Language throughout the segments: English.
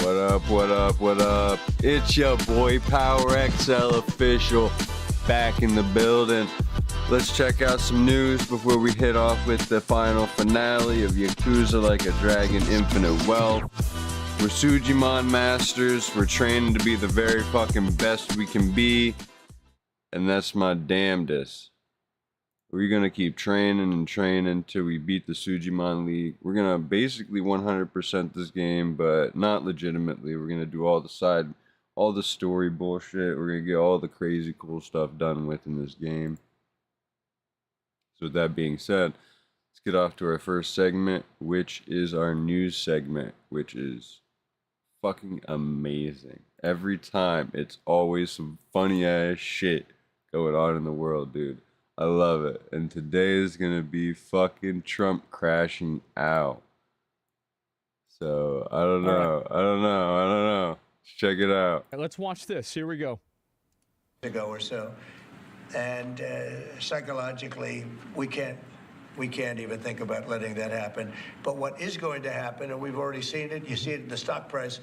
What up, what up, what up? It's your boy Power XL Official back in the building. Let's check out some news before we hit off with the final finale of Yakuza Like a Dragon Infinite Wealth. We're Sujimon Masters. We're training to be the very fucking best we can be. And that's my damnedest. We're going to keep training and training till we beat the Sujimon League. We're going to basically 100% this game, but not legitimately. We're going to do all the story bullshit. We're going to get all the crazy cool stuff done within this game. So with that being said, let's get off to our first segment, which is our news segment, which is fucking amazing. Every time, it's always some funny ass shit going on in the world, dude. I love it. And today is going to be fucking Trump crashing out. So, I don't know. Let's check it out. Let's watch this. Here we go. Ago or so. And psychologically, we can't even think about letting that happen. But what is going to happen, and we've already seen it, you see it in the stock price,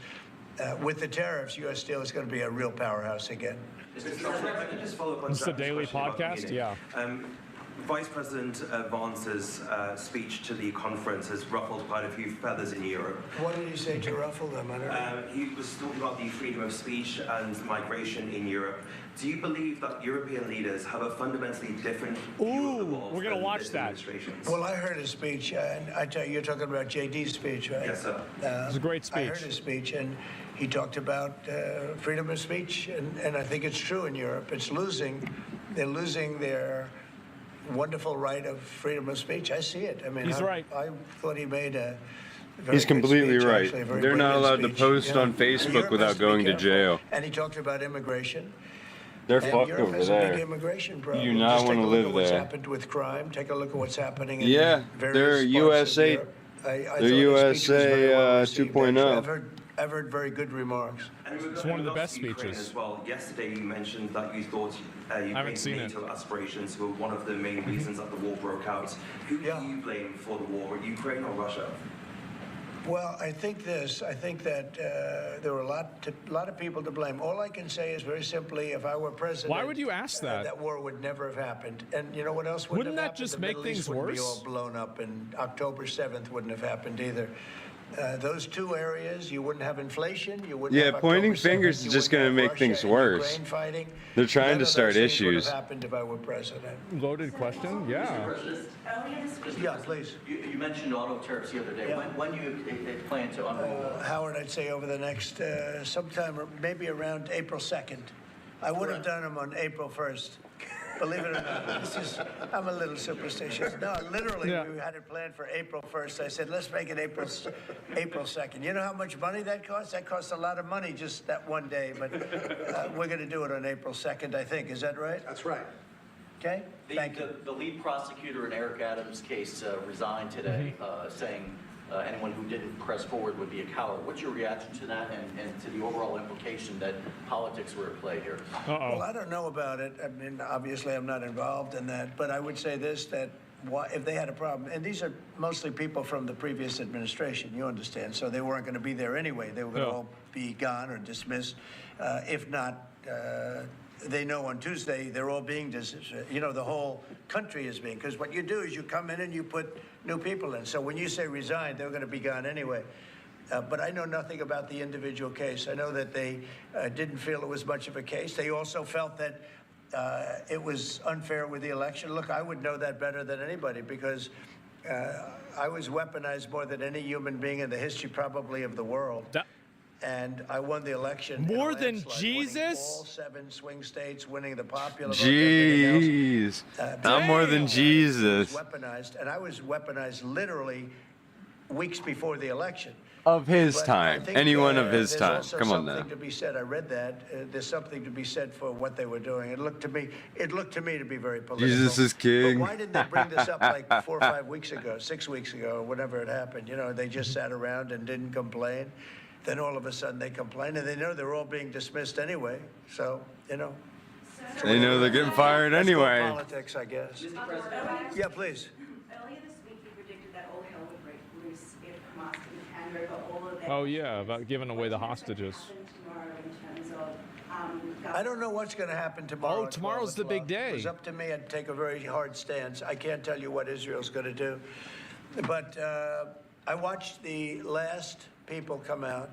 with the tariffs, U.S. Steel is going to be a real powerhouse again. Mr. Trump, if I could just follow up on This is the daily podcast, yeah. Vice President Vance's speech to the conference has ruffled quite a few feathers in Europe. What did he say to ruffle them? I don't know. He was talking about the freedom of speech and migration in Europe. Do you believe that European leaders have a fundamentally different view of the world? We're going to watch that. Well, I heard his speech, and I tell you, you're talking about JD's speech, right? Yes, sir. It was a great speech. I heard his speech, and he talked about freedom of speech, and I think it's true in Europe. It's losing. They're losing their wonderful right of freedom of speech. I see it. I mean, He's right. I thought he made a very He's good completely speech, right. actually, a very They're not brilliant allowed to speech. post on And Facebook Europe without has to be going to careful. jail. And he talked about immigration. They're And fucked Europe over has a big there. immigration problem. You do not Just want take to a look live at what's there. happened with crime. Take a look at what's happening in Yeah, various they're parts of USA. Europe. I They're thought his speech was very well received, 2.0. actually. I've heard very good remarks. It's one of the best Ukraine speeches. As well. Yesterday you mentioned that you thought Ukraine's NATO aspirations were one of the main reasons that the war broke out. Who do you blame for the war, Ukraine or Russia? Well, I think that there were a lot of people to blame. All I can say is very simply, if I were president, Why would you ask that? That war would never have happened. And you know what else Wouldn't have that happened? just The make Middle East things wouldn't be worse? all blown up, and October 7th wouldn't have happened either. Those two areas, you wouldn't have inflation. You wouldn't have pointing October 7th, fingers is you just wouldn't going to have make things Russia and worse. Ukraine fighting. They're trying None to of start those things would issues. have happened if I were president. Loaded question? Yeah. Yeah, please. You mentioned auto tariffs the other day. Yeah. When do you plan to unroll? Howard, I'd say over the next sometime, maybe around April 2nd. I would have done them on April 1st. Believe it or not, I'm a little superstitious. No, literally, we had it planned for April 1st. I said, let's make it April 2nd. You know how much money that costs? That costs a lot of money just that one day, but we're going to do it on April 2nd, I think. Is that right? That's right. Okay, thank you. The lead prosecutor in Eric Adams' case resigned today, saying anyone who didn't press forward would be a coward. What's your reaction to that and to the overall implication that politics were at play here? Well, I don't know about it. I mean, obviously, I'm not involved in that, but I would say this, that if they had a problem, and these are mostly people from the previous administration, you understand, so they weren't going to be there anyway. They were going to all be gone or dismissed. If not, they know on Tuesday they're all being dismissed. You know, the whole country is being, because what you do is you come in and you put new people in. So when you say resign, they're going to be gone anyway. But I know nothing about the individual case. I know that they didn't feel it was much of a case. They also felt that it was unfair with the election. Look, I would know that better than anybody because I was weaponized more than any human being in the history probably of the world. And I won the election. More than landslide, Jesus? winning all 7 swing states, winning the popular vote. Jeez. Not more than Jesus. Weaponized, and I was weaponized literally weeks before the election. Of his But time. I think, Anyone of his there's time. also Come on now. something to be said. I read that. There's something to be said for what they were doing. It looked to me to be very political. Jesus is king. But why didn't they bring this up like 4 or 5 weeks ago, 6 weeks ago, or whenever it happened? You know, they just sat around and didn't complain. Then all of a sudden they complain, and they know they're all being dismissed anyway. So, you know. They know they're getting fired That's called anyway. politics, I guess. Yeah, please. Earlier this week, you predicted that all hell would break loose if Hamas and Canada got all of Oh yeah, about giving away the hostages. I don't know what's going to happen tomorrow. Oh, at tomorrow's 12 the big o'clock. day. If it was up to me, I'd take a very hard stance. I can't tell you what Israel's going to do. But I watched the last people come out,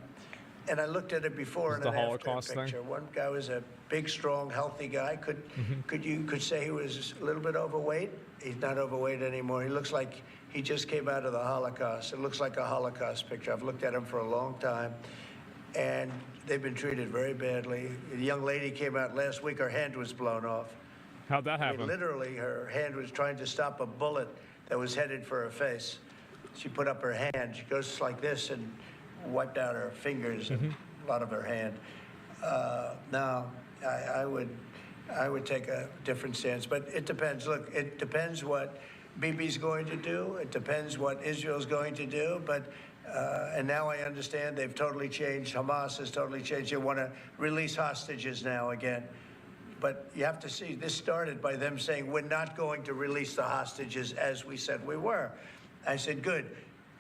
and I looked at it before and The an after Holocaust thing? picture. One guy was a big, strong, healthy guy. Could say he was a little bit overweight? He's not overweight anymore. He looks like he just came out of the Holocaust. It looks like a Holocaust picture. I've looked at him for a long time, and they've been treated very badly. A young lady came out last week. Her hand was blown off. How'd that I happen? mean, literally, her hand was trying to stop a bullet that was headed for her face. She put up her hand. She goes like this and wiped out her fingers and a lot of her hand. Now, I would take a different stance, but it depends. Look, it depends what Bibi's going to do. It depends what Israel's going to do. But and now I understand they've totally changed. Hamas has totally changed. They want to release hostages now again. But you have to see, this started by them saying, we're not going to release the hostages as we said we were. I said, good.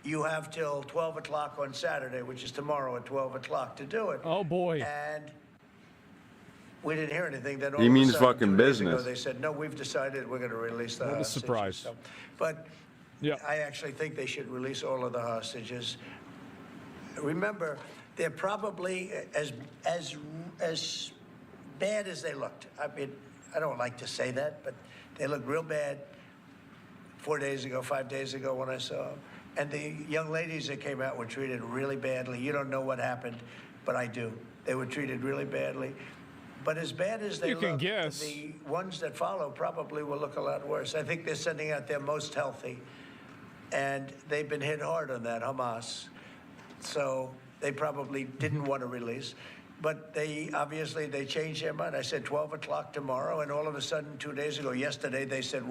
You have till 12 o'clock on Saturday, which is tomorrow at 12 o'clock, to do it. Oh, boy. And we didn't hear anything. Then all He of a means sudden, fucking 2 days ago, business. they said, no, we've decided we're going to release the What a hostages. surprise. So, but Yeah. I actually think they should release all of the hostages. Remember, they're probably as bad as they looked. I mean, I don't like to say that, but they looked real bad 4 days ago, 5 days ago when I saw them. And the young ladies that came out were treated really badly. You don't know what happened, but I do. They were treated really badly. But as bad as they You can look, guess. the ones that follow probably will look a lot worse. I think they're sending out their most healthy. And they've been hit hard on that, Hamas. So they probably didn't want to release. But they obviously they changed their mind. I said 12 o'clock tomorrow, and all of a sudden 2 days ago, yesterday, they said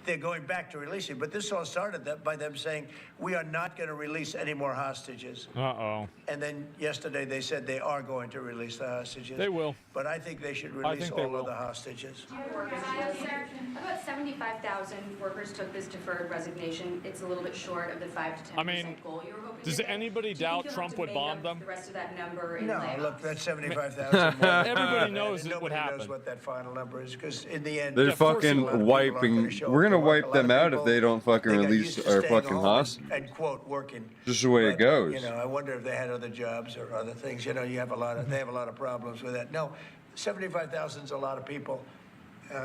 they're going back to releasing. But this all started by them saying we are not going to release any more hostages. Uh-oh. And then yesterday they said they are going to release the hostages. They will. But I think they should release think they all will. of the hostages. About 75,000 workers took this deferred resignation. It's a little bit short of the 5 to 10% I mean, goal you were hoping does to hit. anybody Do you think doubt you'll have Trump to would make bomb up them? The rest of that number in No, layoffs? look, that's 75,000 more. Everybody knows And it would nobody happen. knows what that final number is, because in the end, They're of course fucking a lot of people aren't wiping. gonna show We're up gonna to work. wipe A lot them of out if people, they don't fucking they got release used to our staying fucking home hostages. and quote working. Just the way it But, goes. You know, I wonder if they had other jobs or other things. You know, they have a lot of problems with that. No, 75,000 is a lot of people.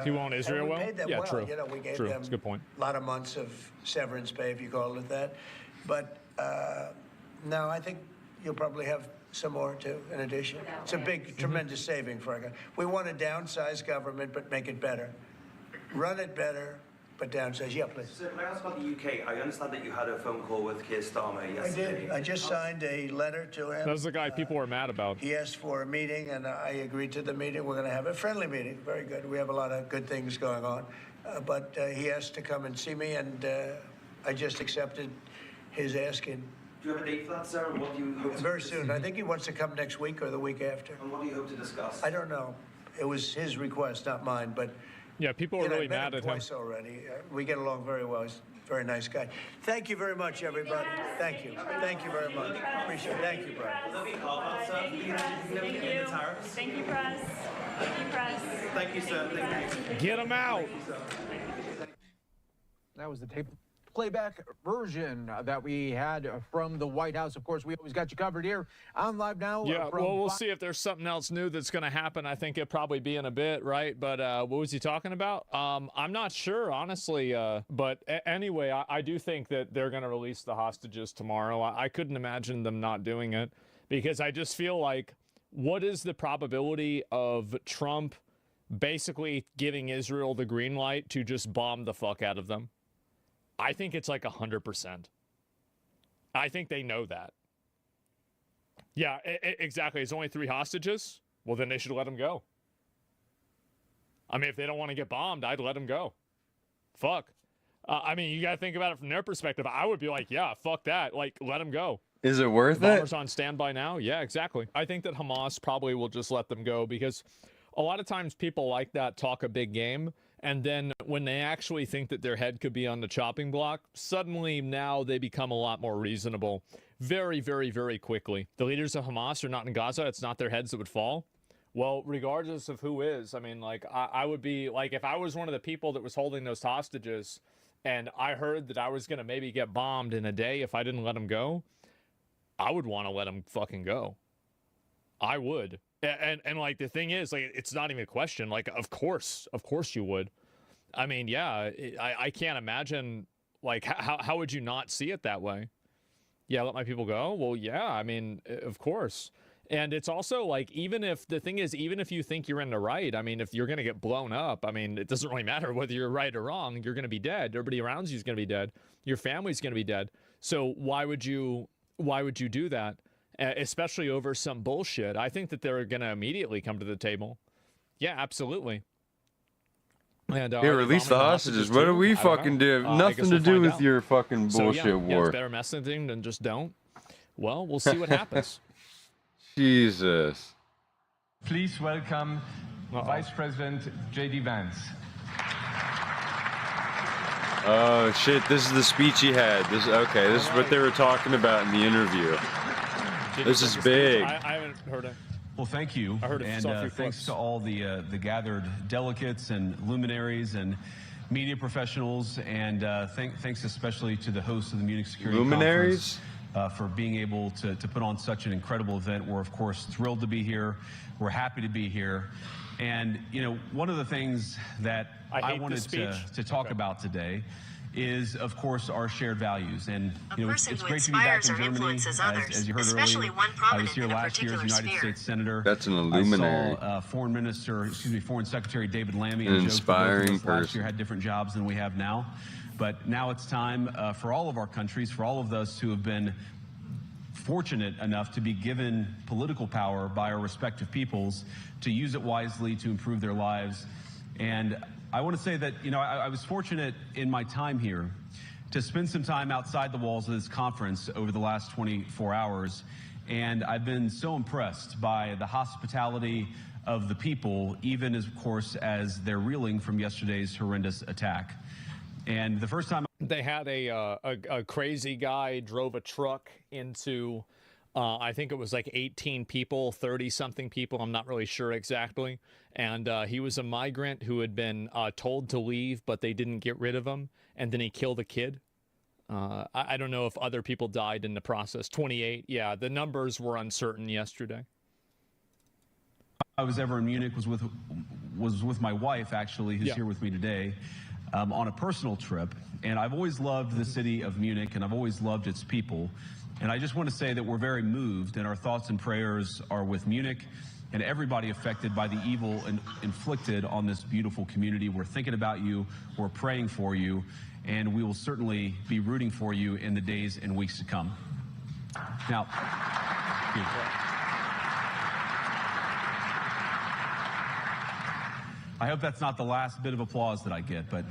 He won't Israel and we well? paid them Yeah, well. true. You know, we gave True. them That's a good point. a lot of months of severance pay, if you call it that. But now I think you'll probably have some more too, in addition. It's a big, tremendous saving for our country. We want to downsize government, but make it better. Run it better, but downsize. Yeah, please. So can I ask about the UK? I understand that you had a phone call with Keir Starmer I yesterday. did. I just signed a letter to him. That was the guy people were mad about. He asked for a meeting, and I agreed to the meeting. We're going to have a friendly meeting. Very good. We have a lot of good things going on. But he asked to come and see me, and I just accepted his asking. Do you have a date for that, sir? And what do you hope to Very soon. I think he wants to come next week or the week after. And what do you hope to discuss? I don't know. It was his request, not mine. But Yeah, people were you know, really I've met mad him at him. twice already. We get along very well. He's a very nice guy. Thank you very much, everybody. Thank you. Thank you very much. Appreciate it. Thank you, Brian. Will there be a carve-out, sir? Thank you, press. Thank you, press. Thank you, sir. Thank you. Get him out. That was the tape playback version that we had from the White House. Of course, we always got you covered here on Live Now. Yeah, from well, we'll Fox. see if there's something else new that's going to happen. I think it'll probably be in a bit, right? But what was he talking about? I'm not sure, honestly. But anyway, I do think that they're going to release the hostages tomorrow. I couldn't imagine them not doing it, because I just feel like, what is the probability of Trump basically giving Israel the green light to just bomb the fuck out of them? I think it's like 100%. I think they know that. Yeah, exactly. It's only 3 hostages. Well, then they should let them go. I mean, if they don't want to get bombed, I'd let them go. Fuck. I mean, you got to think about it from their perspective. I would be like, yeah, fuck that. Like, let them go. Is it worth Bombers it? on standby now? Yeah, exactly. I think that Hamas probably will just let them go, because a lot of times people like that talk a big game, and then when they actually think that their head could be on the chopping block, suddenly now they become a lot more reasonable very, very, very quickly. The leaders of Hamas are not in Gaza. It's not their heads that would fall. Well, regardless of who is, I mean, like, I would be, like, if I was one of the people that was holding those hostages and I heard that I was going to maybe get bombed in a day if I didn't let them go, I would want to let them fucking go. I would. And like, the thing is, like, it's not even a question. Like, of course you would. I mean, yeah, I can't imagine, like, how would you not see it that way? Yeah, let my people go? Well, yeah, I mean, of course. And it's also like, even if you think you're in the right, I mean, if you're going to get blown up, I mean, it doesn't really matter whether you're right or wrong. You're going to be dead. Everybody around you is going to be dead. Your family's going to be dead. So why would you do that? Especially over some bullshit. I think that they're going to immediately come to the table. Yeah, absolutely. And, yeah, release the hostages. What do we fucking do? Nothing to do with your fucking bullshit war. Yeah, it's better messaging than just don't. Well, we'll see what happens. Jesus. Please welcome Vice President J.D. Vance. Oh shit! This is the speech he had. This is what they were talking about in the interview. This is big. I haven't heard it. Well, thank you, and thanks to all the gathered delegates and luminaries and media professionals, and thanks especially to the hosts of the Munich Security Conference for being able to put on such an incredible event. We're, of course, thrilled to be here. We're happy to be here. And, you know, one of the things that I wanted to talk about today is, of course, our shared values. And, you know, it's great to be back in Germany. As you heard earlier, I was here last year as United States Senator. That's an illuminary. I saw Foreign Secretary David Lammy an and inspiring person. Last year had different jobs than we have now. But now it's time for all of our countries, for all of us who have been fortunate enough to be given political power by our respective peoples, to use it wisely to improve their lives. And I want to say that, you know, I was fortunate in my time here to spend some time outside the walls of this conference over the last 24 hours. And I've been so impressed by the hospitality of the people, even as, of course, as they're reeling from yesterday's horrendous attack. And the first time they had a crazy guy drove a truck into, I think it was like 18 people, 30-something people. I'm not really sure exactly. And he was a migrant who had been told to leave, but they didn't get rid of him. And then he killed a kid. I don't know if other people died in the process. 28. Yeah, the numbers were uncertain yesterday. I was ever in Munich was with my wife, actually, who's here with me today. On a personal trip, and I've always loved the city of Munich, and I've always loved its people. And I just want to say that we're very moved, and our thoughts and prayers are with Munich and everybody affected by the evil inflicted on this beautiful community. We're thinking about you, we're praying for you, and we will certainly be rooting for you in the days and weeks to come. Now, I hope that's not the last bit of applause that I get, but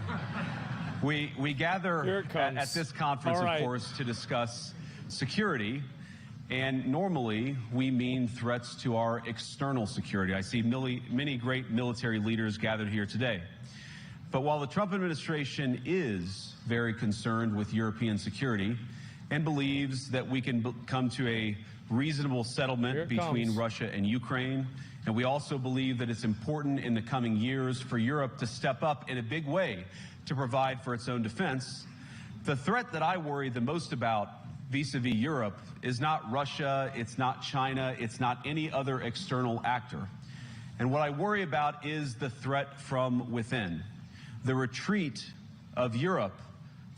we gather at this conference, of course, to discuss security, and normally we mean threats to our external security. I see many great military leaders gathered here today. But while the Trump administration is very concerned with European security and believes that we can come to a reasonable settlement between Russia and Ukraine, and we also believe that it's important in the coming years for Europe to step up in a big way to provide for its own defense, the threat that I worry the most about vis-a-vis Europe is not Russia, it's not China, it's not any other external actor. And what I worry about is the threat from within, the retreat of Europe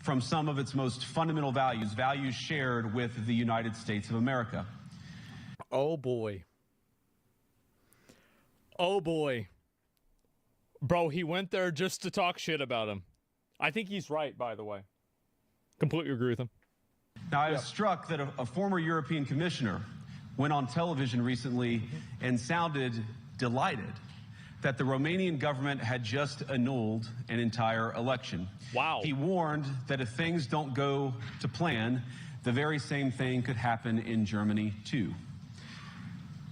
from some of its most fundamental values, values shared with the United States of America. Oh boy. Oh boy. Bro, he went there just to talk shit about him. I think he's right, by the way. Completely agree with him. Now, I was struck that a former European commissioner went on television recently and sounded delighted that the Romanian government had just annulled an entire election. Wow. He warned that if things don't go to plan, the very same thing could happen in Germany, too.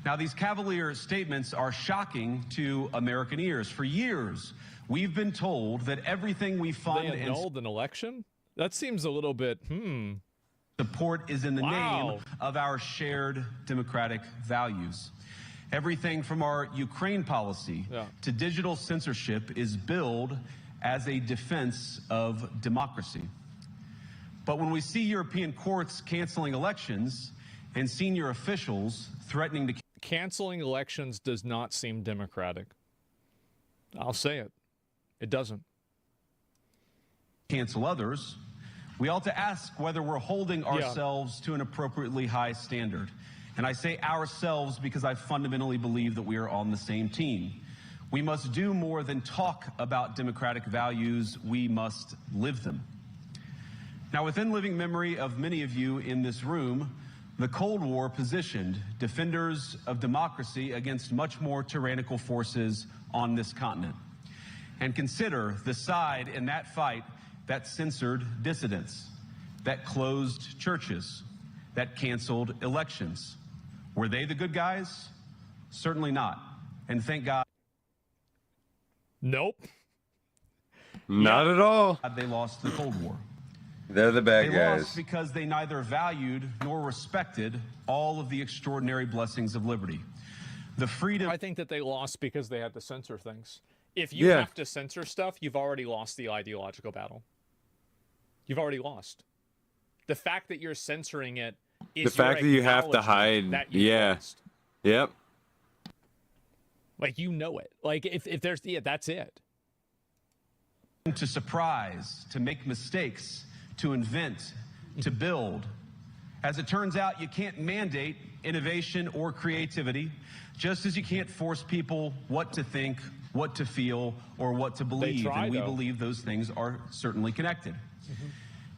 Now, these cavalier statements are shocking to American ears. For years, we've been told that everything we fund... They annulled an election? That seems a little bit, Support is in the name of our shared democratic values. Everything from our Ukraine policy to digital censorship is billed as a defense of democracy. But when we see European courts canceling elections and senior officials threatening to canceling elections does not seem democratic. I'll say it. It doesn't. Cancel others, we ought to ask whether we're holding ourselves to an appropriately high standard. And I say ourselves because I fundamentally believe that we are on the same team. We must do more than talk about democratic values. We must live them. Now, within living memory of many of you in this room, the Cold War positioned defenders of democracy against much more tyrannical forces on this continent. And consider the side in that fight that censored dissidents, that closed churches, that canceled elections. Were they the good guys? Certainly not. And thank God. Nope. Not at all. They lost the Cold War. They're the bad guys. They lost because they neither valued nor respected all of the extraordinary blessings of liberty. The freedom. I think that they lost because they had to censor things. If you have to censor stuff, you've already lost the ideological battle. You've already lost. The fact that you're censoring it is the fact that you have to hide. Lost. Yep. Like, you know it. Like, if there's that's it. To surprise, to make mistakes, to invent, to build. As it turns out, you can't mandate innovation or creativity, just as you can't force people what to think, what to feel, or what to believe. And we believe those things are certainly connected.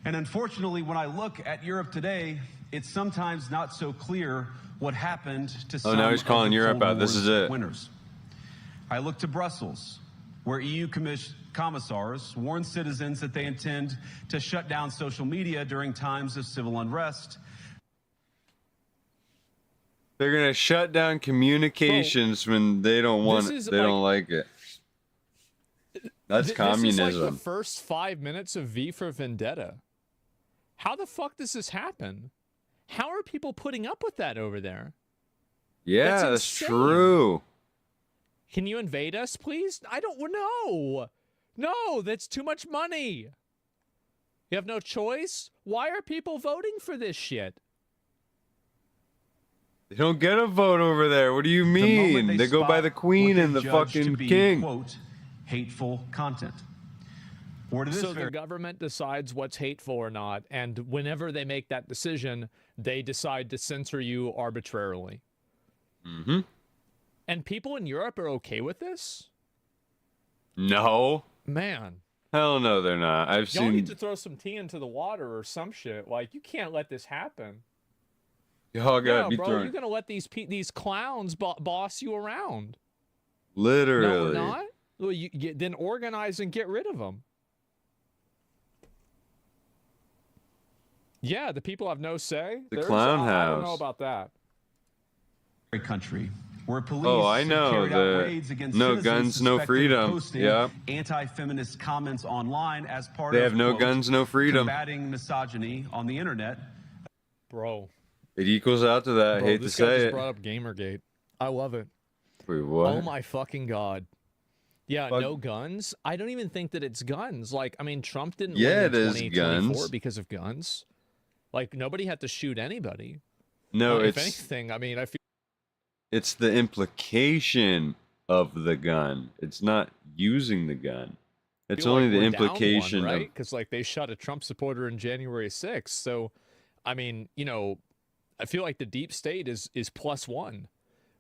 And unfortunately, when I look at Europe today, it's sometimes not so clear what happened to some now he's calling Europe out. This is it. Winners. I look to Brussels, where EU commissars warn citizens that they intend to shut down social media during times of civil unrest. They're gonna shut down communications when they don't want it. They don't like it. That's communism. This is like the first 5 minutes of V for Vendetta. How the fuck does this happen? How are people putting up with that over there? Yeah, that's true. Can you invade us, please? I don't know. No, that's too much money. You have no choice? Why are people voting for this shit? They don't get a vote over there. What do you mean? They go by the queen and the fucking king. Quote, hateful content. So the government decides what's hateful or not, and whenever they make that decision, they decide to censor you arbitrarily. Mm-hmm. And people in Europe are okay with this? No. Man. Hell no, they're not. Y'all need to throw some tea into the water or some shit. Like, you can't let this happen. Y'all gotta be bro, thrown. You're gonna let these clowns boss you around. Literally. No, we're not. Well, then organize and get rid of them. Yeah, the people have no say. The clown house. I don't know about that. Country where police I know. No guns, no freedom. Yeah. Anti-feminist comments online as part they of have no guns, no freedom. Combating misogyny on the internet. Bro. It equals out to that. I hate to say it. This guy just brought up Gamergate. I love it. Wait, what? Oh my fucking god. Yeah, no guns. I don't even think that it's guns. Like, I mean, Trump didn't win in 2024 because of guns. Like, nobody had to shoot anybody. No, if anything, I mean, I feel it's the implication of the gun. It's not using the gun. It's only the implication, right? Because like they shot a Trump supporter in January 6th. So, I mean, you know, I feel like the deep state is +1.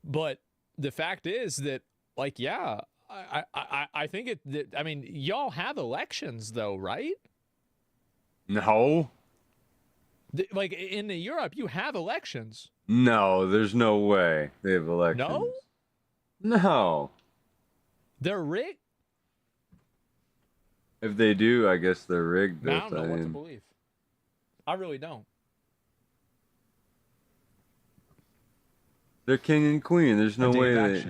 But the fact is that, like, yeah, I think I mean, y'all have elections though, right? No. Like in Europe, you have elections. No, there's no way they have elections. No? No. They're rigged? If they do, I guess they're rigged. I don't know what to believe. I really don't. They're king and queen. There's no way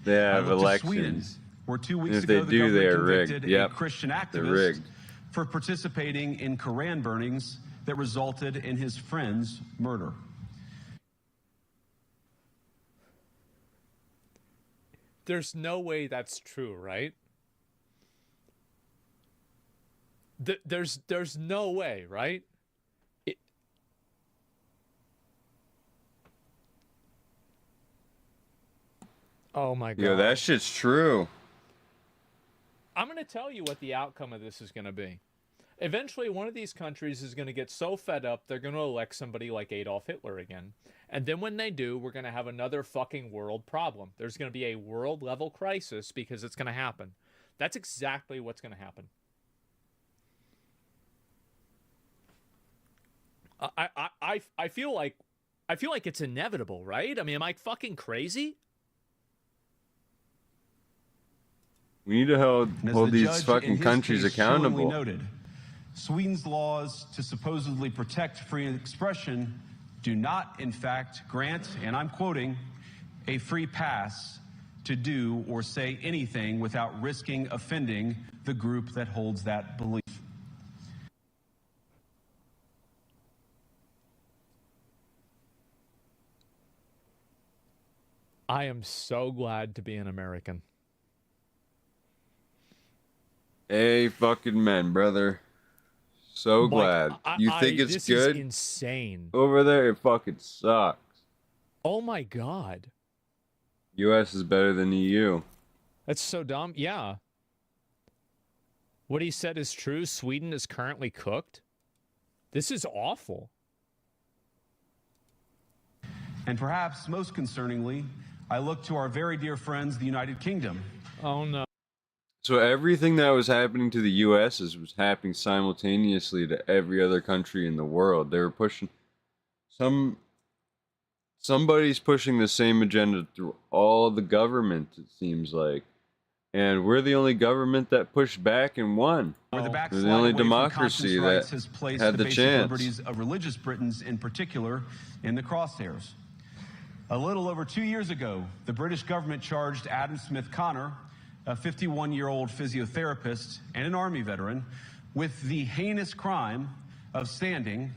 they have elections. Sweden, where 2 weeks if ago, they do, they are rigged. A Yep. Christian activist they're rigged. for participating in Koran burnings that resulted in his friend's murder. There's no way that's true, right? There's no way, right? Oh my God. Yo, that shit's true. I'm going to tell you what the outcome of this is going to be. Eventually, one of these countries is going to get so fed up, they're going to elect somebody like Adolf Hitler again. And then when they do, we're going to have another fucking world problem. There's going to be a world-level crisis because it's going to happen. That's exactly what's going to happen. I feel like it's inevitable, right? I mean, am I fucking crazy? We need to hold these fucking countries accountable. Noted, Sweden's laws to supposedly protect free expression do not, in fact, grant, and I'm quoting, a free pass to do or say anything without risking offending the group that holds that belief. I am so glad to be an American. Hey, fucking men, brother. So glad. You think it's this good? Is insane. Over there, it fucking sucks. Oh my God. U.S. is better than EU. That's so dumb. Yeah. What he said is true. Sweden is currently cooked. This is awful. And perhaps most concerningly, I look to our very dear friends, the United Kingdom. Oh no. So everything that was happening to the U.S. was happening simultaneously to every other country in the world. They were pushing somebody's pushing the same agenda through all the government, it seems like. And we're the only government that pushed back and won. We're the only democracy that has placed had the basic chance. Liberties of religious Britons in particular in the crosshairs. A little over 2 years ago, the British government charged Adam Smith Connor, a 51-year-old physiotherapist and an Army veteran, with the heinous crime of standing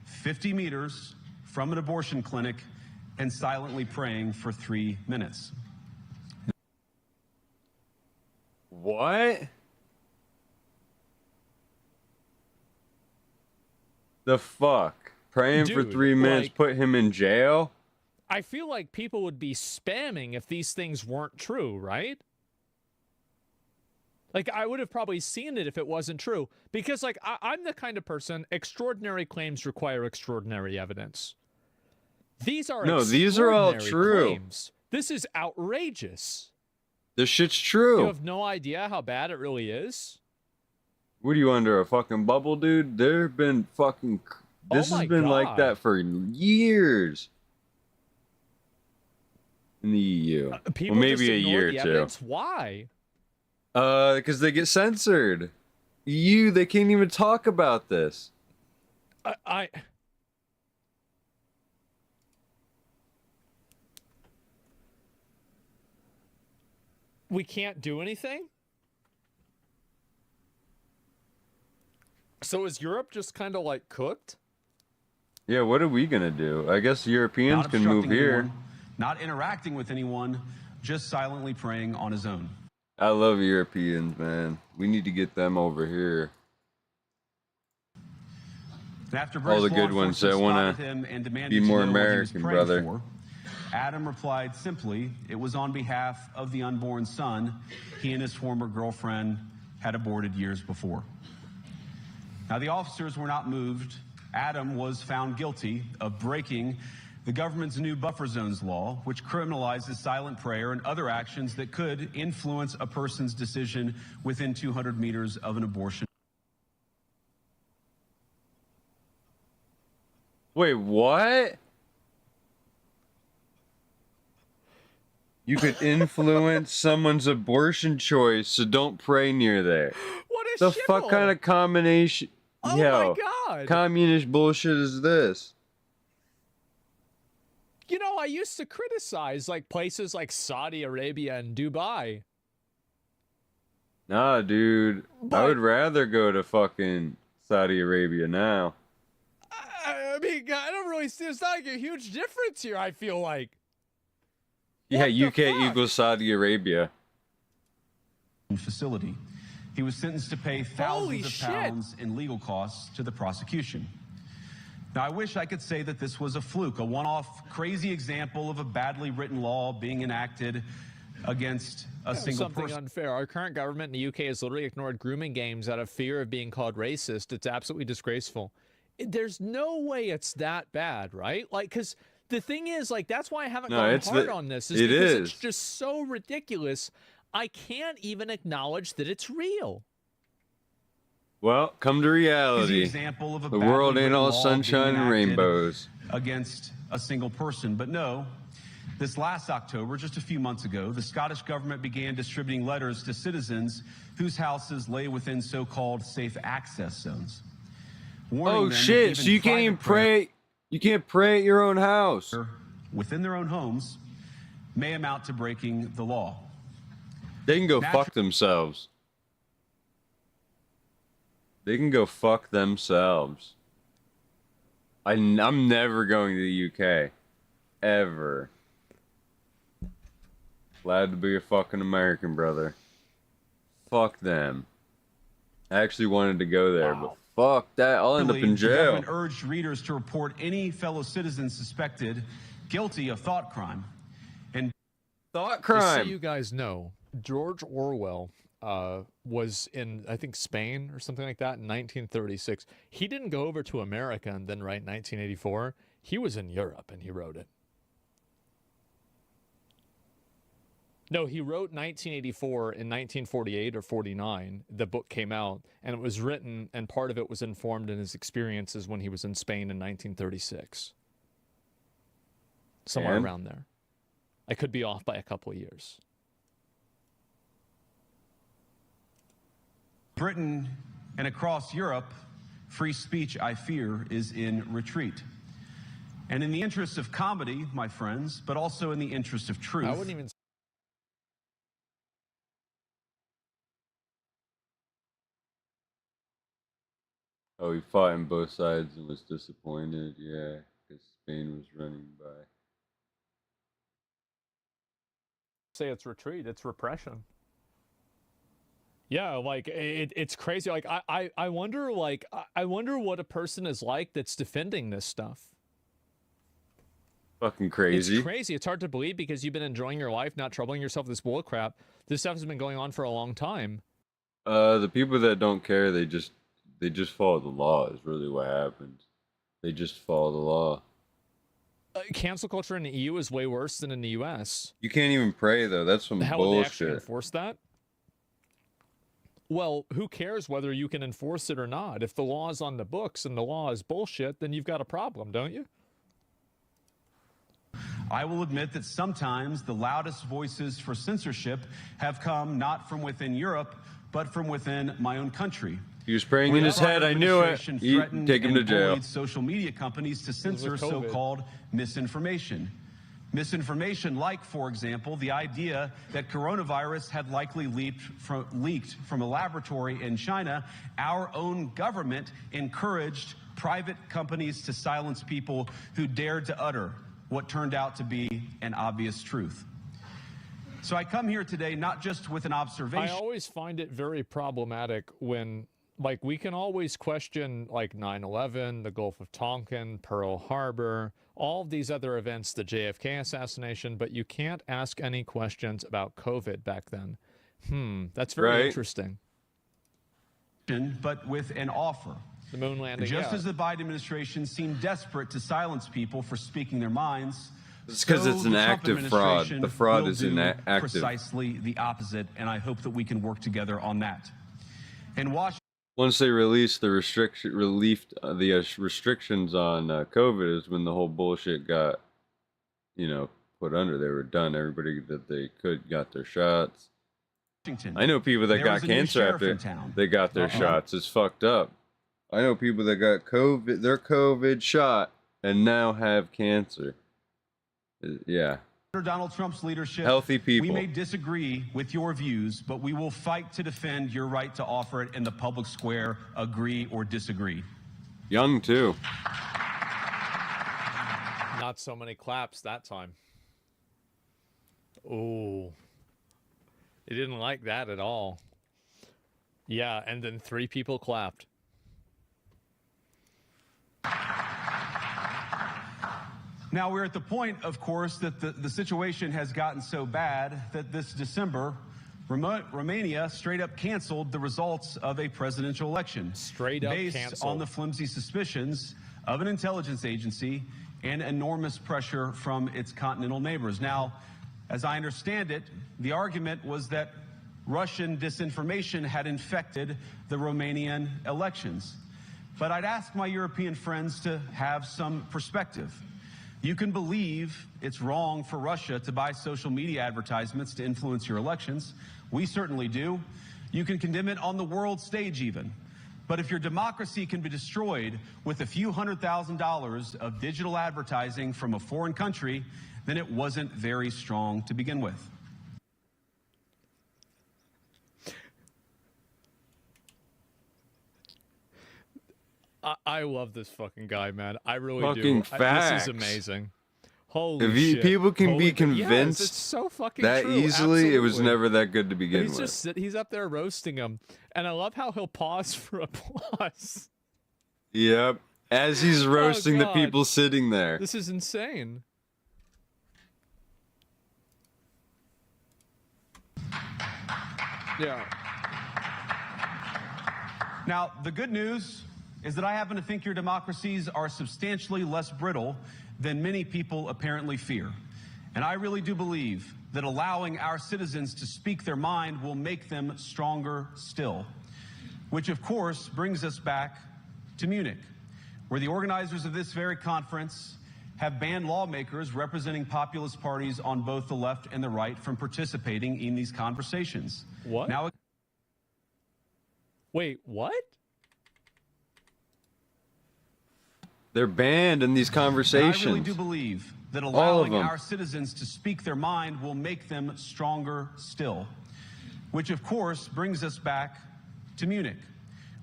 50 meters from an abortion clinic and silently praying for 3 minutes. What? The fuck? Praying for 3 minutes put him in jail? I feel like people would be spamming if these things weren't true, right? Like, I would have probably seen it if it wasn't true. Because, like, I'm the kind of person, extraordinary claims require extraordinary evidence. These are these are all true. Claims. This is outrageous. This shit's true. You have no idea how bad it really is? What are you, under a fucking bubble, dude? There have been fucking... This has been like that for years. In the EU. People well, maybe a year or two. Evidence. Why? Because they get censored. EU, they can't even talk about this. We can't do anything? So is Europe just kind of like cooked? Yeah, what are we gonna do? I guess Europeans can move here. Anyone, not interacting with anyone, just silently praying on his own. I love Europeans, man. We need to get them over here. After all the good ones that want to be more American, brother. Adam replied simply, it was on behalf of the unborn son he and his former girlfriend had aborted years before. Now, the officers were not moved. Adam was found guilty of breaking the government's new buffer zones law, which criminalizes silent prayer and other actions that could influence a person's decision within 200 meters of an abortion. Wait, what? You could influence someone's abortion choice, so don't pray near there. What is the fuck kind of combination? Oh my God! Communist bullshit is this? You know, I used to criticize like places like Saudi Arabia and Dubai. Nah, dude. I would rather go to fucking Saudi Arabia now. I mean, I don't really see. It's not like a huge difference here. I feel like. Yeah, What the UK fuck? equals Saudi Arabia. Facility. He was sentenced to pay thousands of pounds in legal costs to the prosecution. Now, I wish I could say that this was a fluke, a one-off crazy example of a badly written law being enacted against a single Something person. unfair. Our current government in the UK has literally ignored grooming games out of fear of being called racist. It's absolutely disgraceful. There's no way it's that bad, right? Like, because the thing is, like, that's why I haven't gone hard on this. Is because it's just so ridiculous. I can't even acknowledge that it's real. Well, come to reality. Example of a The world ain't all sunshine and rainbows. Against a single person. But no, this last October, just a few months ago, the Scottish government began distributing letters to citizens whose houses lay within so-called safe access zones. Oh shit, so you can't even pray. You can't pray at your own house. Within their own homes may amount to breaking the law. They can go fuck themselves. They can go fuck themselves. I'm never going to the UK. Ever. Glad to be a fucking American, brother. Fuck them. I actually wanted to go there, but fuck that. I'll end up in jail. The government urged readers to report any fellow citizen suspected guilty of thought crime. And thought crime. Just so you guys know, George Orwell was in, I think, Spain or something like that in 1936. He didn't go over to America and then write 1984. He was in Europe and he wrote it. No, he wrote 1984 in 1948 or 49. The book came out, and it was written, and part of it was informed in his experiences when he was in Spain in 1936. Somewhere around there. I could be off by a couple of years. Britain and across Europe, free speech, I fear, is in retreat. And in the interest of comedy, my friends, but also in the interest of truth. I wouldn't even. Oh, he fought on both sides and was disappointed. Yeah, because Spain was running by. Say it's retreat, it's repression. Yeah, like it's crazy. Like I wonder, like I wonder what a person is like that's defending this stuff. Fucking crazy. It's crazy. It's hard to believe because you've been enjoying your life, not troubling yourself with this bull crap. This stuff has been going on for a long time. The people that don't care, they just follow the law is really what happens. They just follow the law. Cancel culture in the EU is way worse than in the US. You can't even pray though. That's some How bullshit. will they actually enforce that? Well, who cares whether you can enforce it or not? If the law is on the books and the law is bullshit, then you've got a problem, don't you? I will admit that sometimes the loudest voices for censorship have come not from within Europe, but from within my own country. He was praying in his head. I knew it. Take him to jail. Social media companies to censor so-called misinformation. Misinformation like, for example, the idea that coronavirus had likely leaked from a laboratory in China. Our own government encouraged private companies to silence people who dared to utter what turned out to be an obvious truth. So I come here today not just with an observation. I always find it very problematic when, like, we can always question, like, 9/11, the Gulf of Tonkin, Pearl Harbor, all of these other events, the JFK assassination, but you can't ask any questions about COVID back then. That's very interesting. But with an offer. The moon landing, Just as the Biden administration seemed desperate to silence people for speaking their minds, it's because it's an active fraud. The fraud is active. Precisely the opposite, and I hope that we can work together on that. And once they released the restrictions on COVID is when the whole bullshit got, put under. They were done. Everybody that they could got their shots. I know people that got cancer after they got their shots. It's fucked up. I know people that got COVID, their COVID shot, and now have cancer. Yeah. Under Donald Trump's leadership, healthy people. We may disagree with your views, but we will fight to defend your right to offer it in the public square, agree or disagree. Young, too. Not so many claps that time. Oh. He didn't like that at all. Yeah, and then 3 people clapped. Now, we're at the point, of course, that the situation has gotten so bad that this December, Romania straight up canceled the results of a presidential election. Straight up based canceled. on the flimsy suspicions of an intelligence agency and enormous pressure from its continental neighbors. Now, as I understand it, the argument was that Russian disinformation had infected the Romanian elections. But I'd ask my European friends to have some perspective. You can believe it's wrong for Russia to buy social media advertisements to influence your elections. We certainly do. You can condemn it on the world stage even. But if your democracy can be destroyed with a few $100,000 of digital advertising from a foreign country, then it wasn't very strong to begin with. I love this fucking guy, man. I really Fucking do. facts. This is amazing. Holy If shit. people can be Yes, convinced it's so fucking that true. easily, it was Absolutely. never that good to begin He's with. he's up there roasting him, and I love how he'll pause for applause. Yep. As he's roasting the God. people sitting there. This is insane. Yeah. Now, the good news is that I happen to think your democracies are substantially less brittle than many people apparently fear. And I really do believe that allowing our citizens to speak their mind will make them stronger still. Which, of course, brings us back to Munich, where the organizers of this very conference have banned lawmakers representing populist parties on both the left and the right from participating in these conversations. What? Now, Wait, what? They're banned in these conversations. I really do believe that All of allowing them. our citizens to speak their mind will make them stronger still. Which, of course, brings us back to Munich,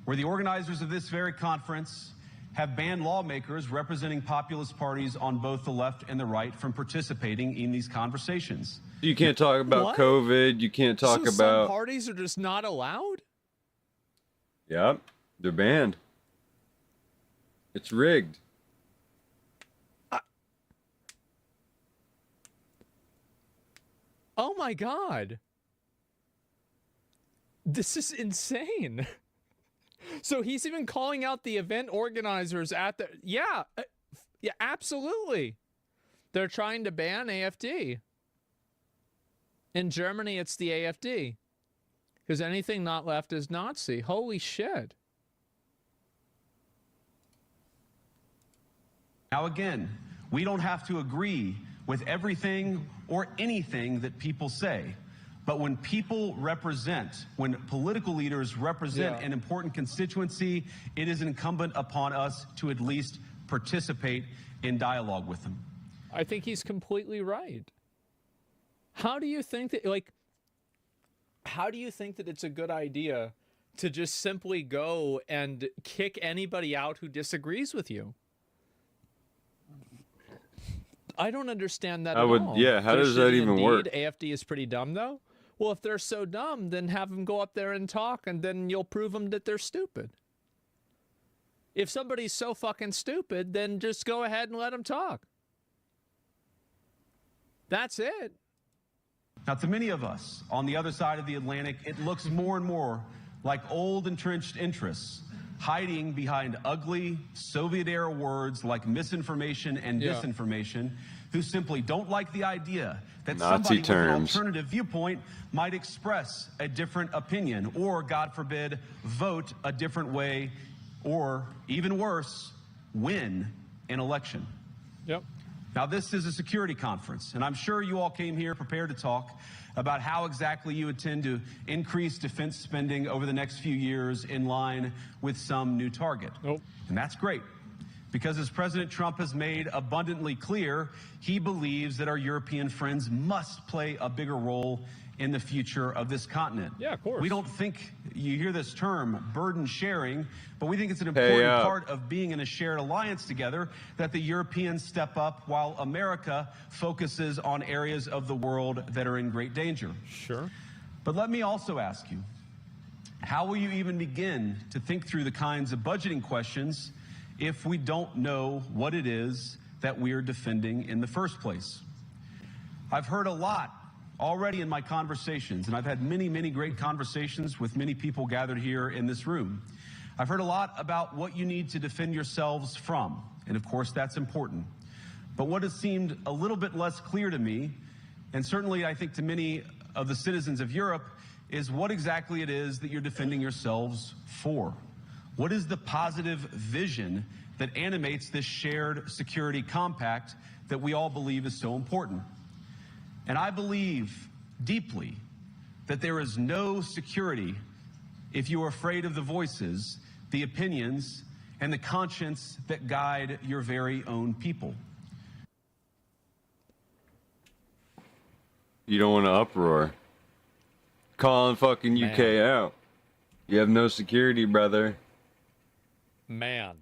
where the organizers of this very conference have banned lawmakers representing populist parties on both the left and the right from participating in these conversations. You can't talk about What? COVID. You can't talk So some about... parties are just not allowed? Yep. They're banned. It's rigged. Oh my God. This is insane. So he's even calling out the event organizers at the... Yeah, yeah, absolutely. They're trying to ban AFD. In Germany, it's the AFD. Because anything not left is Nazi. Holy shit. Now, again, we don't have to agree with everything or anything that people say. But when people represent, when political leaders represent an important constituency, it is incumbent upon us to at least participate in dialogue with them. I think he's completely right. How do you think that, like, how do you think that it's a good idea to just simply go and kick anybody out who disagrees with you? I don't understand that at all. Yeah, how does that even work? AFD is pretty dumb, though. Well, if they're so dumb, then have them go up there and talk, and then you'll prove them that they're stupid. If somebody's so fucking stupid, then just go ahead and let them talk. That's it. Now, to many of us on the other side of the Atlantic, it looks more and more like old entrenched interests hiding behind ugly Soviet-era words like misinformation and disinformation, who simply don't like the idea that somebody with an alternative viewpoint might express a different opinion or, God forbid, vote a different way or, even worse, win an election. Yep. Now, this is a security conference, and I'm sure you all came here prepared to talk about how exactly you intend to increase defense spending over the next few years in line with some new target. Nope. And that's great. Because as President Trump has made abundantly clear, he believes that our European friends must play a bigger role in the future of this continent. Yeah, of course. We don't think, you hear this term, burden sharing, but we think it's an important part of being in a shared alliance together that the Europeans step up while America focuses on areas of the world that are in great danger. Sure. But let me also ask you, how will you even begin to think through the kinds of budgeting questions if we don't know what it is that we are defending in the first place? I've heard a lot already in my conversations, and I've had many, many great conversations with many people gathered here in this room. I've heard a lot about what you need to defend yourselves from, and of course that's important. But what has seemed a little bit less clear to me, and certainly I think to many of the citizens of Europe, is what exactly it is that you're defending yourselves for. What is the positive vision that animates this shared security compact that we all believe is so important? And I believe deeply that there is no security if you are afraid of the voices, the opinions, and the conscience that guide your very own people. You don't want to uproar. Calling fucking UK out. You have no security, brother. Man.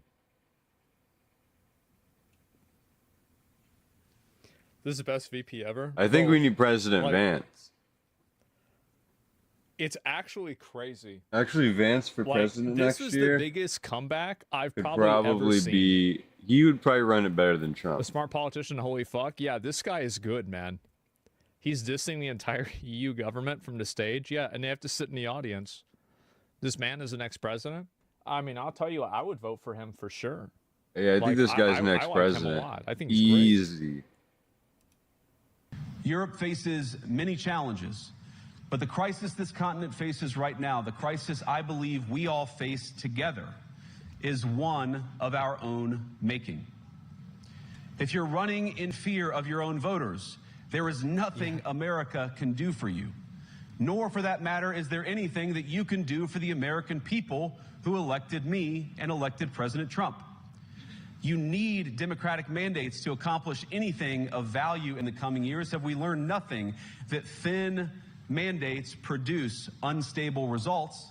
This is the best VP ever. I think we need President Vance. It's actually crazy. Actually, Vance for president next year. This is the biggest comeback I've probably ever seen. He would probably run it better than Trump. A smart politician, holy fuck. Yeah, this guy is good, man. He's dissing the entire EU government from the stage. Yeah, and they have to sit in the audience. This man is the next president. I mean, I'll tell you, I would vote for him for sure. Yeah, I think this guy's next president. I like him a lot. I think he's easy. Great. Europe faces many challenges, but the crisis this continent faces right now, the crisis I believe we all face together, is one of our own making. If you're running in fear of your own voters, there is nothing America can do for you. Nor, for that matter, is there anything that you can do for the American people who elected me and elected President Trump. You need democratic mandates to accomplish anything of value in the coming years. Have we learned nothing that thin mandates produce unstable results?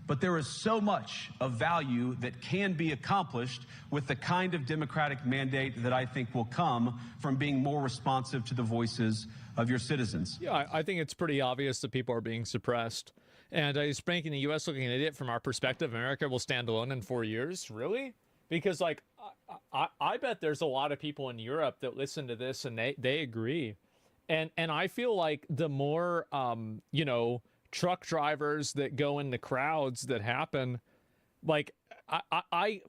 But there is so much of value that can be accomplished with the kind of democratic mandate that I think will come from being more responsive to the voices of your citizens. Yeah, I think it's pretty obvious that people are being suppressed. And he's making the U.S. looking an idiot from our perspective. America will stand alone in 4 years. Really? Because, like, I bet there's a lot of people in Europe that listen to this and they agree. And I feel like the more, you know, truck drivers that go in the crowds that happen, like, I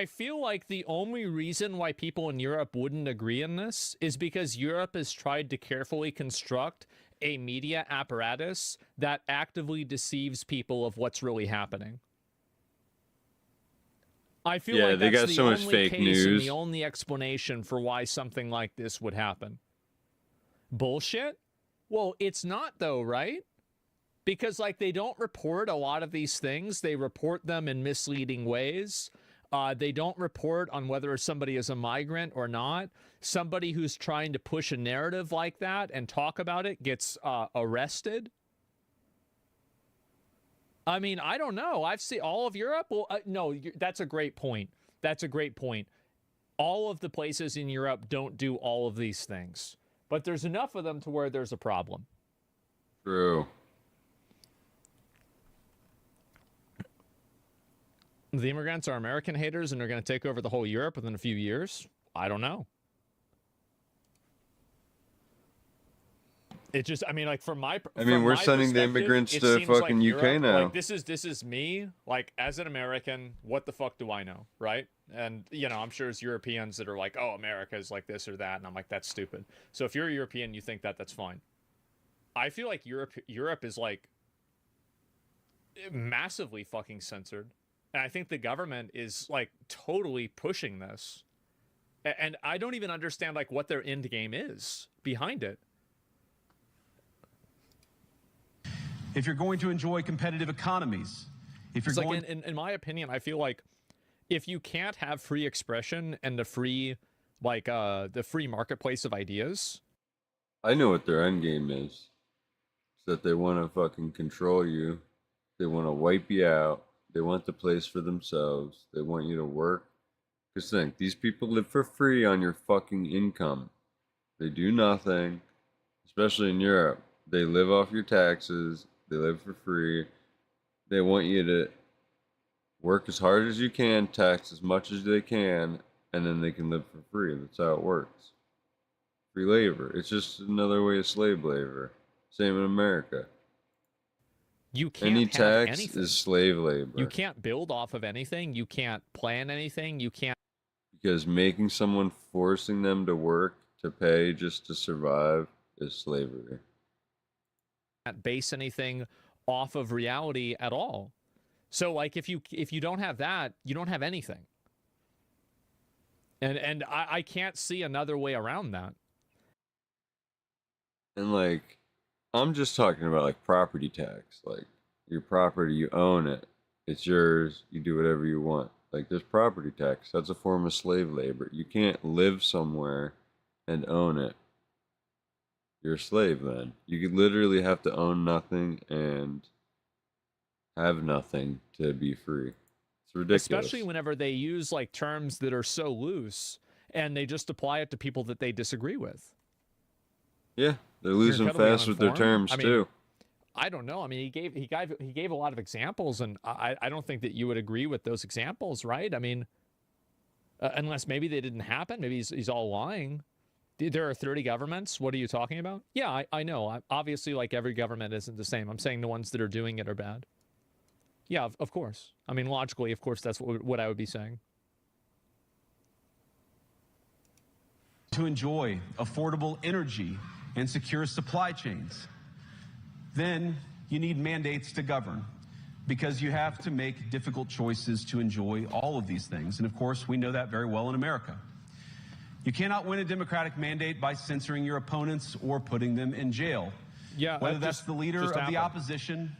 feel like the only reason why people in Europe wouldn't agree in this is because Europe has tried to carefully construct a media apparatus that actively deceives people of what's really happening. I feel like they that's got the so much only fake case news. and the only explanation for why something like this would happen. Bullshit? Well, it's not though, right? Because, like, they don't report a lot of these things. They report them in misleading ways. They don't report on whether somebody is a migrant or not. Somebody who's trying to push a narrative like that and talk about it gets arrested. I mean, I don't know. I've seen all of Europe. Well, no, that's a great point. That's a great point. All of the places in Europe don't do all of these things. But there's enough of them to where there's a problem. True. The immigrants are American haters and they're going to take over the whole Europe within a few years? I don't know. It just, I mean, like, we're sending the immigrants to fucking like UK Europe, now. Like, this is me, like, as an American, what the fuck do I know, right? And, you know, I'm sure there's Europeans that are like, oh, America is like this or that, and I'm like, that's stupid. So if you're a European, you think that, that's fine. I feel like Europe is, like, massively fucking censored. And I think the government is, like, totally pushing this. And I don't even understand, like, what their end game is behind it. If you're going to enjoy competitive economies, if you're going... Like, in my opinion, I feel like if you can't have free expression and the free, like, the free marketplace of ideas. I know what their end game is. It's that they want to fucking control you. They want to wipe you out. They want the place for themselves. They want you to work. Because think, these people live for free on your fucking income. They do nothing, especially in Europe. They live off your taxes. They live for free. They want you to work as hard as you can, tax as much as they can, and then they can live for free. That's how it works. Free labor. It's just another way of slave labor. Same in America. You can't Any have tax anything. is slave labor. You can't build off of anything. You can't plan anything. You can't. Because making someone, forcing them to work to pay just to survive is slavery. Base anything off of reality at all. So like if you don't have that, you don't have anything. And I can't see another way around that. And like, I'm just talking about like property tax. Like your property, you own it. It's yours. You do whatever you want. Like there's property tax. That's a form of slave labor. You can't live somewhere and own it. You're a slave then. You could literally have to own nothing and have nothing to be free. It's ridiculous. Especially whenever they use like terms that are so loose and they just apply it to people that they disagree with. Yeah, they're losing fast with their terms too. I don't know. I mean, he gave a lot of examples, and I don't think that you would agree with those examples, right? I mean, unless maybe they didn't happen. Maybe he's all lying. There are 30 governments. What are you talking about? Yeah, I know. Obviously, like every government isn't the same. I'm saying the ones that are doing it are bad. Yeah, of course. I mean, logically, of course, that's what I would be saying. To enjoy affordable energy and secure supply chains. Then you need mandates to govern, because you have to make difficult choices to enjoy all of these things. And of course, we know that very well in America. You cannot win a democratic mandate by censoring your opponents or putting them in jail. Yeah, whether that's the leader of the opposition,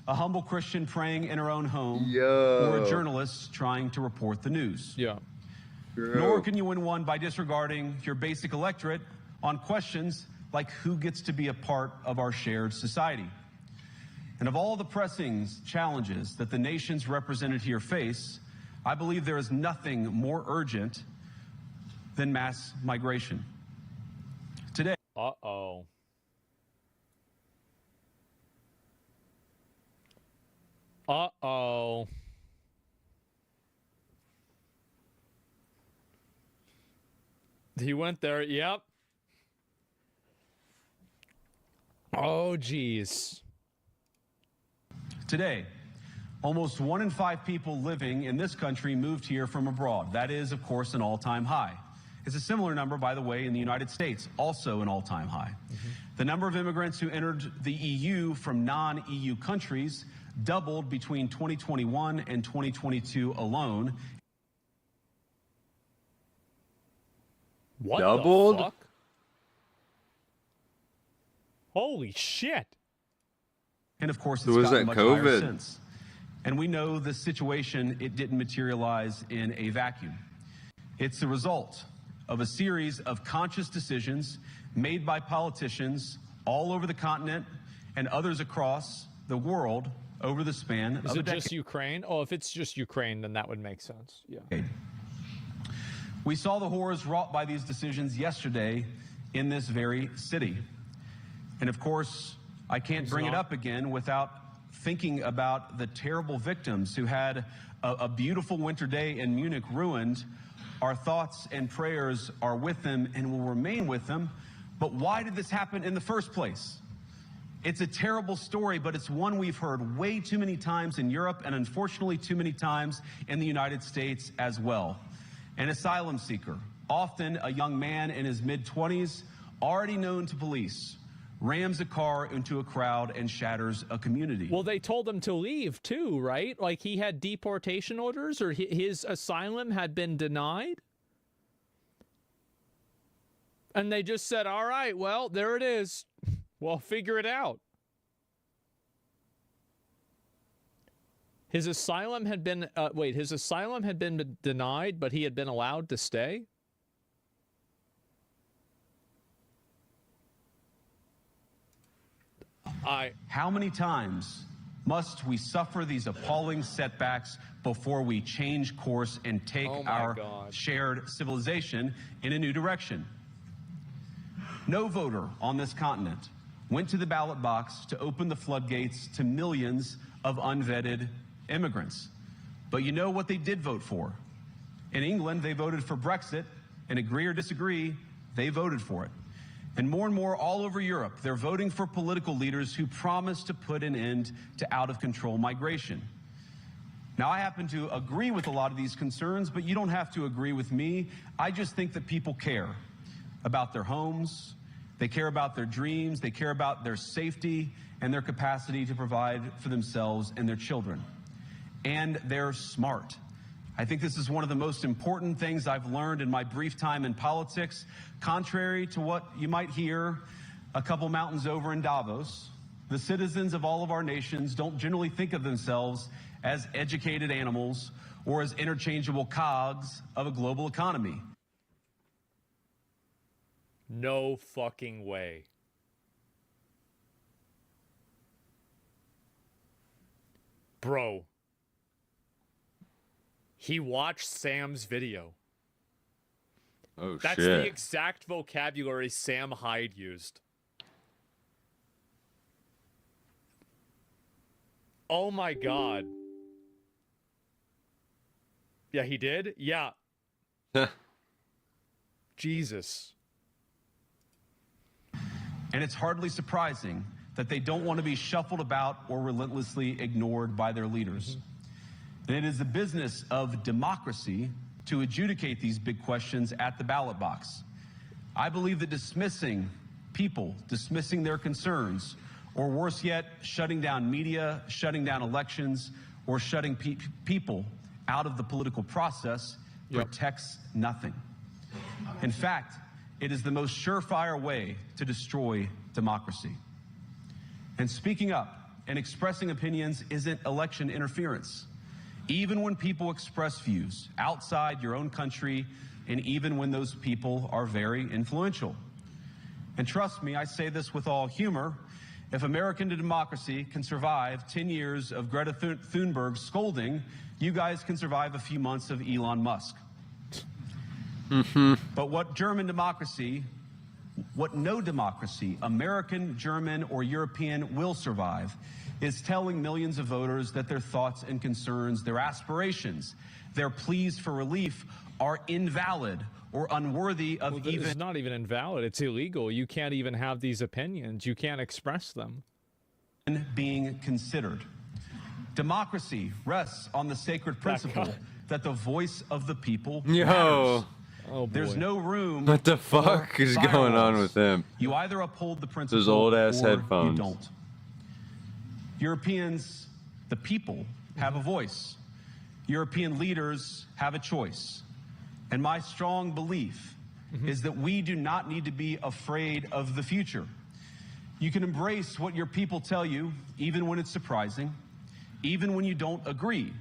a humble Christian praying in her own home, or a journalist trying to report the news. Yeah. Nor can you win one by disregarding your basic electorate on questions like who gets to be a part of our shared society. And of all the pressing challenges that the nations represented here face, I believe there is nothing more urgent than mass migration. Today. Uh-oh. Uh-oh. He went there. Yep. Oh, geez. Today, almost 1 in 5 people living in this country moved here from abroad. That is, of course, an all-time high. It's a similar number, by the way, in the United States, also an all-time high. The number of immigrants who entered the EU from non-EU countries doubled between 2021 and 2022 alone. What doubled? The fuck? Holy shit. And of course, it's was gotten that much COVID? higher since. And we know the situation, it didn't materialize in a vacuum. It's the result of a series of conscious decisions made by politicians all over the continent and others across the world over the span of a decade. Is it just Ukraine? Oh, if it's just Ukraine, then that would make sense. Yeah. We saw the horrors wrought by these decisions yesterday in this very city. And of course, I can't bring it up again without thinking about the terrible victims who had a beautiful winter day in Munich ruined. Our thoughts and prayers are with them and will remain with them. But why did this happen in the first place? It's a terrible story, but it's one we've heard way too many times in Europe and unfortunately too many times in the United States as well. An asylum seeker, often a young man in his mid-20s, already known to police, rams a car into a crowd and shatters a community. Well, they told him to leave too, right? Like he had deportation orders or his asylum had been denied. And they just said, all right, well, there it is. Well, figure it out. His asylum had been his asylum had been denied, but he had been allowed to stay? How many times must we suffer these appalling setbacks before we change course and take our shared civilization in a new direction? No voter on this continent went to the ballot box to open the floodgates to millions of unvetted immigrants. But you know what they did vote for? In England, they voted for Brexit, and agree or disagree, they voted for it. And more all over Europe, they're voting for political leaders who promise to put an end to out-of-control migration. Now, I happen to agree with a lot of these concerns, but you don't have to agree with me. I just think that people care about their homes, they care about their dreams, they care about their safety and their capacity to provide for themselves and their children. And they're smart. I think this is one of the most important things I've learned in my brief time in politics. Contrary to what you might hear a couple mountains over in Davos, the citizens of all of our nations don't generally think of themselves as educated animals or as interchangeable cogs of a global economy. No fucking way. Bro. He watched Sam's video. Oh, That's shit. the exact vocabulary Sam Hyde used. Oh my God. Yeah, he did? Yeah. Jesus. And it's hardly surprising that they don't want to be shuffled about or relentlessly ignored by their leaders. And it is the business of democracy to adjudicate these big questions at the ballot box. I believe that dismissing people, dismissing their concerns, or worse yet, shutting down media, shutting down elections, or shutting people out of the political process protects nothing. In fact, it is the most surefire way to destroy democracy. And speaking up and expressing opinions isn't election interference. Even when people express views outside your own country, and even when those people are very influential. And trust me, I say this with all humor, if American democracy can survive 10 years of Greta Thunberg scolding, you guys can survive a few months of Elon Musk. But what German democracy, what no democracy, American, German, or European, will survive is telling millions of voters that their thoughts and concerns, their aspirations, their pleas for relief are invalid or unworthy of even... It's not even invalid. It's illegal. You can't even have these opinions. You can't express them. ...being considered. Democracy rests on the sacred principle that the voice of the people matters. Oh, boy. There's no room. What the fuck is going on with him? You either uphold the principle Those old ass or headphones. you don't. Europeans, the people, have a voice. European leaders have a choice. And my strong belief is that we do not need to be afraid of the future. You can embrace what your people tell you, even when it's surprising, even when you don't agree.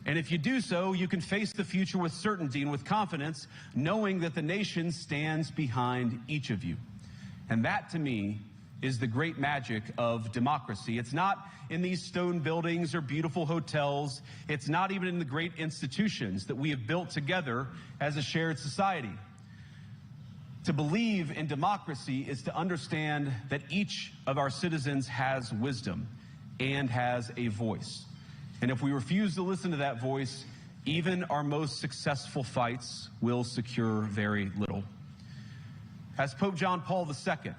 And if you do so, you can face the future with certainty and with confidence, knowing that the nation stands behind each of you. And that, to me, is the great magic of democracy. It's not in these stone buildings or beautiful hotels. It's not even in the great institutions that we have built together as a shared society. To believe in democracy is to understand that each of our citizens has wisdom and has a voice. And if we refuse to listen to that voice, even our most successful fights will secure very little. As Pope John Paul II...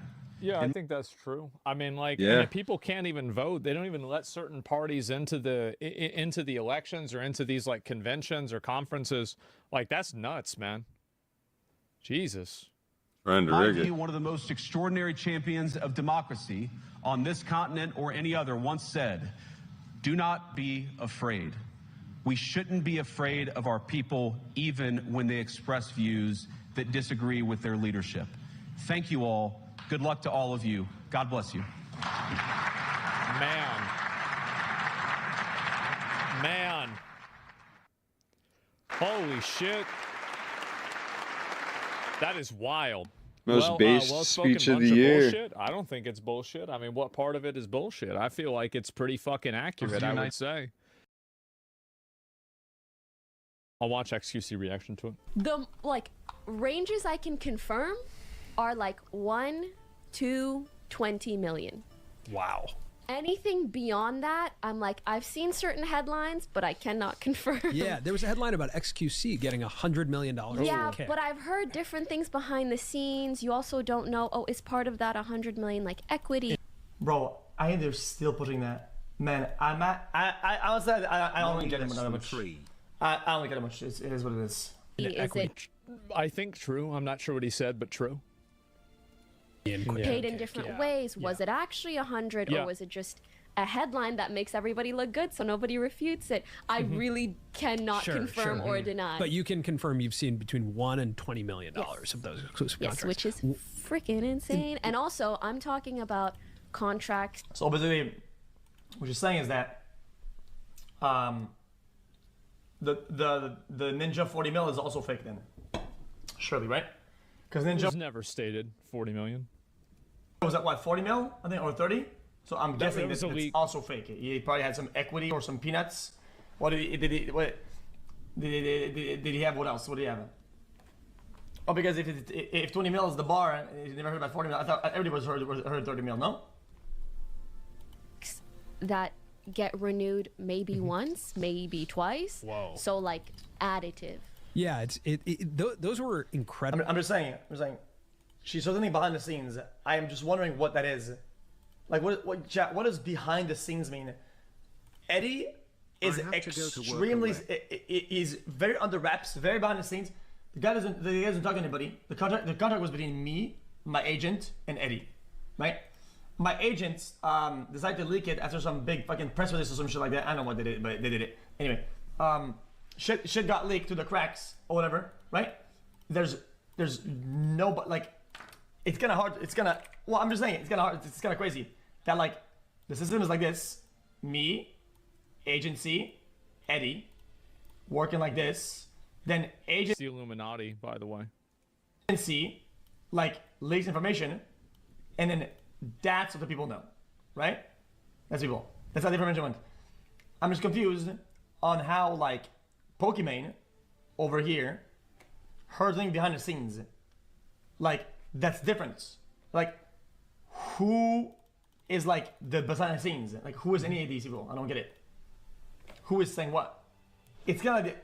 Yeah, I think that's true. I mean, like, and if people can't even vote. They don't even let certain parties into the elections or into these, like, conventions or conferences. Like, that's nuts, man. Jesus. Trying to rig it. One of the most extraordinary champions of democracy on this continent or any other once said, "Do not be afraid. We shouldn't be afraid of our people even when they express views that disagree with their leadership." Thank you all. Good luck to all of you. God bless you. Man. man. Holy shit. That is wild. Most based well-spoken speech of bunch the year. Bullshit. I don't think it's bullshit. I mean, what part of it is bullshit? I feel like it's pretty fucking accurate, I would say. I'll watch XQC reaction to it. The, like, ranges I can confirm are, like, 1 to 20 million. Wow. Anything beyond that, I'm like, I've seen certain headlines, but I cannot confirm. Yeah, there was a headline about XQC getting $100 million. Yeah, but I've heard different things behind the scenes. You also don't know, oh, is part of that 100 million like equity? Bro, I think they're still pushing that. Man, I honestly, I don't really get it that much. I don't get it much. It is what it is. Is it I think true. I'm not sure what he said, but true. paid in different ways? Was it actually 100, or was it just a headline that makes everybody look good so nobody refutes it? I really cannot confirm or deny. But you can confirm you've seen between $1 and $20 million of those exclusive contracts. Yes, which is freaking insane. And also, I'm talking about contracts. So basically, what you're saying is that the Ninja 40 mil is also fake then. Surely, right? Because Ninja was never stated 40 million. Was that what, 40 mil? I think, or 30? So I'm guessing was that it's also fake. He probably had some equity or some peanuts. What did he have? What else? What did he have? Oh, because if 20 mil is the bar, you never heard about 40 mil. I thought everybody heard 30 mil. No. That get renewed maybe once, maybe twice. Whoa. So like additive. Yeah, those were incredible. I'm just saying. She's something behind the scenes. I am just wondering what that is. Like, what does behind the scenes mean? Eddie is extremely. He's very under wraps, very behind the scenes. The guy doesn't talk to anybody. The contract was between me, my agent, and Eddie, right? My agents decided to leak it after some big fucking press release or some shit like that. I don't know what they did, but they did it anyway. Shit got leaked through the cracks or whatever, right? There's no, but like, it's kind of hard. Well, I'm just saying, it's kind of hard. It's kind of crazy that like the system is like this: me, agency, Eddie, working like this. Then It's the Illuminati, by the way. agency, like leaks information, and then that's what the people know, right? That's people. That's how the information went. I'm just confused on how like Pokimane over here heard things behind the scenes. Like, that's different. Like, who is like the behind the scenes? Like, who is any of these people? I don't get it. Who is saying what? It's kind of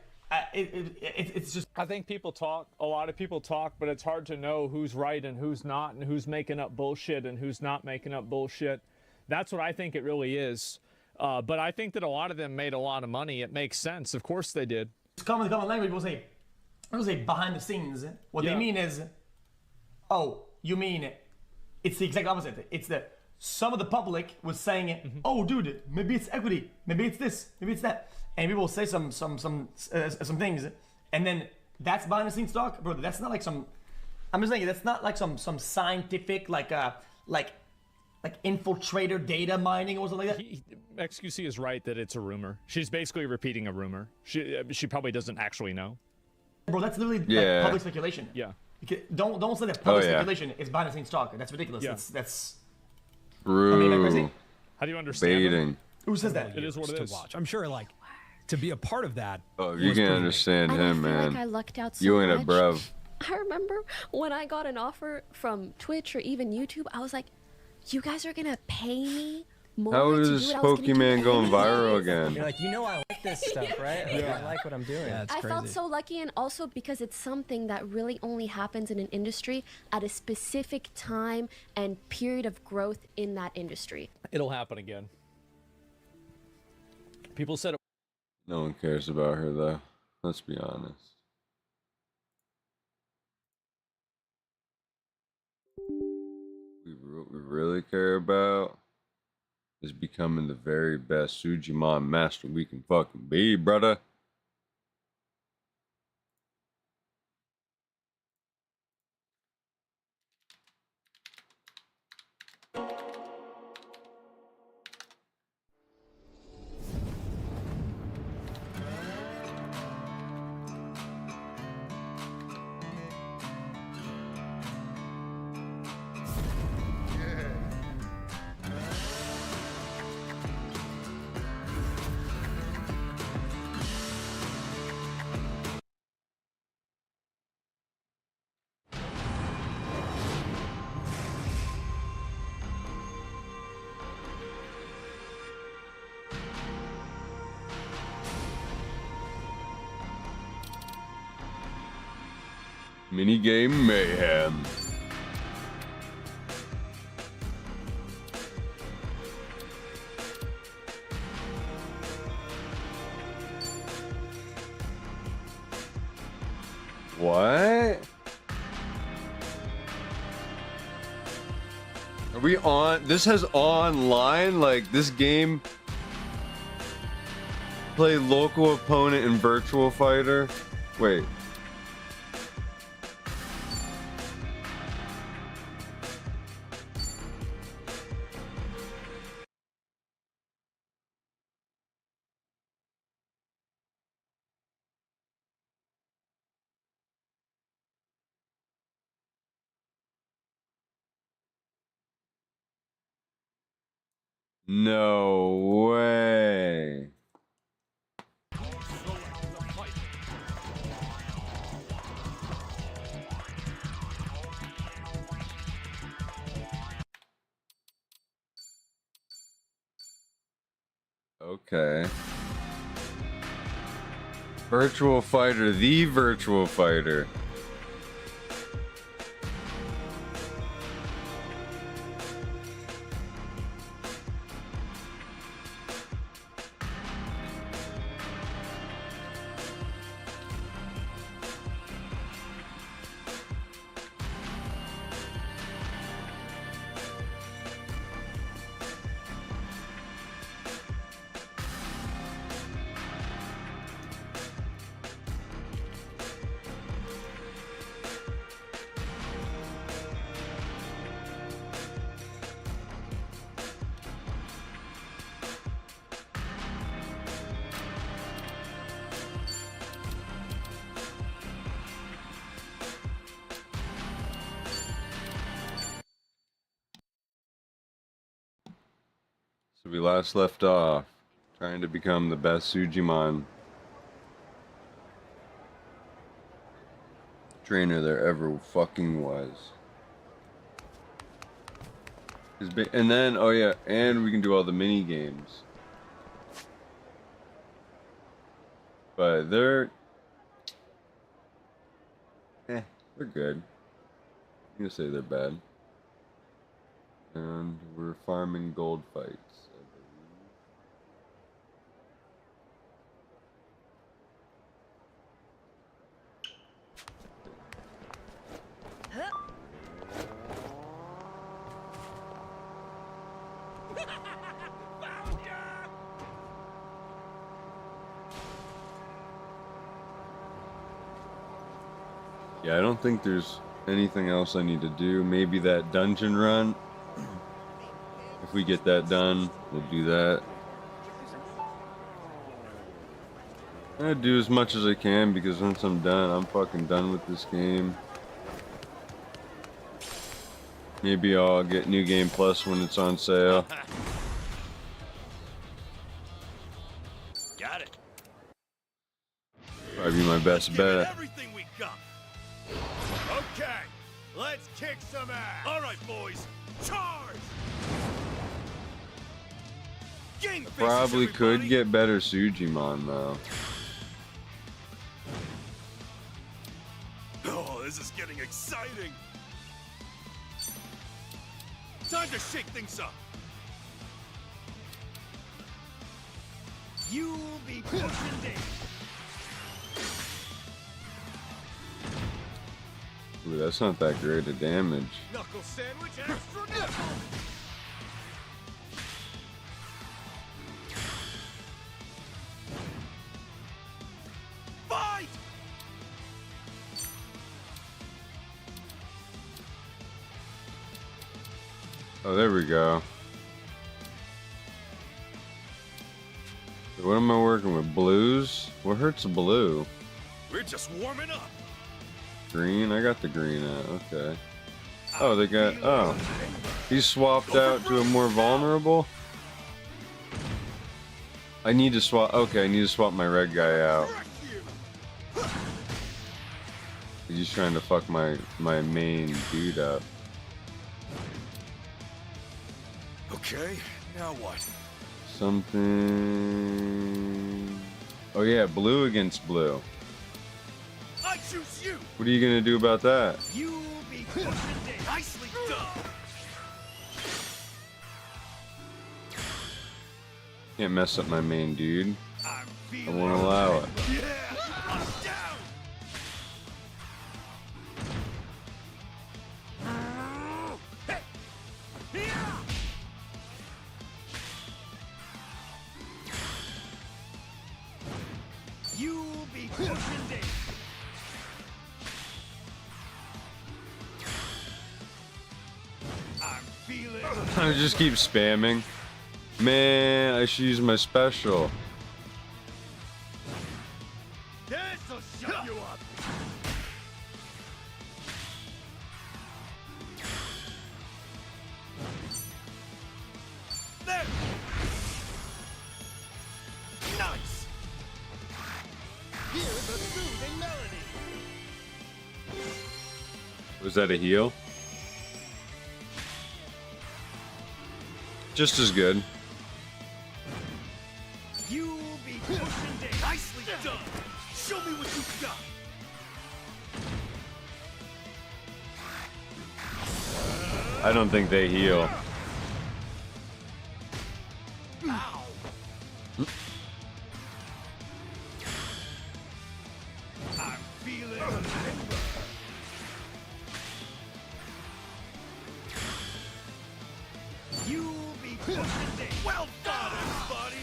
it's just. I think people talk. A lot of people talk, but it's hard to know who's right and who's not, and who's making up bullshit and who's not making up bullshit. That's what I think it really is. But I think that a lot of them made a lot of money. It makes sense. Of course they did. It's common language. People say behind the scenes. What they mean is, oh, you mean it's the exact opposite. It's the some of the public was saying, oh, dude, maybe it's equity, maybe it's this, maybe it's that, and people say some things, and then that's behind the scenes talk, bro. That's not like some. I'm just saying that's not like some scientific like infiltrator data mining or something like that. XQC is right that it's a rumor. She's basically repeating a rumor. She probably doesn't actually know. Bro, that's literally like public speculation. Yeah. Don't say that public speculation is behind the scenes talk. That's ridiculous. Yeah. That's. True. How do you understand? Baiting. Who says that? It is what it is. Watch. I'm sure, like, to be a part of that. Oh, you can understand And him, I feel man. like I lucked out so You ain't much. a bruv. I remember when I got an offer from Twitch or even YouTube, I was like, you guys are gonna pay me more How to is do this what I was gonna do Pokemon going anyways? viral again? You're like, I like this stuff, right? Like, I like what I'm doing. Yeah, it's I crazy. felt so lucky, and also because it's something that really only happens in an industry at a specific time and period of growth in that industry. It'll happen again. People said it. No one cares about her, though. Let's be honest. What we really care about is becoming the very best Sujimon master we can fucking be, brother. Minigame mayhem. What? Are we on? This has online? Like, this game... Play local opponent in virtual fighter? Wait. No way. Okay. Virtual fighter, the virtual fighter. So we last left off trying to become the best Sujimon trainer there ever fucking was. And then, oh yeah, and we can do all the mini games. But they're good. I'm gonna say they're bad. And we're farming gold fights, I Yeah, I don't think there's anything else I need to do. Maybe that dungeon run. If we get that done, we'll do that. I'm gonna do as much as I can because once I'm done, I'm fucking done with this game. Maybe I'll get New Game Plus when it's on sale. Got it. Probably my best bet. Everything we got. Okay, let's kick some ass. All right, boys, charge. Probably could get better Sujimon though. Oh, this is getting exciting. Time to shake things up. You'll be pushing down. Ooh, that's not that great of damage. Knuckle sandwich, extra knuckle. Fight! Oh, there we go. So what am I working with? Blues? What hurts a blue? We're just warming up. Green? I got the green out. Okay. Oh, they got... Oh. He's swapped out to a more vulnerable? I need to swap... Okay, I need to swap my red guy out. He's trying to fuck my main dude up. Okay, now what? Something... Oh yeah, blue against blue. I choose choose you. What are you gonna do about that? You'll be nicely done. Can't mess up my main dude. I feeling won't allow it. Yeah, I'm down. Hey. Yeah. You'll be pushing it. I'm feeling. I just keep spamming. Man, I should use my special. This'll shut you up. There. Nice. Hear the soothing melody. Was that a heal? Just as good. You'll be pushing it. Nicely done. Show me what you've got. I don't think they heal. Ow. I'm feeling anger. You'll be pushing it. Well done, everybody.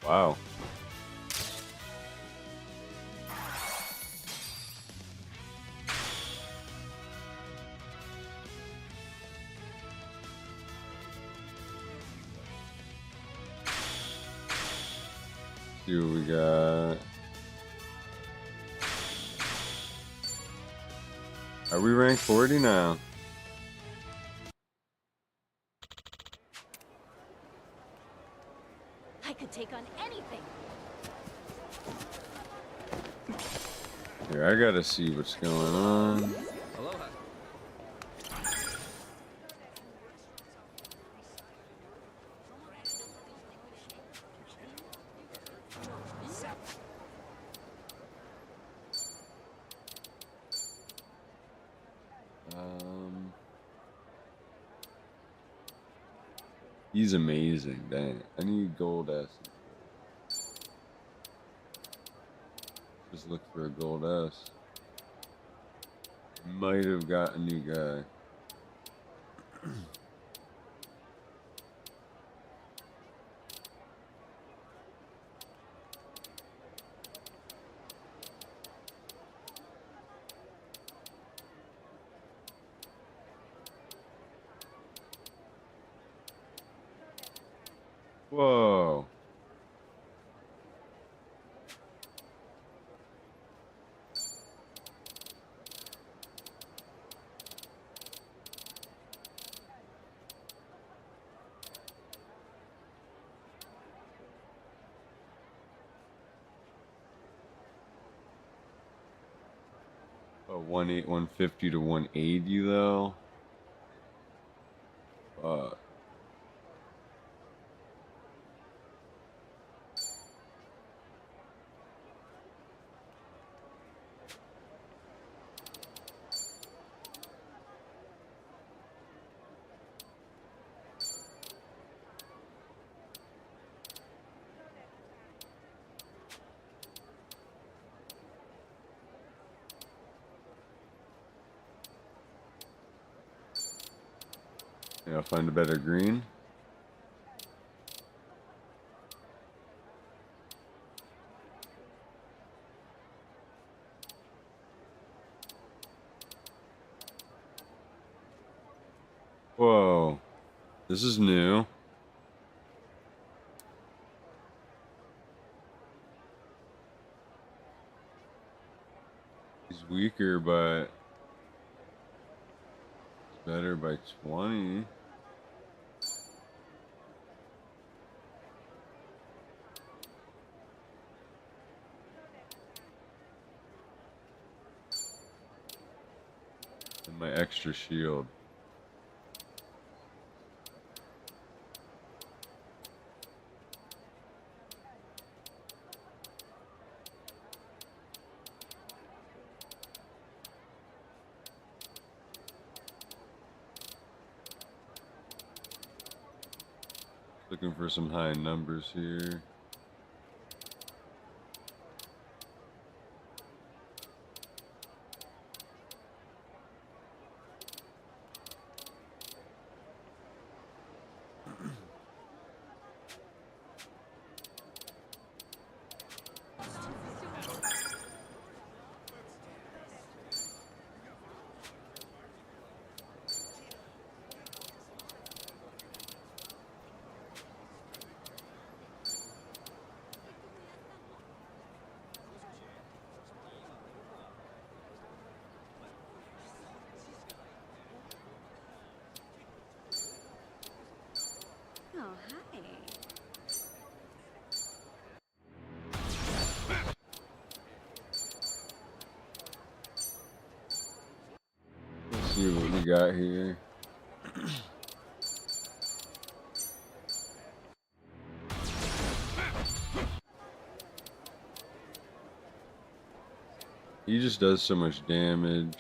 Wow. See what we got. Are we ranked 40 now? I could take on anything. Here, I gotta see what's going on. Aloha. He's amazing. Dang, I need gold S. Just look for a gold S. Might have got a new guy. Whoa. Oh, 150 to 180 though. Yeah, I'll find a better green. Whoa, this is new. He's weaker, but it's better by 20. And my extra shield. Looking for some high numbers here. Oh, hi. Let's see what we got here. He just does so much damage.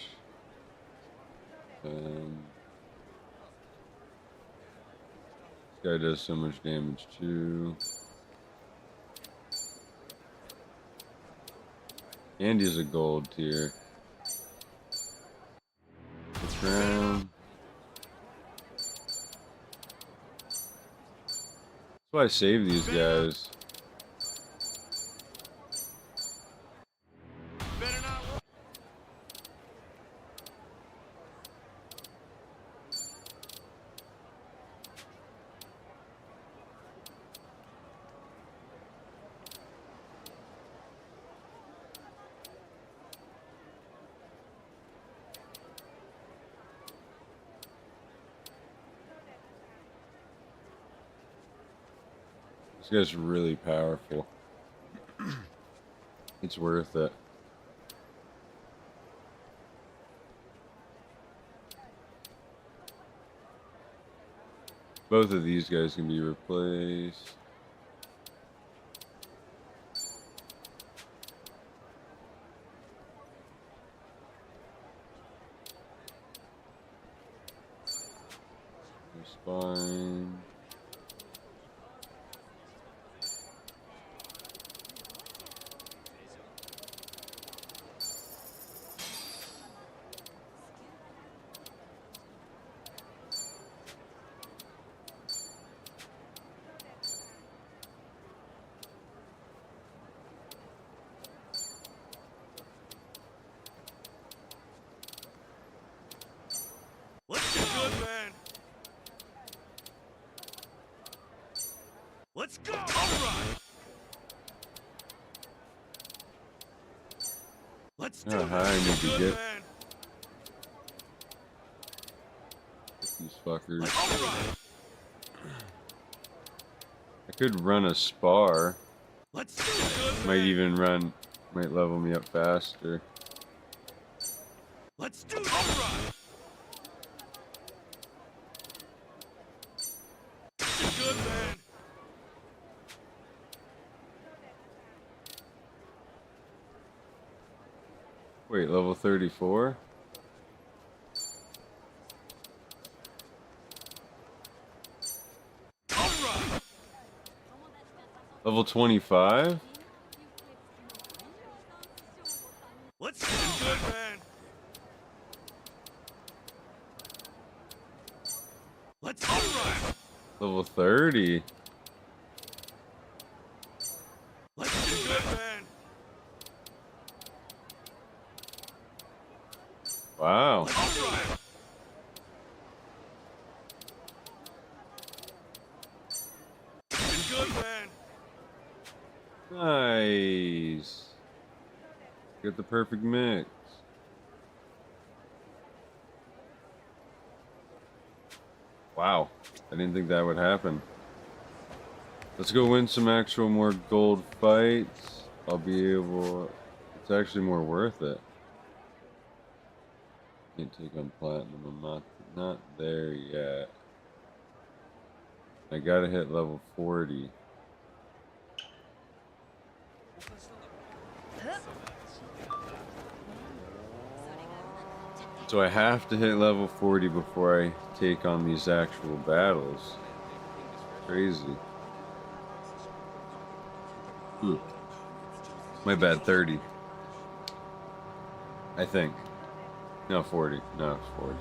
This guy does so much damage too. Andy's a gold tier. The crown. That's why I save these guys. This guy's really powerful. It's worth it. Both of these guys can be replaced. Spine. Let's get good, man. Let's go. All right. Let's do How high I need to good, get man. these fuckers. All right. I could run a spar. Let's do good, Might man. even might level me up faster. Let's do all right. Good, man. Wait, level 34? All right. Level 25? Let's do good, man. Let's all right. Level 30? Let's do good, man. Wow. All right. Good, man. Nice. Get the perfect mix. Wow. I didn't think that would happen. Let's go win some actual more gold fights. I'll be able... It's actually more worth it. Can't take on platinum. I'm not there yet. I gotta hit level 40. So I have to hit level 40 before I take on these actual battles. Crazy. My bad, 30. I think. No, 40. No, 40.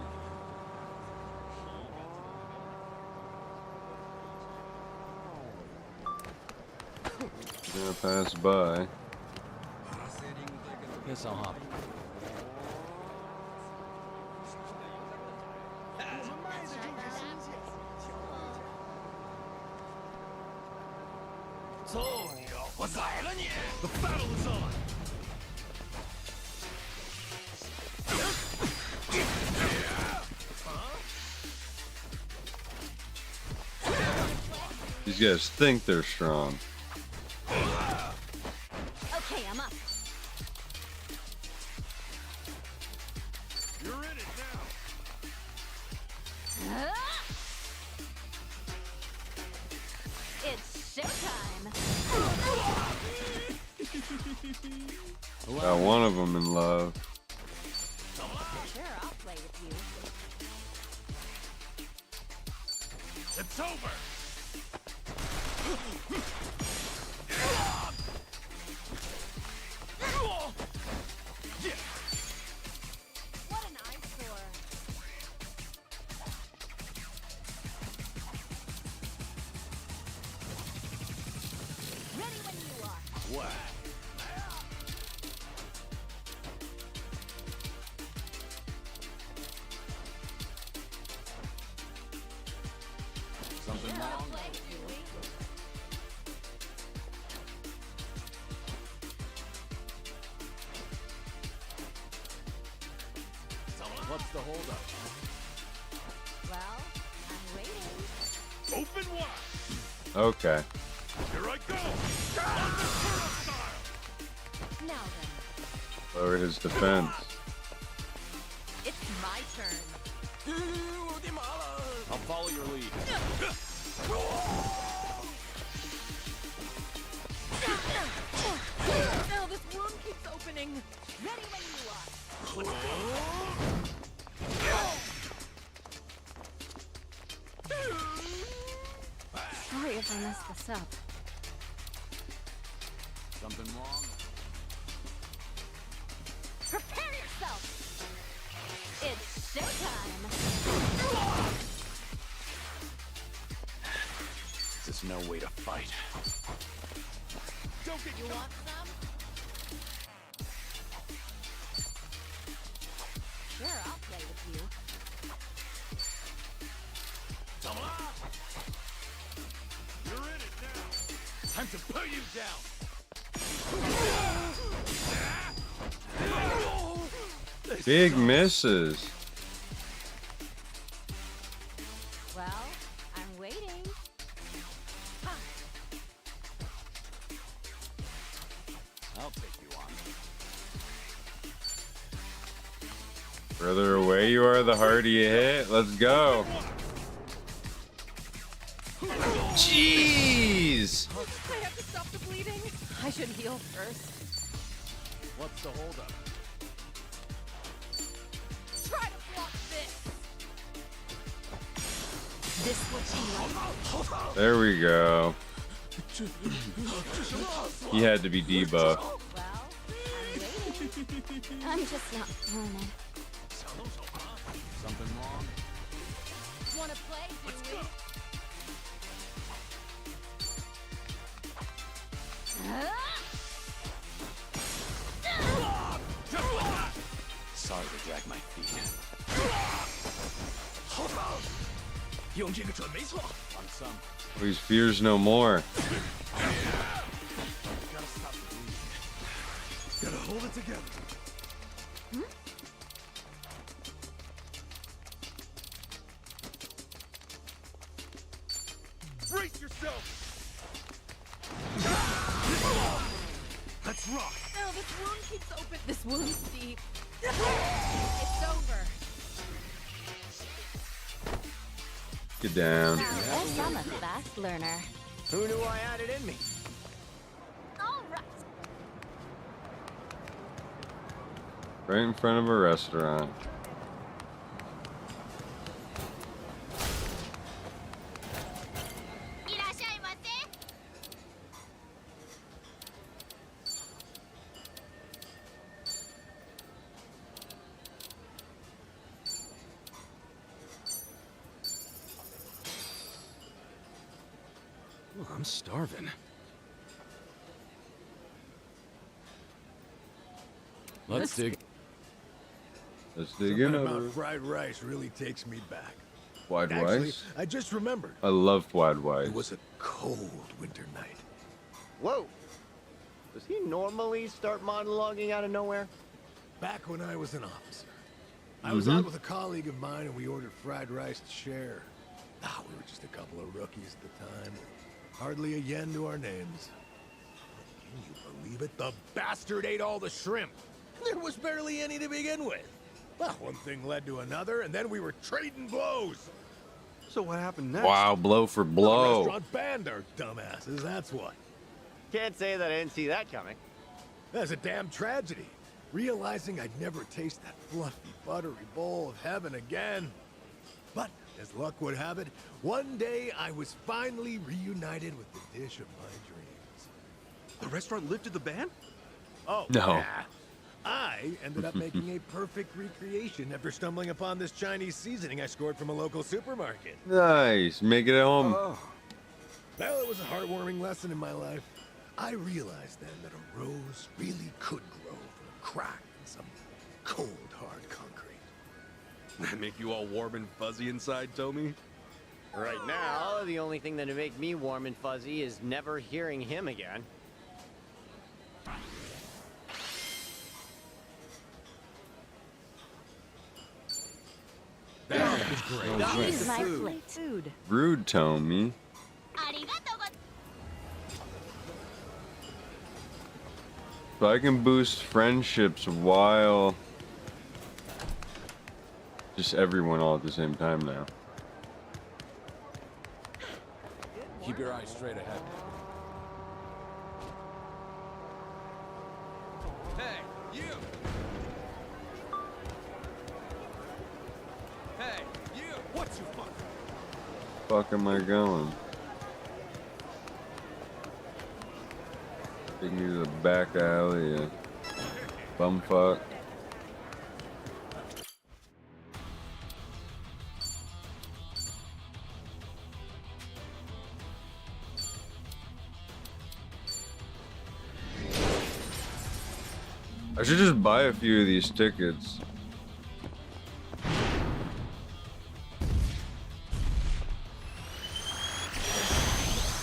Gonna pass by. Yes, I'll hop. The battle is on! These guys think they're strong. Okay, I'm up. You're in it now! It's showtime. Got one of them in love. Sure, I'll play with you. It's over! What an eyesore. Ready when you are. What? Something Sure, I'll wrong? play with you. What's the holdup? Well, I'm waiting. Open wide! Okay. Here I go! Now then, Lower his defense. it's my turn. I'll follow your lead. No, this wound keeps opening. Ready when you are. Sorry if I messed this up. Something wrong? Prepare yourself. It's showtime. This is no way to fight. Don't get You want some? Sure, I'll play with you. You're in it now! Time to put you down! Big misses. Well, I'm waiting. I'll take you on. Further away you are, the harder you hit. Let's go. Jeez! I have to stop the bleeding. I should heal first. What's the holdup? Try to block this. This what you like? There we go. He had to be debuffed. Well, I'm waiting. I'm just not feeling it. Something wrong? Wanna play, do we? Sorry to drag my feet. On some. These fears no more. Gotta stop the bleeding. Gotta hold it together. Brace yourself! Let's rock! Oh, this wound keeps open. This wound's deep. It's over. Get down. Yes, I'm a fast learner. Who knew I had it in me? All right. Right in front of a restaurant. Oh, I'm starving. Let's dig. Let's dig Something in about over. fried rice really takes me back. Fried Actually, rice? I just remembered. I love fried rice. It was a cold winter night. Whoa! Does he normally start monologuing out of nowhere? Back when I was an officer. I was out with a colleague of mine and we ordered fried rice to share. We were just a couple of rookies at the time. Hardly a yen to our names. Can you believe it? The bastard ate all the shrimp. There was barely any to begin with. Well, one thing led to another, and then we were trading blows. So what happened next? Wow, blow for The blow. restaurant banned our dumbasses, that's what. Can't say that I didn't see that coming. That's a damn tragedy. Realizing I'd never taste that fluffy, buttery bowl of heaven again. But, as luck would have it, one day I was finally reunited with the dish of my dreams. The restaurant lifted the ban? Oh, No. yeah. I ended up making a perfect recreation after stumbling upon this Chinese seasoning I scored from a local supermarket. Nice. Make it at home. Well, it was a heartwarming lesson in my life. I realized then that a rose really could grow from a crack in some cold, hard concrete. That make you all warm and fuzzy inside, Tommy? Right now, the only thing that'd make me warm and fuzzy is never hearing him again. That was great. That Here's my food. Rude, Tommy. So I can boost friendships while just everyone all at the same time now. Keep your eyes straight ahead. Hey, you! Hey, you! What's your fuck? Fuck am I going? Take me to the back alley, yeah. Bumfuck. I should just buy a few of these tickets.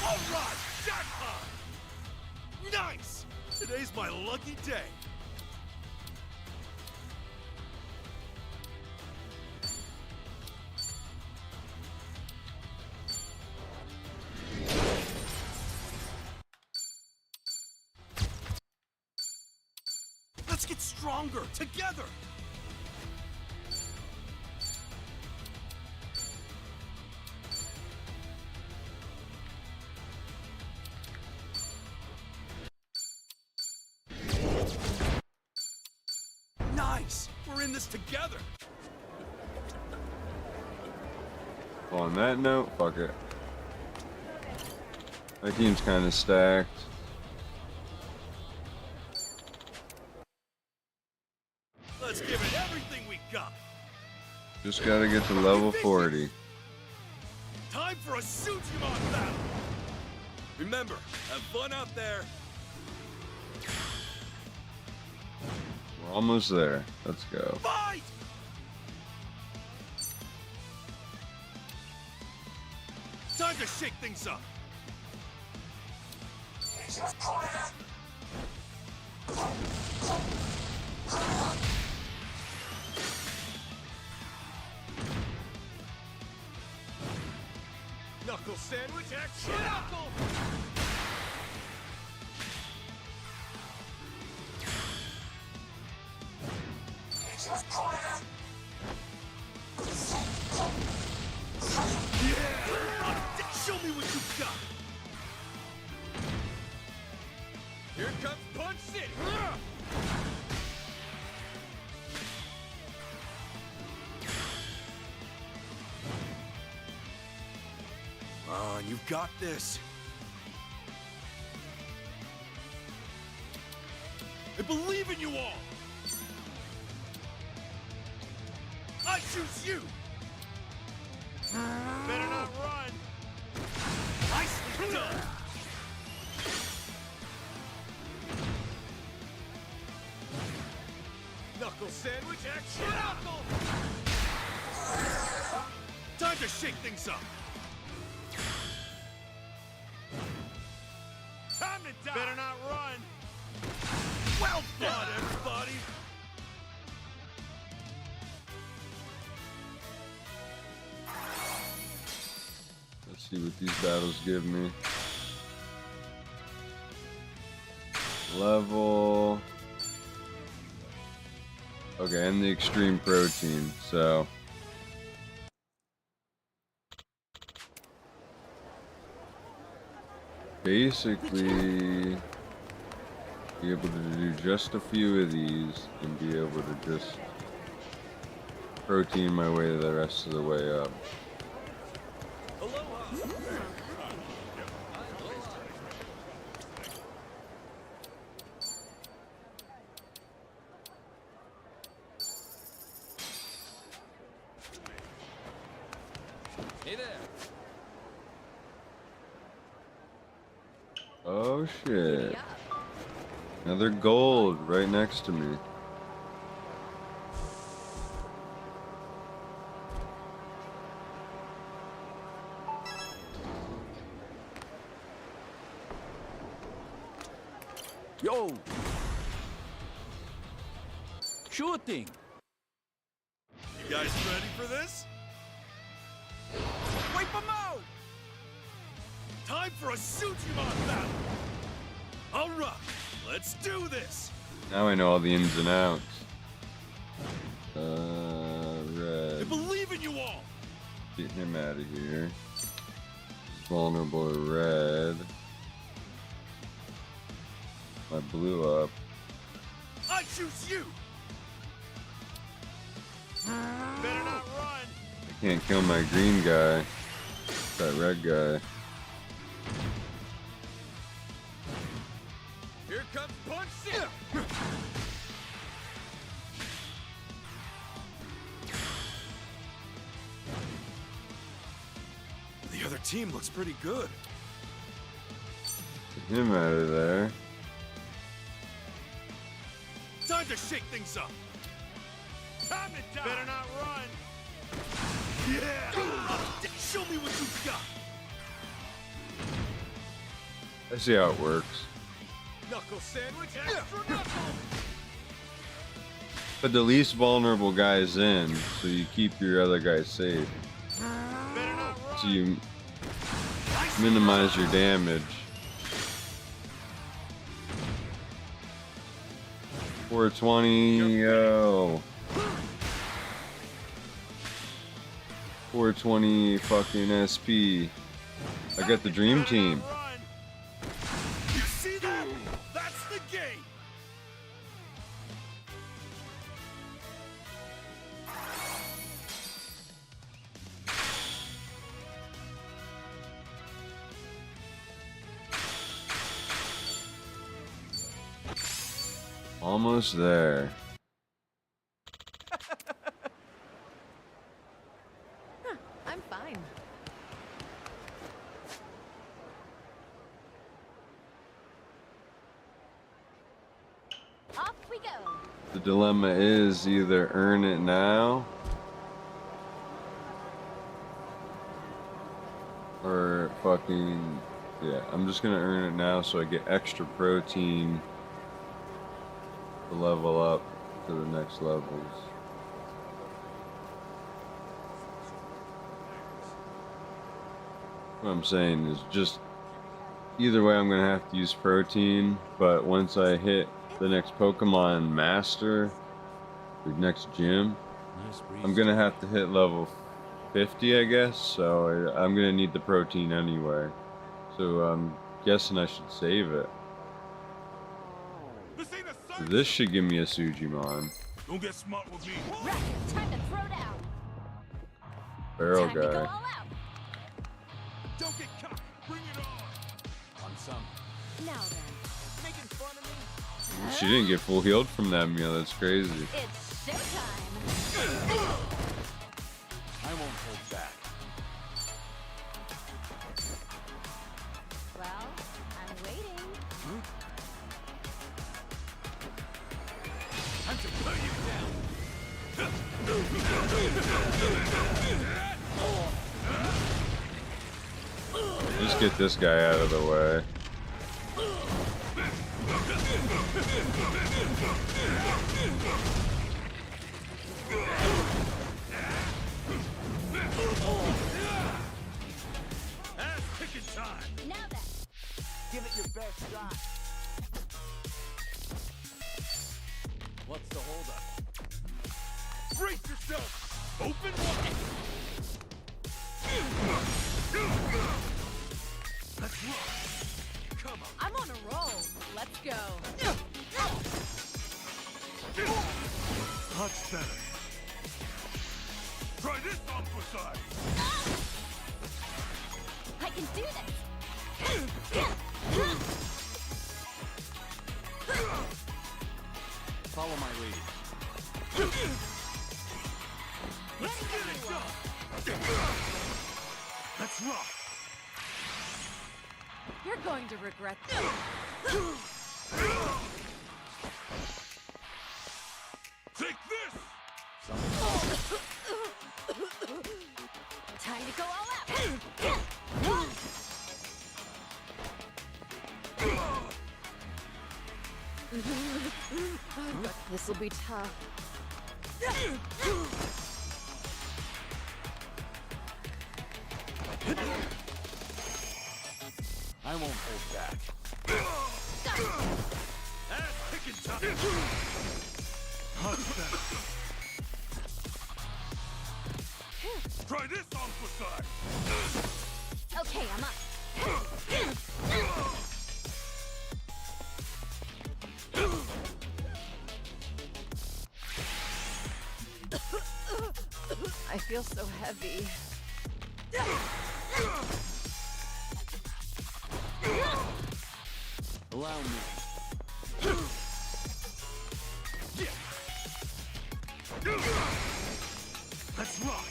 Alright, jackpot! Nice! Today's my lucky day. Let's get stronger together. Nice! We're in this together! On that note, fuck it. My team's kind of stacked. Let's give it everything we got! Just gotta get to level 40. Time for a Sujimon battle! Remember, have fun out there! We're almost there. Let's go. Fight! Time to shake things up! Knuckle sandwich action! Knuckle! Yeah! Show me what you got! Here comes Punch City! On, you've got this. I believe in you all! I choose you! Better not run! Nicely done! sandwich, extra knuckle! Time to shake things up! Time to die! Better not run! Well done, everybody! Let's see what these battles give me. Level. Okay, and the extreme protein, so. Basically, be able to do just a few of these and be able to just protein my way the rest of the way up. Hey there. Oh shit. Another gold right next to me. Yo. Sure thing. You guys ready for this? Wipe them out! Time for a Sujimon battle! Alright, let's do this! Now I know all the ins and outs. Red. I believe in you all! Get him out of here. Vulnerable to red. I blew up. I choose you! Better not run! I can't kill my green guy. That red guy. Here comes Punch City! The other team looks pretty good. Get him out of there. Time to shake things up. Time to die. Better not run. Yeah! Show me what you've got. I see how it works. Knuckle sandwich, extra knuckle. Put the least vulnerable guys in, so you keep your other guys safe. So you minimize your damage. 420, yo. 420 fucking SP. I got the dream team. You see that? That's the game. Almost there. I'm fine. Off we go. The dilemma is either earn it now or fucking, yeah, I'm just gonna earn it now so I get extra protein to level up to the next levels. What I'm saying is just either way I'm gonna have to use protein, but once I hit the next Pokemon Master, the next gym, I'm gonna have to hit level 50, I guess, so I'm gonna need the protein anyway. So I'm guessing I should save it. This should give me a Sujimon. Don't get smart with me. Racket, time to throw down. Barrel Time to go guy. all out. Don't get cocky. Bring it on. On some. Now then, Making fun of me? She didn't get full healed from that meal, that's crazy. it's showtime. I won't hold back. Well, I'm waiting. Time to put you down. Just get this guy out of the way. Now then. Give it your best shot. What's the holdup? Brace yourself! Open wide! Let's rock! Come on! I'm on a roll. Let's go. Much better. Try this on for size. I can do this. Follow my lead. Let's get it done. Let's rock. You're going to regret this. Take this. Time to go all out. This'll be tough. I won't hold back. Ass kicking time. Much better. Try this on for size. Okay, I'm up. I feel so heavy. Allow me. Let's rock.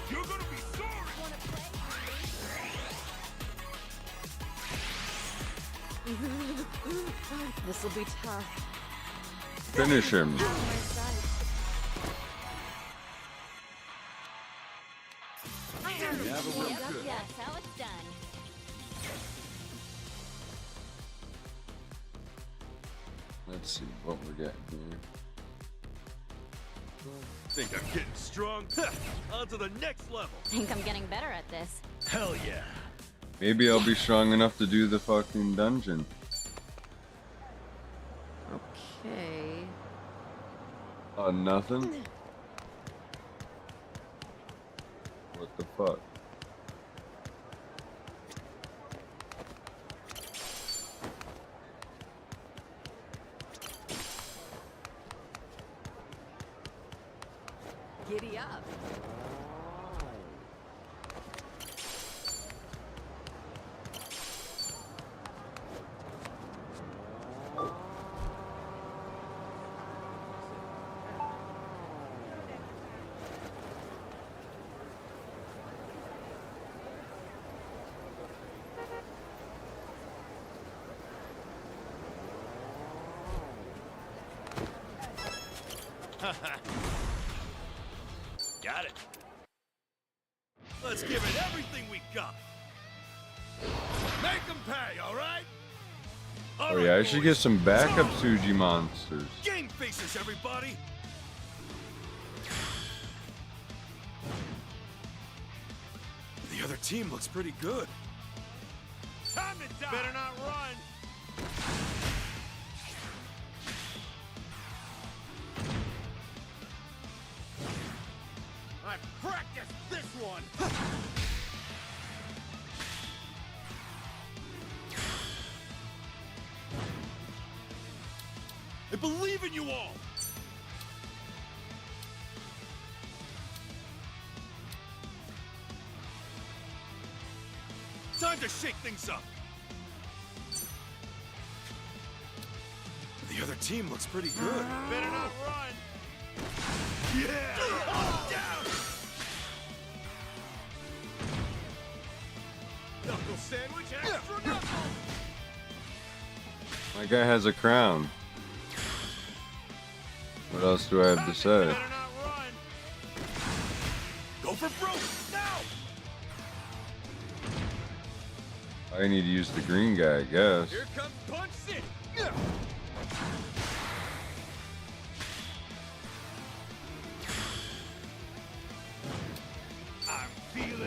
You're gonna be sorry. This'll be tough. Finish him. Yes, how it's done. Let's see what we're getting here. Think I'm getting strong? On to the next level. Think I'm getting better at this. Hell yeah. Maybe I'll be strong enough to do the fucking dungeon. Okay. Nothing? What the fuck? Giddy up. Got it. Let's give it everything we got. Make them pay, all right? Oh yeah, I should get some backup Suji monsters. Game faces, everybody. The other team looks pretty good. Time to die. Better not run. I practiced this one. I believe in you all. Time to shake things up. The other team looks pretty good. Better not run. Yeah! Down! Knuckle sandwich, extra knuckle! My guy has a crown. What else do I have to say? Go for broke now. I need to use the green guy, I guess. Here comes Punch City. I'm feeling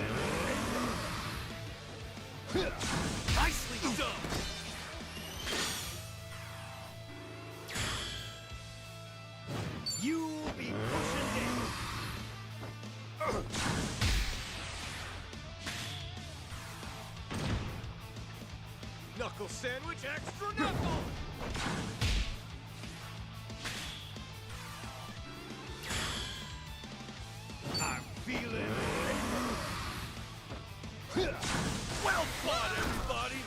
it. Nicely done. You'll be pushing in. Knuckle sandwich, extra knuckle. I'm feeling it. Well fought, everybody.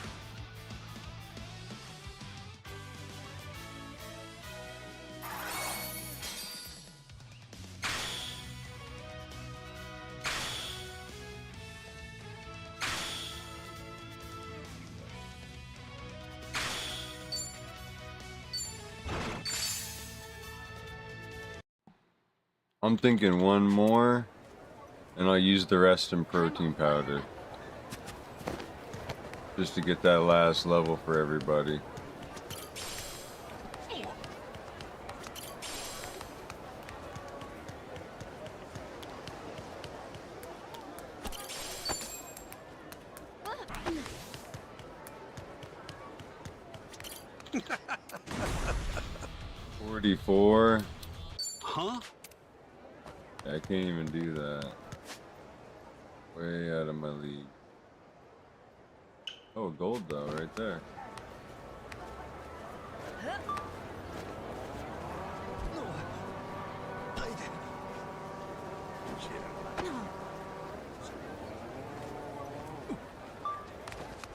I'm thinking one more, and I'll use the rest in protein powder. Just to get that last level for everybody. $44. Huh? I can't even do that. Way out of my league. Oh, gold though, right there.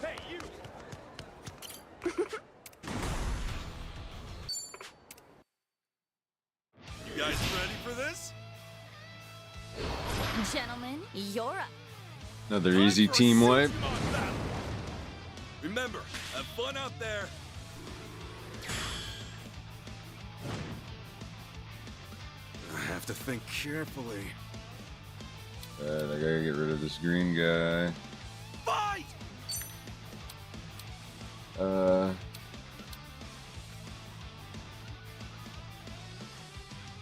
Hey, you! You guys ready for this? Gentlemen, you're up. Another easy team wipe. Remember, have fun out there. I have to think carefully. Alright, I gotta get rid of this green guy. Fight!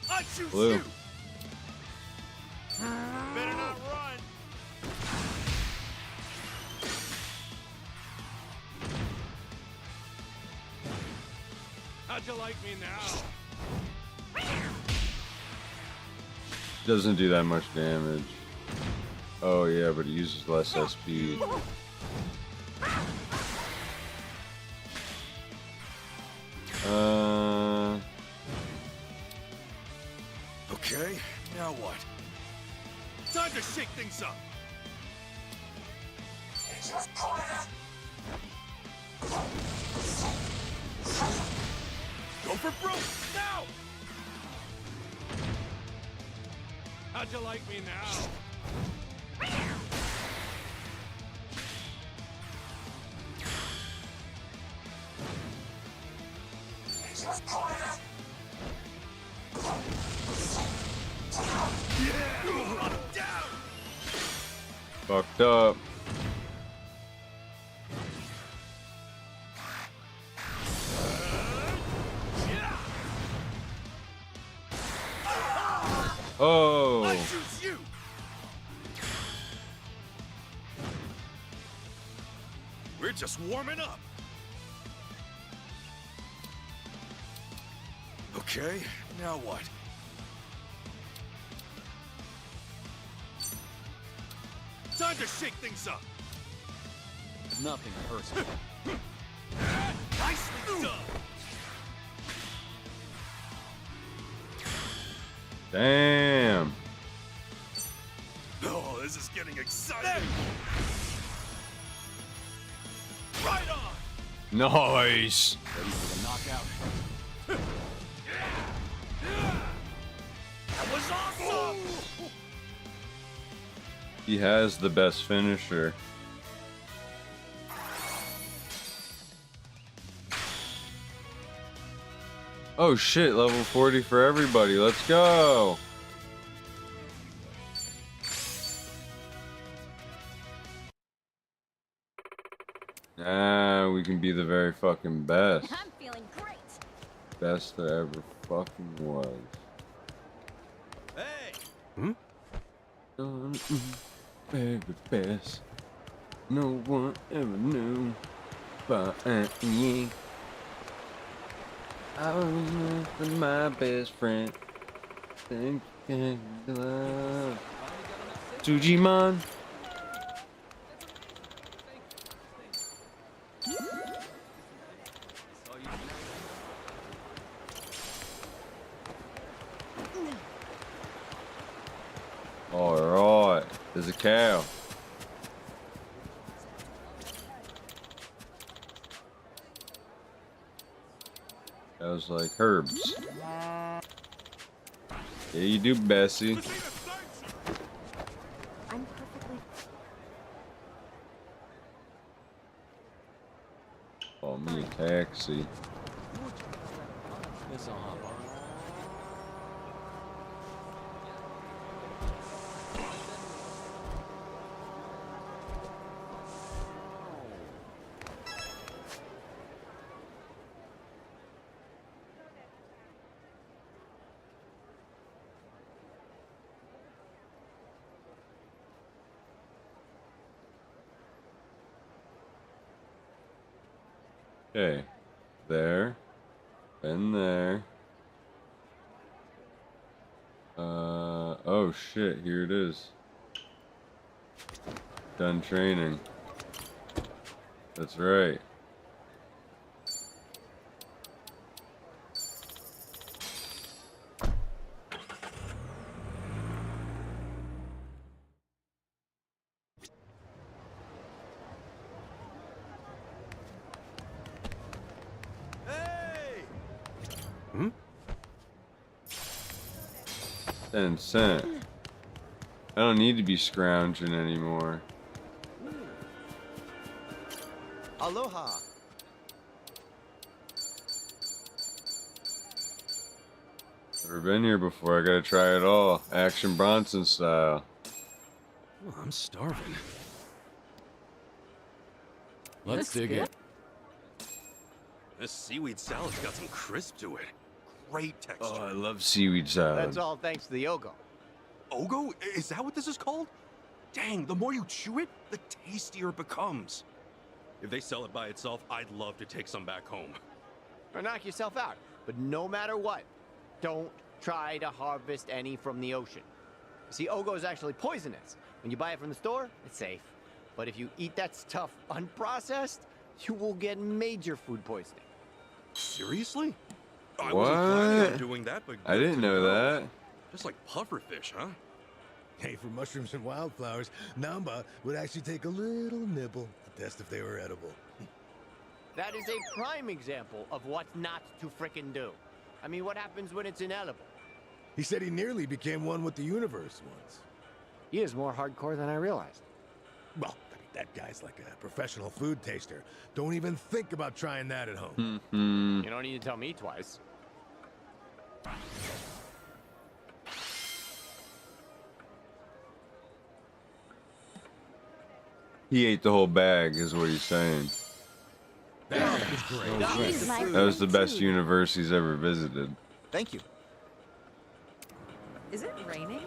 I choose Blue. you. Better not run. How'd you like me now? Doesn't do that much damage. Oh yeah, but it uses less SP. Okay, now what? Time to shake things up. Go for broke now. How'd you like me now? Yeah! Down! Fucked up. Oh! I choose you! We're just warming up. Okay, now what? Time to shake things up. Nothing personal. Nicely done. Damn. Oh, this is getting exciting. Right on. Nice. Ready for the knockout. That was awesome. He has the best finisher. Oh shit, level 40 for everybody. Let's go. Now we can be the very fucking best. I'm feeling great. Best there ever fucking was. Hey! Very best. No one ever knew but me. I was my best friend. Thank you, love. Sujimon. Alright, there's a cow. That was like herbs. Yeah, you do, Bessie. I'm perfectly. Oh, me a taxi. Yes, I'll hop on. Okay. There. Been there. Oh shit, here it is. Done training. That's right. Hmm? 10 cent. I don't need to be scrounging anymore. Aloha. Never been here before. I gotta try it all. Action Bronson style. Well, I'm starving. Let's Looks dig good. in. This seaweed salad's got some crisp to it. Great texture. Oh, I love seaweed salad. That's all thanks to the Ogo. Ogo? Is that what this is called? Dang, the more you chew it, the tastier it becomes. If they sell it by itself, I'd love to take some back home. Or knock yourself out. But no matter what, don't try to harvest any from the ocean. See, Ogo is actually poisonous. When you buy it from the store, it's safe. But if you eat that stuff unprocessed, you will get major food poisoning. Seriously? I What? wasn't planning on doing that, but I good didn't to know that. Just like pufferfish, huh? Hey, for mushrooms and wildflowers, Namba would actually take a little nibble to test if they were edible. That is a prime example of what not to frickin' do. I mean, what happens when it's inedible? He said he nearly became one with the universe once. He is more hardcore than I realized. Well, I mean, that guy's like a professional food taster. Don't even think about trying that at home. You don't need to tell me twice. He ate the whole bag, is what he's saying. That was great. That was the best universe he's ever visited. Thank you. Is it raining?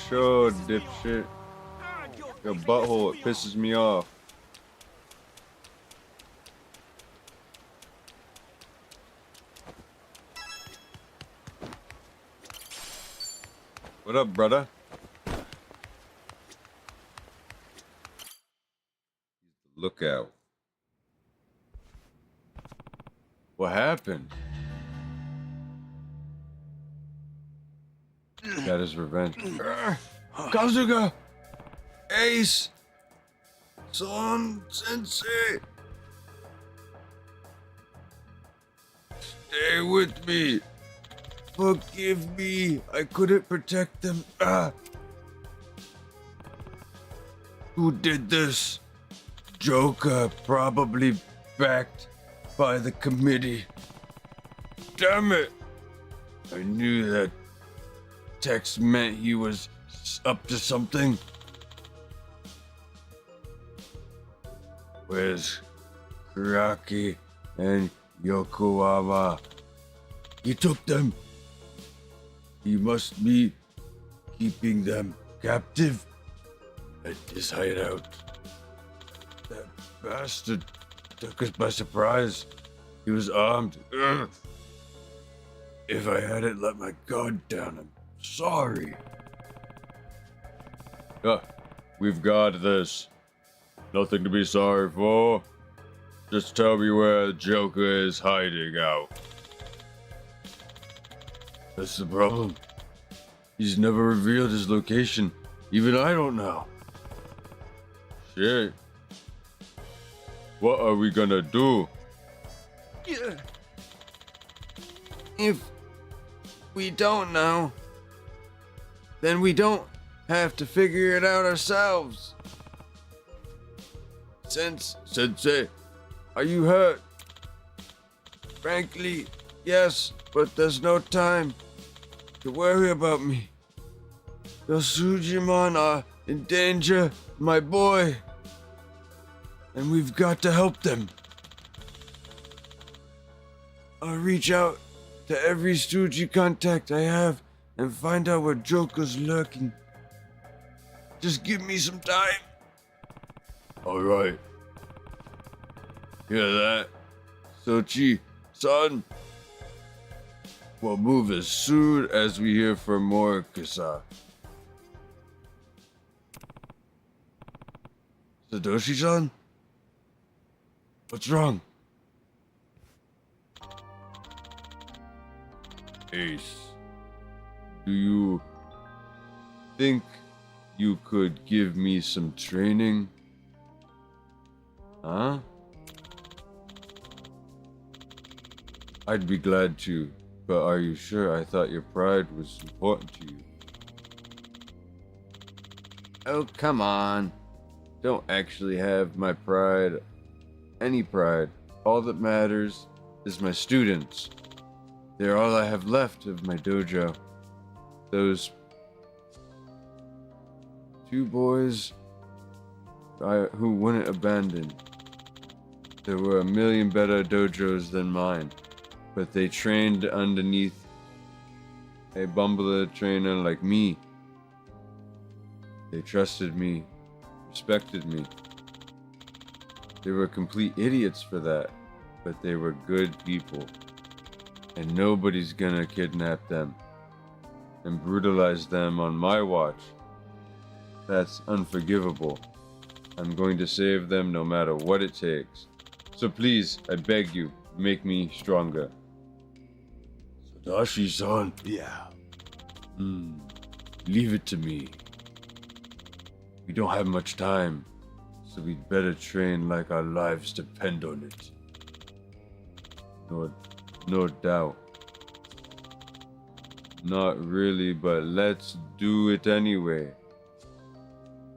Sure, dipshit. Your butthole, it pisses me off. What up, brother? Lookout. What happened? Got his revenge. Kazuga! Ace! Son Sensei! Stay with me! Forgive me. I couldn't protect them. Ah. Who did this? Joker, probably backed by the committee. Damn it! I knew that text meant he was up to something. Where's Kuraki and Yokohama? He took them. He must be keeping them captive at his hideout. That bastard took us by surprise. He was armed. Ugh. If I hadn't let my guard down, I'm sorry. We've got this. Nothing to be sorry for. Just tell me where the Joker is hiding out. That's the problem. He's never revealed his location. Even I don't know. Shit. What are we gonna do? Yeah. If we don't know, then we don't have to figure it out ourselves. Sensei, are you hurt? Frankly, yes, but there's no time to worry about me. The Sujimon are in danger, my boy. And we've got to help them. I'll reach out to every Stoogie contact I have and find out where Joker's lurking. Just give me some time. Alright. Hear that? Sochi-san. We'll move as soon as we hear from more Kasa. Satoshi-san? What's wrong? Ace, do you think you could give me some training? Huh? I'd be glad to, but are you sure? I thought your pride was important to you. Oh, come on. Don't actually have my pride. Any pride. All that matters is my students. They're all I have left of my dojo. Those two boys who wouldn't abandon. There were a million better dojos than mine, but they trained underneath a bumbler trainer like me. They trusted me, respected me. They were complete idiots for that, but they were good people. And nobody's gonna kidnap them and brutalize them on my watch. That's unforgivable. I'm going to save them no matter what it takes. So please, I beg you, make me stronger. Sadashi-san. Yeah. Leave it to me. We don't have much time, so we'd better train like our lives depend on it. No doubt. Not really, but let's do it anyway.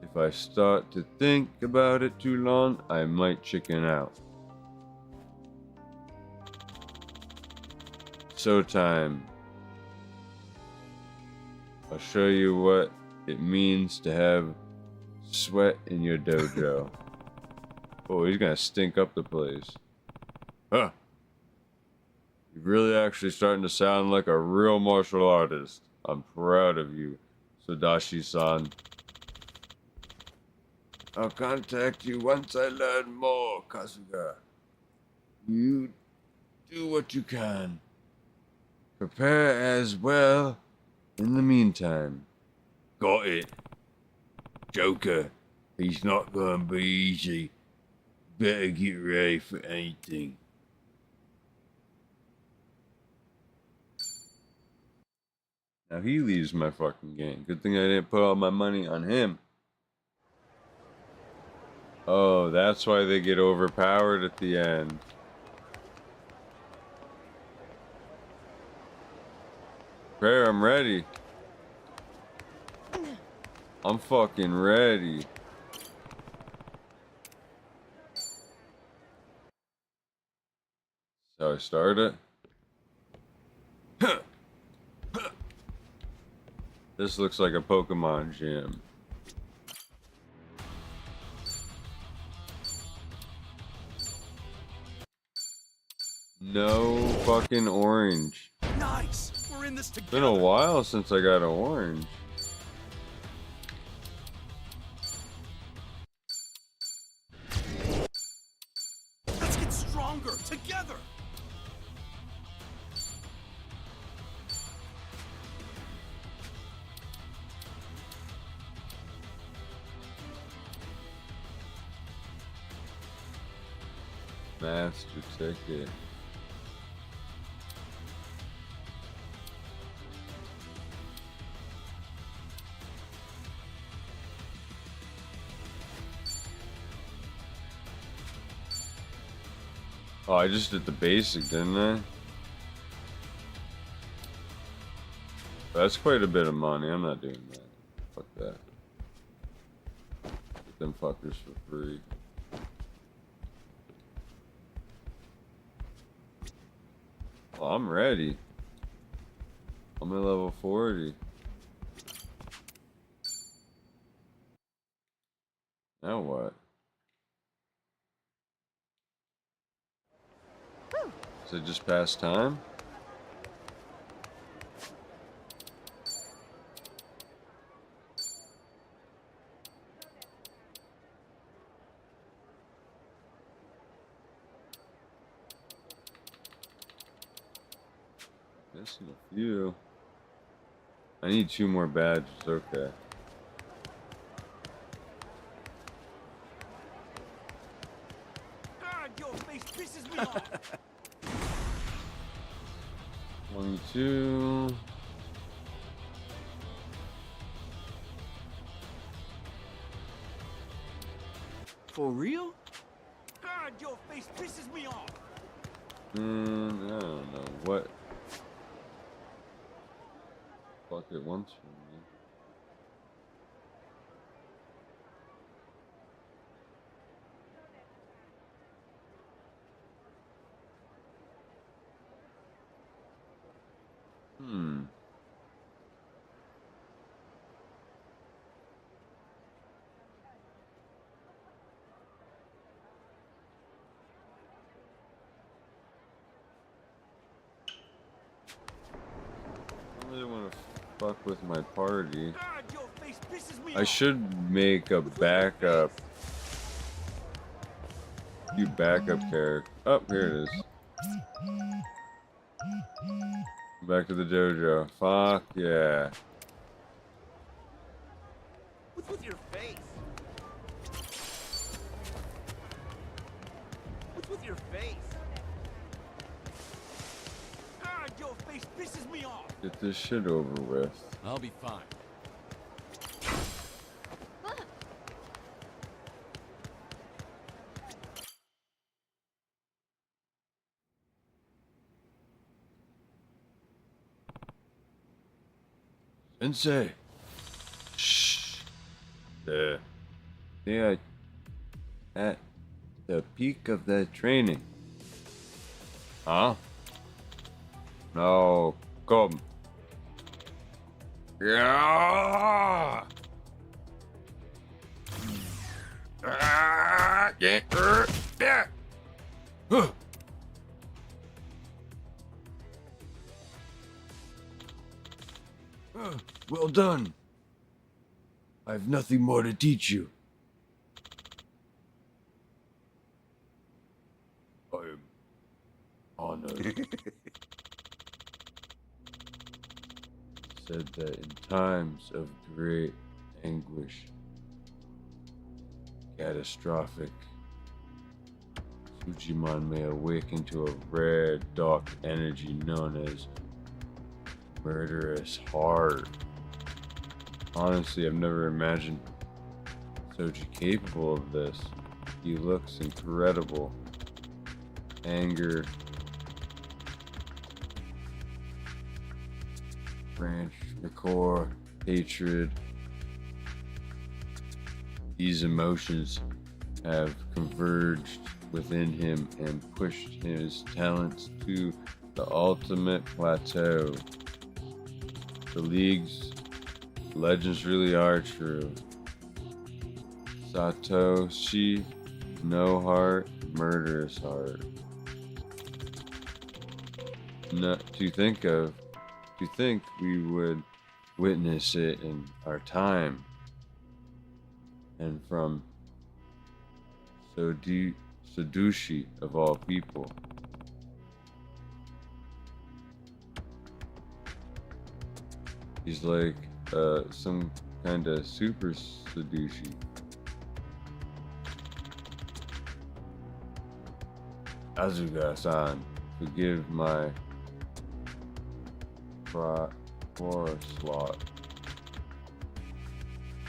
If I start to think about it too long, I might chicken out. Showtime. I'll show you what it means to have sweat in your dojo. Oh, he's gonna stink up the place. Huh. You're really actually starting to sound like a real martial artist. I'm proud of you, Sadashi-san. I'll contact you once I learn more, Kasuga. You do what you can. Prepare as well in the meantime. Got it. Joker, he's not gonna be easy. Better get ready for anything. Now he leaves my fucking game. Good thing I didn't put all my money on him. Oh, that's why they get overpowered at the end. Prepare, I'm ready. I'm fucking ready. So I start it. This looks like a Pokemon gym. No fucking orange. Nice. We're in this It's together. been a while since I got an orange. Let's get stronger together. Master ticket. Oh, I just did the basic, didn't I? That's quite a bit of money. I'm not doing that. Fuck that. Get them fuckers for free. Oh, I'm ready. I'm at level 40. Now what? Is it just past time? Missing a few. I need 2 more badges, okay. God, your face pisses me off. 22. For real? God, your face pisses me off. I don't know what. Fuck it once for me. I really want to fuck with my party. God, your face pisses me I should make a backup. You backup character. Oh, here it is. Back to the dojo. Fuck yeah. What's with your face? What's with your face? God, your face pisses me off. Get this shit over with. I'll be fine. Sensei. Shh. Yeah. At the peak of the training. Huh? No. Come. Yeah. Yeah. Yeah. Well done. I have nothing more to teach you. I am honored. Said that in times of great anguish, catastrophic, Fujimon may awaken to a rare dark energy known as murderous heart. Honestly, I've never imagined Soji capable of this. He looks incredible. Anger. branch, the core, hatred. These emotions have converged within him and pushed his talents to the ultimate plateau. The League's legends really are true. Satoshi, no heart, murderous heart. Not to think we would witness it in our time. And from Sadushi of all people. He's like some kind of super Sadushi. Azuga-san, forgive my poor slot.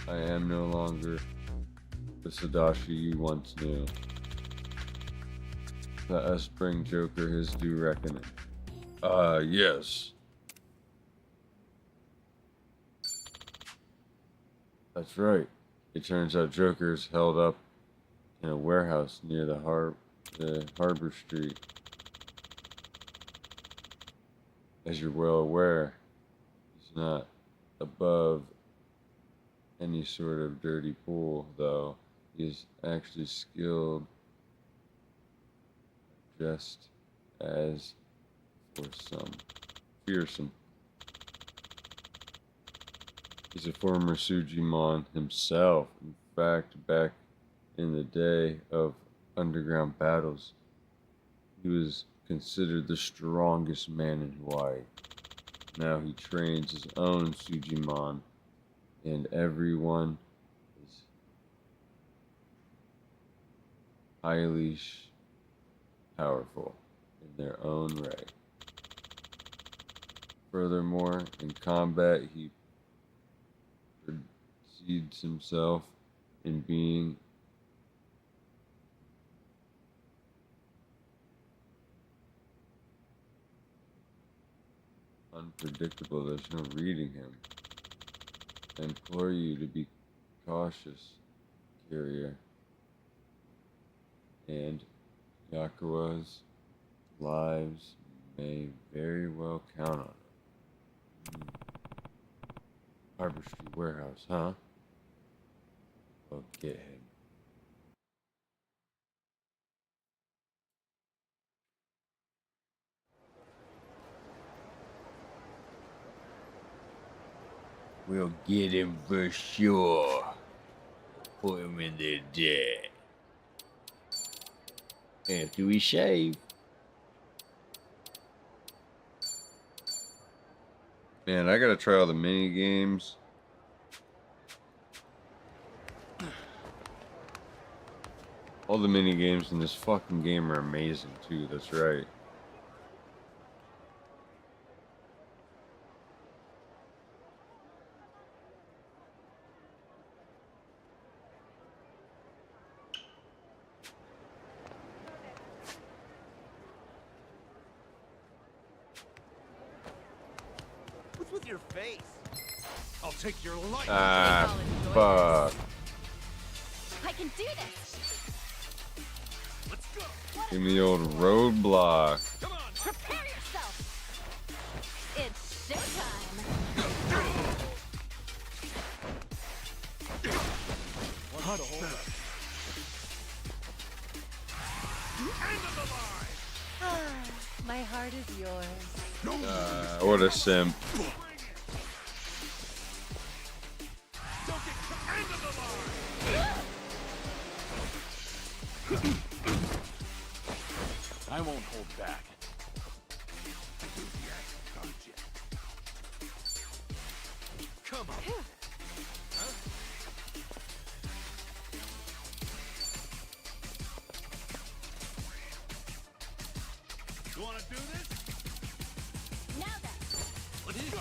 I am no longer the Sadashi you once knew. Let us bring Joker his due reckoning. Yes. That's right. It turns out Joker's held up in a warehouse near the Harbor Street. As you're well aware, he's not above any sort of dirty pool, though. He is actually skilled just as for some fearsome. He's a former Sujimon himself. In fact, back in the day of underground battles, he was considered the strongest man in Hawaii. Now he trains his own Sujimon, and everyone is highly powerful in their own right. Furthermore, in combat, he precedes himself in being unpredictable. There's no reading him. I implore you to be cautious, Carrier. And Yakuza's lives may very well count on it. Harbor Street Warehouse, huh? Well, get him. We'll get him for sure. Put him in the dead. After we shave. Man, I gotta try all the mini games. All the mini games in this fucking game are amazing too, that's right. What's with your face? I'll take your life. Ah, fuck. I can do this. Let's go. Give me the old roadblock. Prepare yourself. It's showtime. What the hold up? End of the line. My heart is yours. What a simp. I won't hold back. Come on. You want to do this? Now then. Let's go.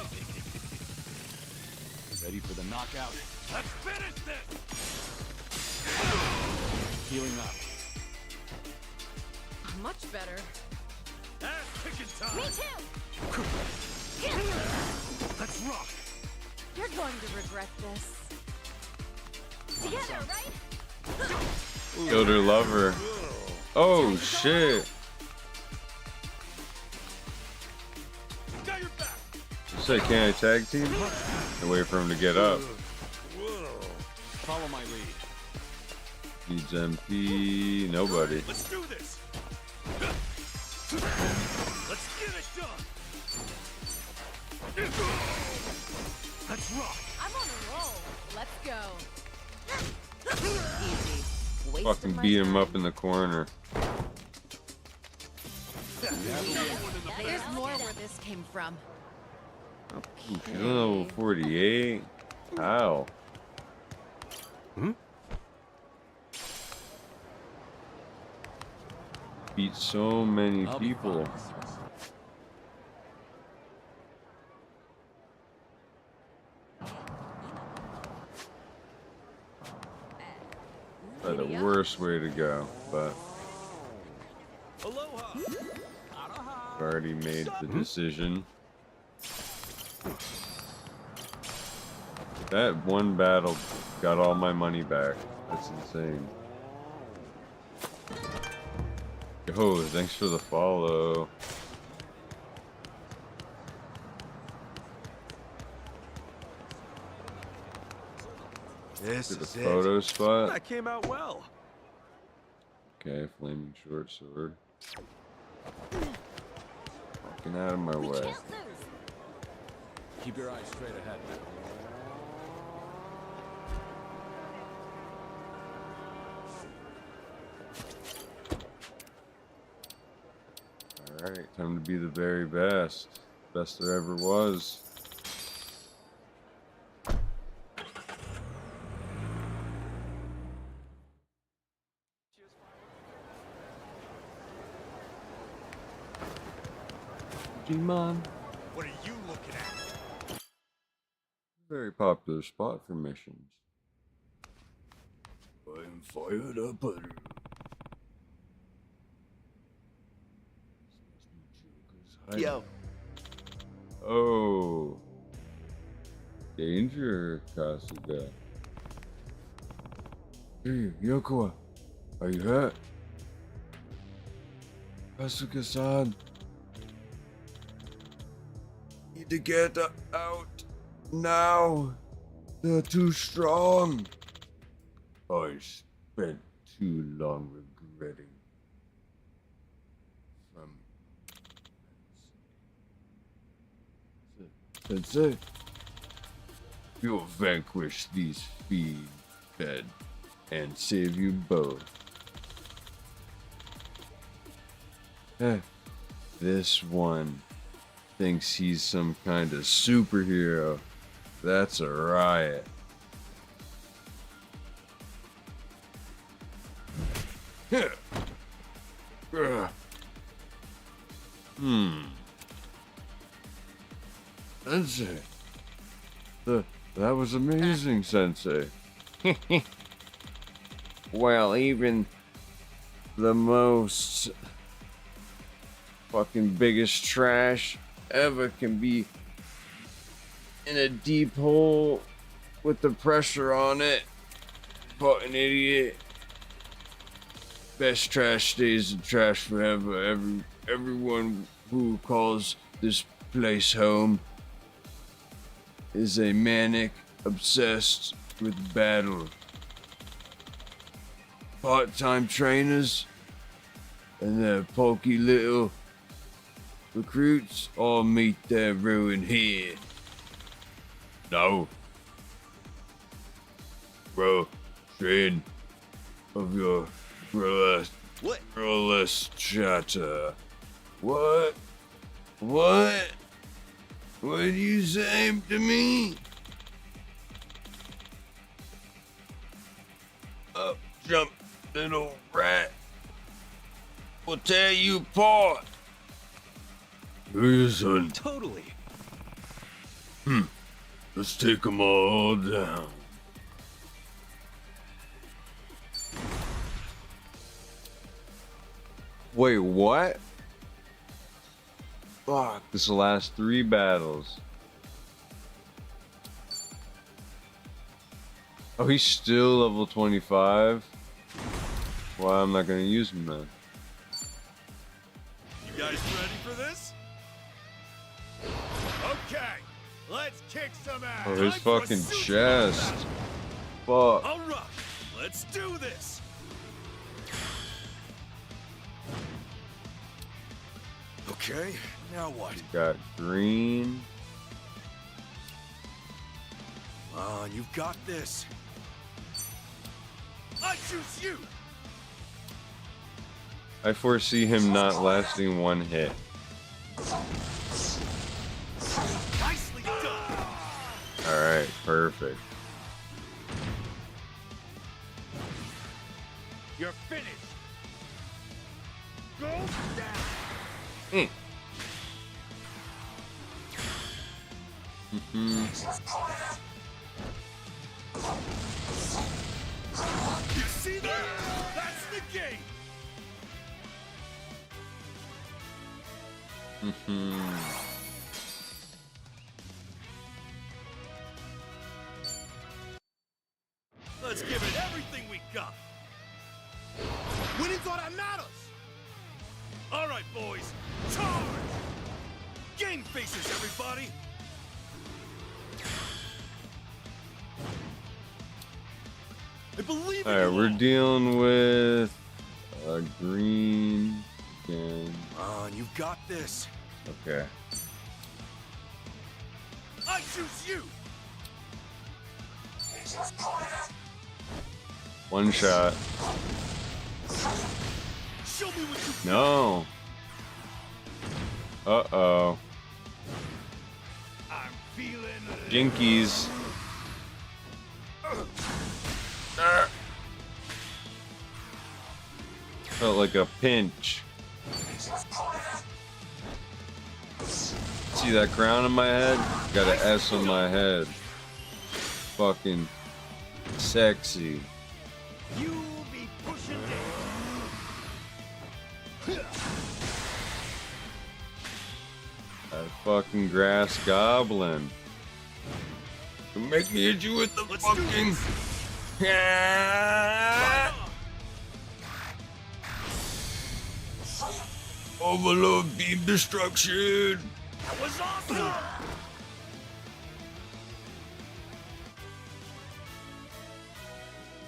Ready for the knockout? Let's finish this. Healing up. Much better. Ass kicking time. Me too. Let's rock. You're going to regret this. Together, right? Killed her lover. Oh shit. Got your back. You say can I tag team? And wait for him to get up. Follow my lead. Needs MP. Nobody. Let's do this. Let's get it done. Let's rock. I'm on a roll. Let's go. Easy. Waste Fucking of my beat him time. up in the corner. There's more where this came from. Ooh, she's level 48. How? Beat so many people. Probably the worst way to go, but I've already made the decision. That one battle got all my money back. That's insane. Yo, thanks for the follow. This To the is photo it. spot. That came out well. Okay, flaming short sword. Fucking out of my way. Keep your eyes straight ahead. Alright, time to be the very best. Best there ever was. G-Mon. What are you looking at? Very popular spot for missions. I'm fired up. Yo. Oh. Danger, Kasuga. Hey, Yoko, are you hurt? Kasuga-san. Need to get out now. They're too strong. I spent too long regretting. Sensei, you'll vanquish these feed-fed and save you both. This one thinks he's some kind of superhero. That's a riot. Sensei. That was amazing, Sensei. Well, even the most fucking biggest trash ever can be in a deep hole with the pressure on it. Fucking idiot. Best trash stays in trash forever. Everyone who calls this place home is a manic obsessed with battle. Part-time trainers and their pokey little recruits all meet their ruin here. Now, bro, train of your burlesque chatter. What? What? What did you say to me? Up jump, little rat. We'll tear you apart. Reason. Totally. Let's take them all down. Wait, what? Fuck, this is the last 3 battles. Oh, he's still level 25? Well, I'm not gonna use him then. You guys ready for this? Okay, let's kick some ass. Oh, his fucking chest. Fuck. All right, let's do this. Okay, now what? Got green. Come on, you've got this. I choose you. I foresee him not lasting one hit. Nicely done. Alright, perfect. You're finished. Go down. You see that? That's the game. Let's give it everything we got. Winning's all that matters. All right, boys, charge! Game faces, everybody. I believe in Alright, you we're all. dealing with green again. Come on, you've got this. Okay. I choose you. One shot. Show me what you No. Uh-oh. I'm feeling Jinkies. Felt like a pinch. See that crown on my head? Got an S on my head. Fucking sexy. You'll be pushing That fucking grass goblin. Make me hit you with the fucking. Overload beam destruction. That was awesome.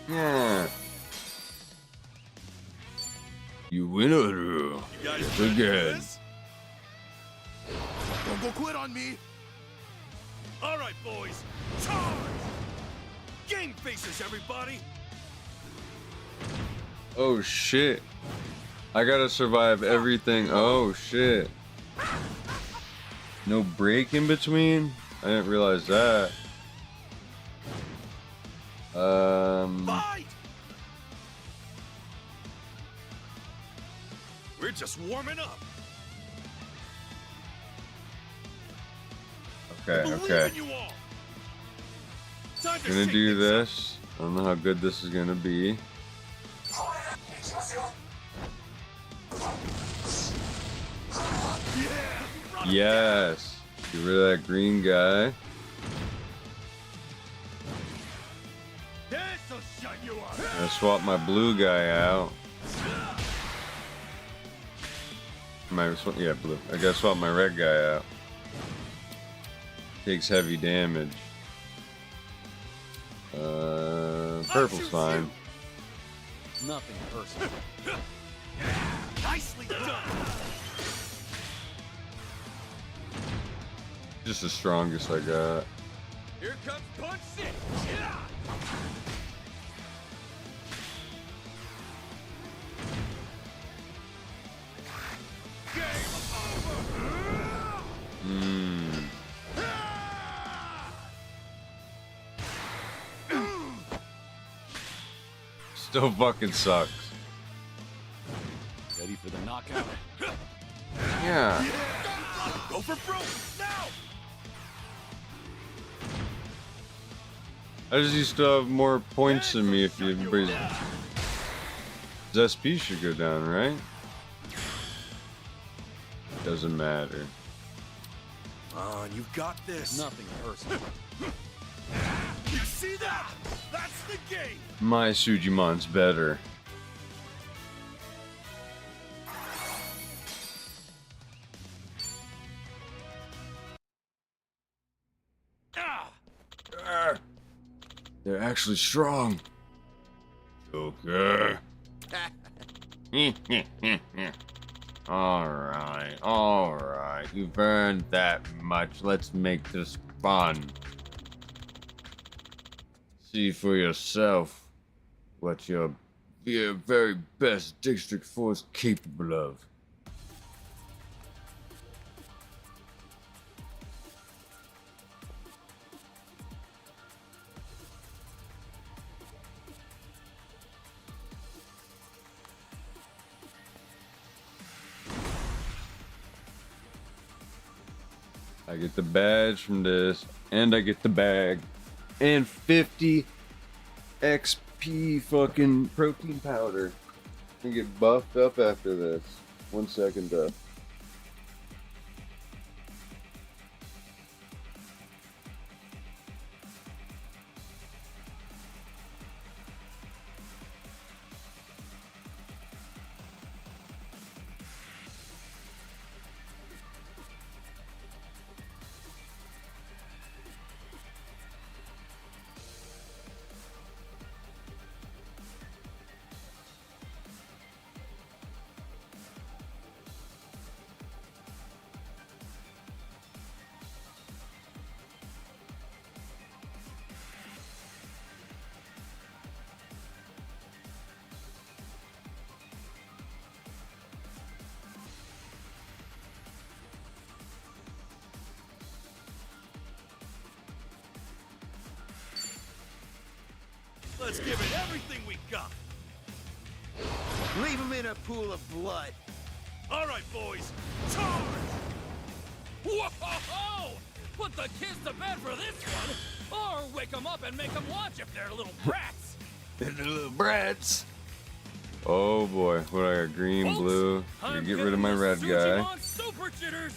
Yeah. You win or You guys yes ready for again. this? Don't go quit on me. All right, boys, charge! Game faces, everybody. Oh shit. I gotta survive everything. Oh shit. No break in between? I didn't realize that. Fight! We're just warming up. Okay, okay. You all. Time to Gonna shake do things up. this. I don't know how good this is gonna be. Yes. Get rid of that green guy. This'll shut you up. I'm gonna swap my blue guy out. Yeah, blue. I gotta swap my red guy out. Takes heavy damage. Purple's fine. Nothing personal. Nicely done. Just the strongest I got. Here comes punch six. Yeah. Still fucking sucks. Ready for the knockout? Yeah. Go for broke now. How does he still have more points than me if everybody's... His SP should go down, right? Doesn't matter. Come on, you've got this. Nothing personal. You see that? That's the gate. My Sujimon's better. They're actually strong. Joker. Alright. You've earned that much. Let's make this fun. See for yourself what your very best District Force capable of. I get the badge from this, and I get the bag, and 50 XP fucking protein powder. I get buffed up after this. 1 second though. Let's give it everything we got. Leave him in a pool of blood. All right, boys, charge! Whoa! Put the kids to bed for this one, or wake them up and make them watch if they're little brats. They're little brats. Oh boy, what I got? Green, Folks, blue. You get rid of my red guy. Super jitters.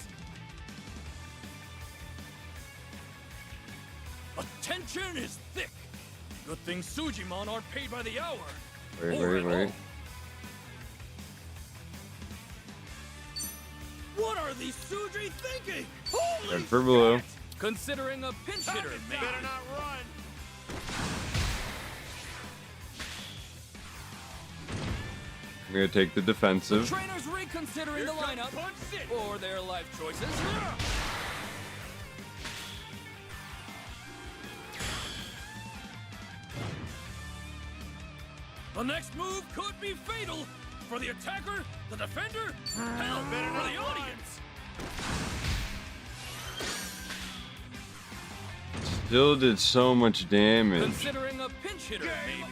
Attention is thick. Good thing Sujimon aren't paid by the hour. Wait. What are these Suji thinking? Holy Red for blue. Considering a pinch hitter, maybe. Better not run. I'm gonna take the defensive. Trainers reconsidering the lineup or their life choices. The next move could be fatal for the attacker, the defender, hell, for the audience. Still did so much damage. Considering a pinch hitter, maybe.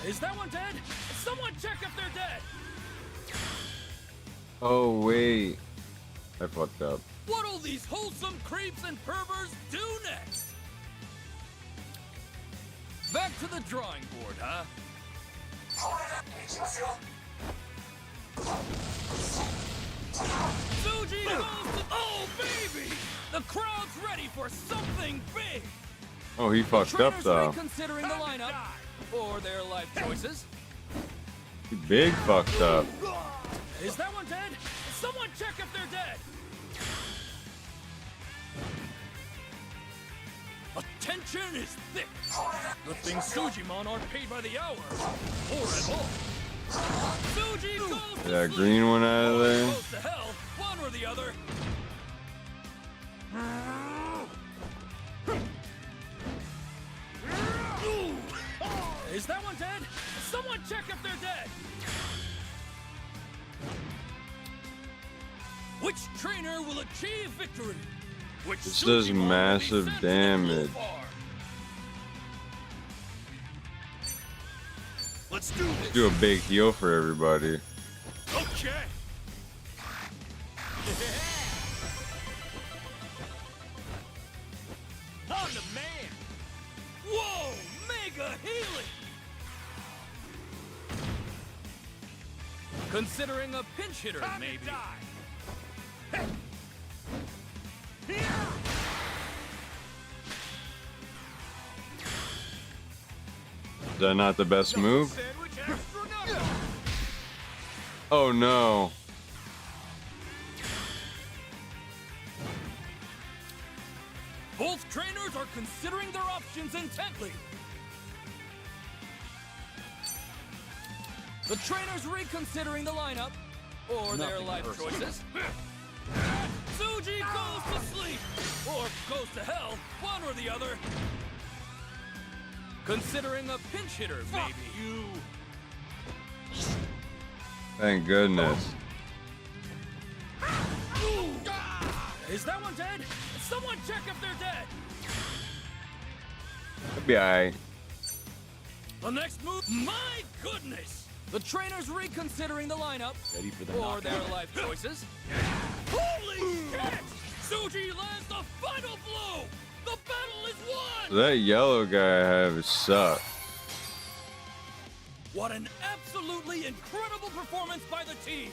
Is that one dead? Someone check if they're dead. Oh wait, I fucked up. What'll these wholesome creeps and perverts do next? Back to the drawing board, huh? Suji goes to... Oh, baby! The crowd's ready for something big! Oh, he fucked up though. Reconsidering the lineup or their life choices. He big fucked up. Is that one dead? Someone check if they're dead! Attention is thick. Good thing Sujimon aren't paid by the hour or at all. Suji goes Get that green one out of there. goes to hell, one or the other. Is that one dead? Someone check if they're dead. Which trainer will achieve victory? Which This does Sujimon will be massive sent to the damage. blue farm? Let's do Let's this. do a big heal for everybody. Okay. I'm the man. Whoa, mega healing. Considering a pinch hitter, maybe. Here. that not the best move? Oh no. Both trainers are considering their options intently. The trainers reconsidering the lineup or their life choices. Tsuji goes to sleep or goes to hell, one or the other. Considering a pinch hitter, maybe. You. Thank goodness. Is that one dead? Someone check if they're dead. It'll be alright. The next move. My goodness! The trainers reconsidering the lineup Ready for the or their life choices. Holy shit! Tsuji lands the final blow. The battle is won. So that yellow guy I have sucks. What an absolutely incredible performance by the team.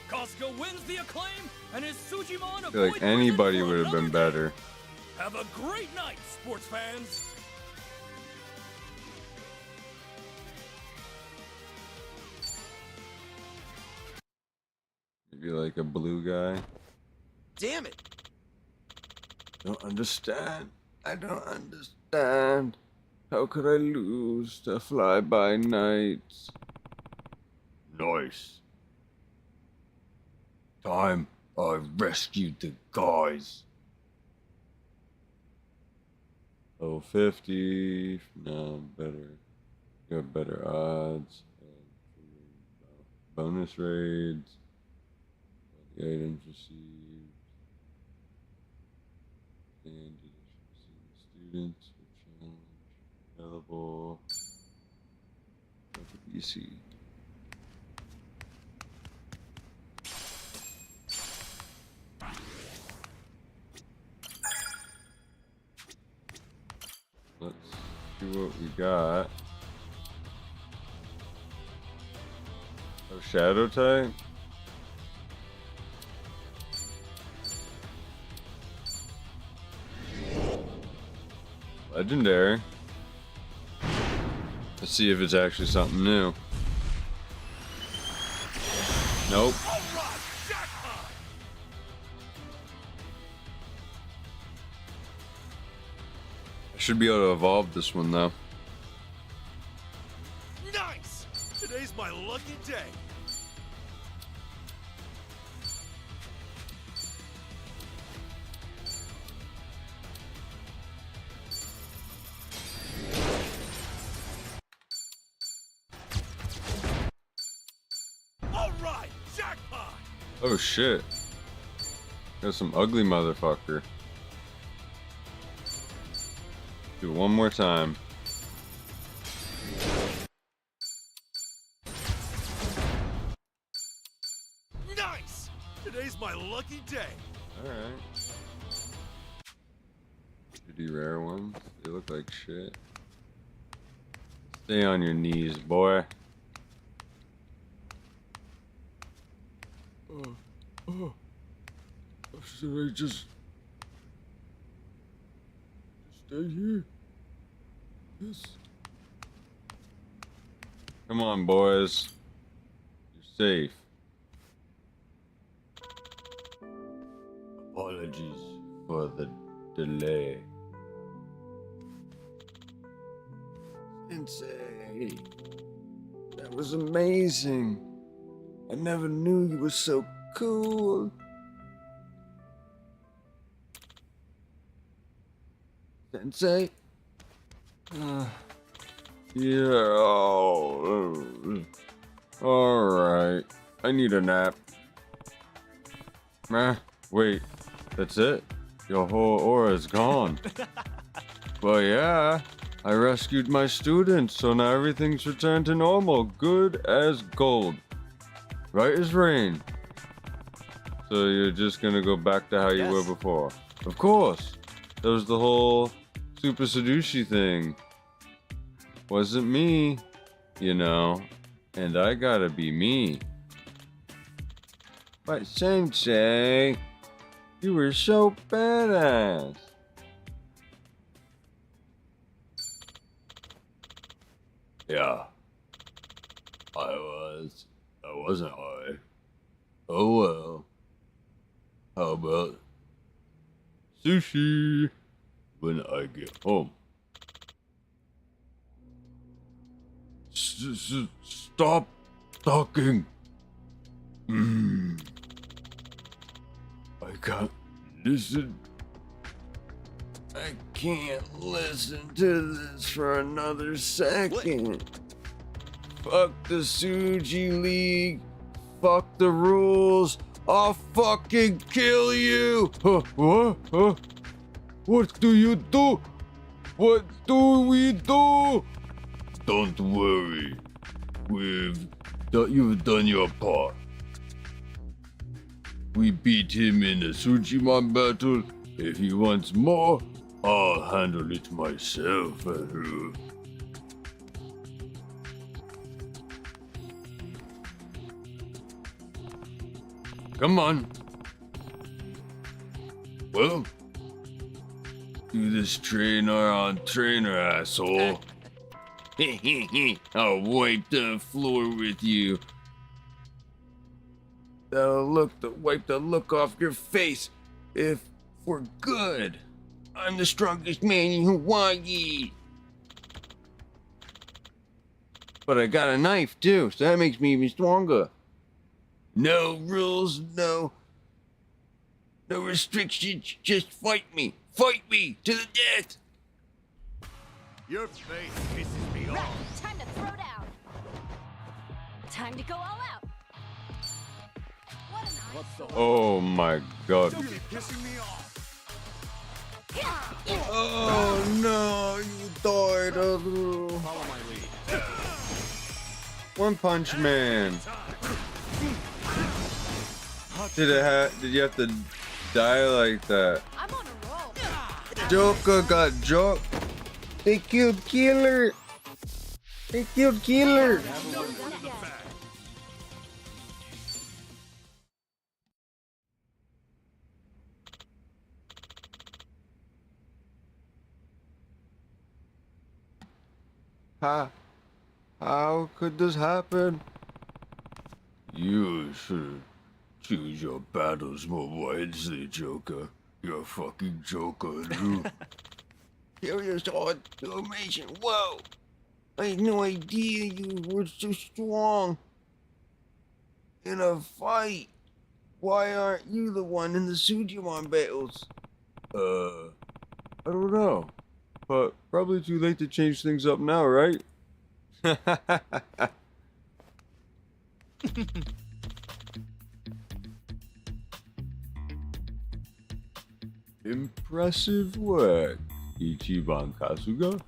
Costco wins the acclaim, and his Sujimon I feel like anybody would have been better. Have a great night, sports fans. Maybe like a blue guy. Damn it! Don't understand. I don't understand. How could I lose to fly-by nights? Nice. Time I rescued the guys. Oh, 50. No, better. Got better odds. Bonus raids. The items received. And students for challenge. Available. BC. Let's see what we got. Oh, shadow type? Legendary. Let's see if it's actually something new. Nope. I should be able to evolve this one though. Nice! Today's my lucky day. Alright, jackpot! Oh shit. Got some ugly motherfucker. Do it one more time. Nice! Today's my lucky day. Alright. Shitty rare ones. They look like shit. Stay on your knees, boy. Should I just stay here? Yes. Come on, boys. You're safe. Apologies for the delay. Sensei, that was amazing. I never knew you were so cool. Sensei? Yeah. Oh. Alright. I need a nap. Wait. That's it? Your whole aura is gone. Well, yeah. I rescued my students, so now everything's returned to normal. Good as gold. Right as rain. So you're just gonna go back to how you were before? Of course. That was the whole Super Sedushi thing. Wasn't me, you know. And I gotta be me. But Sensei, you were so badass. Yeah. I wasn't high. Oh well. How about sushi when I get home? Stop talking. I can't listen. I can't listen to this for another second. Fuck the Suji League. Fuck the rules. I'll fucking kill you. What do you do? What do we do? Don't worry. You've done your part. We beat him in the Sujimon battle. If he wants more, I'll handle it myself. Come on. Well, do this trainer on trainer, asshole. I'll wipe the floor with you. That'll wipe the look off your face if we're good. I'm the strongest man in Hawaii. But I got a knife too, so that makes me even stronger. No rules, no restrictions, just fight me. Fight me to the death. Your face pisses me off. Time to throw down. Time to go all out. What a Oh my god. Don't be pissing me off. Oh no, you died. Follow my lead. One Punch Man. Did you have to die like that? I'm on a roll. Joker got joked. They killed Killer. They killed Killer. How could this happen? You should choose your battles more wisely, Joker. You're a fucking Joker, dude. Serious automation. Whoa! I had no idea you were so strong. In a fight. Why aren't you the one in the Sujimon battles? I don't know. But probably too late to change things up now, right? Impressive work, Ichiban Kasuga.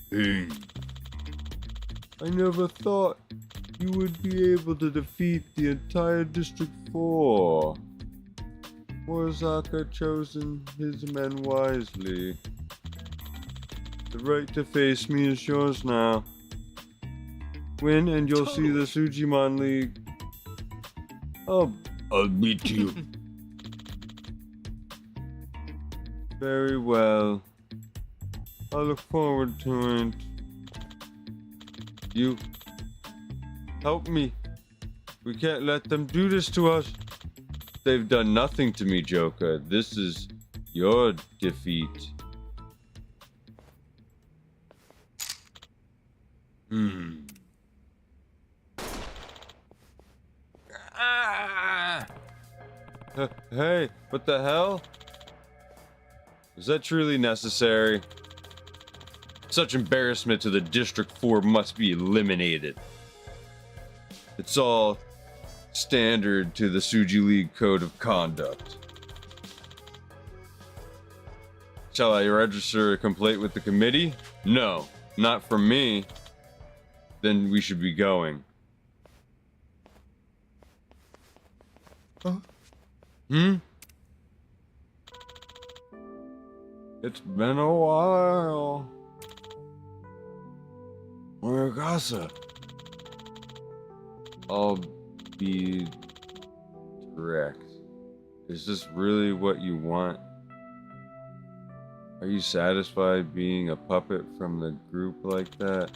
Hey, I never thought you would be able to defeat the entire District 4. Morizaka chosen his men wisely. The right to face me is yours now. Win and you'll see the Sujimon League. I'll beat you. Very well. I look forward to it. You help me. We can't let them do this to us. They've done nothing to me, Joker. This is your defeat. Hey, what the hell? Is that truly necessary? Such embarrassment to the District 4 must be eliminated. It's all standard to the Suji League Code of Conduct. Shall I register a complaint with the committee? No, not from me. Then we should be going. It's been a while. Yakuza. I'll be direct. Is this really what you want? Are you satisfied being a puppet from the group like that?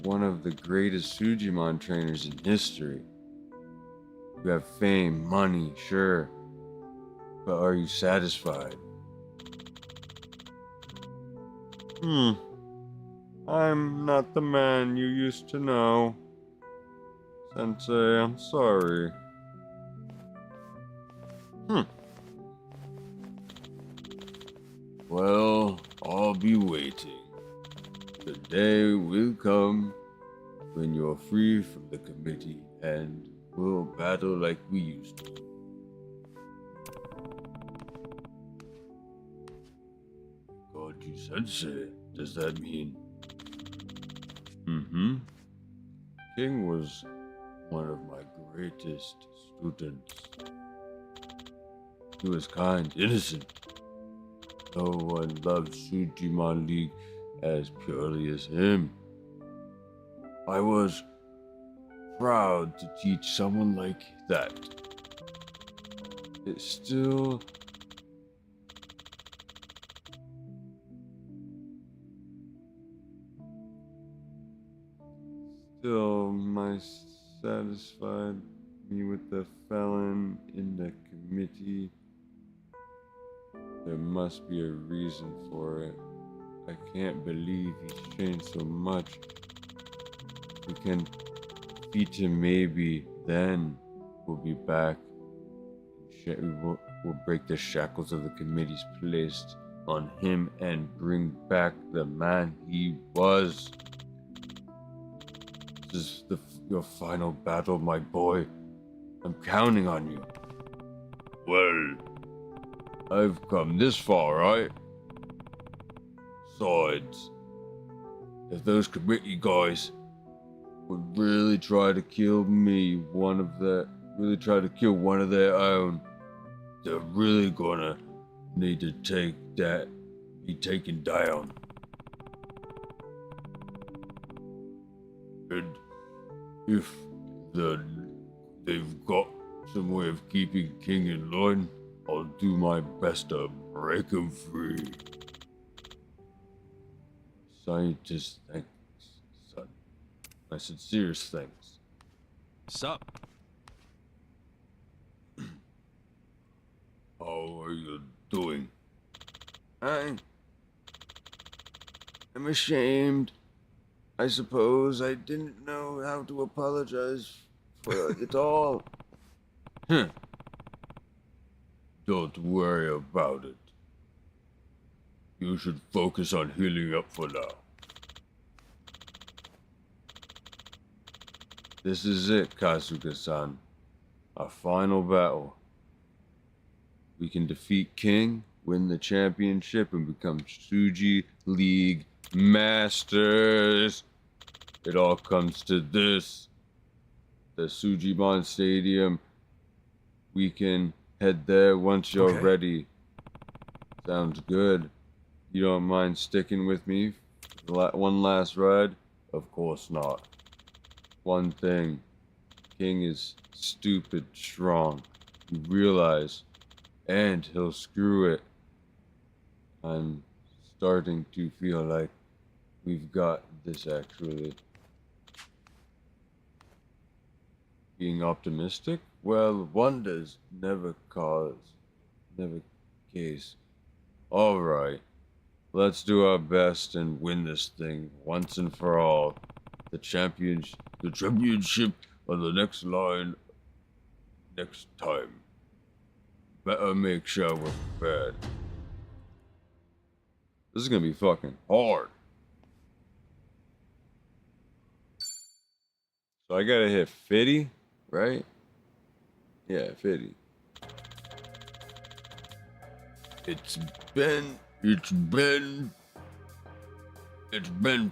one of the greatest Sujimon trainers in history. You have fame, money, sure, but are you satisfied? I'm not the man you used to know. Sensei, I'm sorry. Well, I'll be waiting. The day will come when you're free from the committee and we'll battle like we used to. Goju Sensei, does that mean? King was one of my greatest students. He was kind, innocent. No one loved Sujimon League as purely as him. I was proud to teach someone like that. It still might satisfied me with the felon in the committee. There must be a reason for it. I can't believe he's changed so much. We can defeat him maybe, then we'll be back. We'll break the shackles of the committees placed on him and bring back the man he was. This is your final battle, my boy. I'm counting on you. Well, I've come this far, right? Besides, if those committee guys would really try to kill me, really try to kill one of their own, they're really gonna need to be taken down. And if they've got some way of keeping King in line, I'll do my best to break him free. Scientist, thanks, son. My sincerest thanks. Sup? How are you doing? I'm ashamed. I suppose I didn't know how to apologize for it all. Don't worry about it. You should focus on healing up for now. This is it, Kasuga-san. Our final battle. We can defeat King, win the championship, and become Tsuji League Masters. It all comes to this. The Sujimon Stadium. We can head there once you're ready. Sounds good. You don't mind sticking with me for one last ride? Of course not. One thing. King is stupid strong. You realize. And he'll screw it. I'm starting to feel like we've got this actually. Being optimistic? Well, wonders never case. Alright, let's do our best and win this thing once and for all. The championship on the next line next time. Better make sure we're prepared. This is gonna be fucking hard. So I gotta hit 50, right? Yeah, 50. It's been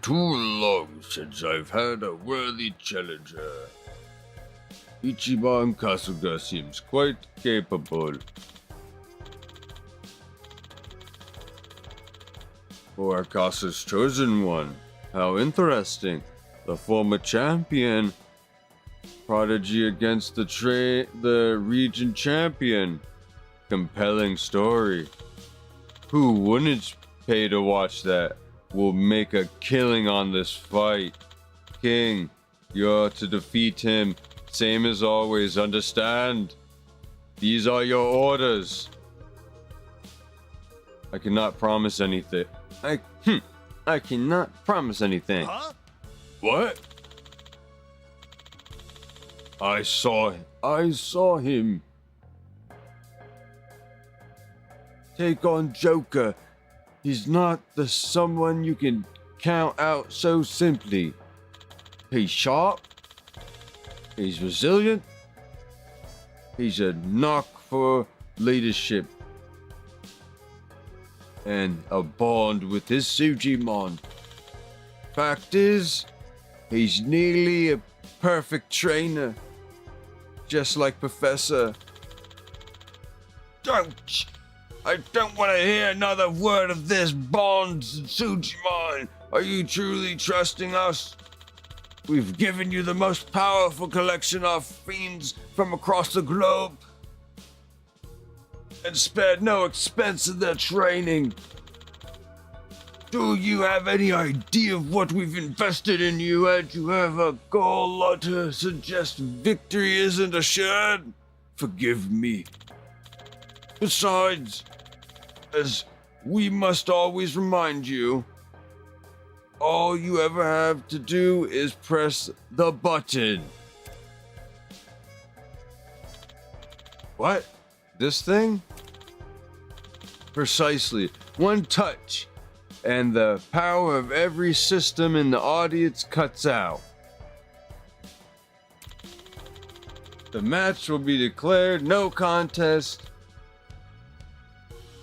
too long since I've had a worthy challenger. Ichiban Kasuga seems quite capable. For Akasa's chosen one. How interesting. The former champion. Prodigy against the region champion. Compelling story. Who wouldn't pay to watch that? Will make a killing on this fight. king. You're to defeat him. Same as always, understand? These are your orders. I cannot promise anything. I cannot promise anything. Huh? What? I saw him. Take on Joker. He's not the someone you can count out so simply. He's sharp. He's resilient. He's a knock for leadership. And a bond with his Sujimon. Fact is, he's nearly a perfect trainer. Just like Professor. I don't want to hear another word of this, Bond Sujimon. Are you truly trusting us? We've given you the most powerful collection of fiends from across the globe and spared no expense in their training. Do you have any idea of what we've invested in you, and you have a goal to suggest victory isn't assured? Forgive me. Besides, as we must always remind you, all you ever have to do is press the button. What? This thing? Precisely. One touch, and the power of every system in the audience cuts out. The match will be declared no contest,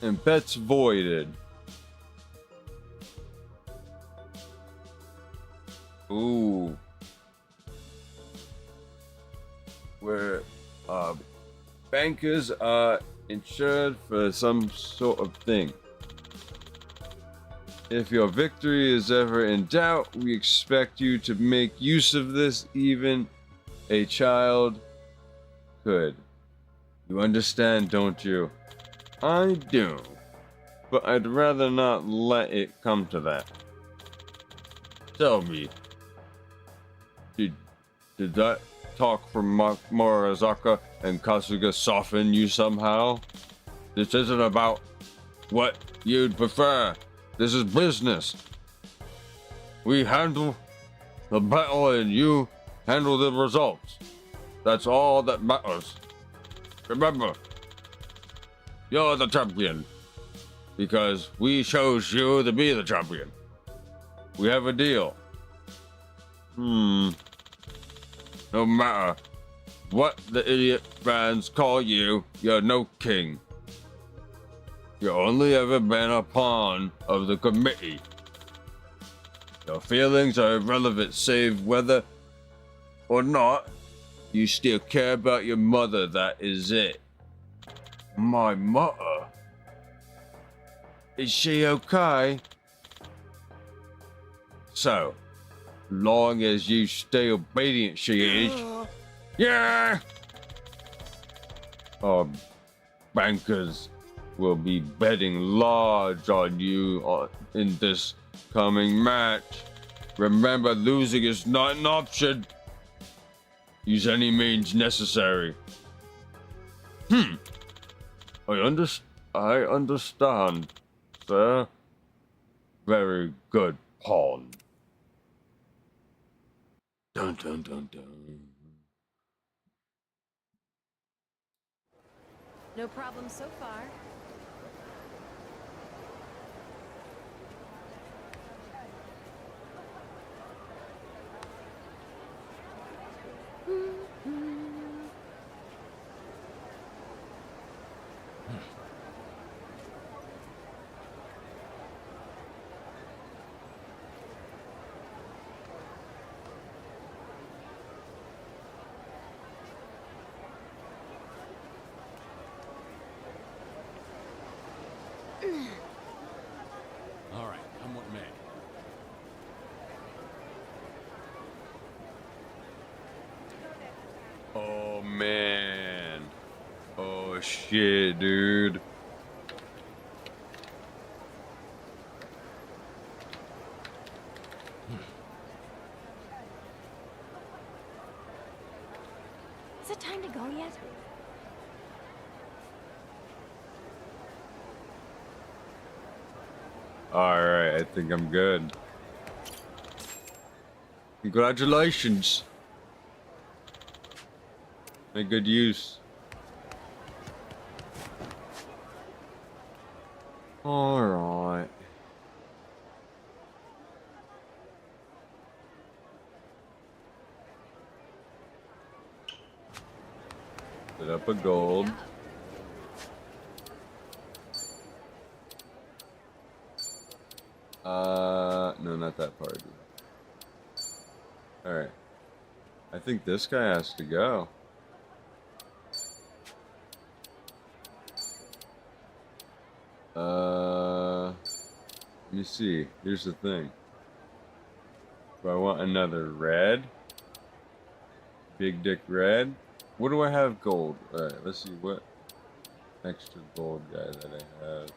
and bets voided. Ooh. Where bankers are insured for some sort of thing. If your victory is ever in doubt, we expect you to make use of this. Even a child could. You understand, don't you? I do. But I'd rather not let it come to that. Tell me, did that talk from Morizaka and Kasuga soften you somehow? This isn't about what you'd prefer. This is business. We handle the battle and you handle the results. That's all that matters. Remember, you're the champion because we chose you to be the champion. We have a deal. No matter what the idiot fans call you, you're no king. You've only ever been a pawn of the committee. Your feelings are irrelevant, save whether or not you still care about your mother. That is it. My mother? Is she okay? So, long as you stay obedient, she is. Yeah! Bankers will be betting large on you in this coming match. Remember, losing is not an option. Use any means necessary. I understand, sir. Very good pawn. Dun dun dun dun. No problem so far. All right, come what may. Oh man. Oh shit, dude. yet? Alright, I think I'm good. Congratulations. Make good use. Alright. Put up a gold. No, not that part. Alright. I think this guy has to go. Let me see. Here's the thing. Do I want another red? Big dick red? What do I have gold? Alright, let's see what extra gold guy that I have.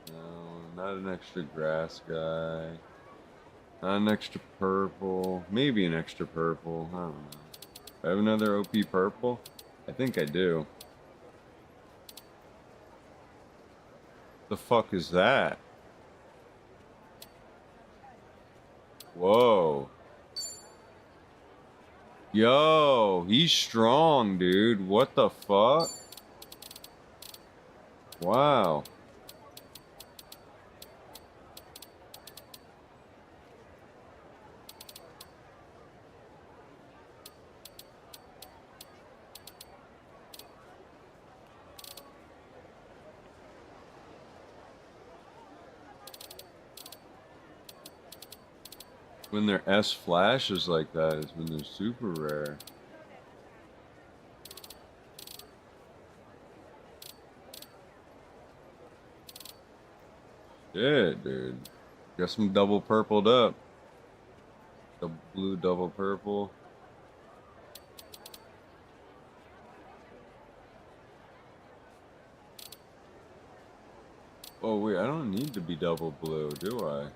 No, not an extra grass guy. Not an extra purple. Maybe an extra purple. I don't know. Do I have another OP purple? I think I do. The fuck is that? Whoa. Yo, he's strong, dude. What the fuck? Wow. When their S flashes like that is when they're super rare. Shit, dude. Guess I'm double purpled up. Double blue, double purple. Oh wait, I don't need to be double blue, do I?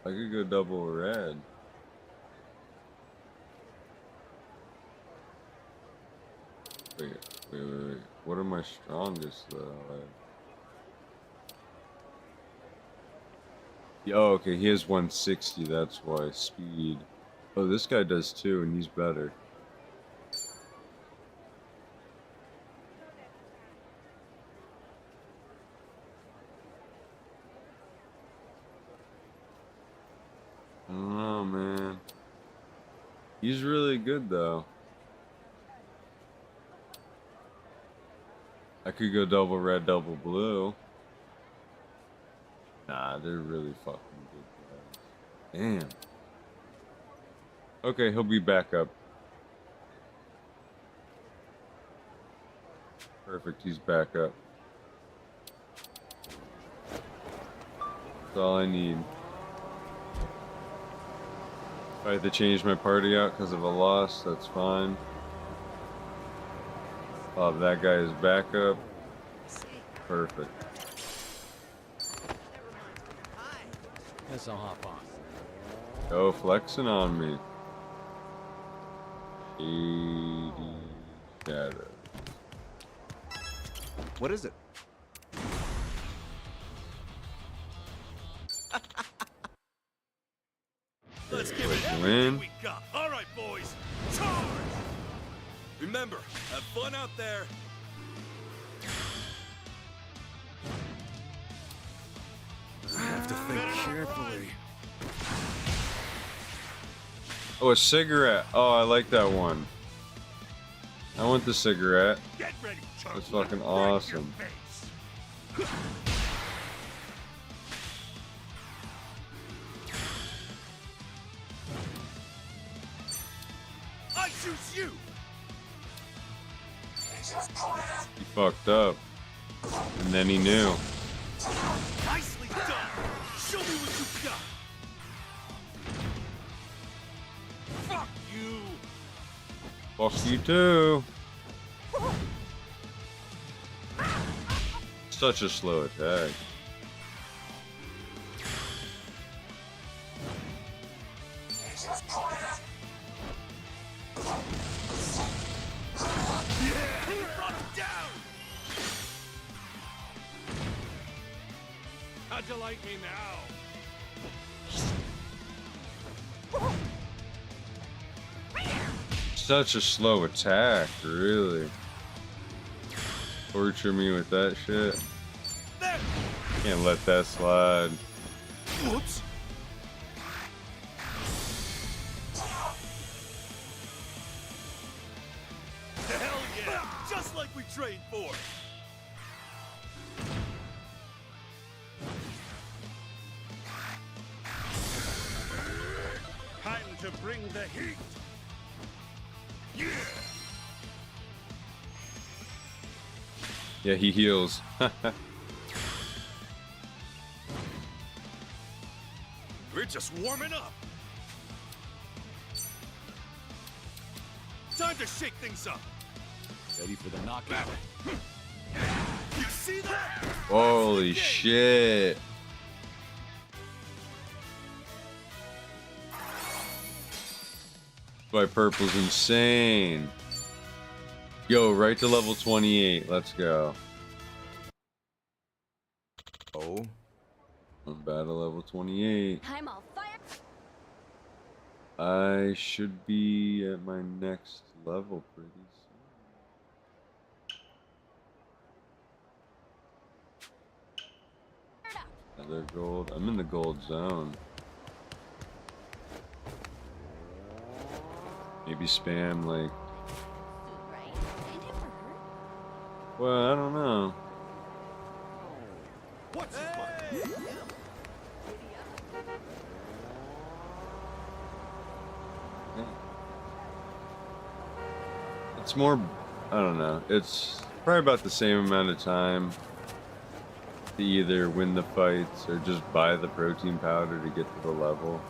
I could go double red. Wait. What are my strongest though? Oh, okay, he has 160, that's why. Speed. Oh, this guy does too, and he's better. I don't know, man. He's really good though. I could go double red, double blue. Nah, they're really fucking good guys. Damn. Okay, he'll be back up. Perfect, he's back up. That's all I need. If I had to change my party out because of a loss, that's fine. Oh, that guy is back up. Perfect. Guess I'll hop on. Oh, flexing on me. 80 shadow. What is it? Let's give it everything we got. All right, boys, charge! Remember, have fun out there. I have to think carefully. Oh, a cigarette. Oh, I like that one. I want the cigarette. Get ready, That's fucking awesome. I choose you. He fucked up. And then he knew. Nicely done. Show me what you got. Fuck you. Fuck you too. Such a slow attack. How'd you like me now? Such a slow attack, really. Torture me with that shit. Can't let that slide. Whoops. Hell yeah! Just like we trained for. Time to bring the heat. Yeah. Yeah, he heals. We're just warming up. Time to shake things up. Ready for the knockout. You see that? Holy shit. Why purple's insane. Yo, right to level 28. Let's go. Oh. I'm battle level 28. I'm all fired. I should be at my next level pretty soon. Another gold. I'm in the gold zone. Maybe spam like. Well, I don't know. What's this button? It's more, I don't know. It's probably about the same amount of time to either win the fights or just buy the protein powder to get to the level.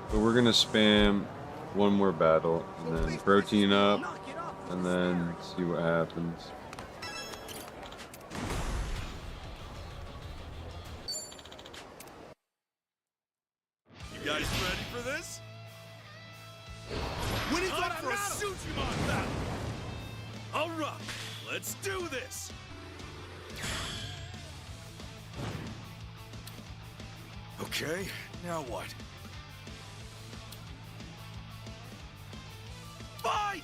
But we're gonna spam one more battle and then protein up and then see what happens. You guys ready for this? When is up for a Sujimon battle? Alright, let's do this! Okay, now what? Fight!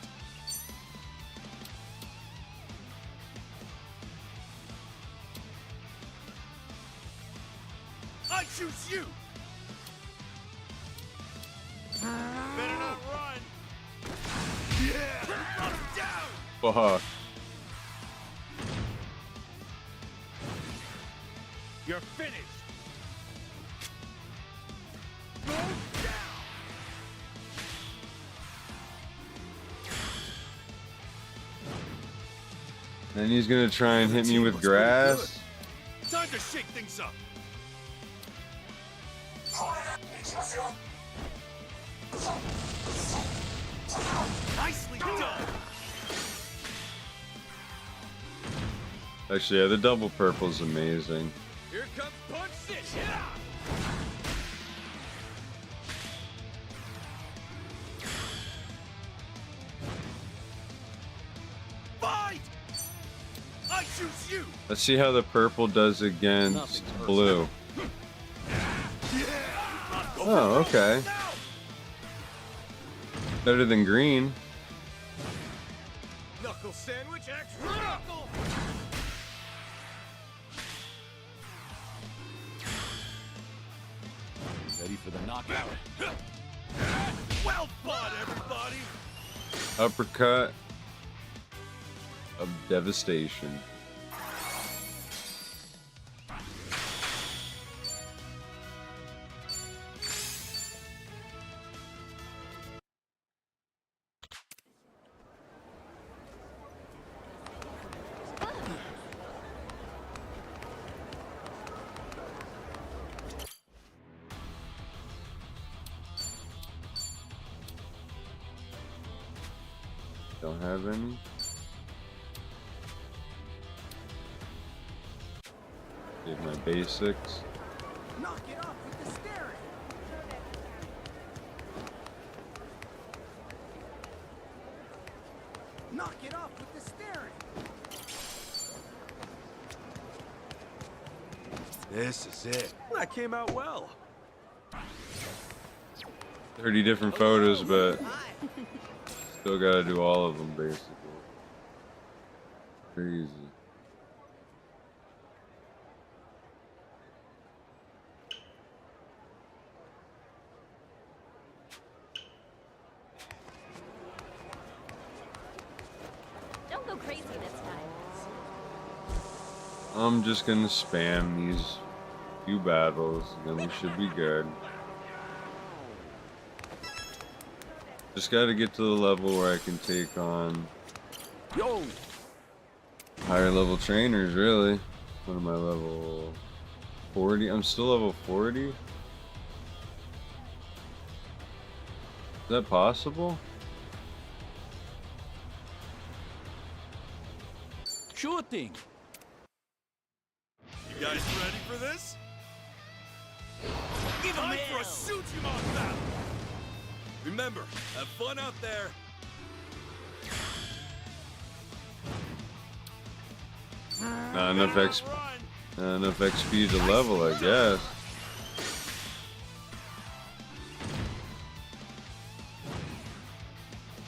I choose you! Better not run! Yeah! I'm down! Fuck. You're finished! Go down! Then he's gonna try and hit me with grass. Time to shake things up! Nicely done! Actually, yeah, the double purple is amazing. Here comes Punch City! Yeah! Fight! I choose you! Let's see how the purple does against blue. Oh, okay. Better than green. Knuckle sandwich, extra knuckle! Ready for the knockout. Well fought, everybody! Uppercut of devastation. Don't have any. Did my basics. Knock it off with the staring! Knock it off with the staring. This is it. That came out well. 30 different photos, but still gotta do all of them basically. Crazy. Don't go crazy this time. I'm just gonna spam these few battles, and then we should be good. Just gotta get to the level where I can take on higher level trainers, really. What am I, level 40? I'm still level 40? Is that possible? Sure thing. You guys ready for this? Give time for a Sujimon battle! Remember, have fun out there. Not enough XP to level, I guess.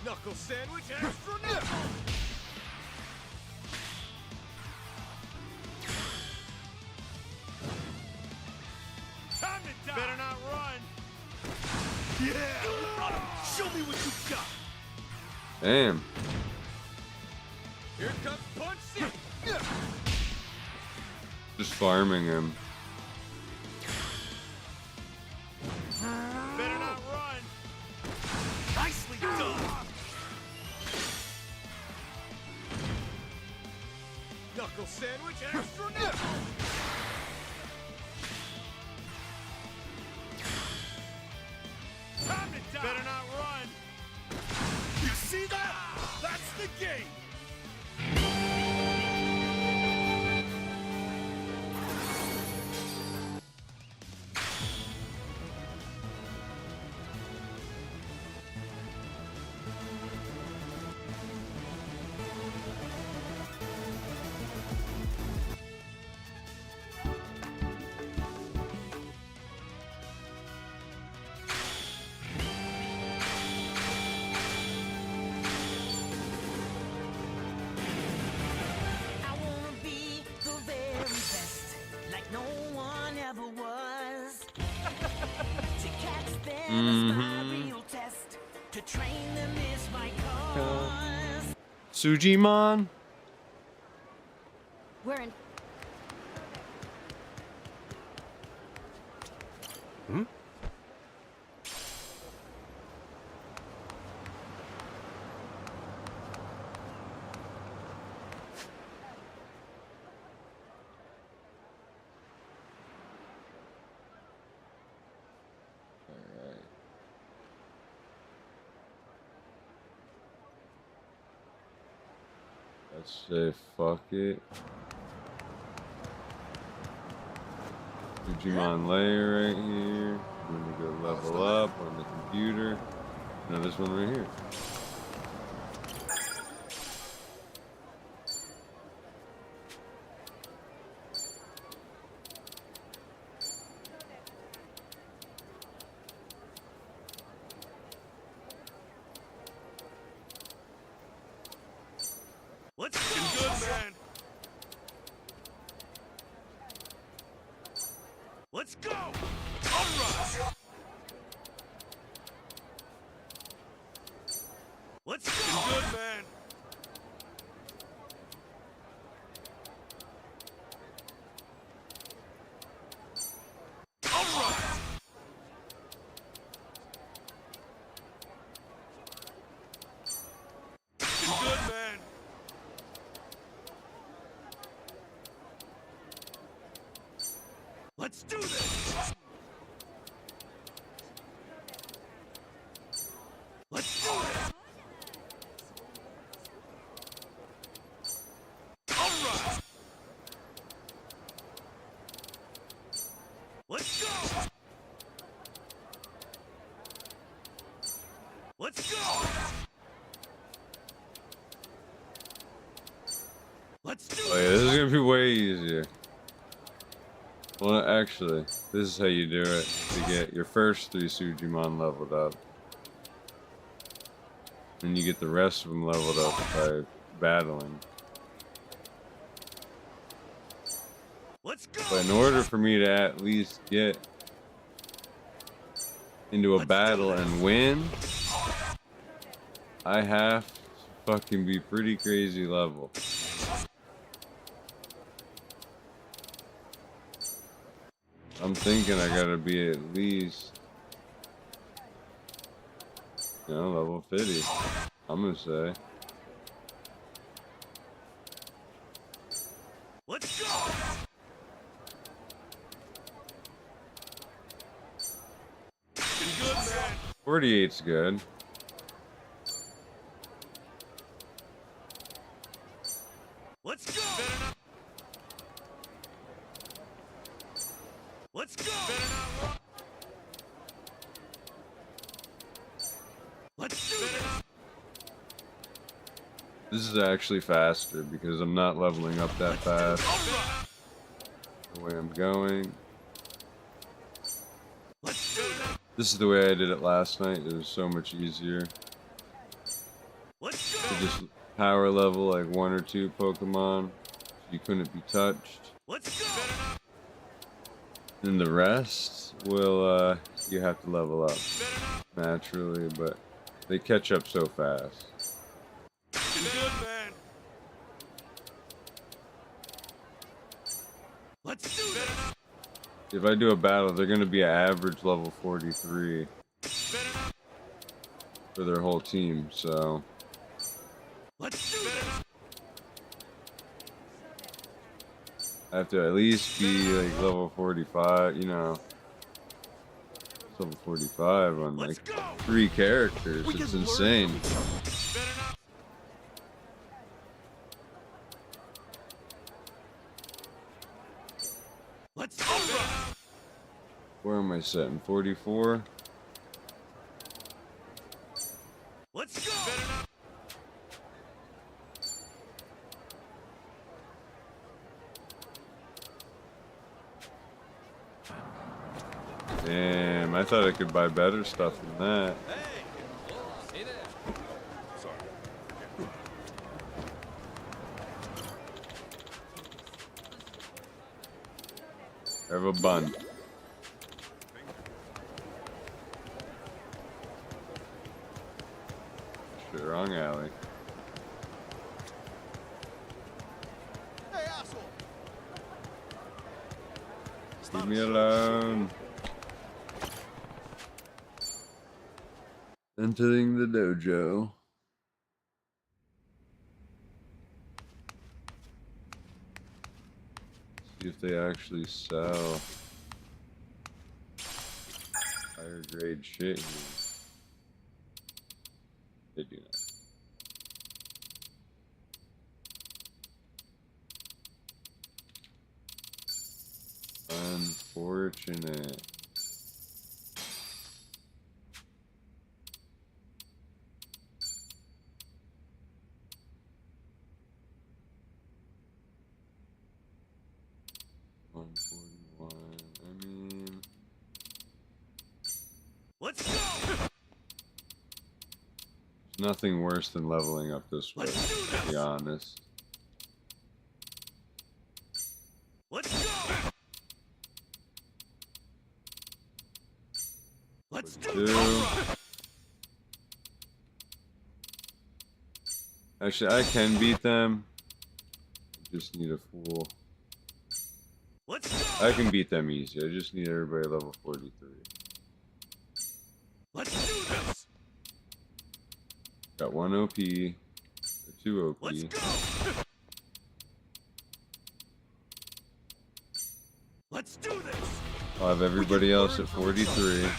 Knuckle sandwich, extra knuckle. Time to die. Better not run. Yeah, show me what you got. Damn. Here comes Punch City. Just farming him. Better not run. Nicely done. Knuckle sandwich, extra knuckle. Time to die. Better not run. You see that? That's the game. Sujimon? We're in. Hmm? Let's say fuck it. Digimon layer right here. I'm gonna go level up on the computer. Now this one right here. Let's go, good man. Let's go. All right. Actually, this is how you do it to get your first 3 Sujimon leveled up. And you get the rest of them leveled up by battling. Let's go. But in order for me to at least get into a battle and win, I have to fucking be pretty crazy level. I'm thinking I gotta be at least, you know, level 50. I'm gonna say. Let's go. 48's good. Let's go. Let's go. Let's do this. This is actually faster because I'm not leveling up that fast. The way I'm going. This is the way I did it last night. It was so much easier. To just power level like 1 or 2 Pokemon. You couldn't be touched. And the rest will, you have to level up naturally, but they catch up so fast. Let's do this. If I do a battle, they're going to be an average level 43 for their whole team, so. Let's do this. I have to at least be like level 45, you know. It's level 45 on like 3 characters. It's insane. Let's go. Where am I setting? 44? Let's go. Damn, I thought I could buy better stuff than that. Hey there. Sorry. I have a bun. Shit, wrong alley. Hey, asshole. Leave me alone. Entering the dojo. See if they actually sell higher grade shit here. They do not. Unfortunate. I mean, Let's go. there's nothing worse than leveling up this way, to be honest. Let's go. Let's do this. Actually, I can beat them. I just need a fool. Let's go. I can beat them easy. I just need everybody level 43. Let's do this. Got 1 OP, or 2 OP. Let's go. Let's do this. I'll have everybody else at 43. And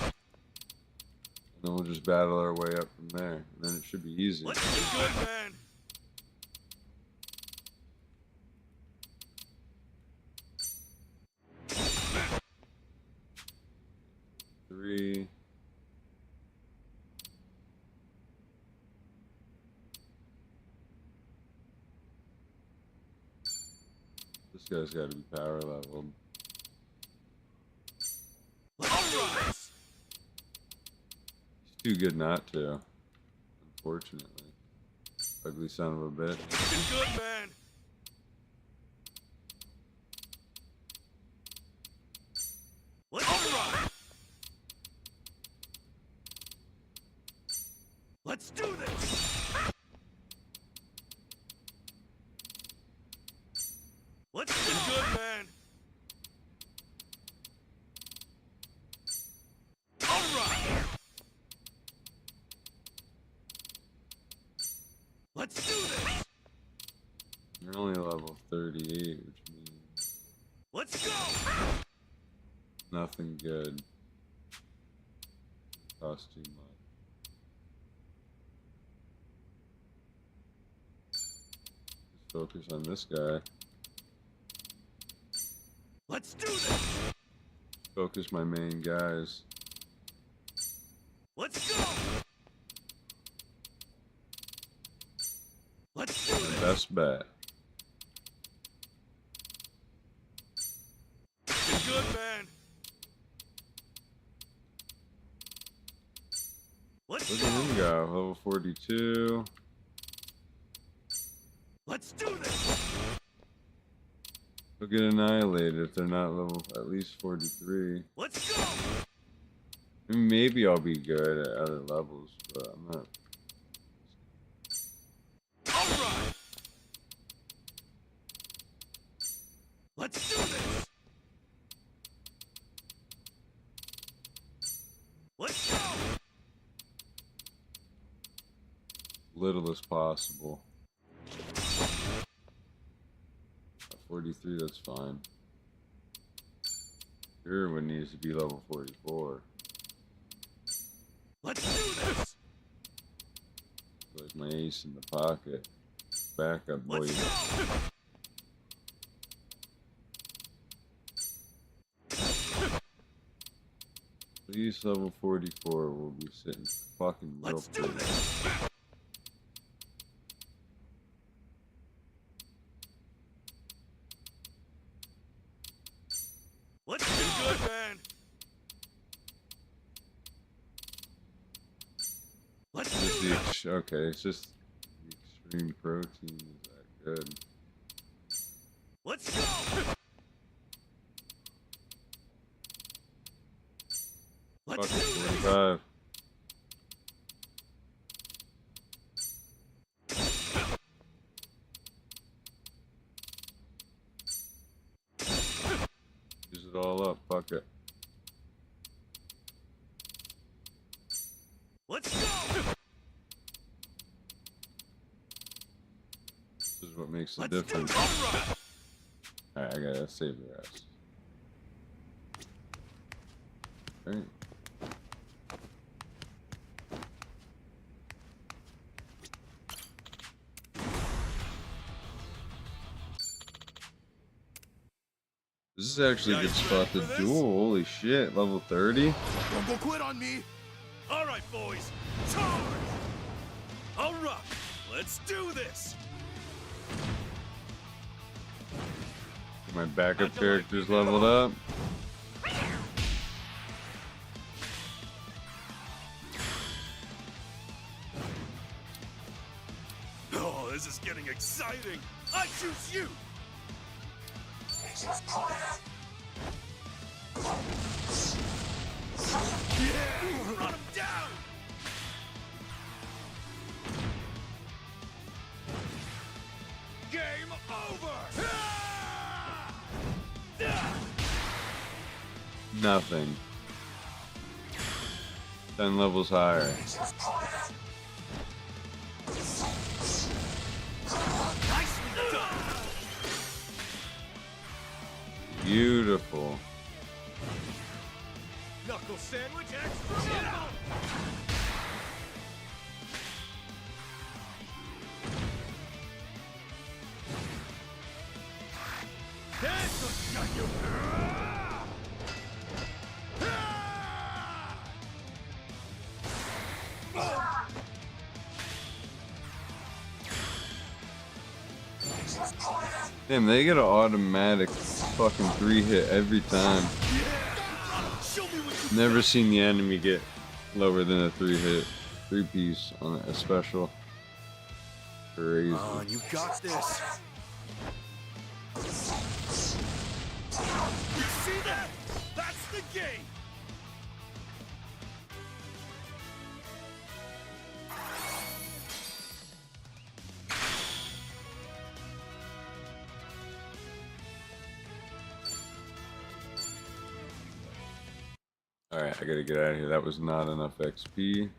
then we'll just battle our way up from there. And then it should be easy. Let's do good, man. Three. This guy's got to be power leveled. Too good not to. Unfortunately. Ugly son of a bitch. Good, man. Let's do this. Let's do good, man. All right. Let's do this. You're only level 38, which means let's go. Nothing good. Cost too much. Just focus on this guy. Let's do this. Focus my main guys. Let's go. Let's do this. Best bet. Good, man. Let's Look at him go. Level 42. Let's do this. They'll get annihilated if they're not level at least 43. Let's go. I mean, maybe I'll be good at other levels, but I'm not. All right. Let's do this. Let's go. Little as possible. At 43, that's fine. Everyone needs to be level 44. Let's do this. There's my ace in the pocket. Back up, boy. At least level 44 will be sitting fucking real pretty. Let's do good, man. Let's do this. Okay, it's just the extreme protein is that good. Let's go. Let's do 45. Use it all up, fuck it. Let's go. This is what makes the difference. Alright, I gotta save the rest. Alright. This is actually a good spot to duel. Holy shit, level 30? Don't go quit on me. All right, boys. Charge. All right, let's do this. My backup character's leveled up. Oh, this is getting exciting. I choose you. Yeah, run him down. Game over. Nothing. 10 levels higher. Beautiful. Knuckle sandwich extra knuckle. That's a shot you. Damn, they get an automatic fucking 3-hit every time. Never seen the enemy get Lower than a 3-piece on a special. Crazy. You got this. You see that? That's the game. Alright, I gotta get out of here. That was not enough XP.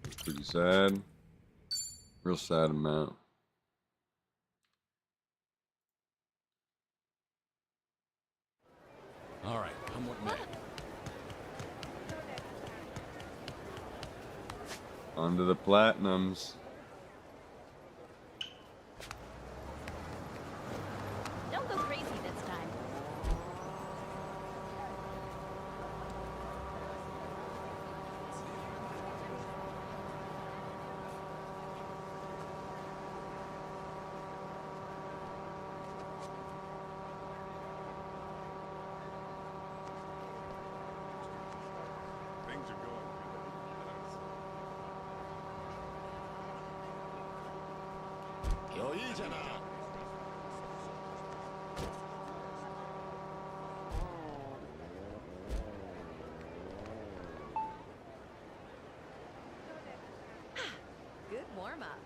That's pretty sad. Real sad amount. All right, come what may. On to the platinums. Don't go crazy this time. Things are going Good warm-up.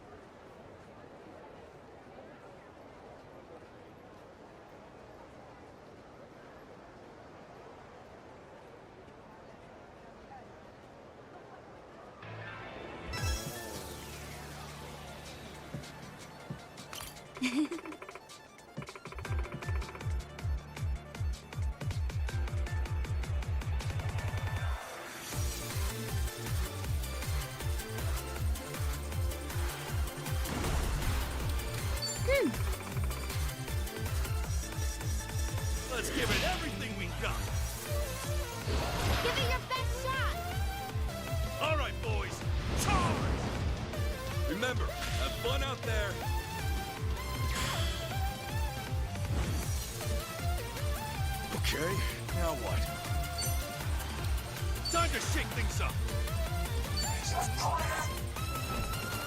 Let's give it everything we got. Give it your best shot. All right, boys, charge! Remember, have fun out there. Okay, now what? Time to shake things up.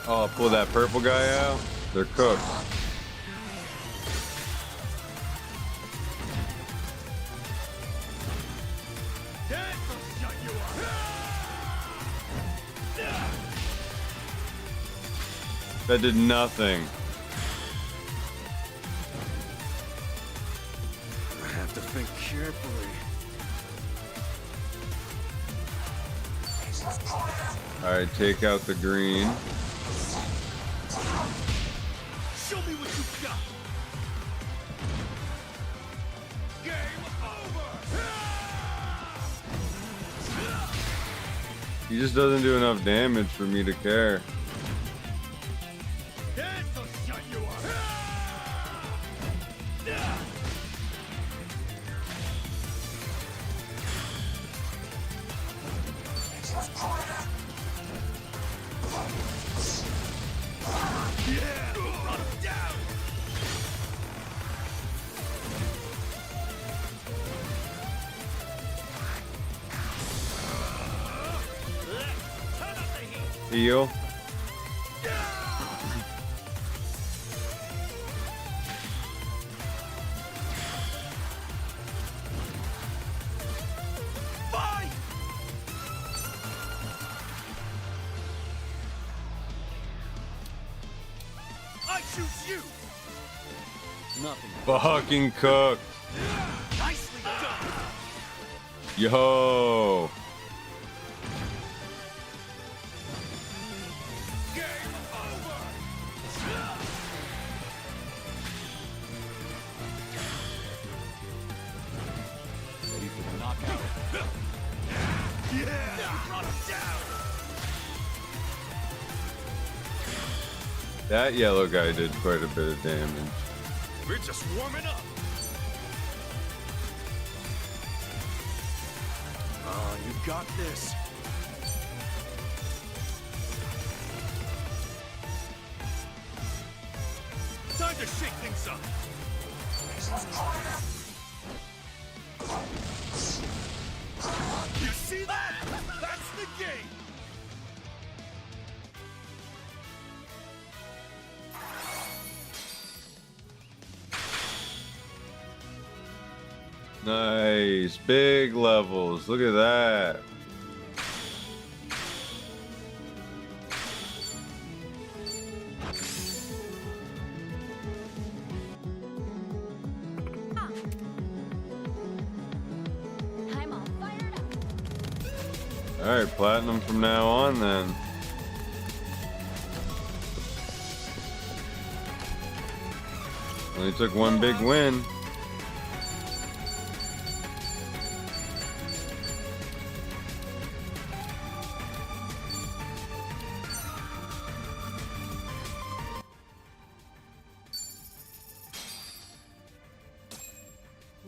Oh, pull that purple guy out. They're cooked. That did nothing. I have to think carefully. Alright, take out the green. Show me what you got. Game over. He just doesn't do enough damage for me to care. Heal. I choose you. Nothing. Fucking cooked. Nicely done. Yo. Ready for the knockout? Yeah, you brought him down. That yellow guy did quite a bit of damage. We're just warming up. You got this. Time to shake things up. You see that? Nice. Big levels. Look at that. I'm all fired up. Alright, platinum from now on then. Only took one big win.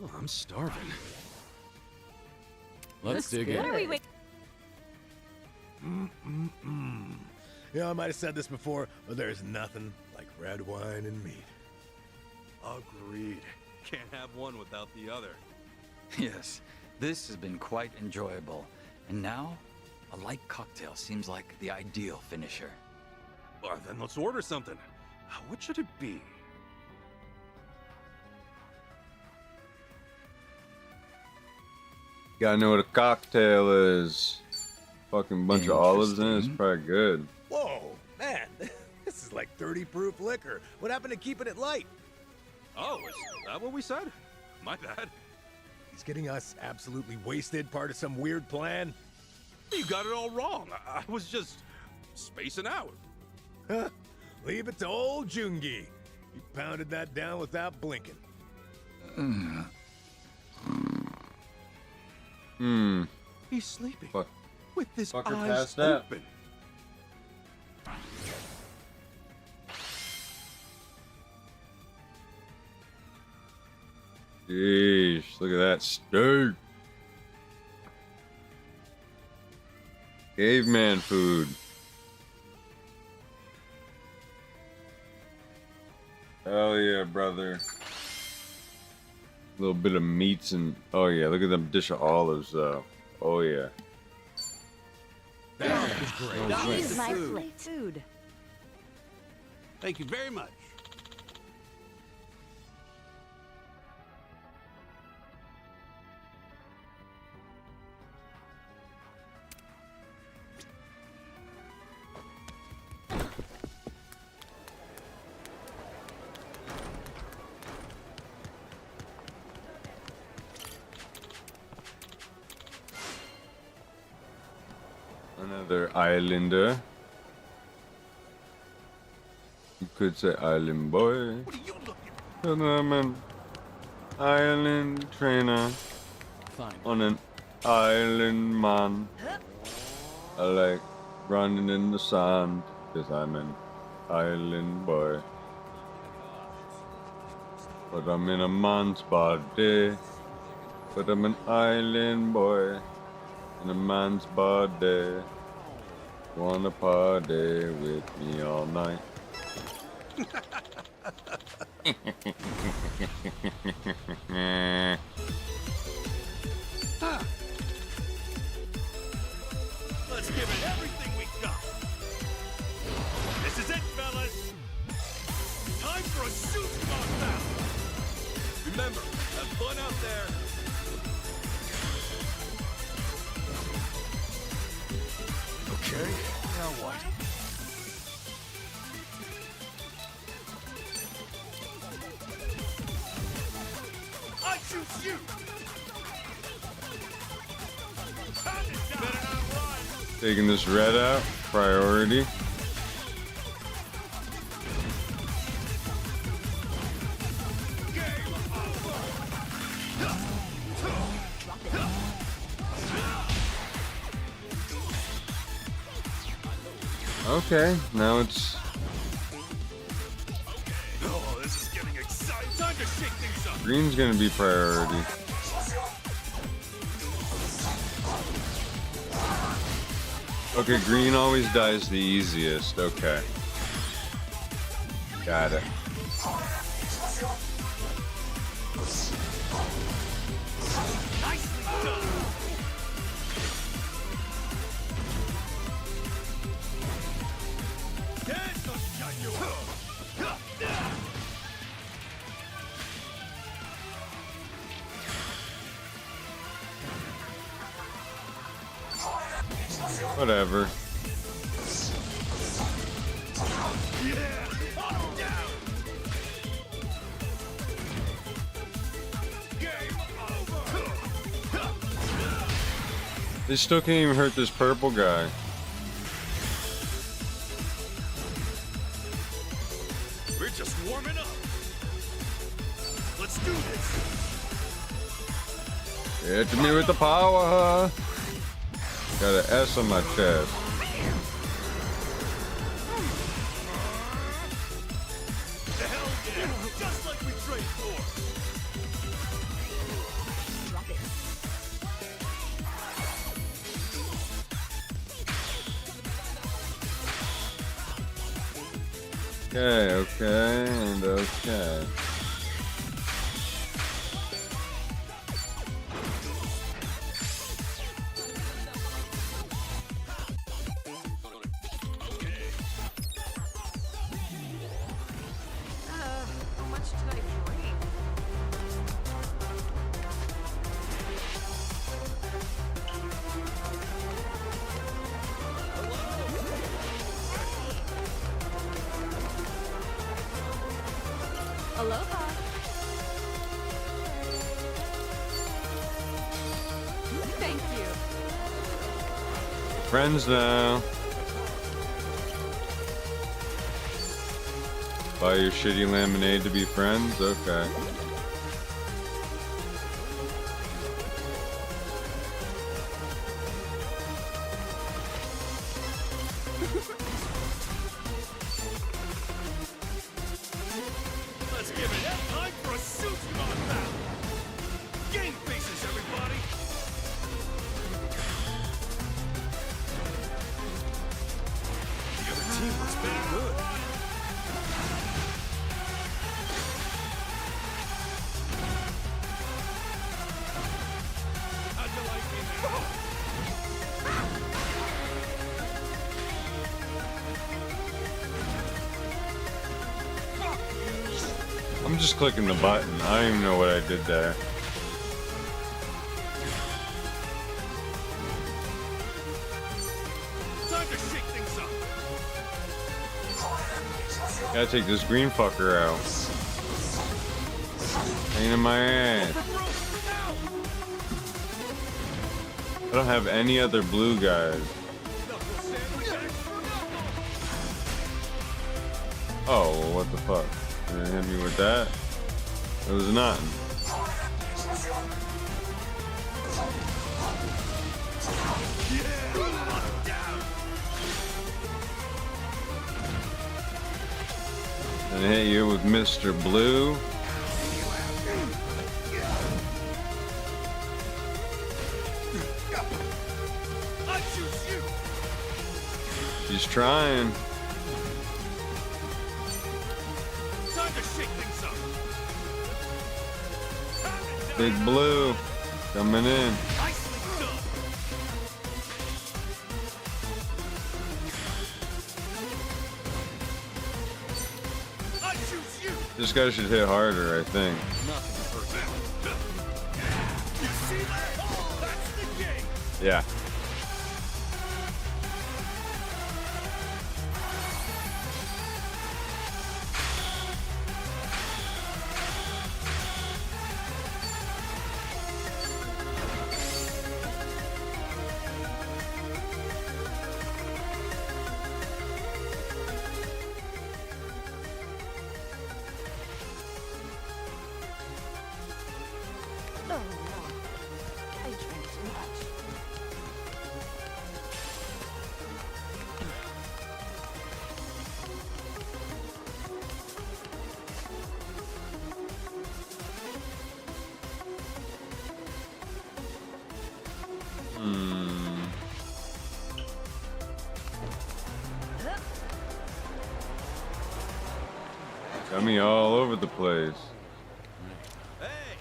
Oh, I'm starving. Let's dig in. What are we waiting? You know, I might have said this before, but there's nothing like red wine and meat. Agreed. Can't have one without the other. Yes, this has been quite enjoyable. And now, a light cocktail seems like the ideal finisher. Well, then let's order something. What should it be? Gotta know what a cocktail is. Fucking bunch of olives in it. It's probably good. Whoa, man, this is like 30 proof liquor. What happened to keeping it light? Oh, is that what we said? My bad. He's getting us absolutely wasted, part of some weird plan. You got it all wrong. I was just spacing out. Huh? Leave it to old Jungi. He pounded that down without blinking. He's sleeping. Fuck. With his Fucker eyes passed out. open. Jeez, look at that steak. Caveman food. Hell yeah, brother. A little bit of meats and oh yeah, look at them dish of olives though. Oh yeah. That was great. That This was is the my food. food. Thank you very much. Another islander. You could say island boy. And I'm an island trainer Fine. on an island man. I like running in the sand because I'm an island boy. But I'm in a man's body. But I'm an island boy in a man's body. Wanna party with me all night. Let's give it everything we got. This is it, fellas. Time for a shoot-off battle. Remember, have fun out there. Okay, now what? I choose you. Taking this red out, priority. Okay, now it's Oh, this is getting exciting. Time to shake things up. green's gonna be priority. Okay, green always dies the easiest. Okay. Got it. Nicely done. Whatever. They still can't even hurt this purple guy. We're just warming up. Let's do this. Hit me with the power. Got an S on my chest. The hell yeah, just like we trained for. Okay, okay, and okay. How much did I drink? Aloha. Thank you. Friends now. Buy your shitty lemonade to be friends? Okay. Let's give it time for a suit battle. Game faces, everybody. The other team was pretty good. How'd you like me now? I'm just clicking the button. I don't even know what I did there. Time to shake things up. Gotta take this green fucker out. Pain in my ass. I don't have any other blue guys. Oh, well, what the fuck? Did it hit me with that? It was nothing. And hit you with Mr. Blue. I choose you. She's trying. Time to shake things up. Big Blue coming in. I choose you. This guy should hit harder, I think. You see that? That's the game. Yeah. Oh, no. I drank too much. Got me all over the place. Hey.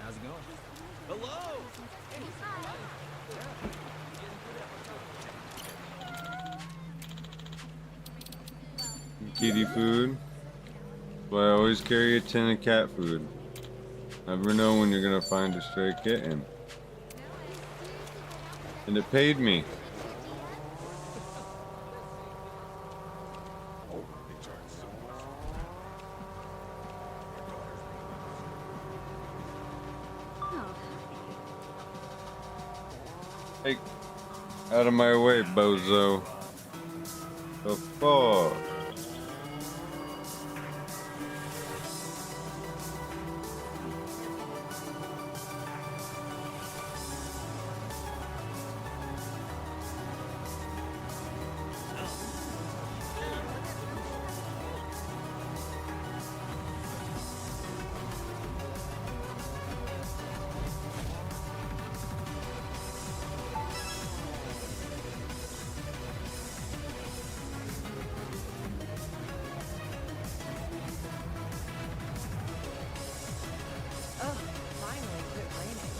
How's it going? Hello. Kitty food. But I always carry a tin of cat food. Never know when you're gonna find a stray kitten. And it paid me. Hey, out of my way, bozo. The fuck? Oh, finally quit raining.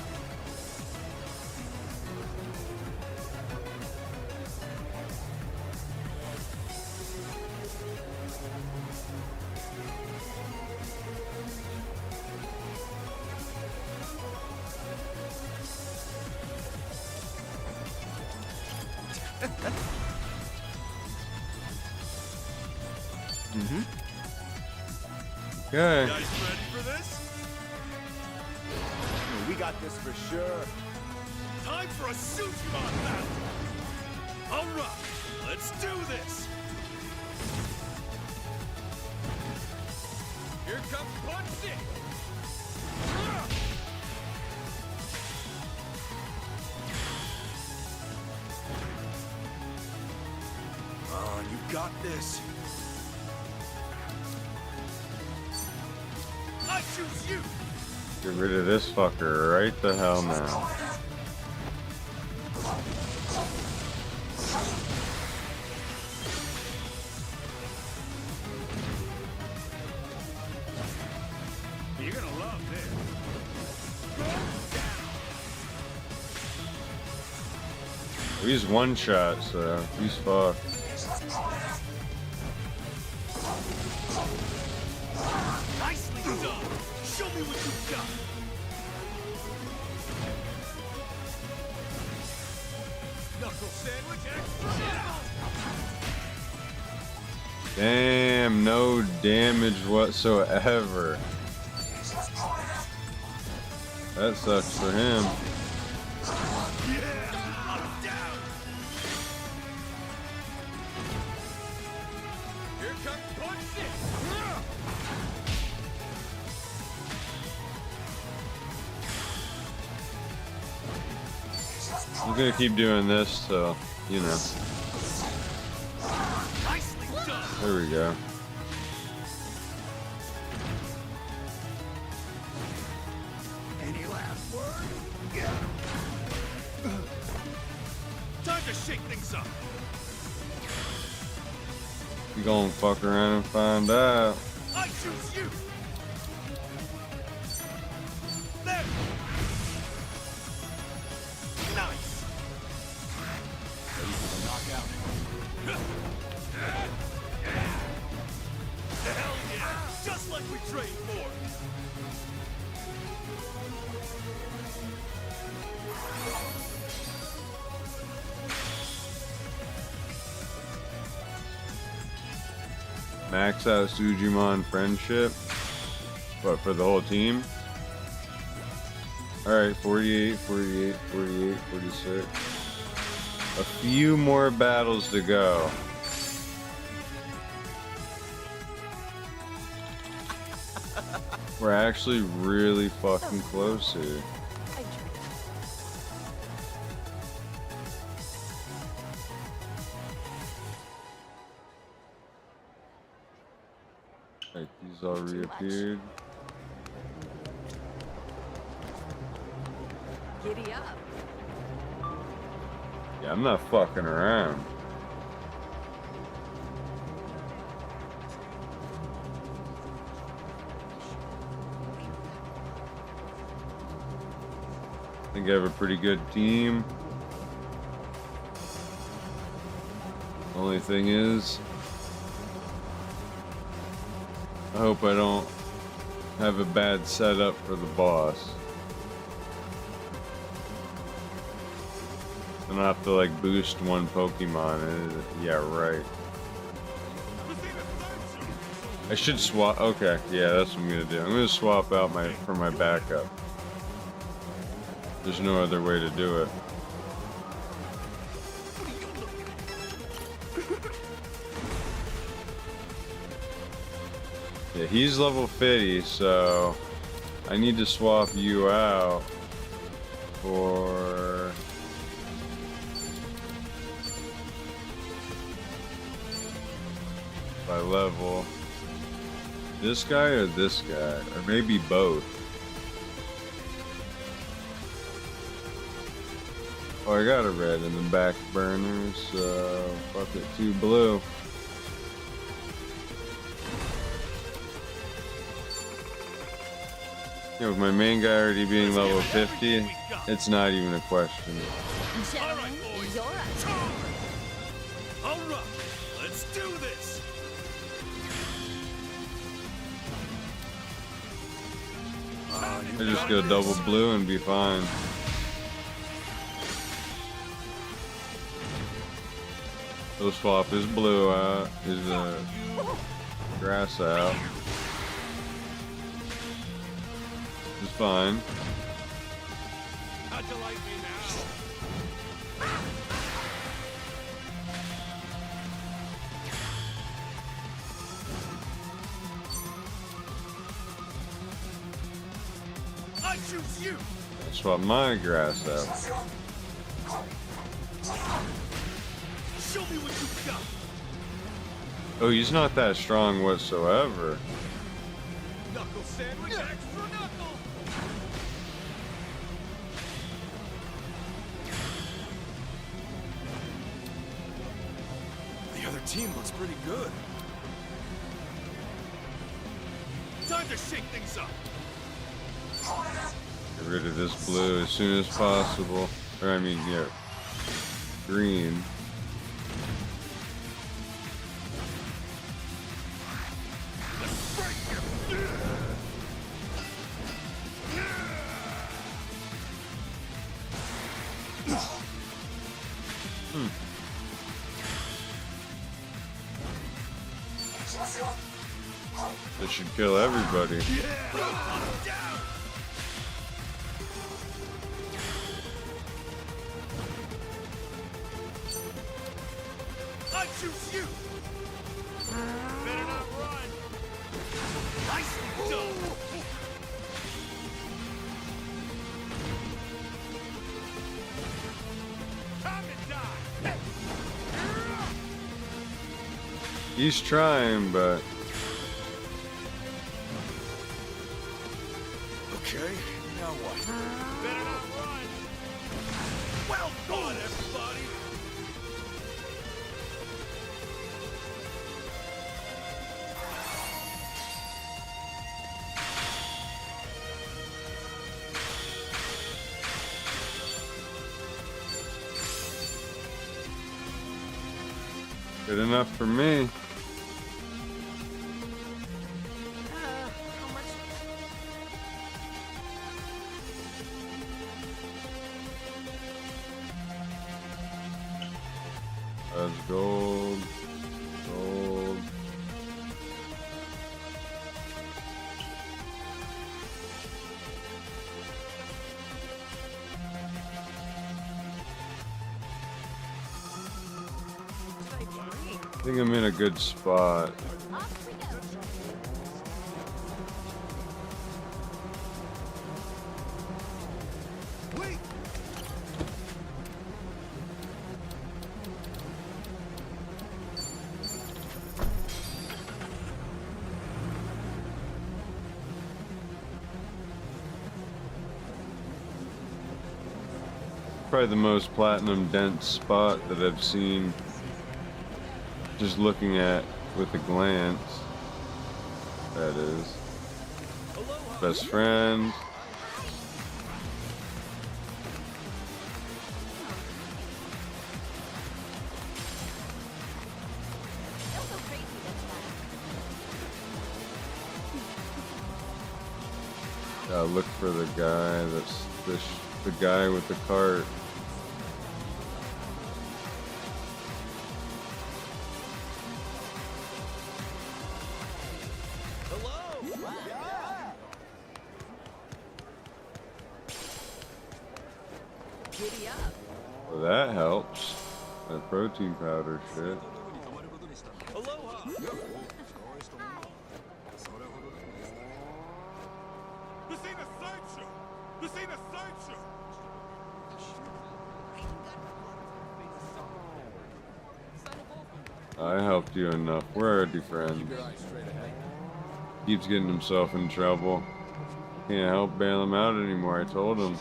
Mm-hmm. Okay. You guys ready for this? We got this for sure. Time for a Suchimon battle! Alright, let's do this! Here comes Punch Stick! On, you got this. I choose you! Get rid of this fucker right the hell now. You're gonna love this. He's one shot, so he's fucked. Nicely done! Show me what you've got! Knuckle sandwich extra! Damn, no damage whatsoever. That sucks for him. Here comes Punch Stick! I'm gonna keep doing this, so you know. Nicely done! There we go. Any last word? Time to shake things up! You gonna fuck around and find out. I choose you! There! Nice! Ready for the knockout? Hell yeah! Just like we trained for! Max out Sujimon friendship. What, for the whole team? Alright, 48, 48, 48, 46. A few more battles to go. We're actually really fucking close here. Right, these all reappeared. Giddy up. Yeah, I'm not fucking around. I think I have a pretty good team. Only thing is, I hope I don't have a bad setup for the boss. Then I have to like boost one Pokemon. Yeah, right. I should swap. Okay, yeah, that's what I'm gonna do. I'm gonna swap out for my backup. There's no other way to do it. Yeah, he's level 50, so I need to swap you out for by level. This guy or this guy? Or maybe both. Oh, I got a red in the back burner, so fuck it, 2 blue. Yeah, with my main guy already being level 50, it's not even a question. Alright, boys. Alright, let's do this. I just go double blue and be fine. He'll swap his blue out, his grass out. It's fine. How'd you like me now? I choose you. I'll swap my grass out. Show me what you got. Oh, he's not that strong whatsoever. Knuckle sandwich, extra knuckle. The other team looks pretty good. Time to shake things up. Get rid of this blue as soon as possible. Or I mean, yeah, green. This should kill everybody. I choose you. Better not run. Nicely done. Time to die. He's trying, but Okay, now what? Better not run. Well done, everybody. good enough for me. That's gold. Gold. I think I'm in a good spot. Probably the most platinum dense spot that I've seen just looking at with a glance. That is. Best friend. Look for the guy that's the guy with the cart. that helps. That protein powder shit. Aloha! This ain't a sideshow! This ain't a sideshow! I helped you enough. We're already friends. Keeps getting himself in trouble. Can't help bail him out anymore, I told him.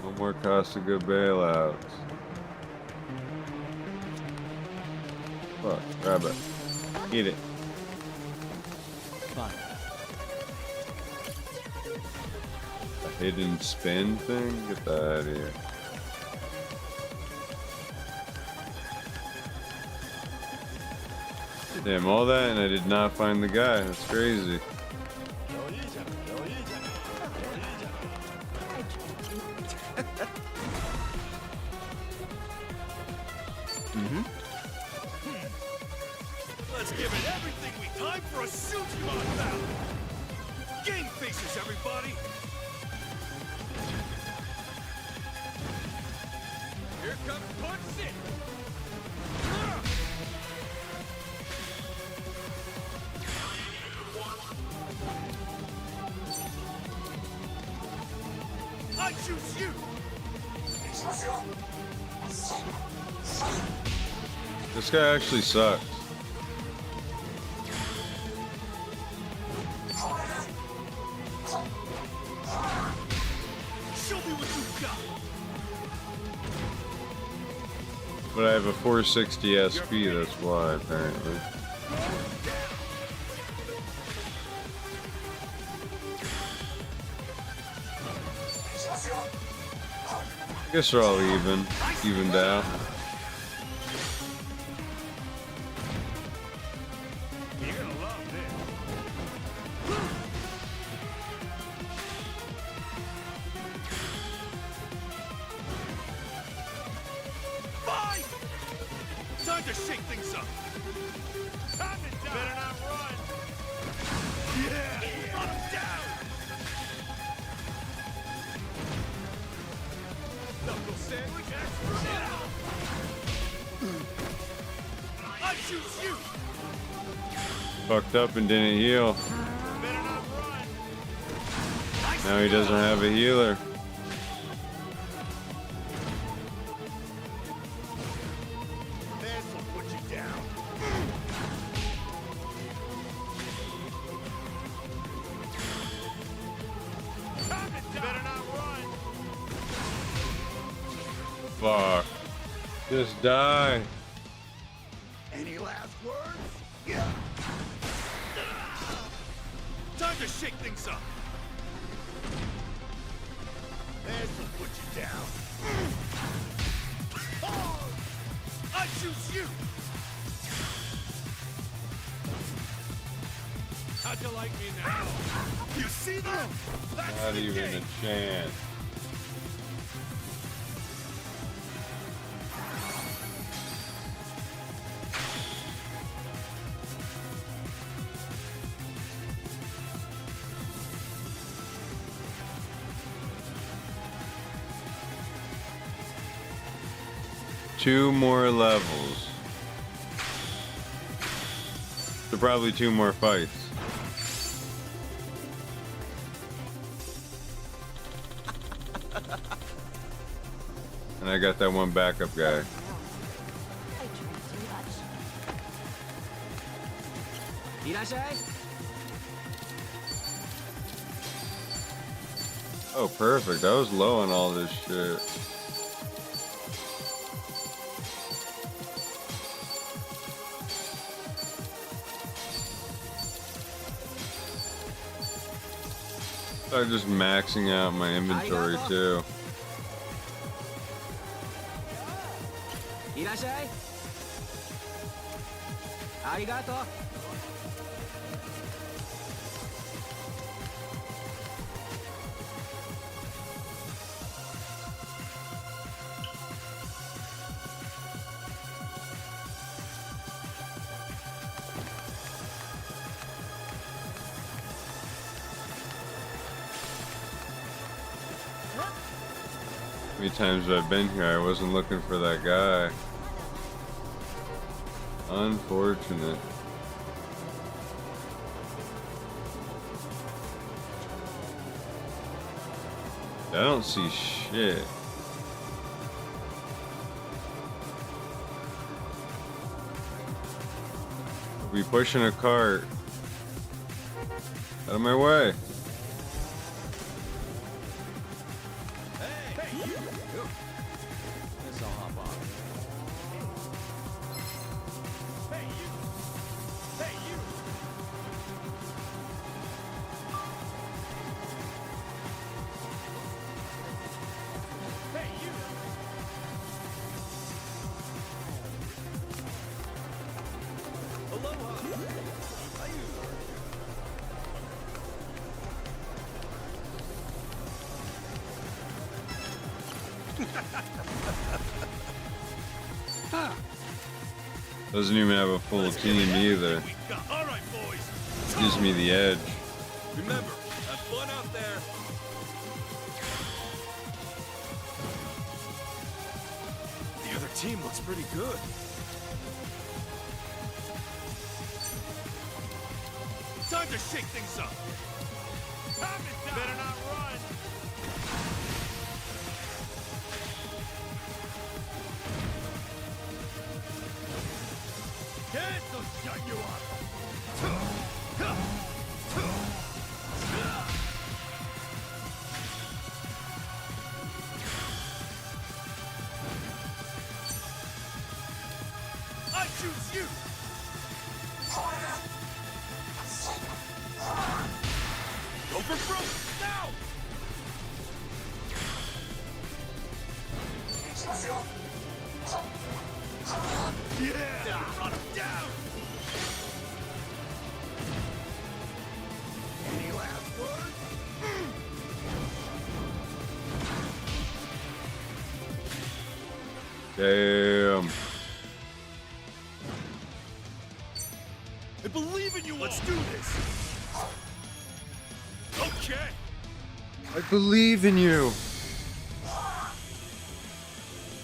No more Costa bailouts. Fuck, grab it. Eat it. Fine. A hidden spin thing? Get that out of here. Damn, all that and I did not find the guy. That's crazy. Let's give it everything we time for a Sujiman battle! Game faces, everybody! Here comes Punch City! I choose you! This guy actually sucks. Show me what you've got! But I have a 460 SP, that's why, apparently. I guess they're all evened out. You're gonna love this. Fight! Time to shake things up. Time to die. Better not run. Yeah! Run him down! Knuckle sandwich extra. I choose you. Fucked up and didn't heal. Better not run. Now he doesn't have a healer. This will put you down. Time to die. Better not run. Fuck. Just die. Any last words? Yeah. Time to shake things up. This will put you down. Oh, I choose you. How'd you like me now? You see that? That's Not the even game. a chance. Two more levels. So probably two more fights. And I got that one backup guy. Oh, perfect. I was low on all this shit. I'm just maxing out my inventory too. How many times I've been here, I wasn't looking for that guy. Unfortunate. I don't see shit. We pushing a cart. Out of my way. Doesn't even have a full team either. Gives me the edge. Remember, have fun out there. The other team looks pretty good. Time to shake things up. Better not run. Kids will shut you up. I choose you. Go for broke now. Yeah, run him down. Any last words? Damn. I believe in you. Let's do this. Okay. I believe in you.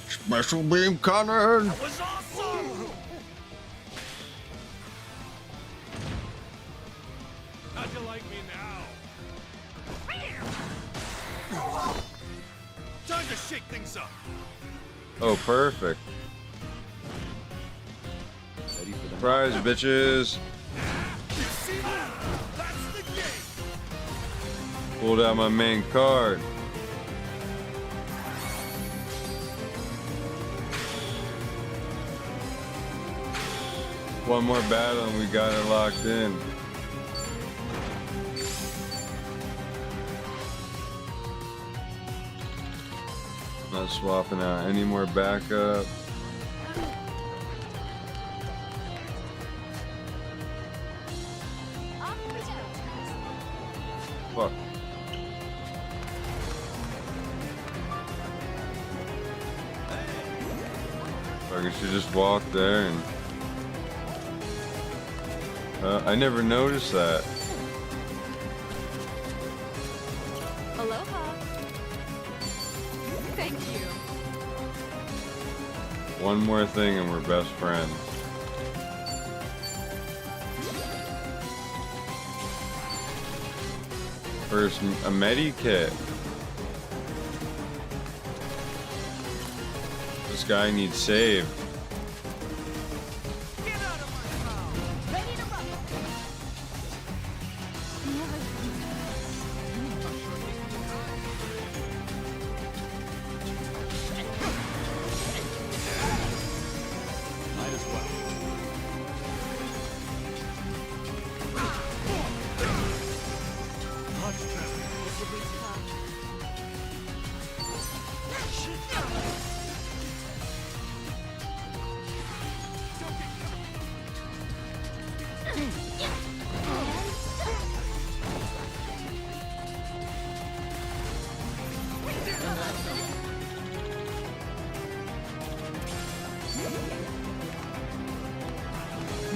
Special beam cannon. That was awesome. How'd you like me now? Time to shake things up. Oh, perfect. Surprise, bitches. You see that? That's the game. Pulled out my main card. One more battle and we got it locked in. Not swapping out any more backup. Fuck. I guess you just walk there and... I never noticed that. Aloha. Thank you. One more thing and we're best friends. First, a medikit. This guy needs saved.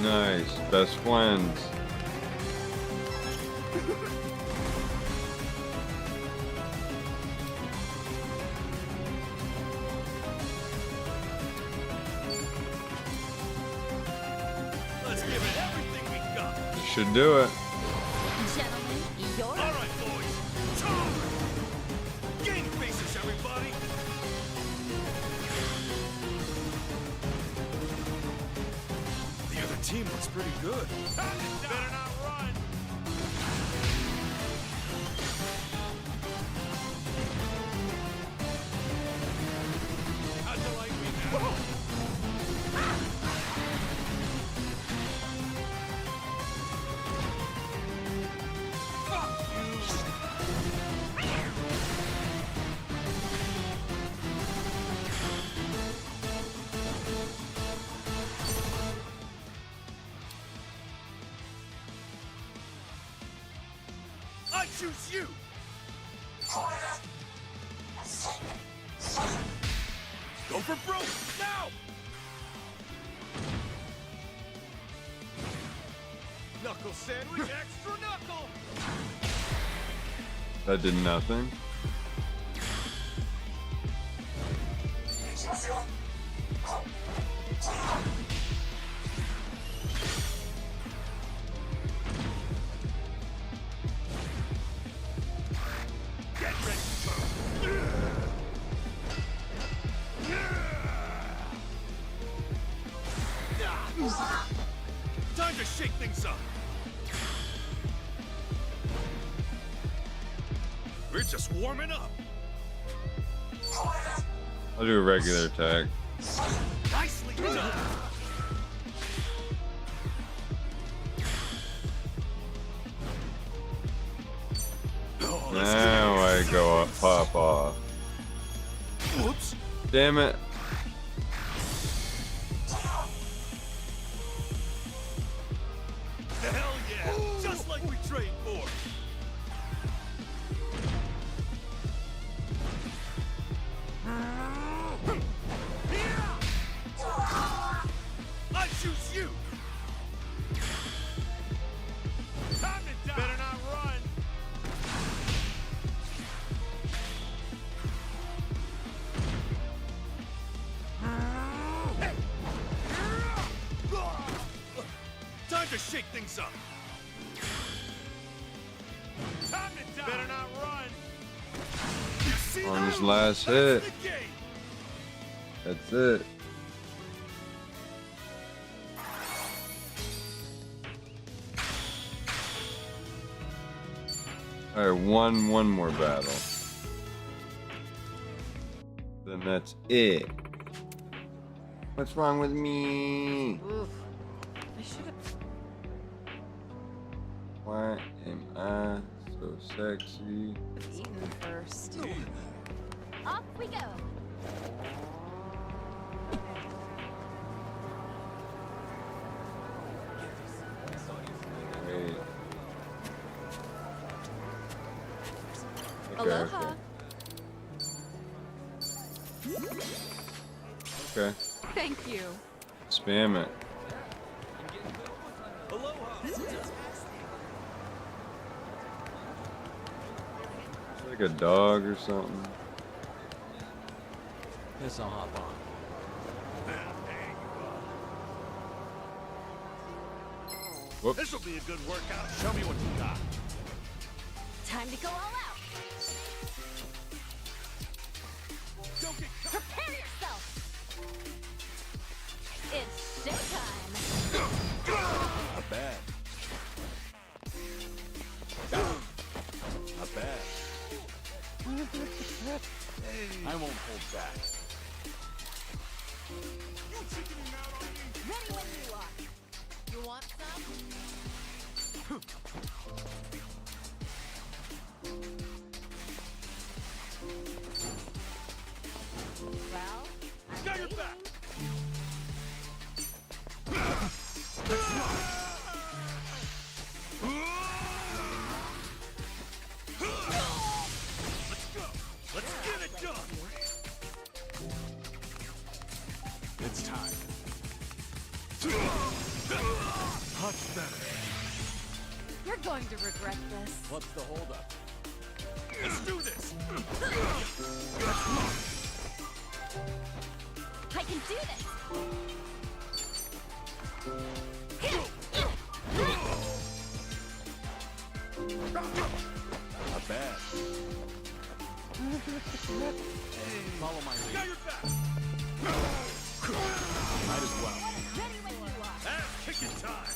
Nice, best friends. should do it. Gentlemen, you're All right, boys. Charge! Game faces, everybody. The other team looks pretty good. Better not run. How'd you like me now? I choose you! Go for broke, now! Knuckle sandwich, extra knuckle! That did nothing. Get ready, time to shake things up. We're just warming up. I'll do a regular attack. Nicely done. Now I go up, pop off. Whoops. Damn it. Hell yeah! Just like we trained for. I choose you. Time to die. Better not run. Time to shake things up. Time to die. Better not run. You see On his that? last That's hit. the game. That's it. Alright, one more battle. Then that's it. What's wrong with me? Oof. I should have. Why am I so sexy? Eaten first. Off we go. Wait. Aloha. Okay. Thank you. Spam it. It's like a dog or something. Guess I'll hop on. Whoops. This'll be a good workout. Show me what you got. Time to go all out. Don't get caught. Prepare yourself. It's showtime. Not bad. Not bad. I won't hold back. Ready when you are. You want some? Well, I'm Got your waiting. back. Let's go. Let's get it done. It's time. Much better. You're going to regret this. What's the holdup? Let's do this. I can do this. 1, Not bad. Follow my lead. Got your back. Might as well. Ass kicking time.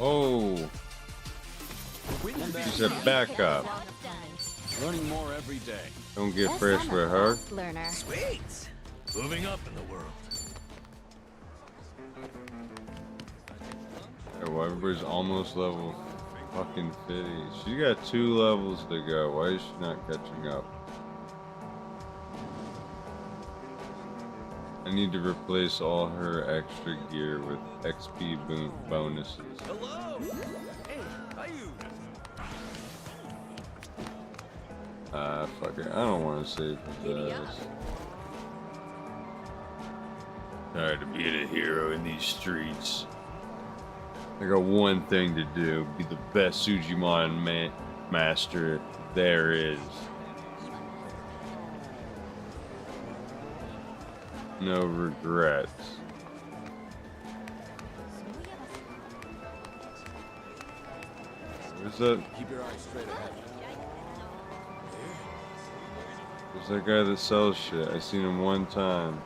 Oh, she's a backup. Learning more every day. Don't get fresh with her. Sweet. Moving up in the world. Yeah, well, everybody's almost level fucking 50. She got 2 levels to go. Why is she not catching up? I need to replace all her extra gear with XP bonuses. Hello. Hey, how you? Fuck it. I don't want to save this. Tired of being a hero in these streets. I got one thing to do. Be the best Sujimon master there is. No regrets. Where's that? Keep your eyes straight ahead. Where's that guy that sells shit? I seen him one time.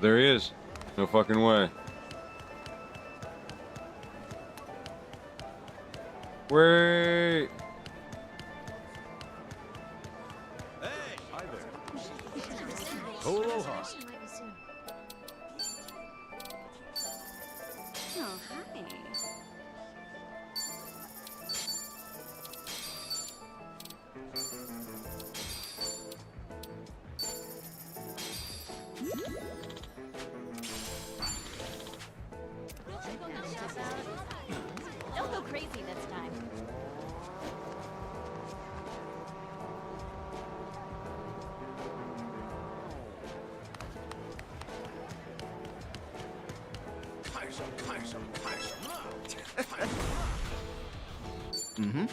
There he is. No fucking way. Wait. Hey. Hi there. Oh, aloha. Oh, hi. Don't go crazy this time. Mm-hmm.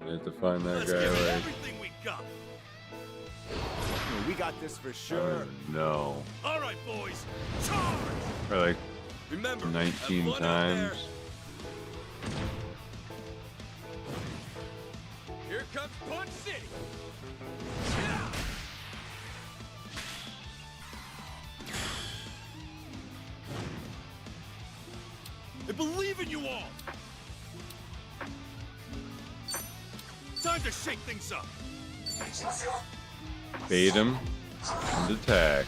You have to find that Let's guy, give it like... everything we got. We got this for sure. No. All right, boys. Charge. Or like Remember, 19 have fun out times. there. Here comes Punch City. I believe in you all. Time to shake things up. Bait him and attack.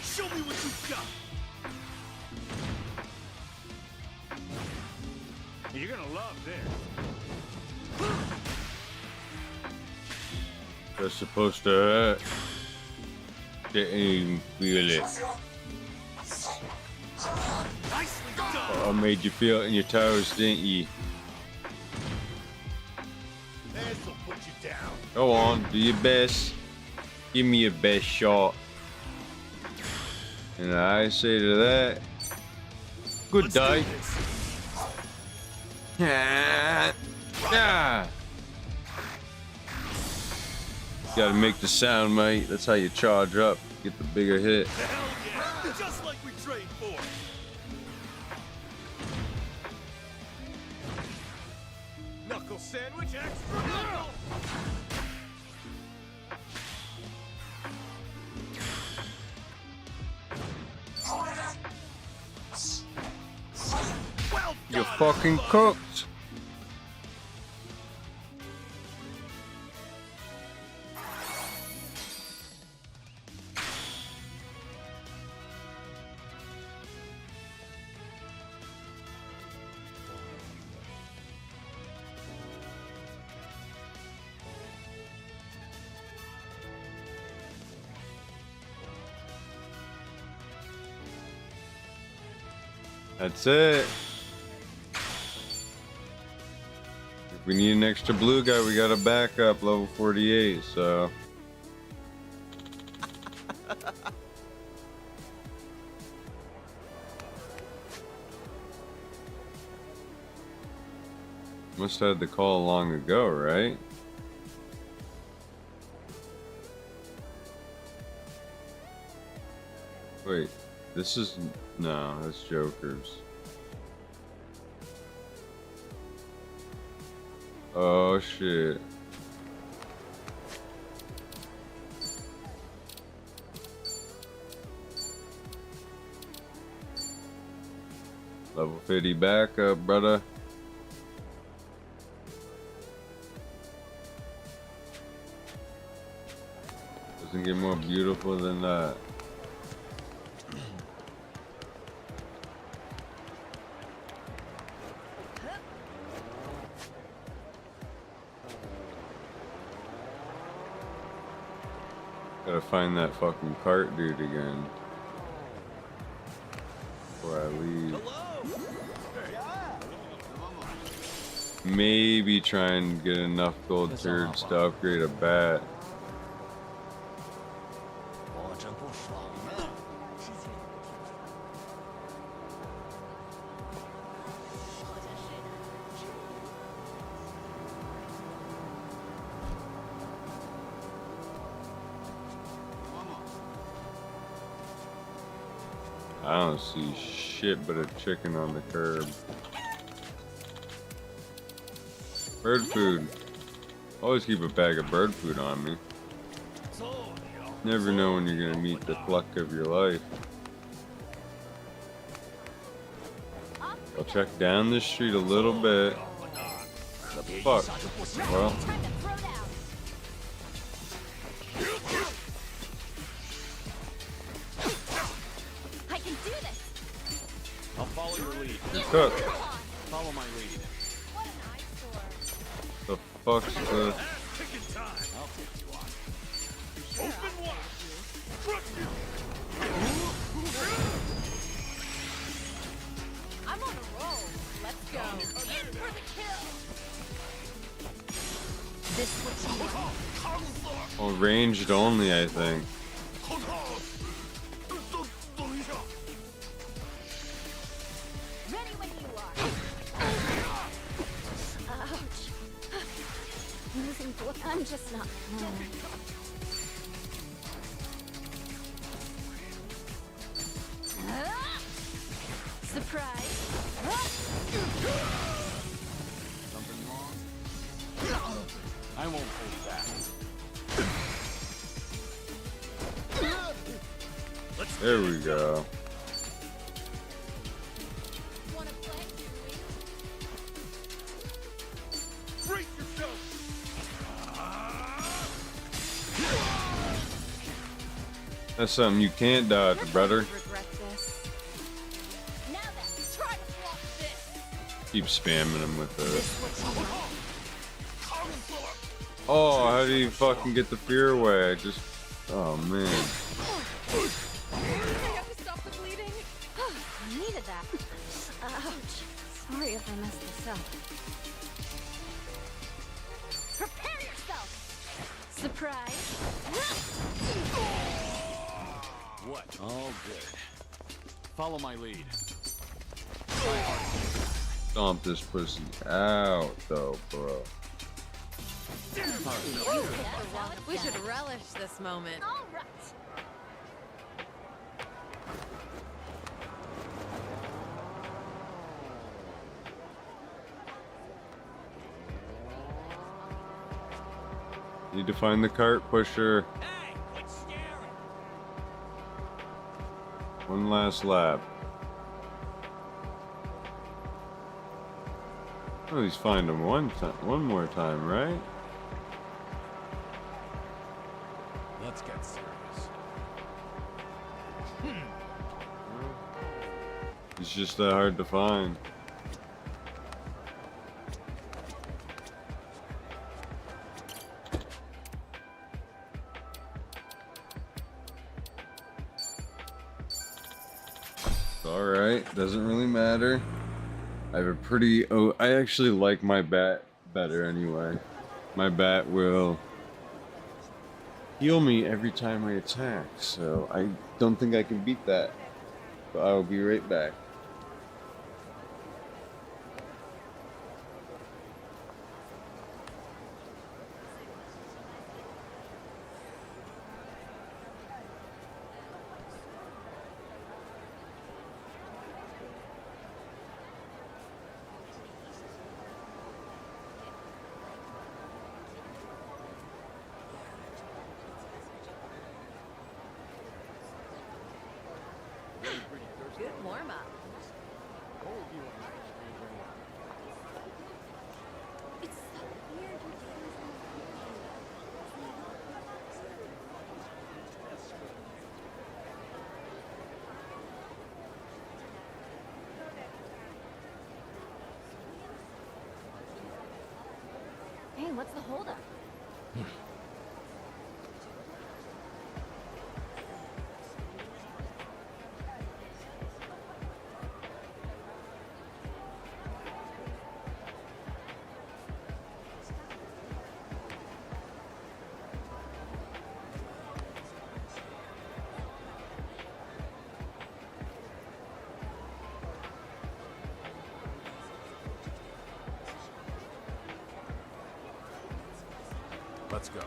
Show me what you've got. You're gonna love this. They're supposed to hurt. Didn't even feel it. Nicely done. I made you feel it in your toes, didn't you? This'll put you down. Go on, do your best. Give me your best shot. And I say to that, good day. Yeah. Gotta make the sound, mate. That's how you charge up. Get the bigger hit. Hell yeah. Just like we trained for. Knuckle sandwich extra knuckle. Well You're done, fucking cooked. That's it. If we need an extra blue guy, we got a backup level 48, so. Must have had the call long ago, right? Wait, this is... No, that's Joker's. Oh, shit. Level 50 backup, brother. Doesn't get more beautiful than that. Gotta find that fucking cart dude again before I leave. Maybe try and get enough gold turds to upgrade a bat. I don't see shit but a chicken on the curb. Bird food. Always keep a bag of bird food on me. Never know when you're gonna meet the pluck of your life. I'll check down this street a little bit. The fuck? Well. I can do this. I'll follow your lead. Cook. Follow my lead. The fuck's the... I'll take you on. Open wide. I'm on a roll. Let's go. In for the kill. This what you want. Oh, ranged only, I think. Ready when you are. Ouch. Losing blood. I'm just not. Surprise. Something wrong? I won't hold back. There we go. Wanna play? Brace yourself. That's something you can't dodge, brother. Regret this. Now then, try to block this. Keep spamming him with This it. what you want. Oh, how do you fucking get the fear away? I just... Oh, man. I have to stop the bleeding. I needed that. Ouch. Sorry if I messed this up. Prepare yourself. Surprise. What? All good. Follow my lead. Stomp this pussy out, though, bro. We should relish this moment. All right. Need to find the cart pusher. One last lap. Oh, he's find him one more time, right? Let's get serious. It's just that hard to find. Alright, doesn't really matter. I have a pretty... Oh, I actually like my bat better anyway. My bat will heal me every time I attack, so I don't think I can beat that. But I will be right back. warm up. It's so weird. Hey, what's the holdup? Let's go.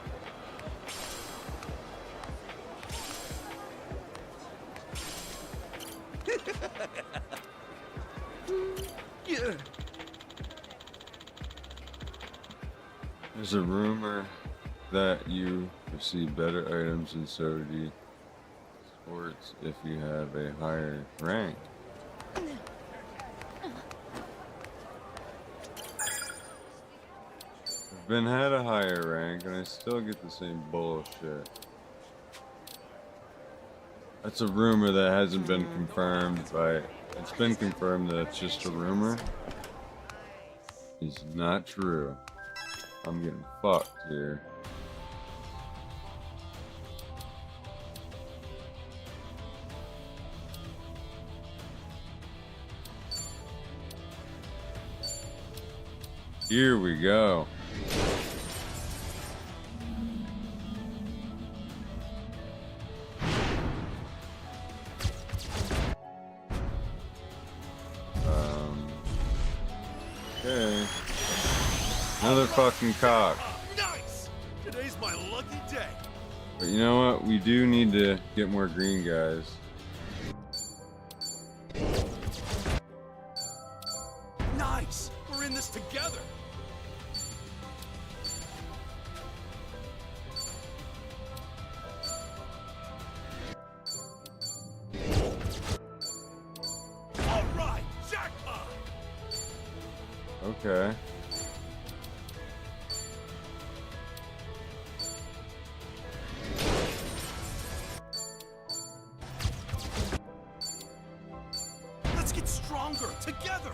There's a rumor that you receive better items in Sodi Sports if you have a higher rank. I've been had a higher rank and I still get the same bullshit. That's a rumor that hasn't been confirmed by... It's been confirmed that it's just a rumor. It's not true. I'm getting fucked here. Here we go. Okay. Another fucking cock. Nice! Today's my lucky day. But you know what? We do need to get more green guys. Nice! We're in this together. All right, jackpot! Okay. Let's get stronger together.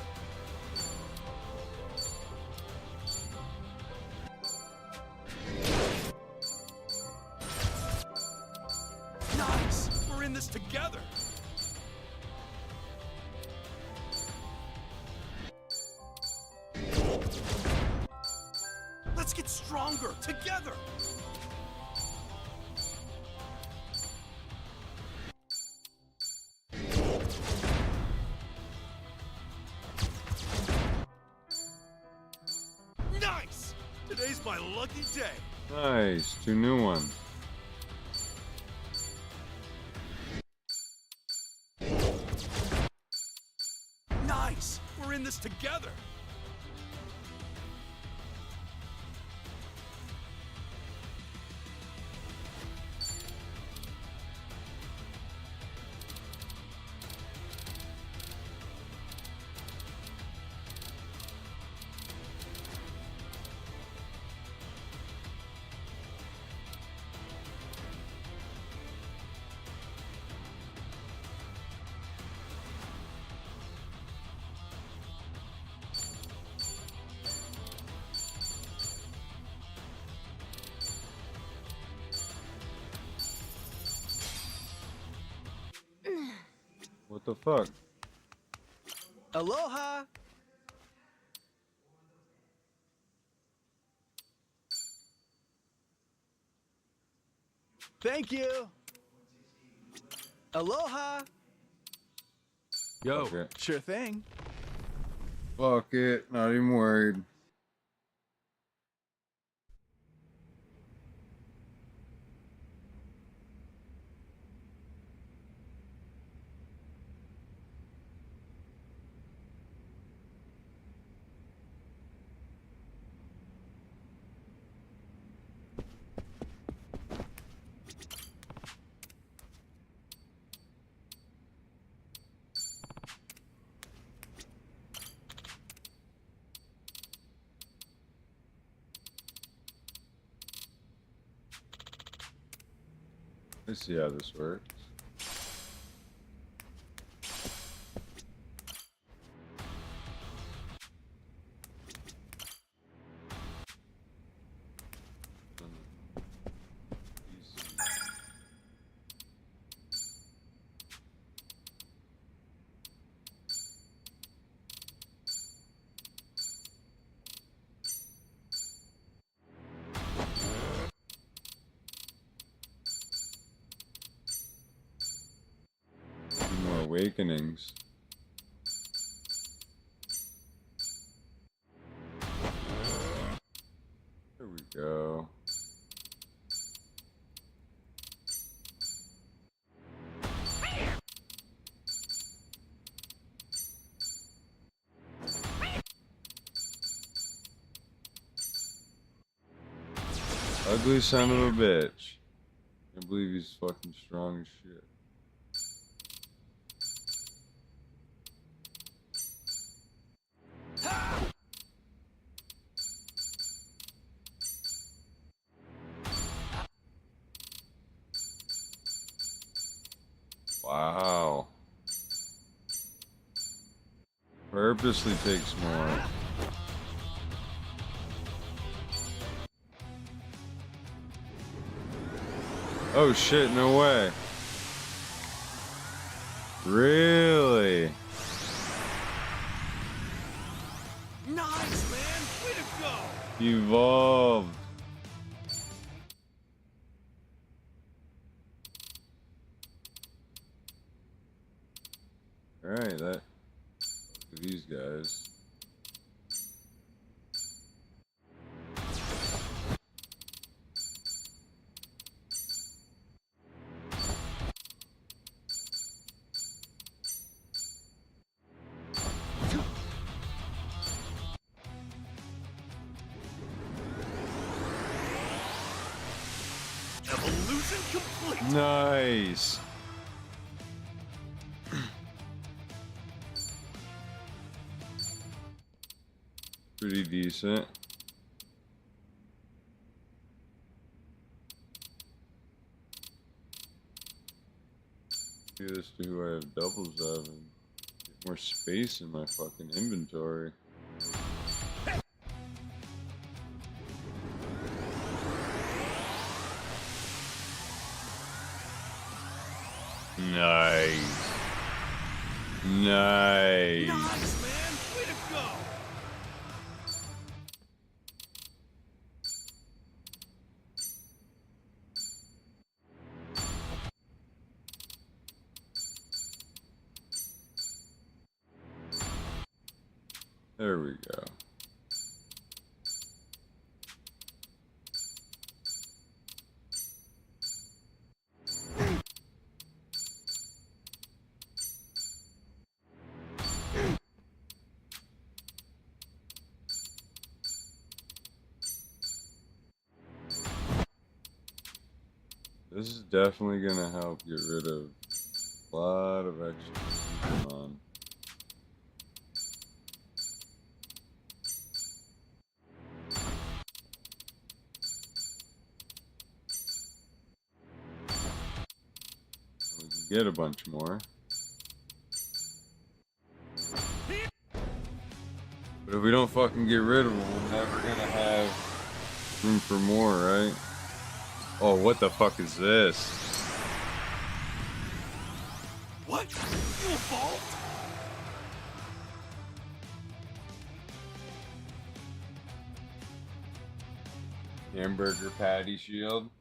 Nice! We're in this together. Let's get stronger together. Nice! Today's my lucky day. Nice. 2 new ones. Nice! We're in this together. What the fuck? Aloha! Thank you! Aloha! Yo, Okay. Sure thing. Fuck it. Not even worried. Let's see how this works. More awakenings. There we go. Ugly son of a bitch. Can't believe he's fucking strong as shit. Wow. Purposely takes more. Oh shit, no way. Really? Nice, man! Way to go! Evolved. Alright, that. These guys. Evolution complete! Nice. Pretty decent. Do this to who I have doubles of and get more space in my fucking inventory. Nice. Nice. Nice, man! Way to go! There we go. This is definitely gonna help get rid of a lot of extra going on. We can get a bunch more. But if we don't fucking get rid of them, we're never gonna have room for more, right? Oh, what the fuck is this? What? You evolved? Hamburger patty shield.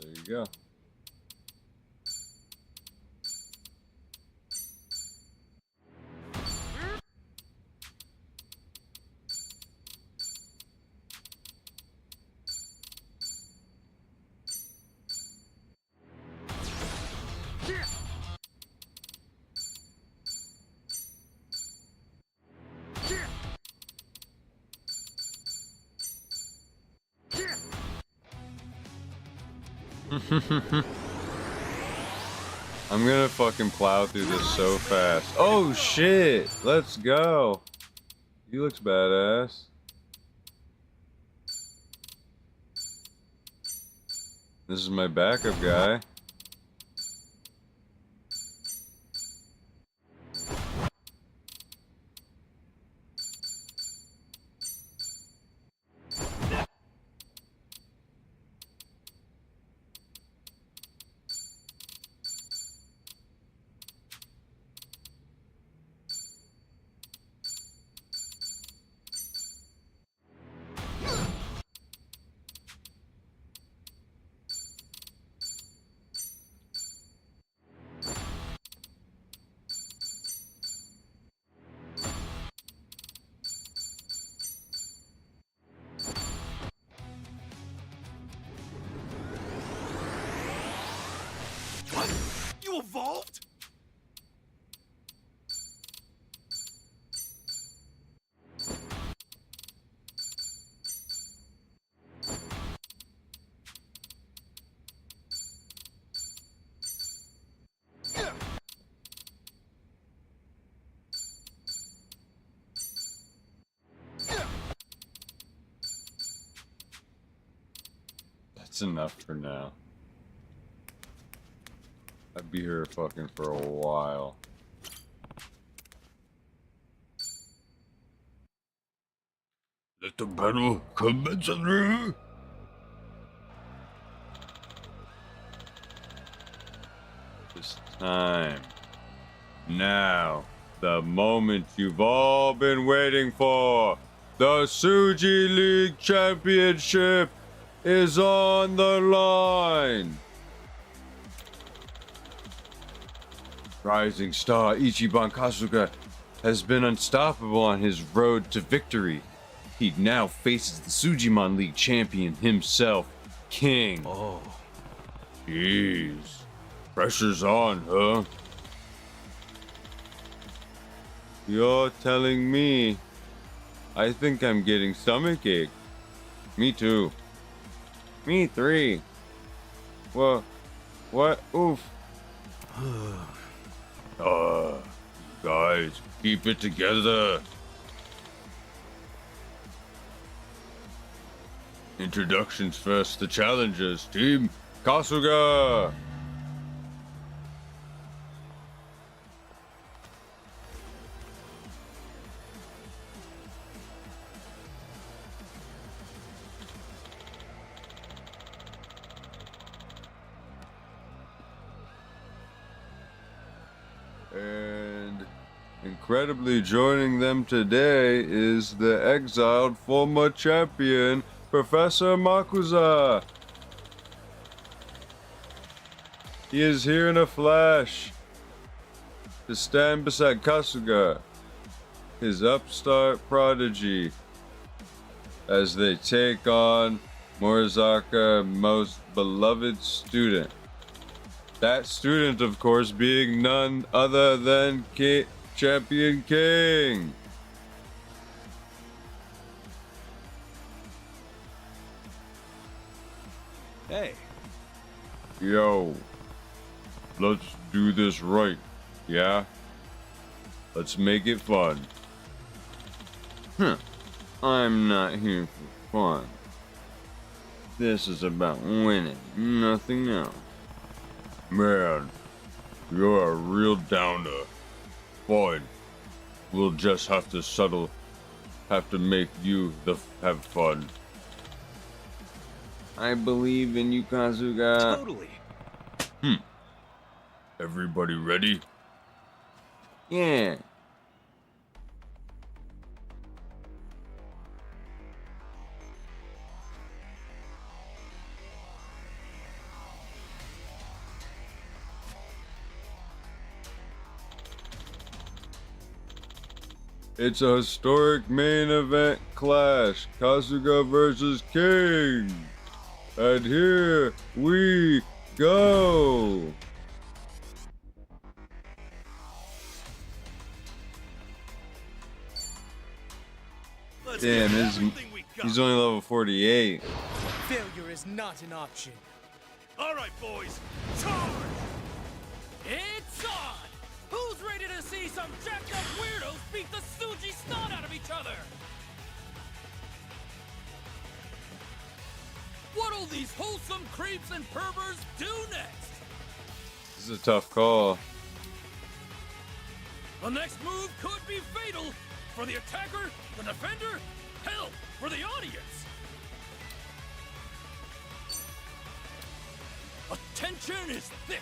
There you go. I'm gonna fucking plow through this so fast. Oh shit! Let's go. He looks badass. This is my backup guy. What? You evolved? That's enough for now. I'd be here fucking for a while. Let the battle commence. It's time. Now, the moment you've all been waiting for. The Tsuji League Championship is on the line. Rising star Ichiban Kasuga has been unstoppable on his road to victory. He now faces the Sujimon League champion himself, King. Oh. Jeez. Pressure's on, huh? You're telling me. I think I'm getting stomachache. Me too. Me three. What? Oof. Guys, keep it together. Introductions first, the challengers. Team Kasuga. And incredibly joining them today is the exiled former champion, Professor Yakuza. He is here in a flash to stand beside Kasuga, his upstart prodigy, as they take on Morizaka's most beloved student. That student, of course, being none other than Champion King. Hey. Yo, let's do this right, yeah? Let's make it fun. I'm not here for fun. This is about winning, nothing else. Man, you're a real downer. Fine. We'll just have to make you have fun. I believe in you, Kasuga. Totally. Everybody ready? Yeah. It's a historic main event clash, Kasuga versus King. And here we go. Damn, he's only level 48. Failure is not an option. All right, boys, charge! It's on! Who's Who's ready to see some jacked up weirdos beat the Suji snot out of each other? What'll these wholesome creeps and perverts do next? This is a tough call. The next move could be fatal for the attacker, the defender, hell, for the audience. Attention is thick.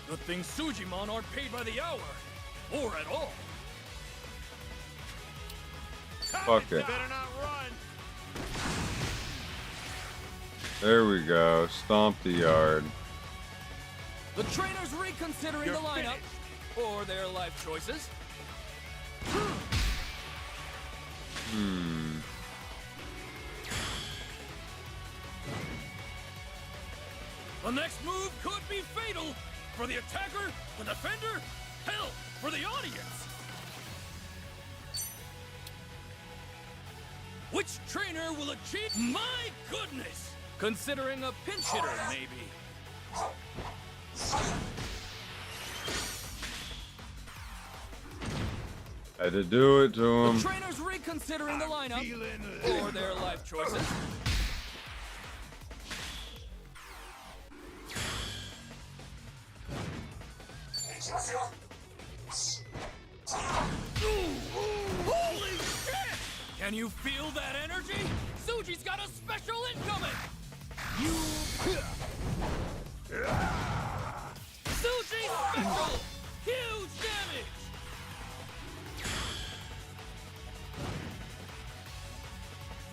Good thing Sujimon aren't paid by the hour, or at all. Fuck it. There we go. Stomp the yard. The trainer's reconsidering the lineup, or their life choices. The next move could be fatal for the attacker, the defender, hell, for the audience. Which trainer will achieve? My goodness! Considering a pinch hitter, maybe. Had to do it to him. The trainer's reconsidering the lineup, or their life choices. Holy shit! Can you feel that energy? Suji's got a special incoming! Suji special! Huge damage!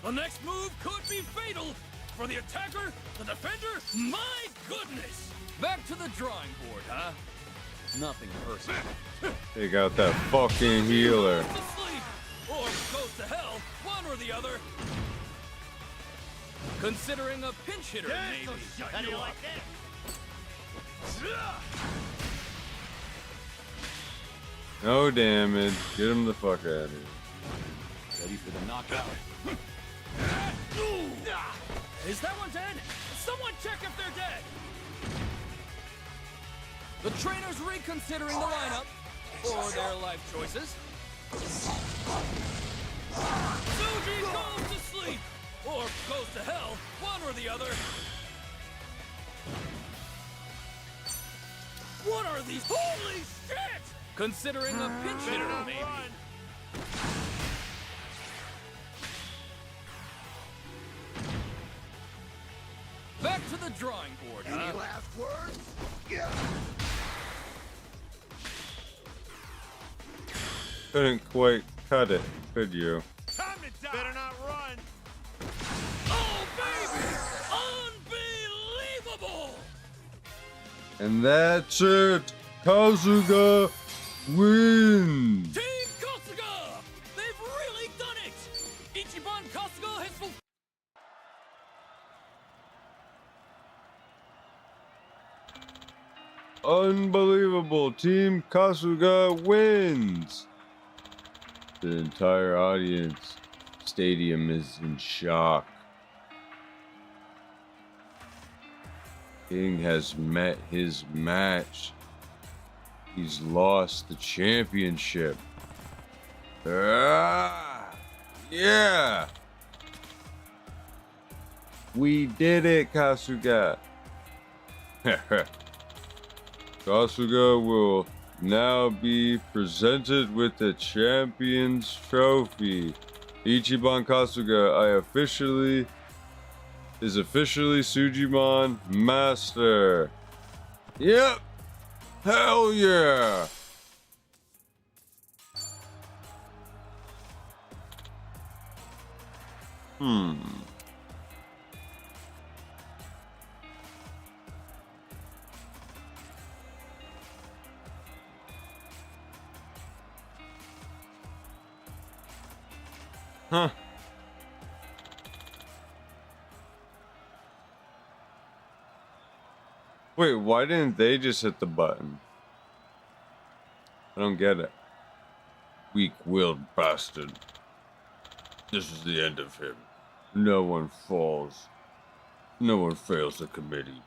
The next move could be fatal for the attacker, the defender. My goodness! Back to the drawing board, huh? Nothing personal. They got that fucking healer. To sleep, or goes to hell, one or the other. Considering a pinch hitter, maybe. How do you like that? No damage. Get him the fuck out of here. Ready for the knockout. Is that one dead? Someone check if they're dead. The trainer's reconsidering the lineup, or their life choices. Suji goes to sleep, or goes to hell, one or the other. What are these? Holy shit! Considering a pinch hitter, maybe. Back to the drawing board, huh? Any last words? Yeah. Couldn't quite cut it, could you? Time to die. Better not run. Oh, baby! Unbelievable! And that's it. Kazuga wins. Team Kasuga! They've really done it! Ichiban Kasuga has fulfilled. Unbelievable. Team Kasuga wins. The entire audience stadium is in shock. King has met his match. He's lost the championship. Yeah. We did it, Kasuga. Kasuga will now be presented with the champion's trophy. Ichiban Kasuga is officially Sujimon Master. Yep. Hell yeah. Huh. Wait, why didn't they just hit the button? I don't get it. Weak-willed bastard. This is the end of him. No one falls. No one fails the committee.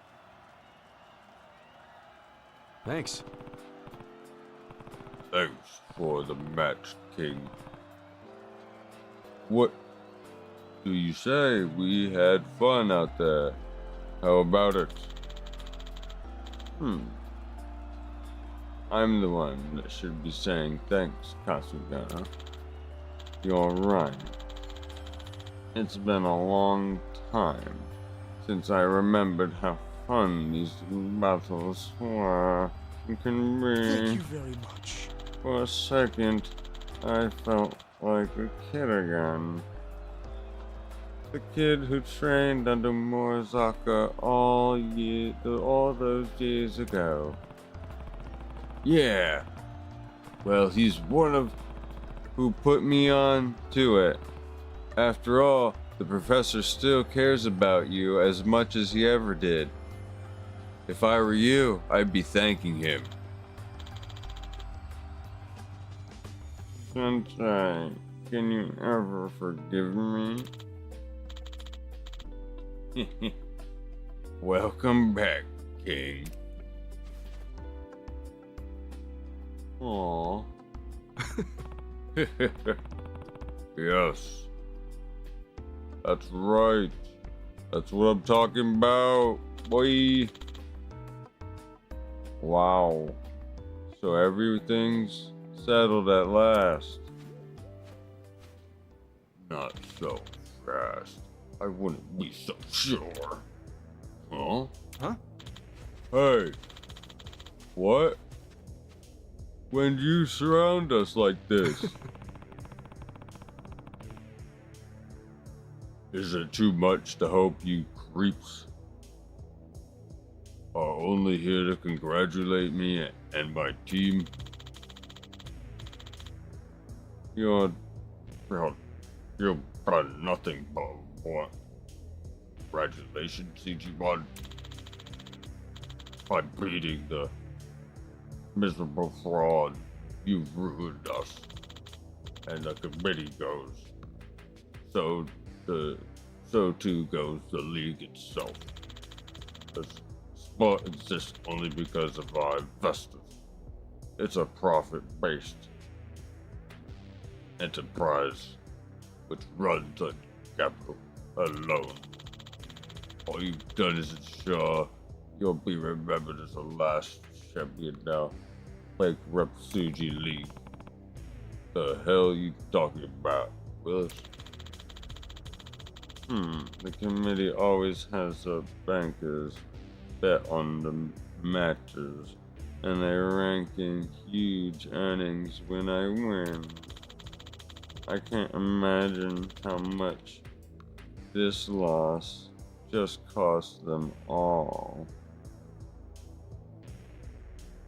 Thanks. Thanks for the match, King. What do you say? We had fun out there. How about it? I'm the one that should be saying thanks, Kasugana. You're right. It's been a long time since I remembered how fun these battles were and can be. Thank you very much. For a second, I felt like a kid again. The kid who trained under Morizaka all those years ago. Yeah. Well, he's one of who put me on to it. After all, the professor still cares about you as much as he ever did. If I were you, I'd be thanking him. Sensei, can you ever forgive me? Welcome back, King. Aww. Yes. That's right. That's what I'm talking about, boy. Wow. So everything's settled at last. Not so fast. I wouldn't be so sure. Huh? Hey. What? When'd you surround us like this? Is it too much to hope you creeps are only here to congratulate me and my team? You're done nothing but what? Congratulations, CG1. By beating the miserable fraud, you've ruined us. And the committee goes. So too goes the League itself. The sport exists only because of our investors. It's a profit-based enterprise which runs on capital alone. All you've done is ensure you'll be remembered as the last champion now. Like Repsuji League. The hell you talking about, Willis? The committee always has the bankers bet on the matches, and they rank in huge earnings when I win. I can't imagine how much this loss just cost them all.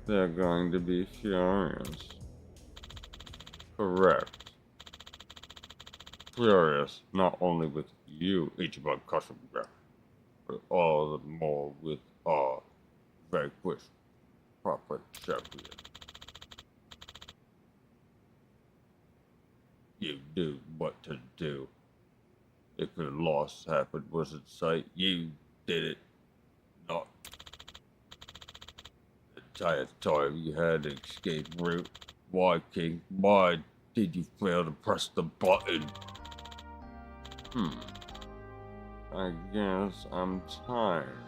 They're going to be furious. Correct. Furious not only with you, Ichiban Kasuga, but all the more with our vanquished proper champion. You knew what to do. If the loss happened was in sight, you did it. Not the entire time you had an escape route. Why, King? Why did you fail to press the button? I guess I'm tired.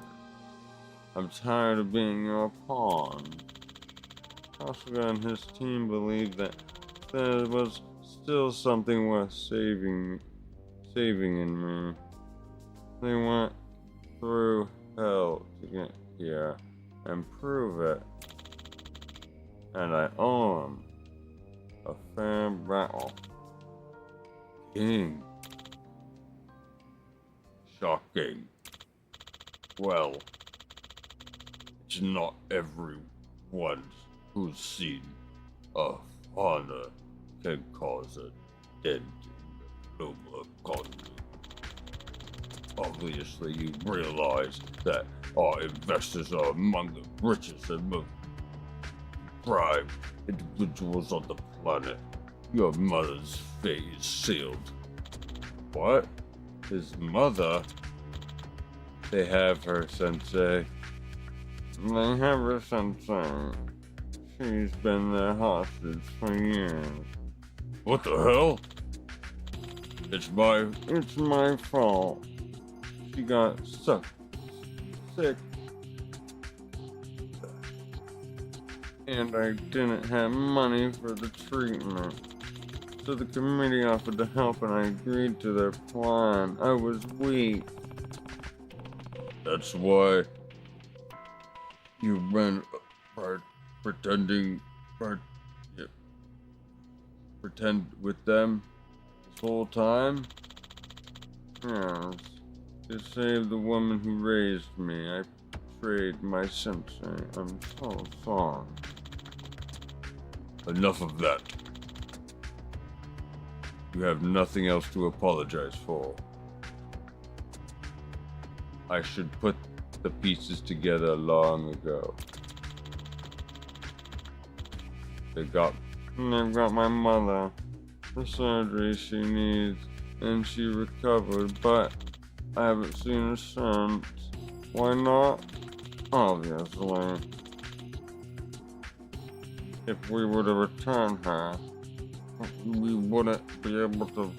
I'm tired of being your pawn. Kasuga and his team believed that there was still something worth saving in me. They went through hell to get here and prove it. And I owe them a fair battle. King. Shocking. Well, it's not everyone who's seen a honor can cause a dent in the global economy. Obviously, you realize that our investors are among the richest and most prime individuals on the planet. Your mother's fate is sealed. What? His mother? They have her, Sensei. They have her, Sensei. She's been their hostage for years. What the hell? It's my fault. She got sick. And I didn't have money for the treatment. So the committee offered to help and I agreed to their plan. I was weak. That's why you've been pretend with them this whole time? Yes. To save the woman who raised me, I betrayed my sensei. I'm so sorry. Enough of that. You have nothing else to apologize for. I should put the pieces together long ago. They've got my mother, the surgery she needs, and she recovered, but I haven't seen her since. Why not? Obviously. If we were to return her, we wouldn't be able to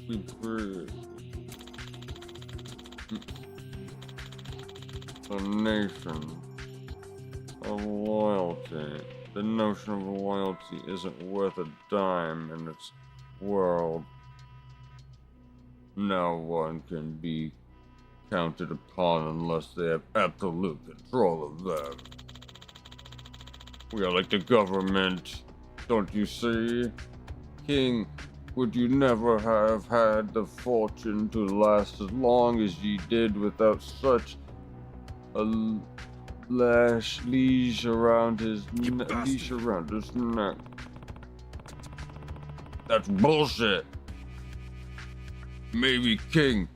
be free. The nation of loyalty. The notion of loyalty isn't worth a dime in its world. No one can be counted upon unless they have absolute control of them. We are like the government, don't you see? King, would you never have had the fortune to last as long as ye did without such a leash around his neck? That's bullshit. Maybe King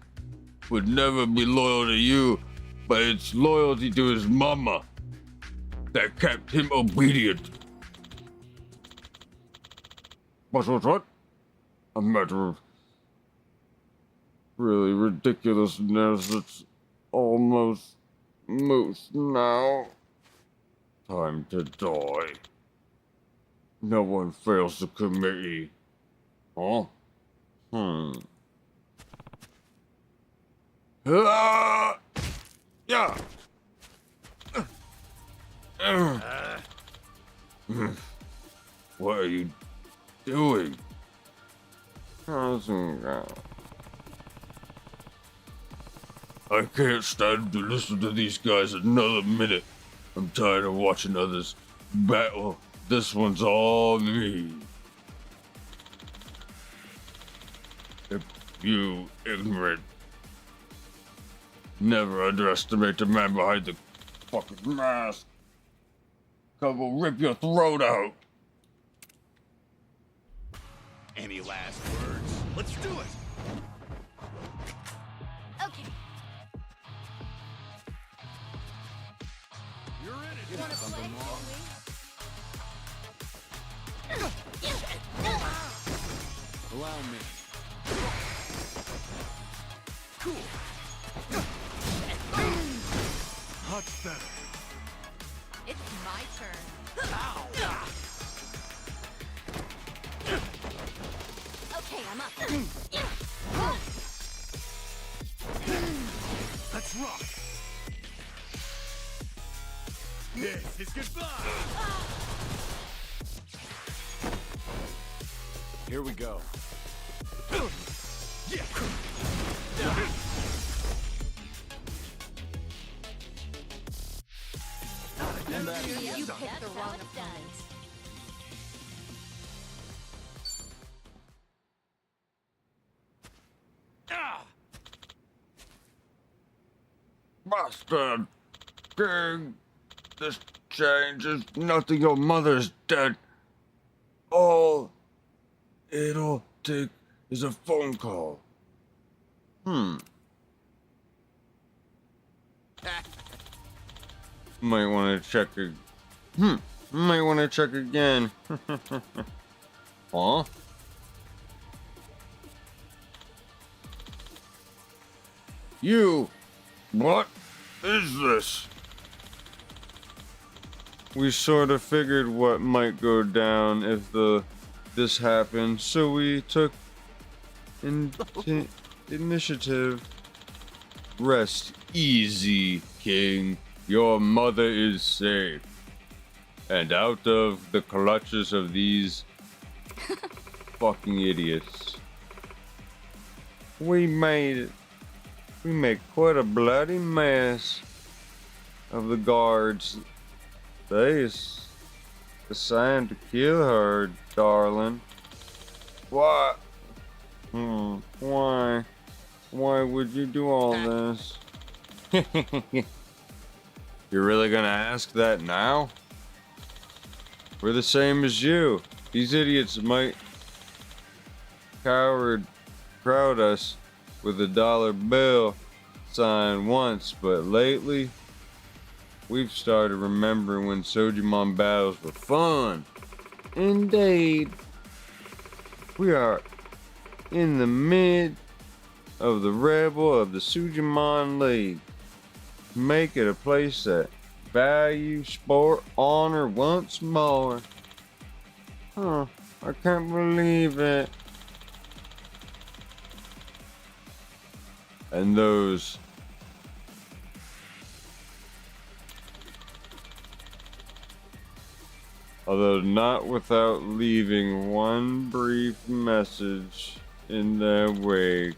would never be loyal to you, but it's loyalty to his mama that kept him obedient. What? A matter of really ridiculousness. It's almost moot now. Time to die. No one fails the committee. Huh? Yeah. What are you doing? I can't stand to listen to these guys another minute. I'm tired of watching others battle. This one's all me. If you ignorant, never underestimate the man behind the fucking mask. I will rip your throat out. Any last words? Let's do it. Okay. You're in it. You want to play, Allow me. Cool. Much better. It's my turn. Ow. Okay, I'm up. Let's rock. This is goodbye. Here we go. Yeah. You picked the wrong opponent. Bastard! King, this changes nothing. Your mother's dead. All it'll take is a phone call. Might want to check Might want to check again. Huh? You! What is this? we sort of figured what might go down if this happened, so we took initiative. Rest easy, King. Your mother is safe. And out of the clutches of these fucking idiots. We made quite a bloody mess of the guards. They assigned to kill her, darling. Why? Why? Why would you do all this? You're really gonna ask that now? We're the same as you. These idiots might crowd us with a dollar bill sign once, but lately we've started remembering when Sojimon battles were fun. Indeed. We are in the mid of the rebel of the Sujimon League. Make it a place that value sport honor once more. Huh, I can't believe it. And those although not without leaving one brief message in their wake.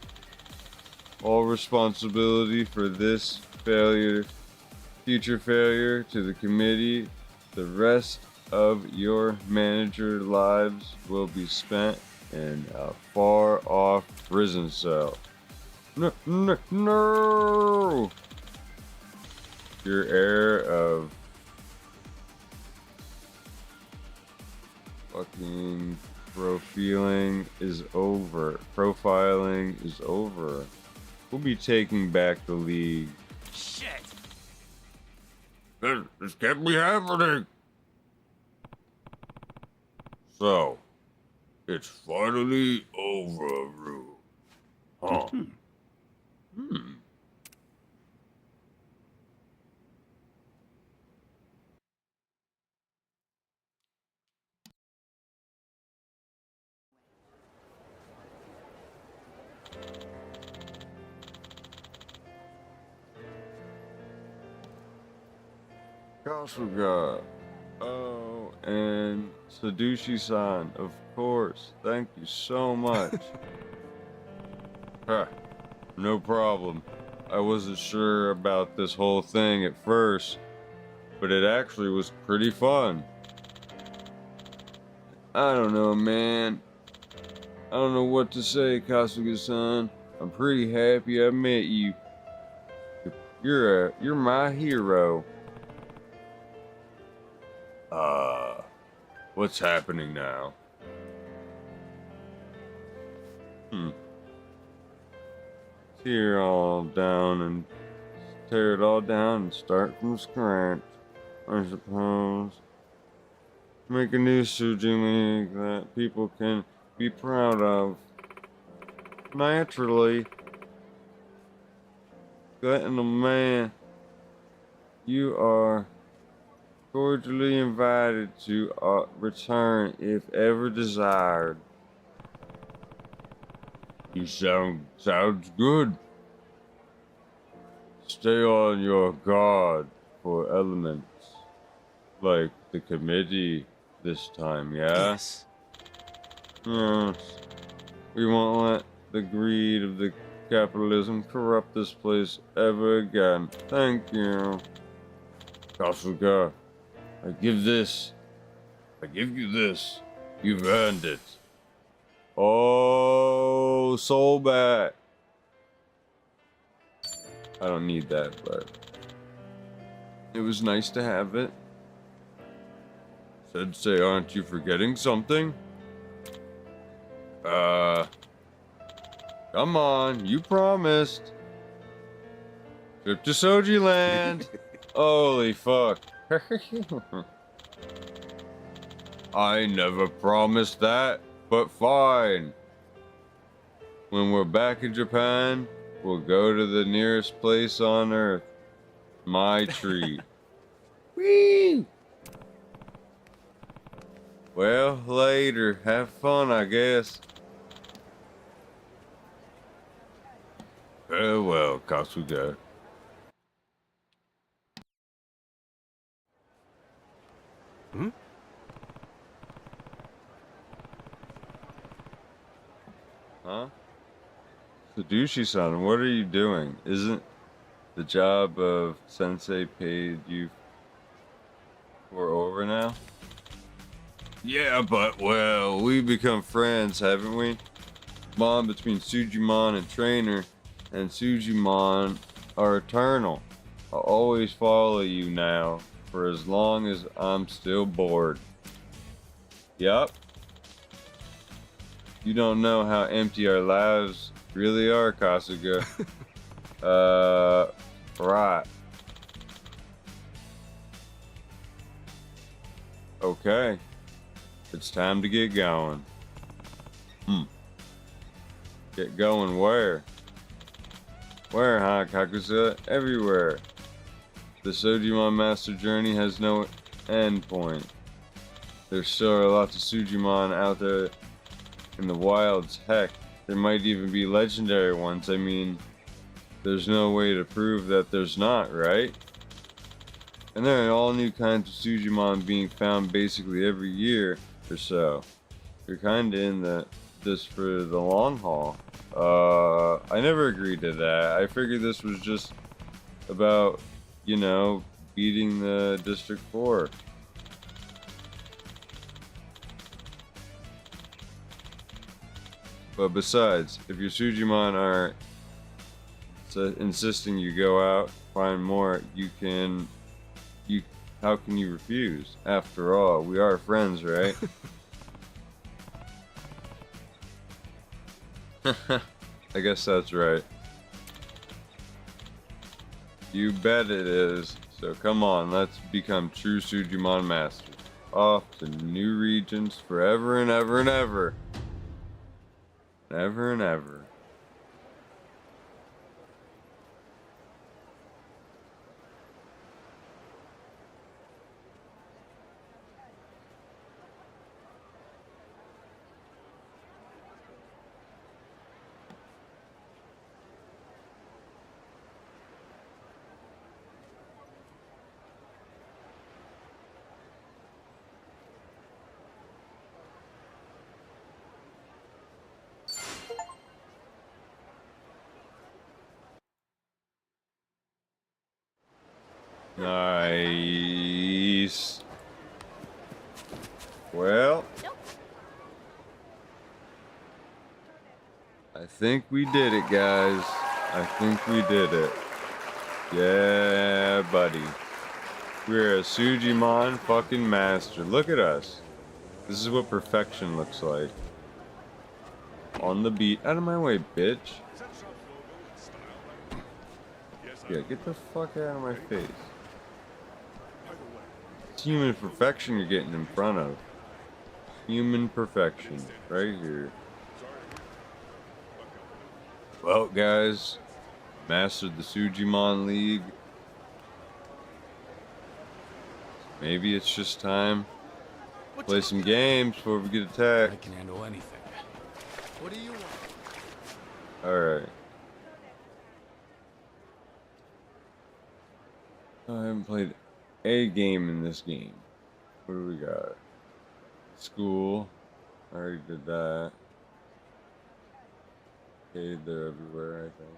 All responsibility for this future failure to the committee. The rest of your manager lives will be spent in a far-off prison cell. No! Your era of fucking profiling is over. We'll be taking back the league. Shit! This can't be happening! So, it's finally over, Rue. Huh? Kasuga. Oh, and Sadushi-san, of course. Thank you so much. Huh, no problem. I wasn't sure about this whole thing at first, but it actually was pretty fun. I don't know, man. I don't know what to say, Kasuga-san. I'm pretty happy I met you. You're my hero. What's happening now? Tear it all down and start from scratch, I suppose. Make a new Suji League that people can be proud of. Naturally. Glenn, man, you are cordially invited to return if ever desired. You sounds good. Stay on your guard for elements like the committee this time, yeah? Yes. Yes. We won't let the greed of the capitalism corrupt this place ever again. Thank you. Kasuga. I give you this. You've earned it. Oh, soul back. I don't need that, but it was nice to have it. Sensei, aren't you forgetting something? Come on, you promised. Trip to Soji Land. Holy fuck. I never promised that, but fine. When we're back in Japan, we'll go to the nearest place on Earth. My treat. Whee! Well, later. Have fun, I guess. Farewell, Kasuga. Hmm? Huh? Sadushi-san, what are you doing? Isn't the job of sensei paid you for over now? Yeah, but, well, we've become friends, haven't we? Bond between Sujimon and Trainer and Sujimon are eternal. I'll always follow you now for as long as I'm still bored. Yup. You don't know how empty our lives really are, Kasuga. Right. Okay. It's time to get going. Get going where? Where, huh, Kakusa? Everywhere. The Sojimon Master Journey has no end point. There's still lots of Sujimon out there in the wilds. Heck, there might even be legendary ones. I mean, there's no way to prove that there's not, right? And there are all new kinds of Sujimon being found basically every year or so. You're kinda in this for the long haul. I never agreed to that. I figured this was just about, you know, beating the District 4. But besides, if your Sujimon are insisting you go out, find more, how can you refuse? After all, we are friends, right? I guess that's right. You bet it is. So come on, let's become true Sujimon masters. Off to new regions forever and ever and ever. Ever and ever. Nice. Well, I think we did it, guys. I think we did it. Yeah, buddy. We're a Sujimon fucking master. Look at us. This is what perfection looks like. On the beat. Out of my way, bitch. Yeah, get the fuck out of my face. It's human perfection you're getting in front of. Human perfection. Right here. Well, guys. Mastered the Sujimon League. Maybe it's just time to play some games before we get attacked. I can handle anything. What do you want? Alright. I haven't played a game in this game. What do we got? School. I already did that. Okay, they're everywhere, I think.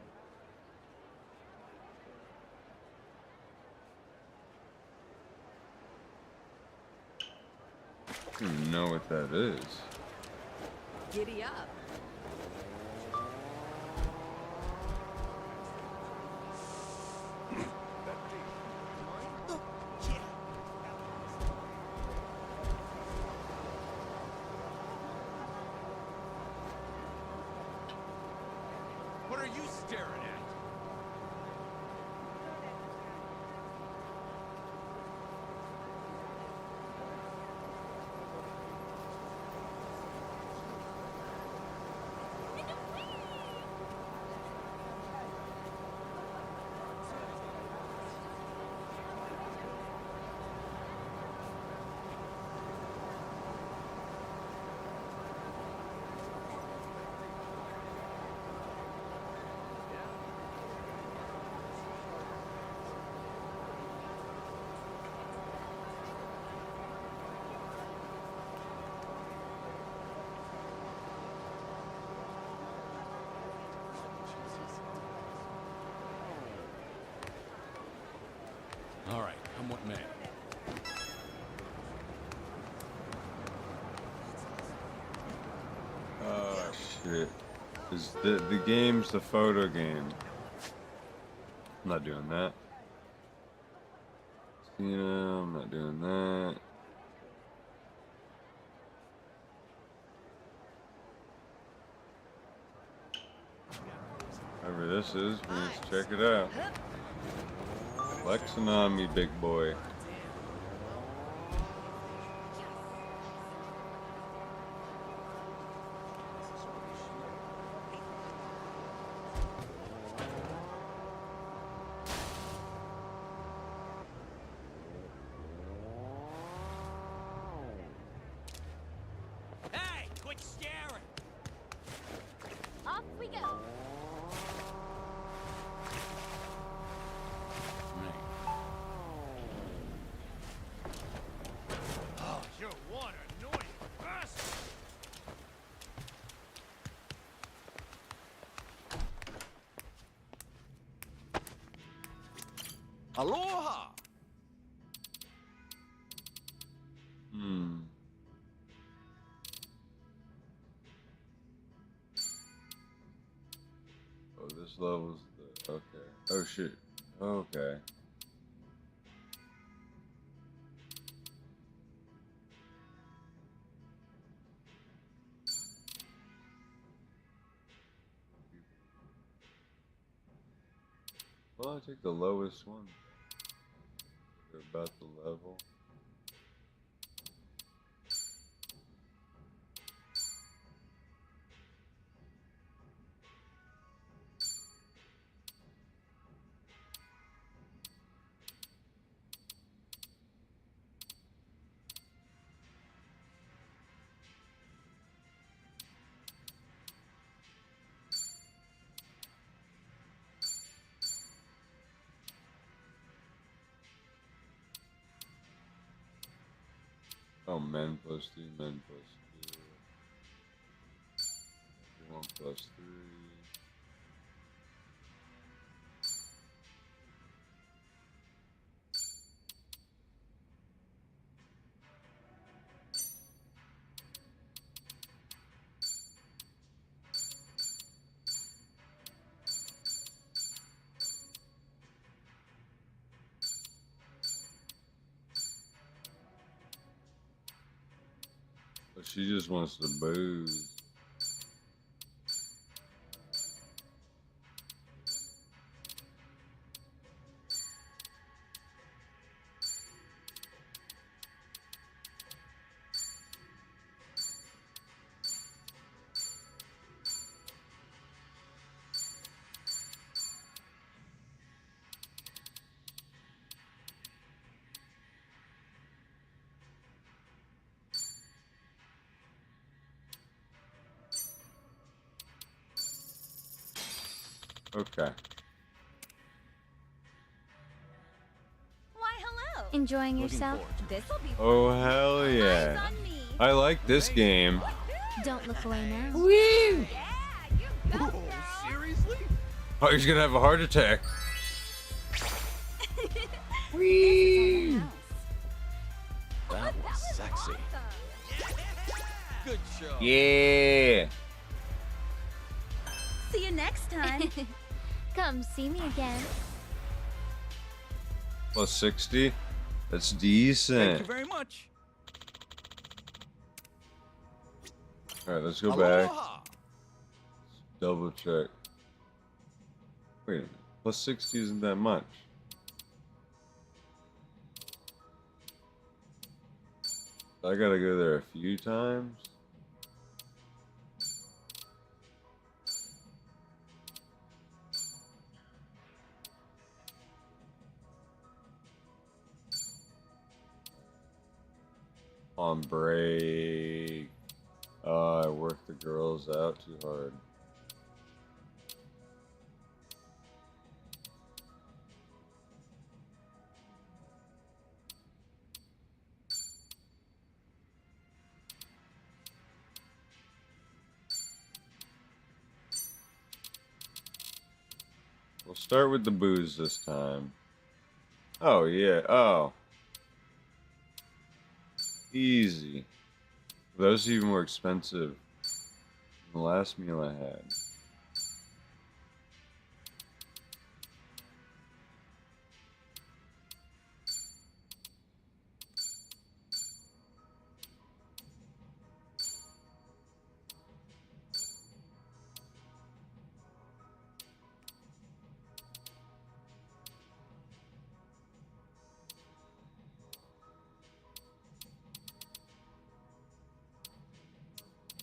I don't even know what that is. Giddy up. What are you staring at? it. Cause the game's the photo game. I'm not doing that. Yeah, I'm not doing that. Whatever this is, let's check it out. Flexing on me, big boy. Hey, quit staring! Off we go. Oh, you're one annoying bastard! Aloha! Hmm. Oh, this level's the... Okay. Oh, shit. Okay. Well, I take the lowest one. They're about the level. Oh, men plus 2, men plus 2. Everyone plus 3. But she just wants to booze. Okay. Why, hello. Enjoying yourself? This'll be Oh, hell yeah. I like this game. Don't look away now. Woo! Seriously? Oh, he's gonna have a heart attack. Whee! That was sexy. Good show. Yeah. See you next time. Come see me again. Plus 60? That's Thank decent. you very much. Alright, let's go back. Aloha! Double check. Wait a minute. Plus 60 isn't that much. I gotta go there a few times. On break. I worked the girls out too hard. We'll start with the booze this time. Oh, yeah. Oh. Easy. Those are even more expensive The last meal I had.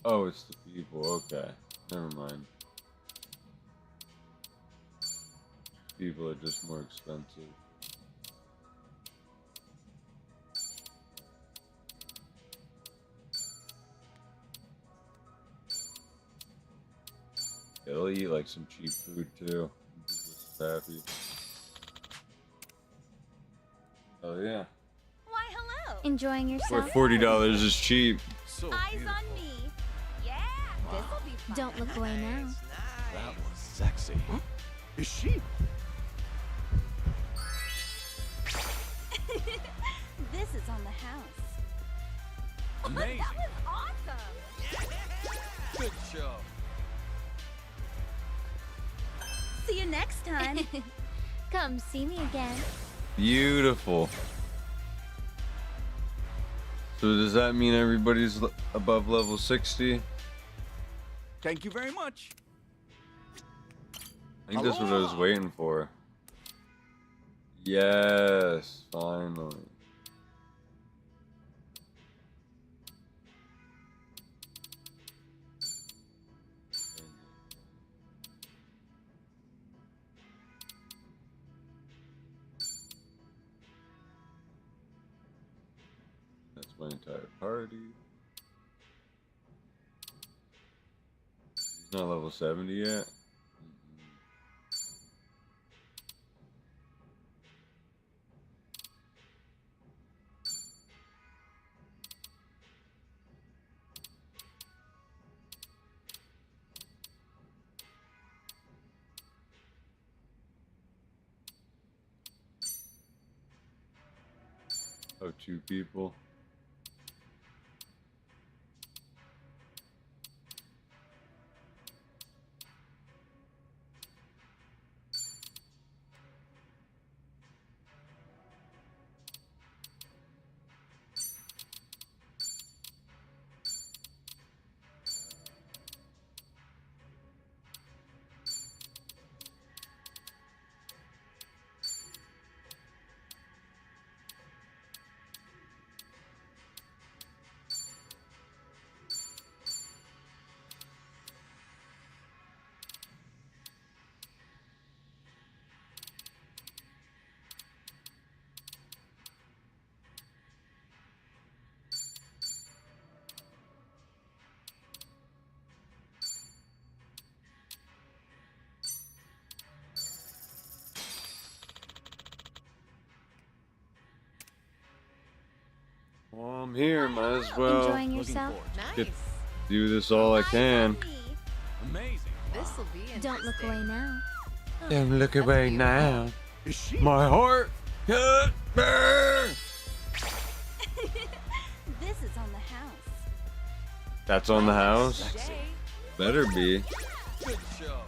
Oh, it's the people. Okay. Never mind. People are just more expensive. Yeah, they'll eat like some cheap food too. Just happy. Oh yeah. Why, hello. Enjoying Where yourself? $40 is cheap. Eyes on me. Yeah, this'll be fun. Don't look away now. That was sexy. Is she? This is on the house. Amazing. That was awesome. Good show. See you next time. Come see me again. Beautiful. So does that mean everybody's above level 60? Thank you very much. I think that's what I was waiting for. Yes, finally. That's my entire party. He's not level 70 yet. Oh, 2 people. Well, I'm here, might as well Enjoying yourself? do this all I can. Amazing. This'll be interesting. Don't look away now. Don't look away now. My heart could burn. This is on the house. That's on the house? Better be. Good show.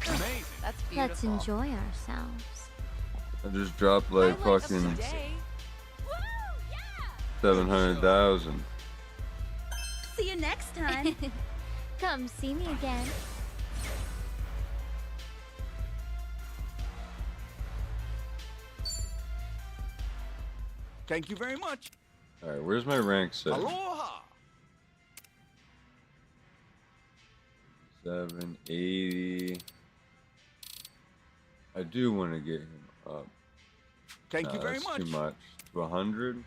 Amazing. That's beautiful. Let's enjoy ourselves. I just dropped like fucking 700,000. See you next time. Come see me again. Thank you very much. Alright, where's my rank set? Aloha. 780. I do want to get him up. Thank you very that's much. Too much. To 100.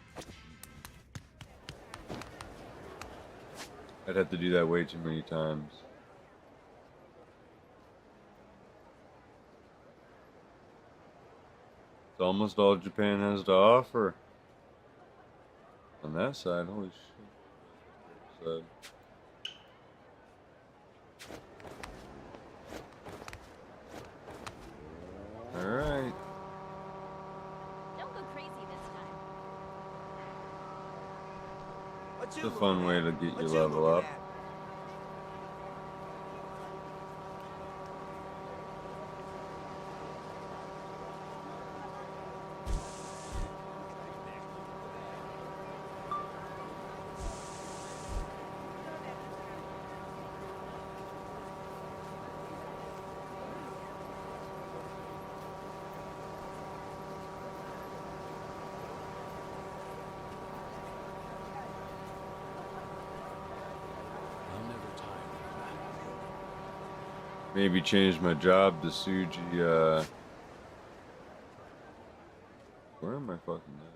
I'd have to do that way too many times. It's almost all Japan has to offer. On that side, holy shit. So. Alright. Don't go crazy this time. It's a fun way to get your level up. Maybe change my job to Suji, where am I fucking at?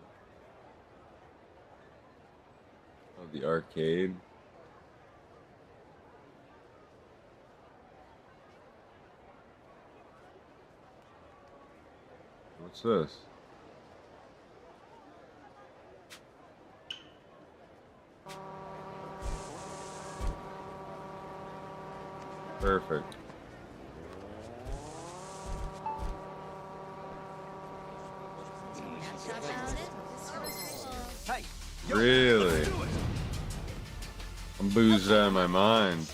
Oh, the arcade. What's this? Perfect. Hey, Really? I'm boozed out of my mind.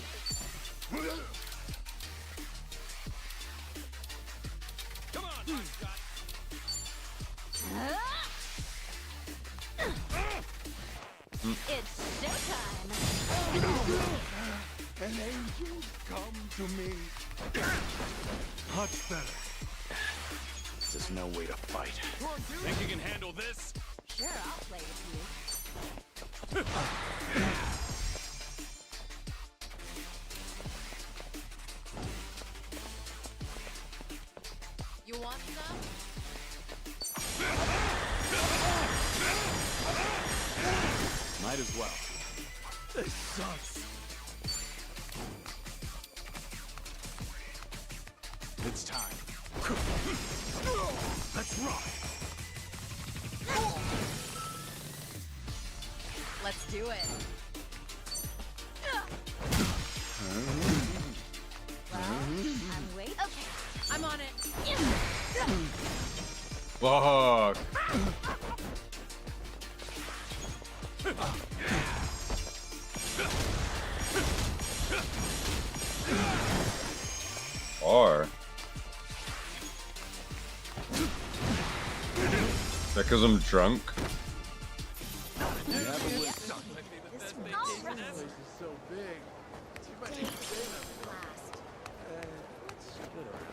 It's showtime. An angel come to me. Much better. This is no way to fight. Think you can handle this? Sure, I'll play with you. You want some? Might as well. This sucks. It's time. Let's rock. Let's do it. Well, I'm waiting. Okay, I'm on it. Fuck. Or is that because I'm drunk?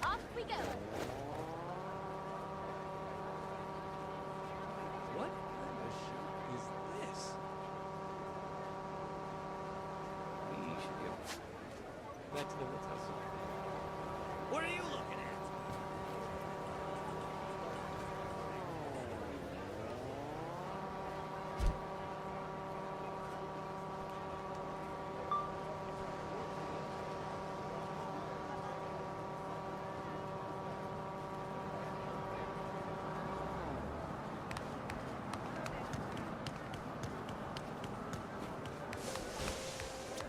Off we go. What kind of show is this? We should go back to the Ritz house. What are you looking at?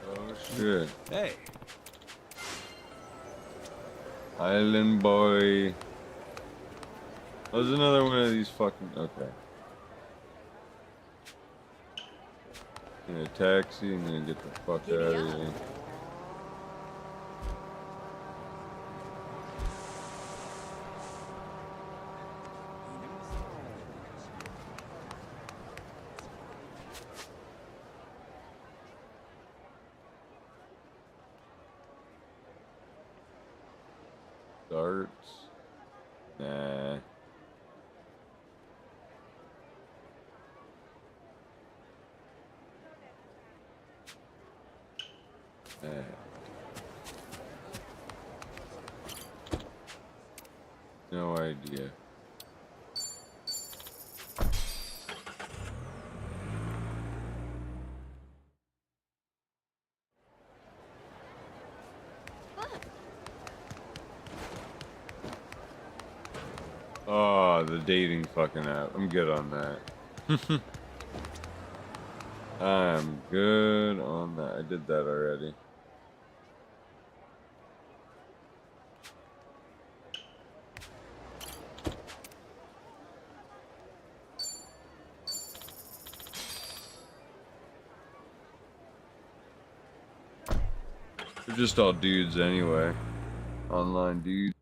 Oh shit. Hey. Island boy. There's another one of these fucking. Okay. In a taxi and then get the fuck out of here. Darts. Nah. Nah. No idea. Oh, the dating fucking app. I'm good on that. I'm good on that. I did that already. They're just all dudes anyway. Online dudes.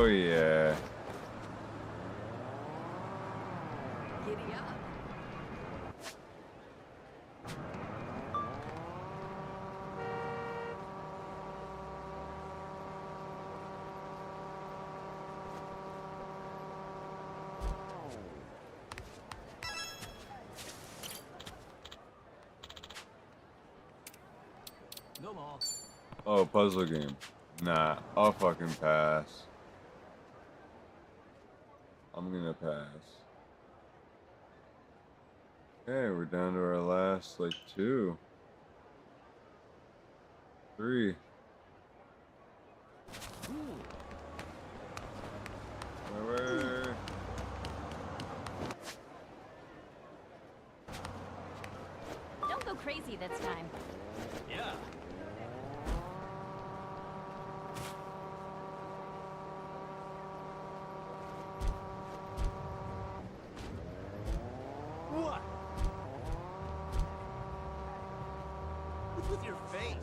yeah. Giddy up. No more. Oh, puzzle game. Nah, I'll fucking pass. I'm gonna pass. Okay, we're down to our last, like, 2. 3. Where? Don't go crazy this time. Yeah. What? What's with your face?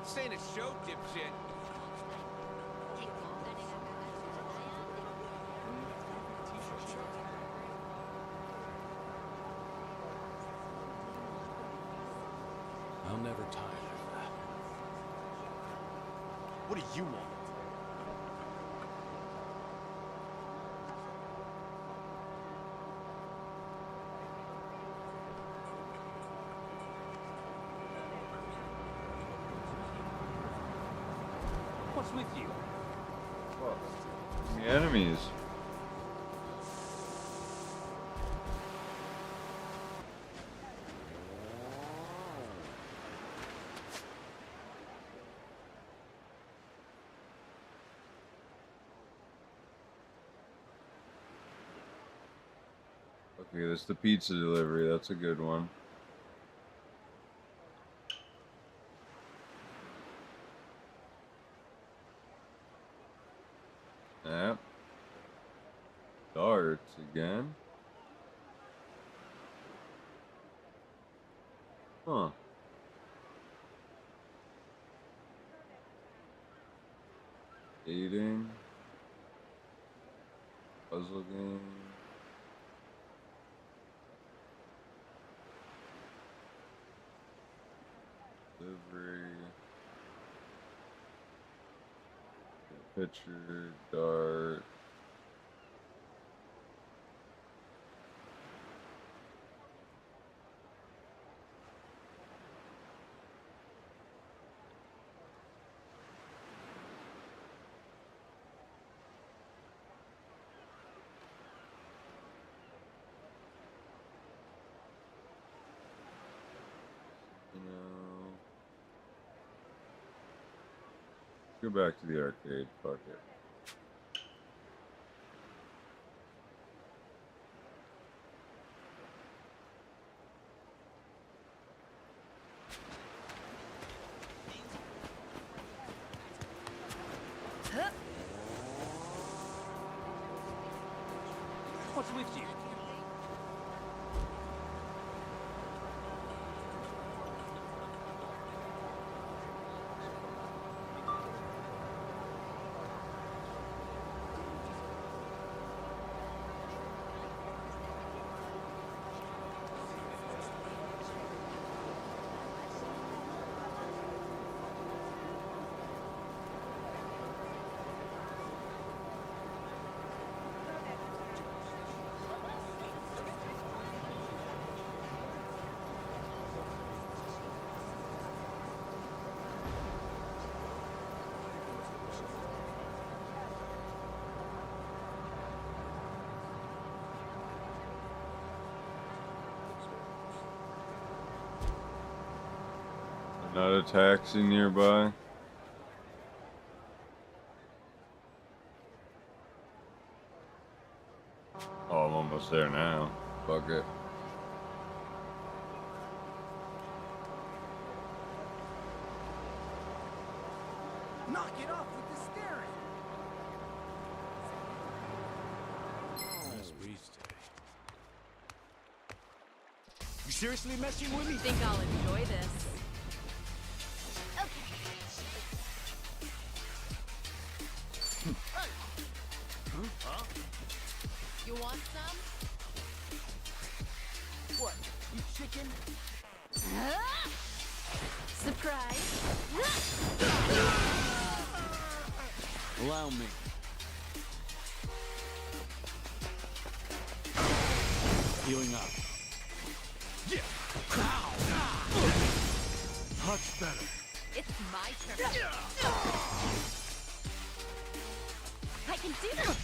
This ain't a show, dipshit. I'll never tire of that. What do you want? What's with you? What? The enemies. Okay, that's the pizza delivery. That's a good one. Yep. Darts again. Huh. Dating. Puzzle game. Delivery. Pitcher, dart. Go back to the arcade. Fuck it. What's with you? Not a taxi nearby. Oh, I'm almost there now. Fuck it. Knock it off with the steering. Nice breeze today. You seriously messing with me? Think I'll enjoy this. Huh? You want some? What? You chicken? Surprise! Allow me. Healing up. Yeah. Much better. It's my turn. I can do this.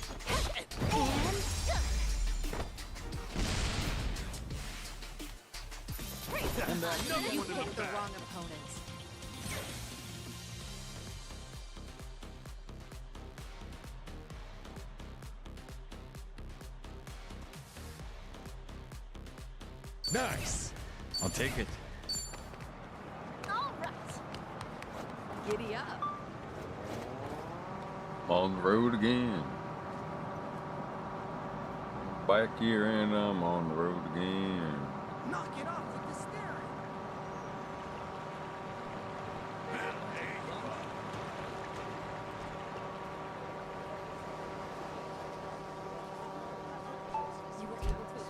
And back. You picked the wrong opponent. Nice. I'll take it. All right. Giddy up. On the road again. Back here and I'm on the road again. Knock it off with the staring. You were able to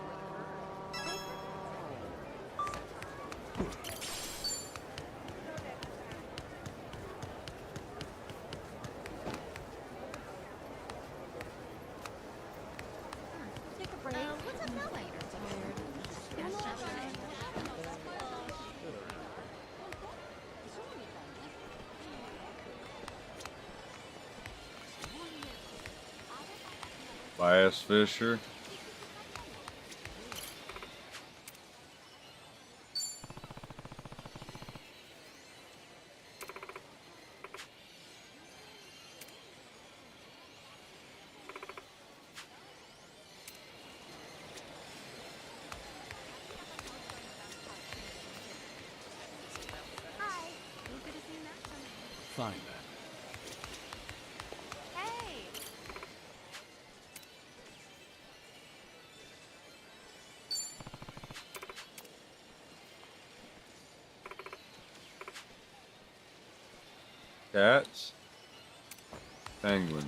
take a break. What's up now? Bass Fisher. Hi. Good to see you next time. Fine. Hey. Cats. Penguin.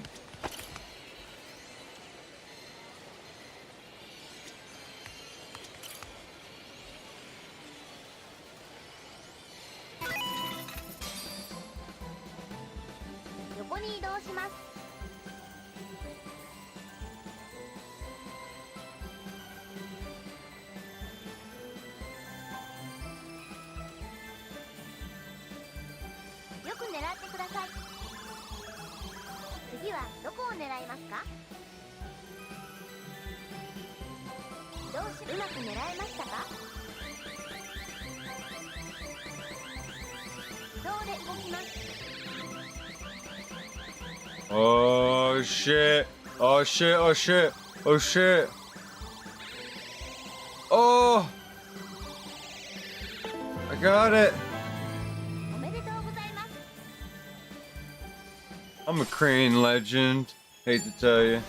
Oh shit. Oh shit. Oh shit. Oh shit. Oh. I got it. I'm a crane legend. Hate to tell you.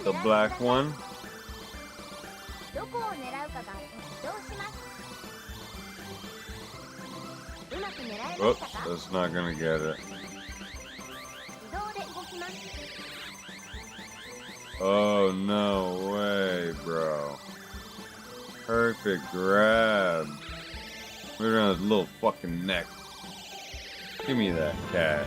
The black one. Oops, that's not gonna get it. Oh, no way, bro. Perfect grab. Right around his little fucking neck. Give me that cat.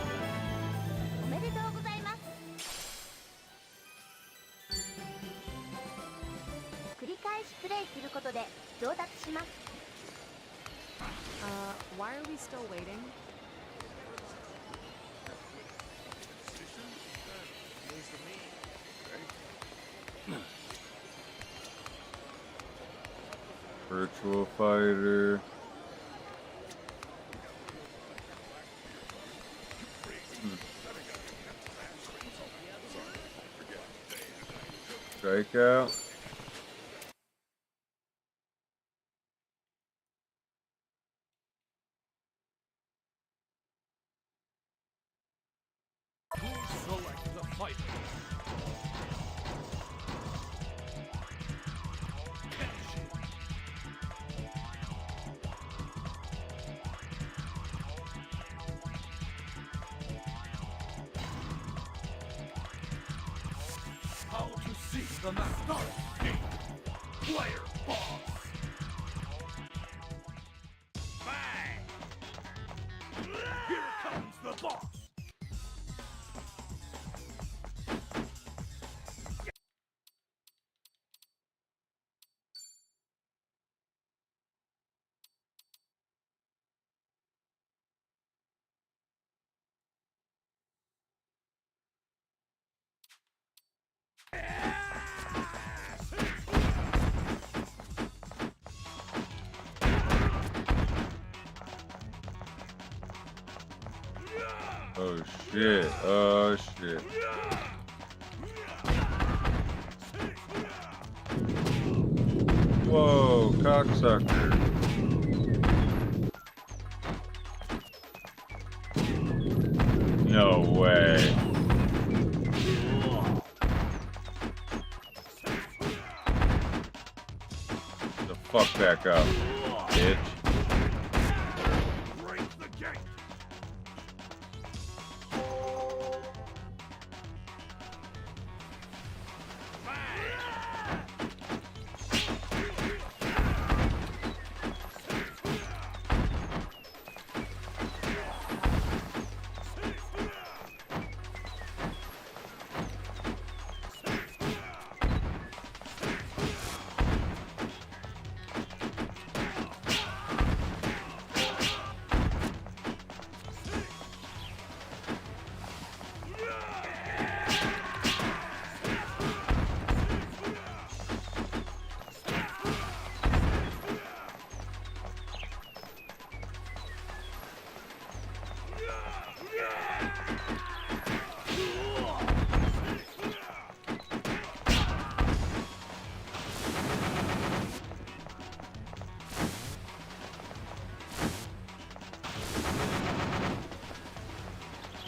Why are we still waiting? Virtual fighter. Strikeout. Select the fighter. the match. Start game. Player boss. Bang! Here comes the boss. Oh shit, oh shit. Whoa, cocksucker. No way. The fuck back up, bitch.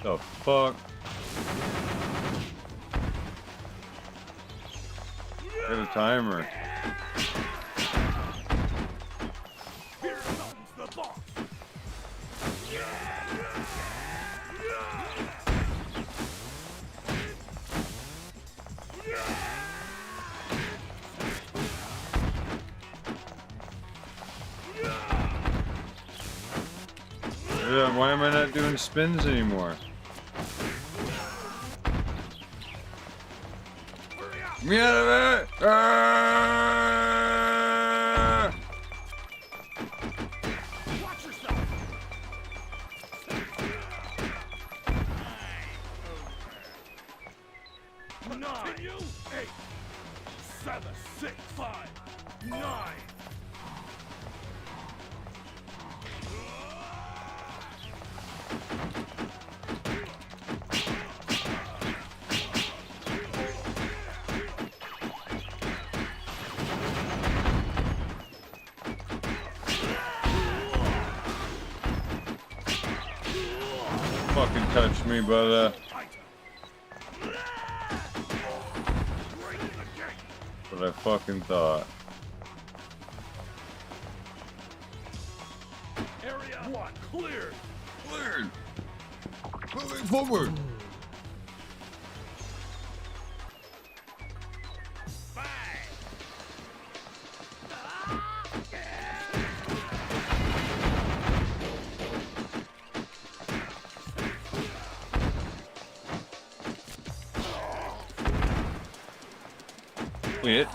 The fuck? Get a timer. Here comes the boss. Why am I not doing spins anymore? Get me out of it! Ah! Watch yourself. 9, 8, 7, 6, 5, 9. Fucking touch me, brother. What I fucking thought. Area 1 cleared. Cleared. Moving forward. Bitch.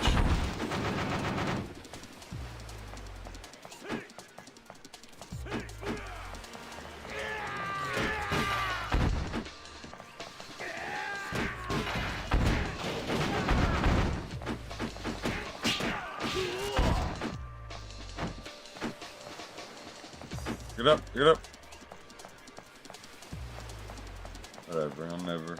Get up, get up. Whatever, I'll never.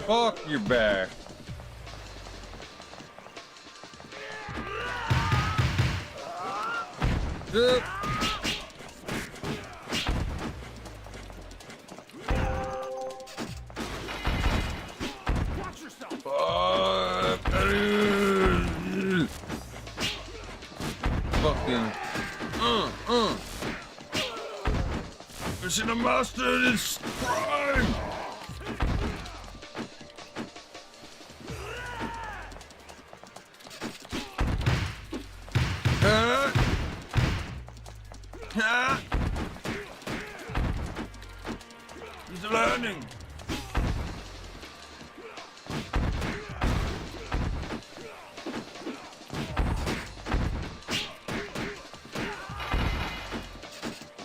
Fuck your back. Yep. Watch yourself. Fucking. Mission to master this crime. He's learning.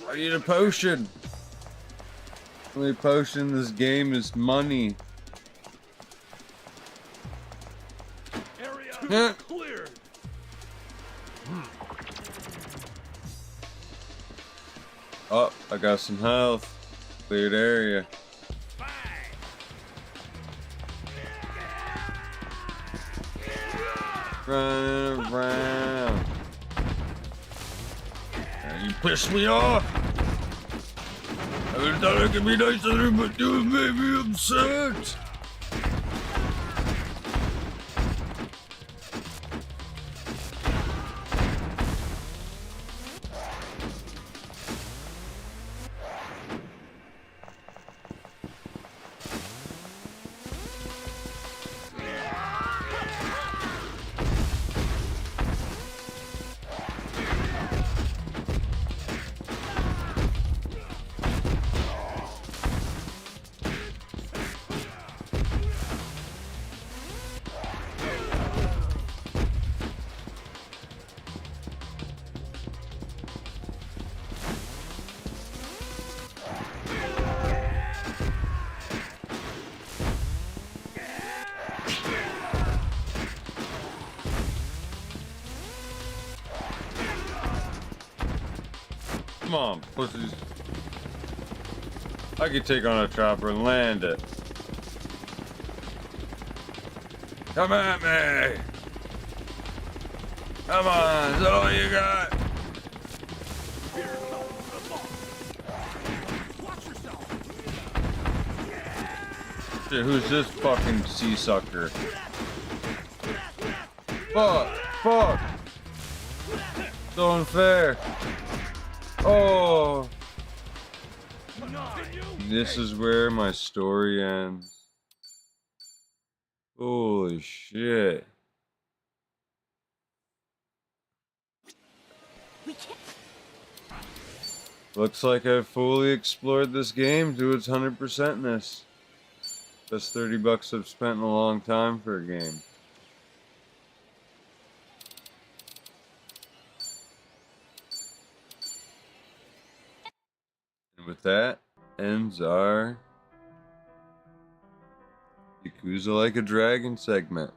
I need a potion. The only potion in this game is money. Area cleared. Oh, I got some health. Cleared area. Running around. You pissed me off. I thought I could be nice to her, but you made me upset. Come on, pussies. I could take on a chopper and land it. Come at me! Come on, is that all you got? Shit, who's this fucking sea sucker? Fuck! Fuck! So unfair. Oh! This is where my story ends. Holy shit. Looks like I've fully explored this game to its 100%ness. That's $30 I've spent in a long time for a game. And with that, ends our Yakuza Like a Dragon segment.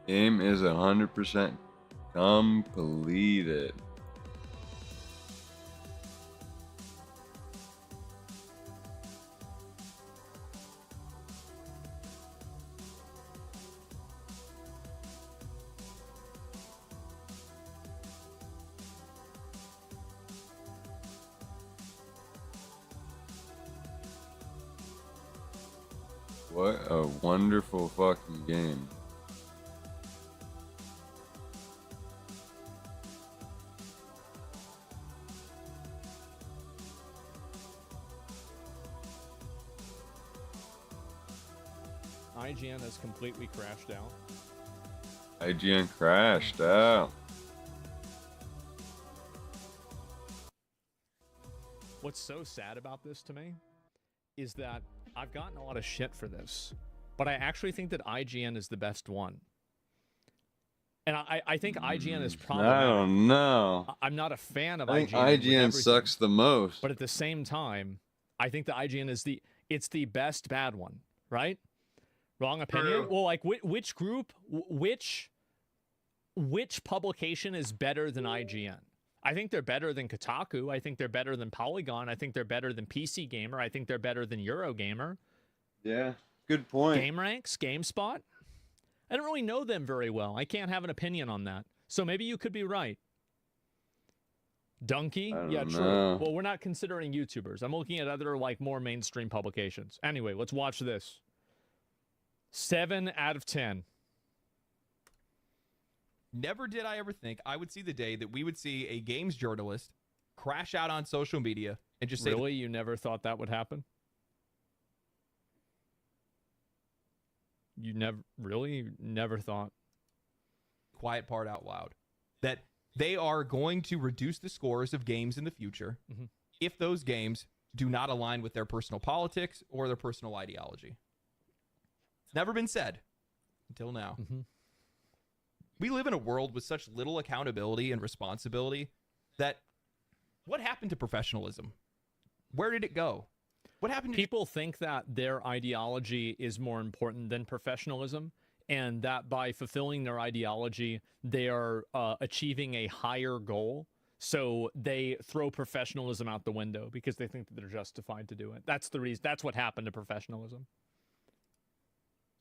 Game is 100% completed. What a wonderful fucking game. IGN has completely crashed out. IGN crashed out. What's so sad about this to me is that I've gotten a lot of shit for this, but I actually think that IGN is the best one. And I think IGN is problematic. I don't know. I'm not a fan of I think IGN. IGN sucks the most. But at the same time, I think the IGN is it's the best bad one, right? Wrong opinion? Well, like which group, which publication is better than IGN? I think they're better than Kotaku. I think they're better than Polygon. I think they're better than PC Gamer. I think they're better than Eurogamer. Yeah, good point. GameRanks, GameSpot. I don't really know them very well. I can't have an opinion on that. So maybe you could be right. Donkey? Yeah, true. know. Well, we're not considering YouTubers. I'm looking at other, like, more mainstream publications. Anyway, let's watch this. 7 out of 10. Never did I ever think I would see the day that we would see a games journalist crash out on social media and just say... Really? You never thought that would happen? You never thought? Quiet part out loud. That they are going to reduce the scores of games in the future if those games do not align with their personal politics or their personal ideology. It's never been said until now. We live in a world with such little accountability and responsibility that what happened to professionalism? Where did it go? What happened to people think that their ideology is more important than professionalism, and that by fulfilling their ideology, they are achieving a higher goal. So they throw professionalism out the window because they think that they're justified to do it. That's the reason. That's what happened to professionalism.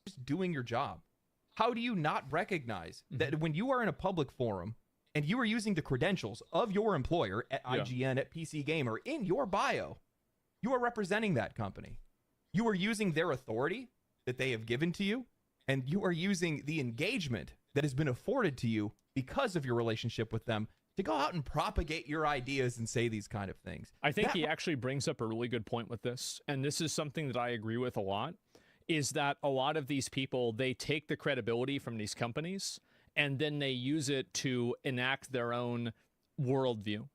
Just doing your job. How do you not recognize that when you are in a public forum and you are using the credentials of your employer at IGN, at PC Gamer, in your bio, you are representing that company. You are using their authority that they have given to you, and you are using the engagement that has been afforded to you because of your relationship with them to go out and propagate your ideas and say these kind of things. I think he actually brings up a really good point with this, and this is something that I agree with a lot, is that a lot of these people, they take the credibility from these companies, and then they use it to enact their own worldview.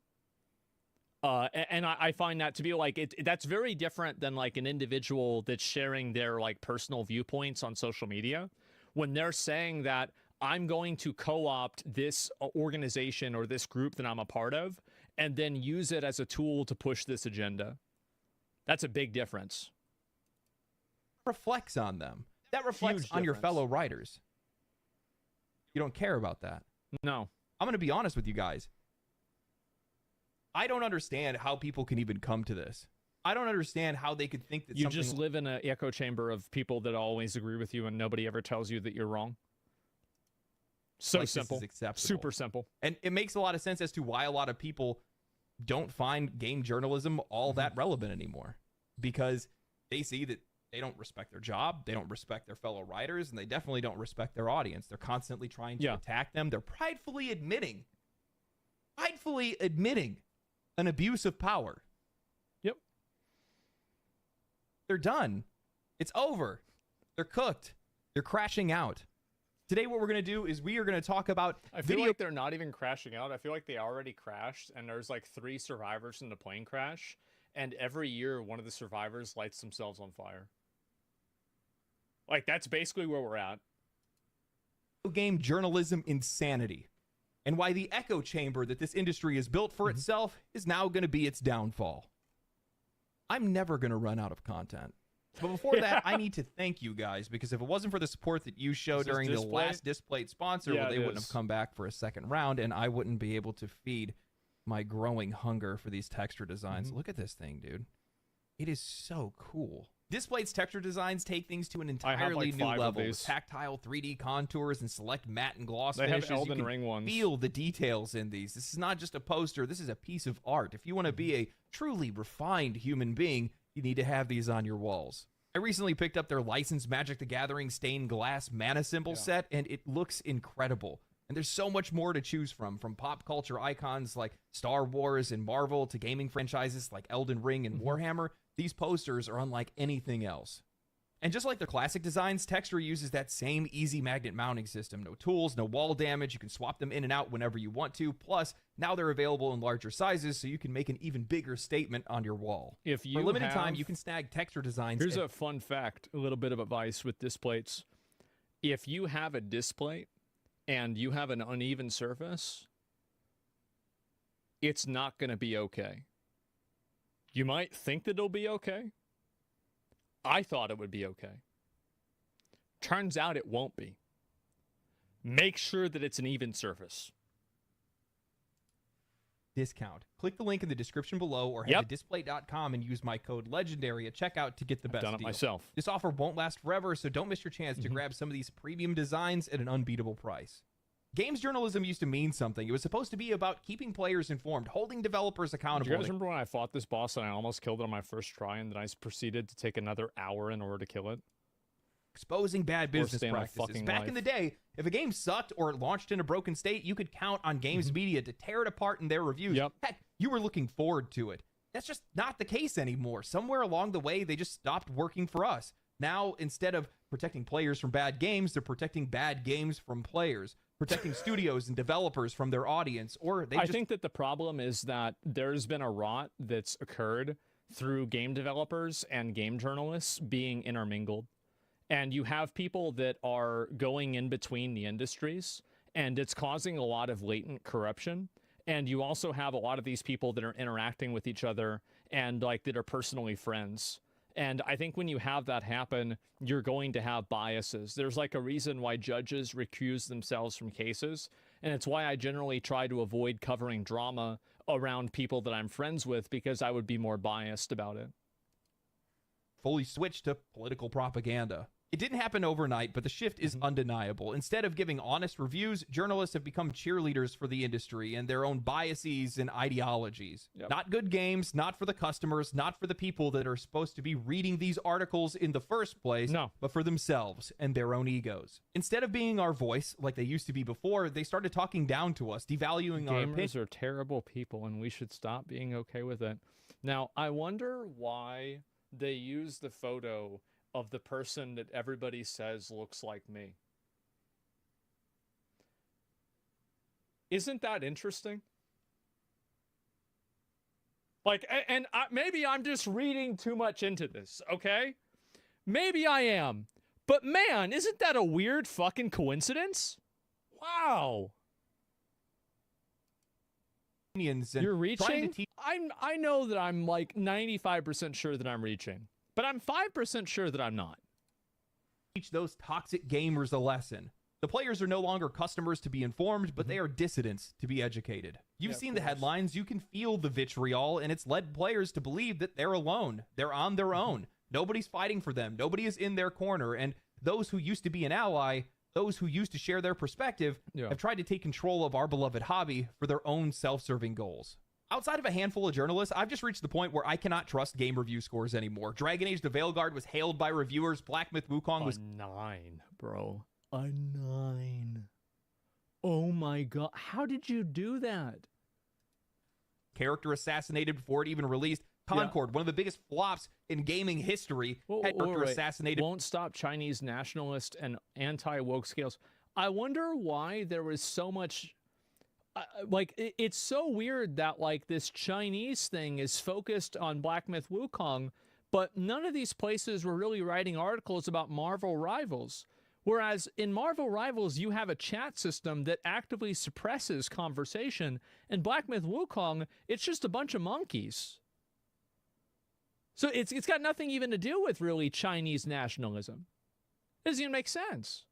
And I find that to be like, that's very different than like an individual that's sharing their like personal viewpoints on social media. When they're saying that I'm going to co-opt this organization or this group that I'm a part of, and then use it as a tool to push this agenda. That's a big difference. Reflects on them. That reflects on your fellow writers. You don't care about that. No. I'm going to be honest with you guys. I don't understand how people can even come to this. I don't understand how they could think that you just live in an echo chamber of people that always agree with you and nobody ever tells you that you're wrong. So like simple. This is acceptable. Super simple. And it makes a lot of sense as to why a lot of people don't find game journalism all that relevant anymore. Because they see that they don't respect their job, they don't respect their fellow writers, and they definitely don't respect their audience. They're constantly trying to attack them. They're pridefully admitting an abuse of power. Yep. They're done. It's over. They're cooked. They're crashing out. Today, what we're going to do is we are going to talk about I feel like they're not even crashing out. I feel like they already crashed, and there's like 3 survivors in the plane crash, and every year one of the survivors lights themselves on fire. Like, that's basically where we're at. Game journalism insanity, and why the echo chamber that this industry has built for itself is now going to be its downfall. I'm never going to run out of content. But before that, I need to thank you guys, because if it wasn't for the support that you showed during the last Displayed sponsor, well, they wouldn't have come back for a second round, and I wouldn't be able to feed my growing hunger for these texture designs. Look at this thing, dude. It is so cool. Displayed's texture designs take things to an entirely new level with tactile 3D contours and select matte and gloss finishes. They have Elden Ring ones. Feel the details in these. This is not just a poster. This is a piece of art. If you want to be a truly refined human being, you need to have these on your walls. I recently picked up their licensed Magic the Gathering stained glass mana symbol set, and it looks incredible. And there's so much more to choose from pop culture icons like Star Wars and Marvel to gaming franchises like Elden Ring and Warhammer. These posters are unlike anything else. And just like the classic designs, Texture uses that same easy magnet mounting system. No tools, no wall damage. You can swap them in and out whenever you want to. Plus, now they're available in larger sizes, so you can make an even bigger statement on your wall. If you For a limited time, you can snag Texture designs. Here's a fun fact, a little bit of advice with disc plates. If you have a disc plate and you have an uneven surface, it's not going to be okay. You might think that it'll be okay. I thought it would be okay. Turns out it won't be. Make sure that it's an even surface. Discount. Click the link in the description below or head to displate.com and use my code LEGENDARY at checkout to get the best done it deal. myself. This offer won't last forever, so don't miss your chance to grab some of these premium designs at an unbeatable price. Games journalism used to mean something. It was supposed to be about keeping players informed, holding developers accountable. Do you guys remember when I fought this boss and I almost killed it on my first try, and then I proceeded to take another hour in order to kill it? Exposing bad business practices. Back in the day, if a game sucked or it launched in a broken state, you could count on games media to tear it apart in their reviews. Heck, you were looking forward to it. That's just not the case anymore. Somewhere along the way, they just stopped working for us. Now, instead of protecting players from bad games, they're protecting bad games from players. Protecting studios and developers from their audience, or I think that the problem is that there's been a rot that's occurred through game developers and game journalists being intermingled. And you have people that are going in between the industries, and it's causing a lot of latent corruption. And you also have a lot of these people that are interacting with each other and like that are personally friends. And I think when you have that happen, you're going to have biases. There's like a reason why judges recuse themselves from cases. And it's why I generally try to avoid covering drama around people that I'm friends with, because I would be more biased about it. Fully switched to political propaganda. It didn't happen overnight, but the shift is undeniable. Instead of giving honest reviews, journalists have become cheerleaders for the industry and their own biases and ideologies. Not good games, not for the customers, not for the people that are supposed to be reading these articles in the first place, but for themselves and their own egos. Instead of being our voice like they used to be before, they started talking down to us, devaluing our opinion. Gamers are terrible people, and we should stop being okay with it. Now, I wonder why they use the photo of the person that everybody says looks like me. Isn't that interesting? Like, and maybe I'm just reading too much into this, okay? Maybe I am. But man, isn't that a weird fucking coincidence? Wow. You're reaching? I know that I'm like 95% sure that I'm reaching. But I'm 5% sure that I'm not. Teach those toxic gamers a lesson. The players are no longer customers to be informed, but they are dissidents to be educated. You've seen the headlines, you can feel the vitriol, and it's led players to believe that they're alone. They're on their own. Nobody's fighting for them. Nobody is in their corner. And those who used to be an ally, those who used to share their perspective, have tried to take control of our beloved hobby for their own self-serving goals. Outside of a handful of journalists, I've just reached the point where I cannot trust game review scores anymore. Dragon Age the Veilguard was hailed by reviewers. Black Myth Wukong was... 9, bro. A 9. Oh my god. How did you do that? Character assassinated before it even released. Concord, one of the biggest flops in gaming history. Character assassinated. Won't stop Chinese nationalist and anti-woke scales. I wonder why there was so much... like, it's so weird that, like, this Chinese thing is focused on Black Myth Wukong, but none of these places were really writing articles about Marvel Rivals. Whereas in Marvel Rivals, you have a chat system that actively suppresses conversation, and Black Myth Wukong, it's just a bunch of monkeys. So it's got nothing even to do with really Chinese nationalism. It doesn't even make sense.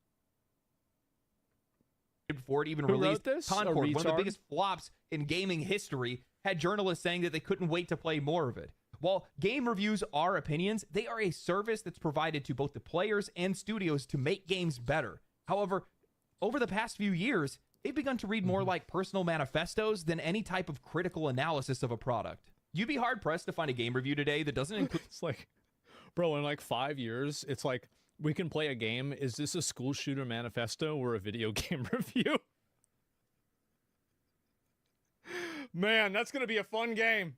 Before it even released, Concord, one of the biggest flops in gaming history, had journalists saying that they couldn't wait to play more of it. While game reviews are opinions, they are a service that's provided to both the players and studios to make games better. However, over the past few years, they've begun to read more like personal manifestos than any type of critical analysis of a product. You'd be hard-pressed to find a game review today that doesn't include... It's like, bro, in like 5 years, it's like, we can play a game. Is this a school shooter manifesto or a video game review? Man, that's going to be a fun game.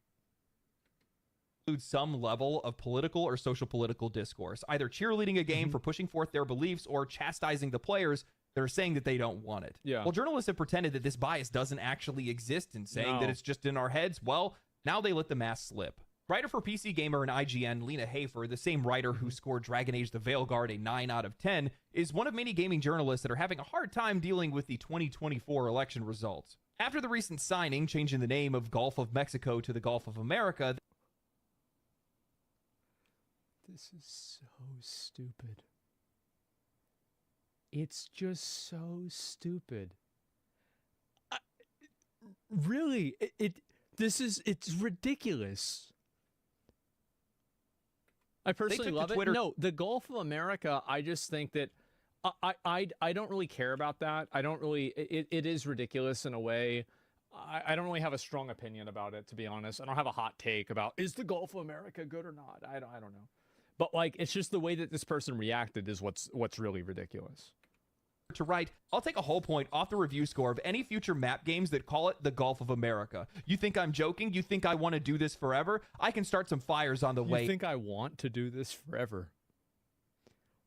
some level of political or social political discourse, either cheerleading a game for pushing forth their beliefs or chastising the players that are saying that they don't want it. Yeah. Well, journalists have pretended that this bias doesn't actually exist and saying that it's just in our heads. Well, now they let the mask slip. Writer for PC Gamer and IGN, Lena Hafer, the same writer who scored Dragon Age The Veilguard a 9 out of 10, is one of many gaming journalists that are having a hard time dealing with the 2024 election results. After the recent signing, changing the name of Gulf of Mexico to the Gulf of America, This is so stupid. It's just so stupid. Really, it's ridiculous. I personally love it. No, the Gulf of America, I just think that I don't really care about that. I don't really, it is ridiculous in a way. I don't really have a strong opinion about it, to be honest. I don't have a hot take about, is the Gulf of America good or not? I don't know. But like, it's just the way that this person reacted is what's really ridiculous. To write, I'll take a whole point off the review score of any future map games that call it the Gulf of America. You think I'm joking? You think I want to do this forever? I can start some fires on the way. You think I want to do this forever?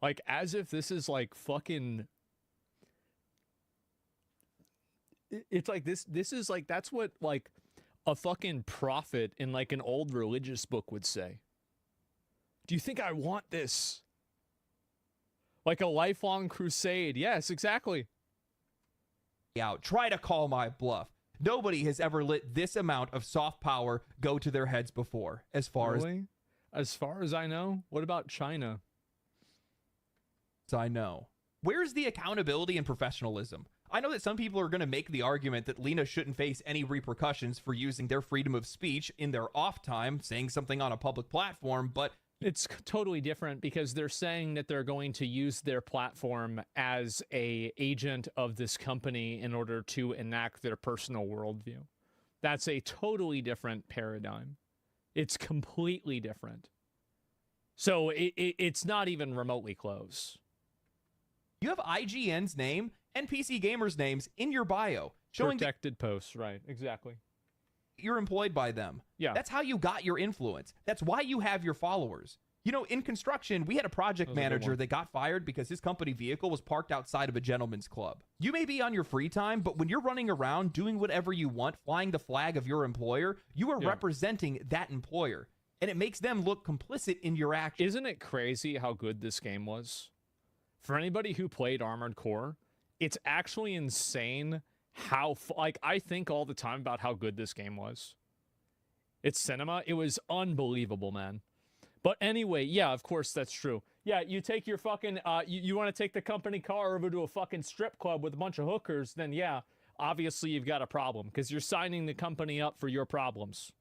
Like, as if this is like fucking... It's like this is like, that's what like a fucking prophet in like an old religious book would say. Do you think I want this? Like a lifelong crusade. Yes, exactly. Out. Try to call my bluff. Nobody has ever let this amount of soft power go to their heads before, as far as far as I know. What about China? I know. Where's the accountability and professionalism? I know that some people are going to make the argument that Lena shouldn't face any repercussions for using their freedom of speech in their off time, saying something on a public platform, but it's totally different because they're saying that they're going to use their platform as a agent of this company in order to enact their personal worldview. That's a totally different paradigm. It's completely different. So it's not even remotely close. You have IGN's name and PC Gamer's names in your bio. Showing protected posts, right, exactly. You're employed by them. Yeah. That's how you got your influence. That's why you have your followers. You know, in construction, we had a project manager that got fired because his company vehicle was parked outside of a gentleman's club. You may be on your free time, but when you're running around doing whatever you want, flying the flag of your employer, you are representing that employer. And it makes them look complicit in your actions. Isn't it crazy how good this game was? For anybody who played Armored Core, it's actually insane how, like, I think all the time about how good this game was. It's cinema. It was unbelievable, man. But anyway, yeah, of course that's true. Yeah, you take your fucking, you want to take the company car over to a fucking strip club with a bunch of hookers, then yeah, obviously you've got a problem because you're signing the company up for your problems.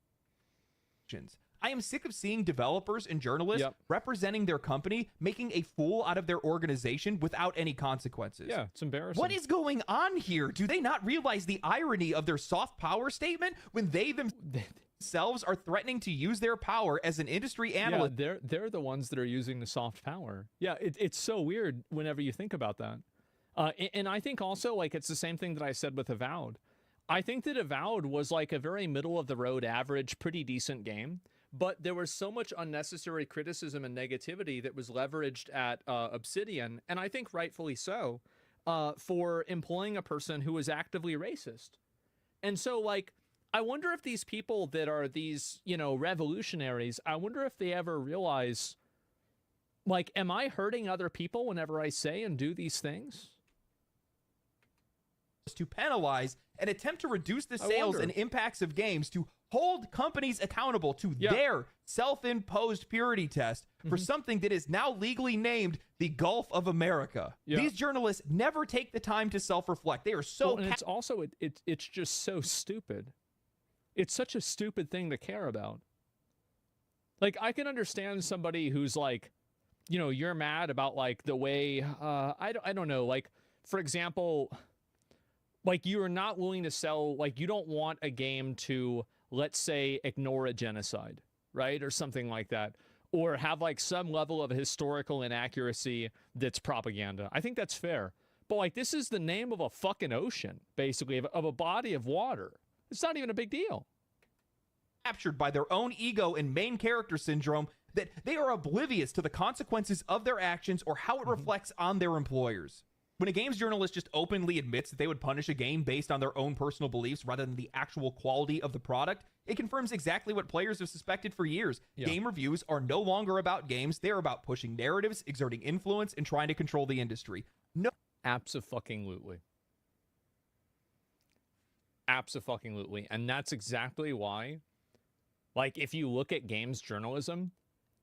I am sick of seeing developers and journalists representing their company making a fool out of their organization without any consequences. Yeah, it's embarrassing. What is going on here? Do they not realize the irony of their soft power statement when they themselves are threatening to use their power as an industry analyst? Yeah, they're the ones that are using the soft power. Yeah, it's so weird whenever you think about that. And I think also, like, it's the same thing that I said with Avowed. I think that Avowed was like a very middle-of-the-road, average, pretty decent game. But there was so much unnecessary criticism and negativity that was leveraged at Obsidian, and I think rightfully so, for employing a person who was actively racist. And so, like, I wonder if these people that are these, you know, revolutionaries, I wonder if they ever realize, like, am I hurting other people whenever I say and do these things? To penalize and attempt to reduce the sales and impacts of games, to hold companies accountable to their self-imposed purity test for something that is now legally named the Gulf of America. These journalists never take the time to self-reflect. They are so... and it's also, it's just so stupid. It's such a stupid thing to care about. Like, I can understand somebody who's like, you know, you're mad about, like, the way, I don't know, like, for example, like, you are not willing to sell, like, you don't want a game to, let's say, ignore a genocide, right? Or something like that. Or have, like, some level of historical inaccuracy that's propaganda. I think that's fair. But, like, this is the name of a fucking ocean, basically, of a body of water. It's not even a big deal. captured by their own ego and main character syndrome that they are oblivious to the consequences of their actions or how it reflects on their employers. When a games journalist just openly admits that they would punish a game based on their own personal beliefs rather than the actual quality of the product, it confirms exactly what players have suspected for years. Yeah. Game reviews are no longer about games. They're about pushing narratives, exerting influence, and trying to control the industry. No. Abso-fucking-lutely. Abso-fucking-lutely. And that's exactly why, like, if you look at games journalism,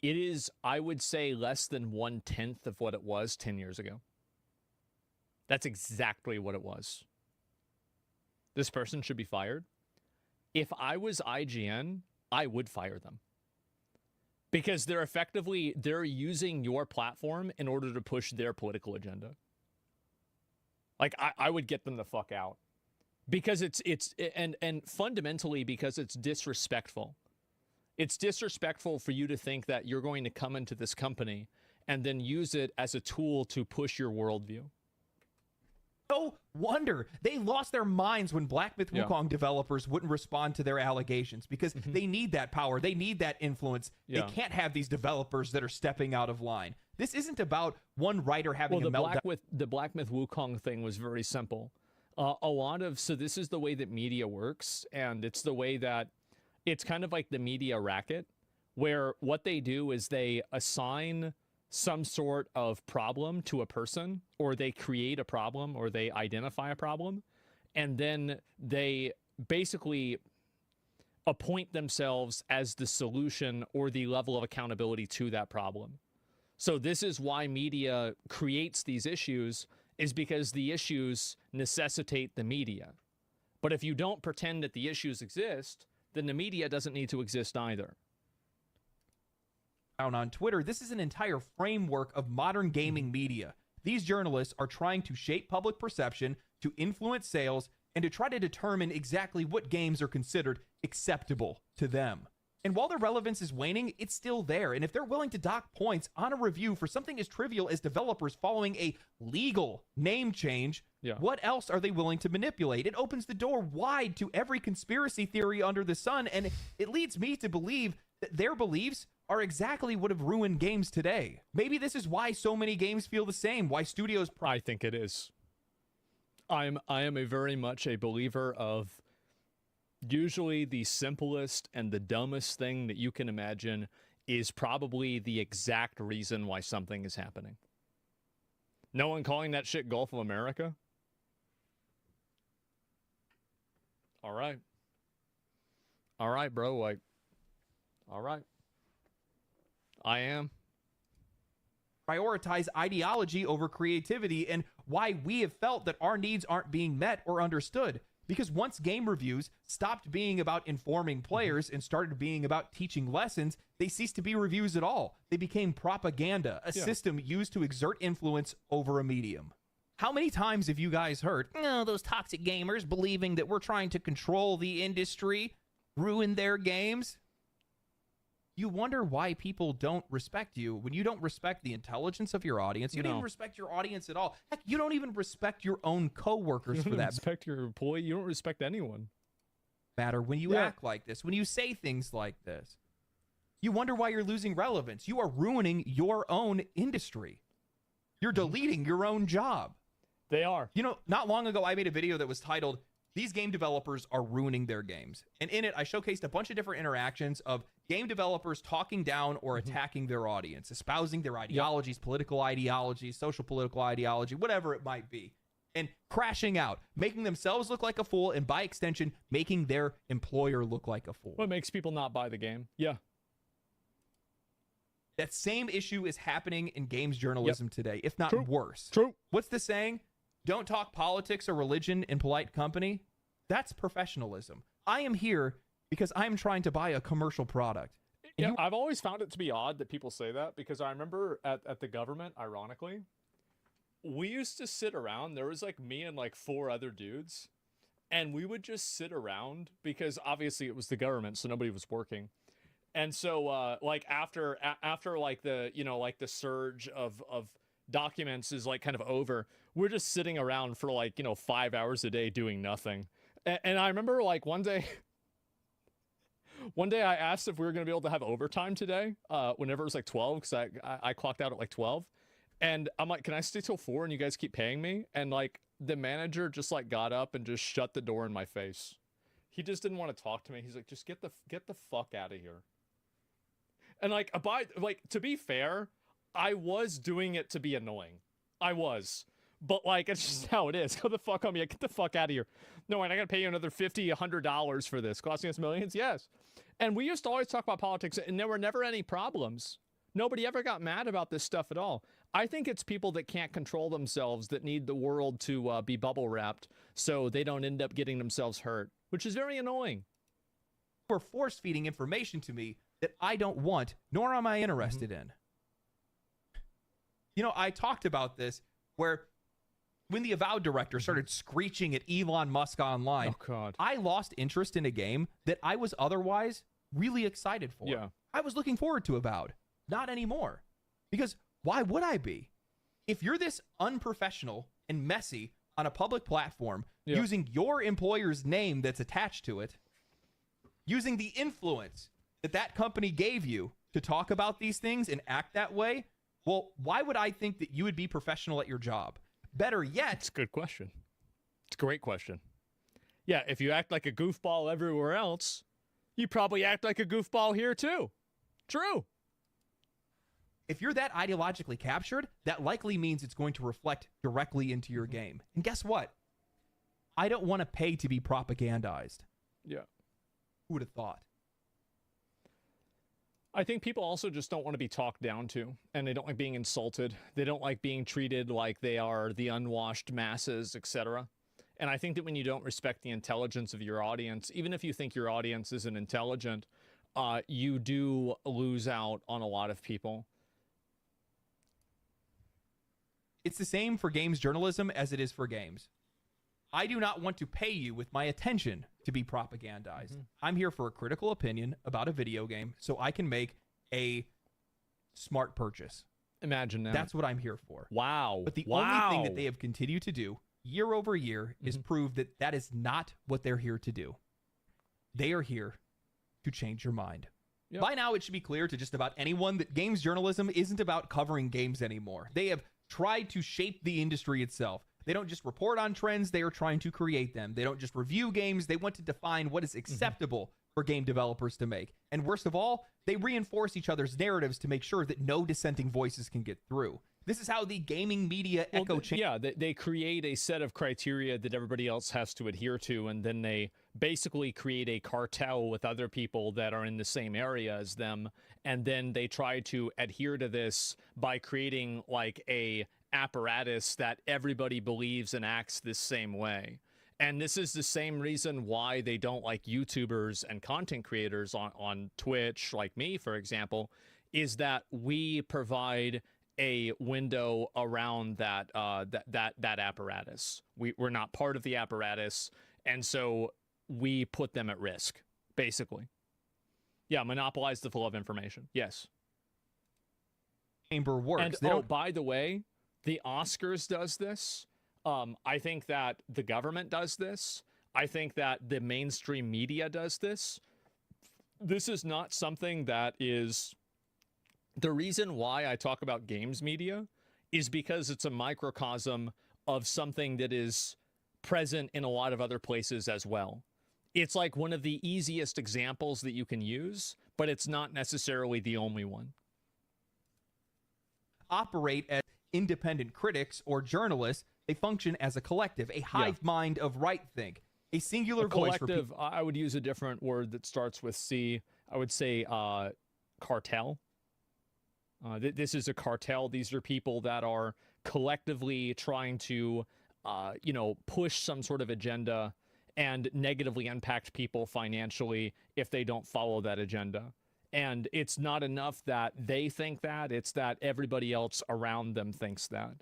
it is, I would say, less than 1/10 of what it was 10 years ago. That's exactly what it was. This person should be fired. If I was IGN, I would fire them. Because they're using your platform in order to push their political agenda. Like, I would get them the fuck out. Because and fundamentally because it's disrespectful. It's disrespectful for you to think that you're going to come into this company and then use it as a tool to push your worldview. No wonder they lost their minds when Black Myth Wukong developers wouldn't respond to their allegations because they need that power. They need that influence. Yeah. They can't have these developers that are stepping out of line. This isn't about one writer having a meltdown. The Black Myth Wukong thing was very simple. So this is the way that media works, and it's the way that it's kind of like the media racket, where what they do is they assign some sort of problem to a person, or they create a problem, or they identify a problem, and then they basically appoint themselves as the solution or the level of accountability to that problem. So this is why media creates these issues, is because the issues necessitate the media. But if you don't pretend that the issues exist, then the media doesn't need to exist either. On Twitter, this is an entire framework of modern gaming media. These journalists are trying to shape public perception, to influence sales, and to try to determine exactly what games are considered acceptable to them. And while their relevance is waning, it's still there. And if they're willing to dock points on a review for something as trivial as developers following a legal name change, what else are they willing to manipulate? It opens the door wide to every conspiracy theory under the sun, and it leads me to believe that their beliefs are exactly what have ruined games today. Maybe this is why so many games feel the same, why studios... I think it is. I am a very much a believer of usually the simplest and the dumbest thing that you can imagine is probably the exact reason why something is happening. No one calling that shit Gulf of America? All right. All right, bro. Like, all right. I am. Prioritize ideology over creativity, and why we have felt that our needs aren't being met or understood. Because once game reviews stopped being about informing players and started being about teaching lessons, they ceased to be reviews at all. They became propaganda, a system used to exert influence over a medium. How many times have you guys heard, oh, those toxic gamers believing that we're trying to control the industry, ruin their games? You wonder why people don't respect you when you don't respect the intelligence of your audience. You don't even respect your audience at all. Heck, you don't even respect your own coworkers for that. You don't respect your employee. You don't respect anyone. Matter when you act like this, when you say things like this. You wonder why you're losing relevance. You are ruining your own industry. You're deleting your own job. They are. You know, not long ago, I made a video that was titled, "These game developers are ruining their games." And in it, I showcased a bunch of different interactions of game developers talking down or attacking their audience, espousing their ideologies, political ideologies, social political ideology, whatever it might be, and crashing out, making themselves look like a fool, and by extension, making their employer look like a fool. What makes people not buy the game? Yeah. That same issue is happening in games journalism today, if not worse. True. What's the saying? Don't talk politics or religion in polite company. That's professionalism. I am here because I'm trying to buy a commercial product. Yeah, I've always found it to be odd that people say that, because I remember at the government, ironically, we used to sit around. There was like me and like 4 other dudes, and we would just sit around because obviously it was the government, so nobody was working. And so like after like the, you know, like the surge of documents is like kind of over, we're just sitting around for like, you know, 5 hours a day doing nothing. And I remember like one day One day I asked if we were going to be able to have overtime today, whenever it was like 12, because I clocked out at like 12. And I'm like, can I stay till 4 and you guys keep paying me? And like the manager just like got up and just shut the door in my face. He just didn't want to talk to me. He's like, just get the fuck out of here. And like, to be fair, I was doing it to be annoying. I was. But like, it's just how it is. Go the fuck on me. Get the fuck out of here. No, and I gotta pay you another $50, $100 for this. Costing us millions? Yes. And we used to always talk about politics, and there were never any problems. Nobody ever got mad about this stuff at all. I think it's people that can't control themselves that need the world to be bubble wrapped so they don't end up getting themselves hurt, which is very annoying. Or force feeding information to me that I don't want, nor am I interested in. You know, I talked about this where when the Avowed director started screeching at Elon Musk online, I lost interest in a game that I was otherwise really excited for. Yeah. I was looking forward to Avowed. Not anymore. Because why would I be? If you're this unprofessional and messy on a public platform, using your employer's name that's attached to it, using the influence that that company gave you to talk about these things and act that way, well, why would I think that you would be professional at your job? Better yet... It's a good question. It's a great question. Yeah, if you act like a goofball everywhere else, you probably act like a goofball here too. True. If you're that ideologically captured, that likely means it's going to reflect directly into your game. And guess what? I don't want to pay to be propagandized. Yeah. Who would have thought? I think people also just don't want to be talked down to, and they don't like being insulted. They don't like being treated like they are the unwashed masses, etc. And I think that when you don't respect the intelligence of your audience, even if you think your audience isn't intelligent, you do lose out on a lot of people. It's the same for games journalism as it is for games. I do not want to pay you with my attention to be propagandized. I'm here for a critical opinion about a video game so I can make a smart purchase. Imagine that. That's what I'm here for. Wow. But the only thing that they have continued to do year over year is prove that that is not what they're here to do. They are here to change your mind. Yep. By now, it should be clear to just about anyone that games journalism isn't about covering games anymore. They have tried to shape the industry itself. They don't just report on trends, they are trying to create them. They don't just review games, they want to define what is acceptable for game developers to make. And worst of all, they reinforce each other's narratives to make sure that no dissenting voices can get through. This is how the gaming media echo chamber... Yeah, they create a set of criteria that everybody else has to adhere to, and then they basically create a cartel with other people that are in the same area as them, and then they try to adhere to this by creating like a apparatus that everybody believes and acts the same way. And this is the same reason why they don't like YouTubers and content creators on Twitch, like me, for example, is that we provide a window around that that apparatus. We're not part of the apparatus, and so we put them at risk, basically. Yeah, monopolize the flow of information. Yes. Chamber works. And oh, by the way, the Oscars does this. I think that the government does this. I think that the mainstream media does this. This is not something that is... The reason why I talk about games media is because it's a microcosm of something that is present in a lot of other places as well. It's like one of the easiest examples that you can use, but it's not necessarily the only one. Operate as independent critics or journalists. They function as a collective, a hive mind of right think, a singular voice. Collective, I would use a different word that starts with C. I would say cartel. This is a cartel. These are people that are collectively trying to, push some sort of agenda and negatively impact people financially if they don't follow that agenda. And it's not enough that they think that, it's that everybody else around them thinks that.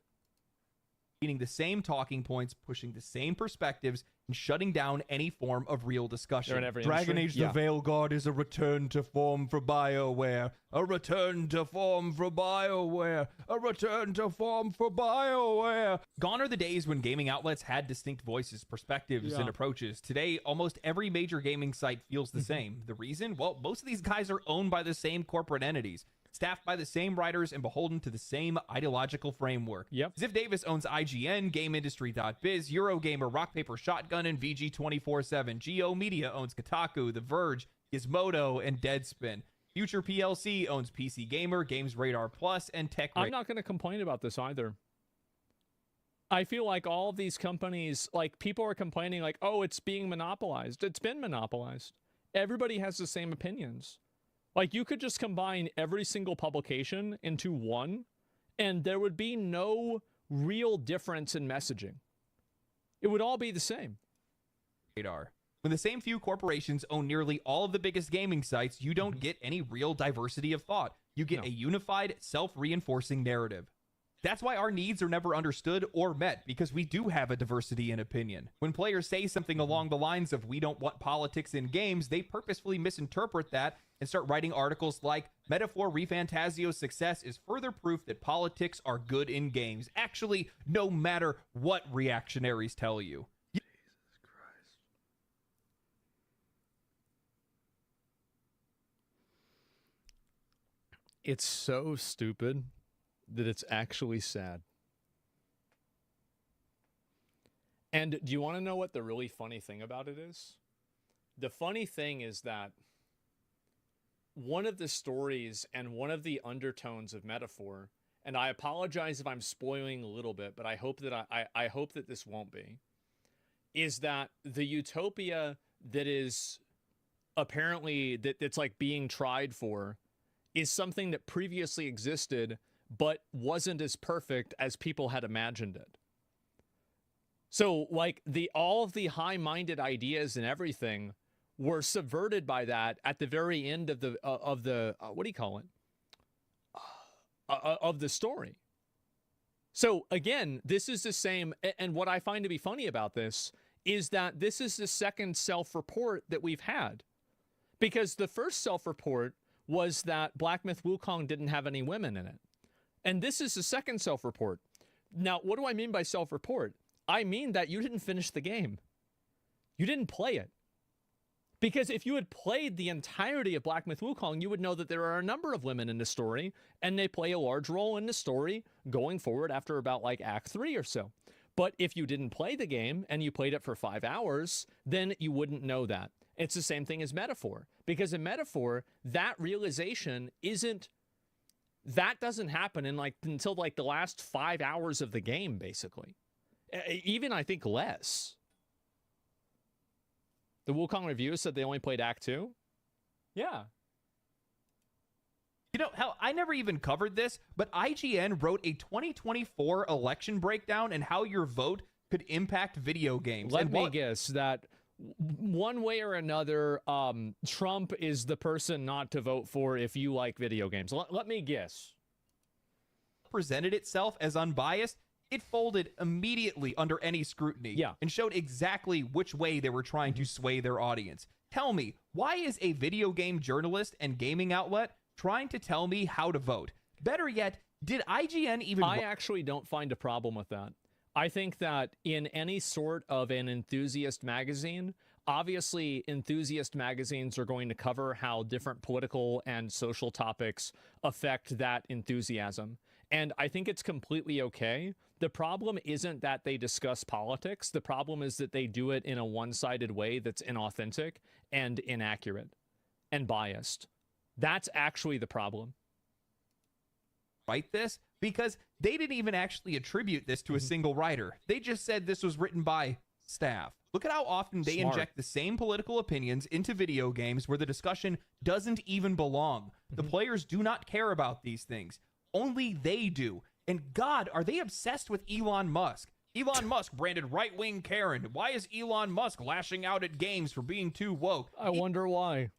repeating the same talking points, pushing the same perspectives, and shutting down any form of real discussion. Dragon Age the Veil Guard is a return to form for BioWare. A return to form for BioWare. A return to form for BioWare. Gone are the days when gaming outlets had distinct voices, perspectives, and approaches. Today, almost every major gaming site feels the same. The reason? Well, most of these guys are owned by the same corporate entities, staffed by the same writers, and beholden to the same ideological framework. Ziff Davis owns IGN, GameIndustry.biz, Eurogamer, Rock Paper Shotgun, and VG247. Geo Media owns Kotaku, The Verge, Gizmodo, and Deadspin. Future PLC owns PC Gamer, Games Radar Plus, and Tech I'm not going to complain about this either. I feel like all of these companies, like, people are complaining like, oh, it's being monopolized. It's been monopolized. Everybody has the same opinions. Like, you could just combine every single publication into one, and there would be no real difference in messaging. It would all be the same. Radar. When the same few corporations own nearly all of the biggest gaming sites, you don't get any real diversity of thought. You get a unified, self-reinforcing narrative. That's why our needs are never understood or met, because we do have a diversity in opinion. When players say something along the lines of, we don't want politics in games, they purposefully misinterpret that and start writing articles like, Metaphor ReFantazio's success is further proof that politics are good in games. Actually, no matter what reactionaries tell you. Jesus Christ. It's so stupid that it's actually sad. And do you want to know what the really funny thing about it is? The funny thing is that one of the stories and one of the undertones of Metaphor, and I apologize if I'm spoiling a little bit, but I hope that I hope that this won't be, is that the utopia that is apparently that's like being tried for is something that previously existed but wasn't as perfect as people had imagined it. So, like, all of the high-minded ideas and everything were subverted by that at the very end of the what do you call it? Of the story. So again, this is the same, and what I find to be funny about this is that this is the second self-report that we've had, because the first self-report was that Black Myth Wukong didn't have any women in it. And this is the second self-report. Now, what do I mean by self-report? I mean that you didn't finish the game. You didn't play it. Because if you had played the entirety of Black Myth Wukong, you would know that there are a number of women in the story, and they play a large role in the story going forward after about like Act 3 or so. But if you didn't play the game and you played it for 5 hours, then you wouldn't know that. It's the same thing as Metaphor. Because in Metaphor, that realization that doesn't happen until like the last 5 hours of the game, basically. Even, I think, less. The Wukong review said they only played Act 2? Yeah. You know, hell, I never even covered this, but IGN wrote a 2024 election breakdown and how your vote could impact video games. Let me guess that one way or another, Trump is the person not to vote for if you like video games. Let me guess. Presented itself as unbiased, it folded immediately under any scrutiny and showed exactly which way they were trying to sway their audience. Tell me, why is a video game journalist and gaming outlet trying to tell me how to vote? Better yet, did IGN even... I actually don't find a problem with that. I think that in any sort of an enthusiast magazine, obviously enthusiast magazines are going to cover how different political and social topics affect that enthusiasm. And I think it's completely okay. The problem isn't that they discuss politics. The problem is that they do it in a one-sided way that's inauthentic and inaccurate and biased. That's actually the problem. Write this? Because they didn't even actually attribute this to a single writer. They just said this was written by staff. Look at how often they inject the same political opinions into video games where the discussion doesn't even belong. The players do not care about these things. Only they do. And God, are they obsessed with Elon Musk? Elon Musk branded right-wing Karen. Why is Elon Musk lashing out at games for being too woke? I wonder why.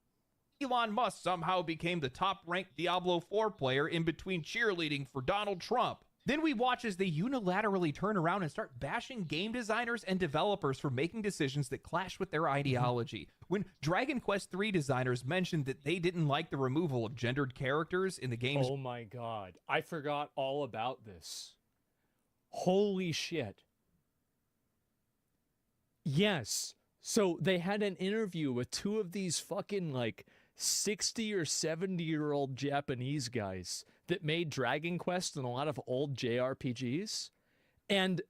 Elon Musk somehow became the top-ranked Diablo 4 player in between cheerleading for Donald Trump. Then we watch as they unilaterally turn around and start bashing game designers and developers for making decisions that clash with their ideology. When Dragon Quest III designers mentioned that they didn't like the removal of gendered characters in the game's... Oh my god, I forgot all about this. Holy shit. Yes. So they had an interview with two of these fucking like 60 or 70-year-old Japanese guys that made Dragon Quest and a lot of old JRPGs. And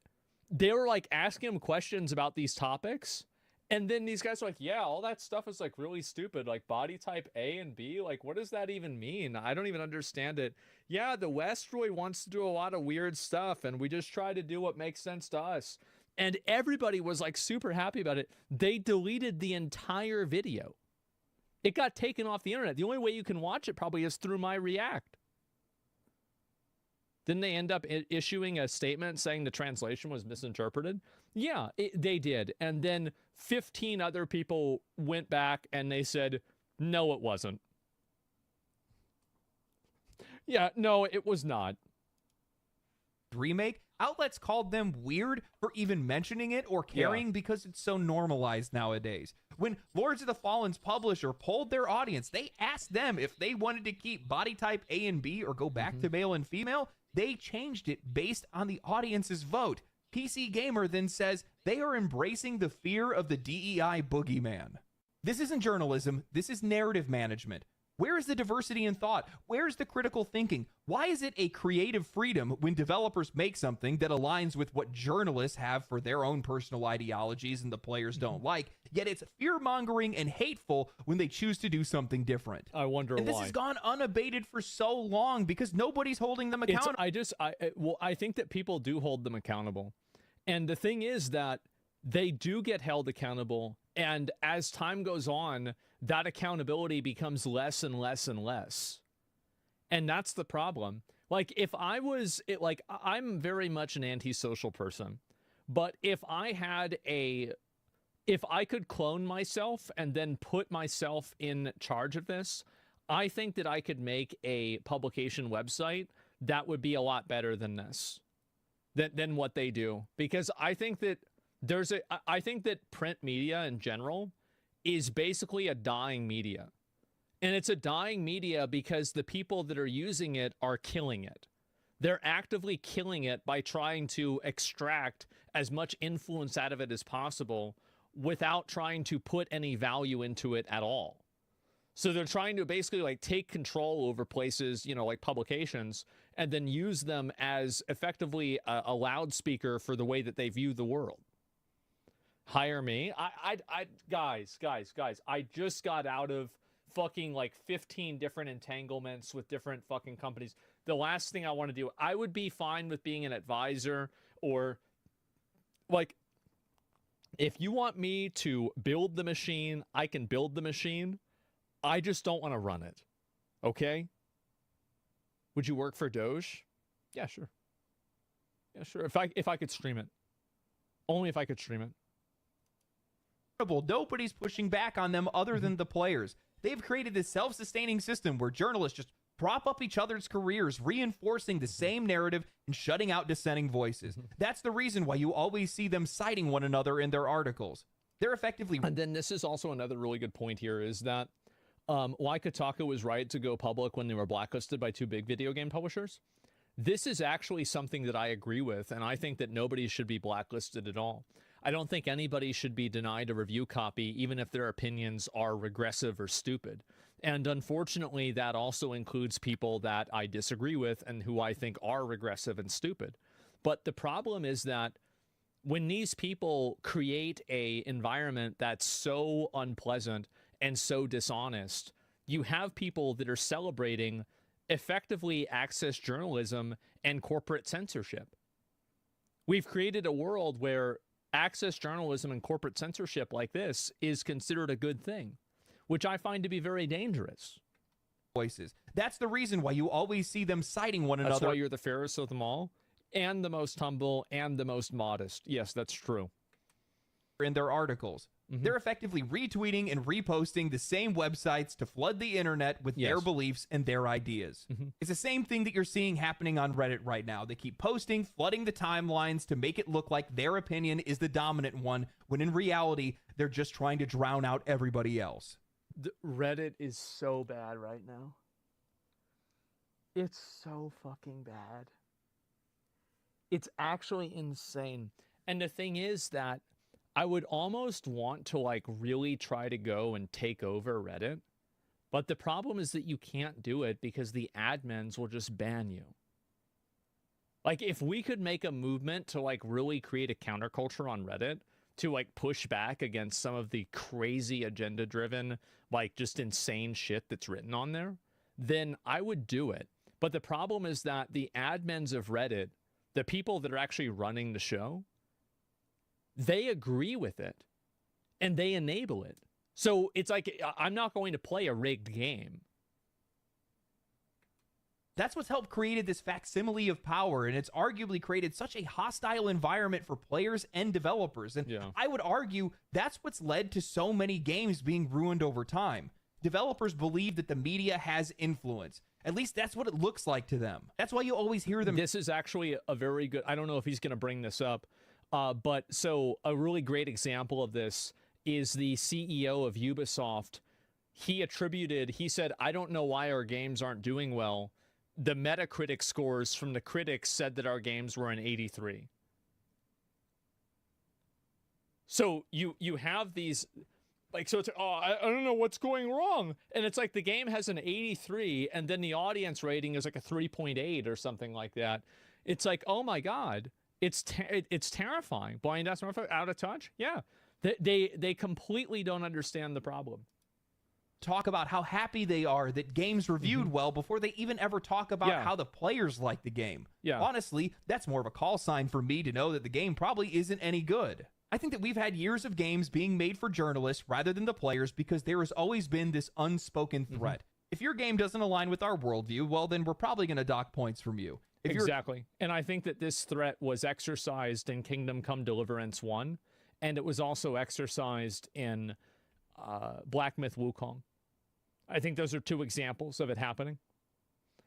they were like asking them questions about these topics. And then these guys were like, yeah, all that stuff is like really stupid. Like body type A and B. Like, what does that even mean? I don't even understand it. Yeah, the West really wants to do a lot of weird stuff. And we just try to do what makes sense to us. And everybody was like super happy about it. They deleted the entire video. It got taken off the internet. The only way you can watch it probably is through my React. Didn't they end up issuing a statement saying the translation was misinterpreted? Yeah, they did. And then 15 other people went back and they said, no, it wasn't. Yeah, no, it was not. Remake, outlets called them weird for even mentioning it or caring because it's so normalized nowadays. When Lords of the Fallen's publisher polled their audience, they asked them if they wanted to keep body type A and B or go back to male and female. They changed it based on the audience's vote. PC Gamer then says they are embracing the fear of the DEI boogeyman. This isn't journalism, this is narrative management. Where is the diversity in thought? Where's the critical thinking? Why is it a creative freedom when developers make something that aligns with what journalists have for their own personal ideologies and the players don't like, yet it's fear-mongering and hateful when they choose to do something different? I wonder why. And this has gone unabated for so long because nobody's holding them accountable. I think that people do hold them accountable. And the thing is that they do get held accountable. And as time goes on, that accountability becomes less and less and less. And that's the problem. Like, if I was, I'm very much an antisocial person. But if I could clone myself and then put myself in charge of this, I think that I could make a publication website that would be a lot better than this, than what they do. Because I think that I think that print media in general is basically a dying media. And it's a dying media because the people that are using it are killing it. They're actively killing it by trying to extract as much influence out of it as possible without trying to put any value into it at all. So they're trying to basically like take control over places, like publications, and then use them as effectively a loudspeaker for the way that they view the world. Hire me. Guys, I just got out of fucking like 15 different entanglements with different fucking companies. The last thing I want to do, I would be fine with being an advisor, or like, if you want me to build the machine, I can build the machine. I just don't want to run it. Okay? Would you work for Doge? Yeah, sure. Yeah, sure. If I could stream it. Only if I could stream it. Nobody's pushing back on them other than the players. They've created this self-sustaining system where journalists just prop up each other's careers, reinforcing the same narrative and shutting out dissenting voices. That's the reason why you always see them citing one another in their articles. They're effectively... And then this is also another really good point here, is that why Kotaku was right to go public when they were blacklisted by two big video game publishers. This is actually something that I agree with, and I think that nobody should be blacklisted at all. I don't think anybody should be denied a review copy, even if their opinions are regressive or stupid. And unfortunately, that also includes people that I disagree with and who I think are regressive and stupid. But the problem is that when these people create an environment that's so unpleasant and so dishonest, you have people that are celebrating effectively access journalism and corporate censorship. We've created a world where access journalism and corporate censorship like this is considered a good thing, which I find to be very dangerous. Voices. That's the reason why you always see them citing one another. That's why you're the fairest of them all, and the most humble, and the most modest. Yes, that's true. In their articles. They're effectively retweeting and reposting the same websites to flood the internet with their beliefs and their ideas. It's the same thing that you're seeing happening on Reddit right now. They keep posting, flooding the timelines to make it look like their opinion is the dominant one, when in reality, they're just trying to drown out everybody else. Reddit is so bad right now. It's so fucking bad. It's actually insane. And the thing is that I would almost want to like really try to go and take over Reddit. But the problem is that you can't do it because the admins will just ban you. Like if we could make a movement to like really create a counterculture on Reddit to like push back against some of the crazy agenda driven, like just insane shit that's written on there, then I would do it. But the problem is that the admins of Reddit, the people that are actually running the show, they agree with it and they enable it. So it's like, I'm not going to play a rigged game. That's what's helped created this facsimile of power, and it's arguably created such a hostile environment for players and developers. And I would argue that's what's led to so many games being ruined over time. Developers believe that the media has influence. At least that's what it looks like to them. That's why you always hear them. This is actually a very good, I don't know if he's going to bring this up, but so a really great example of this is the CEO of Ubisoft. He said, I don't know why our games aren't doing well. The Metacritic scores from the critics said that our games were an 83. So you have these, like, so it's, I don't know what's going wrong. And it's like the game has an 83 and then the audience rating is like a 3.8 or something like that. It's like, oh my God, it's terrifying. Blind ass motherfucker, out of touch? Yeah. They completely don't understand the problem. Talk about how happy they are that games reviewed well before they even ever talk about how the players like the game. Honestly, that's more of a call sign for me to know that the game probably isn't any good. I think that we've had years of games being made for journalists rather than the players because there has always been this unspoken threat. If your game doesn't align with our worldview, well, then we're probably going to dock points from you. Exactly. And I think that this threat was exercised in Kingdom Come Deliverance 1, and it was also exercised in Black Myth Wukong. I think those are two examples of it happening.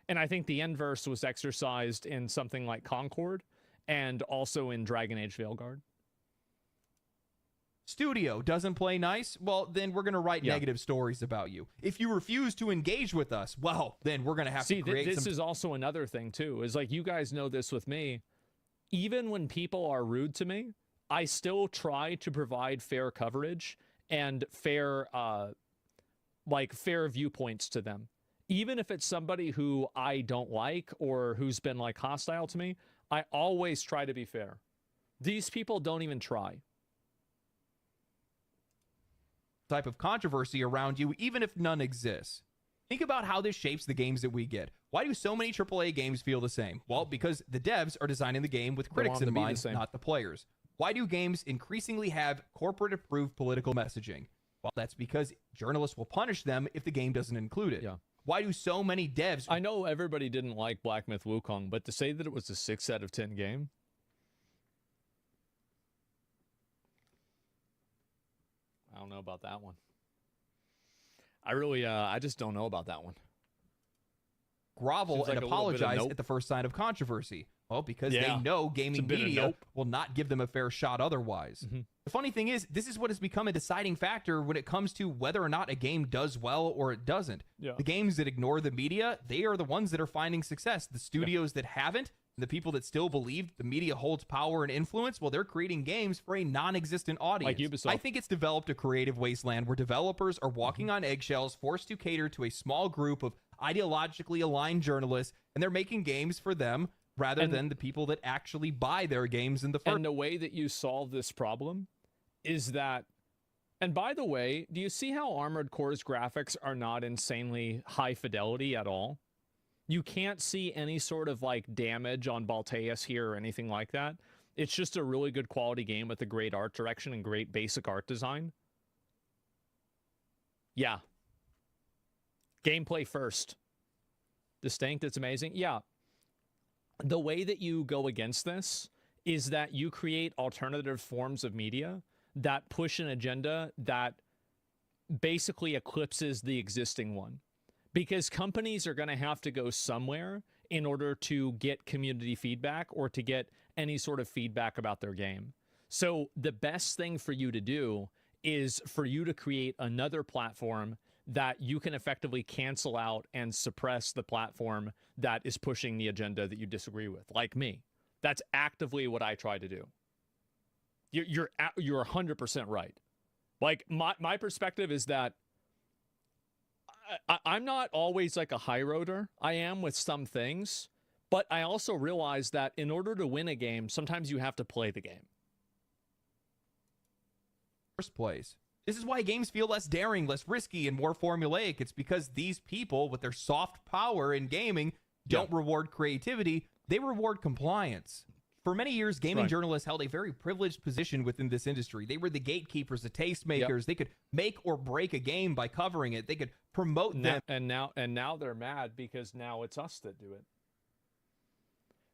And I think the inverse was exercised in something like Concord and also in Dragon Age Veilguard. Studio doesn't play nice, well, then we're going to write negative stories about you. If you refuse to engage with us, well, then we're going to have to create this is also another thing, too, is like, you guys know this with me. Even when people are rude to me, I still try to provide fair coverage and fair viewpoints to them. Even if it's somebody who I don't like or who's been like hostile to me, I always try to be fair. These people don't even try. Type of controversy around you, even if none exists. Think about how this shapes the games that we get. Why do so many AAA games feel the same? Well, because the devs are designing the game with critics in mind, not the players. Why do games increasingly have corporate-approved political messaging? Well, that's because journalists will punish them if the game doesn't include it. Why do so many devs... I know everybody didn't like Black Myth Wukong, but to say that it was a 6 out of 10 game... I don't know about that one. I just don't know about that one. Grovel and apologize at the first sign of controversy. Well, because they know gaming media will not give them a fair shot otherwise. The funny thing is, this is what has become a deciding factor when it comes to whether or not a game does well or it doesn't. The games that ignore the media, they are the ones that are finding success. The studios that haven't, the people that still believe the media holds power and influence, well, they're creating games for a non-existent audience. Like Ubisoft. I think it's developed a creative wasteland where developers are walking on eggshells, forced to cater to a small group of ideologically aligned journalists, and they're making games for them rather than the people that actually buy their games in the first. And the way that you solve this problem is that, and by the way, do you see how Armored Core's graphics are not insanely high fidelity at all? You can't see any sort of like damage on Balteus here or anything like that. It's just a really good quality game with a great art direction and great basic art design. Yeah. Gameplay first. Distinct, it's amazing. Yeah. The way that you go against this is that you create alternative forms of media that push an agenda that basically eclipses the existing one. Because companies are going to have to go somewhere in order to get community feedback or to get any sort of feedback about their game. So the best thing for you to do is for you to create another platform that you can effectively cancel out and suppress the platform that is pushing the agenda that you disagree with, like me. That's actively what I try to do. You're 100% right. Like, my perspective is that I'm not always like a high roader. I am with some things, but I also realize that in order to win a game, sometimes you have to play the game. First place. This is why games feel less daring, less risky, and more formulaic. It's because these people, with their soft power in gaming, don't reward creativity. They reward compliance. For many years, gaming journalists held a very privileged position within this industry. They were the gatekeepers, the tastemakers. They could make or break a game by covering it. They could promote them. And now they're mad because now it's us that do it.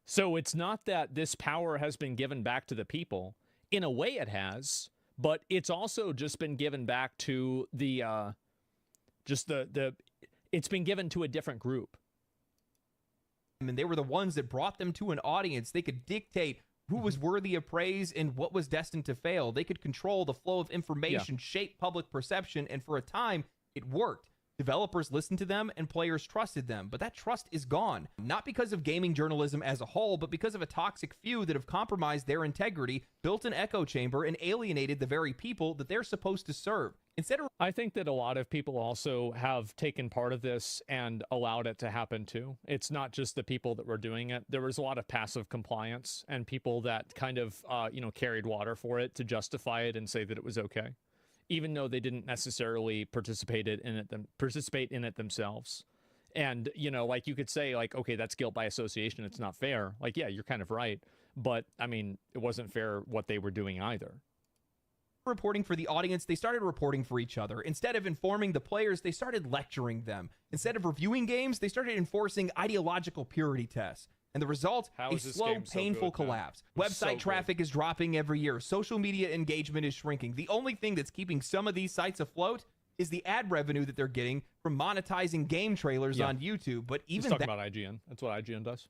So it's not that this power has been given back to the people. In a way it has, but it's also just been given back to the it's been given to a different group. And they were the ones that brought them to an audience. They could dictate who was worthy of praise and what was destined to fail. They could control the flow of information, shape public perception, and for a time, it worked. Developers listened to them and players trusted them, but that trust is gone. Not because of gaming journalism as a whole, but because of a toxic few that have compromised their integrity, built an echo chamber, and alienated the very people that they're supposed to serve. I think that a lot of people also have taken part of this and allowed it to happen too. It's not just the people that were doing it. There was a lot of passive compliance and people that kind of, carried water for it to justify it and say that it was okay, even though they didn't necessarily participate in it themselves. And, like you could say, like, okay, that's guilt by association. It's not fair. Like, yeah, you're kind of right. But I mean, it wasn't fair what they were doing either. Reporting for the audience, they started reporting for each other. Instead of informing the players, they started lecturing them. Instead of reviewing games, they started enforcing ideological purity tests. And the result, a slow, painful collapse. Website traffic is dropping every year. Social media engagement is shrinking. The only thing that's keeping some of these sites afloat is the ad revenue that they're getting from monetizing game trailers on YouTube. But even talking about IGN. That's what IGN does.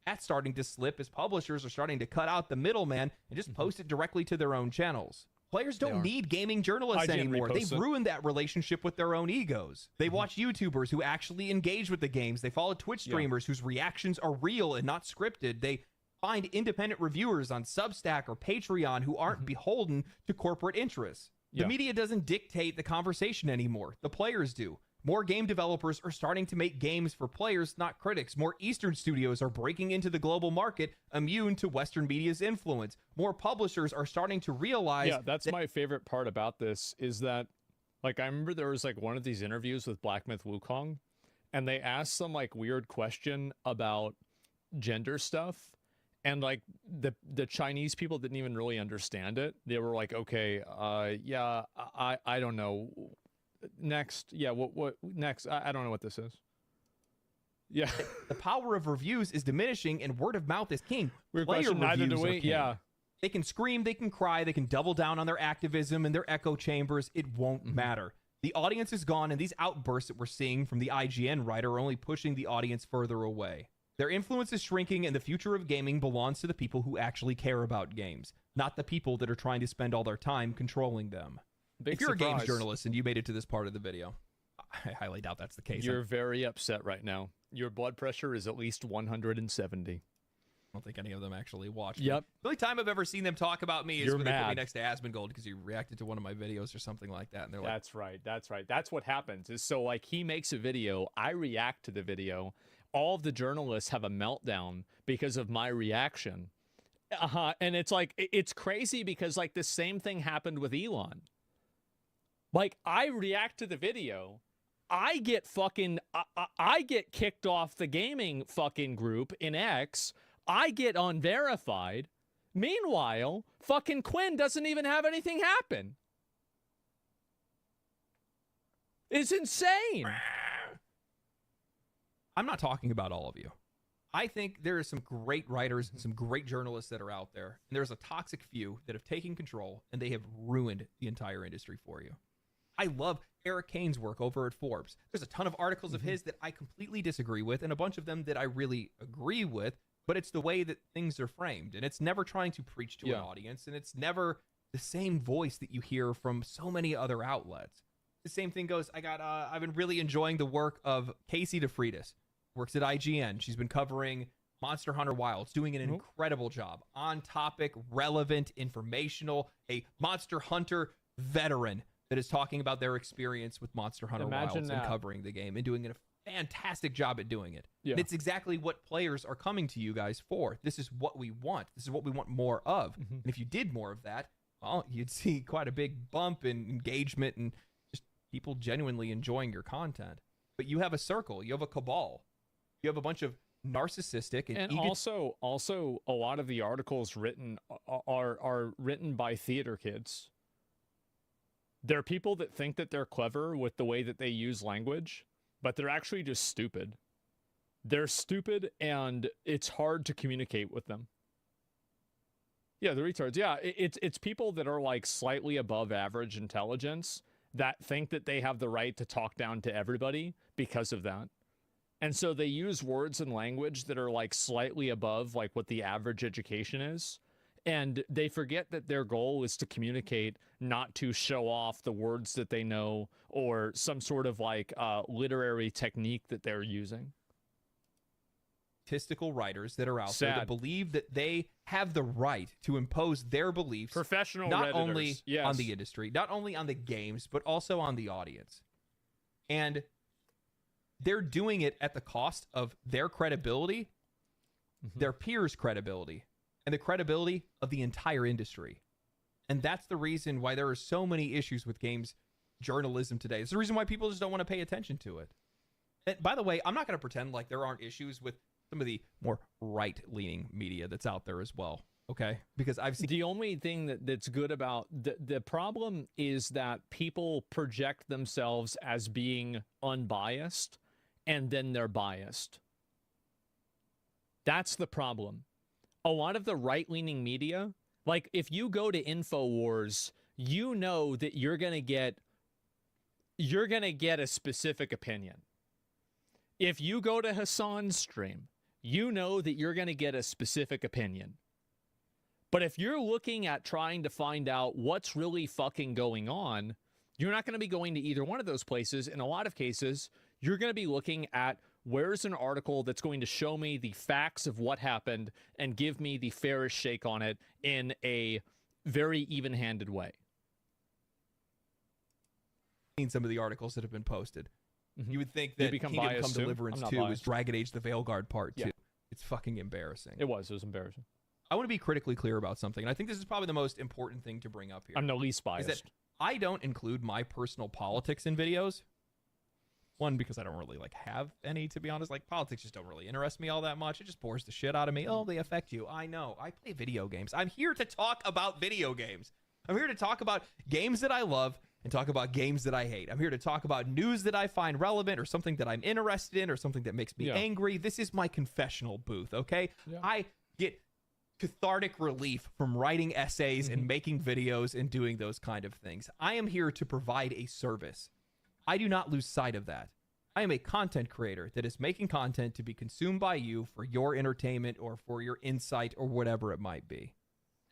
That's starting to slip as publishers are starting to cut out the middleman and just post it directly to their own channels. Players don't need gaming journalists anymore. They've ruined that relationship with their own egos. They watch YouTubers who actually engage with the games. They follow Twitch streamers whose reactions are real and not scripted. They find independent reviewers on Substack or Patreon who aren't beholden to corporate interests. The media doesn't dictate the conversation anymore. The players do. More game developers are starting to make games for players, not critics. More Eastern studios are breaking into the global market, immune to Western media's influence. More publishers are starting to realize... Yeah, that's my favorite part about this, is that, like, I remember there was, like, one of these interviews with Black Myth Wukong, and they asked some, like, weird question about gender stuff, and, like, the Chinese people didn't even really understand it. They were like, okay, I don't know... Next. Yeah, what next? I don't know what this is. Yeah. The power of reviews is diminishing and word of mouth is king. Player reviews are king. Yeah. They can scream, they can cry, they can double down on their activism and their echo chambers. It won't matter. The audience is gone, and these outbursts that we're seeing from the IGN writer are only pushing the audience further away. Their influence is shrinking, and the future of gaming belongs to the people who actually care about games, not the people that are trying to spend all their time controlling them. If you're a games journalist and you made it to this part of the video, I highly doubt that's the case. You're very upset right now. Your blood pressure is at least 170. I don't think any of them actually watched. Yep. The only time I've ever seen them talk about me is when mad. they put me next to Asmongold because you reacted to one of my videos or something like that. And they're like, that's right. That's right. That's what happens. Is so like he makes a video, I react to the video. All of the journalists have a meltdown because of my reaction. And it's like, it's crazy because like the same thing happened with Elon. Like, I react to the video, I get fucking, I get kicked off the gaming fucking group in X, I get unverified. Meanwhile, fucking Quinn doesn't even have anything happen. It's insane. I'm not talking about all of you. I think there are some great writers and some great journalists that are out there, and there's a toxic few that have taken control, and they have ruined the entire industry for you. I love Eric Kane's work over at Forbes. There's a ton of articles of his that I completely disagree with, and a bunch of them that I really agree with, but it's the way that things are framed, and it's never trying to preach to an audience, and it's never the same voice that you hear from so many other outlets. The same thing goes, I've been really enjoying the work of Casey DeFreitas, works at IGN. She's been covering Monster Hunter Wilds, doing an incredible job. On topic, relevant, informational, a Monster Hunter veteran that is talking about their experience with Monster Hunter Wilds and covering the game and doing a fantastic job at doing it. Yeah. And it's exactly what players are coming to you guys for. This is what we want. This is what we want more of. And if you did more of that, well, you'd see quite a big bump in engagement and just people genuinely enjoying your content. But you have a circle. You have a cabal. You have a bunch of narcissistic and also a lot of the articles written are written by theater kids. There are people that think that they're clever with the way that they use language, but they're actually just stupid. They're stupid, and it's hard to communicate with them. Yeah, the retards. Yeah, it's people that are like slightly above average intelligence that think that they have the right to talk down to everybody because of that. And so they use words and language that are like slightly above like what the average education is. And they forget that their goal is to communicate, not to show off the words that they know or some sort of like literary technique that they're using. Statistical writers that are out there that believe that they have the right to impose their beliefs, professional not Redditors. only Yes. on the industry, not only on the games, but also on the audience. And they're doing it at the cost of their credibility, their peers' credibility, and the credibility of the entire industry. And that's the reason why there are so many issues with games journalism today. It's the reason why people just don't want to pay attention to it. And by the way, I'm not going to pretend like there aren't issues with some of the more right-leaning media that's out there as well, okay? Because I've seen... The only thing that's good about... The problem is that people project themselves as being unbiased, and then they're biased. That's the problem. A lot of the right-leaning media, like if you go to InfoWars, you know that you're gonna get a specific opinion. If you go to Hassan's stream, you know that you're gonna get a specific opinion. But if you're looking at trying to find out what's really fucking going on, you're not gonna be going to either one of those places. In a lot of cases, you're gonna be looking at where's an article that's going to show me the facts of what happened and give me the fairest shake on it in a very even-handed way. Seen some of the articles that have been posted. You would think that Kingdom Come Deliverance 2 was Dragon Age the Veilguard Part 2. It's fucking embarrassing. It was embarrassing. I want to be critically clear about something, and I think this is probably the most important thing to bring up here. I'm the least biased. Is that I don't include my personal politics in videos. One, because I don't really have any, to be honest. Like, politics just don't really interest me all that much. It just bores the shit out of me. Oh, they affect you. I know. I play video games. I'm here to talk about video games. I'm here to talk about games that I love and talk about games that I hate. I'm here to talk about news that I find relevant or something that I'm interested in or something that makes me angry. This is my confessional booth, okay? Yeah. I get cathartic relief from writing essays and making videos and doing those kind of things. I am here to provide a service. I do not lose sight of that. I am a content creator that is making content to be consumed by you for your entertainment or for your insight or whatever it might be.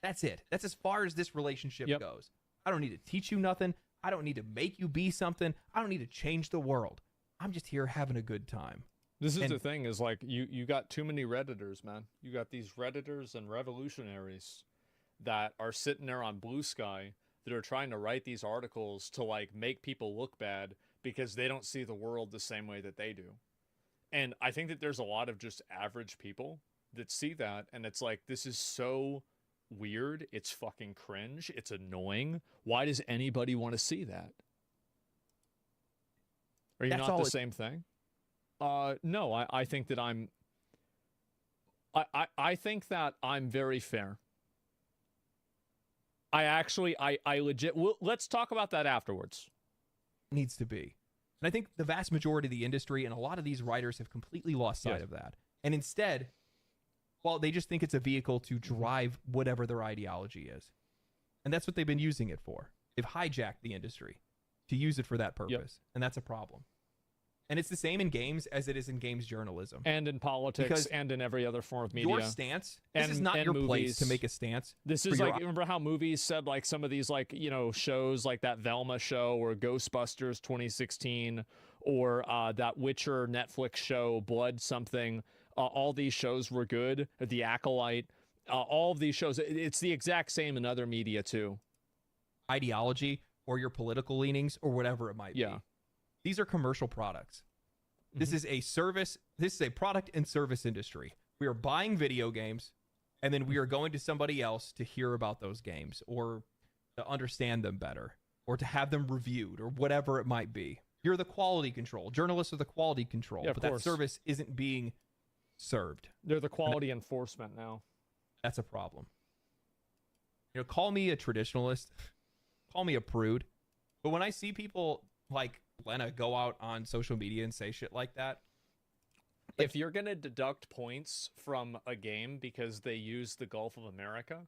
That's it. That's as far as this relationship goes. I don't need to teach you nothing. I don't need to make you be something. I don't need to change the world. I'm just here having a good time. This is the thing, is like you got too many Redditors, man. You got these Redditors and revolutionaries that are sitting there on Blue Sky that are trying to write these articles to like make people look bad because they don't see the world the same way that they do. And I think that there's a lot of just average people that see that, and it's like, this is so weird. It's fucking cringe. It's annoying. Why does anybody want to see that? Are you not the same thing? No, I think that I think that I'm very fair. I legit, let's talk about that afterwards. Needs to be. And I think the vast majority of the industry and a lot of these writers have completely lost sight of that. And instead, well, they just think it's a vehicle to drive whatever their ideology is. And that's what they've been using it for. They've hijacked the industry to use it for that purpose. And that's a problem. And it's the same in games as it is in games journalism. And in politics, because and in every other form of media. Your stance, this is not your place to make a stance. This is like, remember how movies said like some of these like, you know, shows like that Velma show or Ghostbusters 2016 or that Witcher Netflix show, Blood something. All these shows were good. The Acolyte, all of these shows. It's the exact same in other media too. Ideology or your political leanings or whatever it might be. These are commercial products. This is a service. This is a product and service industry. We are buying video games, and then we are going to somebody else to hear about those games or to understand them better or to have them reviewed or whatever it might be. You're the quality control. Journalists are the quality control, but that service isn't being served. They're the quality enforcement now. That's a problem. You know, call me a traditionalist, call me a prude, but when I see people like Lena go out on social media and say shit like that, if you're gonna deduct points from a game because they use the Gulf of America,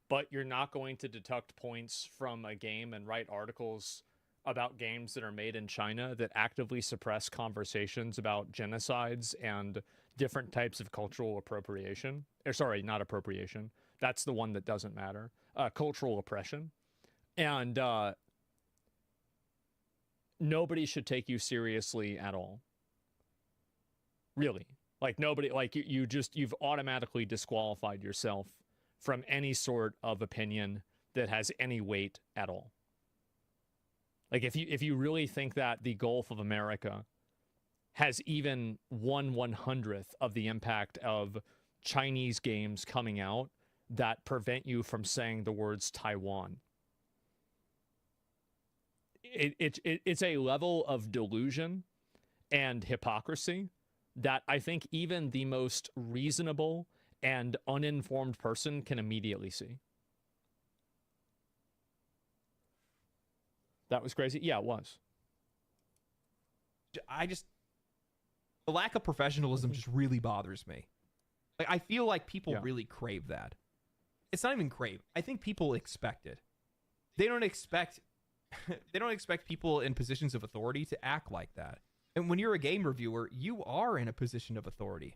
but you're not going to deduct points from a game and write articles about games that are made in China that actively suppress conversations about genocides and different types of cultural appropriation, or sorry, not appropriation, that's the one that doesn't matter, cultural oppression, and nobody should take you seriously at all. Really. Like nobody, like you've automatically disqualified yourself from any sort of opinion that has any weight at all. Like if you really think that the Gulf of America has even 1/100th of the impact of Chinese games coming out that prevent you from saying the words Taiwan, it's a level of delusion and hypocrisy that I think even the most reasonable and uninformed person can immediately see. That was crazy. Yeah, it was. The lack of professionalism just really bothers me. Like, I feel like people really crave that. It's not even crave. I think people expect it. They don't expect people in positions of authority to act like that. And when you're a game reviewer, you are in a position of authority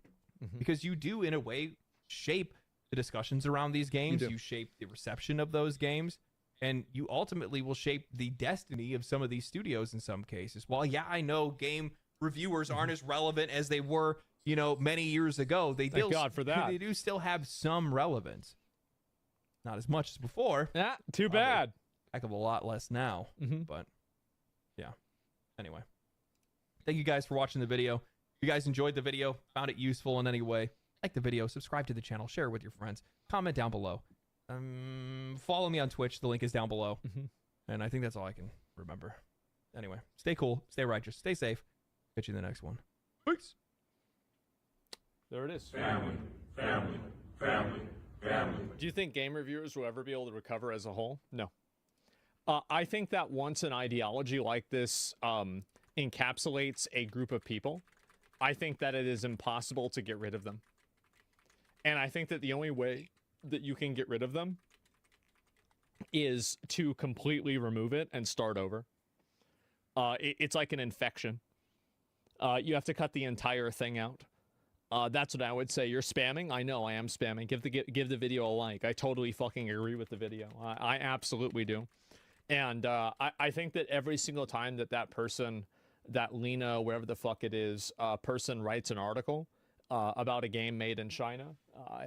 because you do, in a way, shape the discussions around these games. You shape the reception of those games, and you ultimately will shape the destiny of some of these studios in some cases. While, yeah, I know game reviewers aren't as relevant as they were, you know, many years ago. Thank God for that. They do still have some relevance. Not as much as before. Yeah, too bad. Heck of a lot less now. But, yeah. Anyway. Thank you guys for watching the video. If you guys enjoyed the video, found it useful in any way, like the video, subscribe to the channel, share it with your friends, comment down below. Follow me on Twitch. The link is down below. And I think that's all I can remember. Anyway, stay cool, stay righteous, stay safe. Catch you in the next one. Peace. There it is. Family, family, family, family. Do you think game reviewers will ever be able to recover as a whole? No. I think that once an ideology like this encapsulates a group of people, I think that it is impossible to get rid of them. And I think that the only way that you can get rid of them is to completely remove it and start over. It's like an infection. You have to cut the entire thing out. That's what I would say. You're spamming? I know I am spamming. Give the video a like. I totally fucking agree with the video. I absolutely do. And I think that every single time that person, that Lena, wherever the fuck it is, person writes an article about a game made in China,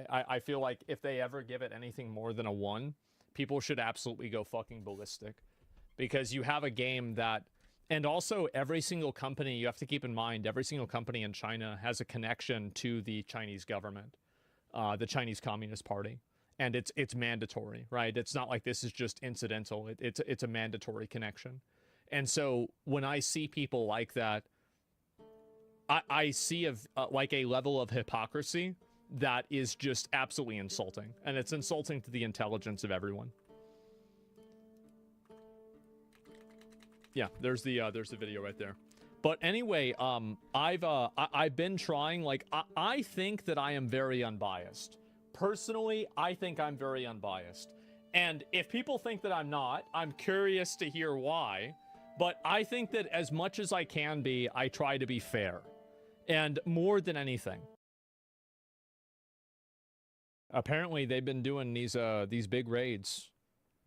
I feel like if they ever give it anything more than a 1, people should absolutely go fucking ballistic. Because you have a game that, and also every single company, you have to keep in mind, every single company in China has a connection to the Chinese government, the Chinese Communist Party. And it's mandatory, right? It's not like this is just incidental. It's a mandatory connection. And so when I see people like that, I see like a level of hypocrisy that is just absolutely insulting. And it's insulting to the intelligence of everyone. Yeah, there's the video right there. But anyway, I've been trying, like, I think that I am very unbiased. Personally, I think I'm very unbiased. And if people think that I'm not, I'm curious to hear why. But I think that as much as I can be, I try to be fair. And more than anything. Apparently, they've been doing these big raids.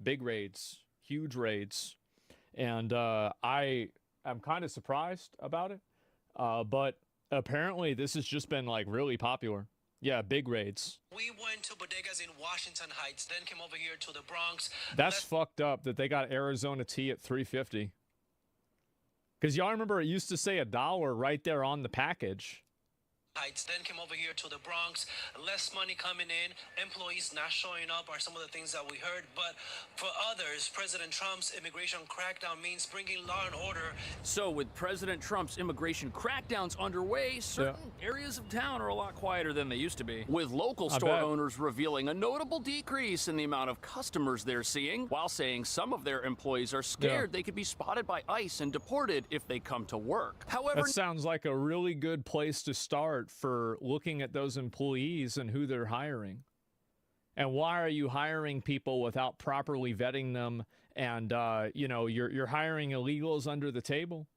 Big raids. Huge raids. And I am kind of surprised about it. But apparently, this has just been, like, really popular. Yeah, big raids. We went to bodegas in Washington Heights, then came over here to the Bronx. That's fucked up that they got Arizona tea at $3.50. Because y'all remember it used to say $1 right there on the package. Heights, then came over here to the Bronx. Less money coming in, employees not showing up are some of the things that we heard. But for others, President Trump's immigration crackdown means bringing law and order. So with President Trump's immigration crackdowns underway, certain areas of town are a lot quieter than they used to be, with local store owners revealing a notable decrease in the amount of customers they're seeing, while saying some of their employees are scared they could be spotted by ICE and deported if they come to work. However, that sounds like a really good place to start for looking at those employees and who they're hiring. And why are you hiring people without properly vetting them? And you know, you're hiring illegals under the table.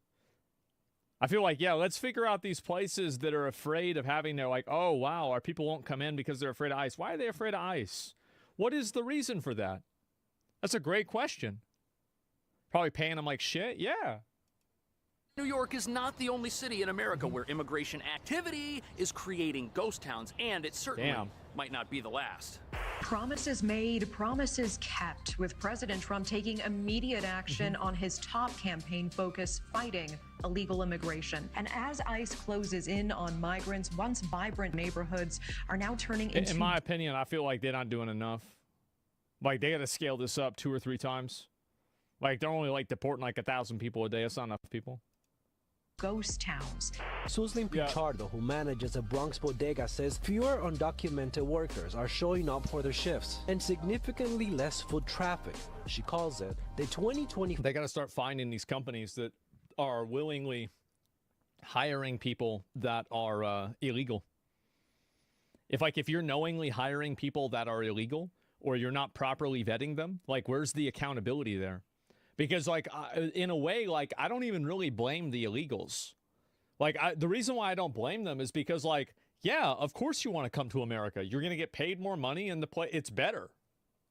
I feel like, yeah, let's figure out these places that are afraid of having their, like, oh wow, our people won't come in because they're afraid of ICE. Why are they afraid of ICE? What is the reason for that? That's a great question. Probably paying them like shit. Yeah. New York is not the only city in America where immigration activity is creating ghost towns, and it certainly might not be the last. Promises made, promises kept, with President Trump taking immediate action on his top campaign focus, fighting illegal immigration. And as ICE closes in on migrants, once vibrant neighborhoods are now turning into... In my opinion, I feel like they're not doing enough. Like, they got to scale this up 2 or 3 times. Like, they're only, like, deporting, like, 1,000 people a day. That's not enough people. Ghost towns. Suslin Pichardo, who manages a Bronx bodega, says fewer undocumented workers are showing up for their shifts and significantly less foot traffic. She calls it the 2020. They got to start finding these companies that are willingly hiring people that are illegal. If you're knowingly hiring people that are illegal, or you're not properly vetting them, like, where's the accountability there? Because, like, in a way, like, I don't even really blame the illegals. Like, the reason why I don't blame them is because, like, yeah, of course you want to come to America. You're going to get paid more money and it's better.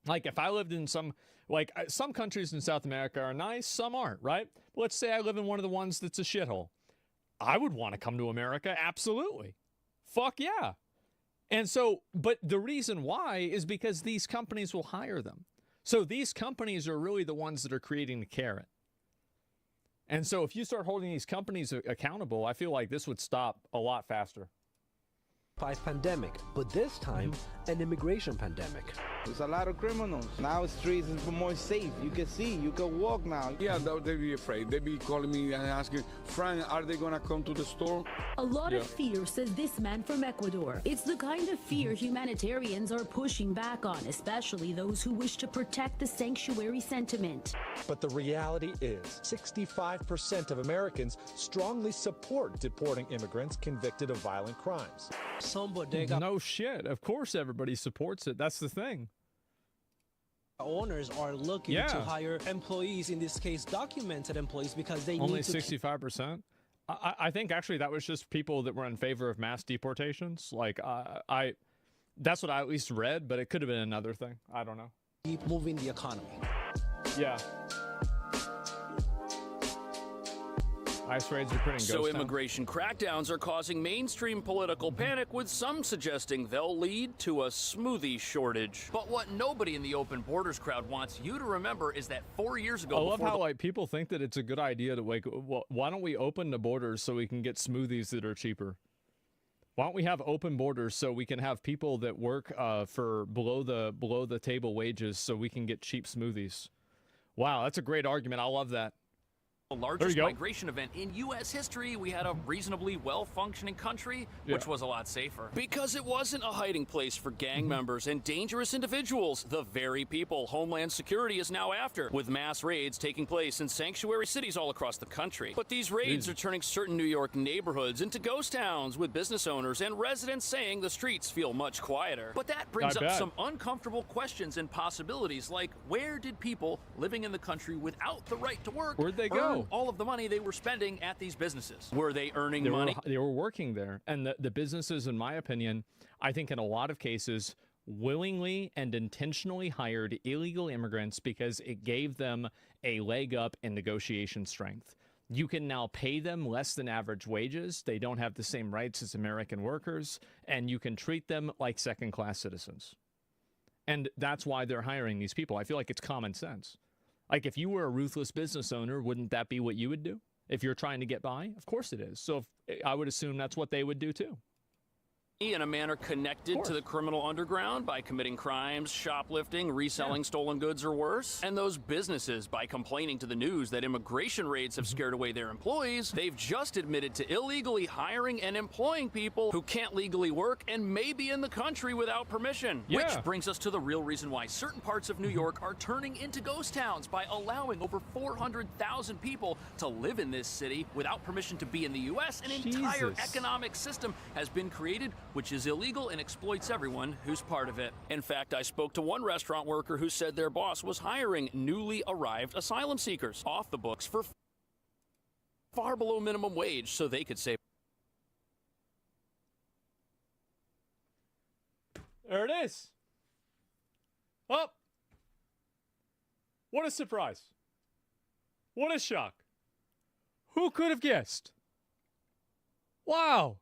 Like, if I lived in some countries in South America are nice, some aren't, right? But let's say I live in one of the ones that's a shithole. I would want to come to America, absolutely. Fuck yeah. And so, but the reason why is because these companies will hire them. So these companies are really the ones that are creating the carrot. And so if you start holding these companies accountable, I feel like this would stop a lot faster. Pandemic, but this time an immigration pandemic. There's a lot of criminals. Now streets is more safe. You can see, you can walk now. Yeah, they be afraid. They be calling me and asking, Frank, are they gonna come to the store? A lot of fear, says this man from Ecuador. It's the kind of fear humanitarians are pushing back on, especially those who wish to protect the sanctuary sentiment. But the reality is 65% of Americans strongly support deporting immigrants convicted of violent crimes. No shit. Of course everybody supports it. That's the thing. Owners are looking to hire employees, in this case documented employees, because they only need to... 65%? I think actually that was just people that were in favor of mass deportations. Like, that's what I at least read, but it could have been another thing. I don't know. Keep moving the economy. Yeah. ICE raids are pretty So immigration crackdowns are causing mainstream political panic, with some suggesting they'll lead to a smoothie shortage. But what nobody in the open borders crowd wants you to remember is that 4 years ago... I love how, like, people think that it's a good idea to, like, well, why don't we open the borders so we can get smoothies that are cheaper? Why don't we have open borders so we can have people that work for below the table wages so we can get cheap smoothies? Wow, that's a great argument. I love that. The largest migration event in U.S. history, we had a reasonably well-functioning country, which was a lot safer. Because it wasn't a hiding place for gang members and dangerous individuals, the very people Homeland Security is now after, with mass raids taking place in sanctuary cities all across the country. But these raids are turning certain New York neighborhoods into ghost towns, with business owners and residents saying the streets feel much quieter. But that brings up some uncomfortable questions and possibilities, like where did people living in the country without the right to work Where'd they go? all of the money they were spending at these businesses? Were they earning money? They were working there. And the businesses, in my opinion, I think in a lot of cases, willingly and intentionally hired illegal immigrants because it gave them a leg up in negotiation strength. You can now pay them less than average wages. They don't have the same rights as American workers, and you can treat them like second-class citizens. And that's why they're hiring these people. I feel like it's common sense. Like, if you were a ruthless business owner, wouldn't that be what you would do? If you're trying to get by? Of course it is. So I would assume that's what they would do too. In a manner connected to the criminal underground by committing crimes, shoplifting, reselling stolen goods, or worse. And those businesses, by complaining to the news that immigration raids have scared away their employees, they've just admitted to illegally hiring and employing people who can't legally work and may be in the country without permission. Which brings us to the real reason why certain parts of New York are turning into ghost towns by allowing over 400,000 people to live in this city without permission to be in the U.S. An entire economic system has been created which is illegal and exploits everyone who's part of it. In fact, I spoke to one restaurant worker who said their boss was hiring newly arrived asylum seekers off the books for far below minimum wage so they could save. There it is. Oh, what a surprise. What a shock. Who could have guessed? Wow.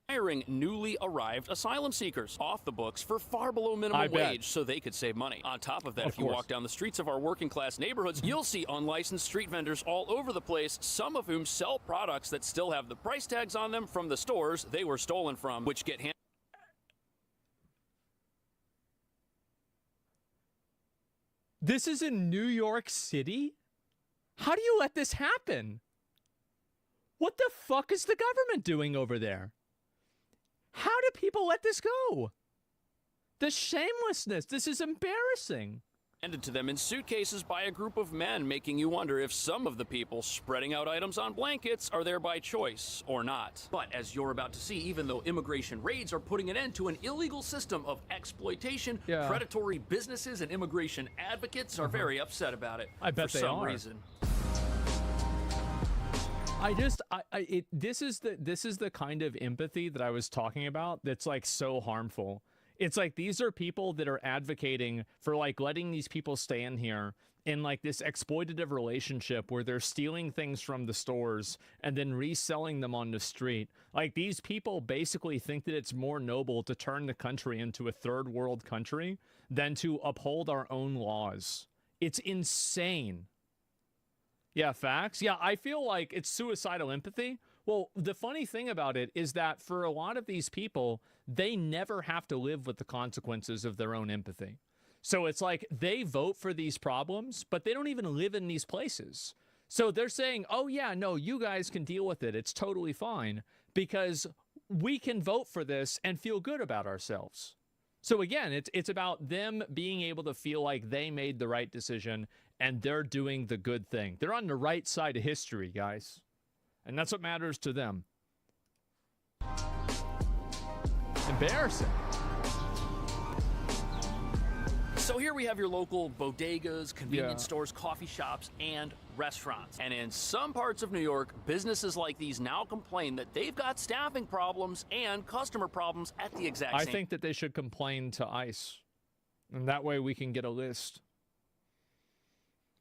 Hiring newly arrived asylum seekers off the books for far below minimum wage so they could save money. On top of that, if you walk down the streets of our working class neighborhoods, you'll see unlicensed street vendors all over the place, some of whom sell products that still have the price tags on them from the stores they were stolen from, which get handed. This is in New York City? How do you let this happen? What the fuck is the government doing over there? How do people let this go? The shamelessness. This is embarrassing. Handed to them in suitcases by a group of men, making you wonder if some of the people spreading out items on blankets are there by choice or not. But as you're about to see, even though immigration raids are putting an end to an illegal system of exploitation, predatory businesses and immigration advocates are very upset about it. I bet for they some are. reason. This is the kind of empathy that I was talking about that's like so harmful. It's like these are people that are advocating for like letting these people stay in here in like this exploitative relationship where they're stealing things from the stores and then reselling them on the street. Like these people basically think that it's more noble to turn the country into a third world country than to uphold our own laws. It's insane. Yeah, facts. Yeah, I feel like it's suicidal empathy. Well, the funny thing about it is that for a lot of these people, they never have to live with the consequences of their own empathy. So it's like they vote for these problems, but they don't even live in these places. So they're saying, oh yeah, no, you guys can deal with it. It's totally fine because we can vote for this and feel good about ourselves. So again, it's about them being able to feel like they made the right decision and they're doing the good thing. They're on the right side of history, guys. And that's what matters to them. Embarrassing. So here we have your local bodegas, convenience stores, coffee shops, and restaurants. And in some parts of New York, businesses like these now complain that they've got staffing problems and customer problems at the exact same time. I think that they should complain to ICE. And that way we can get a list.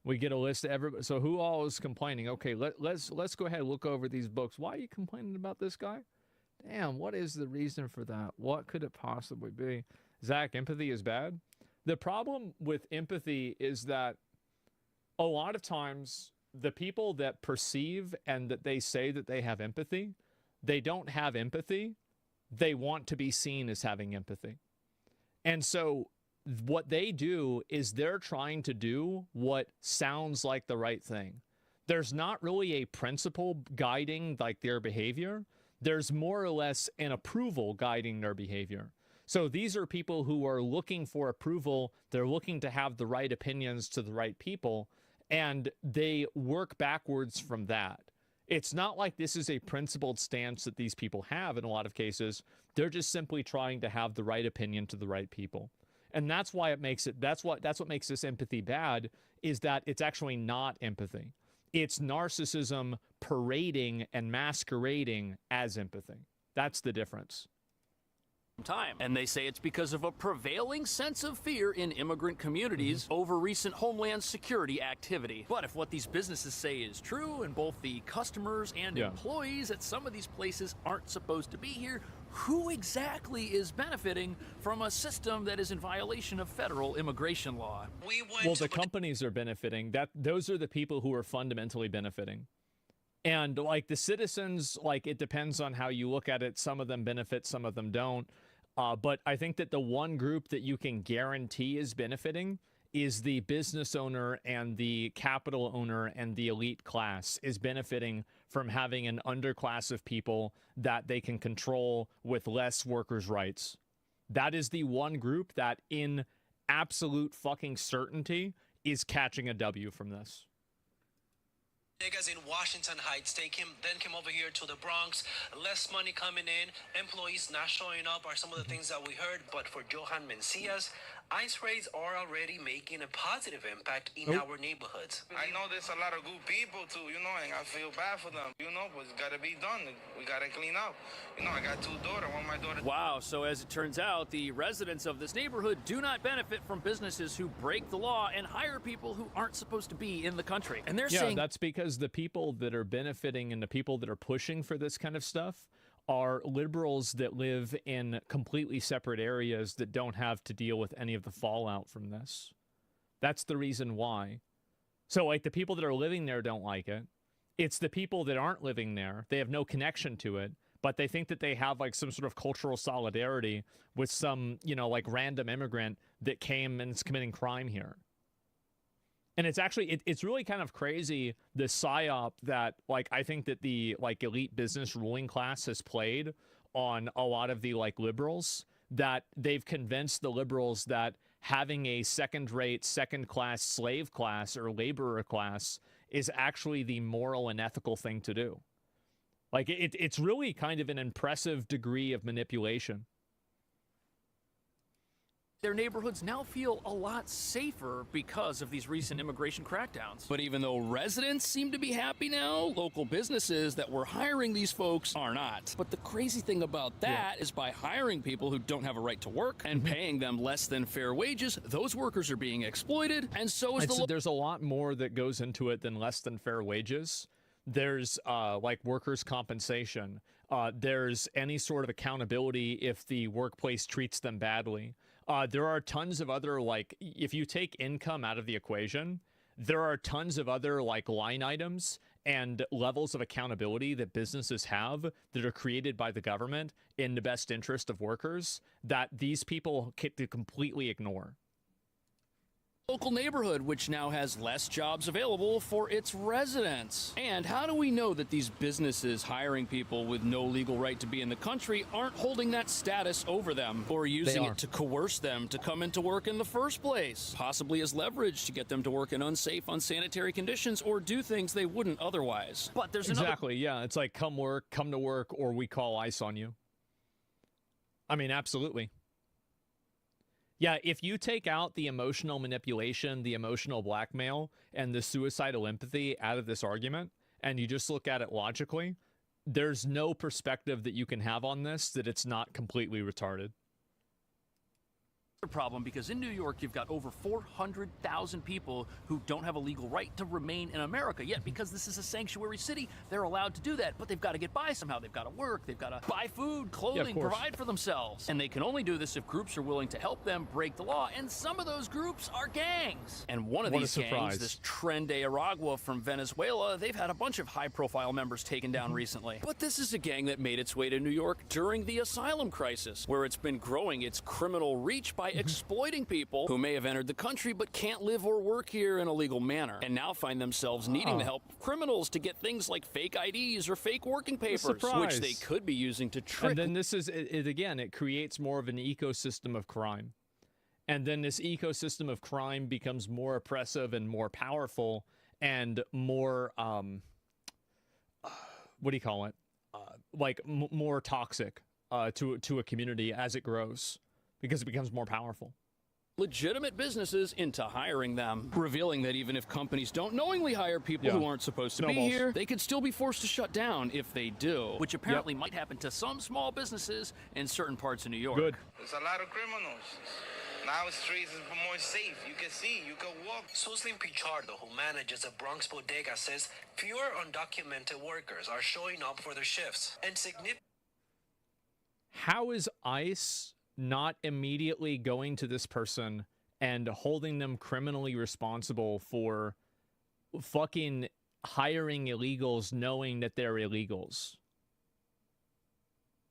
We get a list of everybody. So who all is complaining? Okay, let's go ahead and look over these books. Why are you complaining about this guy? Damn, what is the reason for that? What could it possibly be? Zach, empathy is bad? The problem with empathy is that a lot of times the people that perceive and that they say that they have empathy, they don't have empathy. They want to be seen as having empathy. And so what they do is they're trying to do what sounds like the right thing. There's not really a principle guiding like their behavior. There's more or less an approval guiding their behavior. So these are people who are looking for approval. They're looking to have the right opinions to the right people, and they work backwards from that. It's not like this is a principled stance that these people have in a lot of cases. They're just simply trying to have the right opinion to the right people. And that's why it makes it, that's what makes this empathy bad, is that it's actually not empathy. It's narcissism parading and masquerading as empathy. That's the difference. Time. And they say it's because of a prevailing sense of fear in immigrant communities over recent homeland security activity. But if what these businesses say is true, and both the customers and employees at some of these places aren't supposed to be here, who exactly is benefiting from a system that is in violation of federal immigration law? Well, the companies are benefiting. Those are the people who are fundamentally benefiting. And like the citizens, like it depends on how you look at it. Some of them benefit, some of them don't. But I think that the one group that you can guarantee is benefiting is the business owner and the capital owner, and the elite class is benefiting from having an underclass of people that they can control with less workers' rights. That is the one group that in absolute fucking certainty is catching a W from this. Niggas in Washington Heights then came over here to the Bronx. Less money coming in, employees not showing up are some of the things that we heard. But for Johan Mencias, ICE raids are already making a positive impact in our neighborhoods. I know there's a lot of good people too, you know, and I feel bad for them, you know, but it's got to be done. We got to clean up. You know, I got two daughters. One of my daughters. Wow, so as it turns out, the residents of this neighborhood do not benefit from businesses who break the law and hire people who aren't supposed to be in the country. And they're saying that's because the people that are benefiting and the people that are pushing for this kind of stuff are liberals that live in completely separate areas that don't have to deal with any of the fallout from this. That's the reason why. So like the people that are living there don't like it. It's the people that aren't living there. They have no connection to it, but they think that they have like some sort of cultural solidarity with some, you know, like random immigrant that came and is committing crime here. And it's actually, it's really kind of crazy, the psyop that, like, I think that the, like, elite business ruling class has played on a lot of the, like, liberals, that they've convinced the liberals that having a second-rate, second-class slave class or laborer class is actually the moral and ethical thing to do. Like, it's really kind of an impressive degree of manipulation. their neighborhoods now feel a lot safer because of these recent immigration crackdowns. But even though residents seem to be happy now, local businesses that were hiring these folks are not. But the crazy thing about that is by hiring people who don't have a right to work and paying them less than fair wages, those workers are being exploited, and so is there's a lot more that goes into it than less than fair wages. There's like workers' compensation. There's any sort of accountability if the workplace treats them badly. There are tons of other, like, if you take income out of the equation, there are tons of other, like, line items and levels of accountability that businesses have that are created by the government in the best interest of workers that these people completely ignore. Local neighborhood, which now has less jobs available for its residents. And how do we know that these businesses hiring people with no legal right to be in the country aren't holding that status over them or using it to coerce them to come into work in the first place, possibly as leverage to get them to work in unsafe, unsanitary conditions or do things they wouldn't otherwise? But there's yeah, it's like come to work, or we call ICE on you. I mean, absolutely. Yeah, if you take out the emotional manipulation, the emotional blackmail, and the suicidal empathy out of this argument, and you just look at it logically, there's no perspective that you can have on this that it's not completely retarded. Problem because in New York you've got over 400,000 people who don't have a legal right to remain in America, yet because this is a sanctuary city they're allowed to do that, but they've got to get by somehow. They've got to work, they've got to buy food, clothing, provide for themselves, and they can only do this if groups are willing to help them break the law, and some of those groups are gangs. And one of these gangs, this Tren de Aragua from Venezuela, they've had a bunch of high-profile members taken down recently. But this is a gang that made its way to New York during the asylum crisis, where it's been growing its criminal reach by by exploiting people who may have entered the country but can't live or work here in a legal manner, and now find themselves needing the help of criminals to get things like fake IDs or fake working papers, which they could be using to trick. And then this is, again, it creates more of an ecosystem of crime. And then this ecosystem of crime becomes more oppressive and more powerful and more, what do you call it? Like more toxic to a community as it grows, because it becomes more powerful. Legitimate businesses into hiring them, revealing that even if companies don't knowingly hire people who aren't supposed to be here, they could still be forced to shut down if they do, which apparently might happen to some small businesses in certain parts of New York. There's a lot of criminals. Now the streets is more safe. You can see, you can walk. Suslin Pichardo, who manages a Bronx bodega, says fewer undocumented workers are showing up for their shifts, and significant. How is ICE not immediately going to this person and holding them criminally responsible for fucking hiring illegals knowing that they're illegals?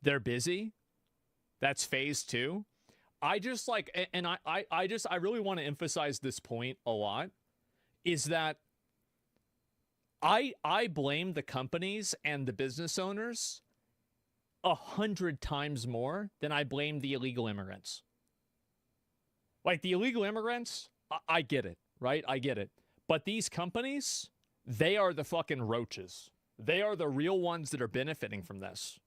They're busy? That's phase 2? I just like, and I really want to emphasize this point a lot, is that I blame the companies and the business owners 100 times more than I blame the illegal immigrants. Like the illegal immigrants, I get it, right? I get it. But these companies, they are the fucking roaches. They are the real ones that are benefiting from this.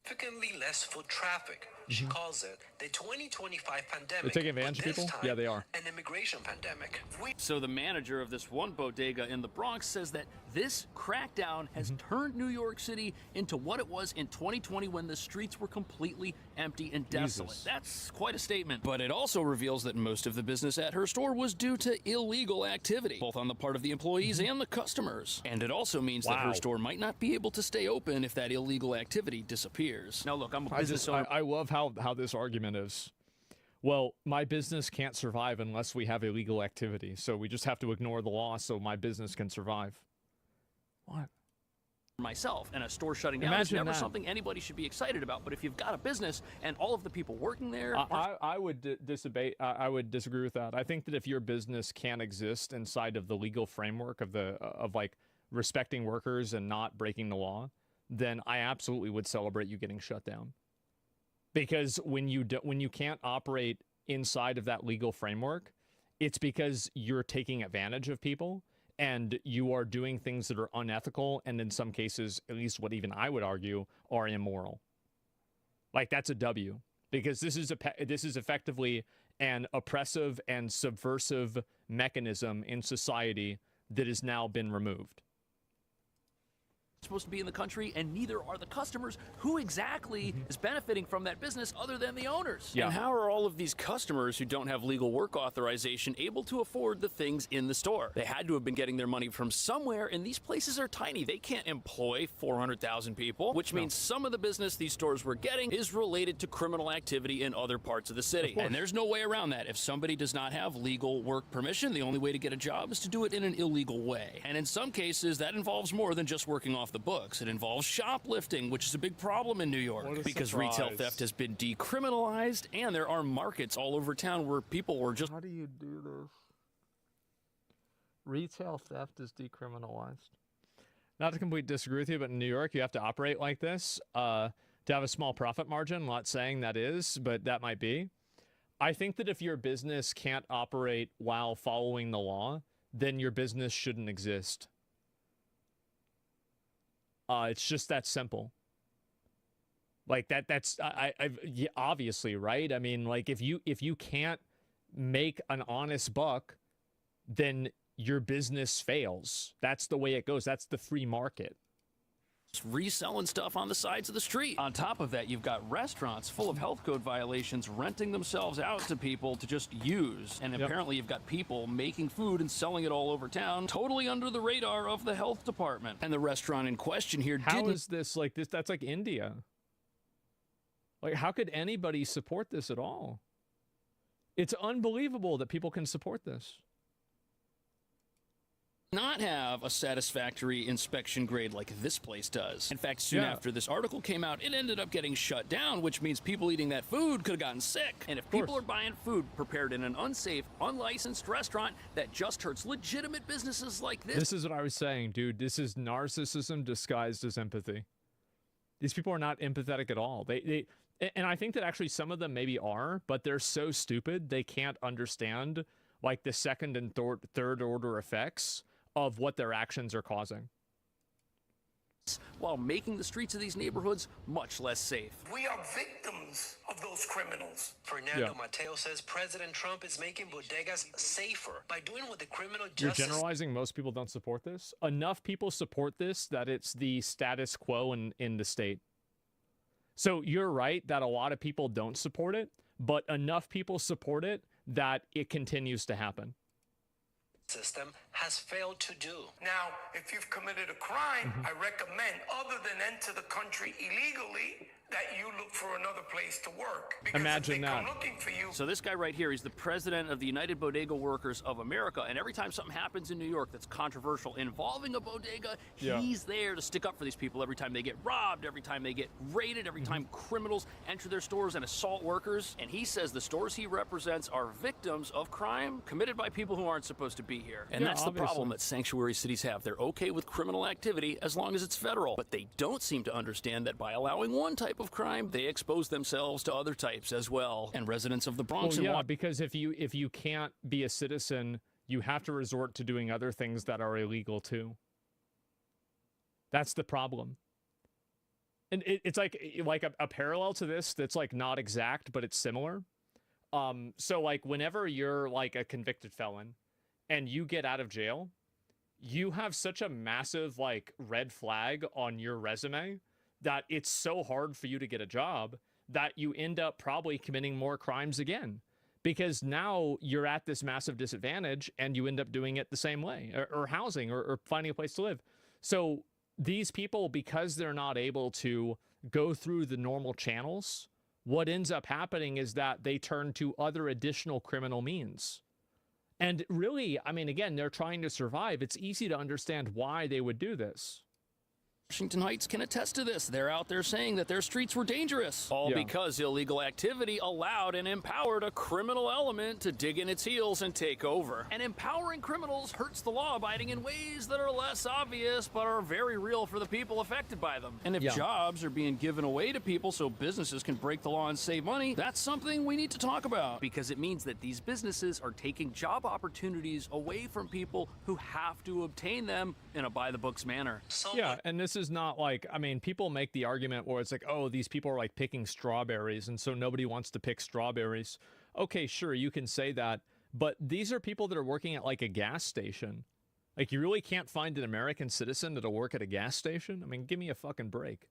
Significantly less foot traffic. She calls it the 2025 pandemic. They're taking advantage of people? Yeah, they are. An immigration pandemic. So the manager of this one bodega in the Bronx says that this crackdown has turned New York City into what it was in 2020 when the streets were completely empty and desolate. Jesus. That's quite a statement. But it also reveals that most of the business at her store was due to illegal activity, both on the part of the employees and the customers. And it also means that her store might not be able to stay open if that illegal activity disappears. Now look, I'm a business owner. I love how this argument is. Well, my business can't survive unless we have illegal activity, so we just have to ignore the law so my business can survive. What? Myself, and a store shutting down is never something anybody should be excited about. But if you've got a business and all of the people working there, I would I would disagree with that. I think that if your business can exist inside of the legal framework of like respecting workers and not breaking the law, then I absolutely would celebrate you getting shut down. Because when you can't operate inside of that legal framework, it's because you're taking advantage of people and you are doing things that are unethical and in some cases, at least what even I would argue, are immoral. Like that's a W, because this is effectively an oppressive and subversive mechanism in society that has now been removed. supposed to be in the country, and neither are the customers. Who exactly is benefiting from that business other than the owners? Yeah. And how are all of these customers who don't have legal work authorization able to afford the things in the store? They had to have been getting their money from somewhere, and these places are tiny. They can't employ 400,000 people, which means some of the business these stores were getting is related to criminal activity in other parts of the city. And there's no way around that. If somebody does not have legal work permission, the only way to get a job is to do it in an illegal way. And in some cases, that involves more than just working off the books. It involves shoplifting, which is a big problem in New York because retail theft has been decriminalized, and there are markets all over town where people were just... How do you do this? Retail theft is decriminalized. Not to completely disagree with you, but in New York, you have to operate like this to have a small profit margin. I'm not saying that is, but that might be. I think that if your business can't operate while following the law, then your business shouldn't exist. It's just that simple. Like that's yeah, obviously, right? I mean, like if you can't make an honest buck, then your business fails. That's the way it goes. That's the free market. Reselling stuff on the sides of the street. On top of that, you've got restaurants full of health code violations renting themselves out to people to just use. And apparently you've got people making food and selling it all over town, totally under the radar of the health department. And the restaurant in question here How is this like this? That's like India. Like, how could anybody support this at all? It's unbelievable that people can support this. not have a satisfactory inspection grade like this place does. In fact, soon after this article came out, it ended up getting shut down, which means people eating that food could have gotten sick. And if people are buying food prepared in an unsafe, unlicensed restaurant, that just hurts legitimate businesses like this. This is what I was saying, dude. This is narcissism disguised as empathy. These people are not empathetic at all. And I think that actually some of them maybe are, but they're so stupid they can't understand like the second and third order effects of what their actions are causing, while making the streets of these neighborhoods much less safe. We are victims of those criminals. Fernando Mateo says President Trump is making bodegas safer by doing what the criminal You're justice... generalizing most people don't support this? Enough people support this that it's the status quo in the state. So you're right that a lot of people don't support it, but enough people support it that it continues to happen. System has failed to do. Now, if you've committed a crime, I recommend, other than enter the country illegally, that you look for another place to work. Because Imagine if they that. come looking for you. So this guy right here, he's the president of the United Bodega Workers of America, and every time something happens in New York that's controversial involving a bodega, he's there to stick up for these people every time they get robbed, every time they get raided, every time criminals enter their stores and assault workers. And he says the stores he represents are victims of crime committed by people who aren't supposed to be here. And that's the problem that sanctuary cities have. They're okay with criminal activity as long as it's federal, but they don't seem to understand that by allowing one type of crime, they expose themselves to other types as well. And residents of the Bronx and because if you can't be a citizen, you have to resort to doing other things that are illegal too. That's the problem. And it's like a parallel to this that's like not exact, but it's similar. So like whenever you're like a convicted felon and you get out of jail, you have such a massive like red flag on your resume that it's so hard for you to get a job that you end up probably committing more crimes again, because now you're at this massive disadvantage and you end up doing it the same way, or housing or finding a place to live. So these people, because they're not able to go through the normal channels, what ends up happening is that they turn to other additional criminal means. And really, I mean, again, they're trying to survive. It's easy to understand why they would do this. Washington Heights can attest to this. They're out there saying that their streets were dangerous, all because illegal activity allowed and empowered a criminal element to dig in its heels and take over. And empowering criminals hurts the law abiding in ways that are less obvious but are very real for the people affected by them. And if jobs are being given away to people so businesses can break the law and save money, that's something we need to talk about, because it means that these businesses are taking job opportunities away from people who have to obtain them in a by-the-books manner. And this is not like, I mean, people make the argument where it's like, oh, these people are like picking strawberries and so nobody wants to pick strawberries. Okay, sure, you can say that, but these are people that are working at like a gas station. Like, you really can't find an American citizen that'll work at a gas station? I mean, give me a fucking break.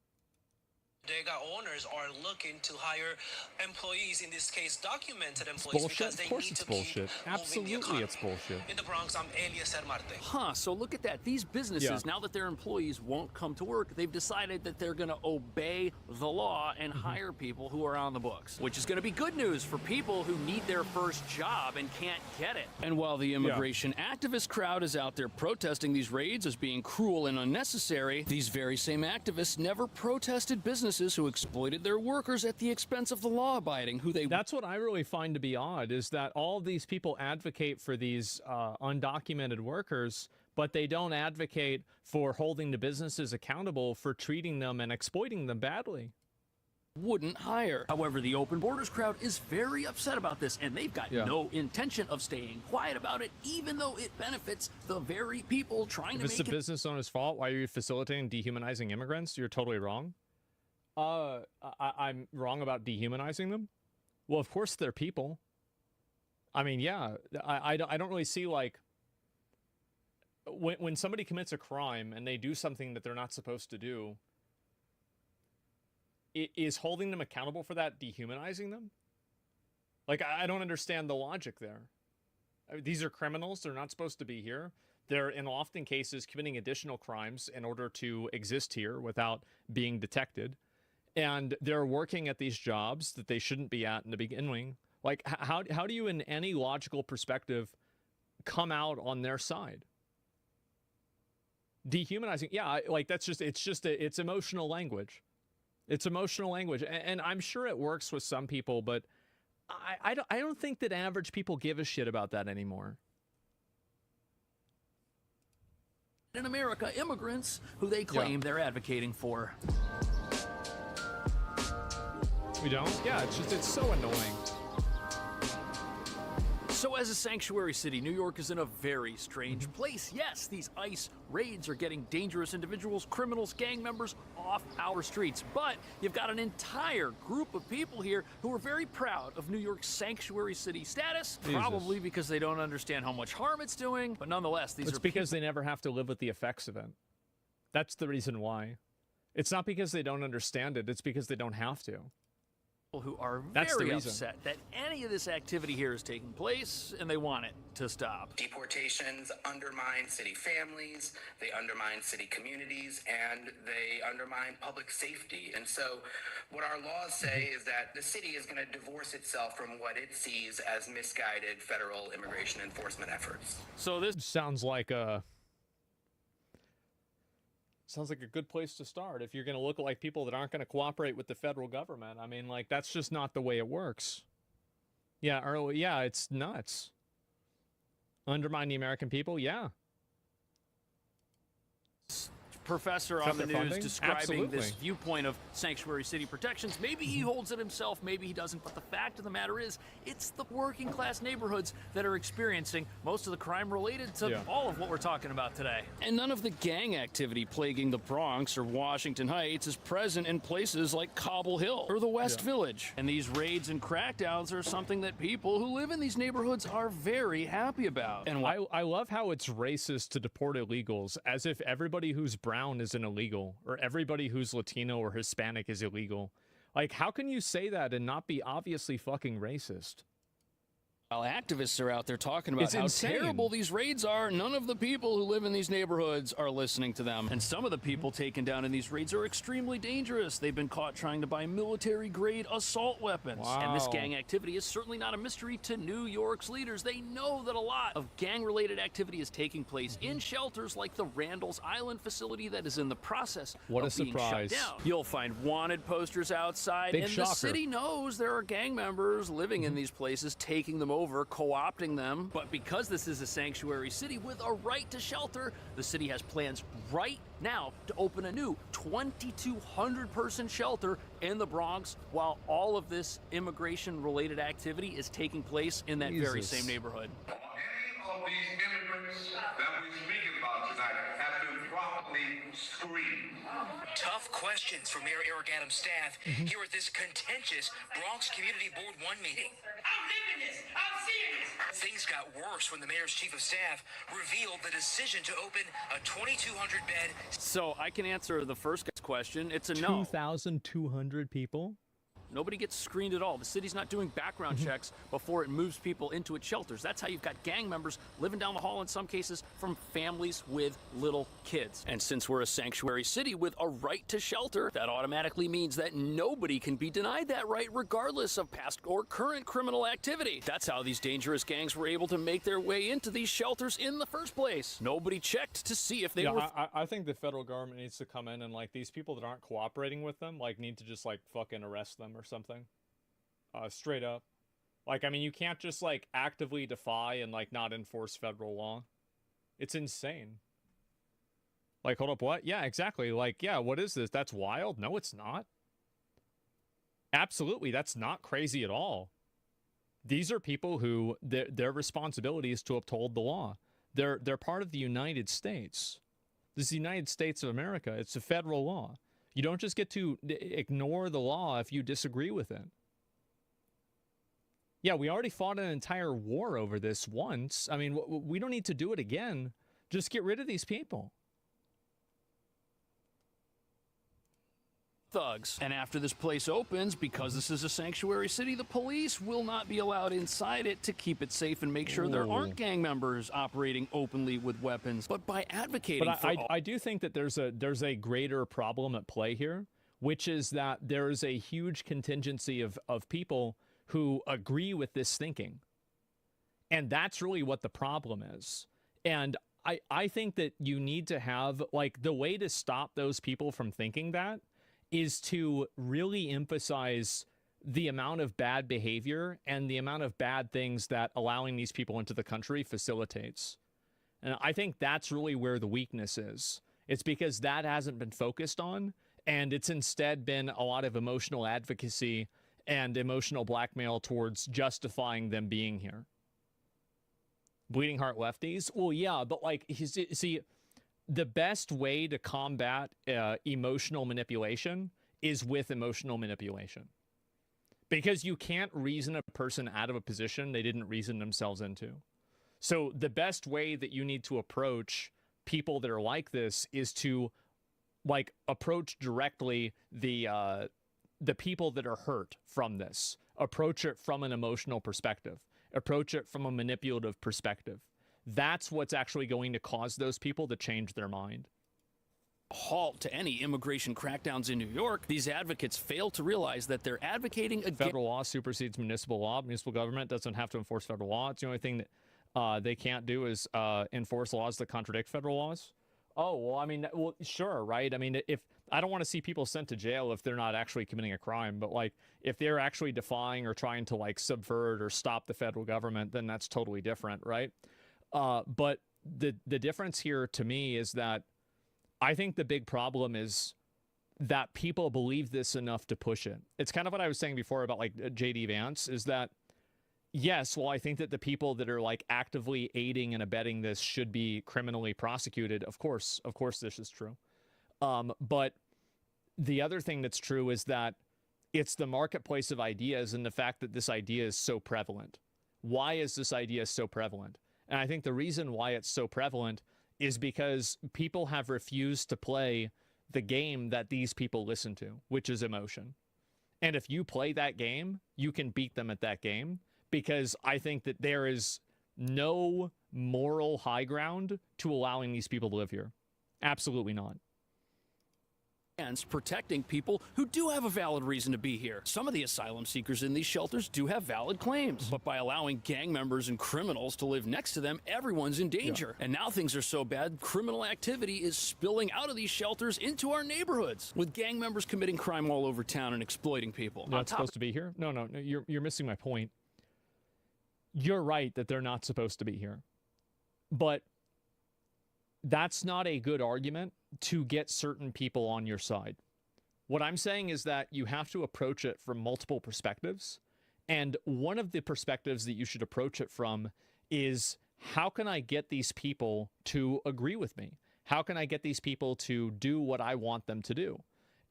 Bodega owners are looking to hire employees, in this case documented employees, because they need to keep Absolutely, it's bullshit. In the Bronx, I'm Eliezer Marte. So look at that. These businesses, now that their employees won't come to work, they've decided that they're going to obey the law and hire people who are on the books, which is going to be good news for people who need their first job and can't get it. And while the immigration activist crowd is out there protesting these raids as being cruel and unnecessary, these very same activists never protested businesses who exploited their workers at the expense of the law-abiding, who they... That's what I really find to be odd, is that all these people advocate for these undocumented workers, but they don't advocate for holding the businesses accountable for treating them and exploiting them badly. Wouldn't hire. However, the open borders crowd is very upset about this, and they've got no intention of staying quiet about it, even though it benefits the very people trying to make it... If it's the business owner's fault, why are you facilitating dehumanizing immigrants? You're totally wrong. I'm wrong about dehumanizing them? Well, of course they're people. I mean, yeah, I don't really see, like, when somebody commits a crime and they do something that they're not supposed to do, is holding them accountable for that dehumanizing them? Like, I don't understand the logic there. I mean, these are criminals. They're not supposed to be here. They're, in often cases, committing additional crimes in order to exist here without being detected. And they're working at these jobs that they shouldn't be at in the beginning. Like, how do you, in any logical perspective, come out on their side? Dehumanizing. Yeah, like that's just it's emotional language. It's emotional language, and I'm sure it works with some people, but I don't think that average people give a shit about that anymore. In America, immigrants who they claim they're advocating for. We don't? Yeah, it's so annoying. So as a sanctuary city, New York is in a very strange place. Yes, these ICE raids are getting dangerous individuals, criminals, gang members off our streets. But you've got an entire group of people here who are very proud of New York's sanctuary city status, probably because they don't understand how much harm it's doing. But nonetheless, these it's because they never have to live with the effects of it. That's the reason why. It's not because they don't understand it. It's because they don't have to. Who are very upset that any of this activity here is taking place, and they want it to stop. Deportations undermine city families, they undermine city communities, and they undermine public safety. And so what our laws say is that the city is going to divorce itself from what it sees as misguided federal immigration enforcement efforts. So this sounds like a good place to start if you're going to look like people that aren't going to cooperate with the federal government. I mean, like, that's just not the way it works. Yeah, it's nuts. Undermine the American people, yeah. Professor on the news describing this viewpoint of sanctuary city protections. Maybe he holds it himself, maybe he doesn't, but the fact of the matter is, it's the working class neighborhoods that are experiencing most of the crime related to all of what we're talking about today. And none of the gang activity plaguing the Bronx or Washington Heights is present in places like Cobble Hill or the West Village. And these raids and crackdowns are something that people who live in these neighborhoods are very happy about. And I love how it's racist to deport illegals, as if everybody who's brown is an illegal, or everybody who's Latino or Hispanic is illegal. Like, how can you say that and not be obviously fucking racist? While activists are out there talking about how terrible these raids are, none of the people who live in these neighborhoods are listening to them. And some of the people taken down in these raids are extremely dangerous. They've been caught trying to buy military-grade assault weapons. Wow. And this gang activity is certainly not a mystery to New York's leaders. They know that a lot of gang-related activity is taking place in shelters like the Randall's Island facility that is in the process of being shut down. You'll find wanted posters outside, and the city knows there are gang members living in these places, taking them over, co-opting them. But because this is a sanctuary city with a right to shelter, the city has plans right now to open a new 2,200 person shelter in the Bronx, while all of this immigration related activity is taking place in that very same neighborhood. Any of these immigrants that we're speaking about tonight have been properly screened. Tough questions for Mayor Eric Adams' staff here at this contentious Bronx Community Board 1 meeting. I'm living this. I'm seeing this. Things got worse when the mayor's chief of staff revealed the decision to open a 2,200 bed. So I can answer the first question. It's a no. 2,200 people? Nobody gets screened at all. The city's not doing background checks before it moves people into its shelters. That's how you've got gang members living down the hall in some cases from families with little kids. And since we're a sanctuary city with a right to shelter, that automatically means that nobody can be denied that right regardless of past or current criminal activity. That's how these dangerous gangs were able to make their way into these shelters in the first place. Nobody checked to see if they were... I think the federal government needs to come in and, like, these people that aren't cooperating with them, like, need to just, like, fucking arrest them or something. Straight up. Like, I mean, you can't just, like, actively defy and, like, not enforce federal law. It's insane. Like, hold up, what? Yeah, exactly. Like, yeah, what is this? That's wild? No, it's not. Absolutely, that's not crazy at all. These are people who, their responsibility is to uphold the law. They're part of the United States. This is the United States of America. It's a federal law. You don't just get to ignore the law if you disagree with it. Yeah, we already fought an entire war over this once. I mean, we don't need to do it again. Just get rid of these people. Thugs. And after this place opens, because this is a sanctuary city, the police will not be allowed inside it to keep it safe and make sure there aren't gang members operating openly with weapons. But by advocating I do think that there's a greater problem at play here, which is that there is a huge contingency of people who agree with this thinking. And that's really what the problem is. And I think that you need to have, like, the way to stop those people from thinking that is to really emphasize the amount of bad behavior and the amount of bad things that allowing these people into the country facilitates. And I think that's really where the weakness is. It's because that hasn't been focused on, and it's instead been a lot of emotional advocacy and emotional blackmail towards justifying them being here. Bleeding heart lefties? Well, yeah, but like, see, the best way to combat emotional manipulation is with emotional manipulation. Because you can't reason a person out of a position they didn't reason themselves into. So the best way that you need to approach people that are like this is to, like, approach directly the people that are hurt from this. Approach it from an emotional perspective. Approach it from a manipulative perspective. That's what's actually going to cause those people to change their mind. Halt to any immigration crackdowns in New York, these advocates fail to realize that they're advocating against... Federal law supersedes municipal law. Municipal government doesn't have to enforce federal law. It's the only thing that they can't do is enforce laws that contradict federal laws. Oh, well, I mean, well, sure, right? I mean, if I don't want to see people sent to jail if they're not actually committing a crime, but like if they're actually defying or trying to like subvert or stop the federal government, then that's totally different, right? But the difference here to me is that I think the big problem is that people believe this enough to push it. It's kind of what I was saying before about like J.D. Vance, is that, yes, well, I think that the people that are like actively aiding and abetting this should be criminally prosecuted. Of course this is true. But the other thing that's true is that it's the marketplace of ideas and the fact that this idea is so prevalent. Why is this idea so prevalent? And I think the reason why it's so prevalent is because people have refused to play the game that these people listen to, which is emotion. And if you play that game, you can beat them at that game, because I think that there is no moral high ground to allowing these people to live here. Absolutely not. Protecting people who do have a valid reason to be here. Some of the asylum seekers in these shelters do have valid claims, but by allowing gang members and criminals to live next to them, everyone's in danger. And now things are so bad, criminal activity is spilling out of these shelters into our neighborhoods, with gang members committing crime all over town and exploiting people. They're not supposed to be here? No, you're missing my point. You're right that they're not supposed to be here. But that's not a good argument to get certain people on your side. What I'm saying is that you have to approach it from multiple perspectives. And one of the perspectives that you should approach it from is, how can I get these people to agree with me? How can I get these people to do what I want them to do?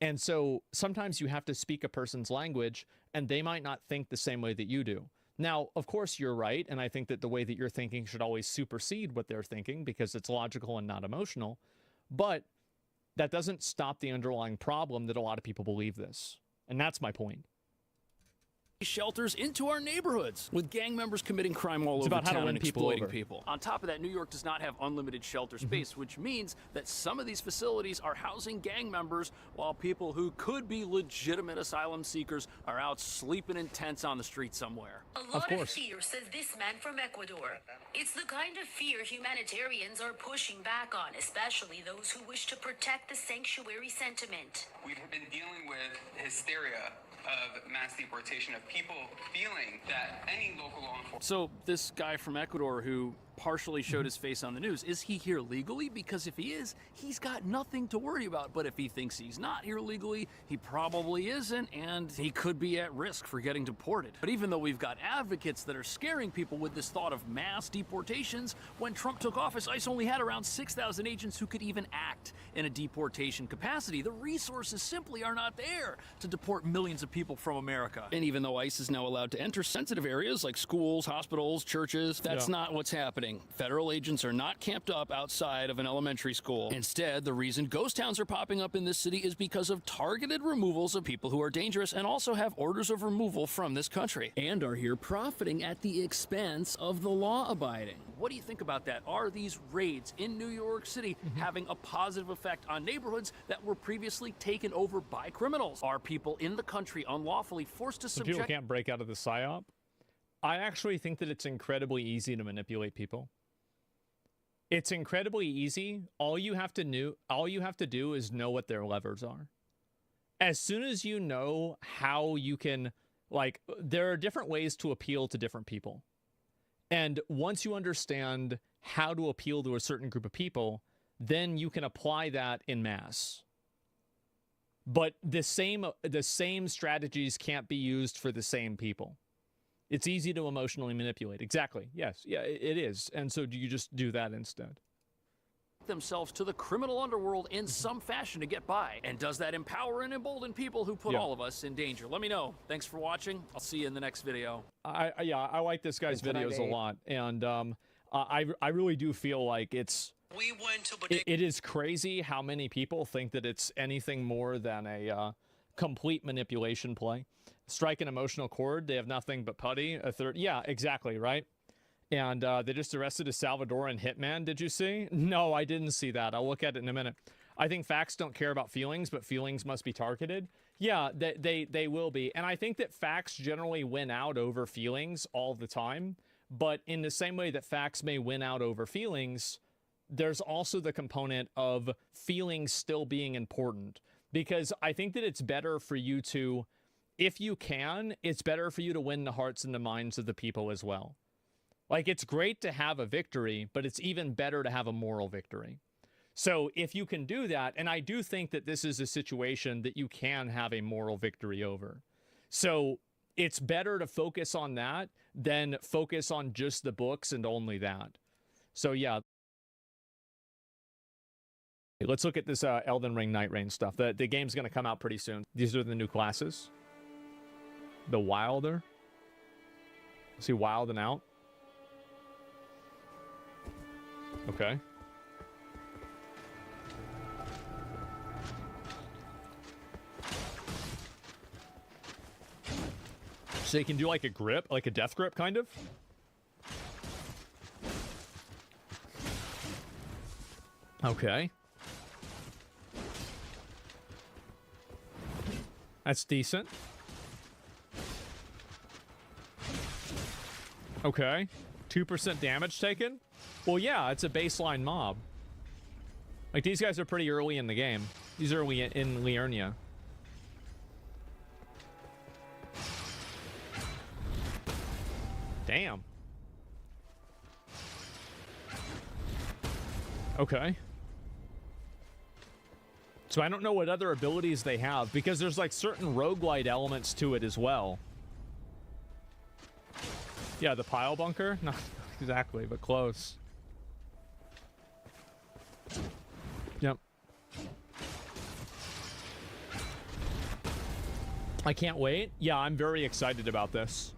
And so sometimes you have to speak a person's language, and they might not think the same way that you do. Now, of course, you're right, and I think that the way that you're thinking should always supersede what they're thinking because it's logical and not emotional. But that doesn't stop the underlying problem that a lot of people believe this. And that's my point. Shelters into our neighborhoods, with gang members committing crime all It's over about how to town win and people exploiting over. people. On top of that, New York does not have unlimited shelter space, which means that some of these facilities are housing gang members, while people who could be legitimate asylum seekers are out sleeping in tents on the street somewhere. A lot of fear, says this man from Ecuador. It's the kind of fear humanitarians are pushing back on, especially those who wish to protect the sanctuary sentiment. We've been dealing with hysteria of mass deportation, of people feeling that any local law enforcement... So this guy from Ecuador who partially showed his face on the news, is he here legally? Because if he is, he's got nothing to worry about. But if he thinks he's not here legally, he probably isn't, and he could be at risk for getting deported. But even though we've got advocates that are scaring people with this thought of mass deportations, when Trump took office, ICE only had around 6,000 agents who could even act in a deportation capacity. The resources simply are not there to deport millions of people from America. And even though ICE is now allowed to enter sensitive areas like schools, hospitals, churches, that's not what's happening. Federal agents are not camped up outside of an elementary school. Instead, the reason ghost towns are popping up in this city is because of targeted removals of people who are dangerous and also have orders of removal from this country, and are here profiting at the expense of the law-abiding. What do you think about that? Are these raids in New York City having a positive effect on neighborhoods that were previously taken over by criminals? Are people in the country unlawfully forced to subject... People can't break out of the PSYOP? I actually think that it's incredibly easy to manipulate people. It's incredibly easy. All you have to do is know what their levers are. As soon as you know how you can, like, there are different ways to appeal to different people. And once you understand how to appeal to a certain group of people, then you can apply that in mass. But the same strategies can't be used for the same people. It's easy to emotionally manipulate. Exactly. Yes. Yeah, it is. And so you just do that instead. Themselves to the criminal underworld in some fashion to get by. And does that empower and embolden people who put all of us in danger? Let me know. Thanks for watching. I'll see you in the next video. I like this guy's videos a lot. And I really do feel like it is crazy how many people think that it's anything more than a complete manipulation play. Strike an emotional chord. They have nothing but putty. A third. Yeah, exactly. Right. And they just arrested a Salvadoran hitman. Did you see? No, I didn't see that. I'll look at it in a minute. I think facts don't care about feelings, but feelings must be targeted. Yeah, they will be. And I think that facts generally win out over feelings all the time. But in the same way that facts may win out over feelings, there's also the component of feelings still being important. Because I think that it's better for you to, if you can, it's better for you to win the hearts and the minds of the people as well. Like, it's great to have a victory, but it's even better to have a moral victory. So if you can do that, and I do think that this is a situation that you can have a moral victory over. So it's better to focus on that than focus on just the books and only that. So yeah. Let's look at this Elden Ring Night Rain stuff. The game's going to come out pretty soon. These are the new classes. The Wilder. See, Wild and Out. Okay. So you can do like a grip, like a death grip, kind of? Okay. That's decent. Okay. 2% damage taken? Well, yeah, it's a baseline mob. Like, these guys are pretty early in the game. These are early in Liurnia. Damn. Okay. So I don't know what other abilities they have, because there's like certain roguelite elements to it as well. Yeah, the pile bunker? Not exactly, but close. Yep. I can't wait. Yeah, I'm very excited about this.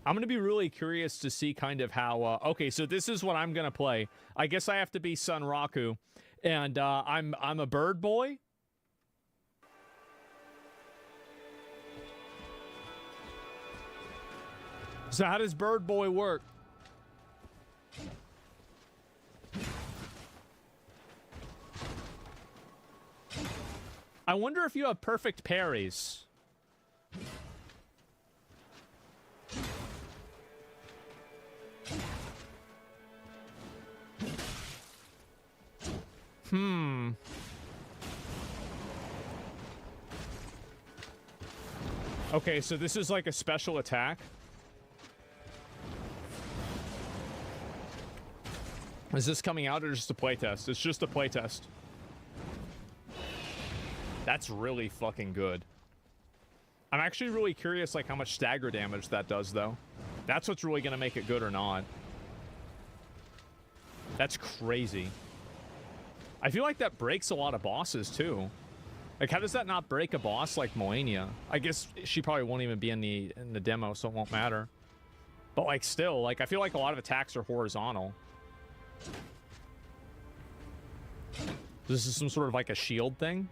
I'm going to be really curious to see kind of how... okay, so this is what I'm going to play. I guess I have to be Sun Raku. And I'm a bird boy. So how does bird boy work? I wonder if you have perfect parries. Okay, so this is like a special attack. Is this coming out or just a playtest? It's just a playtest. That's really fucking good. I'm actually really curious like how much stagger damage that does though. That's what's really gonna make it good or not. That's crazy. I feel like that breaks a lot of bosses too. Like, how does that not break a boss like Moenia? I guess she probably won't even be in the demo, so it won't matter. But like, still, like, I feel like a lot of attacks are horizontal. This is some sort of like a shield thing.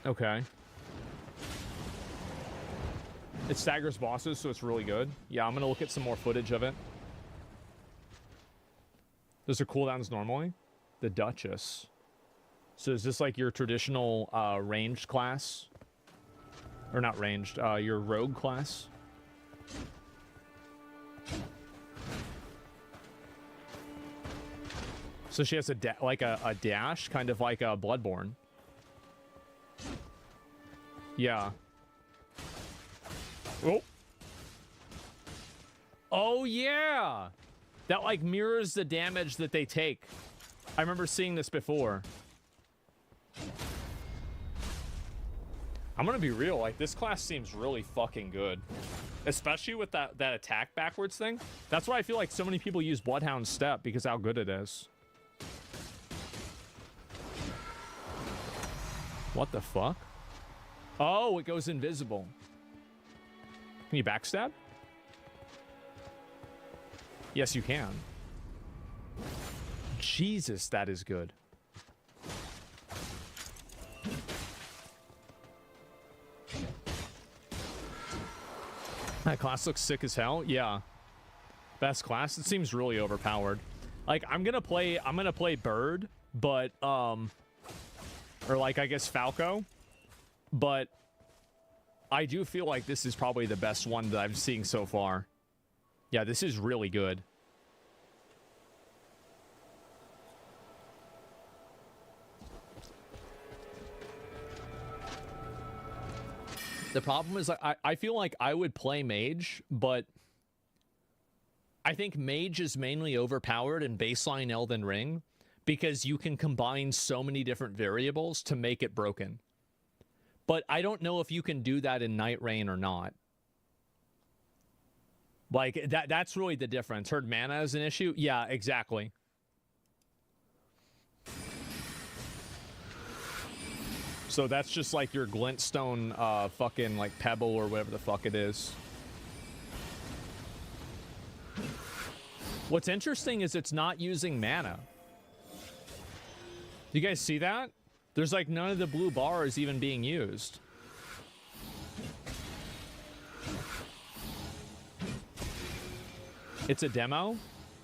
Okay. It staggers bosses, so it's really good. Yeah, I'm gonna look at some more footage of it. Those are cooldowns normally. The Duchess. So is this like your traditional ranged class? Or not ranged, your rogue class? So she has a dash, kind of like a Bloodborne. Yeah. Oh. Oh yeah. That like mirrors the damage that they take. I remember seeing this before. I'm gonna be real, like this class seems really fucking good. Especially with that attack backwards thing. That's why I feel like so many people use Bloodhound Step, because how good it is. What the fuck? Oh, it goes invisible. Can you backstab? Yes, you can. Jesus, that is good. That class looks sick as hell. Yeah. Best class. It seems really overpowered. Like, I'm gonna play Bird, but, or like, I guess Falco. But I do feel like this is probably the best one that I'm seeing so far. Yeah, this is really good. The problem is I feel like I would play Mage, but I think Mage is mainly overpowered in baseline Elden Ring because you can combine so many different variables to make it broken. But I don't know if you can do that in Night Rain or not. Like, that's really the difference. Heard mana is an issue? Yeah, exactly. So that's just like your glintstone fucking like pebble or whatever the fuck it is. What's interesting is it's not using mana. Do you guys see that? There's like none of the blue bars even being used. It's a demo?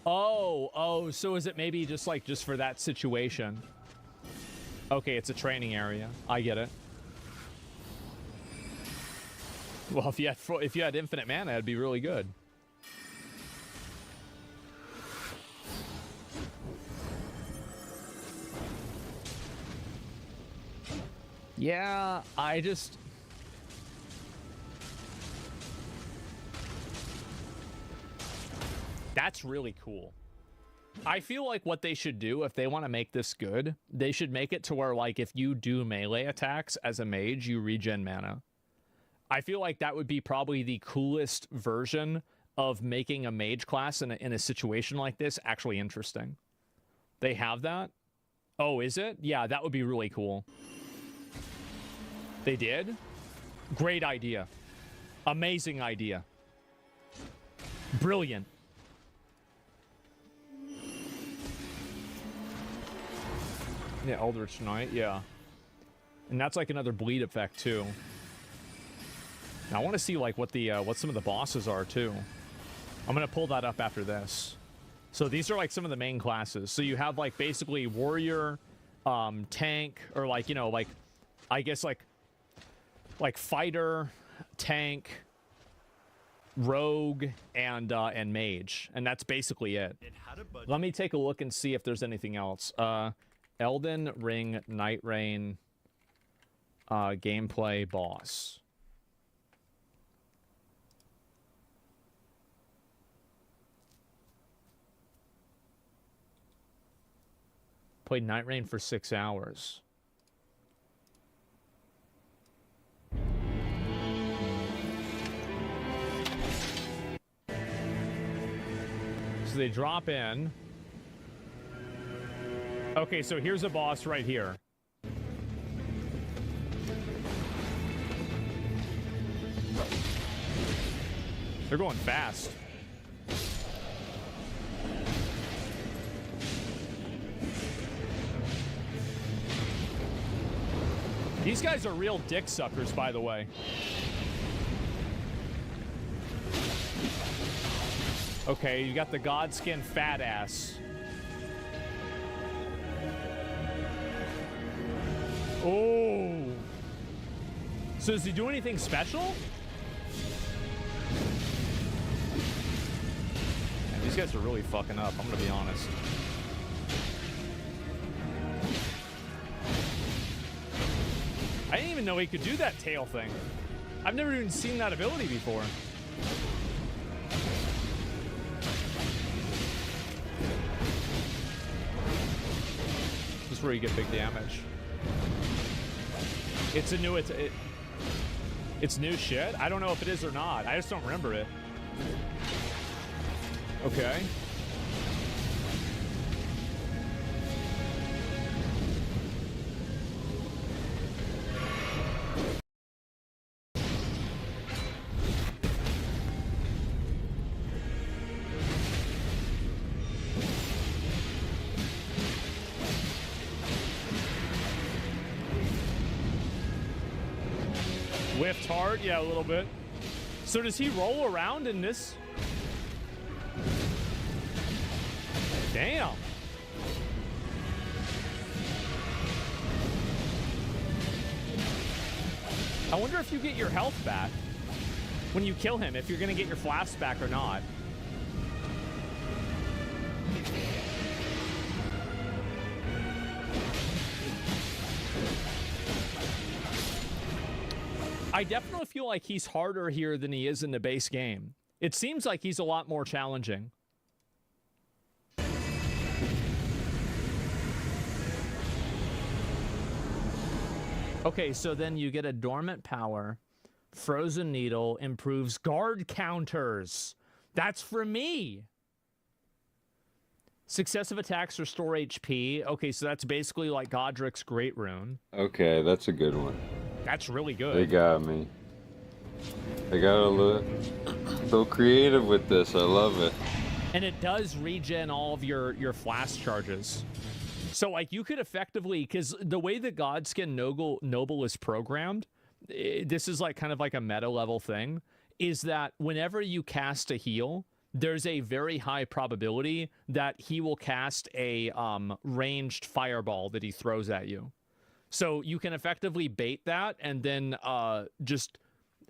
Oh, so is it maybe just like just for that situation? Okay, it's a training area. I get it. Well, if you had infinite mana, it'd be really good. Yeah, that's really cool. I feel like what they should do, if they want to make this good, they should make it to where, like, if you do melee attacks as a mage, you regen mana. I feel like that would be probably the coolest version of making a mage class in a situation like this actually interesting. They have that? Oh, is it? Yeah, that would be really cool. They did? Great idea. Amazing idea. Brilliant. Yeah, Eldritch Knight, yeah. And that's like another bleed effect too. Now I want to see like what some of the bosses are too. I'm gonna pull that up after this. So these are like some of the main classes. So you have like basically warrior, tank, or like, you know, like I guess like fighter, tank, rogue, and mage, and that's basically it. Let me take a look and see if there's anything else. Elden Ring Night Rain gameplay boss. Played Night Rain for 6 hours. So they drop in. Okay, so here's a boss right here. They're going fast. These guys are real dick suckers, by the way. Okay, you got the Godskin fat ass. Oh. So does he do anything special? These guys are really fucking up, I'm gonna be honest. I didn't even know he could do that tail thing. I've never even seen that ability before. This is where you get big damage. It's a new, it's new shit? I don't know if it is or not. I just don't remember it. Okay. Whiffed hard, yeah, a little bit. So does he roll around in this? Damn. I wonder if you get your health back when you kill him, if you're gonna get your flasks back or not. I definitely feel like he's harder here than he is in the base game. It seems like he's a lot more challenging. Okay, so then you get a dormant power. Frozen Needle improves guard counters. That's for me. Successive attacks restore HP. Okay, so that's basically like Godric's Great Rune. Okay, that's a good one. That's really good. They got me. They got a little so creative with this. I love it. And it does regen all of your flask charges. So like you could effectively, because the way that Godskin Noble is programmed, this is like kind of like a meta level thing, is that whenever you cast a heal, there's a very high probability that he will cast a ranged fireball that he throws at you. So you can effectively bait that and then just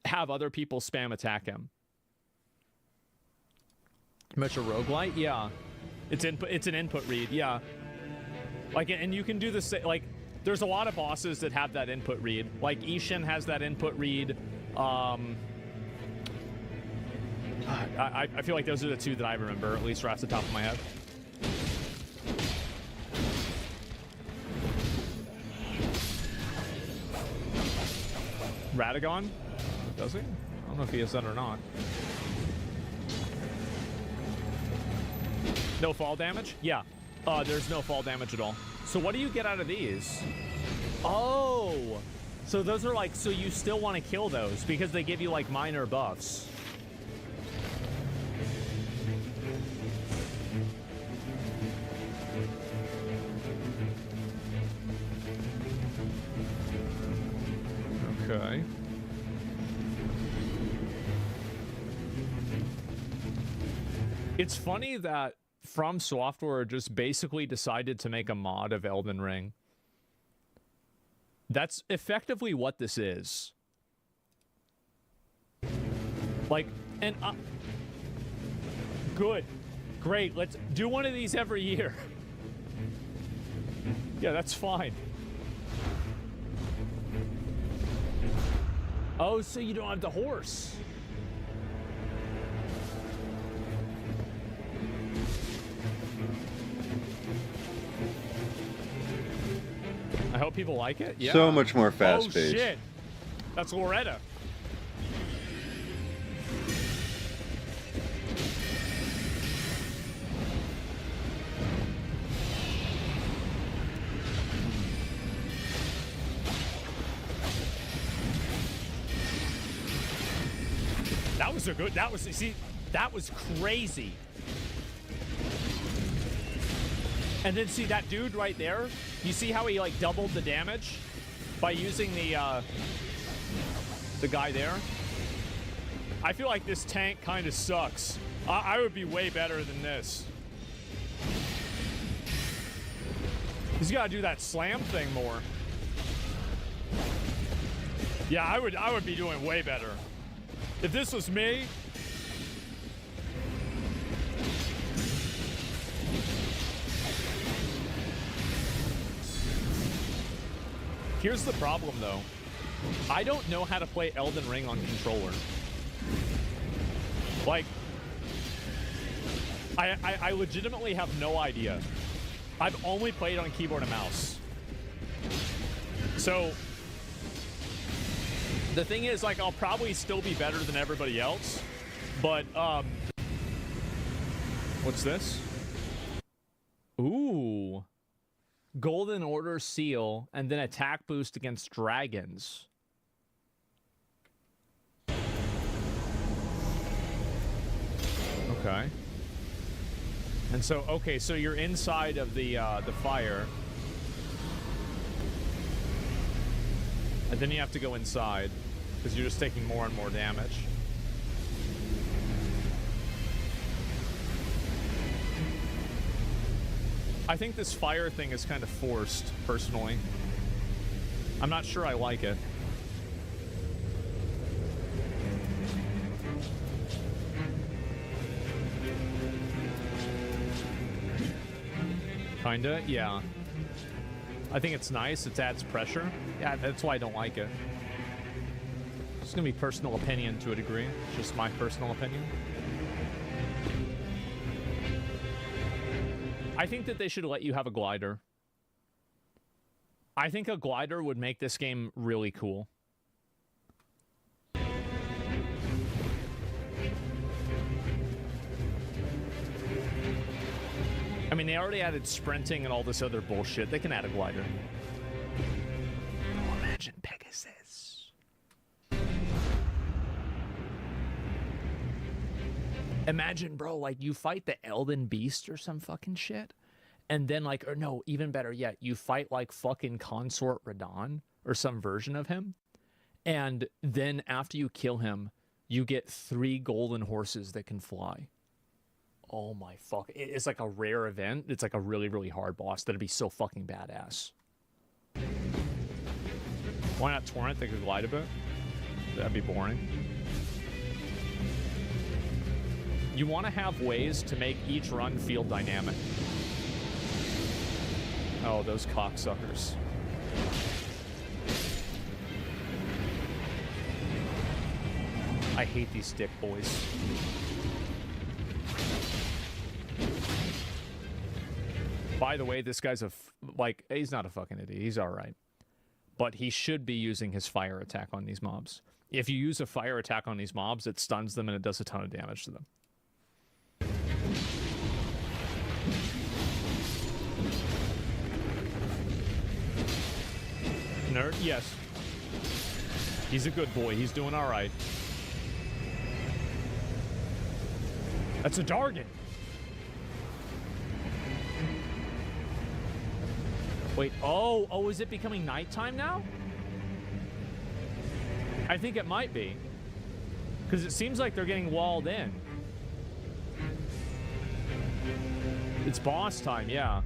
have other people spam attack him. Much a roguelite? Yeah. It's an input read, yeah. Like, and you can do the same, like, there's a lot of bosses that have that input read. Like, Ishin has that input read. I feel like those are the two that I remember, at least right off the top of my head. Radagon? Does he? I don't know if he has that or not. No fall damage? Yeah. There's no fall damage at all. So what do you get out of these? Oh! So those are like, so you still want to kill those because they give you like minor buffs. Okay. It's funny that From Software just basically decided to make a mod of Elden Ring. That's effectively what this is. Like, and good. Great, let's do one of these every year. Yeah, that's fine. Oh, so you don't have the horse. I hope people like it. Yeah. So much more fast-paced. Oh, shit. That's Loretta. That was a good, that was, see, that was crazy. And then see that dude right there? You see how he like doubled the damage by using the guy there? I feel like this tank kind of sucks. I would be way better than this. He's got to do that slam thing more. Yeah, I would be doing way better. If this was me, Here's the problem, though. I don't know how to play Elden Ring on controller. Like, I legitimately have no idea. I've only played on keyboard and mouse. So, the thing is, like, I'll probably still be better than everybody else, but, what's this? Ooh. Golden Order seal, and then attack boost against dragons. Okay. And so, okay, so you're inside of the fire. And then you have to go inside, because you're just taking more and more damage. I think this fire thing is kind of forced, personally. I'm not sure I like it. Kinda, yeah. I think it's nice. It adds pressure. Yeah, that's why I don't like it. It's gonna be personal opinion to a degree. Just my personal opinion. I think that they should let you have a glider. I think a glider would make this game really cool. I mean, they already added sprinting and all this other bullshit. They can add a glider. Oh, imagine Pegasus. Imagine, bro, like, you fight the Elden Beast or some fucking shit. And then, like, or no, even better yet, you fight, like, fucking Consort Radahn or some version of him. And then after you kill him, you get 3 golden horses that can fly. Oh my fuck. It's like a rare event. It's like a really, really hard boss. That'd be so fucking badass. Why not Torrent? They could glide a bit. That'd be boring. You want to have ways to make each run feel dynamic. Oh, those cocksuckers. I hate these dick boys. By the way, this guy's like, he's not a fucking idiot. He's all right. But he should be using his fire attack on these mobs. If you use a fire attack on these mobs, it stuns them and it does a ton of damage to them. Nerd? Yes. He's a good boy. He's doing all right. That's a Dargon. Wait, oh, is it becoming nighttime now? I think it might be. Because it seems like they're getting walled in. It's boss time, yeah.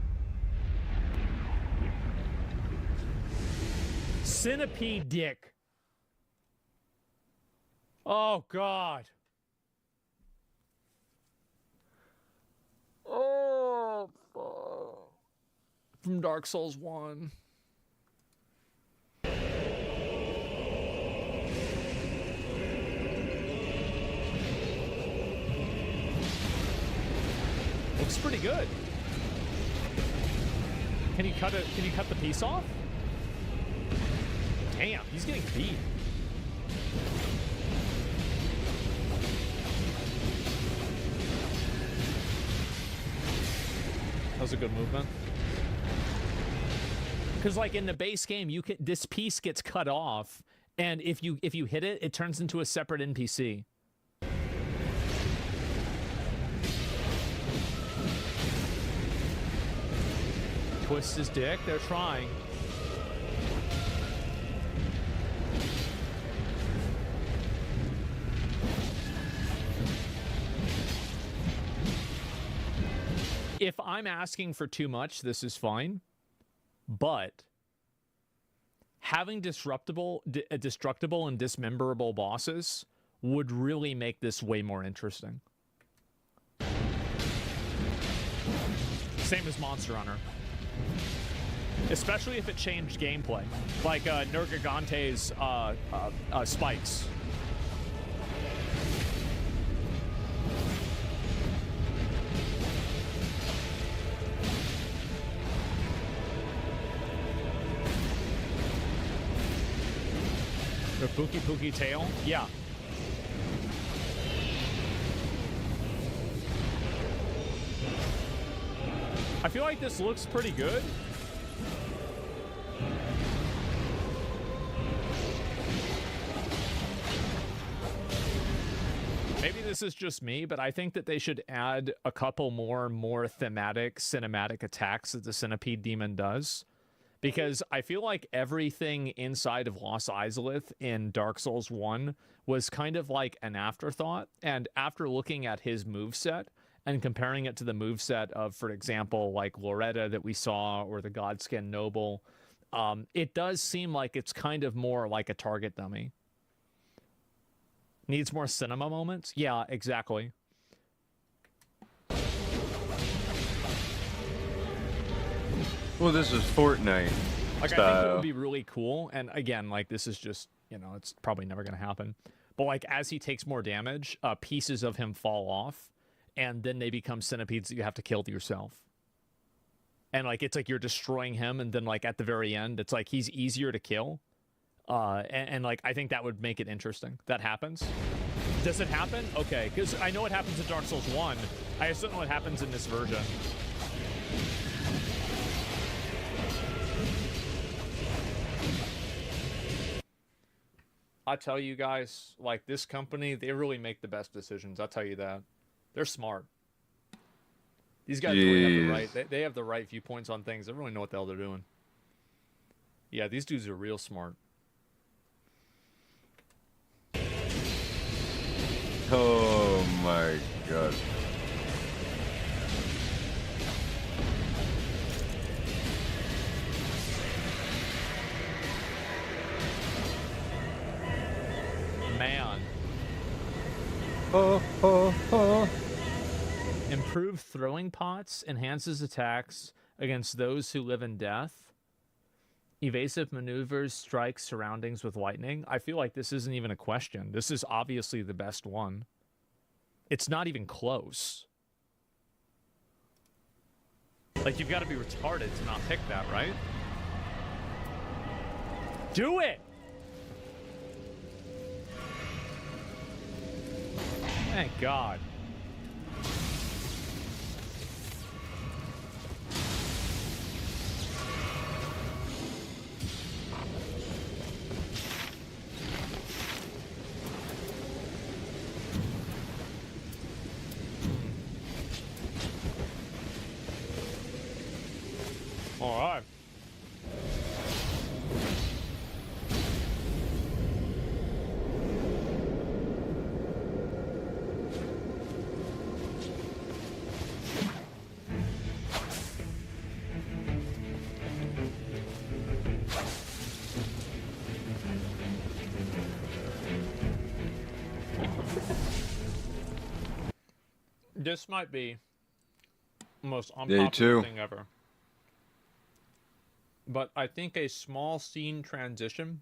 Centipede dick. Oh, God. Oh, fuck. From Dark Souls 1. Looks pretty good. Can you cut the piece off? Damn, he's getting beat. That was a good movement. Because, like, in the base game, this piece gets cut off, and if you hit it, it turns into a separate NPC. Twist his dick. They're trying. If I'm asking for too much, this is fine. But having destructible and dismemberable bosses would really make this way more interesting. Same as Monster Hunter. especially if it changed gameplay, like Nergigante's spikes. The Pookie tail, yeah. I feel like this looks pretty good. Maybe this is just me, but I think that they should add a couple more thematic cinematic attacks that the Centipede Demon does. Because I feel like everything inside of Lost Izalith in Dark Souls 1 was kind of like an afterthought. And after looking at his moveset and comparing it to the moveset of, for example, like Loretta that we saw or the Godskin Noble, it does seem like it's kind of more like a target dummy. Needs more cinema moments? Yeah, exactly. Well, this is Fortnite Like, style. I think it would be really cool. And again, like, this is just, you know, it's probably never going to happen. But, like, as he takes more damage, pieces of him fall off. And then they become centipedes that you have to kill yourself. And, like, it's like you're destroying him. And then, like, at the very end, it's like he's easier to kill. And like, I think that would make it interesting. That happens. Does it happen? Okay. Because I know it happens in Dark Souls 1. I just don't know what happens in this version. I tell you guys, like, this company, they really make the best decisions. I'll tell you that. They're smart. These guys really have the right, they have the right viewpoints on things. They really know what the hell they're doing. Yeah, these dudes are real smart. Oh my god. Man. Oh, oh, oh. Improved throwing pots enhances attacks against those who live in death. Evasive maneuvers strike surroundings with lightning. I feel like this isn't even a question. This is obviously the best one. It's not even close. Like, you've got to be retarded to not pick that, right? Do it! Thank God. All right. This might be the most unpopular thing ever. But I think a small scene transition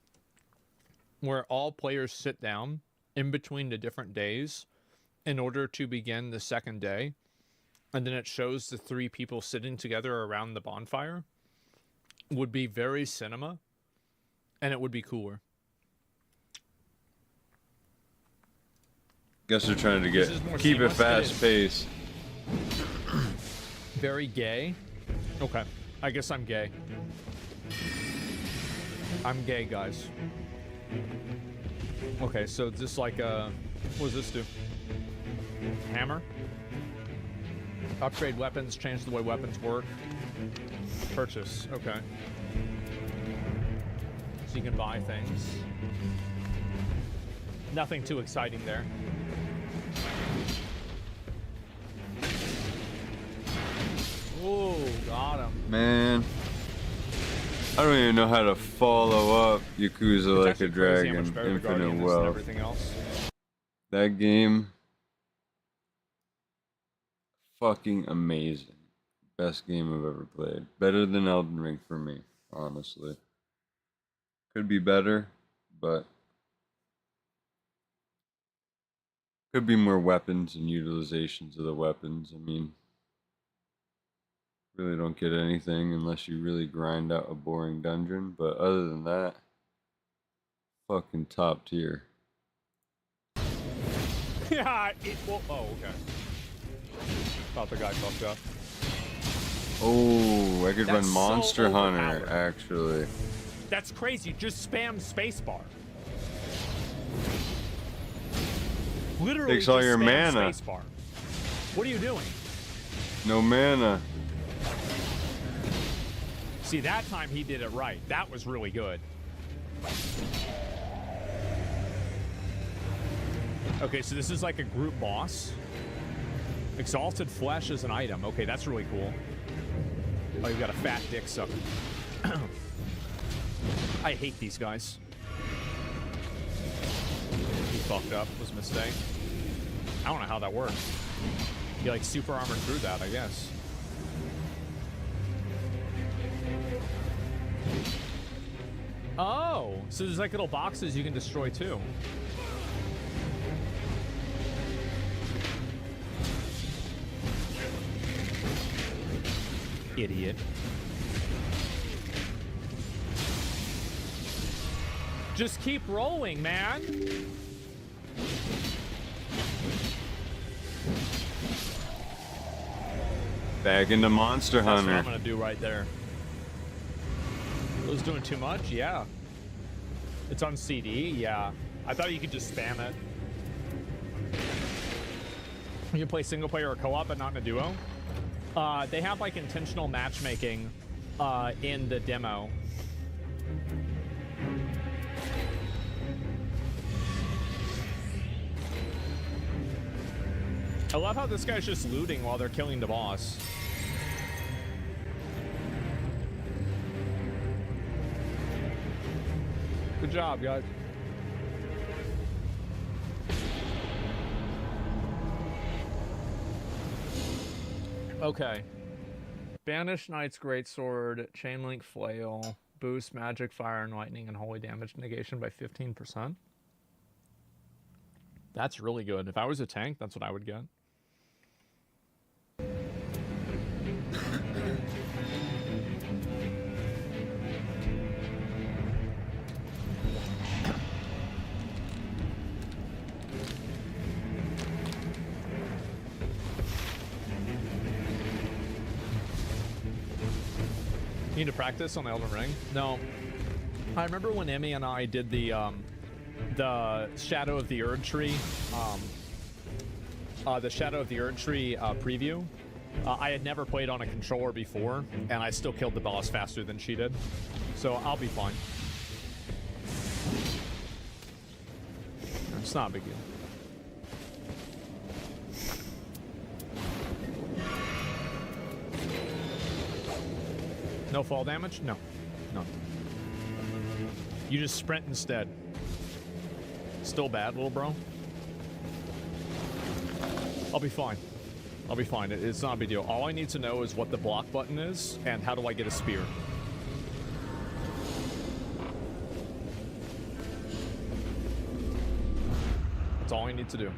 where all players sit down in between the different days in order to begin the second day, and then it shows the three people sitting together around the bonfire, would be very cinema, and it would be cooler. Guess they're trying to keep it fast paced. Very gay. Okay, I guess I'm gay. I'm gay, guys. Okay, so just like what does this do? Hammer. Upgrade weapons, change the way weapons work. Purchase, okay. So you can buy things. Nothing too exciting there. Oh, got him. Man. I don't even know how to follow up Yakuza Like a Dragon Infinite Wealth. That game, fucking amazing. Best game I've ever played. Better than Elden Ring for me. honestly. Could be better, but could be more weapons and utilizations of the weapons. I mean, really don't get anything unless you really grind out a boring dungeon, but other than that, fucking top tier. Yeah, oh, okay. Thought the guy fucked up. Oh, I could That's run Monster so Hunter, overpowered. actually. That's crazy. Just spam spacebar. Literally Takes all just your spam mana. Spacebar. What are you doing? No mana. See, that time he did it right. That was really good. Okay, so this is like a group boss. Exalted Flesh is an item. Okay, that's really cool. Oh, you've got a fat dick sucker. I hate these guys. He fucked up. Was a mistake. I don't know how that works. He like super armored through that, I guess. Oh, so there's like little boxes you can destroy too. Idiot. Just keep rolling, man. Back into Monster That's Hunter. what I'm gonna do right there. It was doing too much? Yeah. It's on CD? Yeah. I thought you could just spam it. You can play single player or co-op, but not in a duo. They have like intentional matchmaking in the demo. I love how this guy's just looting while they're killing the boss. Good job, guys. Okay. Banish Knight's Greatsword, Chainlink Flail, boost magic, fire, and lightning, and holy damage negation by 15%. That's really good. If I was a tank, that's what I would get. You need to practice on Elden Ring? No. I remember when Emmy and I did the Shadow of the Erd Tree, preview. I had never played on a controller before, and I still killed the boss faster than she did. So I'll be fine. It's not a big deal. No fall damage? No. No. You just sprint instead. Still bad, little bro. I'll be fine. I'll be fine. It's not a big deal. All I need to know is what the block button is and how do I get a spear. That's all I need to do.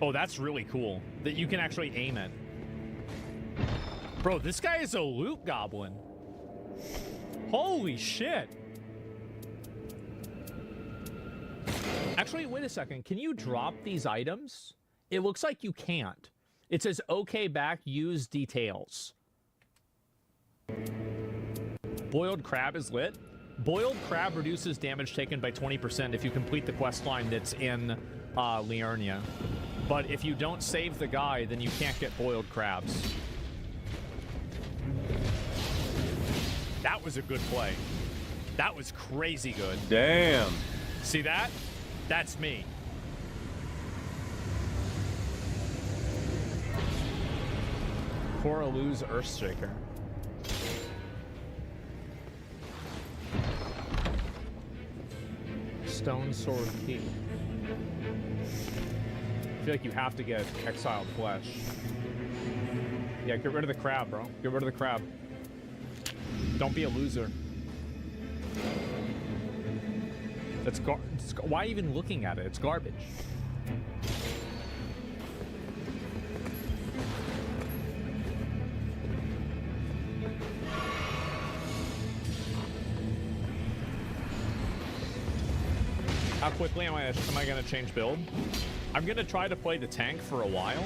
Oh, that's really cool. That you can actually aim it. Bro, this guy is a loot goblin. Holy shit. Actually, wait a second. Can you drop these items? It looks like you can't. It says, okay, back, use details. Boiled crab is lit. Boiled crab reduces damage taken by 20% if you complete the quest line that's in Liurnia. But if you don't save the guy, then you can't get boiled crabs. That was a good play. That was crazy good. Damn. See that? That's me. Coralu's Earthshaker. Stone Sword Key. I feel like you have to get Exiled Flesh. Yeah, get rid of the crab, bro. Get rid of the crab. Don't be a loser. That's why even looking at it? It's garbage. How quickly am I going to change build? I'm going to try to play the tank for a while,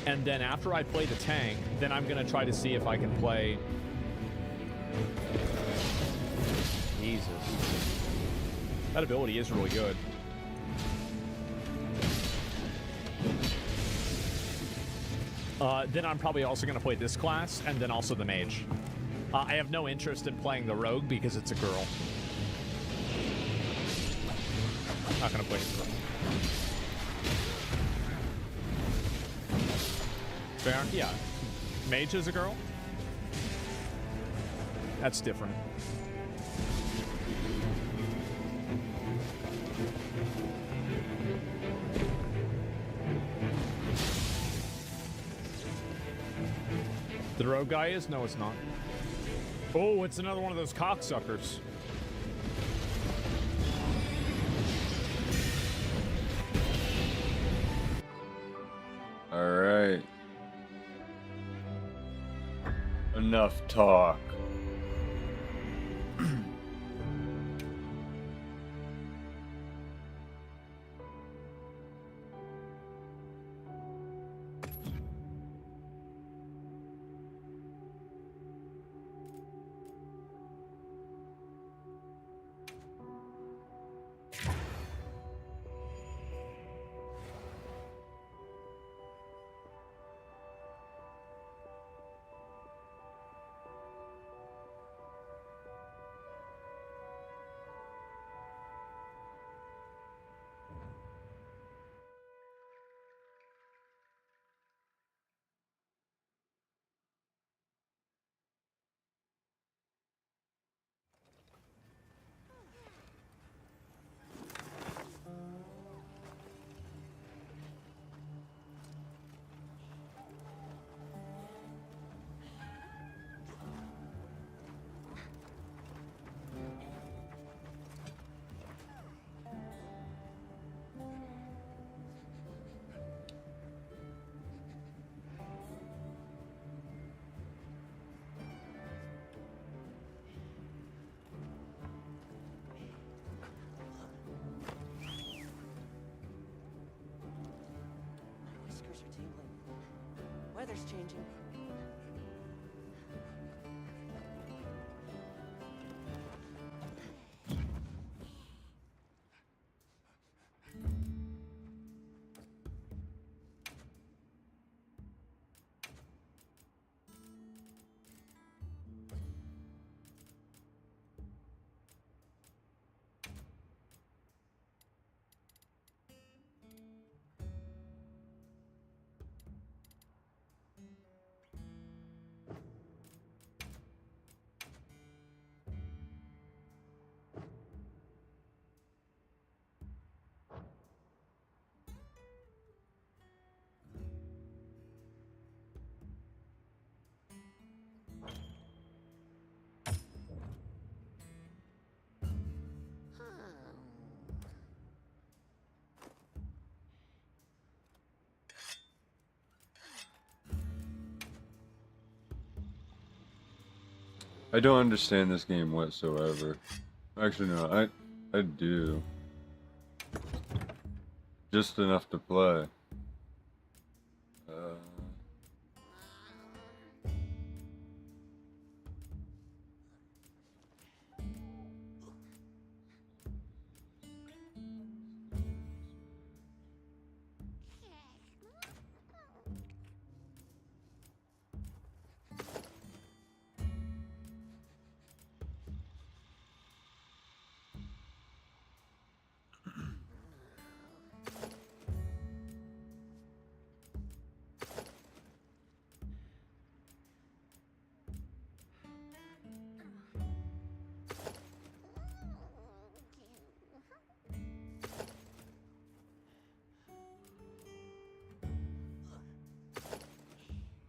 and then after I play the tank, then I'm going to try to see if I can play... Jesus. That ability is really good. Then I'm probably also going to play this class, and then also the mage. I have no interest in playing the rogue because it's a girl. Not gonna play it. Fair? Yeah. Mage is a girl? That's different. The rogue guy is? No, it's not. Oh, it's another one of those cocksuckers. All right. Enough talk. Weather's changing. I don't understand this game whatsoever. Actually, no, I do. Just enough to play.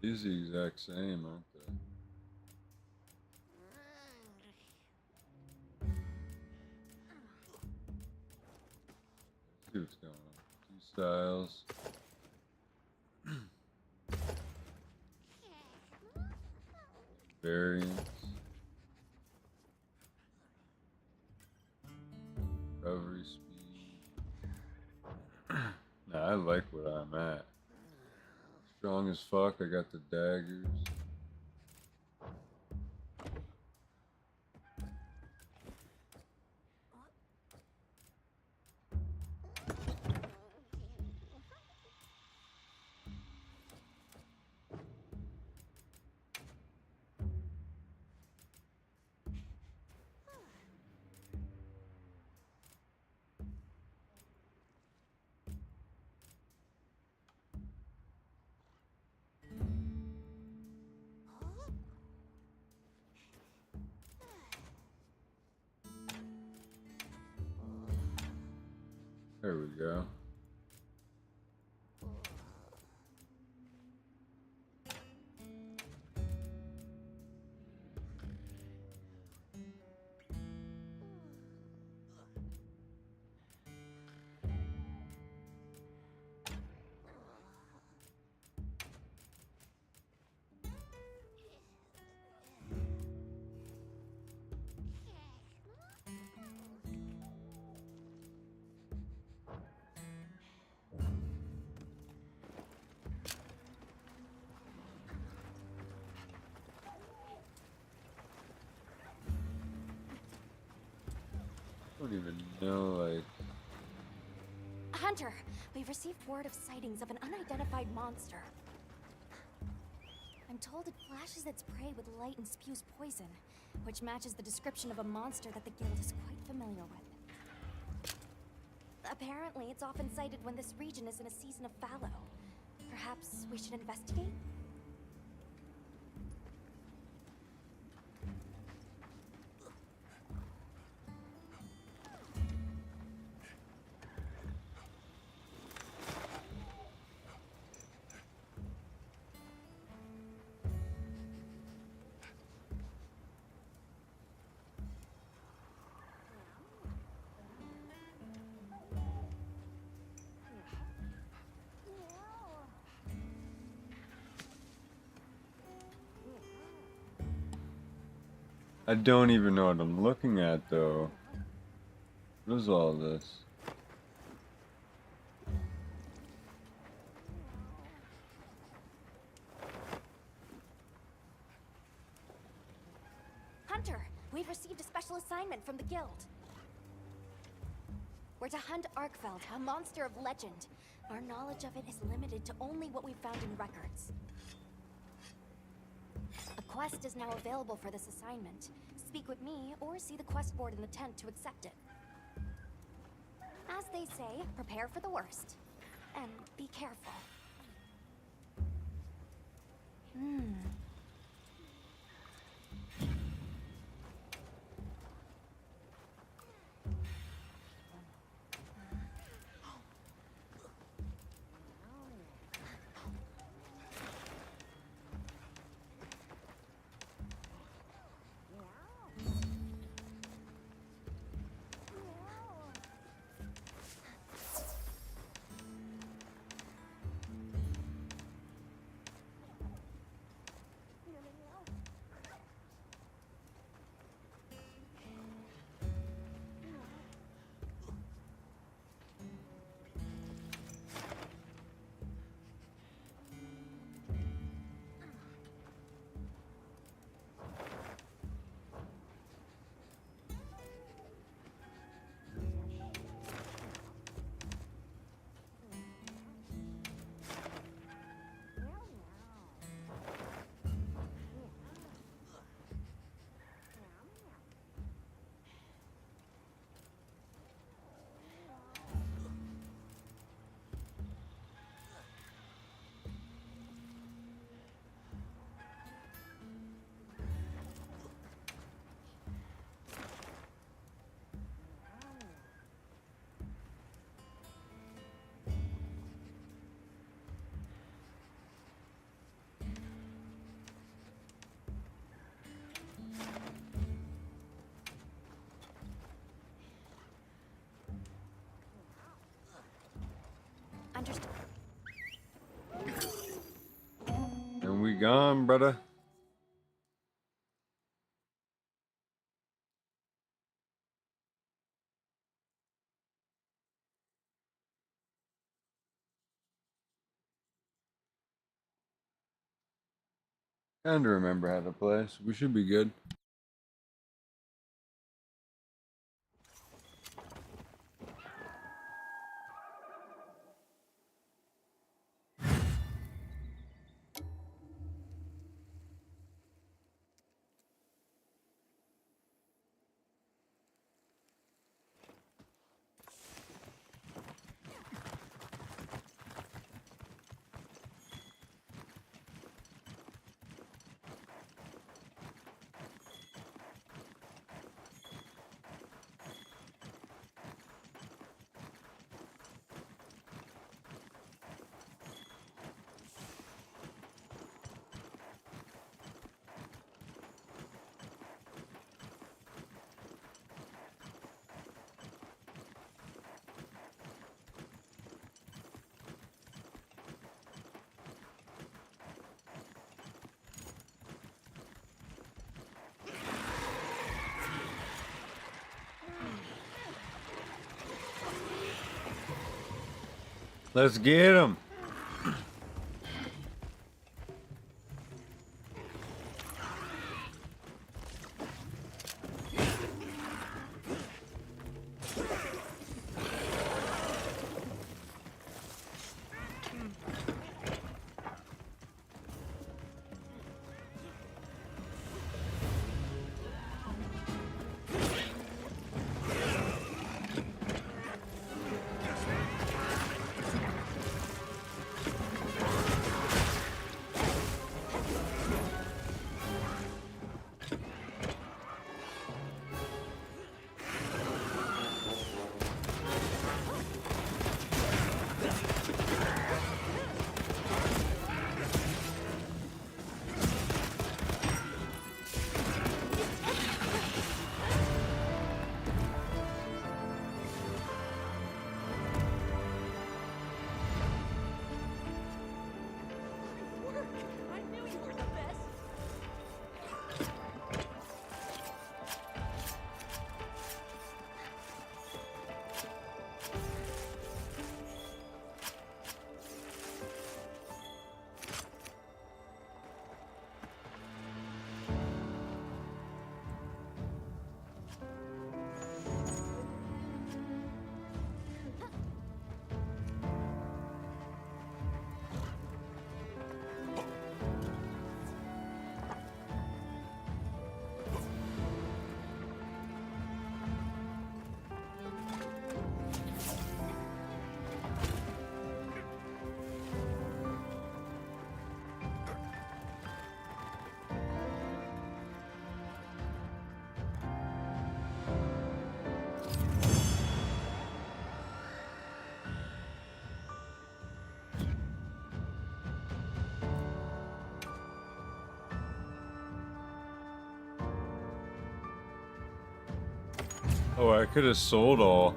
These are the exact same, aren't they? styles. Variants. Recovery speed. Nah, I like where I'm at. Strong as fuck. I got the daggers. There we go. I don't even know, like... Hunter, we've received word of sightings of an unidentified monster. I'm told it flashes its prey with light and spews poison, which matches the description of a monster that the guild is quite familiar with. Apparently, it's often sighted when this region is in a season of fallow. Perhaps we should investigate? I don't even know what I'm looking at, though. What is all this? Hunter, we've received a special assignment from the guild. We're to hunt Arkfeld, a monster of legend. Our knowledge of it is limited to only what we've found in records. A quest is now available for this assignment. Speak with me, or see the quest board in the tent to accept it. As they say, prepare for the worst. And be careful. understand. And we gone, brother. Kinda remember how to play, so we should be good. Let's get him. Oh, I could have sold all.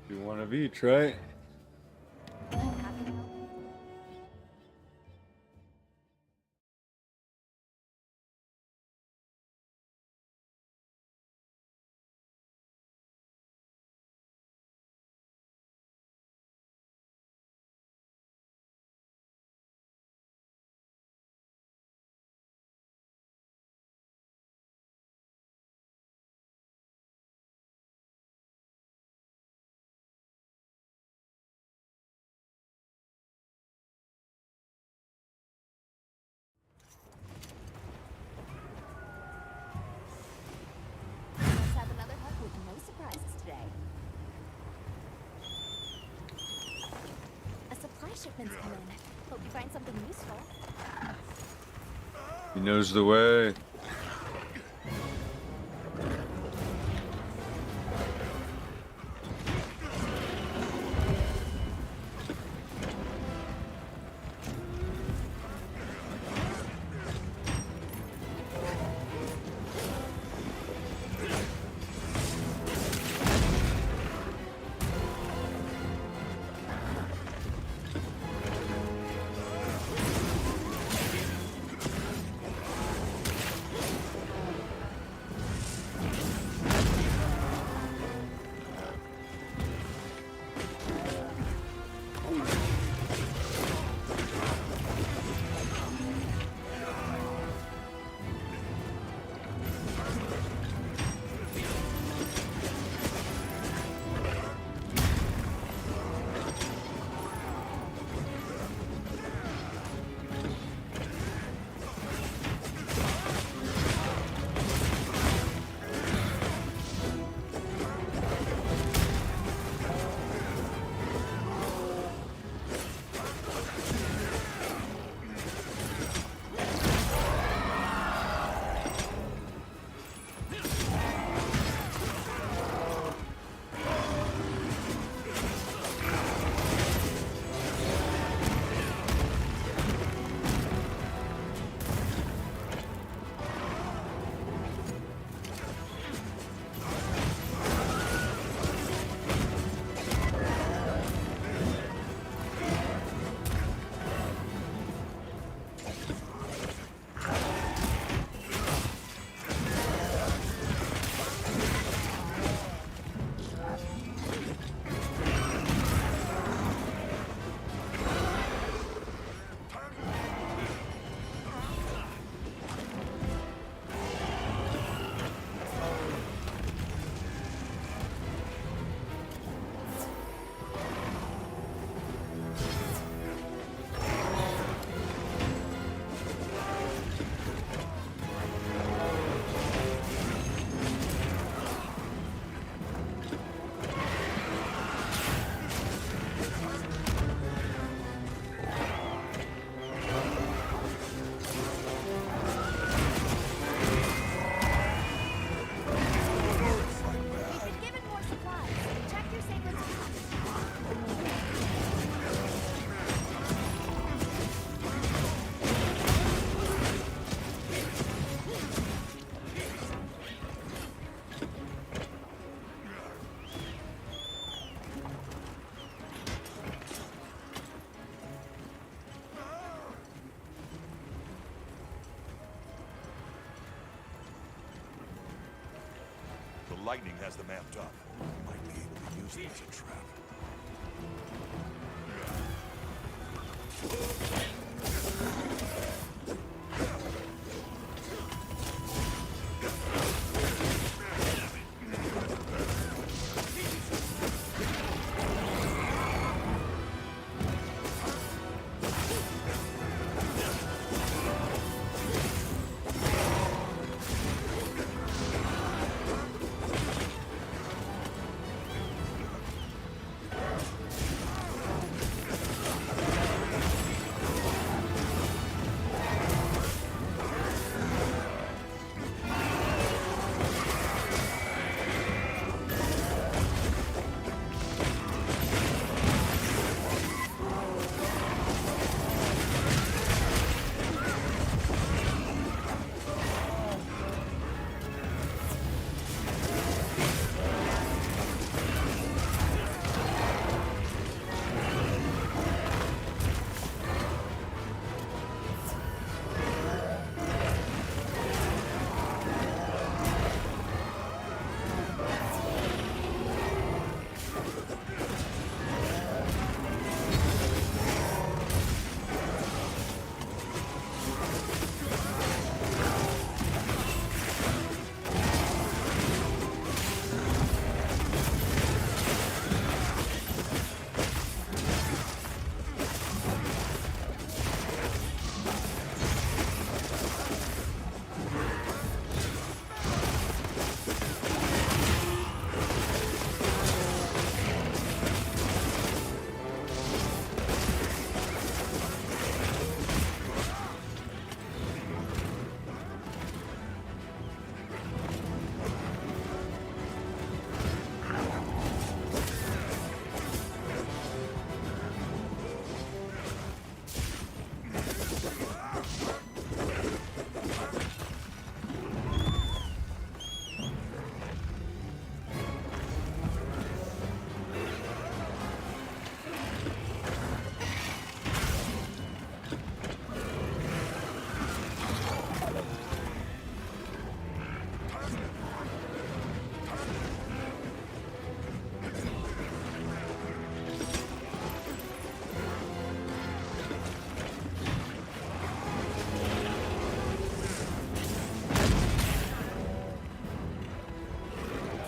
Do one of each, right? shipments come in. Hope you find something useful. He knows the way. The lightning has them amped up. Might be able to use it as a trap.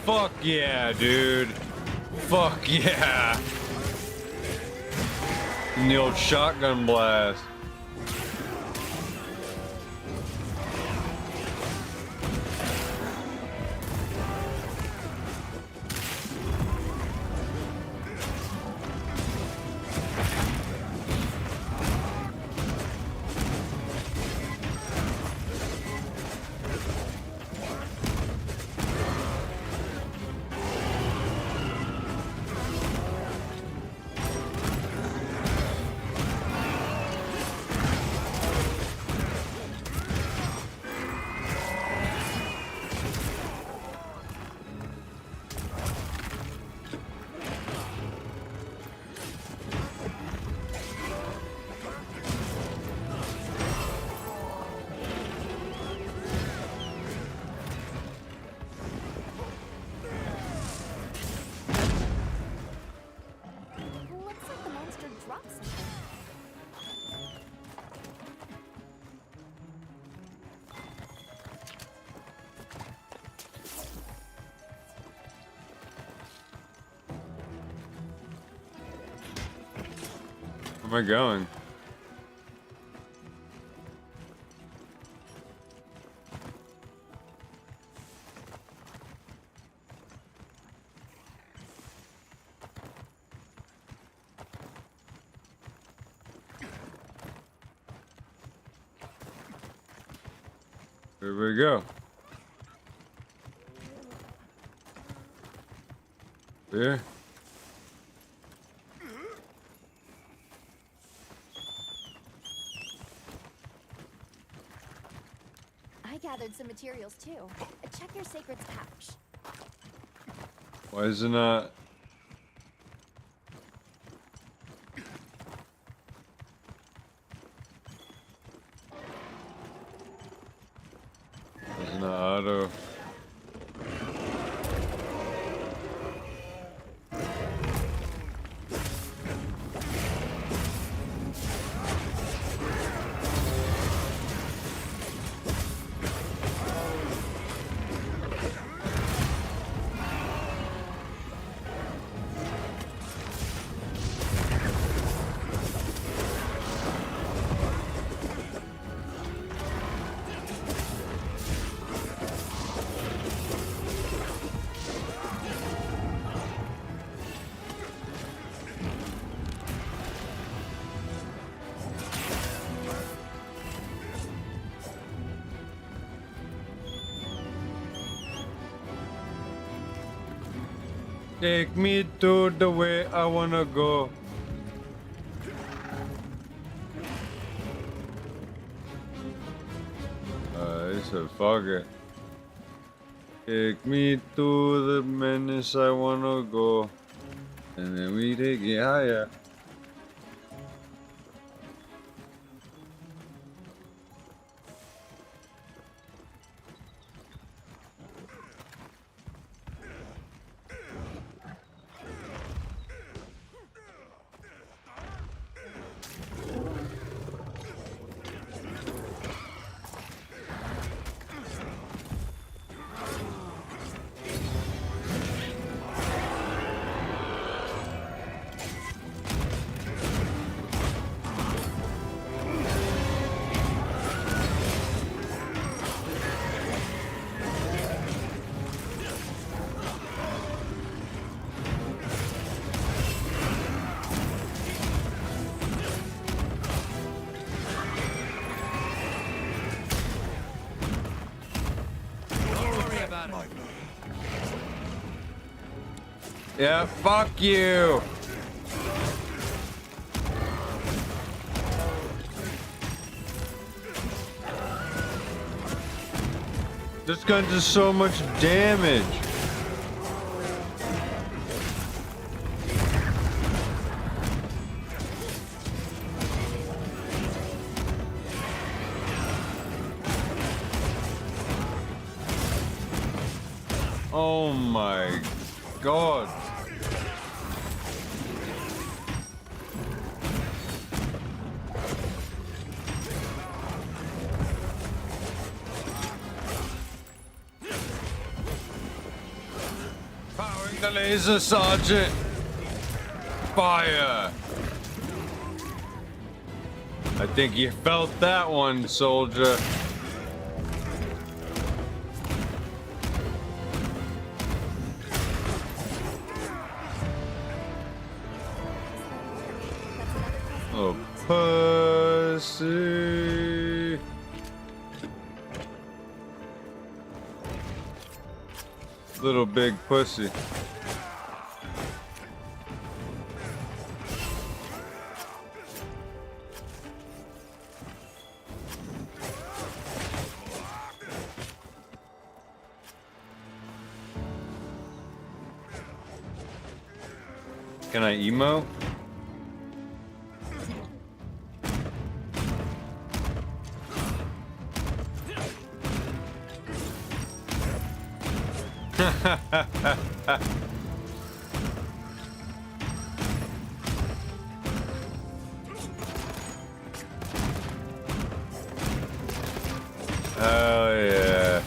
Fuck yeah, dude. Fuck yeah. And the old shotgun blast. Looks like the monster dropped something. Where am I going? Here we go. There. I gathered some materials too. Check your sacred's pouch. Why is it not? It's not auto. Take me to the way I wanna go. He said, fuck it. Take me to the menace I wanna go. And then we take it higher. Yeah, fuck you. This gun does so much damage. Oh my God. Powering the laser, Sergeant. Fire. I think you felt that one, soldier. Oh, pussy. Little big pussy. Can I emo? Oh yeah.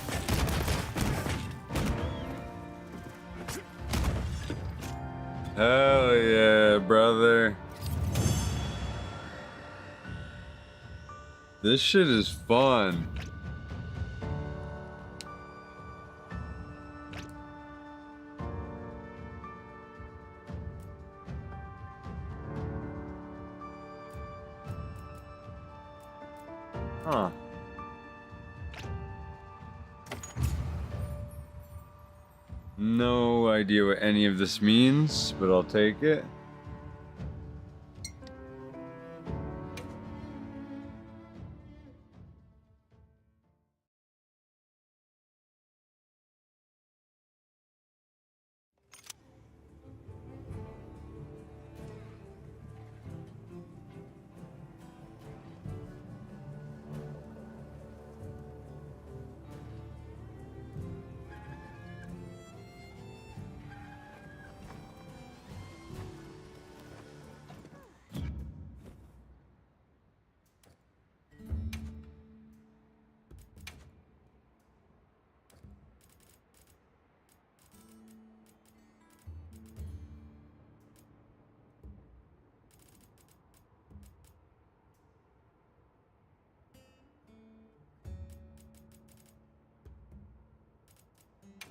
Hell yeah, brother. This shit is fun. Huh. No idea what any of this means, but I'll take it.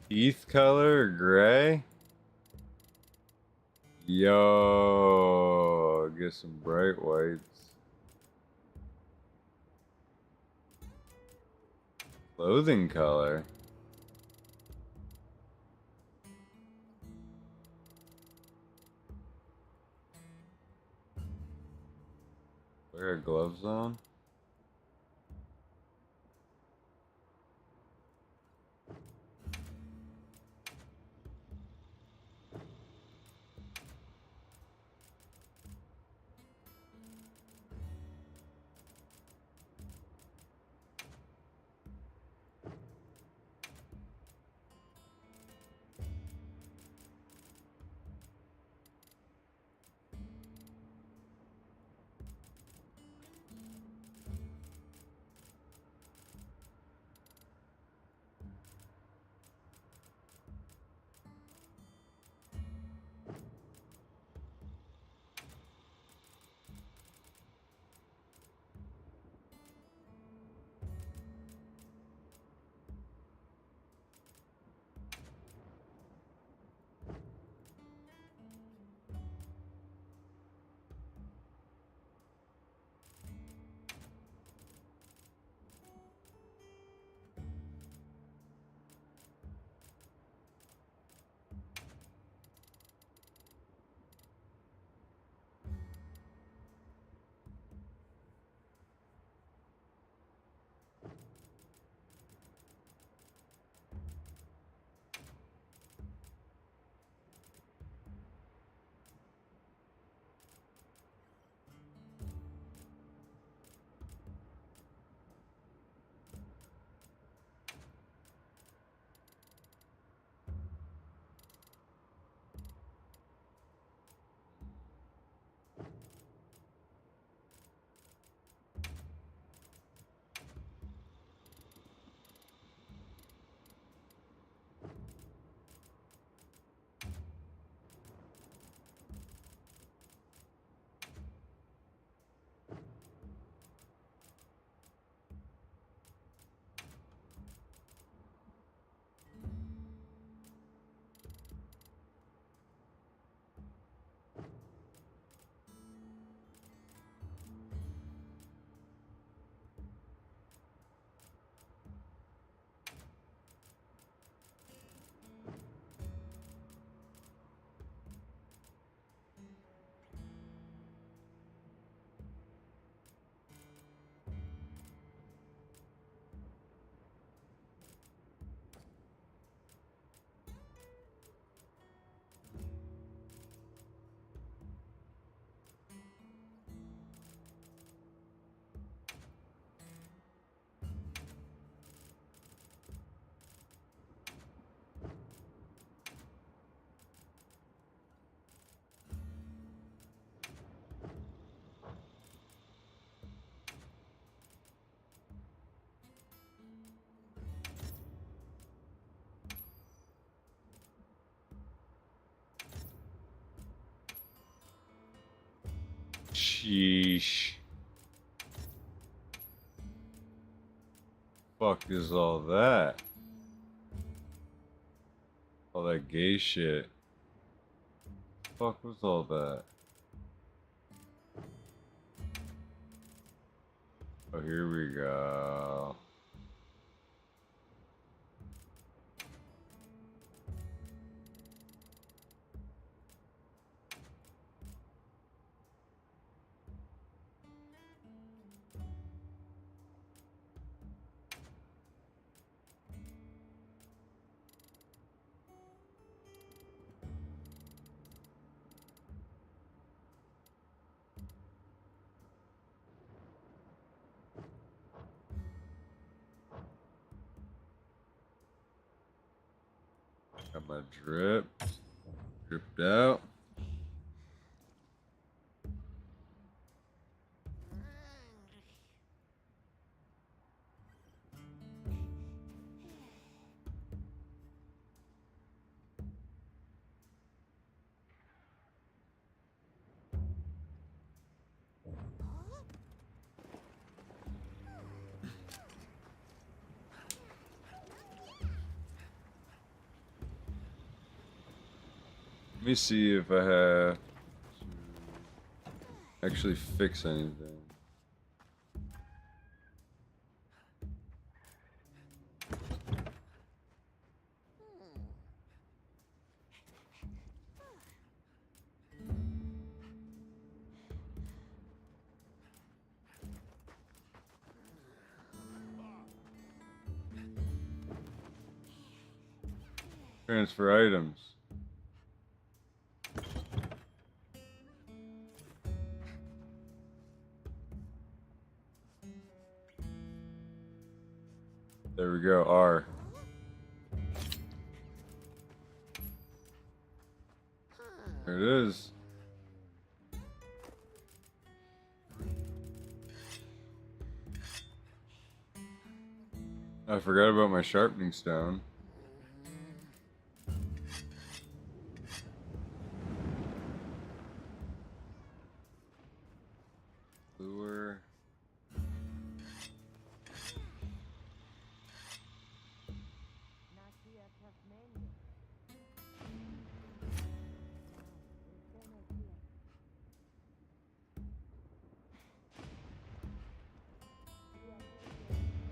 Teeth color, gray? Yo, get some bright whites. Clothing color. Wear gloves on. Sheesh. Fuck is all that? All that gay shit. Fuck was all that? Oh, here we go. Got my drip. Dripped out. Let me see if I have to actually fix anything. Transfer items. There we go, R. There it is. I forgot about my sharpening stone. Lure.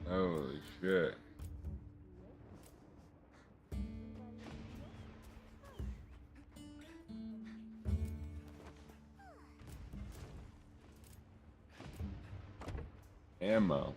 Holy shit. Ammo.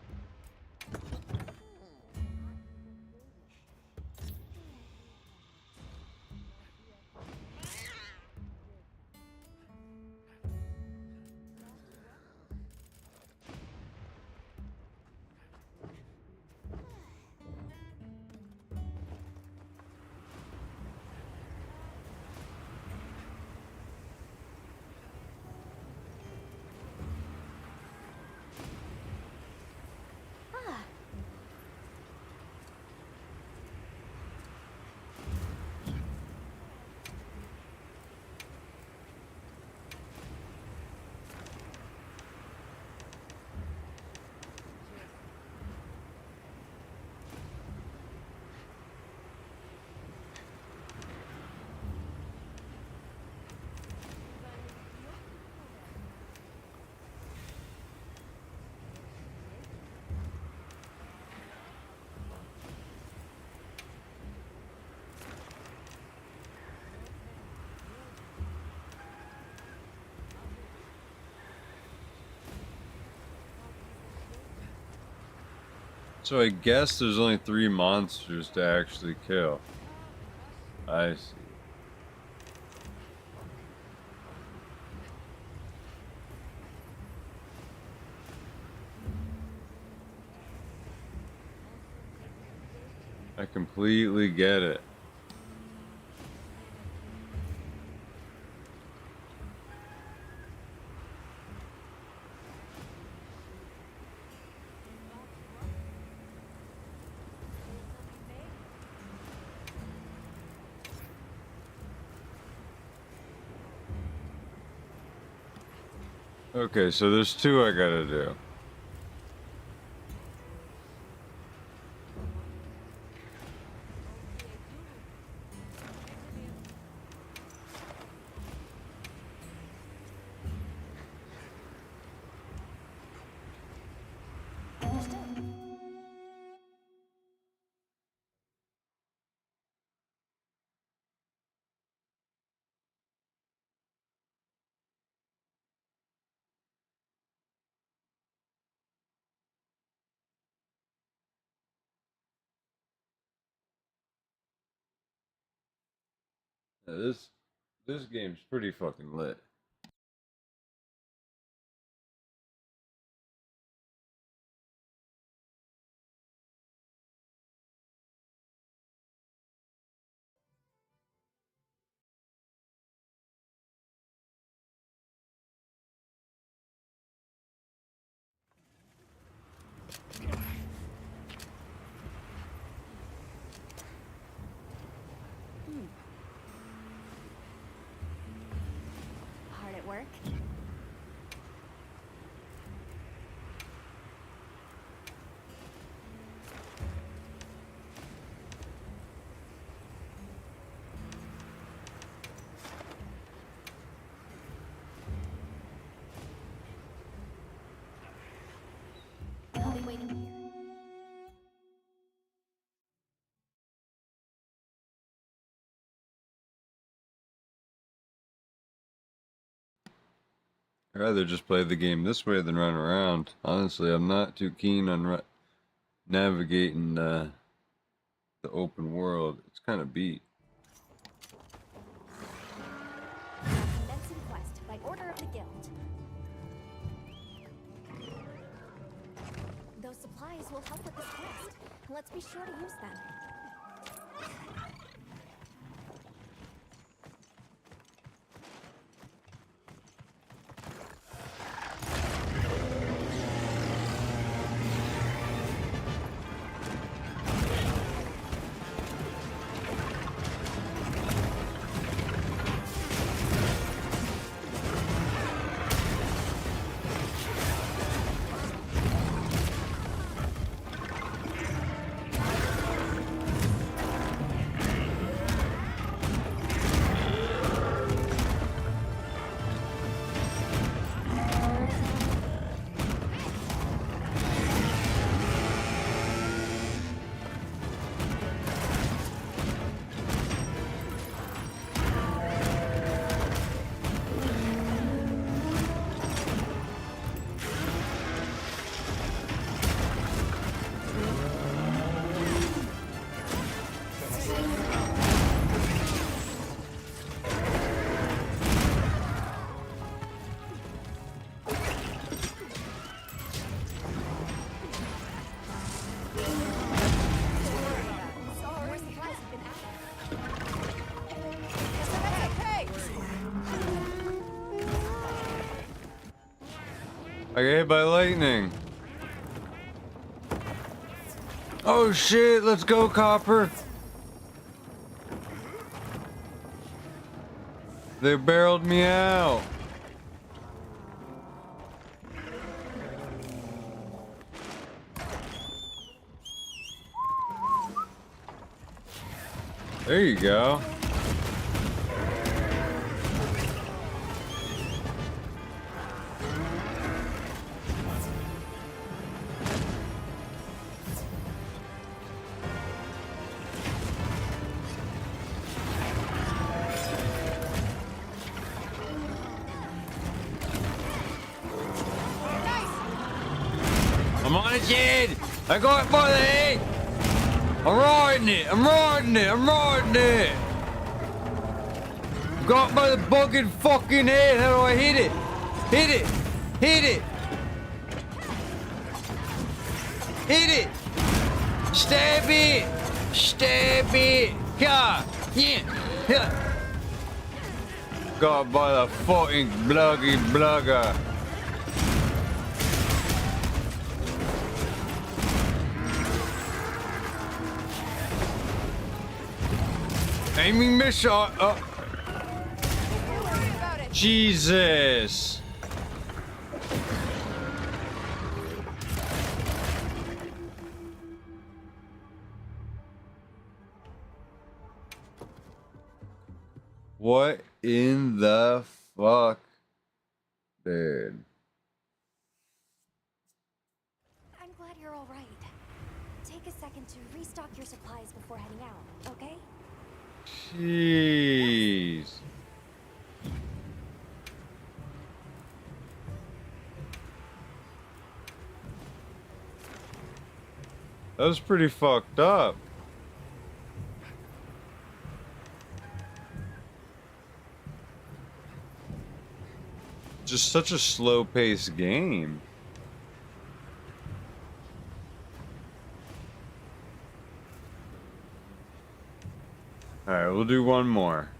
So I guess there's only 3 monsters to actually kill. I see. I completely get it. Okay, so there's two I gotta do. Yeah, this game's pretty fucking lit. Hard at work? I'll be waiting here. I'd rather just play the game this way than run around. Honestly, I'm not too keen on navigating the open world. It's kind of beat. Commencing quest by order of the guild. Those supplies will help with this quest. Let's be sure to use them. I got hit by lightning. Oh shit, let's go, Copper. They barreled me out. There you go. I'm on it, kid! I got it by the head! I'm riding it! I'm riding it! I'm riding it! Got it by the bugging fucking head! How do I hit it? Hit it! Hit it! Hit it! Stab it! Stab it! Yeah! Yeah! Yeah! Got it by the fucking bluggy blugger! Aiming missile. Jesus. What in the fuck? Dude. I'm glad you're all right. Take a second to restock your supplies before heading out, okay? Jeez. That was pretty fucked up. Just such a slow-paced game. Alright, we'll do one more.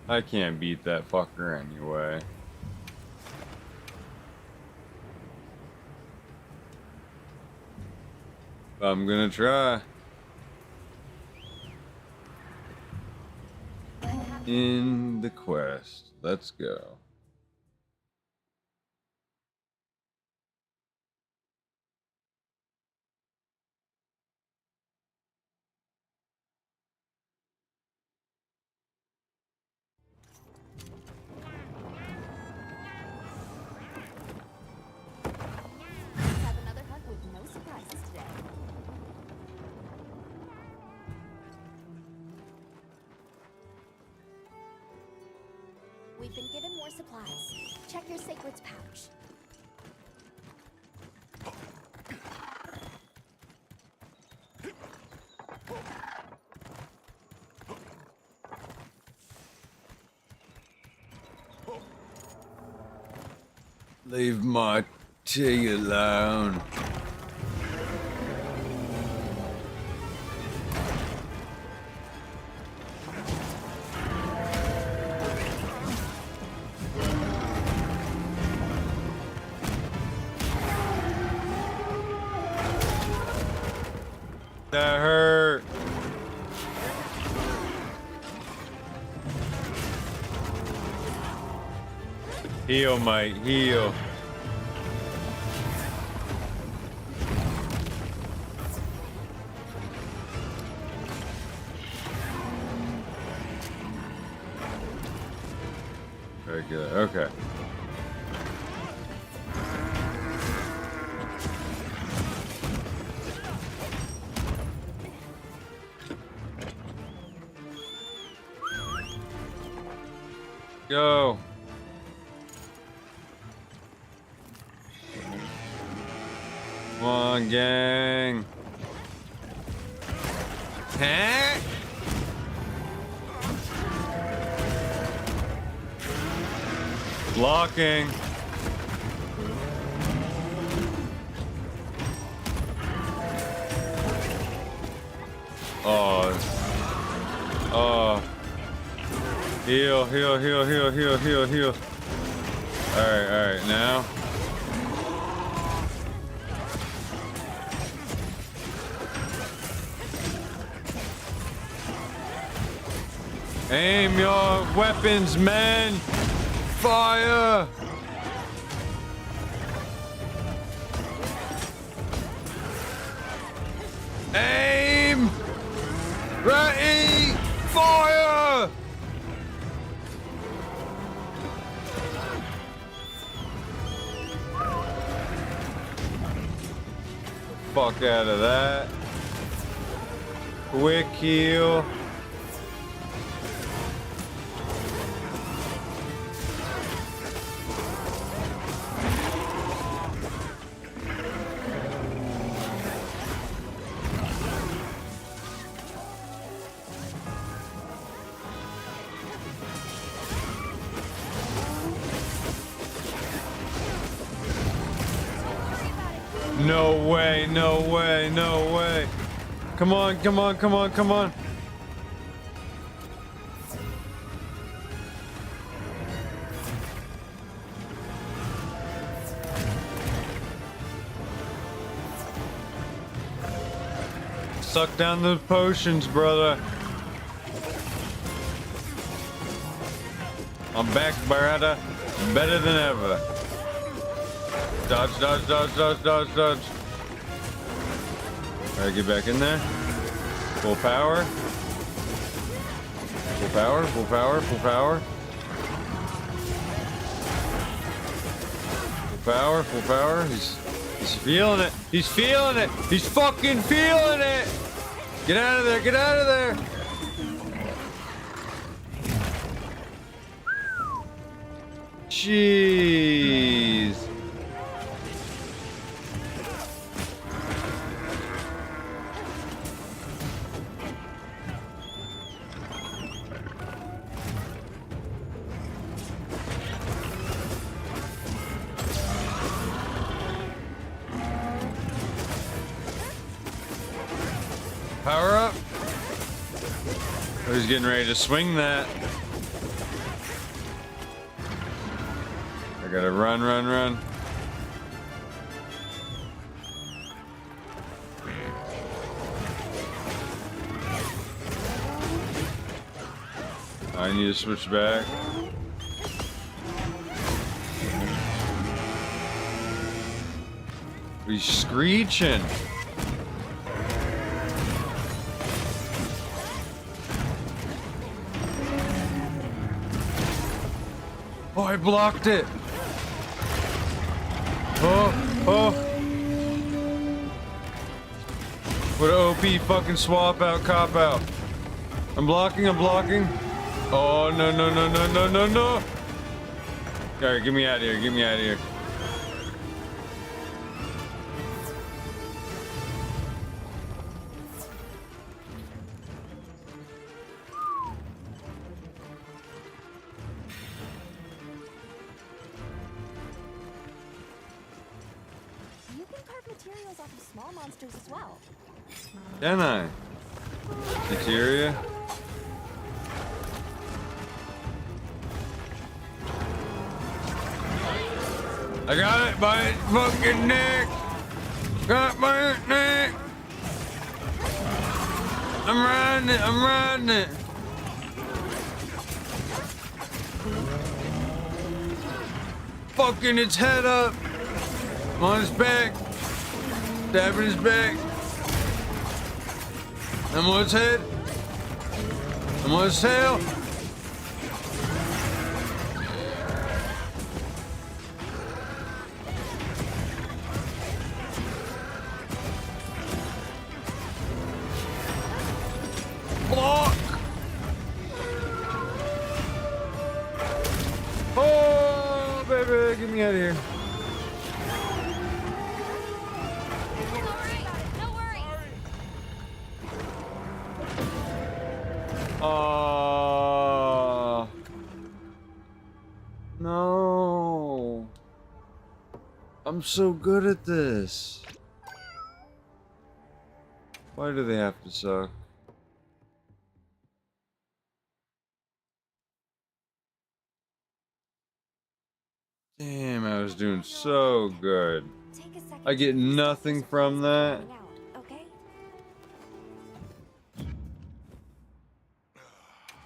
I can't beat that fucker anyway. I'm gonna try. In the quest. Let's go. Let's have another hunt with no surprises today. We've been given more supplies. Check your sacred's pouch. Leave my tea alone. That hurt. Heal, mate, heal. Very good, okay. Go. Come on, gang. Huh? Blocking. Oh. Oh. Heal, heal, heal, heal, heal, heal, heal. Alright, now. Aim your weapons, men! Fire! Aim! Ready! Fire! Fuck out of that. Quick heal. No way, no way, no way. Come on, come on, come on, come on. Suck down those potions, brother. I'm back, brother. Better than ever. Dodge, dodge, dodge, dodge, dodge, dodge. Alright, get back in there. Full power. Full power, full power, full power. Full power, full power. He's feeling it. He's feeling it. He's fucking feeling it. Get out of there, get out of there. Jeez. Power up. Oh, he's getting ready to swing that. I gotta run, run, run. I need to switch back. He's screeching. Oh, I blocked it. Oh, oh. What an OP fucking swap out, cop out. I'm blocking, I'm blocking. Oh, no, no, no, no, no, no, no. Alright, get me out of here, get me out of here. You can carve materials off of small monsters as well. Can I? Materia? I got it by its fucking neck. Got by its neck. I'm riding it. I'm riding it. Fucking its head up. I'm on his back. Stabbing his back. I'm on his head. I'm on his tail. Block! Oh, baby, get me out of here. No. I'm so good at this. Why do they have to suck? Damn, I was doing so good. I get nothing from that. Okay?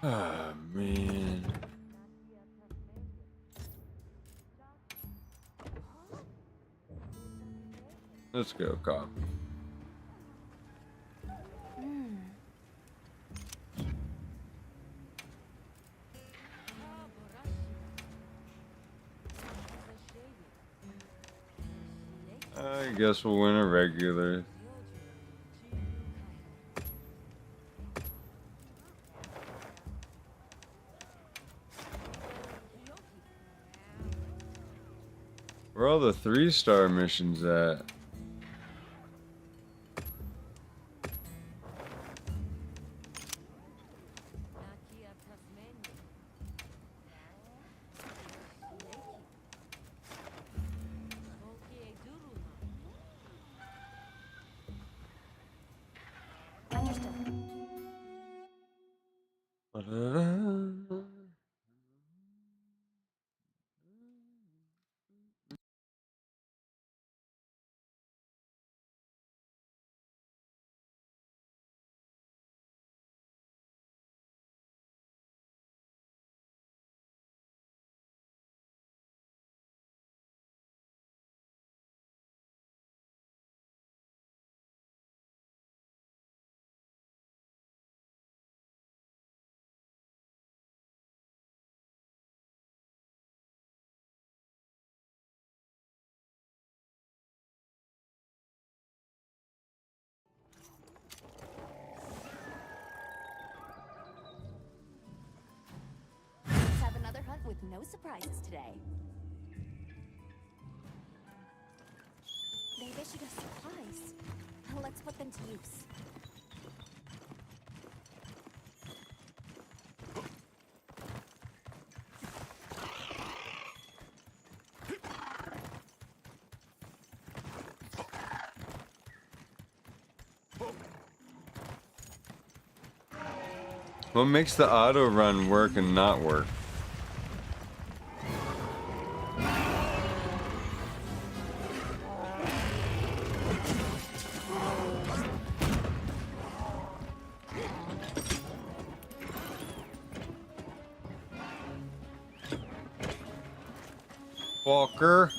Ah, man. Let's go, cop. I guess we'll win a regular. Where are all the 3-star missions at? Understood. with no surprises today. They've issued us supplies. Let's put them to use. What makes the auto run work and not work? Walker.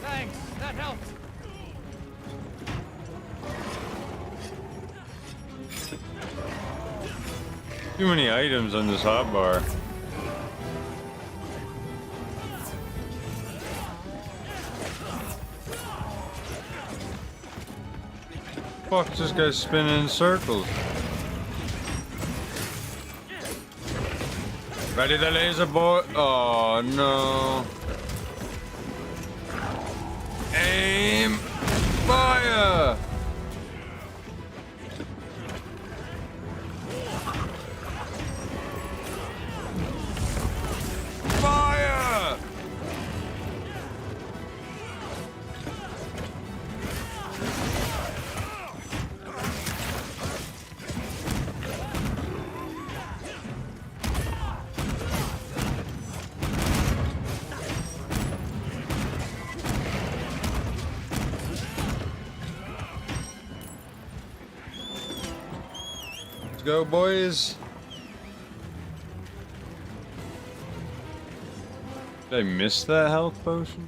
Thanks, that helped. Too many items on this hotbar. Fuck, this guy's spinning in circles. Ready the laser boy? Oh no. Aim! Fire! Fire! Let's go, boys. Did I miss that health potion?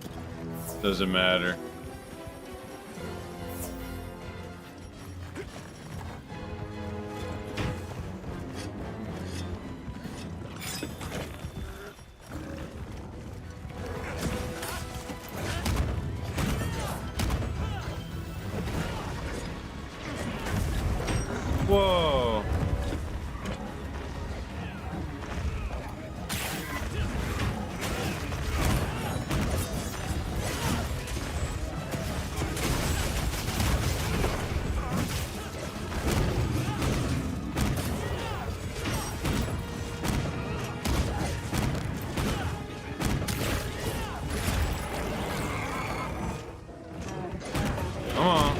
Doesn't matter. Whoa. Come on.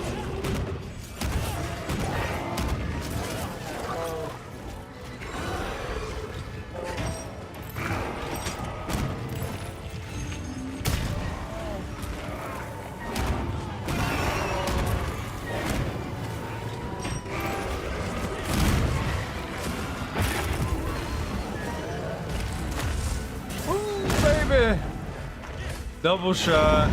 Ooh, baby. Double shot.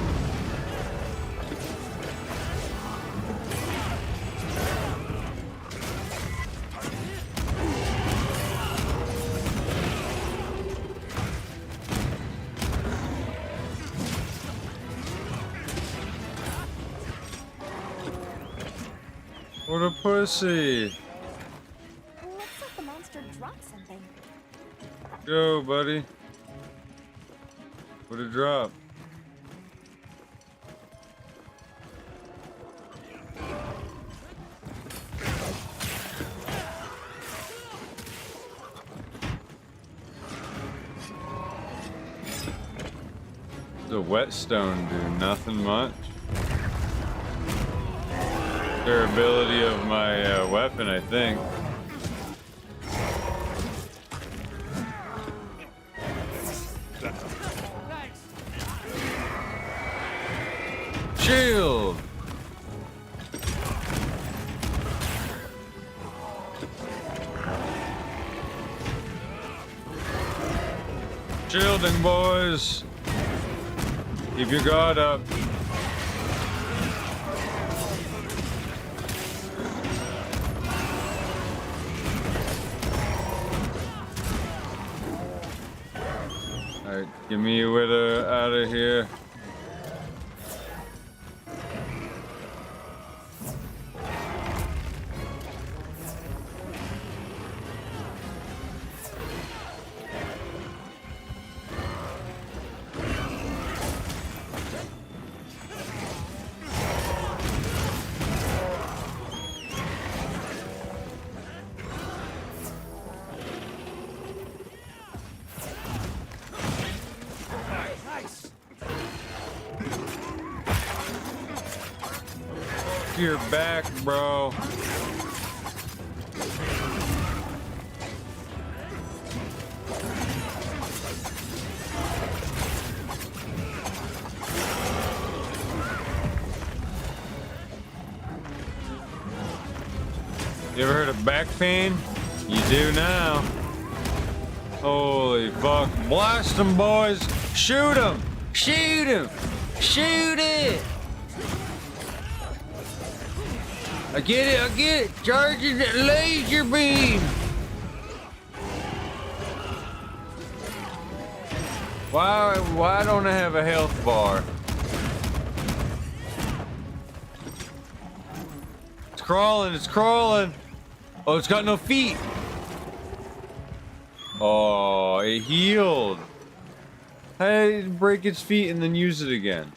What a pussy. Looks like the monster dropped something. Go, buddy. What a drop. The whetstone do nothing much. Durability of my weapon, I think. Shield. Shielding, boys. Keep your guard up. Alright, give me a wither out of here. You're back, bro. You ever heard of back pain? You do now. Holy fuck. Blast them, boys. Shoot them. Shoot them. Shoot it. I get it, I get it. Charging that laser beam. Why don't I have a health bar? It's crawling, it's crawling. Oh, it's got no feet. Oh, it healed. Hey, break its feet and then use it again.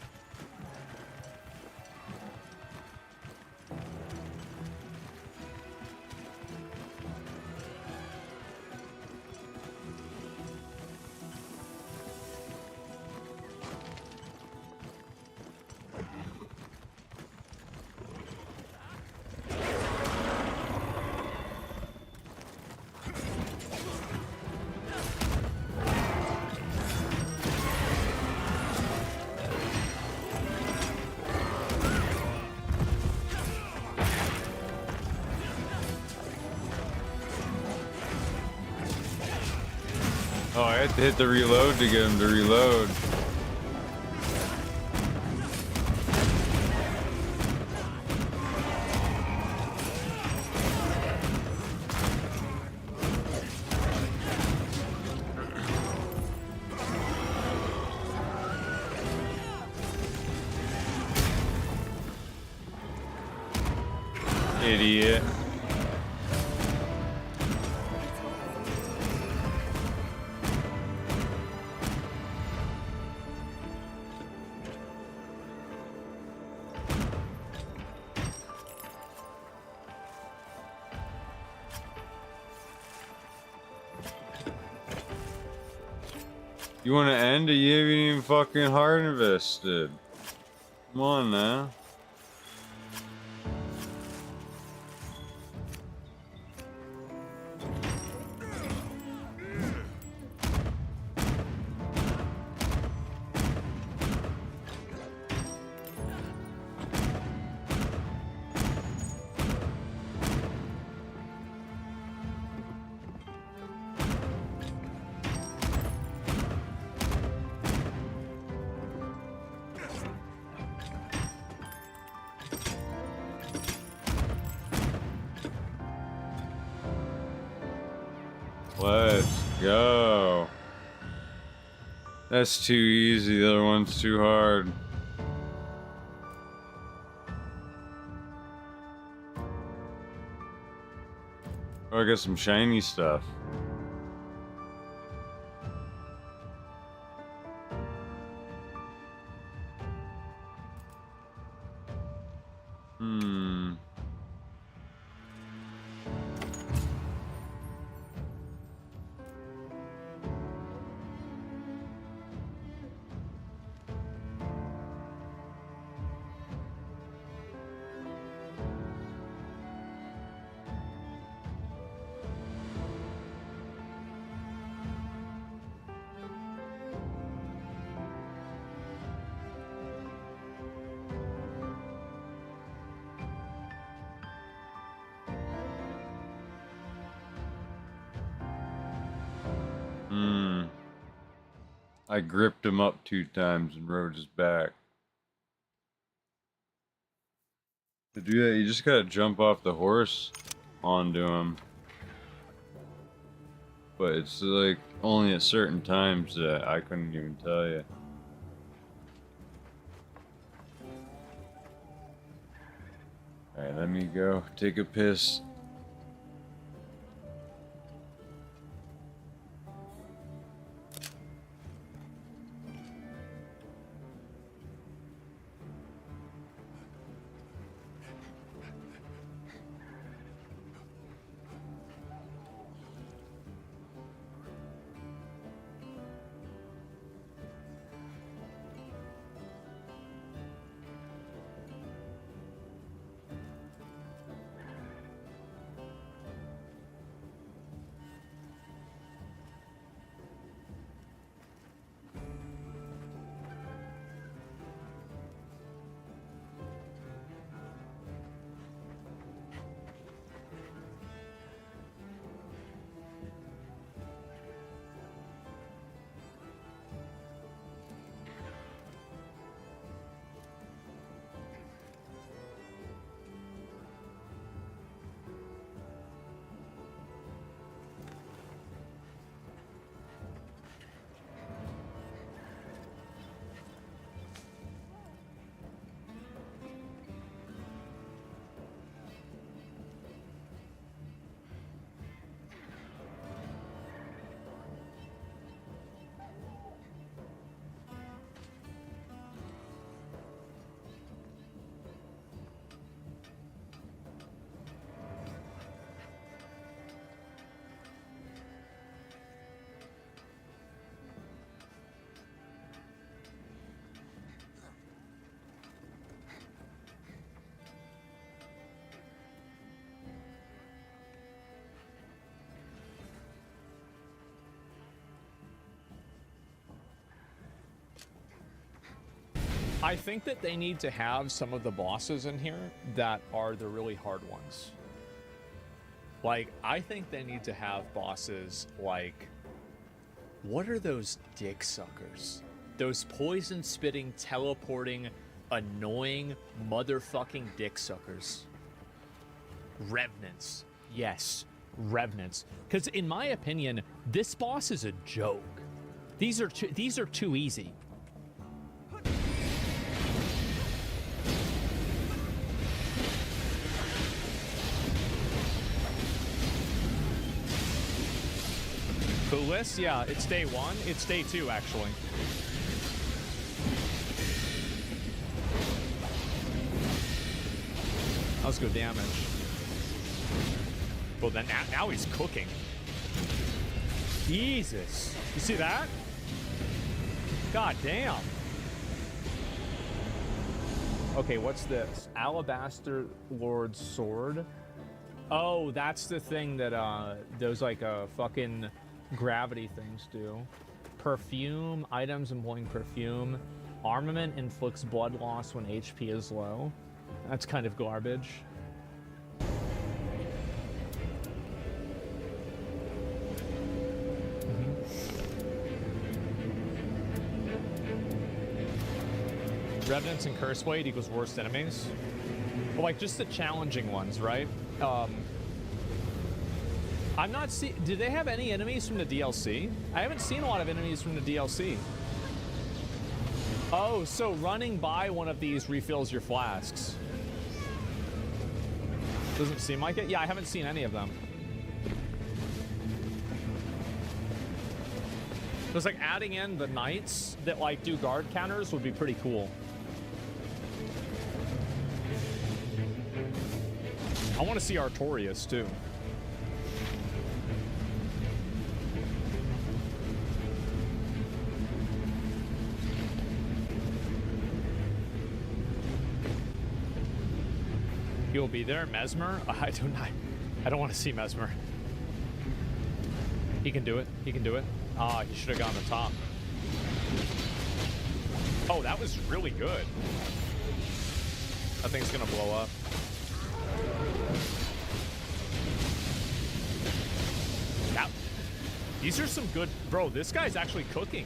Oh, I had to hit the reload to get him to reload. Idiot. You want to end it? You haven't even fucking harvested. Come on now. Let's go. That's too easy. The other one's too hard. Oh, I got some shiny stuff. I gripped him up 2 times and rode his back. To do that, you just gotta jump off the horse onto him. But it's like only at certain times that I couldn't even tell you. Alright, let me go take a piss. I think that they need to have some of the bosses in here that are the really hard ones. Like, I think they need to have bosses like, what are those dick suckers? Those poison spitting, teleporting, annoying motherfucking dick suckers. Revenants. Yes, Revenants. Because in my opinion, this boss is a joke. These are too easy. Clueless? Yeah, it's day 1. It's day 2, actually. Let's go damage. Well, then now he's cooking. Jesus. You see that? God damn. Okay, what's this? Alabaster Lord's Sword. Oh, that's the thing that those like fucking gravity things do. Perfume, items employing perfume. Armament inflicts blood loss when HP is low. That's kind of garbage. Revenants and Curseblade equals worst enemies. Well, like just the challenging ones, right? I'm not see. Do they have any enemies from the DLC? I haven't seen a lot of enemies from the DLC. Oh, so running by one of these refills your flasks. Doesn't seem like it. Yeah, I haven't seen any of them. It's like adding in the knights that like do guard counters would be pretty cool. I want to see Artorias too. He'll be there. Mesmer? I don't want to see Mesmer. He can do it. He can do it. Ah, he should have gone the top. Oh, that was really good. That thing's gonna blow up. These are some good... Bro, this guy's actually cooking.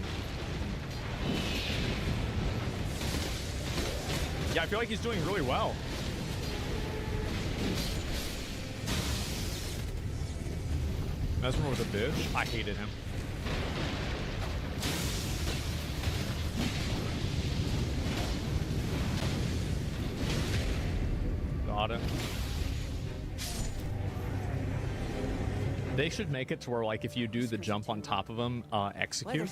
Yeah, I feel like he's doing really well. Mesmer was a bitch. I hated him. Got it. They should make it to where, like, if you do the jump on top of them, execute,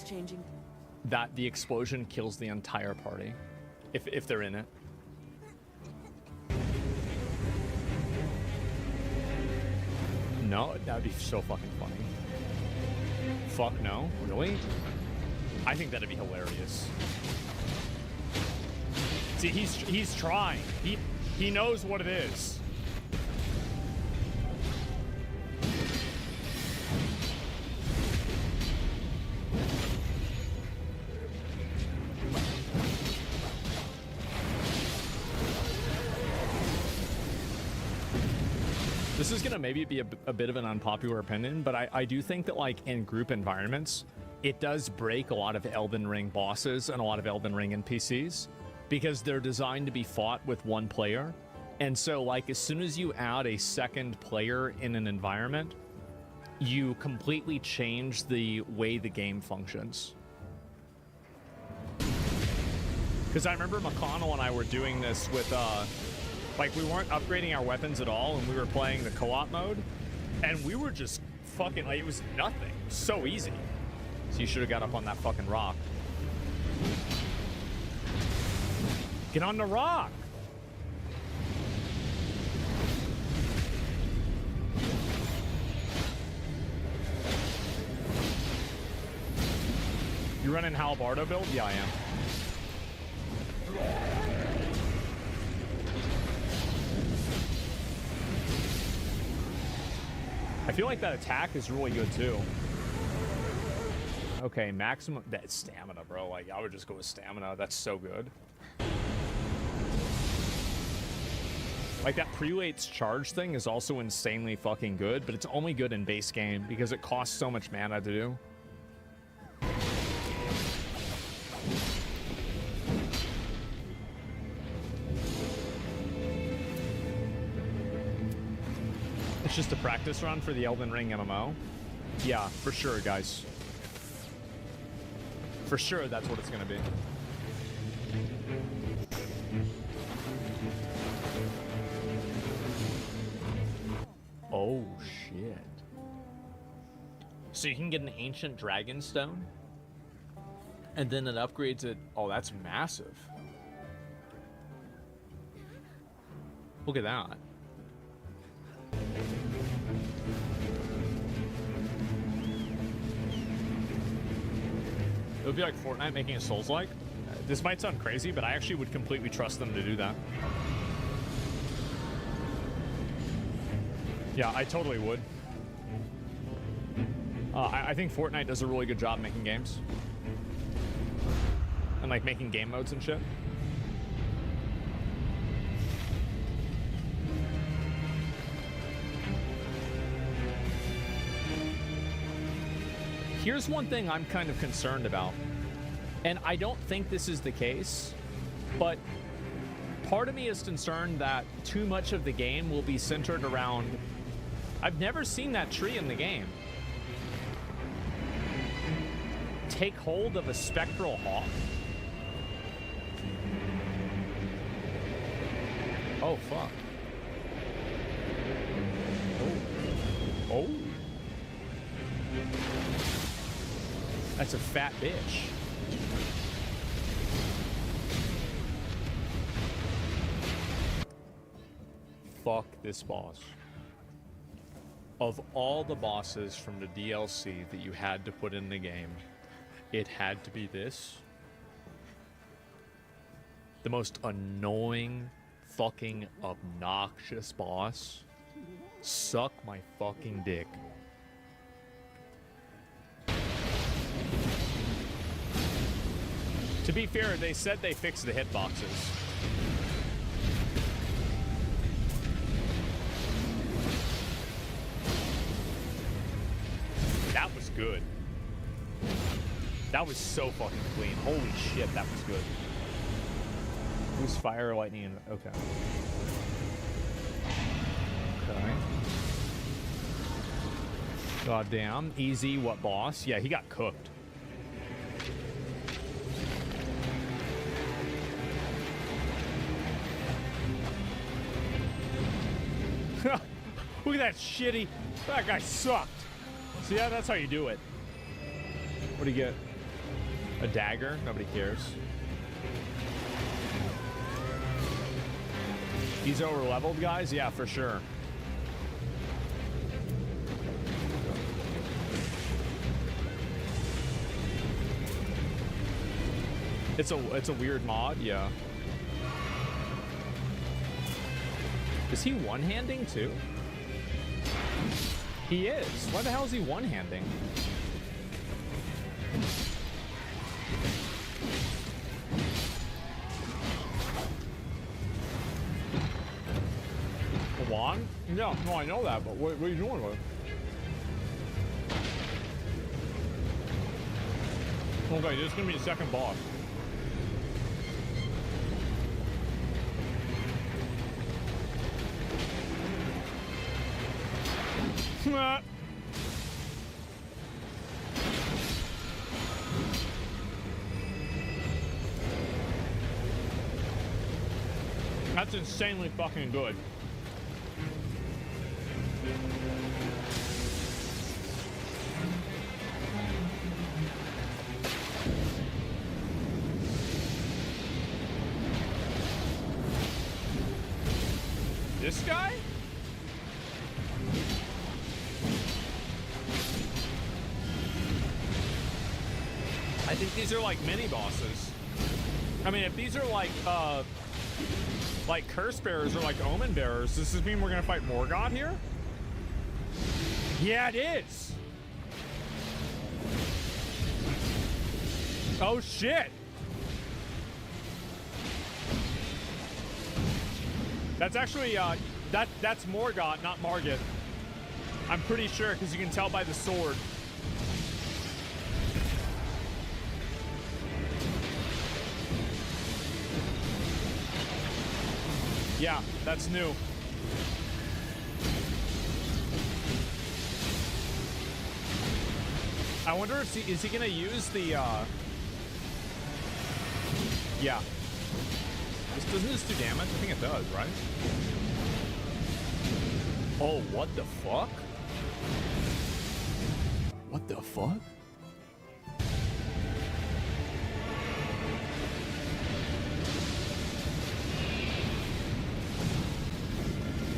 that the explosion kills the entire party, if they're in it. No, that would be so fucking funny. Fuck no, really? I think that'd be hilarious. See, he's trying. He knows what it is. This is gonna maybe be a bit of an unpopular opinion, but I do think that, like, in group environments, it does break a lot of Elden Ring bosses and a lot of Elden Ring NPCs because they're designed to be fought with one player. And so, like, as soon as you add a second player in an environment, you completely change the way the game functions. Because I remember McConnell and I were doing this with, like, we weren't upgrading our weapons at all, and we were playing the co-op mode, and we were just fucking, like, it was nothing. It was so easy. So you should have got up on that fucking rock. Get on the rock! You running Halbardo build? Yeah, I am. I feel like that attack is really good too. Okay, maximum, that stamina, bro. Like, I would just go with stamina. That's so good. Like, that prelate's charge thing is also insanely fucking good, but it's only good in base game because it costs so much mana to do. It's just a practice run for the Elden Ring MMO. Yeah, for sure, guys. For sure, that's what it's gonna be. Oh, shit. So you can get an ancient dragon stone? And then it upgrades it. Oh, that's massive. Look at that. It would be like Fortnite making a Souls-like. This might sound crazy, but I actually would completely trust them to do that. Yeah, I totally would. I think Fortnite does a really good job making games. And, like, making game modes and shit. Here's one thing I'm kind of concerned about, and I don't think this is the case, but part of me is concerned that too much of the game will be centered around... I've never seen that tree in the game. Take hold of a spectral hawk? Oh, fuck. Oh. Oh. That's a fat bitch. Fuck this boss. Of all the bosses from the DLC that you had to put in the game, it had to be this. The most annoying, fucking obnoxious boss. Suck my fucking dick. To be fair, they said they fixed the hitboxes. That was good. That was so fucking clean. Holy shit, that was good. Who's fire, lightning, and okay. Okay. God damn. Easy, what boss? Yeah, he got cooked. Look at that shitty. That guy sucked. See, yeah, that's how you do it. What do you get? A dagger? Nobody cares. He's over leveled, guys? Yeah, for sure. It's a weird mod, yeah. Is he one-handing too? He is. Why the hell is he one-handing? A wand? Yeah, no, I know that, but what are you doing with it? Okay, this is gonna be the second boss. That's insanely fucking good. This guy? I think these are like mini bosses. I mean, if these are like curse bearers or like omen bearers, does this mean we're gonna fight Morgoth here? Yeah, it is. Oh shit. That's actually that's Morgoth, not Margit. I'm pretty sure because you can tell by the sword. Yeah, that's new. I wonder if is he gonna use the yeah. Doesn't this do damage? I think it does, right? Oh, what the fuck? What the fuck?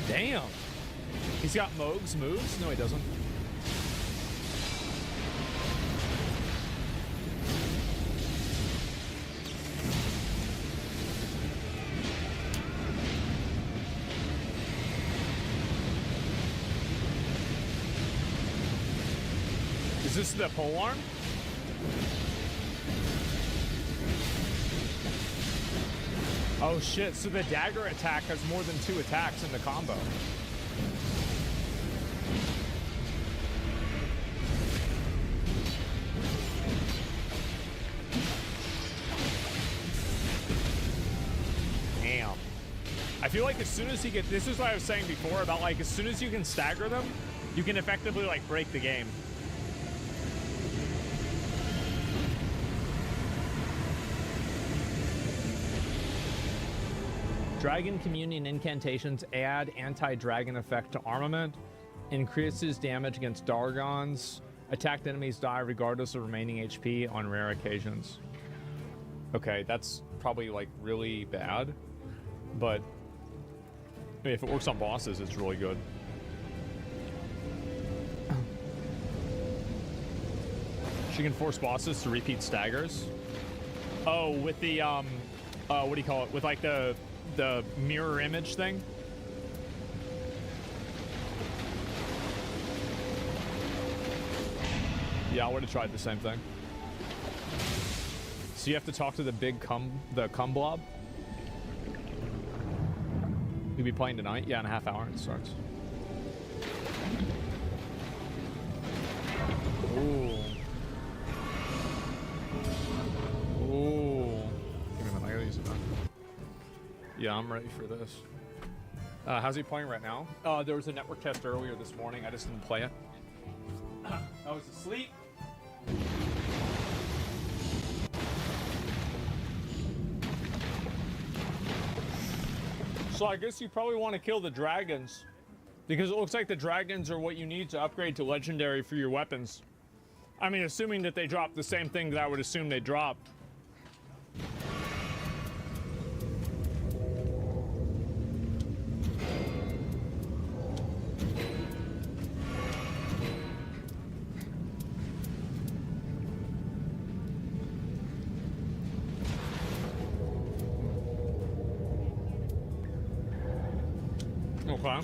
Damn. He's got Moog's moves? No, he doesn't. Is this the polearm? Oh shit, so the dagger attack has more than 2 attacks in the combo. Damn. I feel like as soon as he gets, this is what I was saying before about like as soon as you can stagger them, you can effectively like break the game. Dragon Communion incantations add anti-dragon effect to armament, increases damage against Dargons, attacked enemies die regardless of remaining HP on rare occasions. Okay, that's probably like really bad, but I mean, if it works on bosses, it's really good. She can force bosses to repeat staggers. Oh, with the what do you call it? With like the mirror image thing. Yeah, I would have tried the same thing. So you have to talk to the big cum blob. You'll be playing tonight? Yeah, in a half hour it starts. Ooh. Yeah, I'm ready for this. How's he playing right now? There was a network test earlier this morning. I just didn't play it. I was asleep. So I guess you probably want to kill the dragons, because it looks like the dragons are what you need to upgrade to legendary for your weapons. I mean, assuming that they drop the same thing that I would assume they drop. Okay.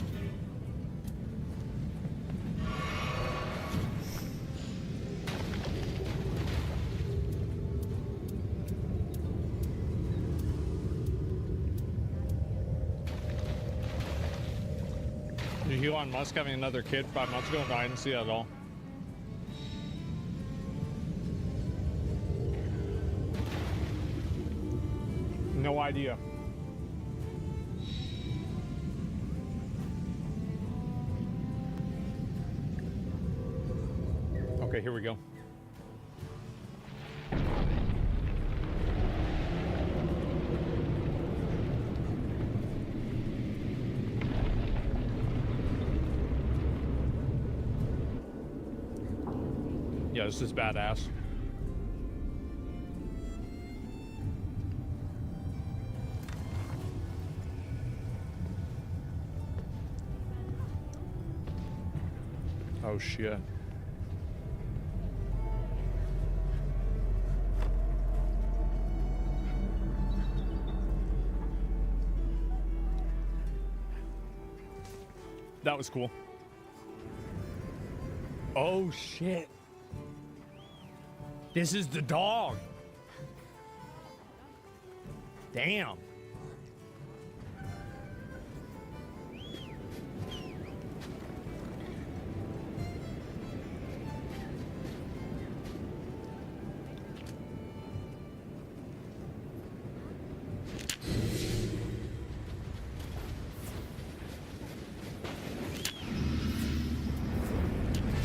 Did Elon Musk having another kid 5 months ago? No, I didn't see that at all. No idea. Okay, here we go. Yeah, this is badass. Oh shit. That was cool. Oh shit. This is the dog. Damn.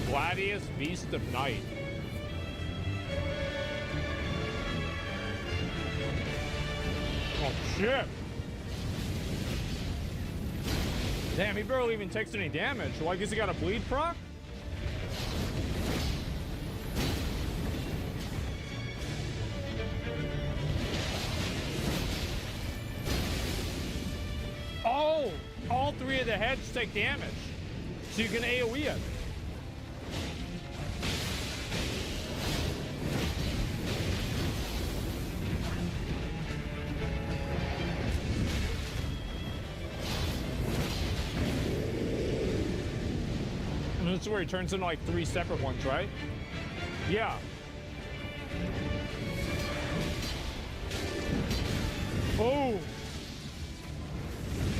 Gladius, Beast of Night. Oh shit! Damn, he barely even takes any damage. Well, I guess he got a bleed proc? Oh! All three of the heads take damage. So you can AoE it. This is where he turns into like 3 separate ones, right? Yeah. Oh!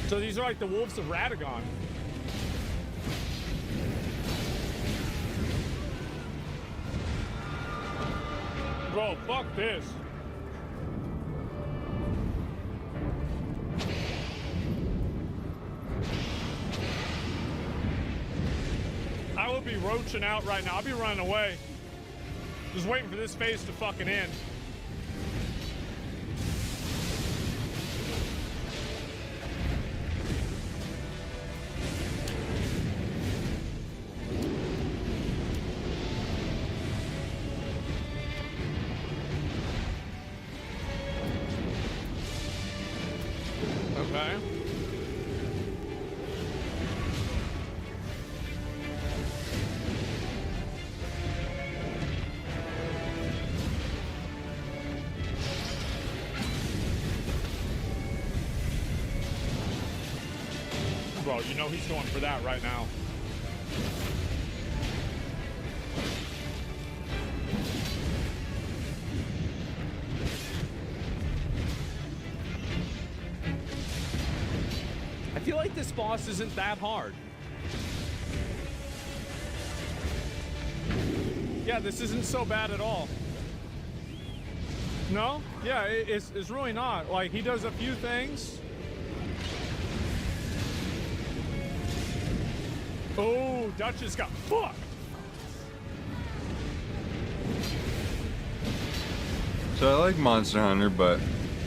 So these are like the wolves of Radagon. Bro, fuck this. I would be roaching out right now. I'll be running away. Just waiting for this phase to fucking end. Okay. Bro, you know he's going for that right now. I feel like this boss isn't that hard. Yeah, this isn't so bad at all. No? Yeah, it's really not. Like, he does a few things, Oh, Duchess got fucked. So I like Monster Hunter, but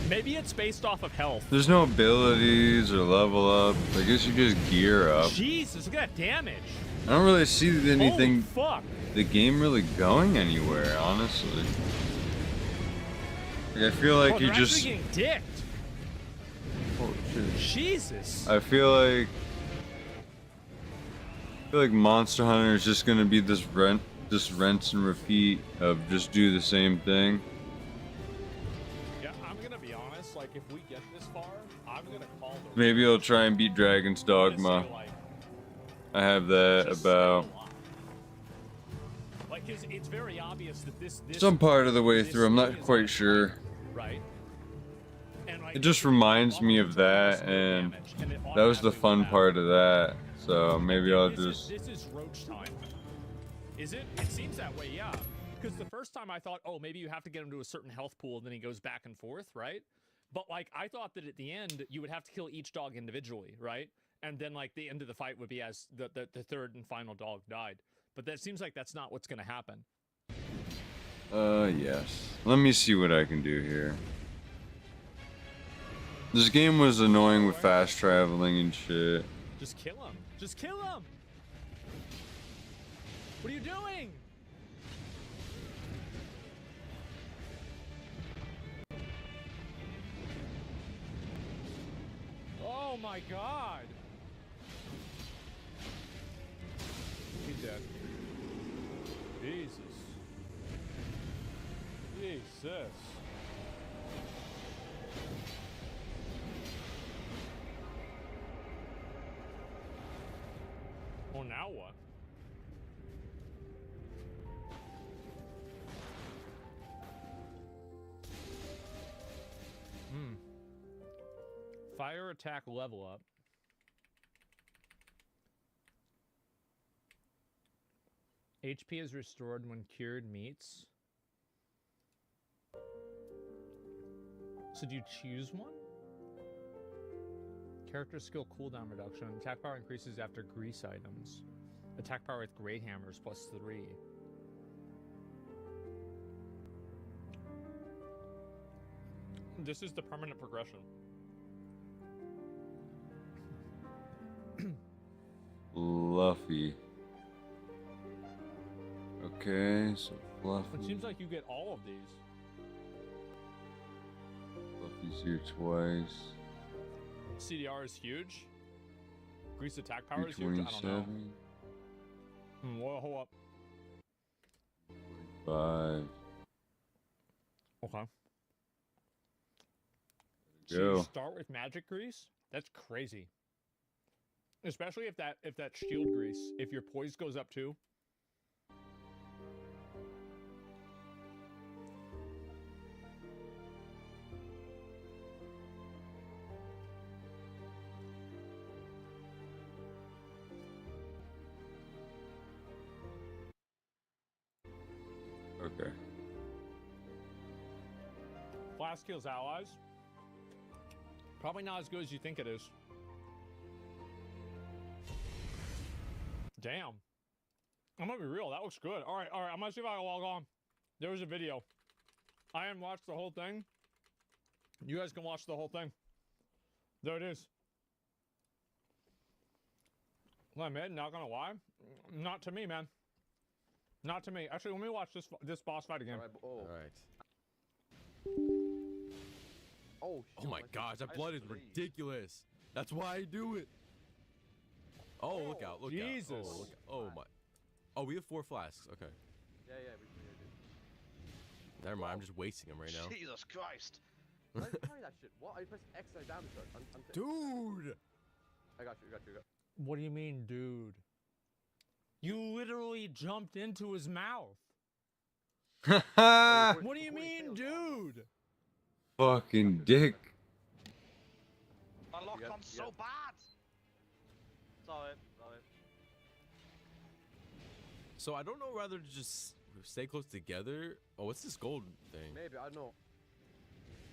Maybe it's based off of health. there's no abilities or level up. I guess you just gear up. Jesus, look at that damage. I don't really see anything. Holy fuck. The game really going anywhere, honestly. Like, I feel like you they're just. actually getting dicked. Oh shit. Jesus. I feel like Monster Hunter is just gonna be this rinse and repeat of just do the same thing. Yeah, I'm gonna be honest. Like, if we get this far, I'm gonna call the. Maybe I'll try and beat Dragon's Dogma. I have that about. Like, 'cause it's very obvious that this Some part of the way through, I'm not quite sure. right. And like, It just reminds me of that, and that was the fun part of that. So maybe I'll just. This is roach time. Is it? It seems that way, yeah. Because the first time I thought, oh, maybe you have to get him to a certain health pool, and then he goes back and forth, right? But like, I thought that at the end you would have to kill each dog individually, right? And then like the end of the fight would be as the third and final dog died. But that seems like that's not what's gonna happen. Yes. Let me see what I can do here. This game was annoying with fast traveling and shit. Just kill him. Just kill him. What are you doing? Oh my god. He's dead. Jesus. Jesus. Well, now what? Fire attack level up. HP is restored when cured meats. So do you choose one? Character skill cooldown reduction. Attack power increases after grease items. Attack power with great hammers +3. This is the permanent progression. Fluffy. Okay, so Fluffy. It seems like you get all of these. Fluffy's here twice. CDR is huge. Grease attack power is huge. I don't know. 227. Well, hold up. 5. Okay. Go. So you start with magic grease? That's crazy. Especially if that shield grease, if your poise goes up too. Okay. Flask kills allies. Probably not as good as you think it is. Damn. I'm gonna be real, that looks good. Alright, I'm gonna see if I can log on. There was a video. I didn't watch the whole thing. You guys can watch the whole thing. There it is. Well, I'm not gonna lie. Not to me, man. Not to me. Actually, let me watch this boss fight again. Alright. Oh my gosh, that blood is ridiculous. That's why I do it. Oh, look out, look Jesus. out. Oh, look out. Oh my. Oh, we have 4 flasks. Okay. Yeah, we do. Never mind, I'm just wasting them right now. Jesus Christ. I carry that shit. What? I press X and I damage her. Dude! I got you. What do you mean, dude? You literally jumped into his mouth. What do you mean, dude? Fucking dick. My lock-on's so bad. Sorry. So I don't know whether to just stay close together. Oh, what's this gold thing? Maybe, I don't know.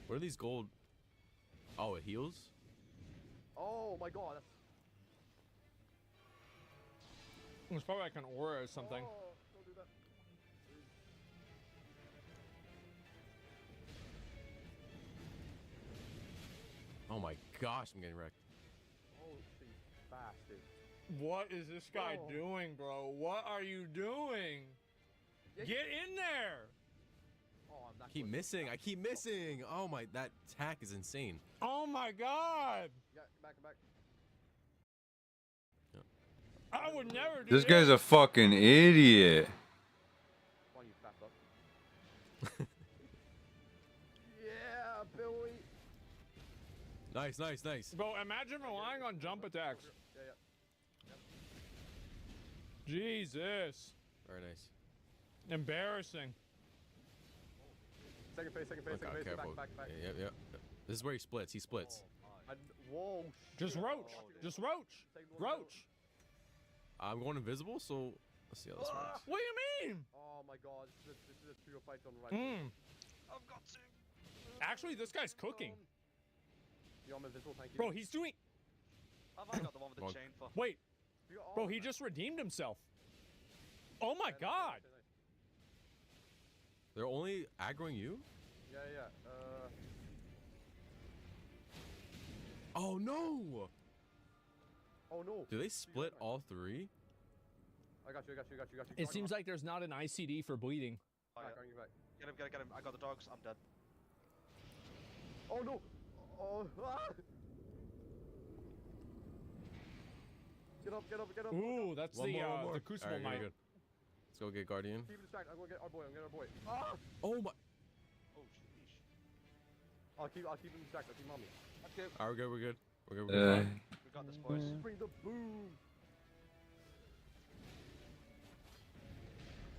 What are these gold? Oh, it heals? Oh my god. It's probably like an aura or something. Oh, don't do that. Oh my gosh, I'm getting wrecked. Oh, you bastard. What is this guy doing, bro? What are you doing? Get in there! Oh, I'm not I keep missing. I keep missing. Oh my, that attack is insane. Oh my god! Yeah, back. I would never do This guy's a fucking idiot. Come on, you fat fuck. Yeah, Billy. Nice. Bro, imagine relying on jump attacks. Yeah. Jesus. Very nice. Embarrassing. Second phase. Okay, careful. Back. Yep. This is where he splits. Whoa. Just roach. Roach. I'm going invisible, so let's see how this works. What do you mean? Oh my god, this is a trio fight on the right. I've got to. Actually, this guy's cooking. Yo, I'm invisible, thank you. Bro, he's doing. Have I got the one with the chain for? Wait. Bro, he just redeemed himself. Oh my god. They're only aggroing you? Yeah. Oh no! Oh no. Do they split all three? I got you. It seems like there's not an ICD for bleeding. Back. Get him. I got the dogs. I'm dead. Oh no. Oh. Ah. Get up. Ooh, that's One more. the Crucible Alright, Knight. good. Let's go get Guardian. Keep it distracted. I'm gonna get our boy. Ah. Oh my. Oh, sheesh. I'll keep him distracted. I'll keep mommy. Okay. Alright, we're good. We're good. We got this, boys. Bring the boom.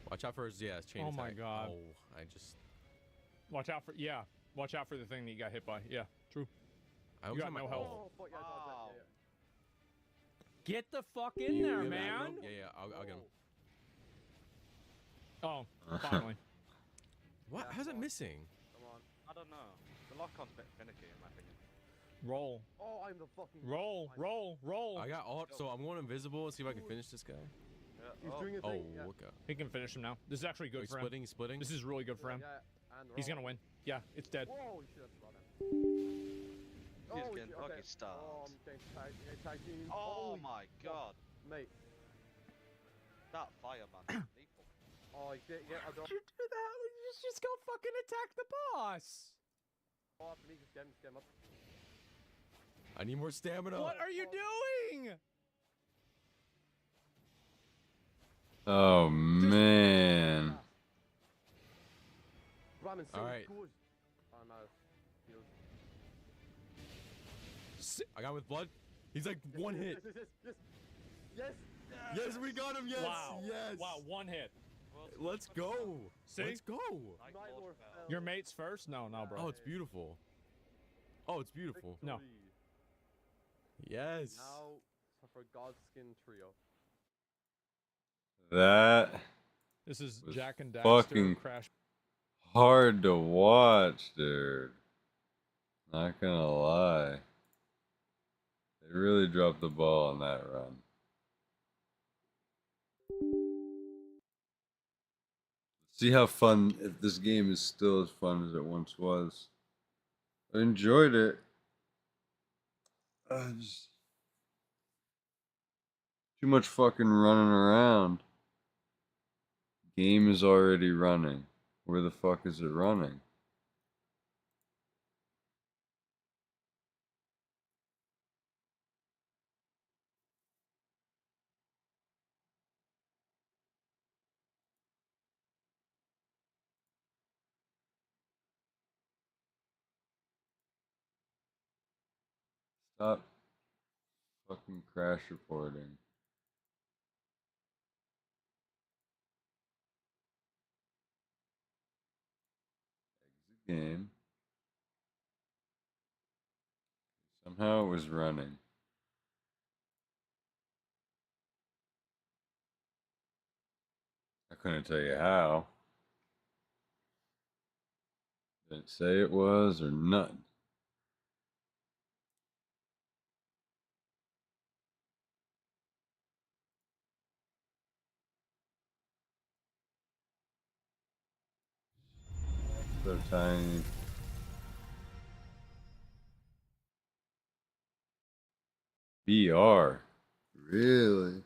Watch out for his chain Oh attack. my god. Oh, I just. Watch out for the thing that you got hit by. Yeah, true. I You almost got have my no health. Oh, fuck yeah, Wow. Get the fuck in there, You have man. aggro? Yeah, I'll get him. Oh, finally. What? How's it missing? Come on. I don't know. The lock-on's a bit finicky, in my opinion. Roll. Oh, I'm the fucking. Roll. I got alt, so I'm going invisible and see if I can finish this guy. Yeah. He's doing a Oh, thing. Yeah. look out. He can finish him now. This is actually good He's for him. splitting. This is really good for him. Yeah, and He's gonna win. Yeah, it's dead. Whoa, shit, that's brought him. He's Oh, getting shit, fucking okay. starved. Oh, I'm getting tagged in. Oh Holy my god. Mate. That fire, man. Lethal. Oh, yeah, I don't. You do that? Just go fucking attack the boss. Oh, after me, just get him up. I need more stamina. What are you doing? Oh man. Ramen, All right. good. I'm out of heals. I got him with blood. He's like one hit. Yes. Yes, we got him. Yes. Wow. Yes. Wow, one hit. Let's go. See? Let's go. Your mate's first? No, bro. Oh, it's beautiful. Oh, it's beautiful. No. Yes. Now for Godskin Trio. That This is was Jack and Daxter fucking Crash. hard to watch, dude. Not gonna lie. They really dropped the ball on that run. See how fun, if this game is still as fun as it once was. I enjoyed it. Just too much fucking running around. Game is already running. Where the fuck is it running? Stop fucking crash reporting. Exit game. Somehow it was running. I couldn't tell you how. Didn't say it was or nothing. So tiny. VR. Really?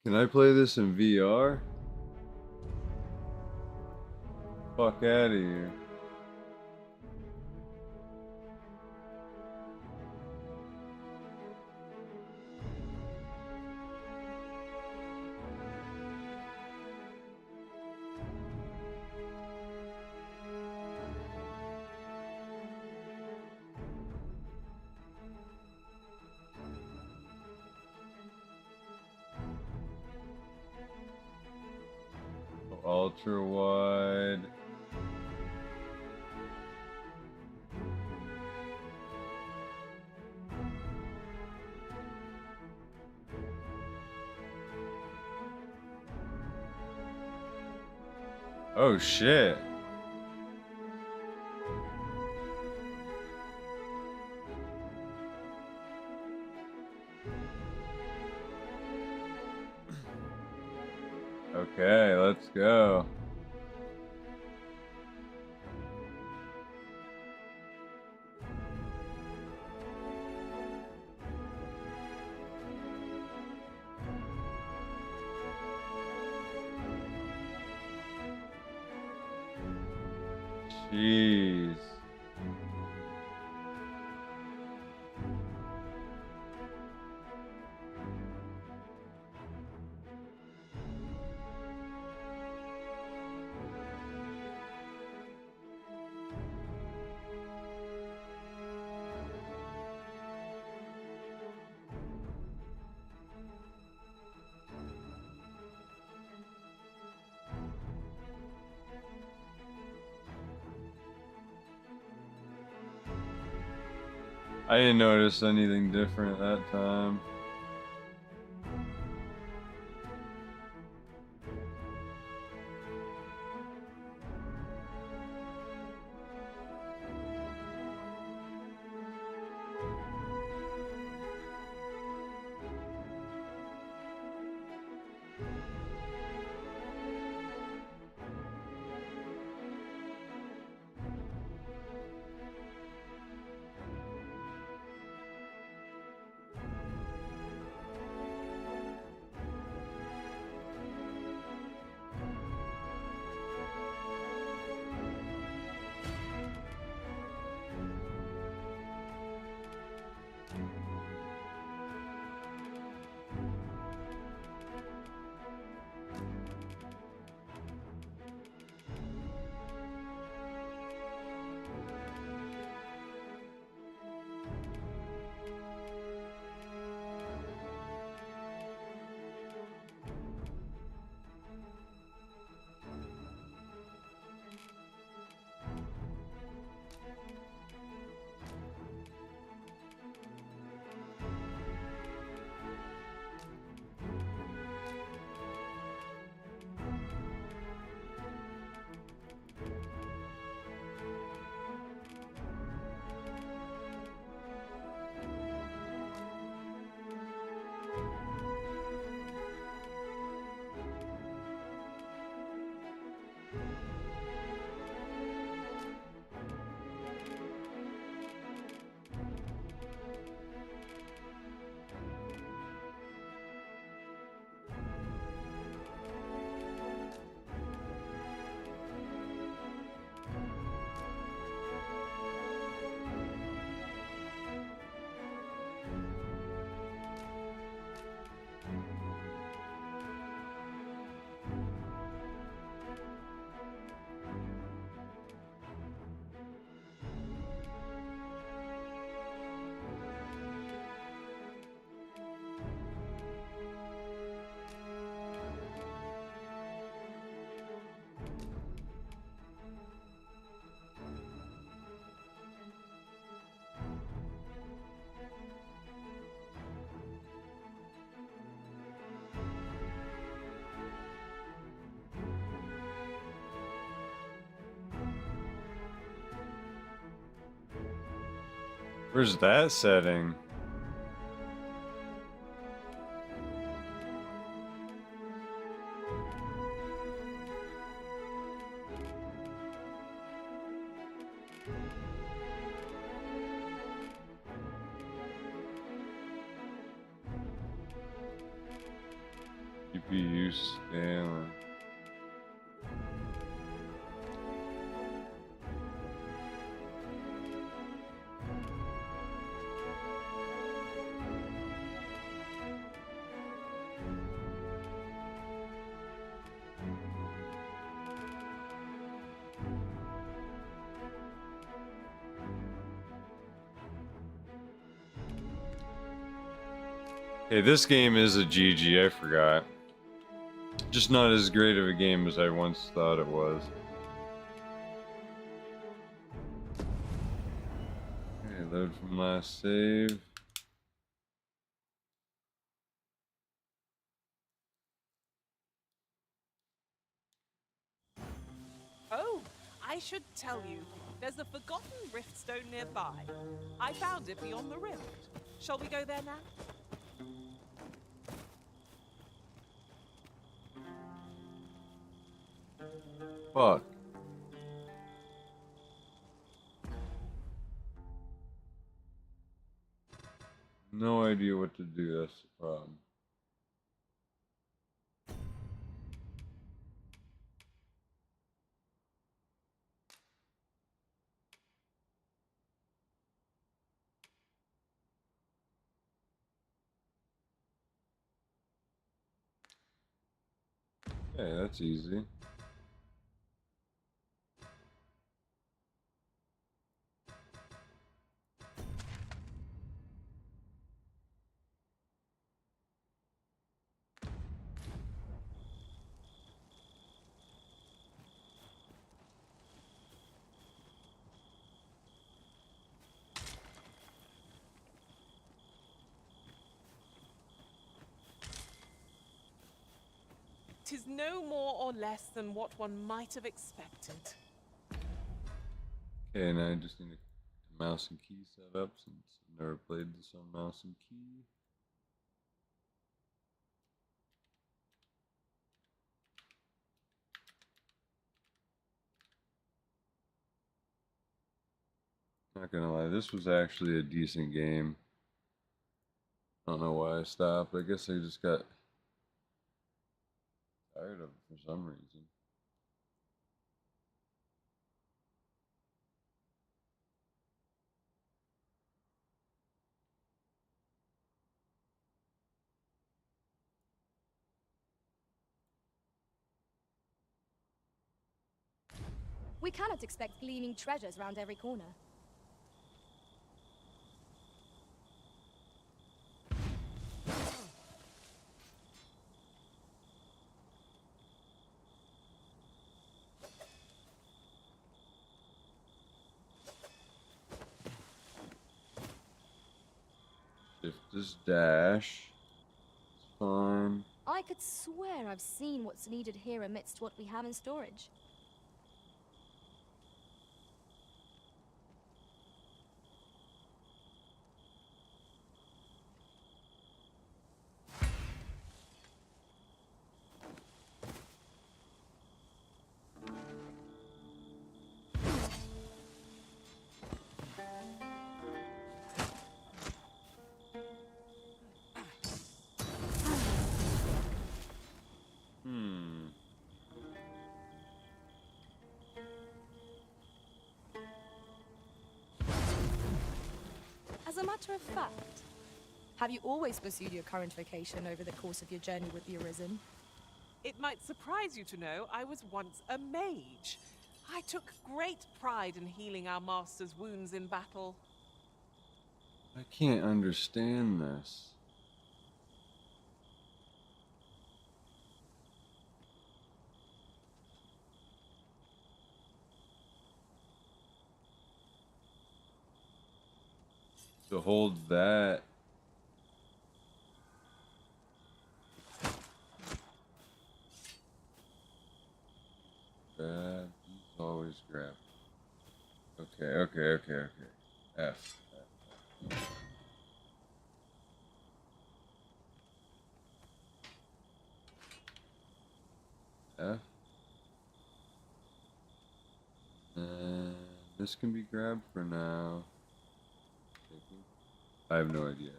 Can I play this in VR? Fuck out of here. Ultra wide. Oh shit. Okay, let's go. Jeez. I didn't notice anything different that time. Where's that setting? GPU scaling. Hey, this game is a GG, I forgot. Just not as great of a game as I once thought it was. Okay, load from last save. Oh, I should tell you, there's a forgotten rift stone nearby. I found it beyond the rift. Shall we go there now? Fuck. No idea what to do, that's the problem. Okay, that's easy. Tis no more or less than what one might have expected. Okay, now I just need a mouse and key setup since I've never played this on mouse and key. Not gonna lie, this was actually a decent game. I don't know why I stopped. I guess I just got tired of it for some reason. We cannot expect gleaming treasures round every corner. Shift this dash. It's fine. I could swear I've seen what's needed here amidst what we have in storage. As a matter of fact, have you always pursued your current vocation over the course of your journey with the Arisen? It might surprise you to know I was once a mage. I took great pride in healing our master's wounds in battle. I can't understand this. To hold that. Grab. He's always grab. Okay. F. F. And this can be grabbed for now. I have no idea.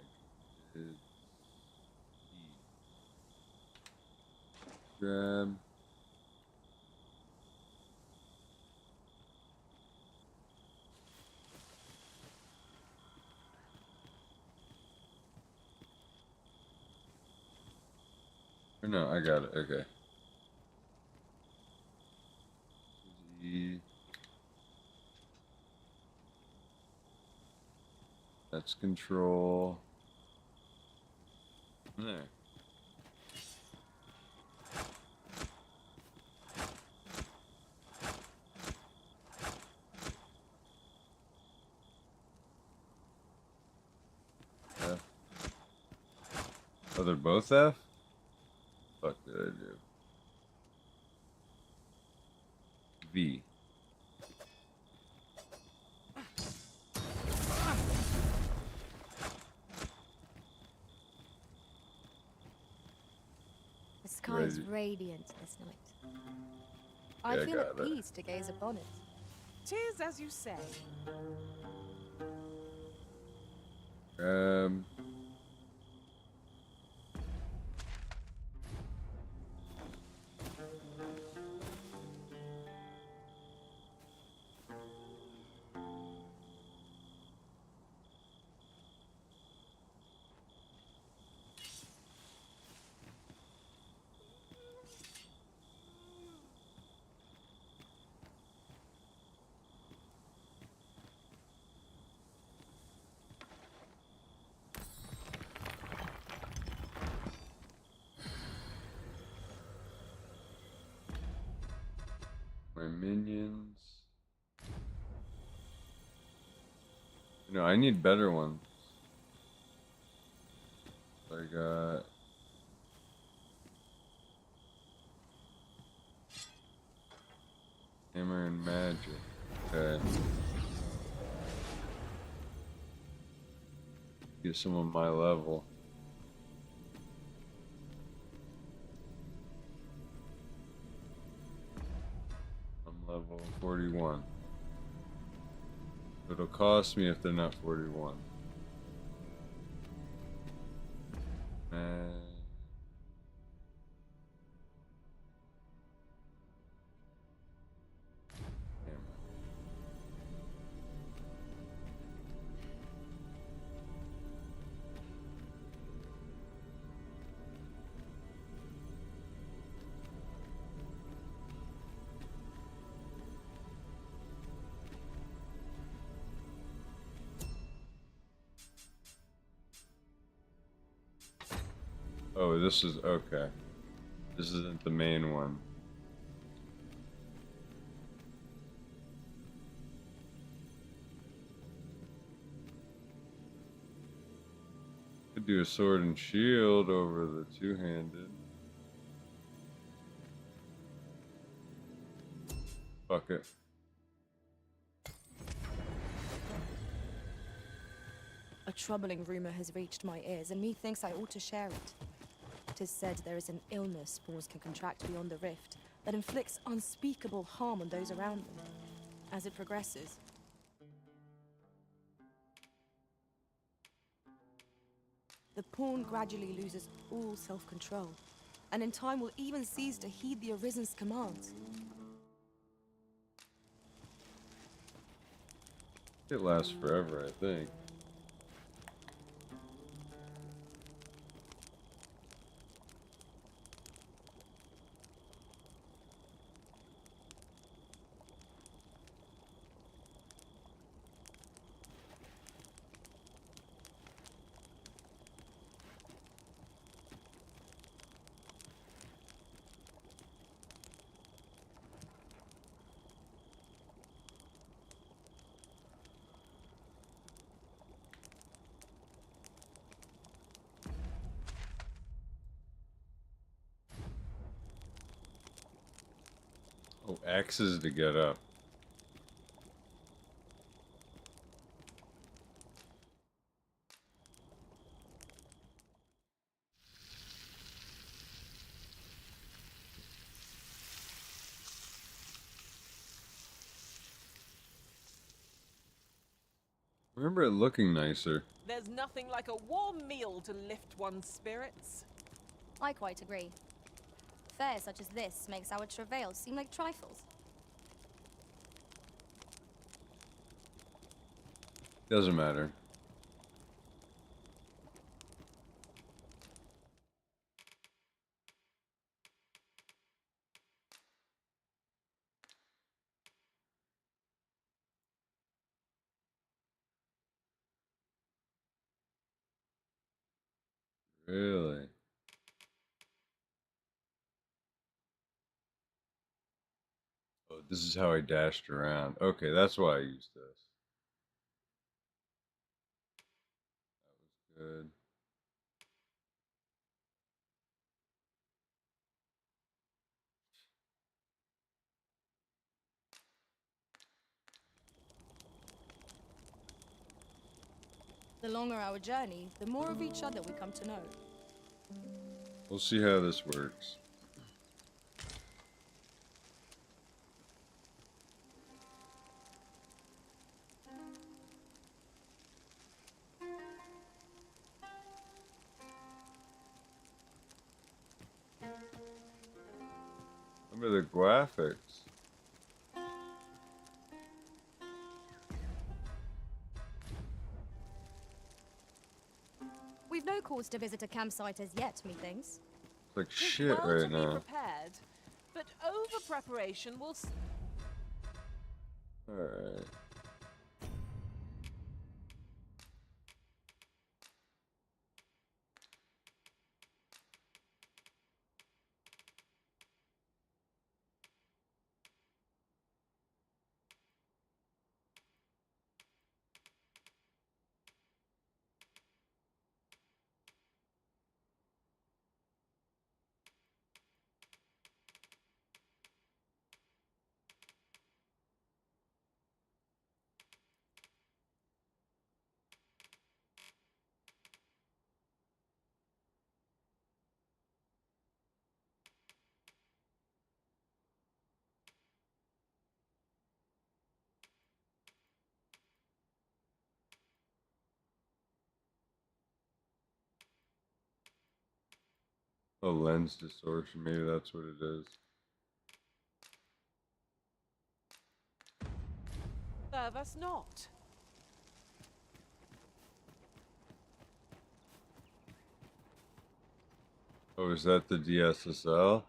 Grab. Or no, I got it. Okay. E. That's control. There. F. Oh, they're both F? Fuck did I do? V. The sky is radiant this night. I Yeah, feel at got it. peace to gaze upon it. 'Tis as you say. Grab. My minions. No, I need better ones. I got hammer and magic. Okay. Get some of my level. I'm level 41. It'll cost me if they're not 41. Oh, this is okay. This isn't the main one. Could do a sword and shield over the two-handed. Fuck it. A troubling rumor has reached my ears, and methinks I ought to share it. 'Tis said there is an illness spores can contract beyond the rift that inflicts unspeakable harm on those around them. As it progresses, the pawn gradually loses all self-control, and in time will even cease to heed the Arisen's commands. It lasts forever, I think. Oh, X's to get up. Remember it looking nicer. There's nothing like a warm meal to lift one's spirits. I quite agree. Affairs such as this makes our travails seem like trifles. Doesn't matter. Really? Oh, this is how I dashed around. Okay, that's why I used this. That was good. The longer our journey, the more of each other we come to know. We'll see how this works. Look at the graphics. We've no cause to visit a campsite as yet, methinks. It's like shit Well right to be now. prepared, but over preparation will. Alright. Oh, lens distortion. Maybe that's what it is. Serve us not. Oh, is that the DSSL?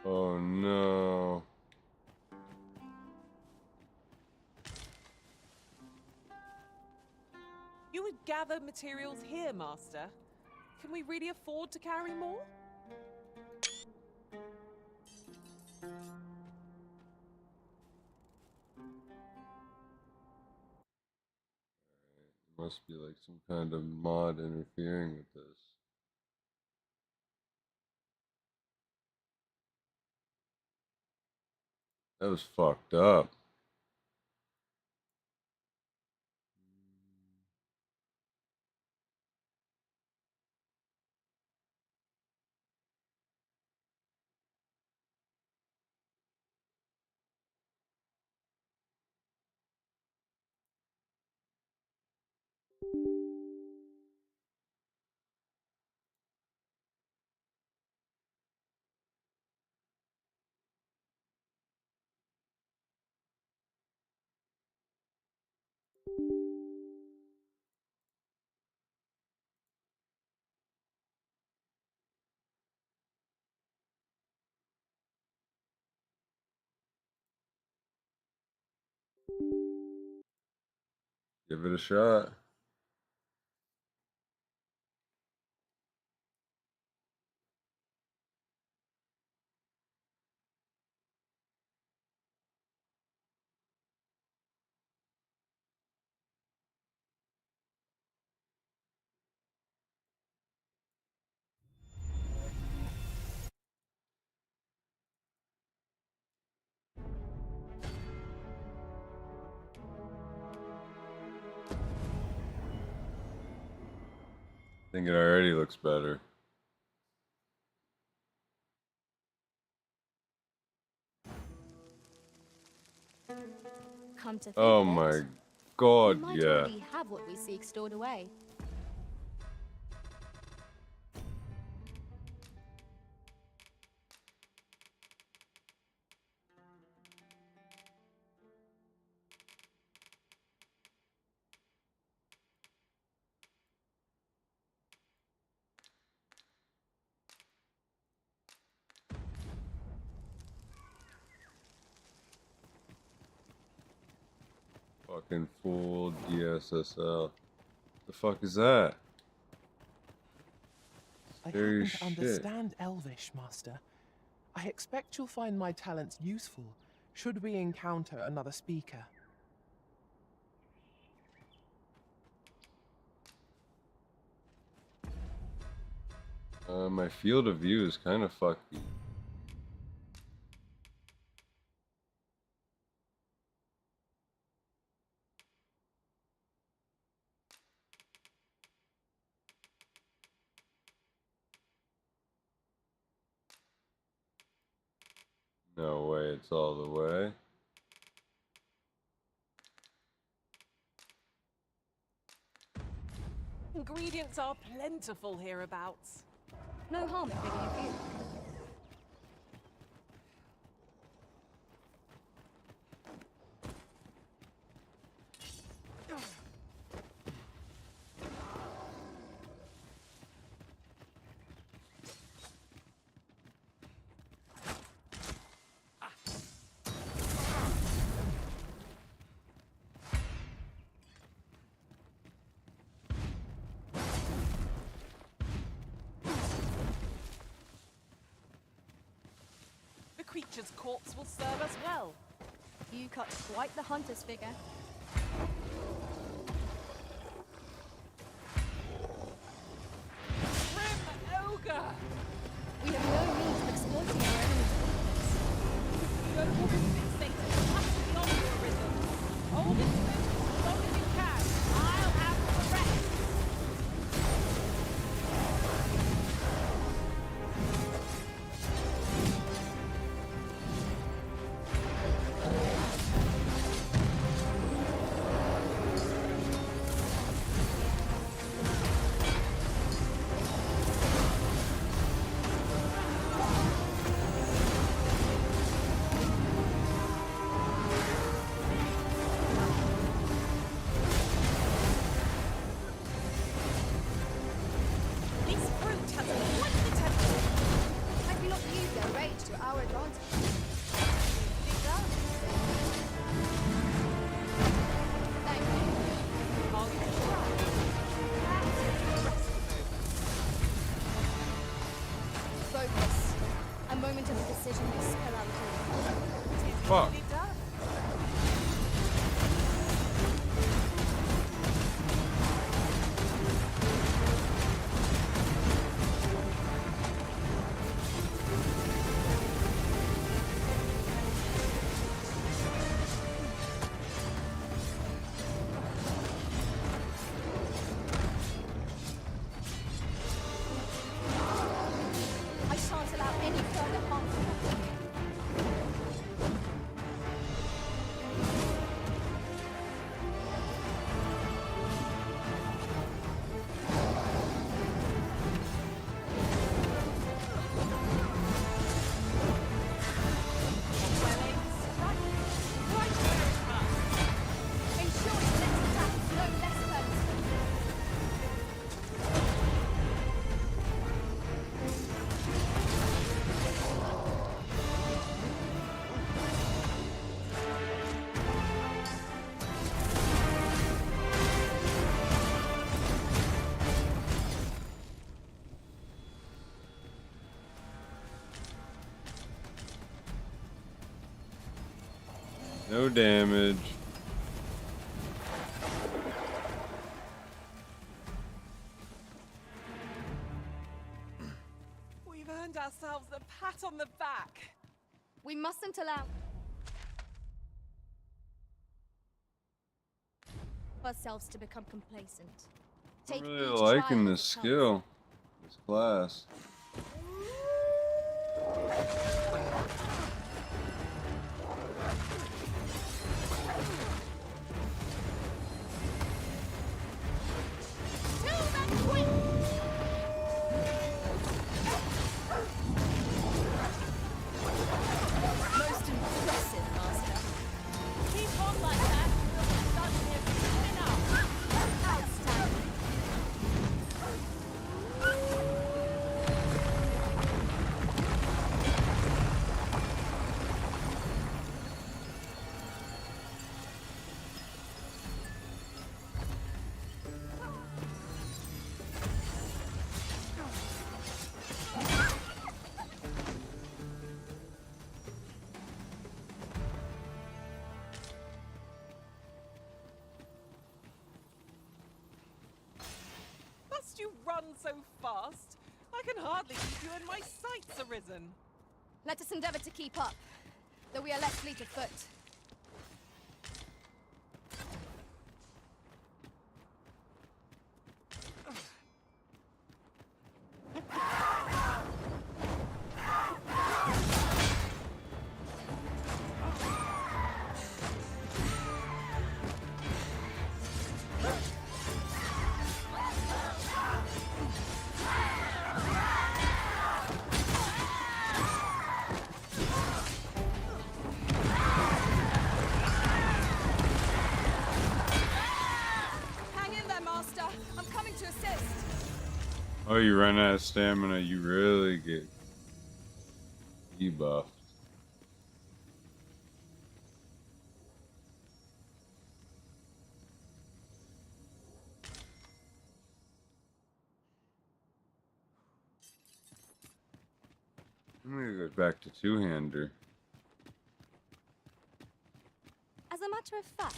Oh no. You would gather materials here, Master. Can we really afford to carry more? Must be like some kind of mod interfering with this. That was fucked up. Give it a shot. I think it already looks better. Come to think Oh of it, my god, we might yeah. already have what we seek stored away. Fucking full DSSL. The fuck is that? I Scary happen to shit. understand Elvish, Master. I expect you'll find my talents useful should we encounter another speaker. My field of view is kind of fucky. No way, it's all the way. Ingredients are plentiful hereabouts. No harm in picking a few. The creature's corpse will serve us well. You cut quite the hunter's figure. Grim ogre! We have no means of exploiting our enemy's weakness. Go for this fixated, perhaps beyond your rhythm. Hold it close as long as you can. I'll have the rest. No damage. We've earned ourselves a pat on the back. We mustn't allow ourselves to become complacent. I'm Take really each liking trial this as it comes. skill, this class. Most impressive, Master. Keep on like that. We'll be done here soon enough. Outstanding. Must you run so fast? I can hardly keep you in my sights, Arisen. Let us endeavor to keep up, though we are less fleet of foot. Hang in there, Master. I'm coming to assist. Oh, you run out of stamina, you really get debuffed. I'm gonna go back to two-hander. As a matter of fact,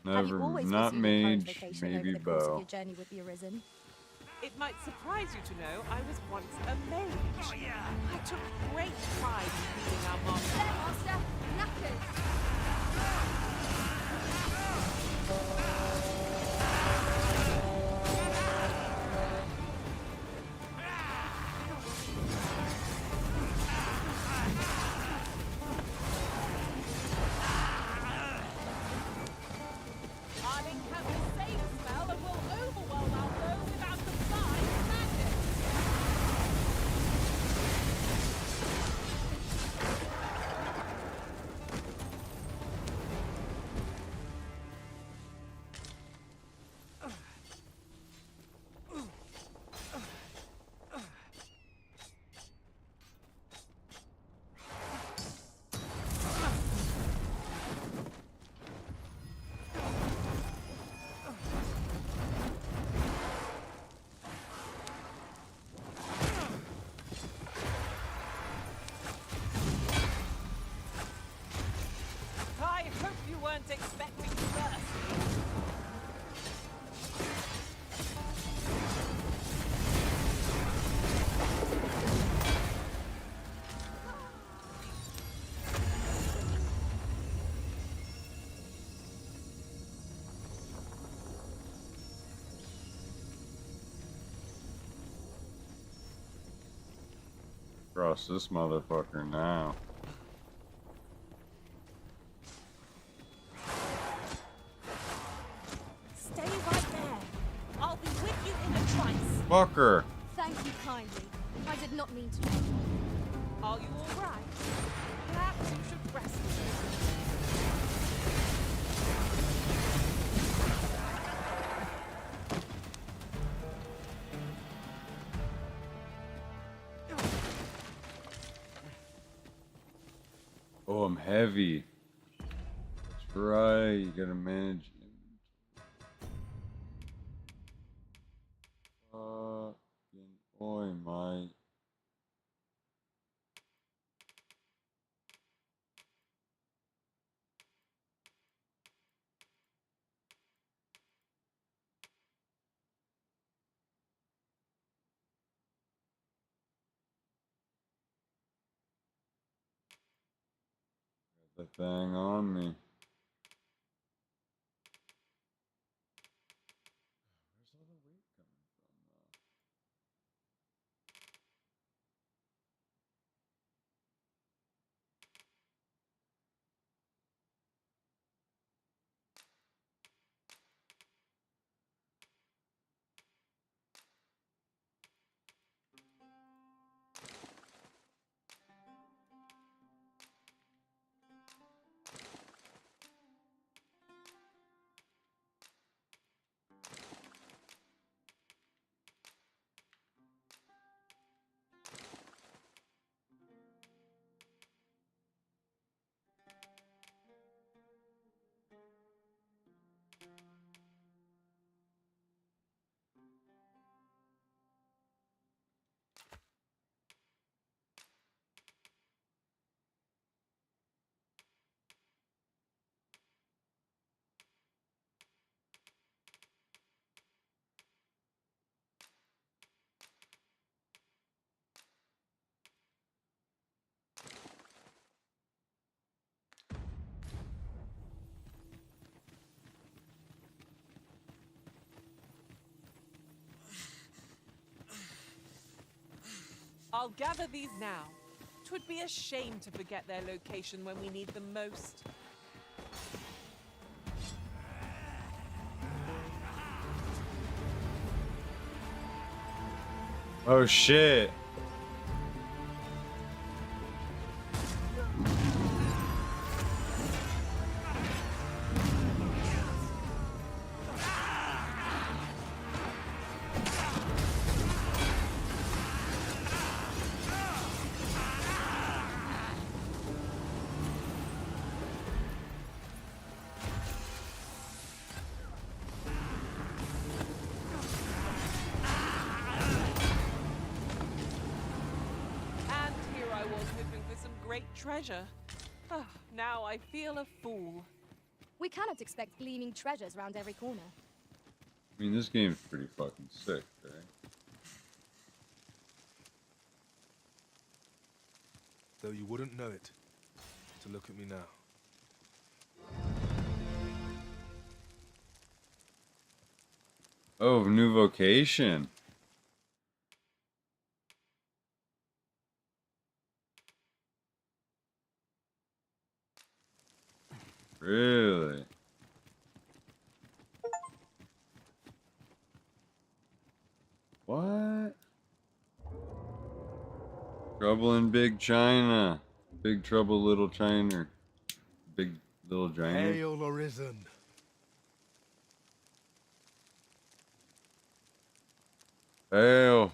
have you Never, always not pursued a current mage, vocation maybe over the course of bow. your journey with the Arisen? It might surprise you to know I was once a mage. Oh, yeah. I took great pride in being our master. There, Master! Knackers! I'll encounter the same spell and will overwhelm our foe without the flying magic. I hope you weren't expecting mercy. Cross this motherfucker now. Stay right there. I'll be with you in a trice. Fucker! Thank you kindly. I did not mean to. Are you all right? Perhaps you should rest. Oh, I'm heavy. That's right, you gotta manage. Fucking oi, mate. The thing on me. I'll gather these now. 'Twould be a shame to forget their location when we need them most. Oh shit. Treasure. Oh, now I feel a fool. We cannot expect gleaming treasures round every corner. I mean, this game's pretty fucking sick, right? Though you wouldn't know it, to look at me now. Oh, new vocation. Really? What? Trouble in Big China. Big Trouble Little China. Big Little China. Hail Arisen. Hail.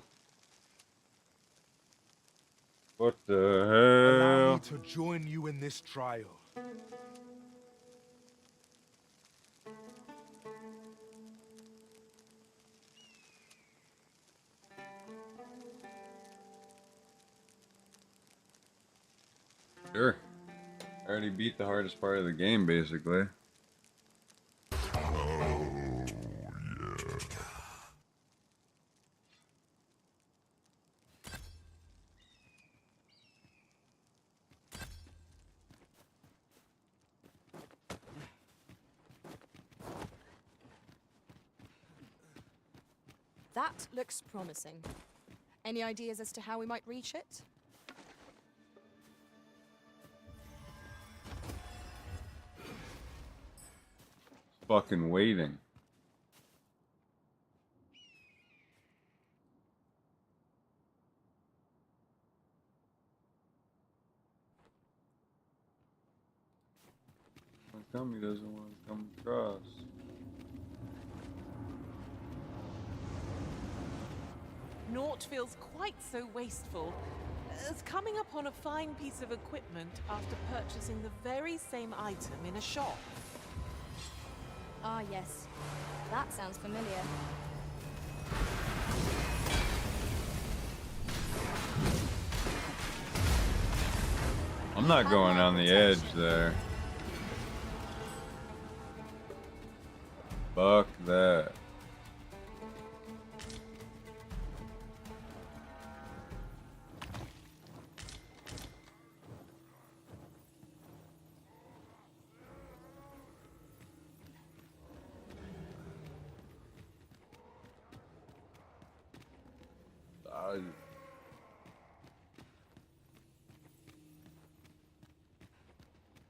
What the Allow hell? me to join you in this trial. Sure. I already beat the hardest part of the game, basically. That looks promising. Any ideas as to how we might reach it? Fucking waiting. How come he doesn't want to come across? Naught feels quite so wasteful as coming upon a fine piece of equipment after purchasing the very same item in a shop. Ah, yes. That sounds familiar. I'm not going on the edge there. Fuck that. God.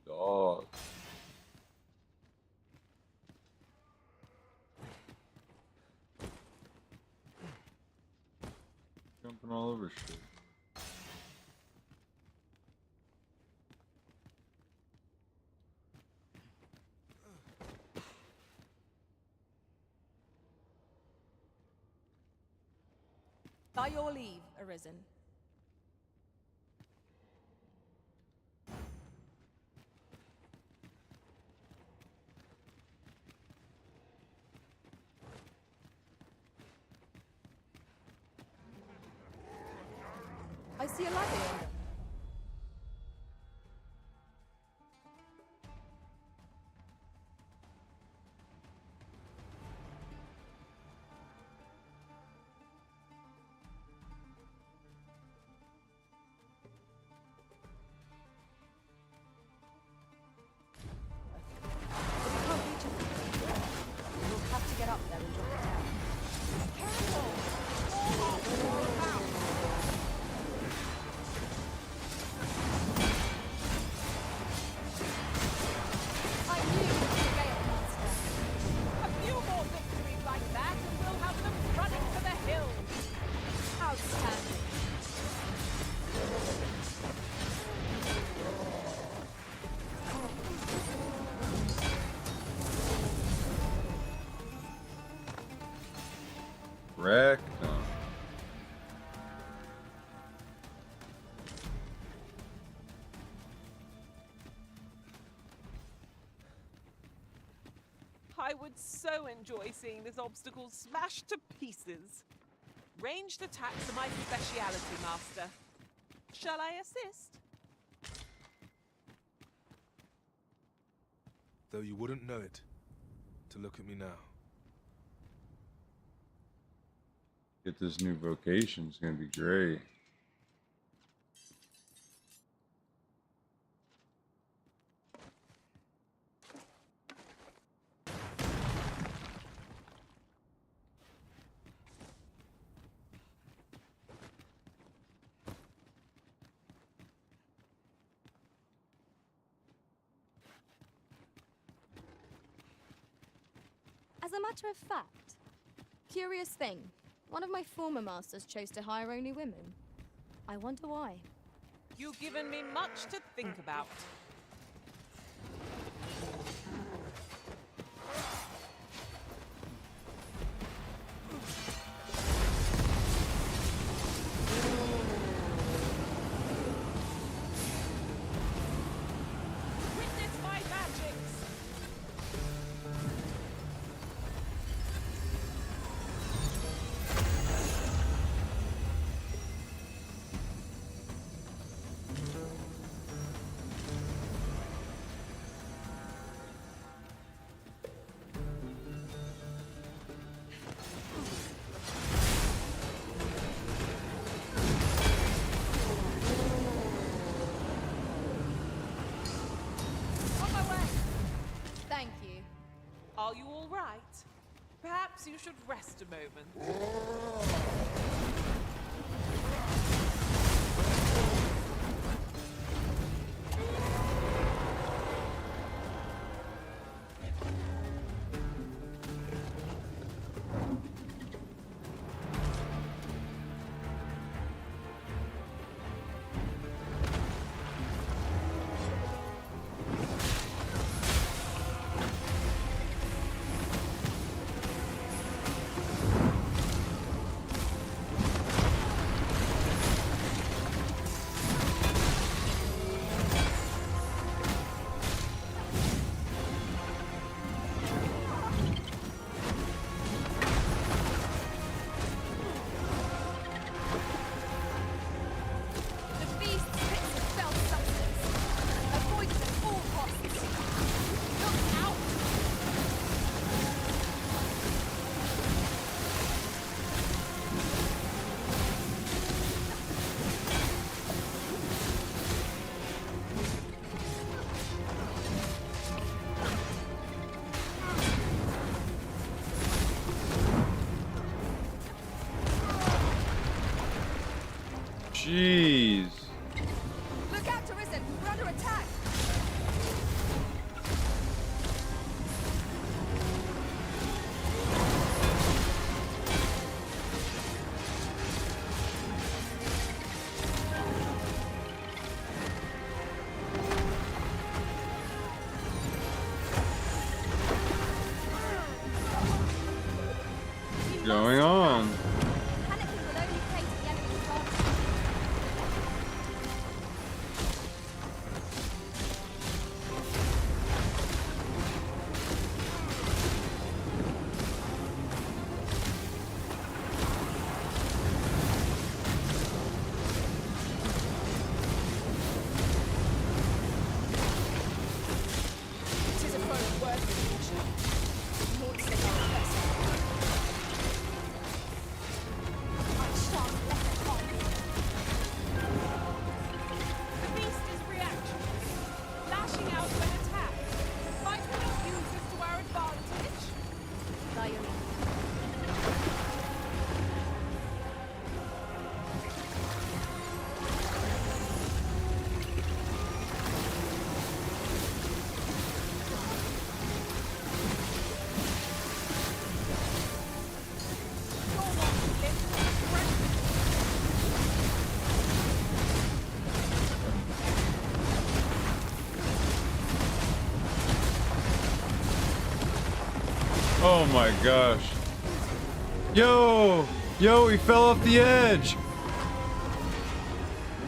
Dog. Jumping all over shit. By your leave, Arisen. I see a ladder yonder. Wrecked. I would so enjoy seeing this obstacle smashed to pieces. Ranged attacks are my speciality, Master. Shall I assist? Though you wouldn't know it, to look at me now. Get this new vocation. It's gonna be great. As a matter of fact, curious thing, one of my former masters chose to hire only women. I wonder why. You've given me much to think about. Witness my magics! On my way! Thank you. Are you all right? Perhaps you should rest a moment. Jeez. Look out, Arisen! We're under attack! What's going on? Panicking will only play to the enemy's advantage. It is a foe worth the future. Not say our best. I shan't let it on. The beast is reactionary, lashing out when attacked. Might we not use this to our advantage? Oh my gosh. Yo! Yo, he fell off the edge!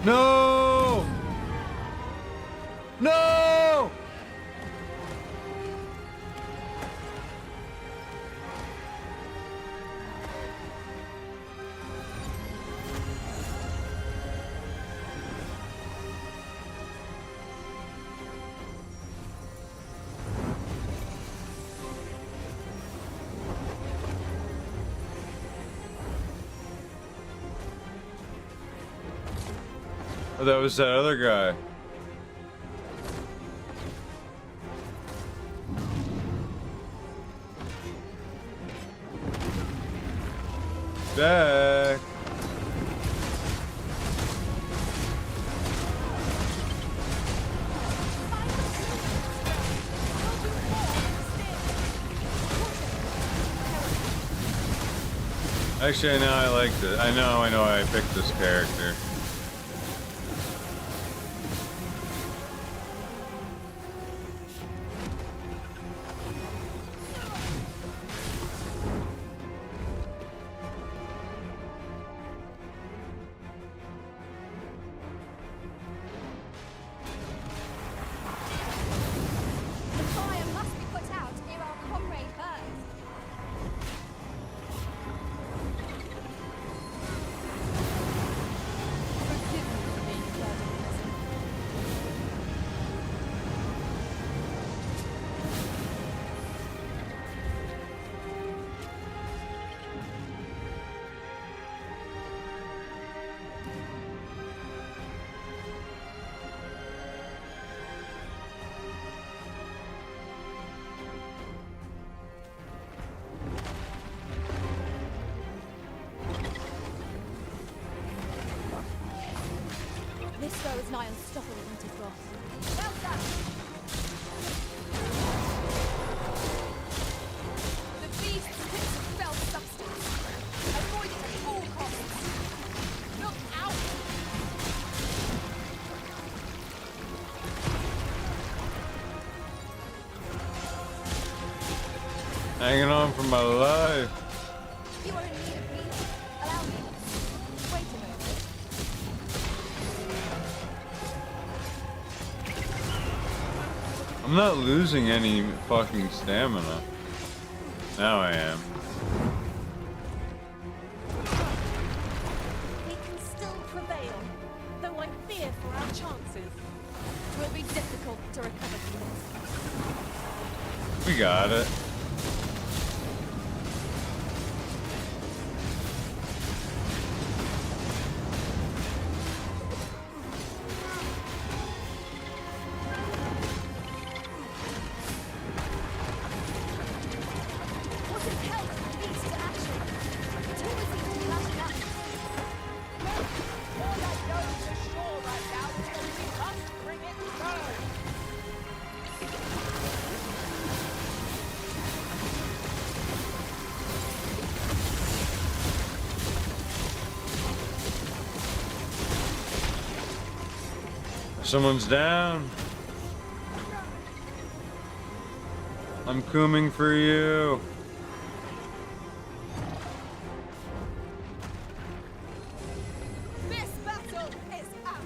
No! No! Oh, that was that other guy. Back. Actually, now I like this. I know I picked this character. The fire must be put out ere our comrade burns. Forgive me for being a burden, Arisen. This foe is nigh unstoppable, Hunted Frost. Well done! The beast pits fell substance. Avoid it at all costs. Look out! Hanging on for my life. You are in need of me. Allow me. Wait a moment. I'm not losing any fucking stamina. Now I am. We can still prevail, though I fear for our chances. It will be difficult to recover from this. We got it. What in hell leads to action? Too busy lashing out. No, more like someone's down. I'm coming for you. This battle is ours.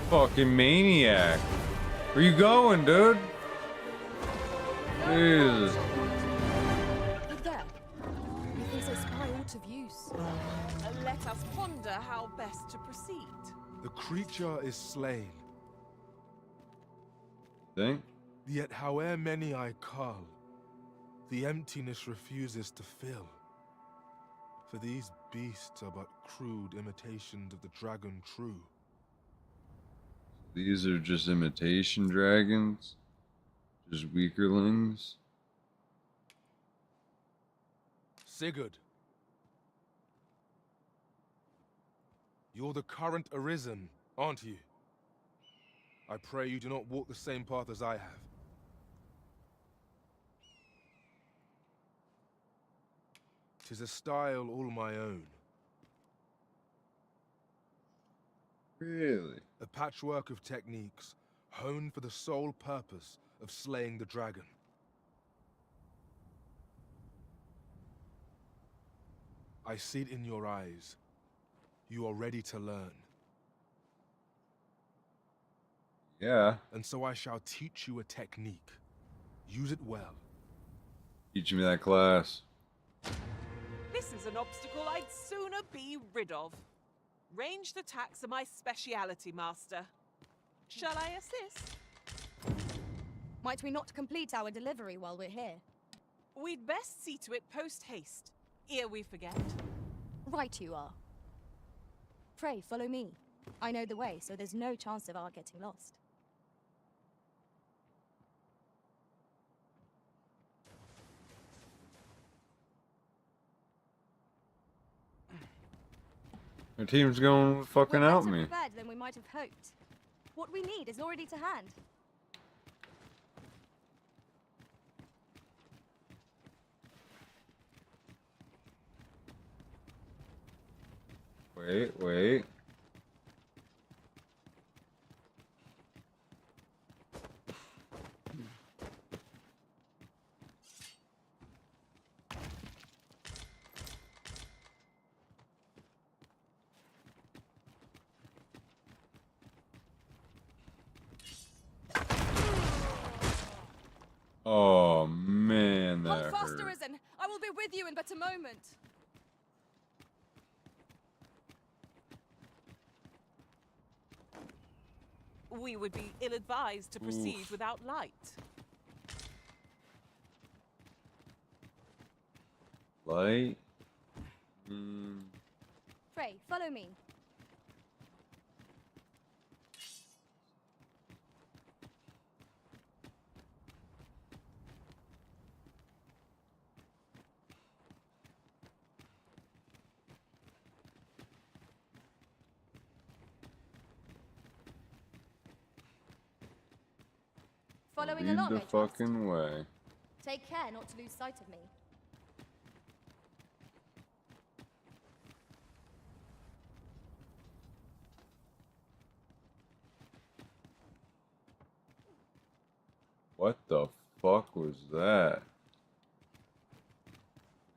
Fucking maniac. Where you going, dude? Jesus. Look there. Methinks a spy out of use. Let us ponder how best to proceed. The creature is slain. Think? Yet howe'er many I cull, the emptiness refuses to fill. For these beasts are but crude imitations of the dragon true. These are just imitation dragons? Just weakerlings? Sigurd. You're the current Arisen, aren't you? I pray you do not walk the same path as I have. 'Tis a style all my own. Really? A patchwork of techniques, honed for the sole purpose of slaying the dragon. I see it in your eyes. You are ready to learn. Yeah. And so I shall teach you a technique. Use it well. Teach me that class. This is an obstacle I'd sooner be rid of. Ranged attacks are my speciality, Master. Shall I assist? Might we not complete our delivery while we're here? We'd best see to it post-haste, ere we forget. Right you are. Pray, follow me. I know the way, so there's no chance of our getting lost. My team's going fucking We're out better me. prepared than we might have hoped. What we need is already to hand. Wait. Oh man, that Hold fast, hurt. Arisen! I will be with you in but a moment. We would be ill-advised to proceed Oof. without light. Light? Pray, follow me. Following Lead along, the I trust. fucking way. Take care not to lose sight of me. What the fuck was that?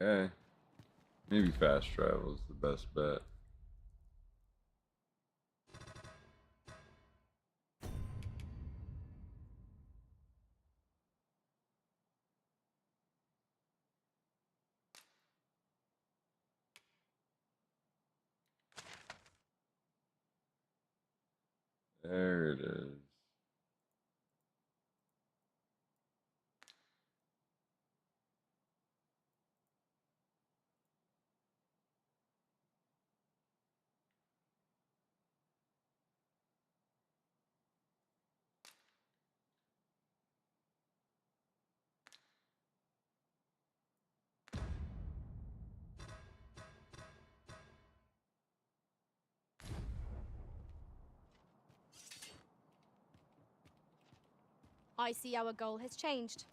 Okay. Maybe fast travel is the best bet. There it is. I see our goal has changed.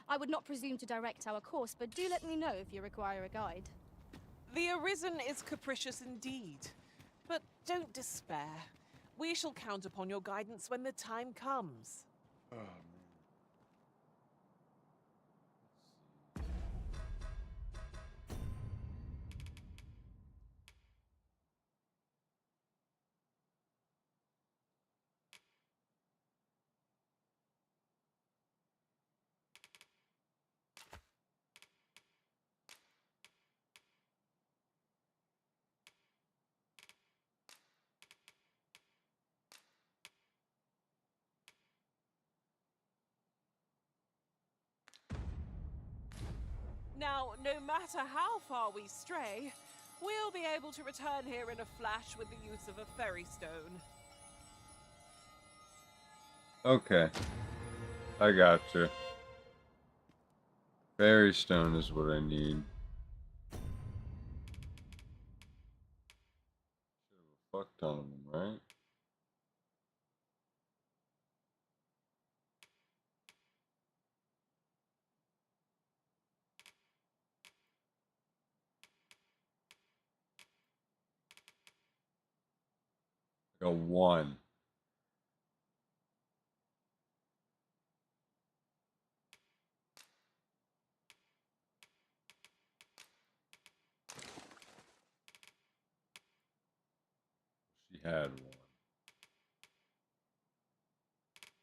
I would not presume to direct our course, but do let me know if you require a guide. The Arisen is capricious indeed, but don't despair. We shall count upon your guidance when the time comes. Now, no matter how far we stray, we'll be able to return here in a flash with the use of a ferry stone. Okay. I got you. Fairy stone is what I need. Should have a fuck ton of them, right? I got one. She had one.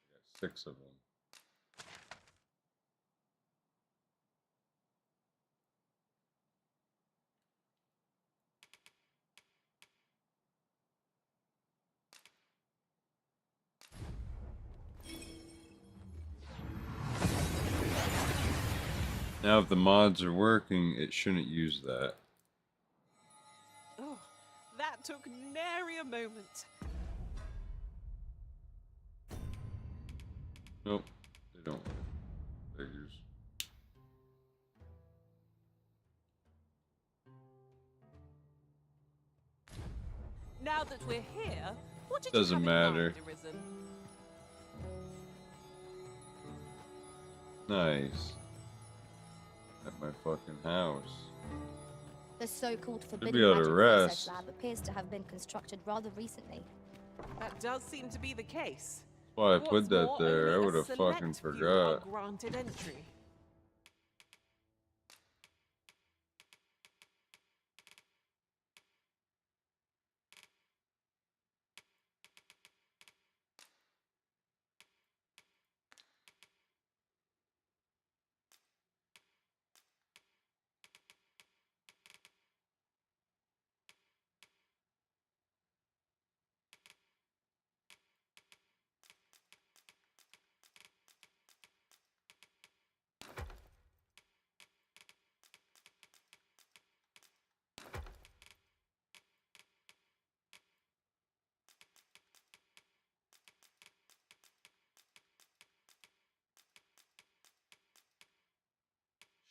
I got 6 of them. Now if the mods are working, it shouldn't use that. Oh, that took nary a moment. Nope, they don't work. Figures. Now that we're here, what did Doesn't you have matter. in mind, Arisen? Nice. At my fucking house. The so-called be forbidden able to magic rest. research lab appears to have been constructed rather recently. That does seem to be the case. That's why I What's put that more, there. I only a would have select fucking few are forgot. granted entry.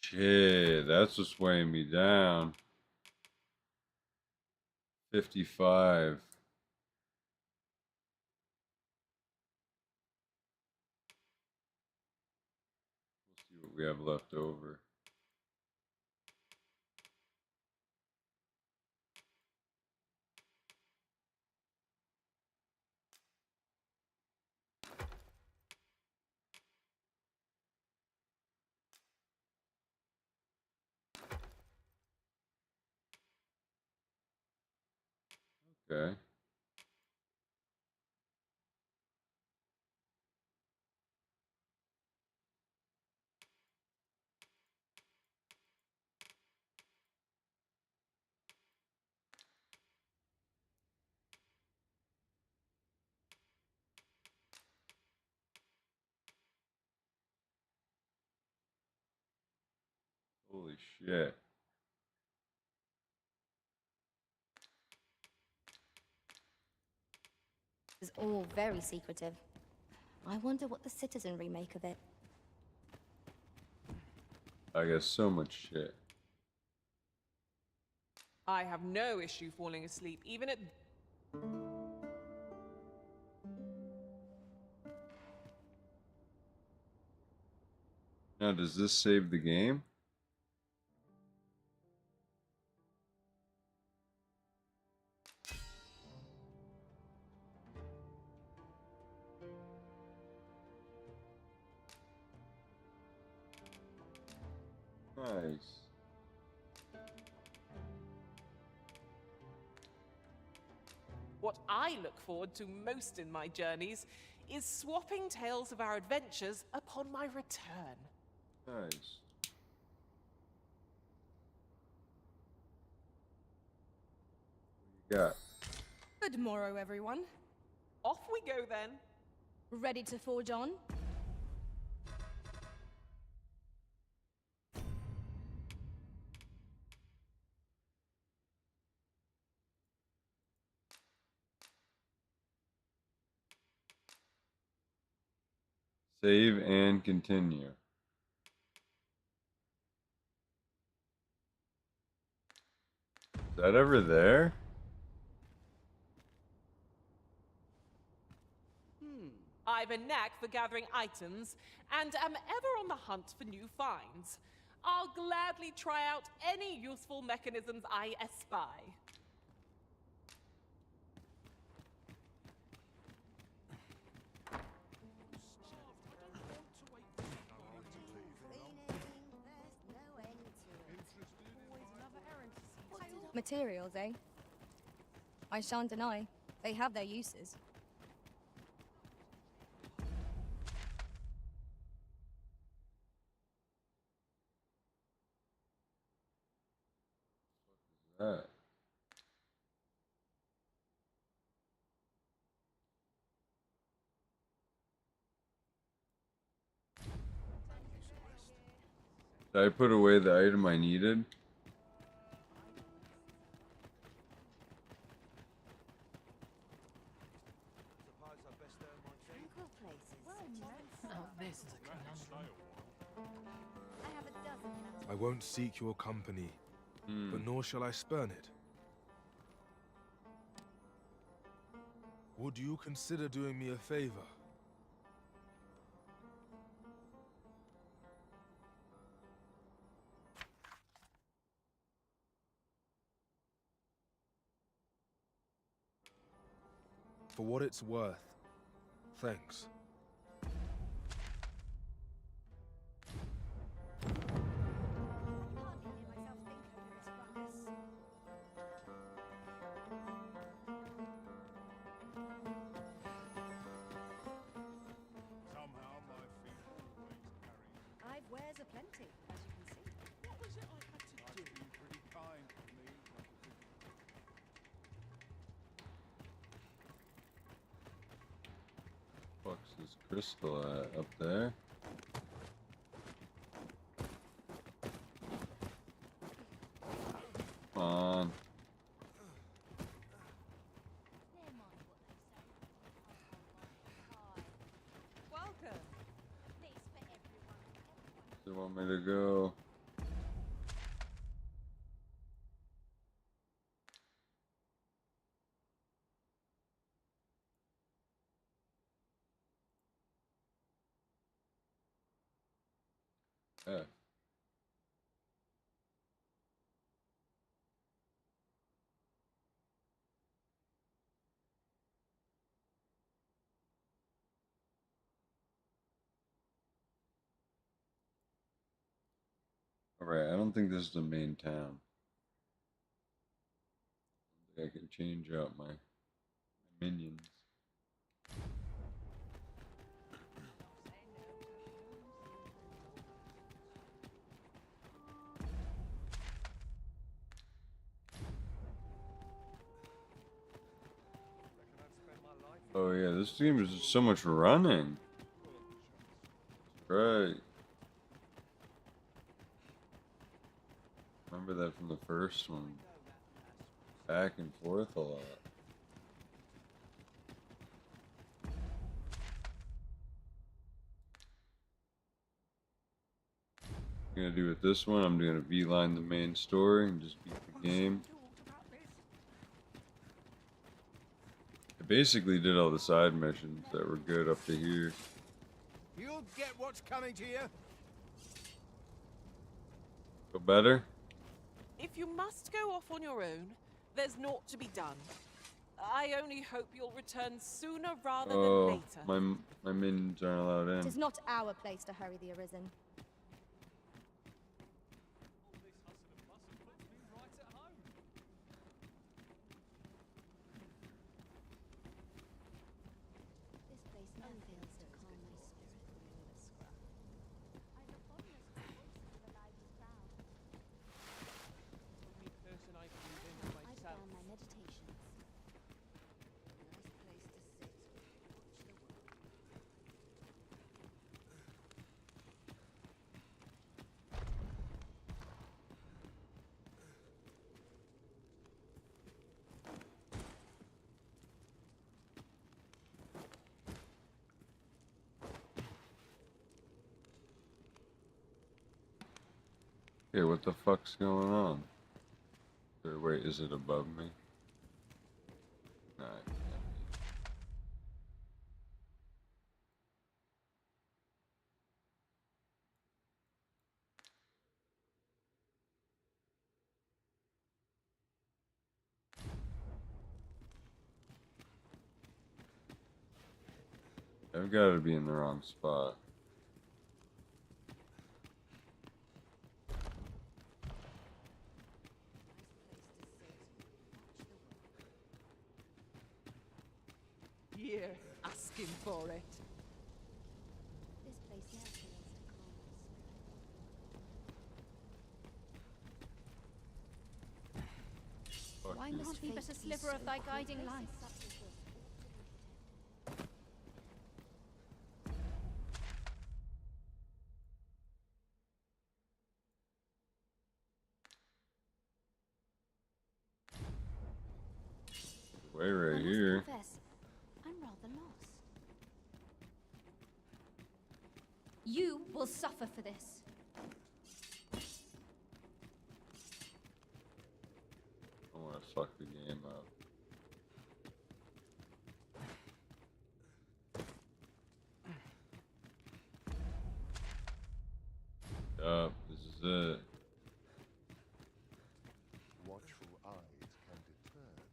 Shit, that's what's weighing me down. 55. We'll see what we have left over. Okay. Holy shit. It's all very secretive. I wonder what the citizenry make of it. I got so much shit. I have no issue falling asleep, even at... Now, does this save the game? Nice. What I look forward to most in my journeys is swapping tales of our adventures upon my return. Nice. What do you got? Good morrow, everyone. Off we go then. Ready to forge on? Save and continue. Is that ever there? I've a knack for gathering items and am ever on the hunt for new finds. I'll gladly try out any useful mechanisms I espy. Materials, eh? I shan't deny. They have their uses. That. Did I put away the item I needed? Oh, this is a conundrum. I won't seek your company, but nor shall I spurn it. Would you consider doing me a favor? For what it's worth, thanks. I've wares aplenty, as you can see. What was it I had to do? You've been pretty kind to me. Fuck's this crystal at up there? Come on. Welcome. They want me to go. Yeah. Alright, I don't think this is the main town. I think I can change out my minions. Oh yeah, this game is so much running. Right. Remember that from the first one. Back and forth a lot. I'm gonna do with this one, I'm gonna beeline the main story and just beat the game. I basically did all the side missions that were good up to here. You'll get what's coming to you. better? If you must go off on your own, there's naught to be done. I only hope you'll return sooner rather than later. My minions aren't allowed It in. is not our place to hurry the Arisen. This place never fails to calm my spirit. I have fondness for voices of a lively crowd. I began my meditations. Nice place to sit. Watch the world. Okay, what the fuck's going on? Or wait, is it above me? Nah, it can't be. I've got to be in the wrong spot. Here, asking for it. This place never fails to calm my spirit. Fuck Why you. not be but a sliver of thy guiding light? Way right here. Confess, I'm rather lost. You will suffer for this. I want to fuck the game up. Yup, this is it. Watchful eyes can deter the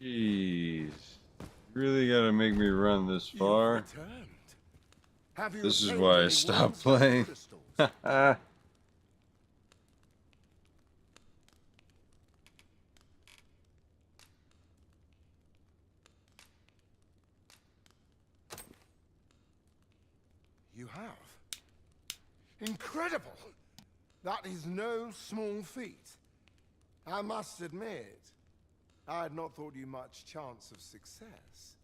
Jeez. Really gotta make me run this far? This is why I stopped playing. You have? Incredible! That is no small feat. I must admit, I had not thought you much chance of success.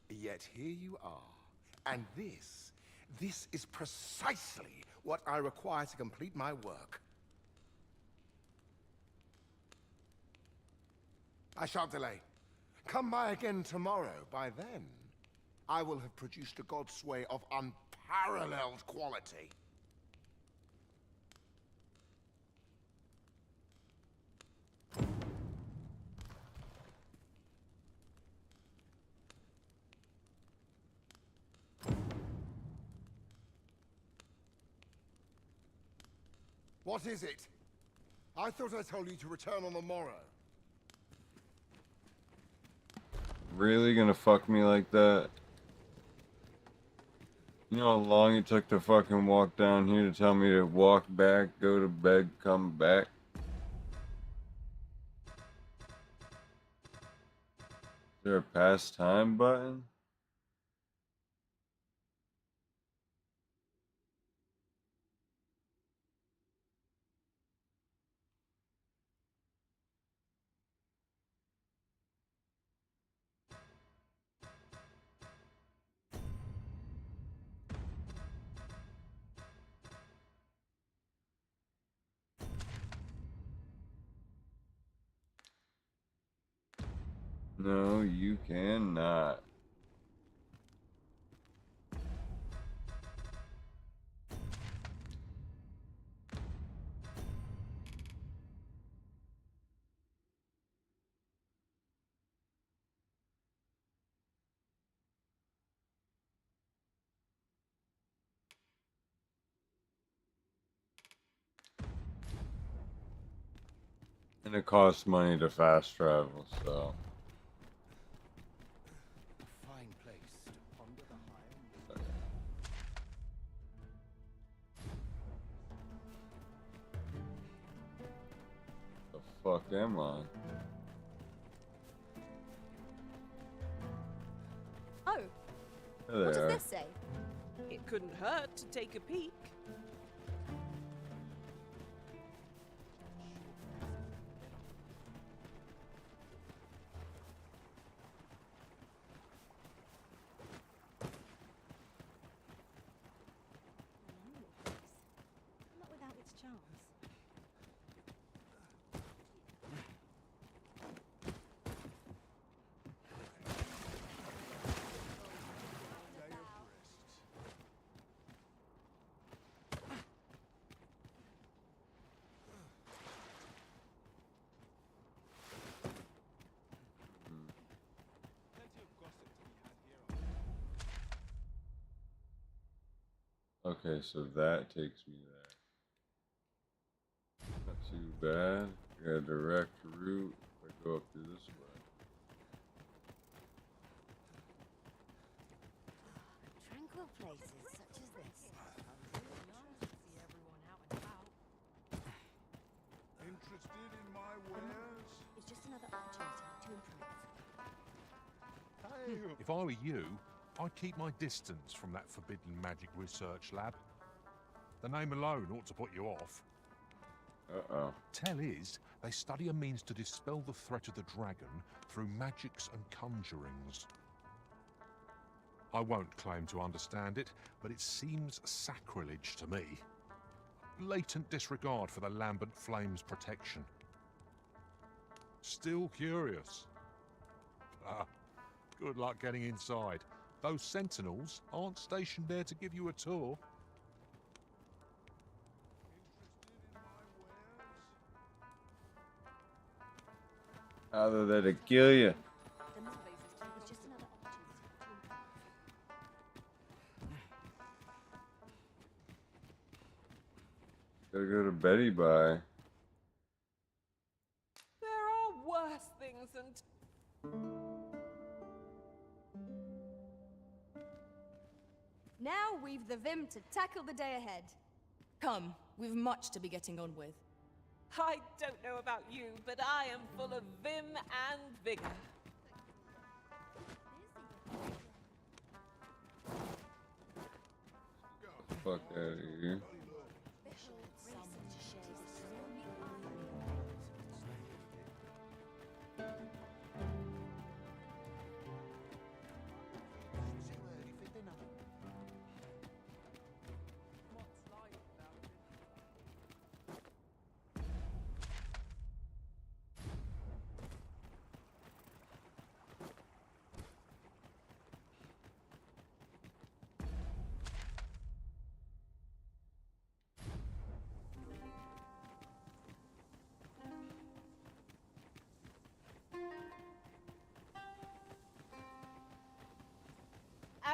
Yet here you are, and this is precisely what I require to complete my work. I shan't delay. Come by again tomorrow. By then, I will have produced a godsway of unparalleled quality. What is it? I thought I told you to return on the morrow. Really gonna fuck me like that? You know how long it took to fucking walk down here to tell me to walk back, go to bed, come back? Is there a past time button? No, you cannot. And it costs money to fast travel, so. A fine place to ponder the higher. The fuck am I? Oh, There what they are. does this say? It couldn't hurt to take a peek. Not without its charms. Okay, so that takes me there. Not too bad. Got a direct route if I go up through this way. Tranquil places such as this. Interested in my wares? It's just another opportunity to improve. If I were you, I'd keep my distance from that forbidden magic research lab. The name alone ought to put you off. Uh-oh. Tell is, they study a means to dispel the threat of the dragon through magics and conjurings. I won't claim to understand it, but it seems sacrilege to me. Blatant disregard for the lambent flame's protection. Still curious? Ah, good luck getting inside. Those sentinels aren't stationed there to give you a tour. Either there to kill you. It's just another opportunity to improve. Gotta go to Betty Bye. There are worse things than. Now we've the vim to tackle the day ahead. Come, we've much to be getting on with. I don't know about you, but I am full of vim and vigor. Fuck out of here.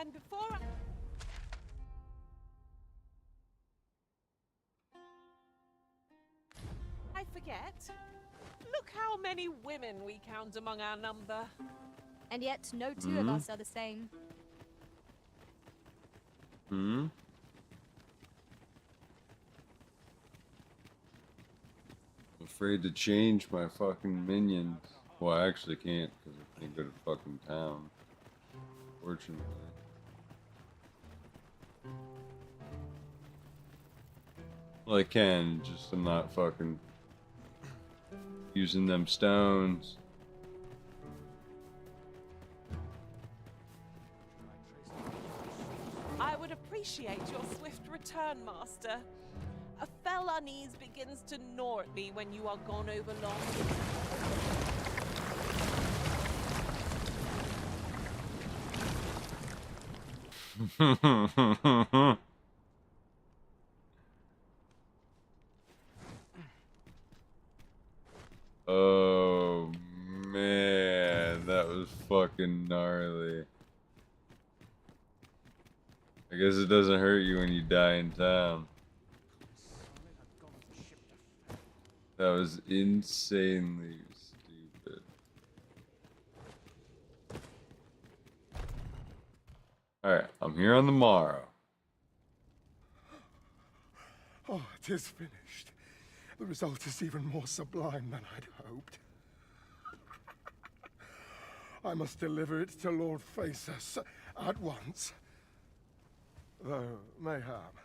And before I forget, look how many women we count among our number. And yet, no two of us are the same. Hmm? I'm afraid to change my fucking minions. Well, I actually can't because I can't go to fucking town. Fortunately. Well, I can, just I'm not fucking using them stones. I would appreciate your swift return, Master. A fell unease begins to gnaw at me when you are gone over long. Oh man, that was fucking gnarly. I guess it doesn't hurt you when you die in town. That was insanely stupid. Alright, I'm here on the morrow. Oh, it is finished. The result is even more sublime than I'd hoped. I must deliver it to Lord Faces at once. Though, mayhap.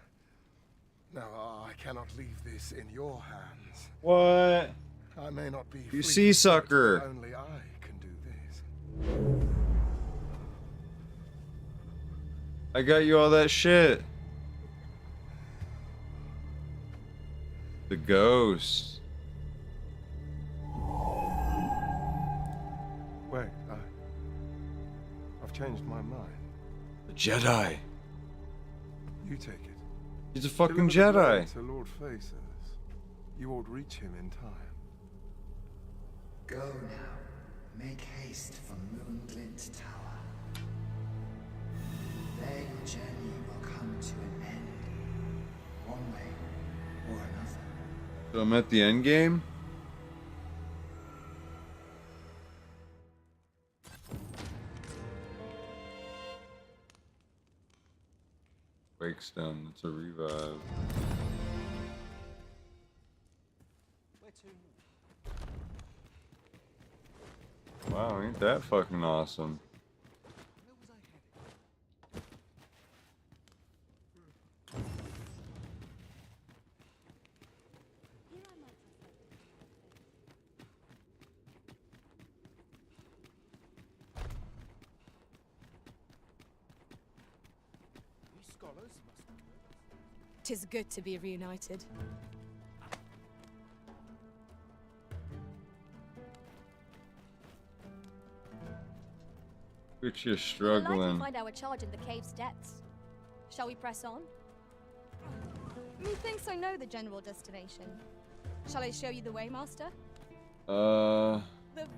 Now, I cannot leave this in your hands. What? I may not be You fleet sea of foot, sucker. but only I can do this. I got you all that shit. The ghost. Wait, I've changed my mind. The Jedi. You take it. He's a fucking Deliver the blade Jedi. to Lord Faces. You ought reach him in time. Go now. Make haste for Moonglint Tower. There your journey will come to an end. One way or another. So I'm at the end game? Wakestone, it's a revive. Wow, ain't that fucking awesome. Tis good to be reunited. Which you're We'll likely struggling. find our charge in the cave's depths. Shall we press on? Methinks I know the general destination. Shall I show you the way, Master? The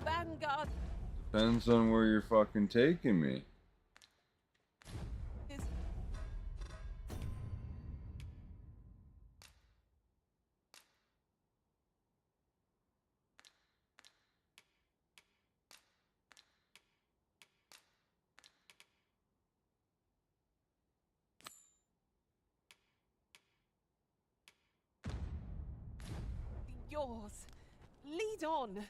Vanguard depends on where you're fucking taking me. is... yours. Lead on.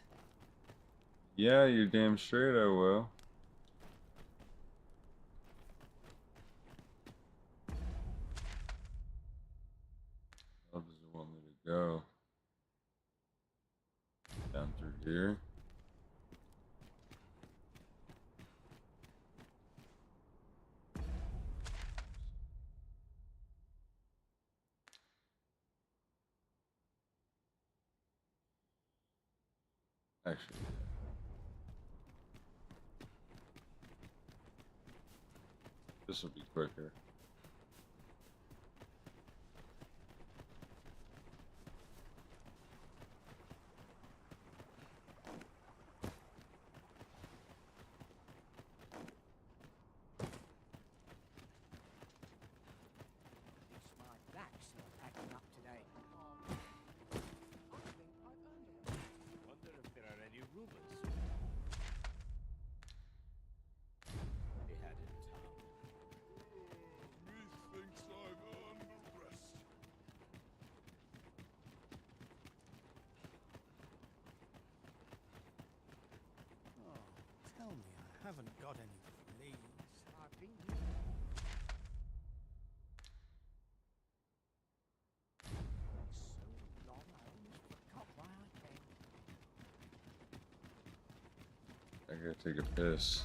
Yeah, you're damn straight I will. How does it want me to go? Down through here. Actually, this will be quicker. Wonder if there are any rumors. They had in town. Methinks I've earned a rest. Oh, tell me I haven't got any fleas. I've been so long I almost forgot why I came. I gotta take a piss.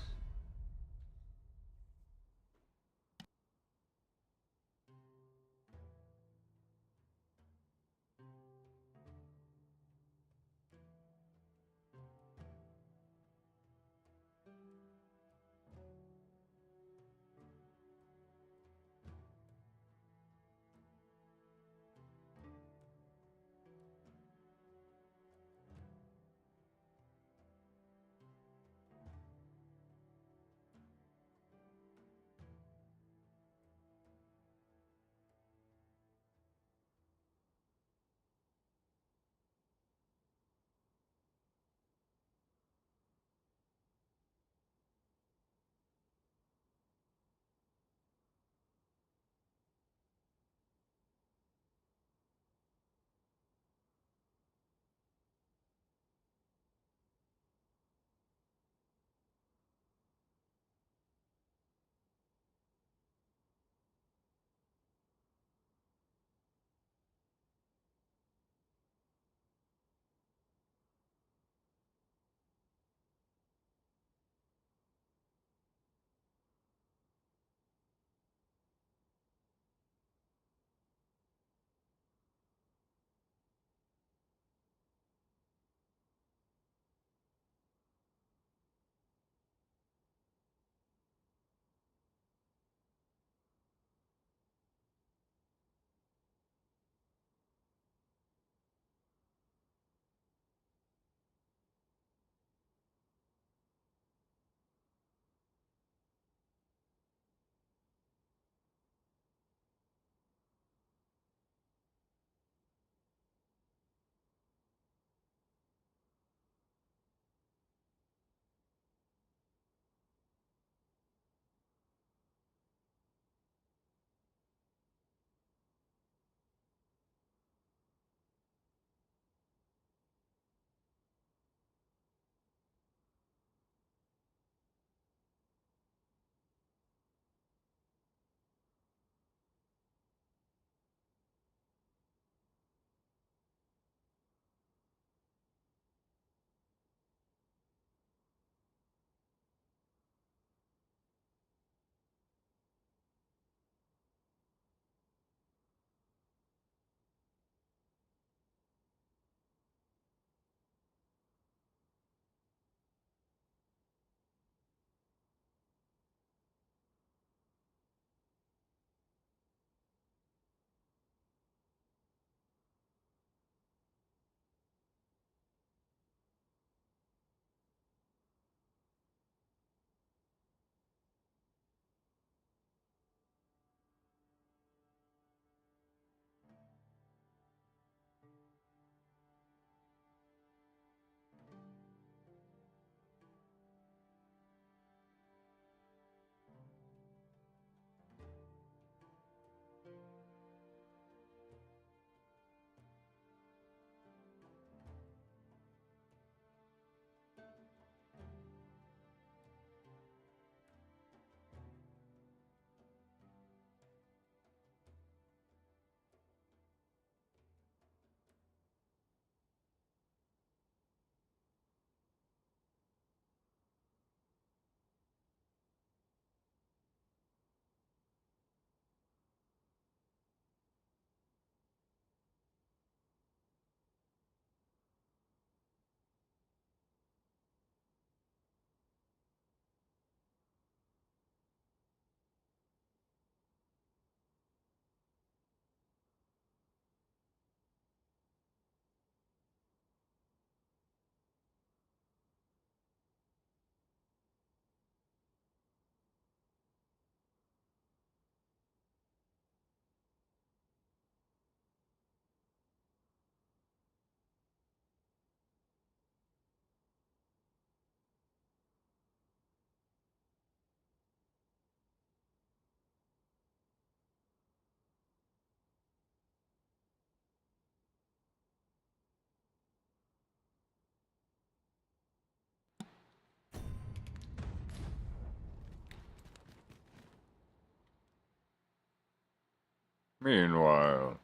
Meanwhile.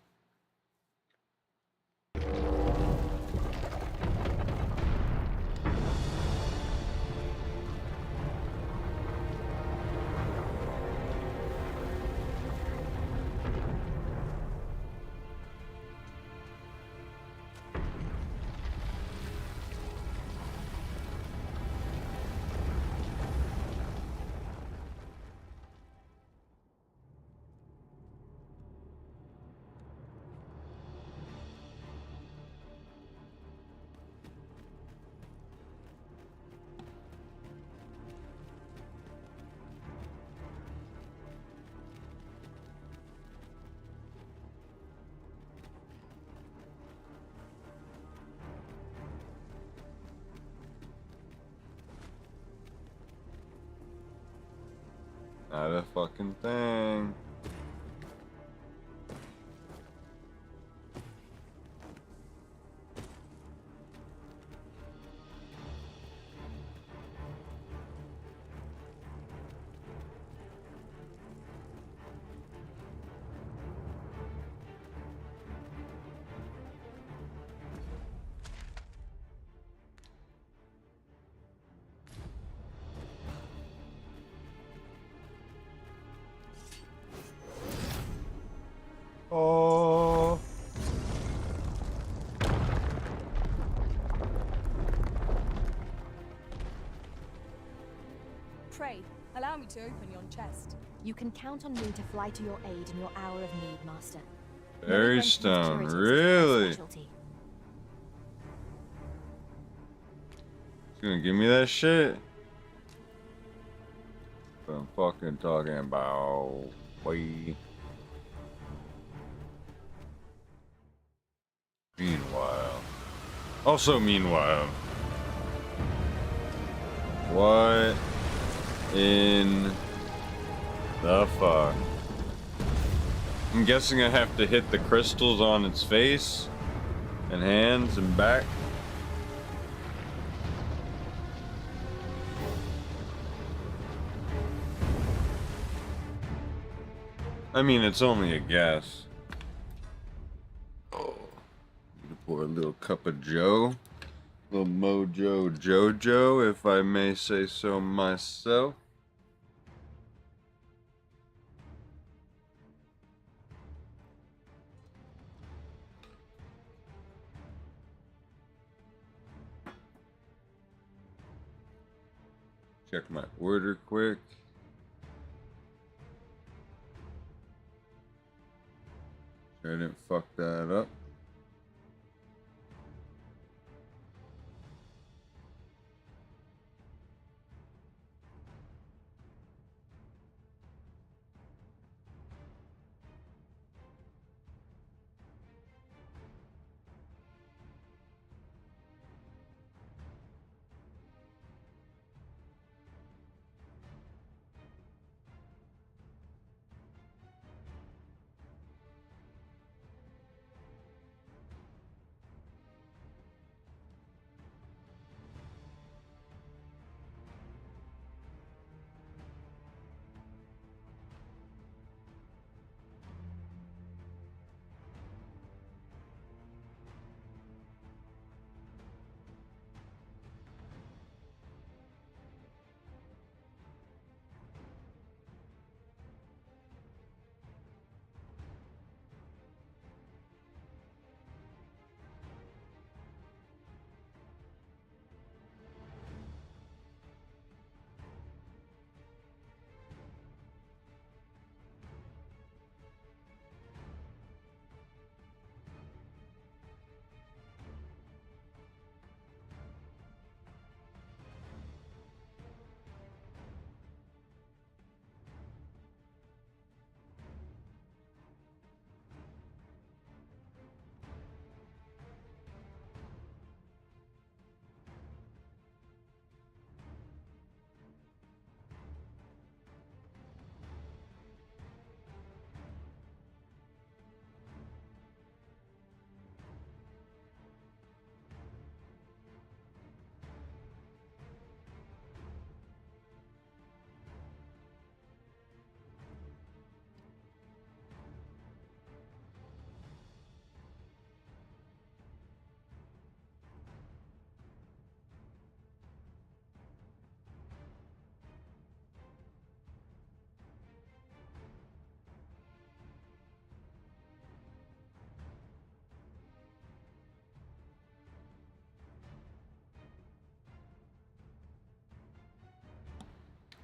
Not a fucking thing. Oh. Pray, allow me to open yon chest. You can count on me to fly to your aid in your hour of need, Master. Fairy stone, really? He's gonna give me that shit? What I'm fucking talking about, boy. Meanwhile. Also, meanwhile. What in the fuck? I'm guessing I have to hit the crystals on its face and hands and back. I mean, it's only a guess. Oh, pour a little cup of Joe. Little Mojo Jojo, if I may say so myself. Check my order quick. I didn't fuck that up.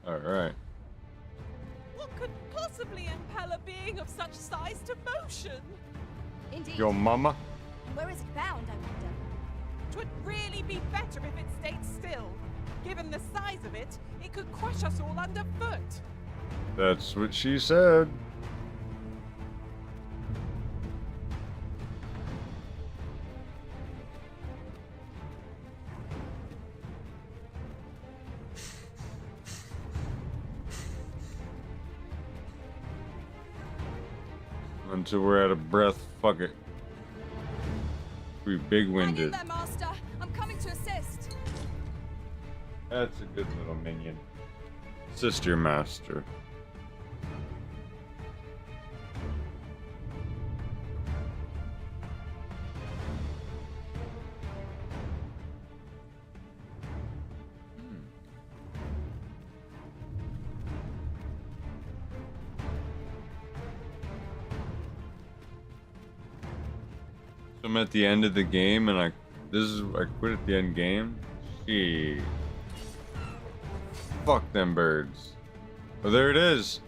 All right. What could possibly impel a being of such size to motion? Indeed. Your mama? Where is it bound, I wonder? 'Twould really be better if it stayed still. Given the size of it, it could crush us all underfoot. That's what she said. Until we're out of breath, fuck it. We big-winded. There, Master. I'm coming to assist. That's a good little minion. Sister Master. I'm at the end of the game and I quit at the end game. Shit. Fuck them birds. Oh, there it is.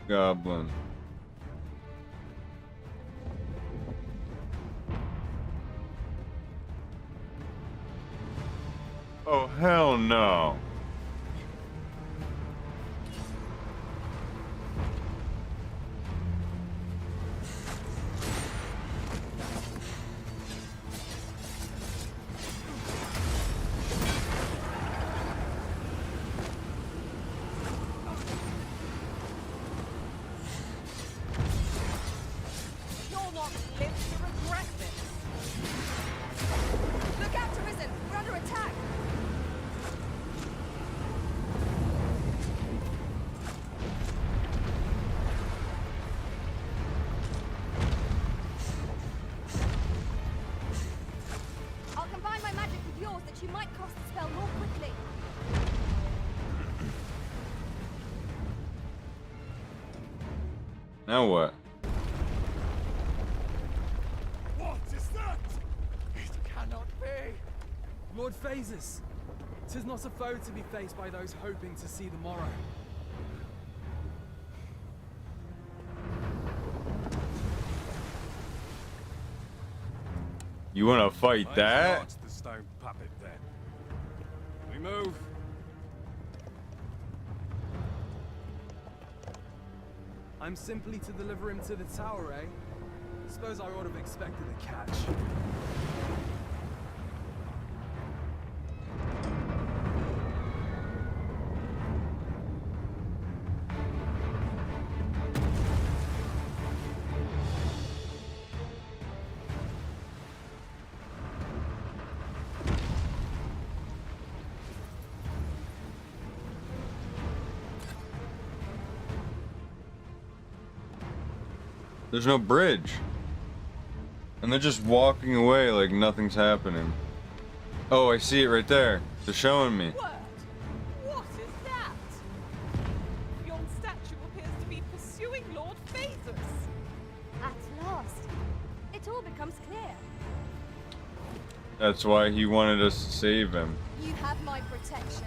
Goblin. Oh, hell no. Now what? What is that? It cannot be. Lord Phases, 'tis not a foe to be faced by those hoping to see the morrow. You wanna fight that? What's the stone puppet then? We move. I'm simply to deliver him to the tower, eh? Suppose I ought to have expected a catch. There's no bridge. And they're just walking away like nothing's happening. Oh, I see it right there. They're showing me. What is that? Yon statue appears to be pursuing Lord Phases. At last, it all becomes clear. That's why he wanted us to save him. You have my protection.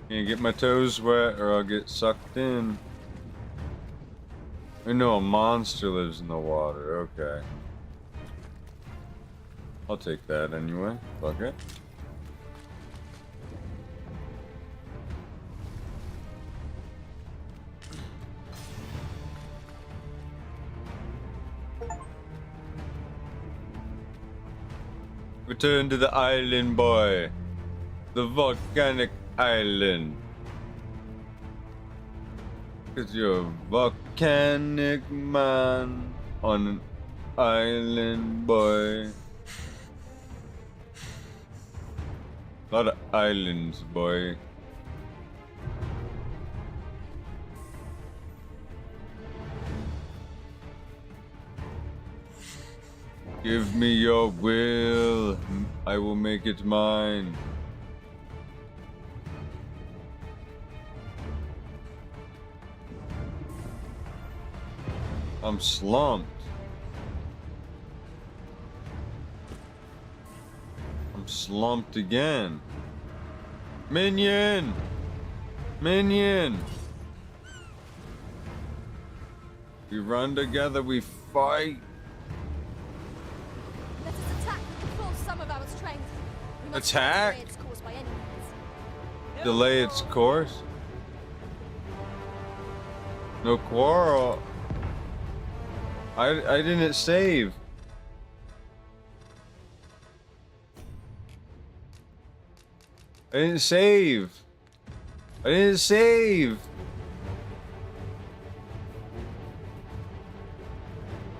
Can't get my toes wet or I'll get sucked in. I know a monster lives in the water. Okay. I'll take that anyway. Fuck it. Return to the island, boy. the volcanic island. 'Cause you're a volcanic man on an island, boy. A lot of islands, boy. Give me your will, I will make it mine. I'm slumped. I'm slumped again. Minion! Minion! We run together, we fight. Let us attack with the full sum of our strength. We must Attack? delay its course by any means. Delay its course? No quarrel. I didn't save. I didn't save. I didn't save.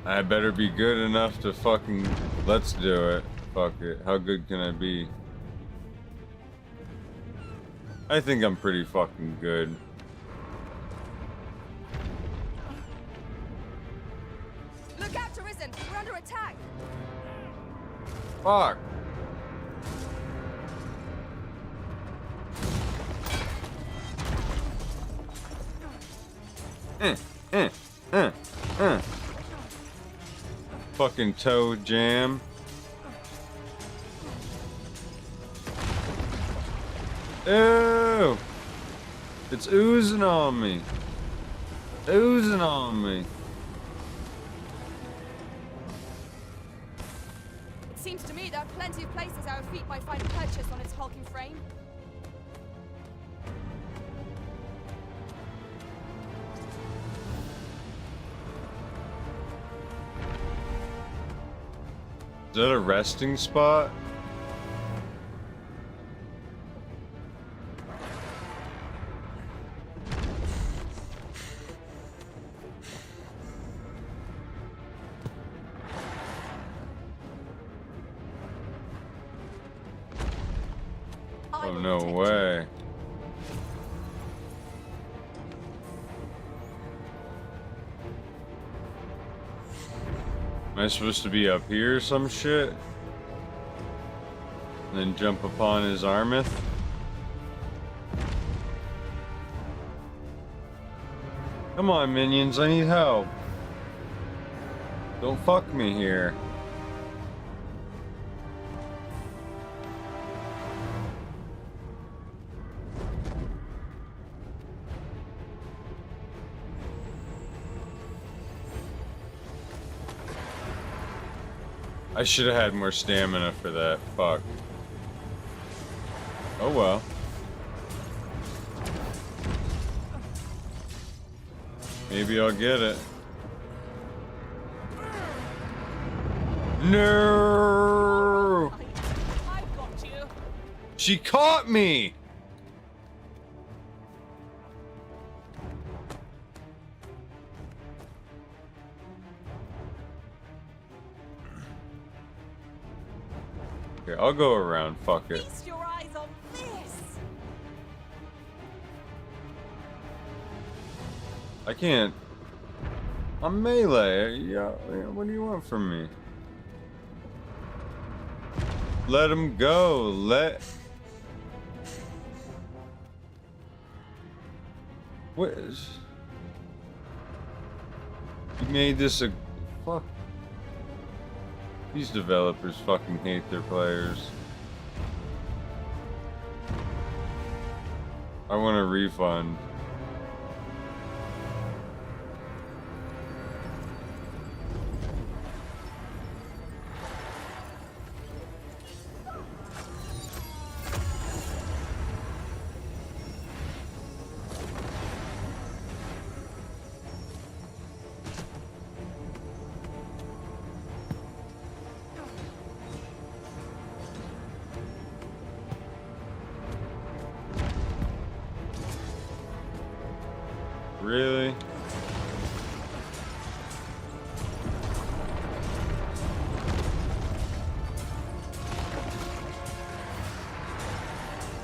I better be good enough to fucking... Let's do it. Fuck it. How good can I be? I think I'm pretty fucking good. Look out, Arisen! We're under attack! Fuck. Fucking toe jam. Ew! It's oozing on me. Oozing on me. It seems to me there are plenty of places our feet might find purchase on its hulking frame. Is that a resting spot? Oh, no way. Am I supposed to be up here or some shit? And then jump upon his Armith? Come on, minions, I need help. Don't fuck me here. I should have had more stamina for that. Fuck. Oh well. Maybe I'll get it. No! I've got you. She caught me! Okay, I'll go around. Fuck it. Feast your eyes on this. I can't. I'm melee. Yeah, what do you want from me? Let him go. What is... You made this a... Fuck. These developers fucking hate their players. I want a refund. really?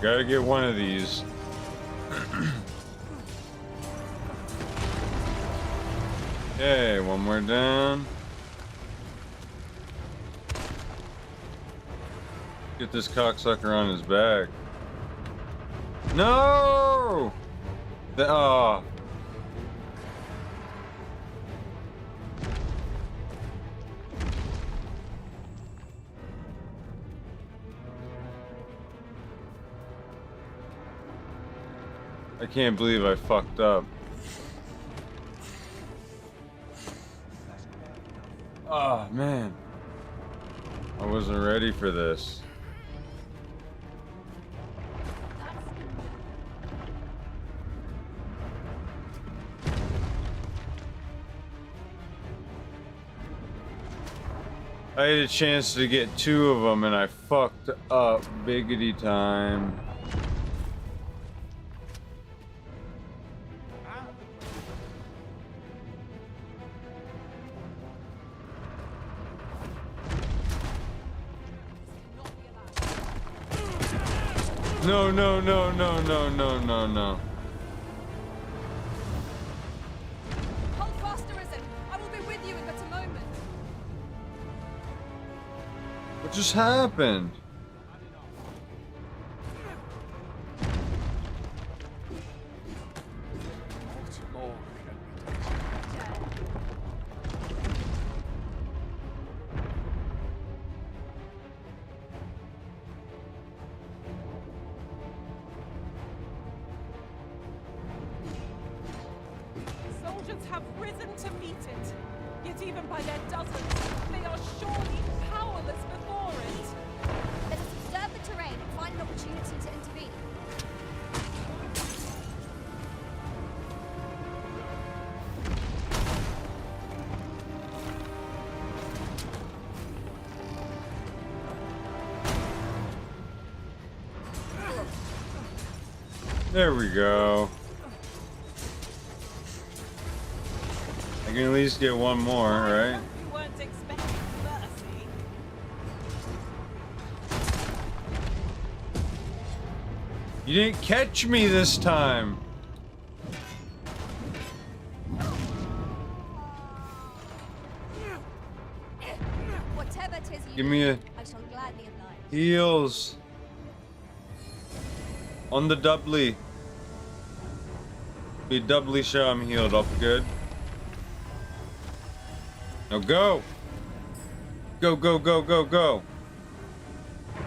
Gotta get one of these. Okay, one more down. Get this cocksucker on his back. No! Oh. I can't believe I fucked up. Oh, man. I wasn't ready for this. I had a chance to get 2 of them and I fucked up biggity time. No, no, no, no, no, no, no, no. Hold fast, Arisen. I will be with you in but a moment. What just happened? Soldiers have risen to meet it. Yet even by their dozens, they are surely powerless before it. Let us observe the terrain and find an opportunity to intervene. There we go. I can at least get one more, right? You weren't expecting mercy. You didn't catch me this time. Whatever 'tis you Give me a do, I shall gladly oblige. heals. On the doubly. Be doubly sure I'm healed up good. Now go. Go, go, go, go, go.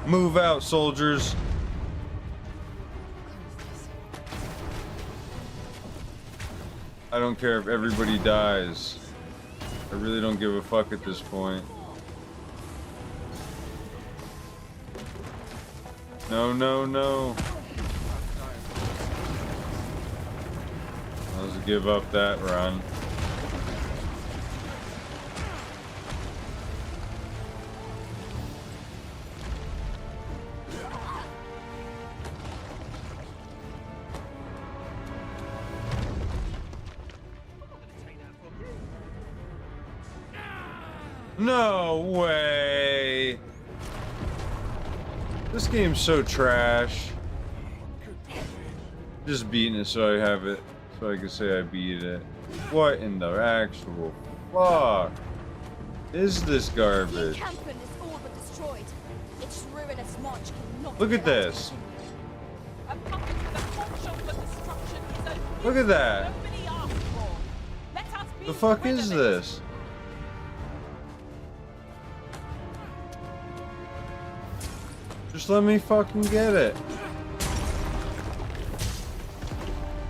Move out, soldiers. I don't care if everybody dies. I really don't give a fuck at this point. No, no, no. Let's give up that run. No way. This game's so trash. Just beating it so I have it. So I can say I beat it. What in the actual fuck is this The garbage? encampment is all but destroyed. Its ruinous march cannot Look be at allowed to this. continue. A puppet with a penchant for destruction is a Look at that. nobody asked for. Let us be The fuck rid is of it. this? Just let me fucking get it.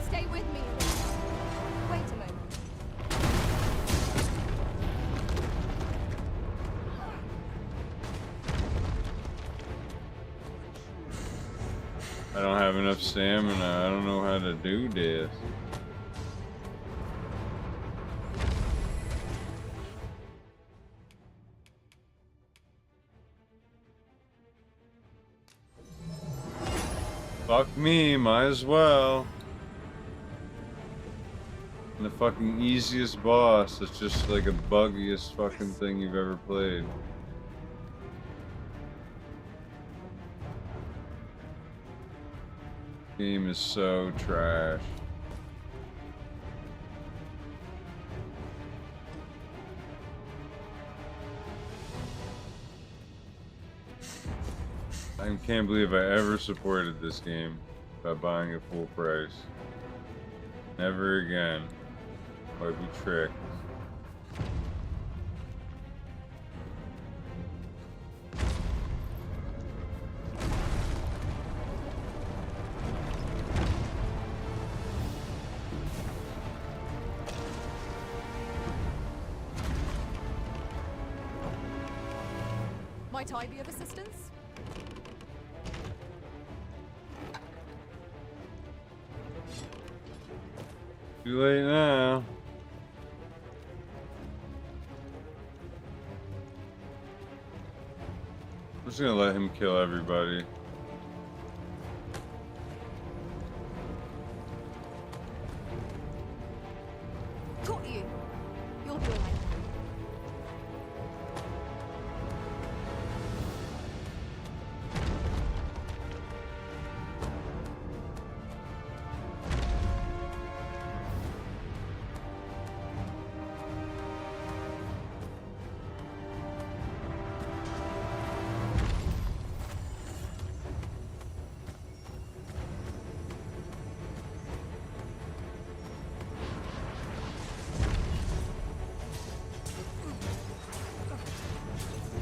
Stay with me. Wait a moment. I don't have enough stamina. I don't know how to do this. Fuck me, might as well. And the fucking easiest boss. It's just like a buggiest fucking thing you've ever played. Game is so trash. I can't believe I ever supported this game by buying it full price. Never again. I'd be tricked. Might I be of assistance? Too late now. I'm just gonna let him kill everybody. Caught you. You'll be alright.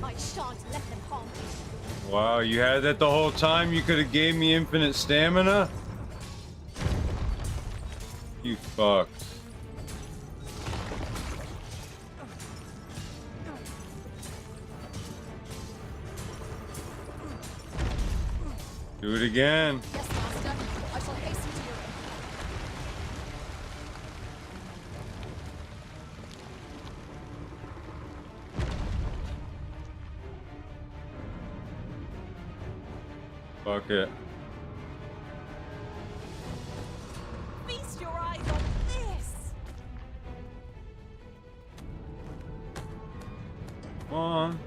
I shan't let them harm me. Wow, you had that the whole time? You could have gave me infinite stamina? You fucked. Do it again. Yes, Master. I shall hasten to your aid. Fuck it. Feast your eyes on this! Come on.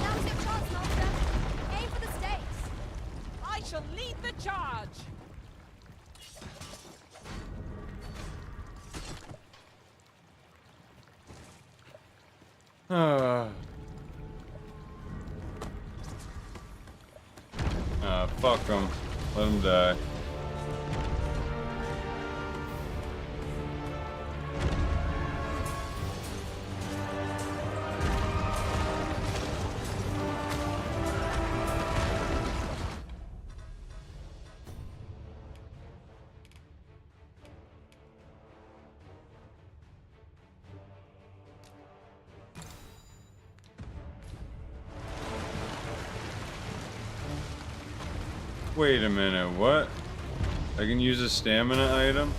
Now's your chance, Master. Aim for the stakes. I shall lead the charge! Fuck him. Let him die. Wait a minute, what? I can use a stamina item?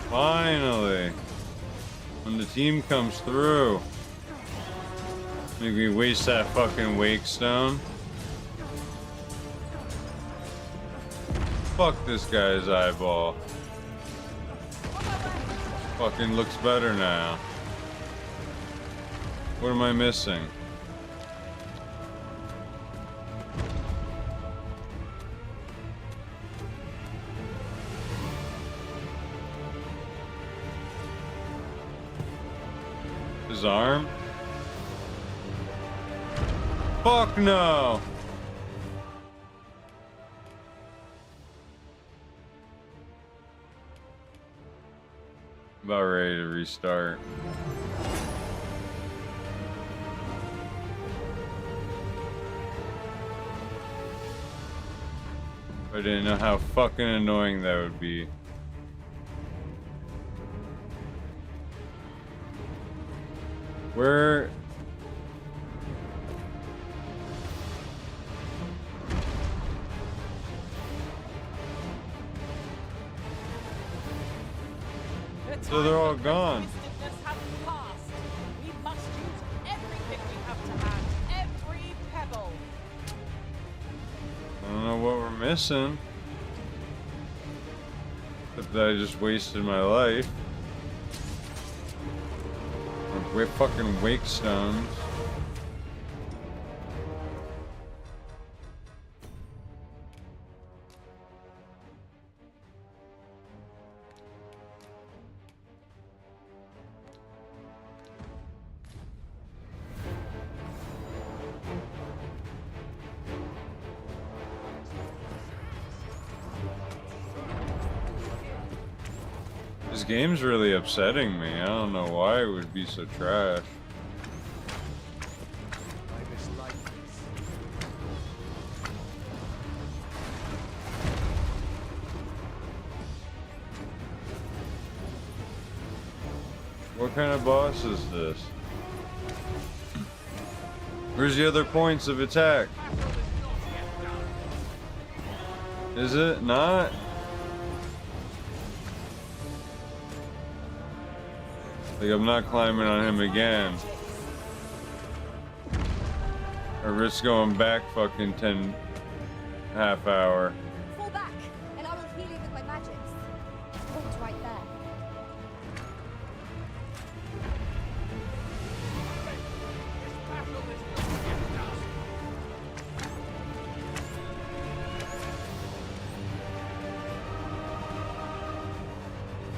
Finally! When the team comes through. Make me waste that fucking wake stone. Fuck this guy's eyeball. Fucking looks better now. What am I missing? His arm? Fuck no! About ready to restart. I didn't know how fucking annoying that would be. Where? So they're all gone. We must use everything we have to hand, every pebble. I don't know what we're missing. But that I just wasted my life. We're fucking wake stones. This game's really upsetting me. I don't know why it would be so trash. What kind of boss is this? Where's the other points of attack? Is it not? Like, I'm not climbing on him again. I risk going back fucking 10 half hour. Fall back, and I will heal you with my magics. Point right there.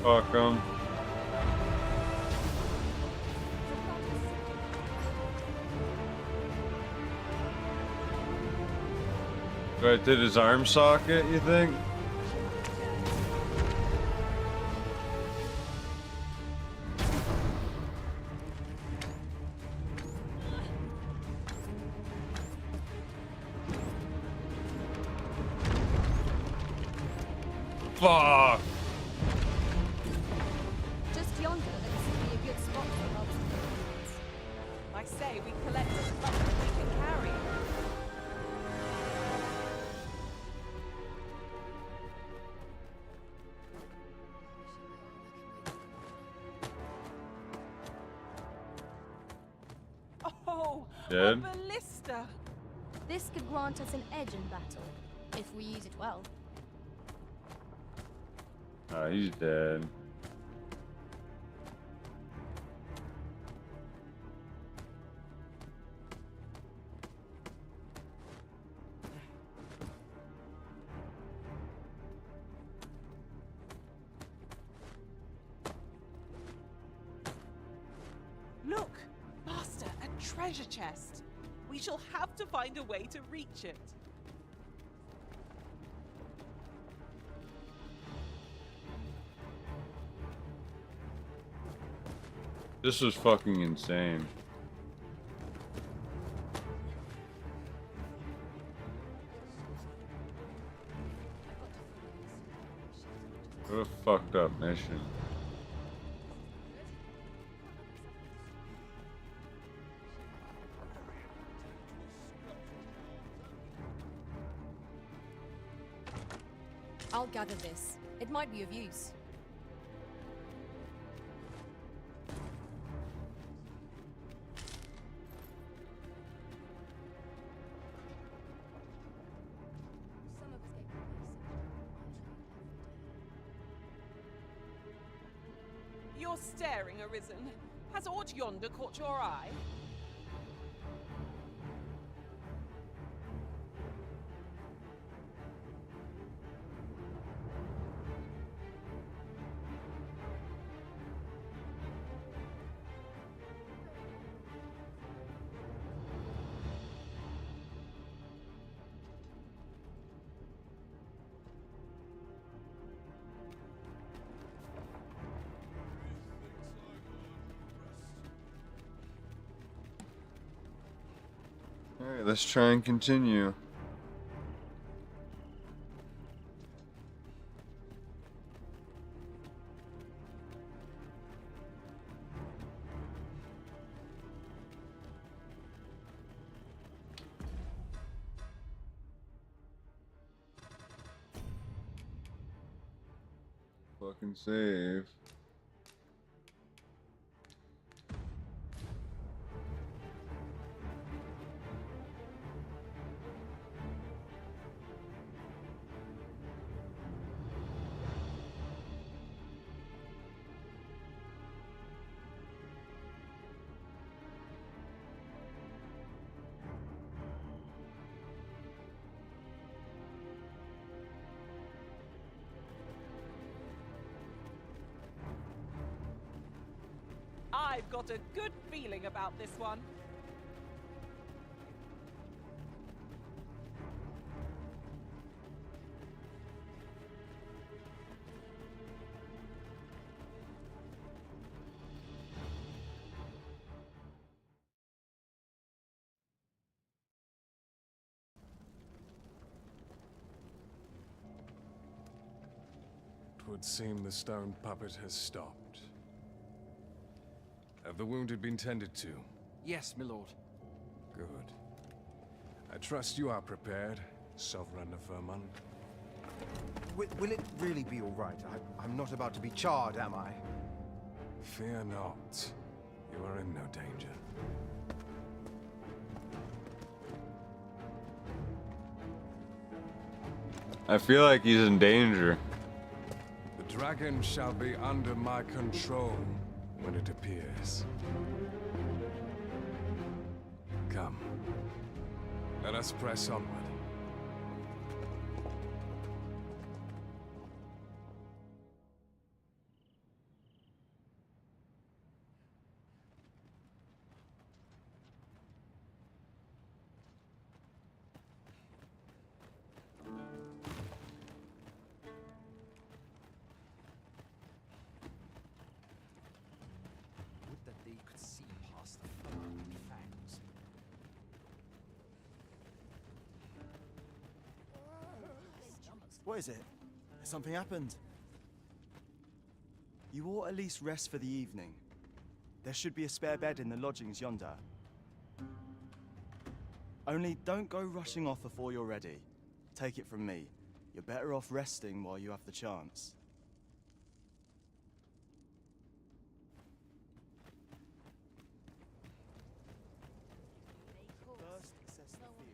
Fuck him. Right, did his arm socket, you think? Fuck! Just yonder, there seems to be a good spot for multiple. I say we collect as much as we can carry. Oh, Dead? a ballista! This could grant us an edge in battle, if we use it well. Oh, he's dead. Look, Master, a treasure chest. We shall have to find a way to reach it. This was fucking insane. What a fucked up mission. I'll gather this. It might be of use. You're staring, Arisen. Has aught yonder caught your eye? Alright, let's try and continue. fucking save. I've got a good feeling about this one. Would seem the stone puppet has stopped. Have the wounded been tended to? Yes, my lord. Good. I trust you are prepared, Sovereign of Vermont. Will it really be all right? I'm not about to be charred, am I? Fear not. You are in no danger. I feel like he's in danger. The dragon shall be under my control when it appears. Come. Let us press onward. Would that they could see past the fur and fangs. What is it? Has something happened? You ought at least rest for the evening. There should be a spare bed in the lodgings yonder. Only don't go rushing off before you're ready. Take it from me. You're better off resting while you have the chance. First, assess the field.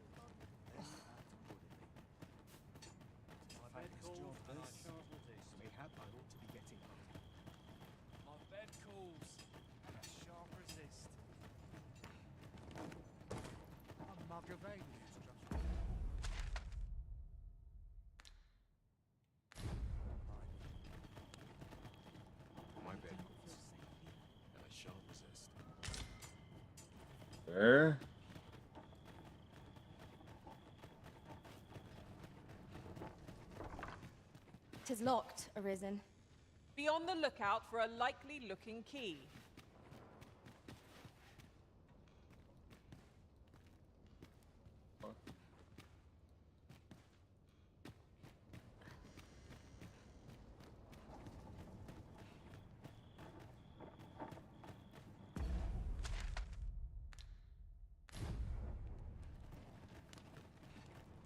Then act accordingly. My bed calls and I shan't resist. Mayhap I ought to be getting home. My bed calls and I shan't resist. A mug of ale is just My bed calls, and I shan't resist. There. Tis locked, Arisen. Be on the lookout for a likely-looking key.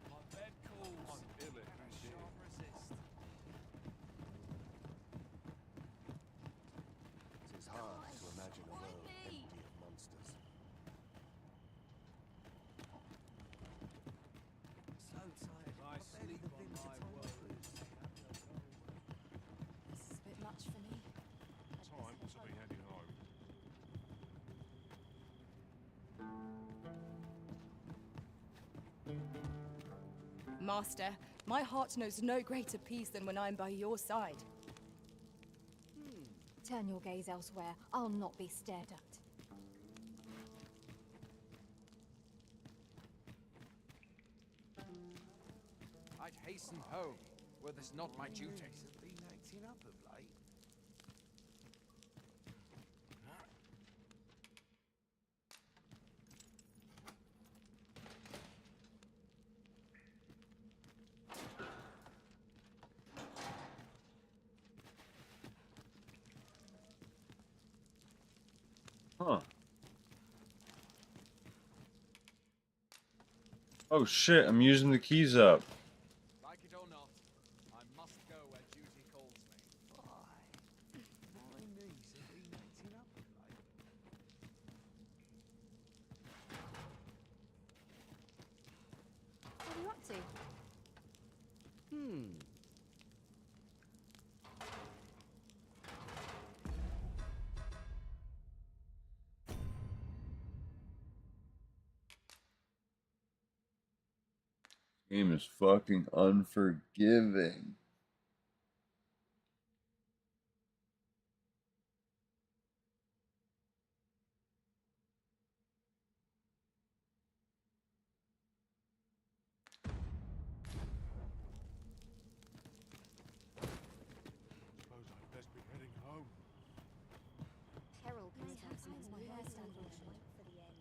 my bed calls and I shan't resist. It is hard to imagine a world empty of monsters. So tired. I sleep on my woes. This is a bit much for me. Time to be heading home. Master, my heart knows no greater peace than when I'm by your side. Turn your gaze elsewhere. I'll not be stared at. I'd hasten home, were this not my duty. Have been acting up of late. Huh. Oh shit, I'm using the keys up. Like it or not, I must go where duty calls me. to. Game is fucking unforgiving. Suppose I'd best be heading home. Harold please have some my hair stand on short for the end.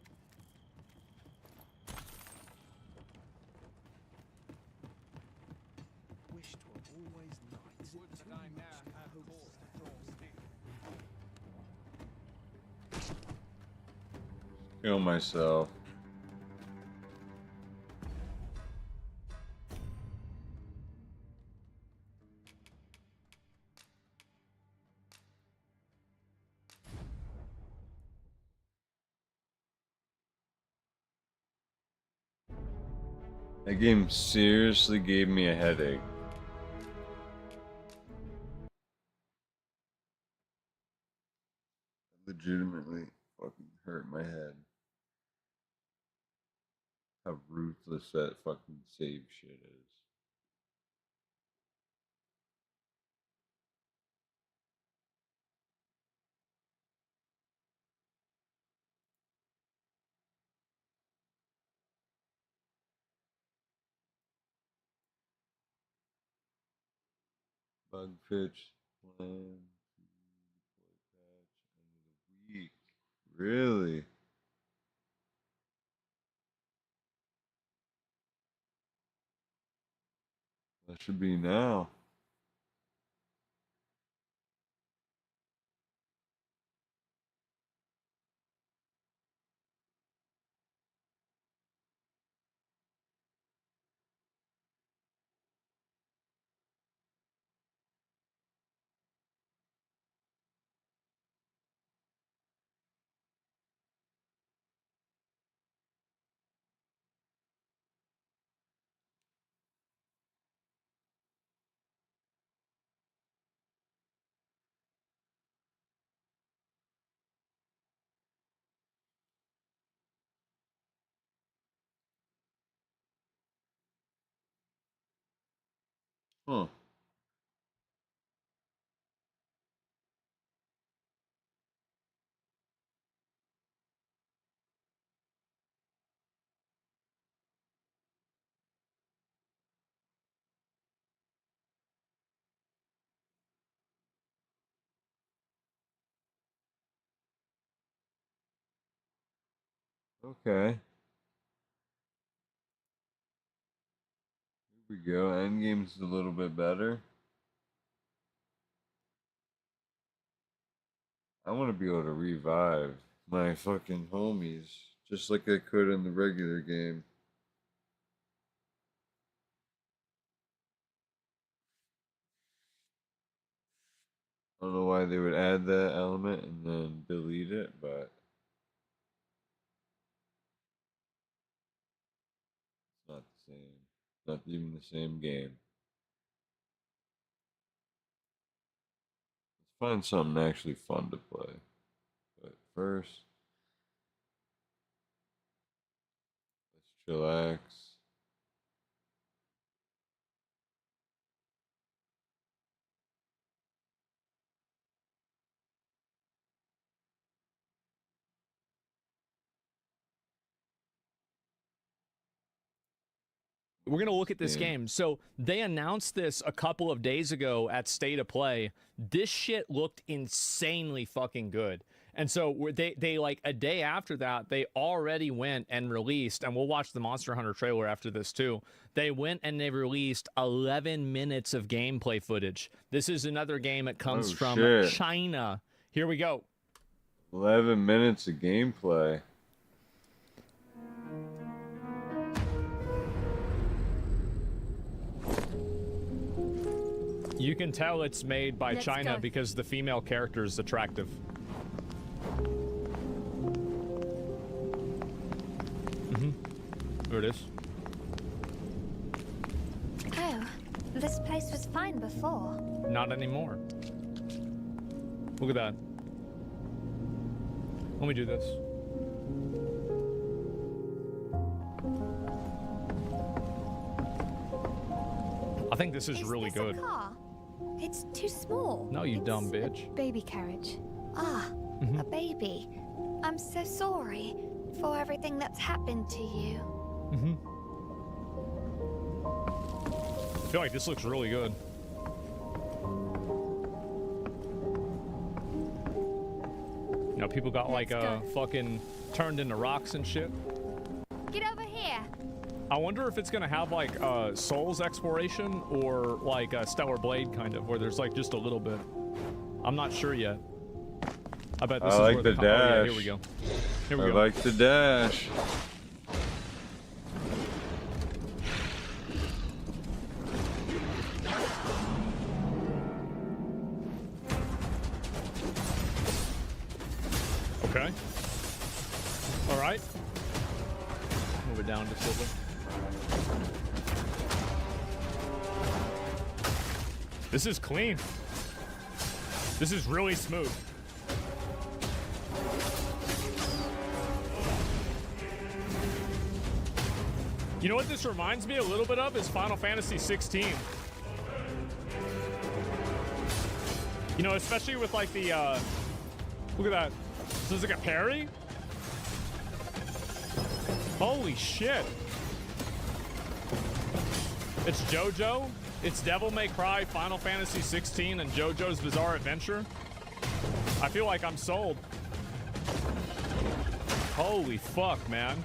Wish to always night. Is it too much to host Kill myself. That game seriously gave me a headache. Legitimately fucking hurt my head. How ruthless that fucking save shit is. Bug fix plan. Patch end of the week. Really? That should be now. Huh. Okay. Here we go. Endgame's a little bit better. I want to be able to revive my fucking homies just like I could in the regular game. I don't know why they would add that element and then delete it, but it's not the same. Not even the same game. Let's find something actually fun to play. But first, let's chillax. We're going to look at this game. So they announced this a couple of days ago at State of Play. This shit looked insanely fucking good. And so they like a day after that, they already went and released, and we'll watch the Monster Hunter trailer after this too. They went and they released 11 minutes of gameplay footage. This is another game that comes from China. Here we go. 11 minutes of gameplay. You can tell it's made by China because the female character is attractive. There it is. Oh, this place was fine before. Not anymore. Look at that. Let me do this. I think this is really this good. A car? It's too small. No, you dumb bitch. Baby carriage. Ah, a baby. I'm so sorry for everything that's happened to you. I feel like this looks really good. You know, people got like fucking turned into rocks and shit. Get over here. I wonder if it's gonna have like Souls exploration or like a Stellar Blade kind of, where there's like just a little bit. I'm not sure yet. I bet this is like where the dash. Oh, yeah, dash. here we go. Here we I go. like the dash. Okay. All right. Move it down just a little bit. This is clean. This is really smooth. You know what this reminds me a little bit of is Final Fantasy 16. You know, especially with like the, look at that. This is like a parry? Holy shit. It's JoJo, it's Devil May Cry, Final Fantasy 16, and JoJo's Bizarre Adventure. I feel like I'm sold. Holy fuck, man.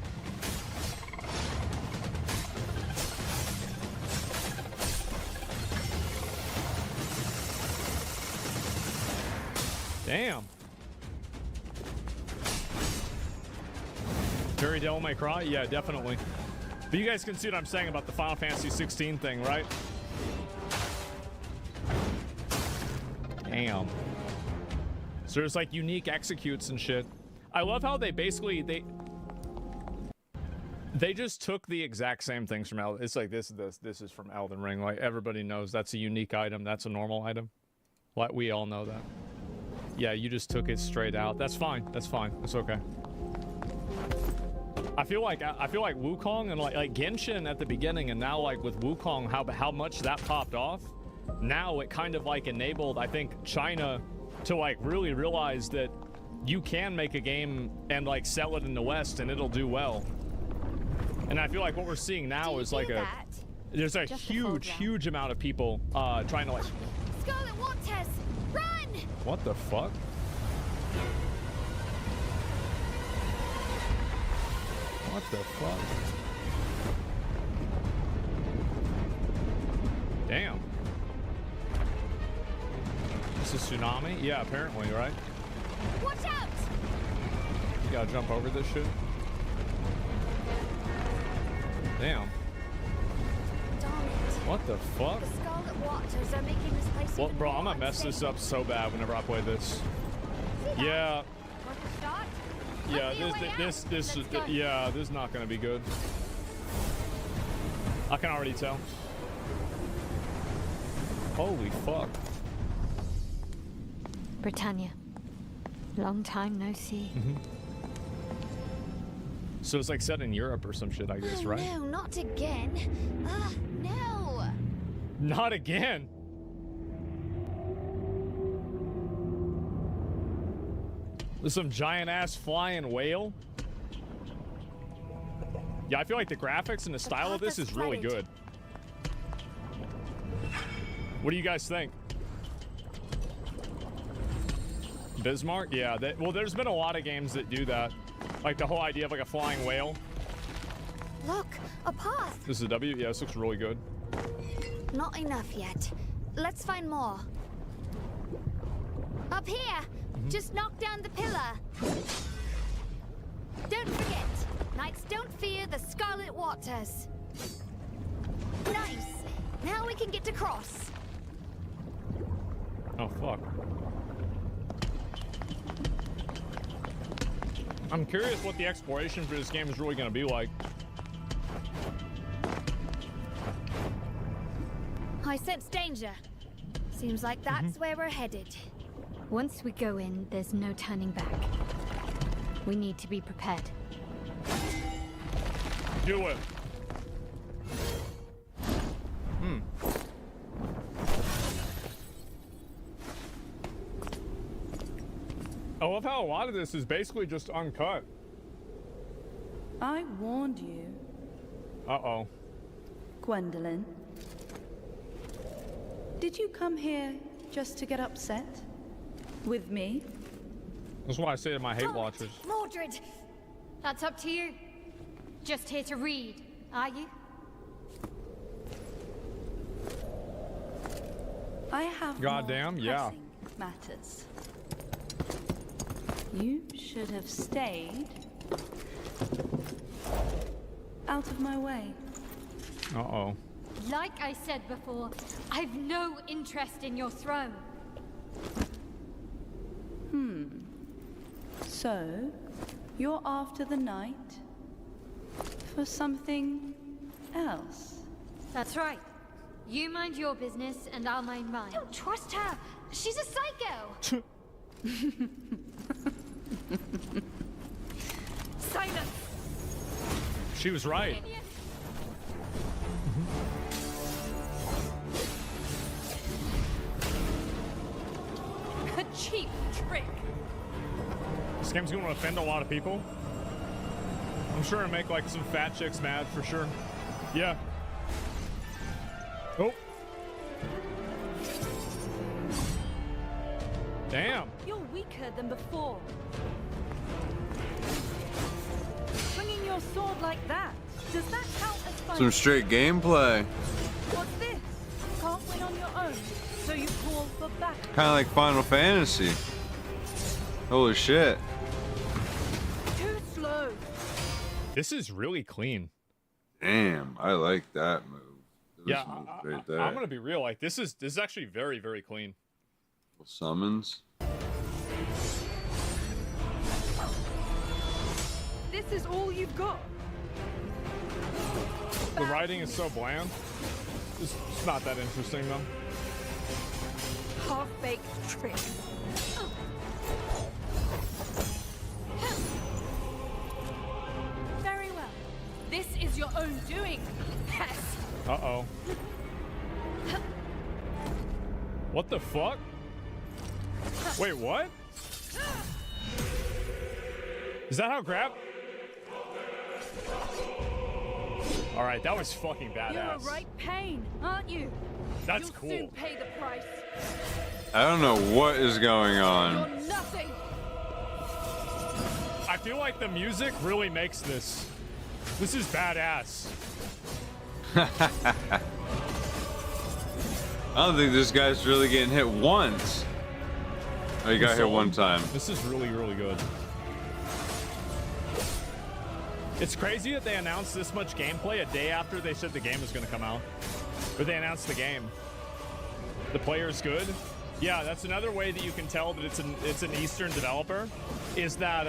Damn. Very Devil May Cry? Yeah, definitely. But you guys can see what I'm saying about the Final Fantasy 16 thing, right? Damn. So there's like unique executes and shit. I love how they basically, they just took the exact same things from Elden. It's like this is from Elden Ring. Like everybody knows that's a unique item. That's a normal item. Like we all know that. Yeah, you just took it straight out. That's fine. That's fine. It's okay. I feel like Wukong and like Genshin at the beginning, and now like with Wukong, how much that popped off. Now it kind of like enabled, I think, China to like really realize that you can make a game and like sell it in the West and it'll do well. And I feel like what we're seeing now is like there's a huge amount of people trying to like. Scarlet Waters, run! What the fuck? What the fuck? Damn. This is tsunami? Yeah, apparently, right? Watch out! You gotta jump over this shit. Damn. Darn it. What the fuck? The Scarlet Waters are making this place Well, even bro, more I'm gonna mess this up so bad whenever I play this. Yeah. Want to start? Yeah, this is not gonna be good. I can already tell. Holy fuck. Britannia. Long time no see. So it's like set in Europe or some shit, I guess, right? No, not again. No. Not again. There's some giant ass flying whale. Yeah, I feel like the graphics and the style of this is really good. What do you guys think? Bismarck? Yeah, well, there's been a lot of games that do that. Like the whole idea of like a flying whale. Look, a path. This is a W? Yeah, this looks really good. Not enough yet. Let's find more. Up here. Just knock down the pillar. Don't forget, knights don't fear the Scarlet Waters. Nice. Now we can get to cross. Oh, fuck. I'm curious what the exploration for this game is really going to be like. I sense danger. Seems like that's where we're headed. Once we go in, there's no turning back. We need to be prepared. Do it. I love how a lot of this is basically just uncut. I warned you. Uh-oh. Gwendolyn. Did you come here just to get upset? With me? That's what I say to my hate watchers. Mordred! That's up to you. Just here to read, are you? I have Goddamn, more yeah. pressing matters. You should have stayed out of my way. Uh-oh. Like I said before, I've no interest in your throne. So, you're after the knight for something else? That's right. You mind your business, and I'll mind mine. Don't trust her. She's a psycho. Silence. She was right. A cheap trick. This game's going to offend a lot of people. I'm sure it'll make like some fat chicks mad for sure. Yeah. Oh. Damn. You're weaker than before. Swinging your sword like that, does that count as fighting? Some straight gameplay. What's this? Can't win on your own, so you call for battle. Kind of like Final Fantasy. Holy shit. Too slow. This is really clean. Damn, I like that move. This Yeah, move right there. I'm gonna be real. Like this is actually very, very clean. Summons. This is all you've got. The writing is so bland. It's not that interesting though. Half-baked trick. Very well. This is your own doing. Yes. Uh-oh. What the fuck? Wait, what? Is that how grab? All right, that was fucking badass. You're a right pain, aren't you? That's You'll cool. soon pay the price. I don't know what is going on. You're nothing. I feel like the music really makes this. This is badass. I don't think this guy's really getting hit once. Oh, he got hit one time. This is really, really good. It's crazy that they announced this much gameplay a day after they said the game was going to come out. But they announced the game. The player's good. Yeah, that's another way that you can tell that it's an Eastern developer, is that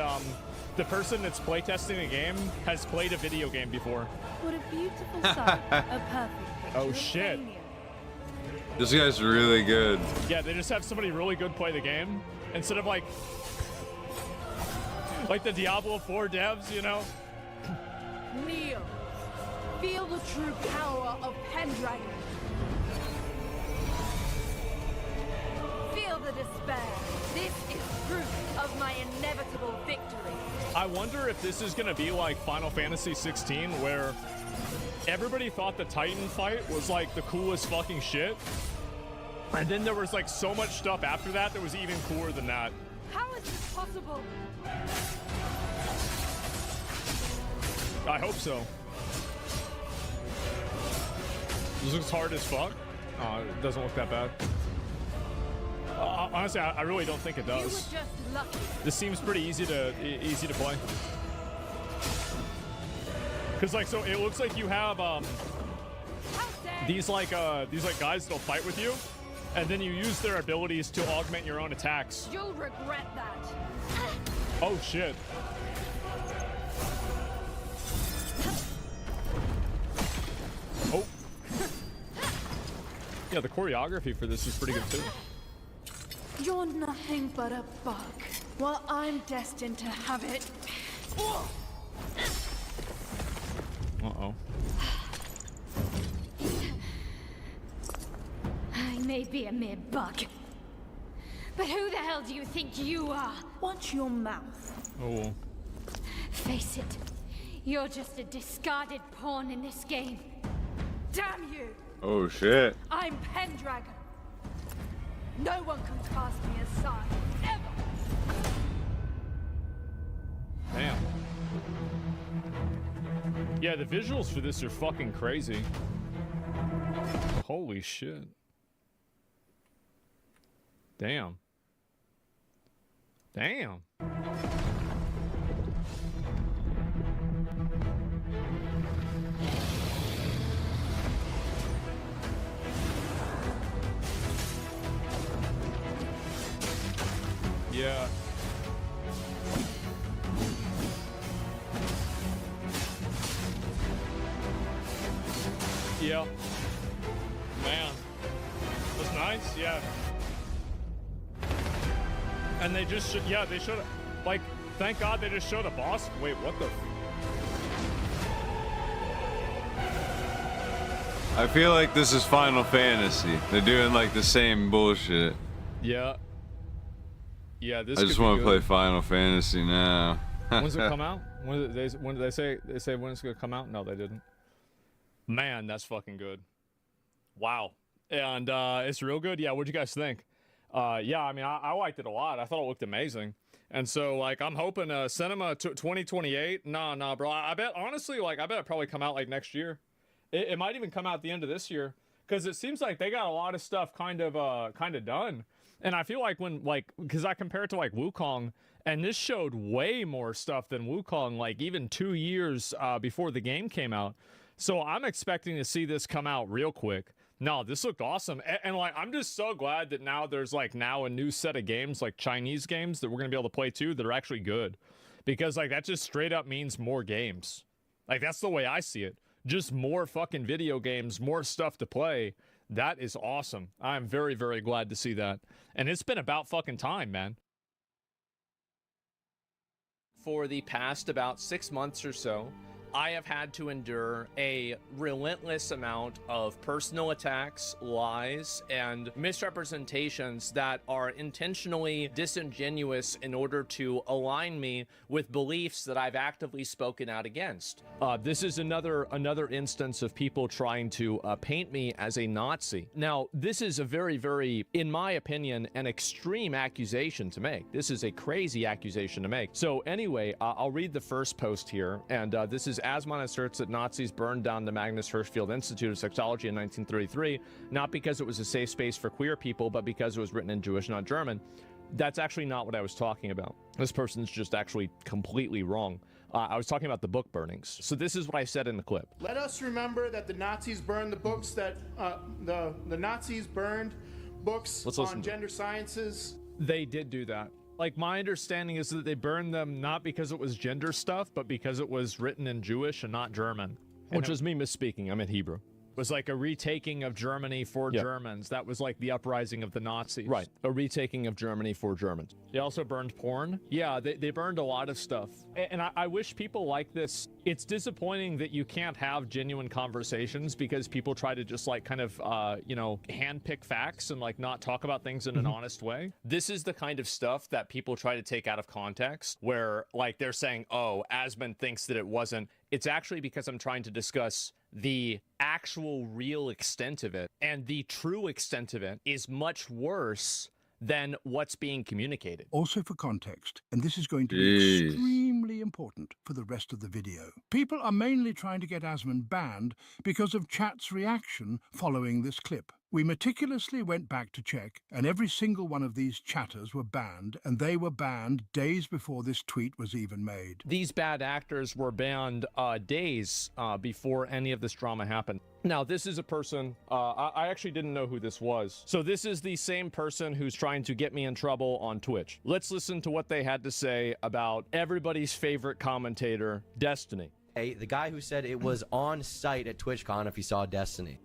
the person that's playtesting the game has played a video game before. What a beautiful sight. A perfect picture. Oh of shit. failure. This guy's really good. Yeah, they just have somebody really good play the game instead of like the Diablo 4 devs, you know? Kneel. Feel the true power of Pendragon. Feel the despair. This is proof of my inevitable victory. I wonder if this is gonna be like Final Fantasy 16, where everybody thought the Titan fight was like the coolest fucking shit. And then there was like so much stuff after that that was even cooler than that. How is this possible? I hope so. This looks hard as fuck. It doesn't look that bad. Honestly, I really don't think it does. You were just lucky. This seems pretty easy to play. Cause like, so it looks like you have these like guys that'll fight with you, and then you use their abilities to augment your own attacks. You'll regret that. Oh shit. Oh. Yeah, the choreography for this is pretty good too. You're nothing but a bug. Well, I'm destined to have it. Uh-oh. I may be a mere bug, but who the hell do you think you are? Watch your mouth. Oh. Face it, you're just a discarded pawn in this game. Damn you! Oh shit. they should have, like, thank God they just showed a boss. Wait, what the? I feel like this is Final Fantasy. They're doing like the same bullshit. Yeah. Yeah, this I just want to play Final Fantasy now. When's it come out? When did they say when it's gonna come out? No, they didn't. Man, that's fucking good. Wow. And it's real good. Yeah, what'd you guys think? Yeah, I mean, I liked it a lot. I thought it looked amazing. And so, like, I'm hoping Cinema 2028. Nah, bro. I bet, honestly, like, I bet it probably come out, like, next year. It might even come out at the end of this year. Because it seems like they got a lot of stuff kind of done. And I feel like when, like, because I compare it to, like, Wukong, and this showed way more stuff than Wukong, like, even 2 years before the game came out. So I'm expecting to see this come out real quick. No, this looked awesome. And like, I'm just so glad that now there's like now a new set of games, like Chinese games that we're going to be able to play too, that are actually good. Because like, that just straight up means more games. Like, that's the way I see it. Just more fucking video games, more stuff to play. That is awesome. I'm very, very glad to see that. And it's been about fucking time, man. For the past about 6 months or so, I have had to endure a relentless amount of personal attacks, lies, and misrepresentations that are intentionally disingenuous in order to align me with beliefs that I've actively spoken out against. This is another instance of people trying to paint me as a Nazi. Now, this is a very, very, in my opinion, an extreme accusation to make. This is a crazy accusation to make. So anyway, I'll read the first post here, and this is Asmon asserts that Nazis burned down the Magnus Hirschfeld Institute of Sexology in 1933, not because it was a safe space for queer people, but because it was written in Jewish, not German. That's actually not what I was talking about. This person's just actually completely wrong. I was talking about the book burnings. So this is what I said in the clip. Let us remember that the Nazis burned the books that the Nazis burned books on gender sciences. They did do that. Like, my understanding is that they burned them not because it was gender stuff, but because it was written in Jewish and not German. Which was me misspeaking. I meant Hebrew. It was like a retaking of Germany for Germans. That was like the uprising of the Nazis. Right. A retaking of Germany for Germans. They also burned porn. Yeah, they burned a lot of stuff. And I wish people like this. It's disappointing that you can't have genuine conversations because people try to just like kind of, you know, handpick facts and like not talk about things in an honest way. This is the kind of stuff that people try to take out of context where like they're saying, oh, Asmon thinks that it wasn't. It's actually because I'm trying to discuss the actual real extent of it, and the true extent of it is much worse than what's being communicated. Also for context, and this is going to be extremely important for the rest of the video. People are mainly trying to get Asmon banned because of chat's reaction following this clip. We meticulously went back to check, and every single one of these chatters were banned, and they were banned days before this tweet was even made. These bad actors were banned days before any of this drama happened. Now, this is a person, I actually didn't know who this was. So this is the same person who's trying to get me in trouble on Twitch. Let's listen to what they had to say about everybody's favorite commentator, Destiny. Hey, the guy who said it was on site at TwitchCon if he saw Destiny.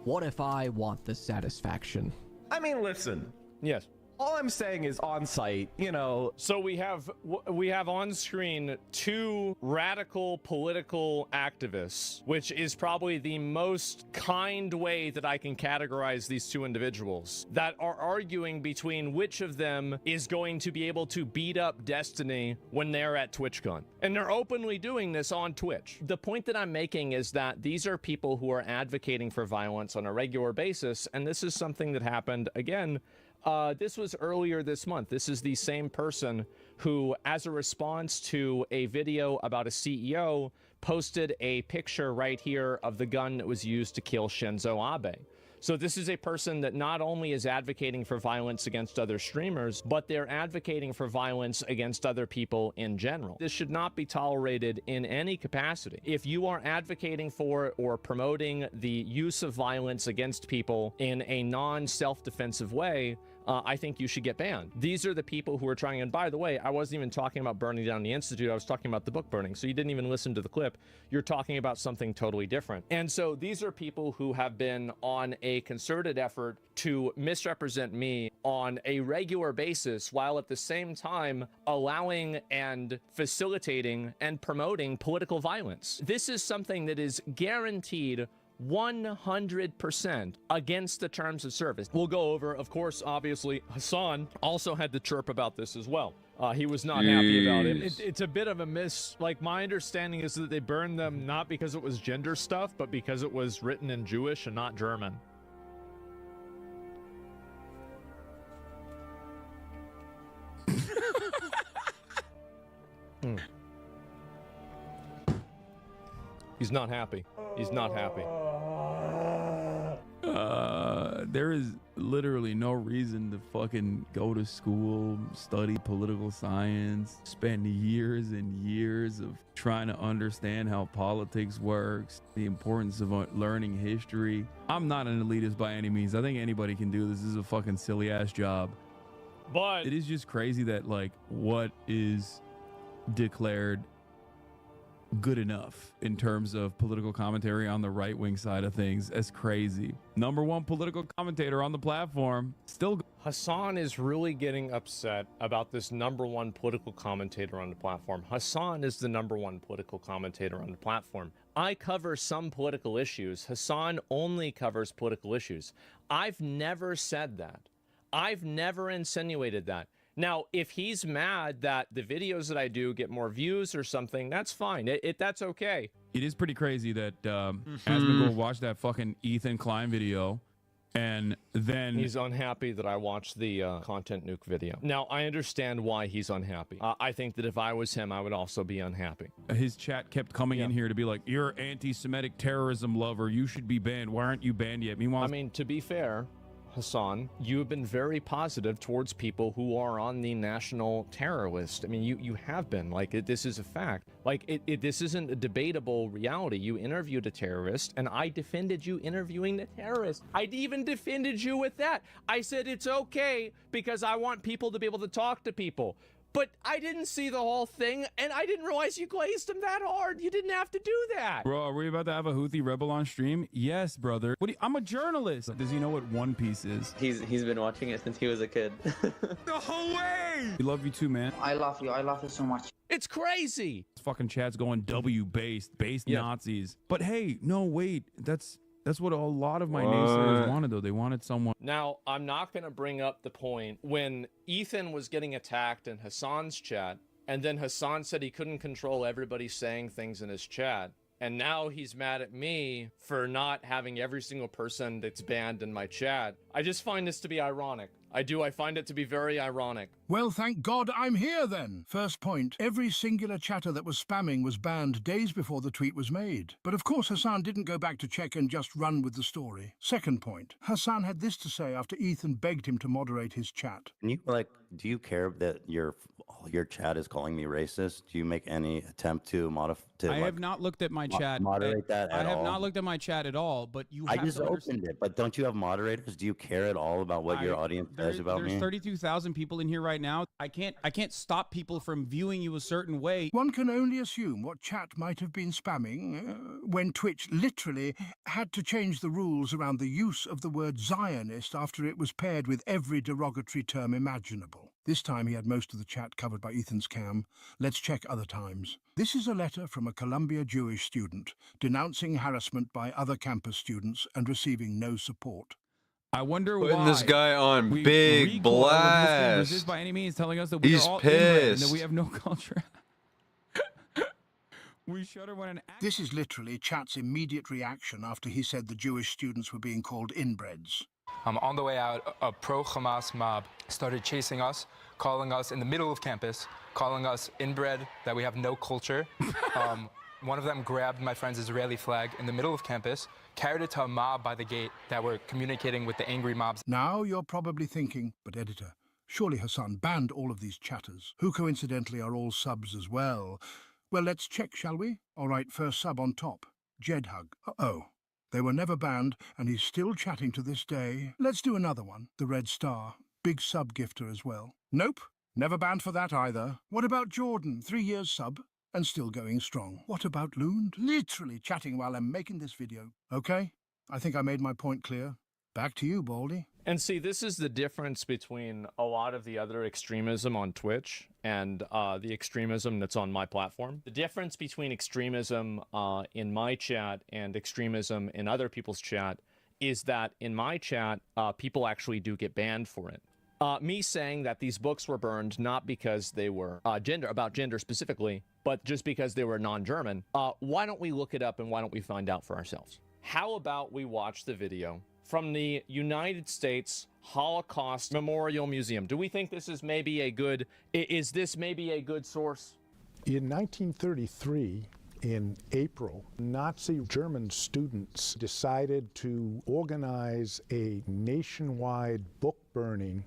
What if I want the satisfaction? I mean, listen. Yes. All I'm saying is on site, you know. So we have on screen 2 radical political activists, which is probably the most kind way that I can categorize these 2 individuals, that are arguing between which of them is going to be able to beat up Destiny when they're at TwitchCon. And they're openly doing this on Twitch. The point that I'm making is that these are people who are advocating for violence on a regular basis, and this is something that happened again. This was earlier this month. This is the same person who, as a response to a video about a CEO, posted a picture right here of the gun that was used to kill Shinzo Abe. So this is a person that not only is advocating for violence against other streamers, but they're advocating for violence against other people in general. This should not be tolerated in any capacity. If you are advocating for or promoting the use of violence against people in a non-self-defensive way, I think you should get banned. These are the people who are trying, and by the way, I wasn't even talking about burning down the Institute, I was talking about the book burning, so you didn't even listen to the clip. You're talking about something totally different. And so these are people who have been on a concerted effort to misrepresent me on a regular basis, while at the same time allowing and facilitating and promoting political violence. This is something that is guaranteed 100% against the terms of service. We'll go over, of course, obviously, Hassan also had to chirp about this as well. He was not happy about it. It's a bit of a miss. Like, my understanding is that they burned them not because it was gender stuff, but because it was written in Jewish and not German. He's not happy. He's not happy. There is literally no reason to fucking go to school, study political science, spend years and years of trying to understand how politics works, the importance of learning history. I'm not an elitist by any means. I think anybody can do this. This is a fucking silly ass job. But it is just crazy that, like, what is declared good enough in terms of political commentary on the right-wing side of things. That's crazy. #1 political commentator on the platform. Still Hassan is really getting upset about this #1 political commentator on the platform. Hassan is the #1 political commentator on the platform. I cover some political issues. Hassan only covers political issues. I've never said that. I've never insinuated that. Now, if he's mad that the videos that I do get more views or something, that's fine. That's okay. It is pretty crazy that Asmongold watched that fucking Ethan Klein video, and then he's unhappy that I watched the content nuke video. Now, I understand why he's unhappy. I think that if I was him, I would also be unhappy. His chat kept coming in here to be like, "You're anti-Semitic terrorism lover. You should be banned. Why aren't you banned yet?" Meanwhile, I mean, to be fair, Hassan, you have been very positive towards people who are on the national terror list. I mean, you have been. Like, this is a fact. Like, this isn't a debatable reality. You interviewed a terrorist, and I defended you interviewing the terrorist. I even defended you with that. I said it's okay because I want people to be able to talk to people. But I didn't see the whole thing, and I didn't realize you glazed him that hard. You didn't have to do that. Bro, are we about to have a Houthi rebel on stream? Yes, brother. I'm a journalist. Does he know what One Piece is? He's been watching it since he was a kid. No way! We love you too, man. I love you. I love you so much. It's crazy. This fucking chat's going W-based, based Nazis. But hey, no, wait. That's what a lot of my naysayers wanted, though. They wanted someone. Now, I'm not going to bring up the point when Ethan was getting attacked in Hassan's chat, and then Hassan said he couldn't control everybody saying things in his chat. And now he's mad at me for not having every single person that's banned in my chat. I just find this to be ironic. I do. I find it to be very ironic. Well, thank God I'm here then. First point, every singular chatter that was spamming was banned days before the tweet was made. But of course Hassan didn't go back to check and just run with the story. Second point, Hassan had this to say after Ethan begged him to moderate his chat. Can you, like, do you care that your chat is calling me racist? Do you make any attempt to modify? I have not looked at my chat. Moderate that at all? I have not looked at my chat at all, but you I have just to understand. opened it, but don't you have moderators? Do you care at all about what your audience says about me? There's 32,000 people in here right now. I can't stop people from viewing you a certain way. One can only assume what chat might have been spamming when Twitch literally had to change the rules around the use of the word Zionist after it was paired with every derogatory term imaginable. This time he had most of the chat covered by Ethan's cam. Let's check other times. This is a letter from a Columbia Jewish student denouncing harassment by other campus students and receiving no support. I wonder Putting why this guy on we big recoil when Muslim blast. resist by any means, telling us that we He's are all inbred and that pissed. we have no culture. We shudder when an This is literally chat's immediate reaction after he said the Jewish students were being called inbreds. On the way out, a pro-Hamas mob started chasing us, calling us in the middle of campus, calling us inbred, that we have no culture. One of them grabbed my friend's Israeli flag in the middle of campus, carried it to a mob by the gate that were communicating with the angry mobs. Now you're probably thinking, but editor, surely Hassan banned all of these chatters, who coincidentally are all subs as well. Well, let's check, shall we? All right, first sub on top. Jedhug. Uh-oh. They were never banned, and he's still chatting to this day. Let's do another one. The Red Star. Big sub gifter as well. Nope. Never banned for that either. What about Jordan? 3 years sub, and still going strong. What about Lund? Literally chatting while I'm making this video. Okay, I think I made my point clear. Back to you, Baldy. And see, this is the difference between a lot of the other extremism on Twitch and the extremism that's on my platform. The difference between extremism in my chat and extremism in other people's chat is that in my chat, people actually do get banned for it. Me saying that these books were burned not because they were about gender specifically, but just because they were non-German. Why don't we look it up and why don't we find out for ourselves? How about we watch the video from the United States Holocaust Memorial Museum? Do we think this is maybe a good, is this maybe a good source? In 1933, in April, Nazi German students decided to organize a nationwide book burning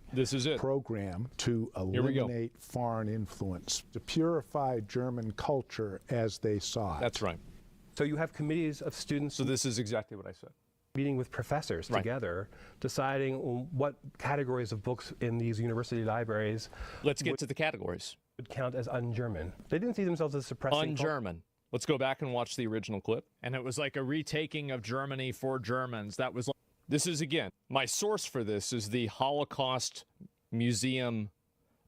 program to eliminate foreign influence, to purify German culture as they saw it. That's right. So you have committees of students. So this is exactly what I said. Meeting with professors together, deciding what categories of books in these university libraries. Let's get to the categories. Would count as un-German. They didn't see themselves as suppressing. Un-German. Let's go back and watch the original clip. And it was like a retaking of Germany for Germans. That was. This is, again, my source for this is the Holocaust Museum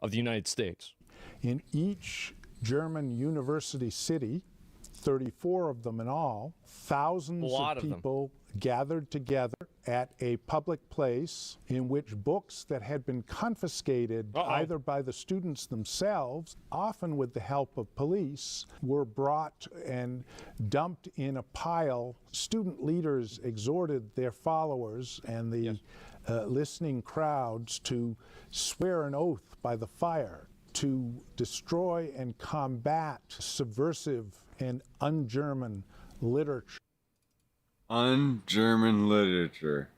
of the United States. In each German university city, 34 of them in all, thousands of people gathered together at a public place in which books that had been confiscated either by the students themselves, often with the help of police, were brought and dumped in a pile. Student leaders exhorted their followers and the listening crowds to swear an oath by the fire to destroy and combat subversive and un-German literature. Un-German literature.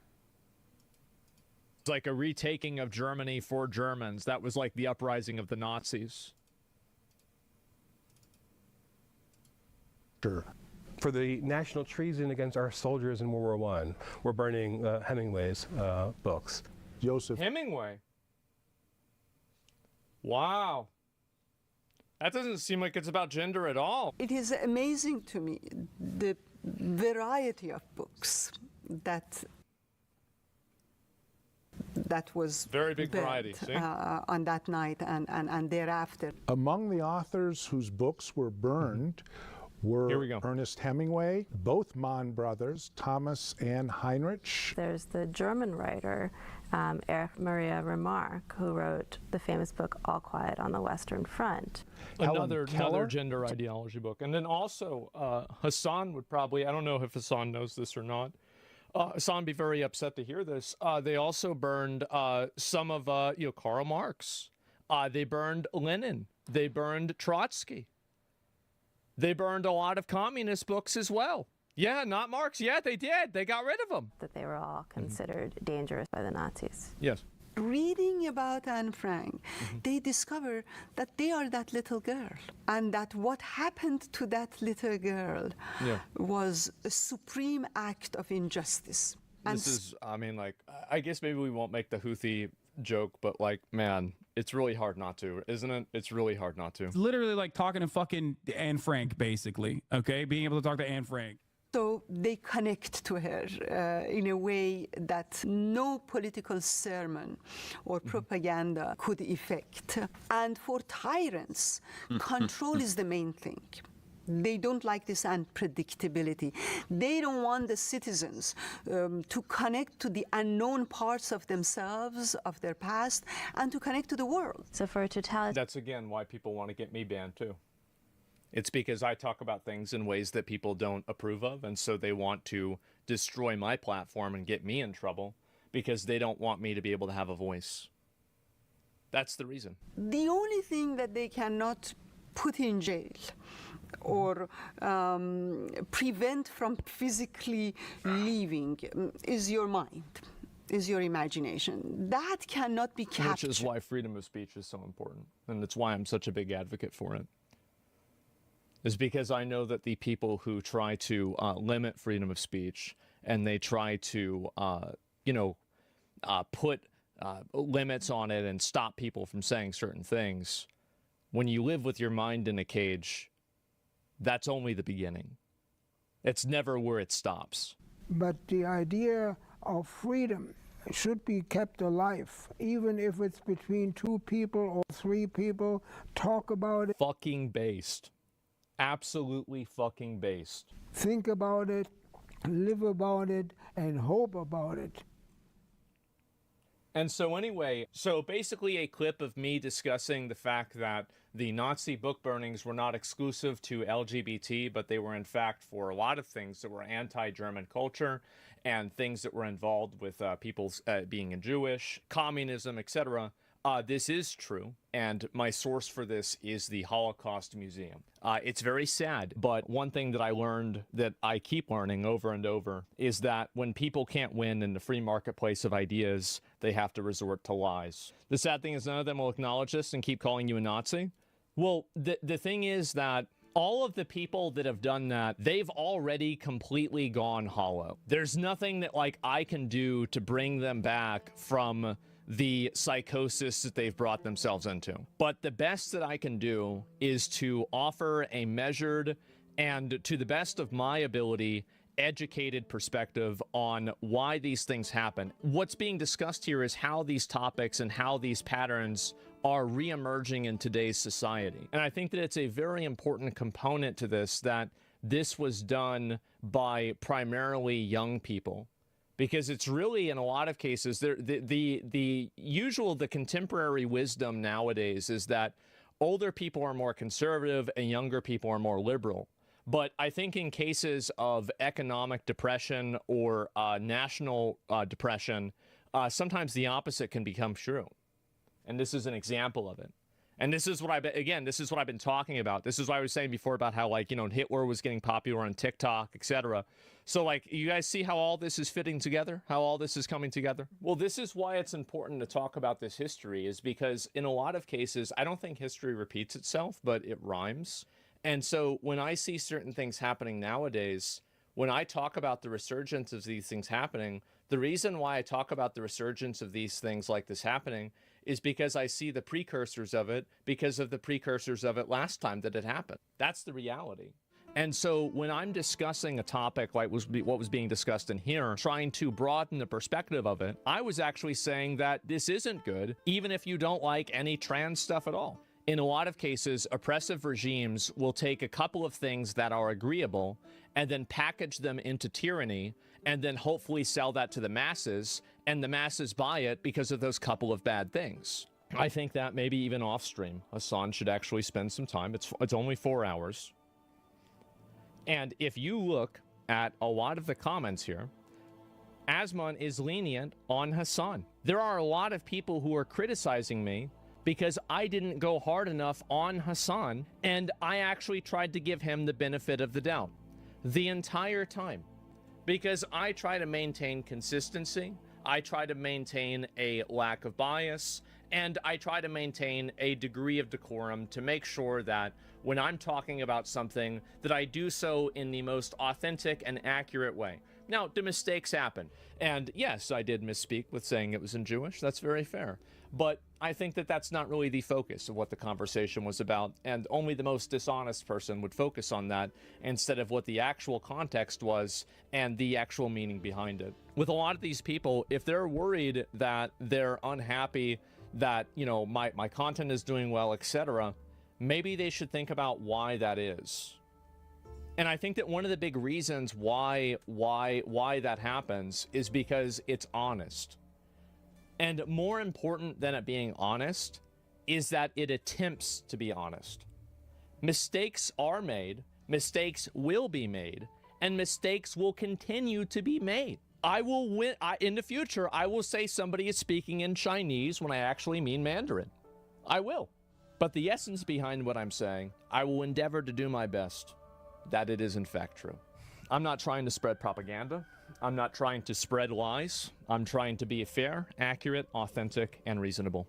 It's like a retaking of Germany for Germans. That was like the uprising of the Nazis. Sure. For the national treason against our soldiers in World War I, we're burning Hemingway's books. Joseph Hemingway. Wow. That doesn't seem like it's about gender at all. It is amazing to me, the variety of books that was very big burnt, variety, see? On that night and thereafter. Among the authors whose books were burned were Ernest Hemingway, both Mann brothers, Thomas and Heinrich. There's the German writer, Erich Maria Remarque, who wrote the famous book All Quiet on the Western Front. Another gender ideology book. And then also Hassan would probably, I don't know if Hassan knows this or not, Hassan would be very upset to hear this. They also burned some of Karl Marx. They burned Lenin. They burned Trotsky. They burned a lot of communist books as well. Yeah, not Marx. Yeah, they did. They got rid of them. That they were all considered dangerous by the Nazis. Yes. reading about Anne Frank, they discover that they are that little girl, and that what happened to that little girl was a supreme act of injustice. This is, I mean, like, I guess maybe we won't make the Houthi joke, but like, man, it's really hard not to, isn't it? It's really hard not to. It's literally like talking to fucking Anne Frank, basically. Okay, being able to talk to Anne Frank. So they connect to her in a way that no political sermon or propaganda could effect. And for tyrants, control is the main thing. They don't like this unpredictability. They don't want the citizens to connect to the unknown parts of themselves, of their past, and to connect to the world. So for a totalitarian... That's again why people want to get me banned too. It's because I talk about things in ways that people don't approve of, and so they want to destroy my platform and get me in trouble because they don't want me to be able to have a voice. That's the reason. The only thing that they cannot put in jail or prevent from physically leaving is your mind, is your imagination. That cannot be captured. Which is why freedom of speech is so important, and it's why I'm such a big advocate for it. Is because I know that the people who try to limit freedom of speech and they try to, put limits on it and stop people from saying certain things, when you live with your mind in a cage, that's only the beginning. It's never where it stops. But the idea of freedom should be kept alive, even if it's between 2 people or 3 people. Talk about it. Fucking based. Absolutely fucking based. Think about it, live about it, and hope about it. And so anyway, so basically a clip of me discussing the fact that the Nazi book burnings were not exclusive to LGBT, but they were in fact for a lot of things that were anti-German culture and things that were involved with people's being Jewish, communism, etc. This is true, and my source for this is the Holocaust Museum. It's very sad, but one thing that I learned that I keep learning over and over is that when people can't win in the free marketplace of ideas, they have to resort to lies. The sad thing is none of them will acknowledge this and keep calling you a Nazi. Well, the thing is that all of the people that have done that, they've already completely gone hollow. There's nothing that like I can do to bring them back from the psychosis that they've brought themselves into. But the best that I can do is to offer a measured and, to the best of my ability, educated perspective on why these things happen. What's being discussed here is how these topics and how these patterns are re-emerging in today's society. And I think that it's a very important component to this, that this was done by primarily young people. Because it's really, in a lot of cases, the contemporary wisdom nowadays is that older people are more conservative and younger people are more liberal. But I think in cases of economic depression or national depression, sometimes the opposite can become true. And this is an example of it. And this is what this is what I've been talking about. This is what I was saying before about how, like, Hitler was getting popular on TikTok, etc. So, like, you guys see how all this is fitting together? How all this is coming together? Well, this is why it's important to talk about this history, is because in a lot of cases, I don't think history repeats itself, but it rhymes. And so when I see certain things happening nowadays, when I talk about the resurgence of these things happening, the reason why I talk about the resurgence of these things like this happening is because I see the precursors of it because of the precursors of it last time that it happened. That's the reality. And so when I'm discussing a topic like what was being discussed in here, trying to broaden the perspective of it, I was actually saying that this isn't good, even if you don't like any trans stuff at all. In a lot of cases, oppressive regimes will take a couple of things that are agreeable and then package them into tyranny and then hopefully sell that to the masses, and the masses buy it because of those couple of bad things. I think that maybe even off stream, Hassan should actually spend some time. It's only 4 hours. And if you look at a lot of the comments here, Asman is lenient on Hassan. There are a lot of people who are criticizing me because I didn't go hard enough on Hassan, and I actually tried to give him the benefit of the doubt the entire time. Because I try to maintain consistency, I try to maintain a lack of bias, and I try to maintain a degree of decorum to make sure that when I'm talking about something, that I do so in the most authentic and accurate way. Now, do mistakes happen? And yes, I did misspeak with saying it was in Jewish. That's very fair. But I think that that's not really the focus of what the conversation was about, and only the most dishonest person would focus on that instead of what the actual context was and the actual meaning behind it. With a lot of these people, if they're worried that they're unhappy that, you know, my content is doing well, etc., maybe they should think about why that is. And I think that one of the big reasons why that happens is because it's honest. And more important than it being honest is that it attempts to be honest. Mistakes are made, mistakes will be made, and mistakes will continue to be made. I will win in the future. I will say somebody is speaking in Chinese when I actually mean Mandarin. I will. But the essence behind what I'm saying, I will endeavor to do my best that it is in fact true. I'm not trying to spread propaganda. I'm not trying to spread lies. I'm trying to be fair, accurate, authentic, and reasonable.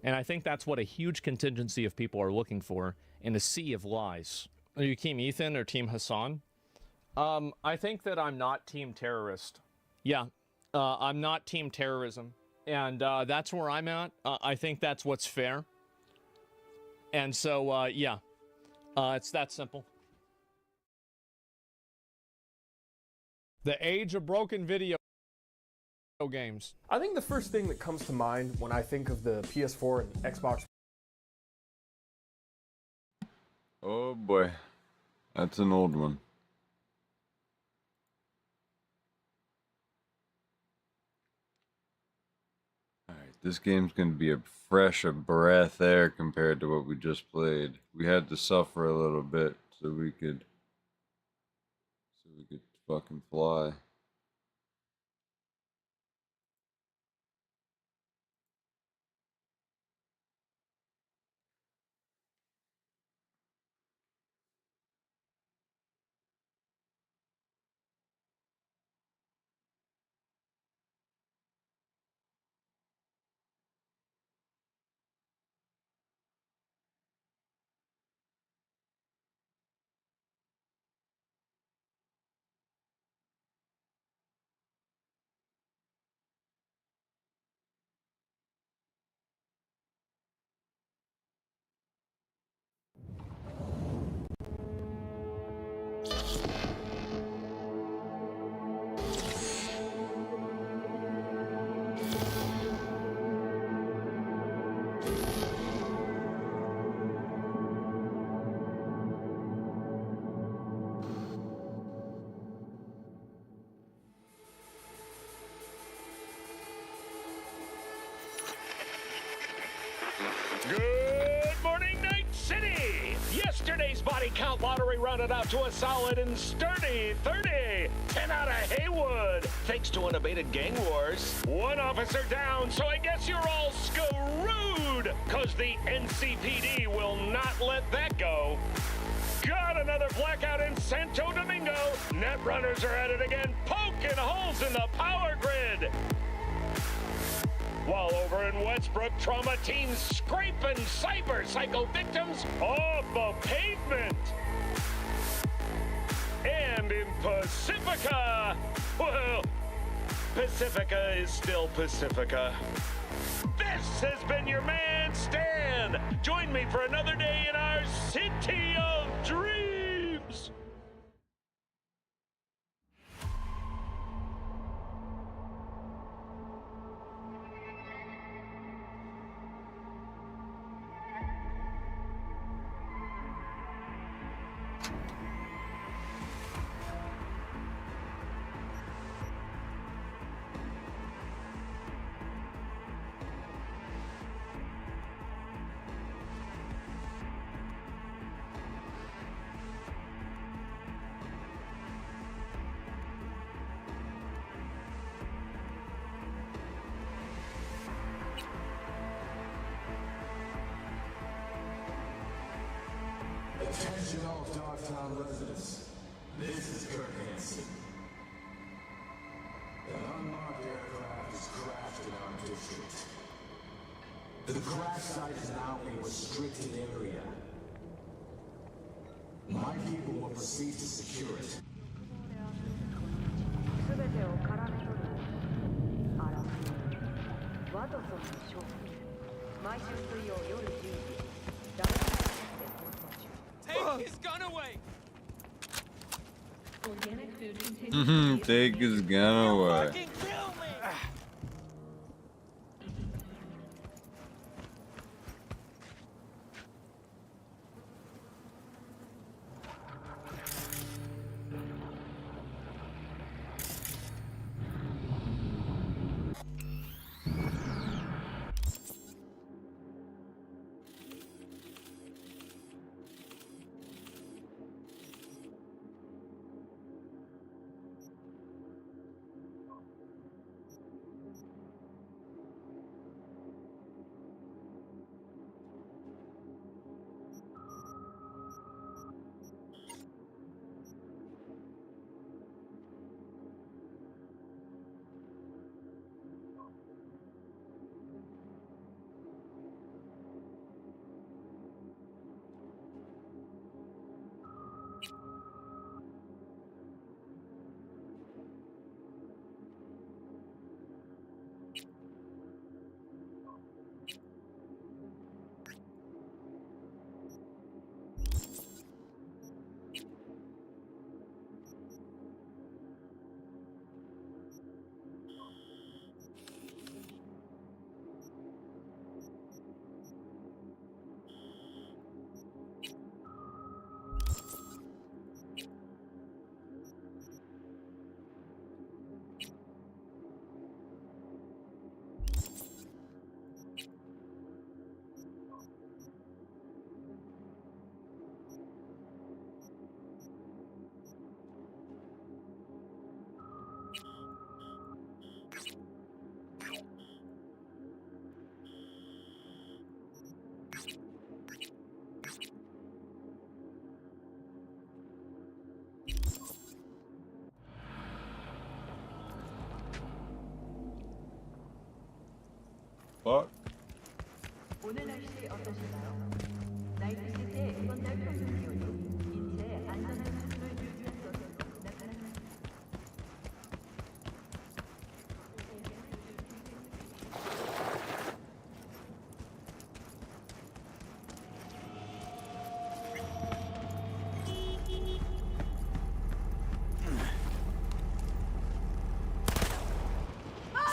And I think that's what a huge contingency of people are looking for in a sea of lies. Are you Team Ethan or Team Hassan? I think that I'm not Team Terrorist. Yeah, I'm not Team Terrorism. And that's where I'm at. I think that's what's fair. And so, yeah, it's that simple. The age of broken video games. I think the first thing that comes to mind when I think of the PS4 and the Xbox. Oh boy, that's an old one. Alright, this game's gonna be a fresh of breath air compared to what we just played. We had to suffer a little bit so we could fucking fly. Good morning, Night City! Yesterday's body count lottery rounded out to a solid and sturdy 30. 10 out of Haywood, thanks to unabated gang wars. One officer down, so I guess you're all screwed, cause the NCPD will not let that go. Got another blackout in Santo Domingo. Net runners are at it again, poking holes in the power grid. While over in Westbrook, trauma teens scraping cyber psycho victims off the pavement. And in Pacifica, well, Pacifica is still Pacifica. This has been your man, Stan. Join me for another day in our City of Dreams. Attention all Dogtown residents. This is Kurt Hansen. An unmarked aircraft The crash site is now a restricted area. My people will proceed to secure it. Take his gun away! Take his gun away. Fucking kill me! Fuck. 오늘 날씨 어떠신가요? 나이트 시티의 이번 달 평균 기온이 인체에 안전한 수준을 유지한 것으로 나타났습니다.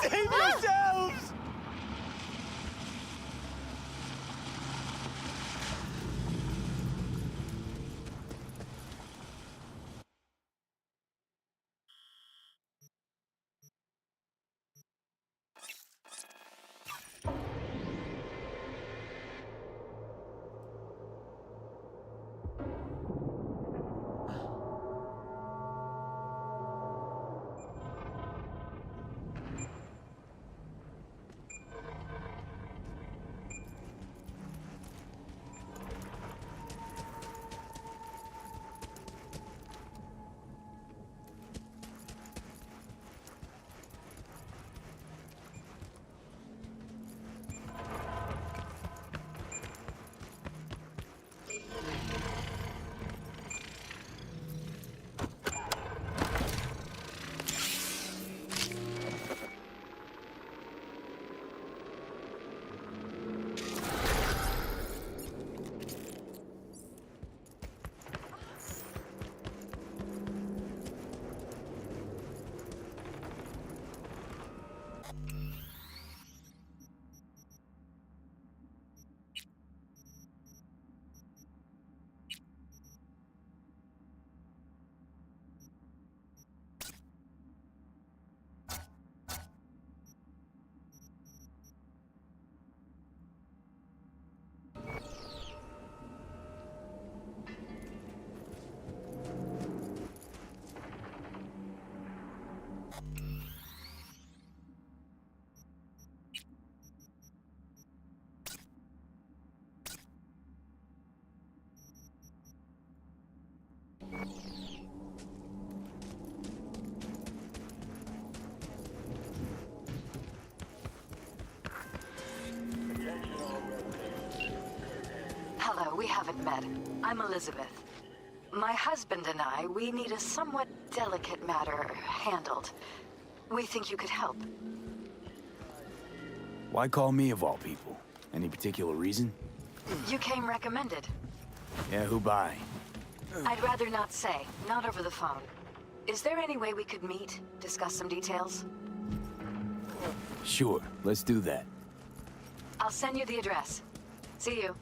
Save yourselves! Attention met. I'm Elizabeth. My husband and I, we need a somewhat delicate matter handled. We think you could help. Why call me of all people? Any particular reason? You came recommended. Yeah, who by? I'd rather not say, not over the phone. Is there any way we could meet, discuss some details? Sure, let's do that. I'll send you the address. See you.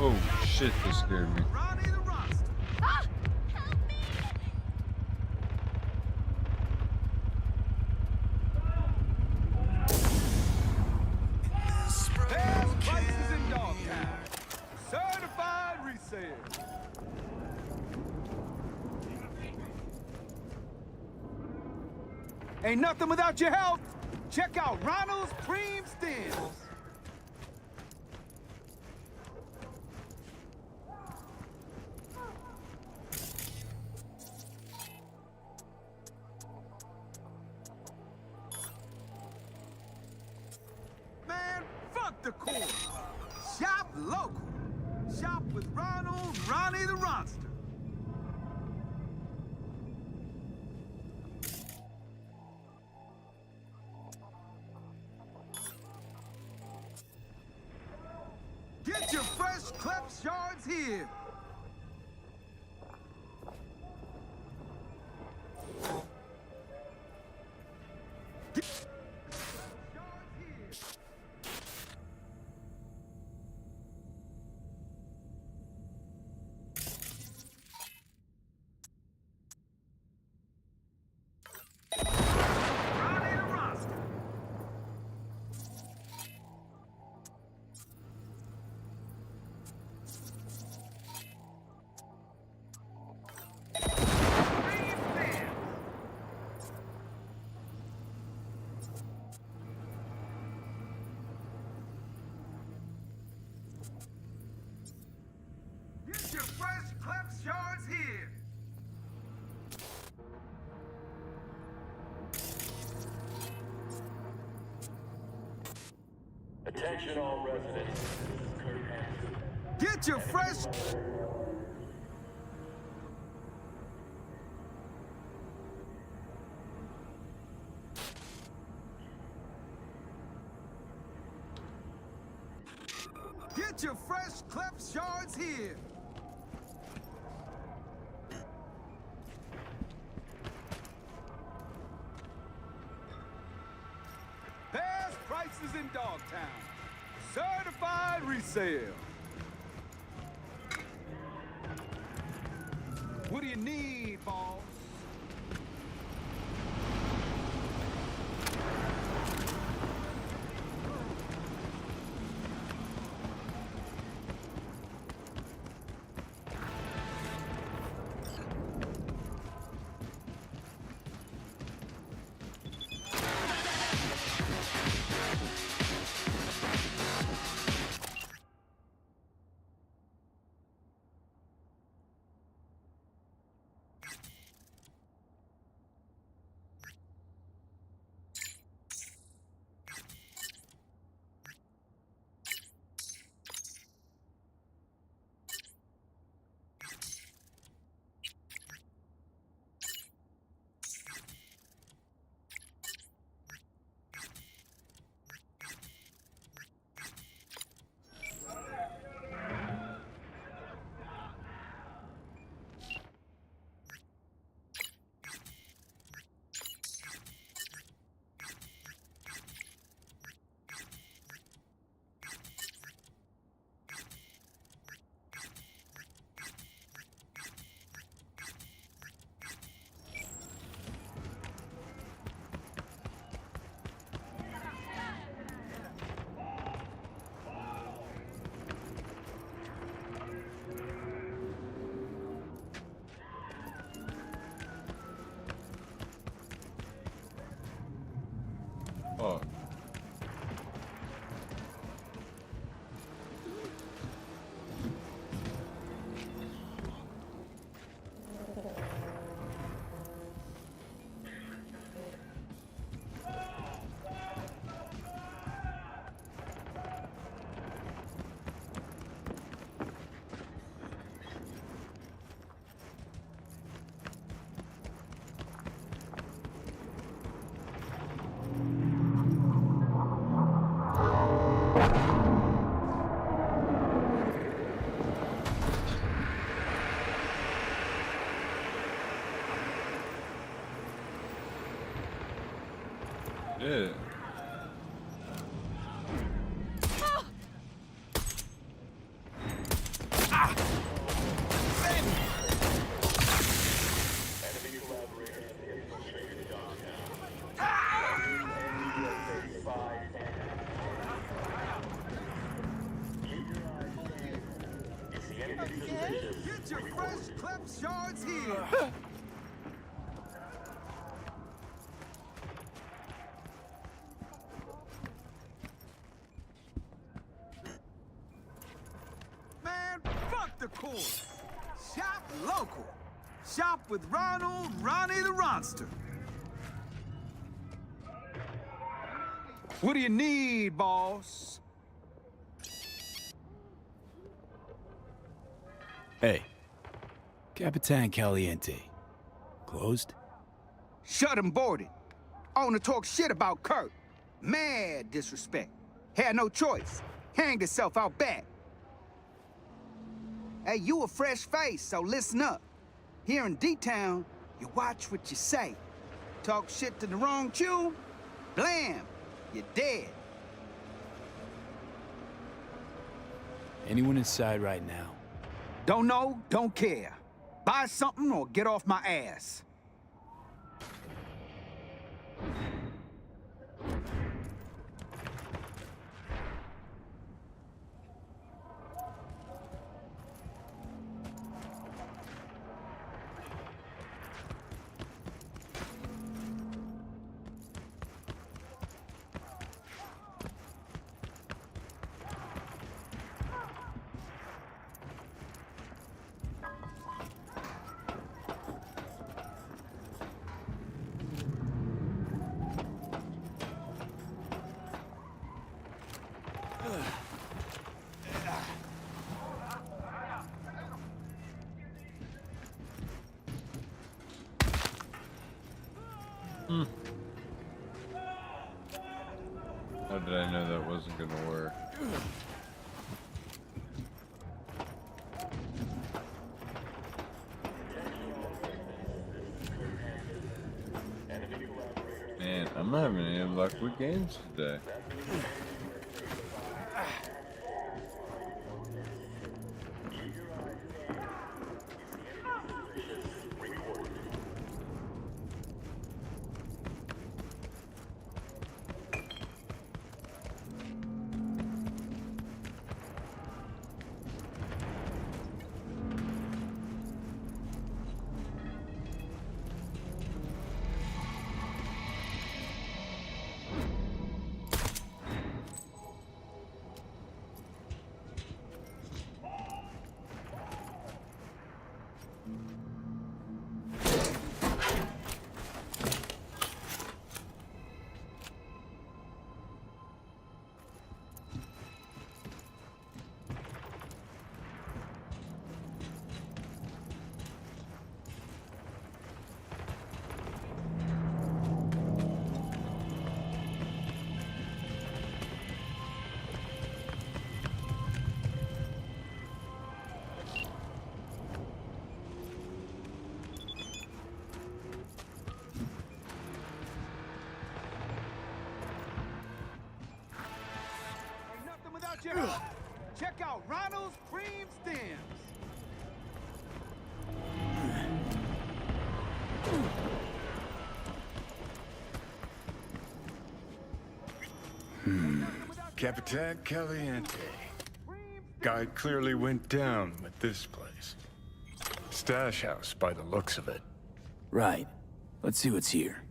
Oh shit, this scared me. Best prices in Dogtown. Certified resale. Ain't nothing without your help. Check out Ronald's Cream Stems. Man, fuck the corner. Shop local. Shop with Ronald, Ronnie the Ronster. Get your fresh clep shards here. Get your fresh clep shards here. Attention all residents. Get your fresh... Get your fresh cleft shards here. Best prices in Dogtown. Certified resale. What do you need, boss? Oh. Yeah. Get your fresh cleft shards here. Man, fuck the course. Shop local. Shop with Ronnie the Ronster. What do you need, boss? Hey, Capitan Caliente. Closed? Shut him boarded. Owner talk shit about Kurt. Mad disrespect. Had no choice. Hanged himself out back. Hey, you a fresh face, so listen up. Here in D-Town, you watch what you say. Talk shit to the wrong tune, blam, you're dead. Anyone inside right now? Don't know, don't care. Buy something or get off my ass. How did I know that wasn't gonna work? luck with games today. Check out Ronald's Cream Stems. Capitan Caliente. Guy clearly went down with this place. Stash house by the looks of it. Right. Let's see what's here.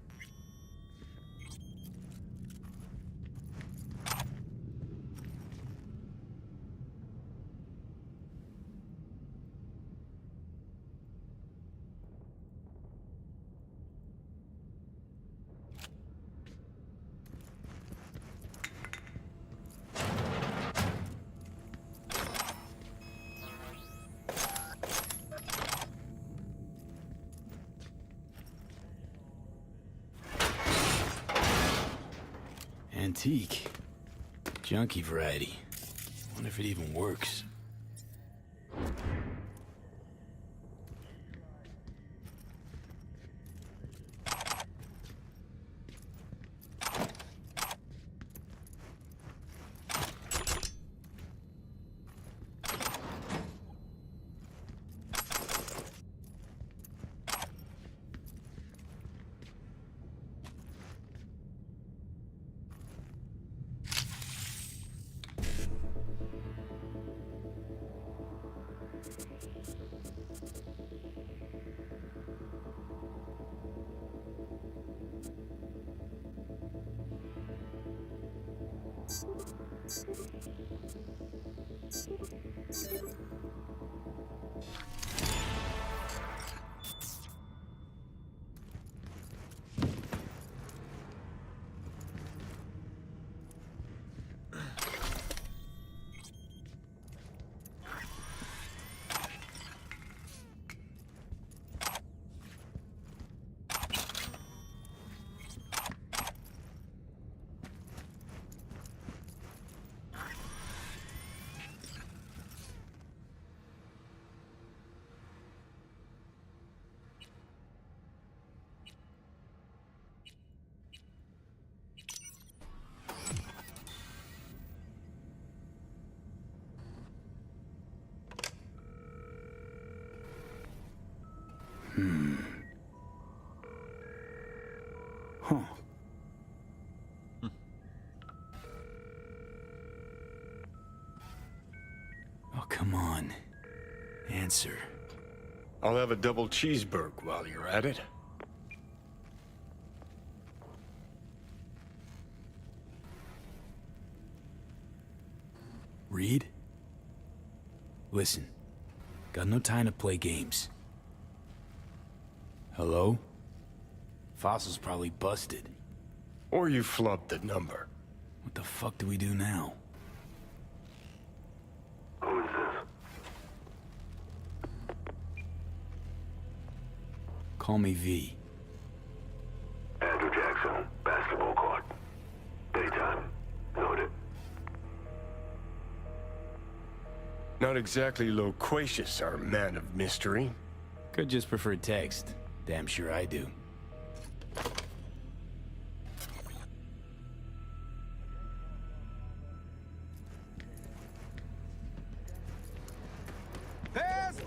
Antique. Junky variety. Wonder if it even works. Huh. Oh, come on. Answer. I'll have a double cheeseburger while you're at it. Reed? Listen. Got no time to play games. Hello? Fossil's probably busted. Or you flubbed the number. What the fuck do we do now? Who is this? Call me V. Andrew Jackson, basketball court. Daytime. Noted. Not exactly loquacious, our man of mystery. Could just prefer text. Damn sure I do.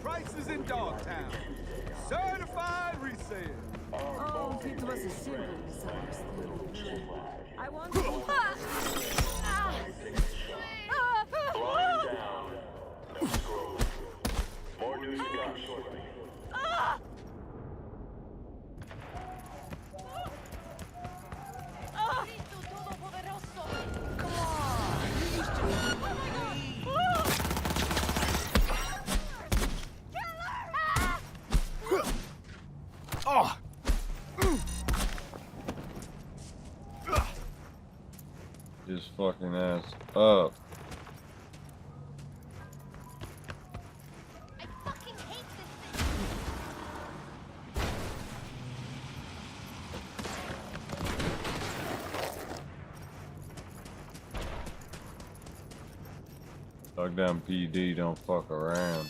prices in Dogtown. Certified resale. Oh, it was a simple misunderstanding. I want Lying down. No scroll. More news to come shortly. Oh! Just fucking ass up. Dogtown PD don't fuck around.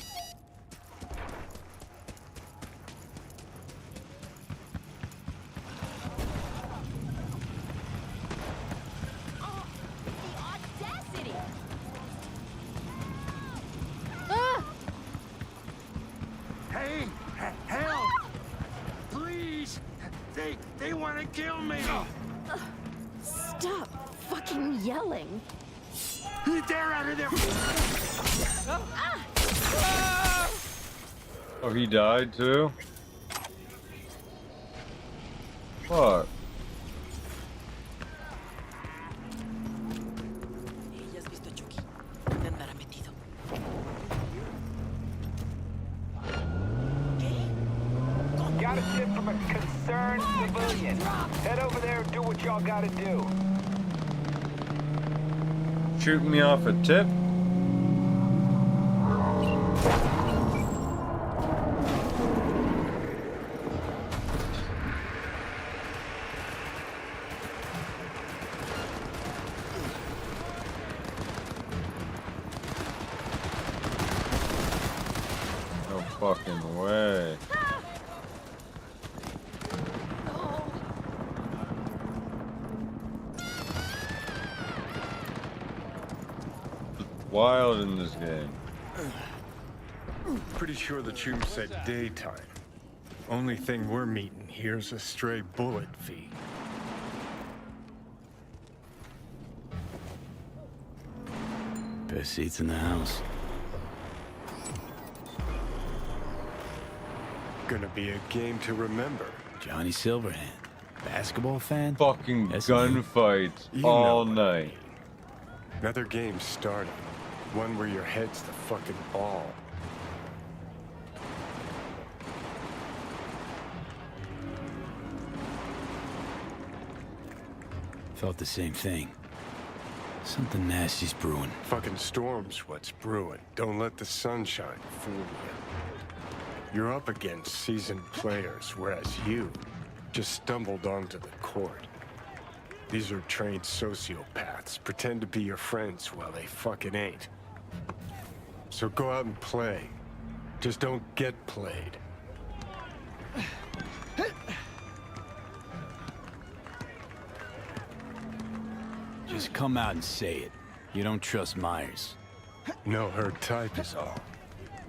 Hey, help! Please! They want to kill me! Stop fucking yelling. They're out of there! Oh, he died too? Fuck. Got a tip from a concerned civilian. Head over there and do what y'all gotta do. Shooting me off a tip? No fucking way. Wild in this game. Pretty sure the tube said daytime. Only thing we're meeting here's a stray bullet fee. Best seats in the house. Gonna be a game to remember. Johnny Silverhand. Basketball fan? Fucking That's gunfights You know all what night. Another game started. One where your head's the fucking ball. Felt the same thing. Something nasty's brewing. Fucking storm's what's brewing. Don't let the sunshine fool you. You're up against seasoned players, whereas you just stumbled onto the court. These are trained sociopaths. Pretend to be your friends while they fucking ain't. So go out and play. Just don't get played. Just come out and say it. You don't trust Myers. No, her type is all.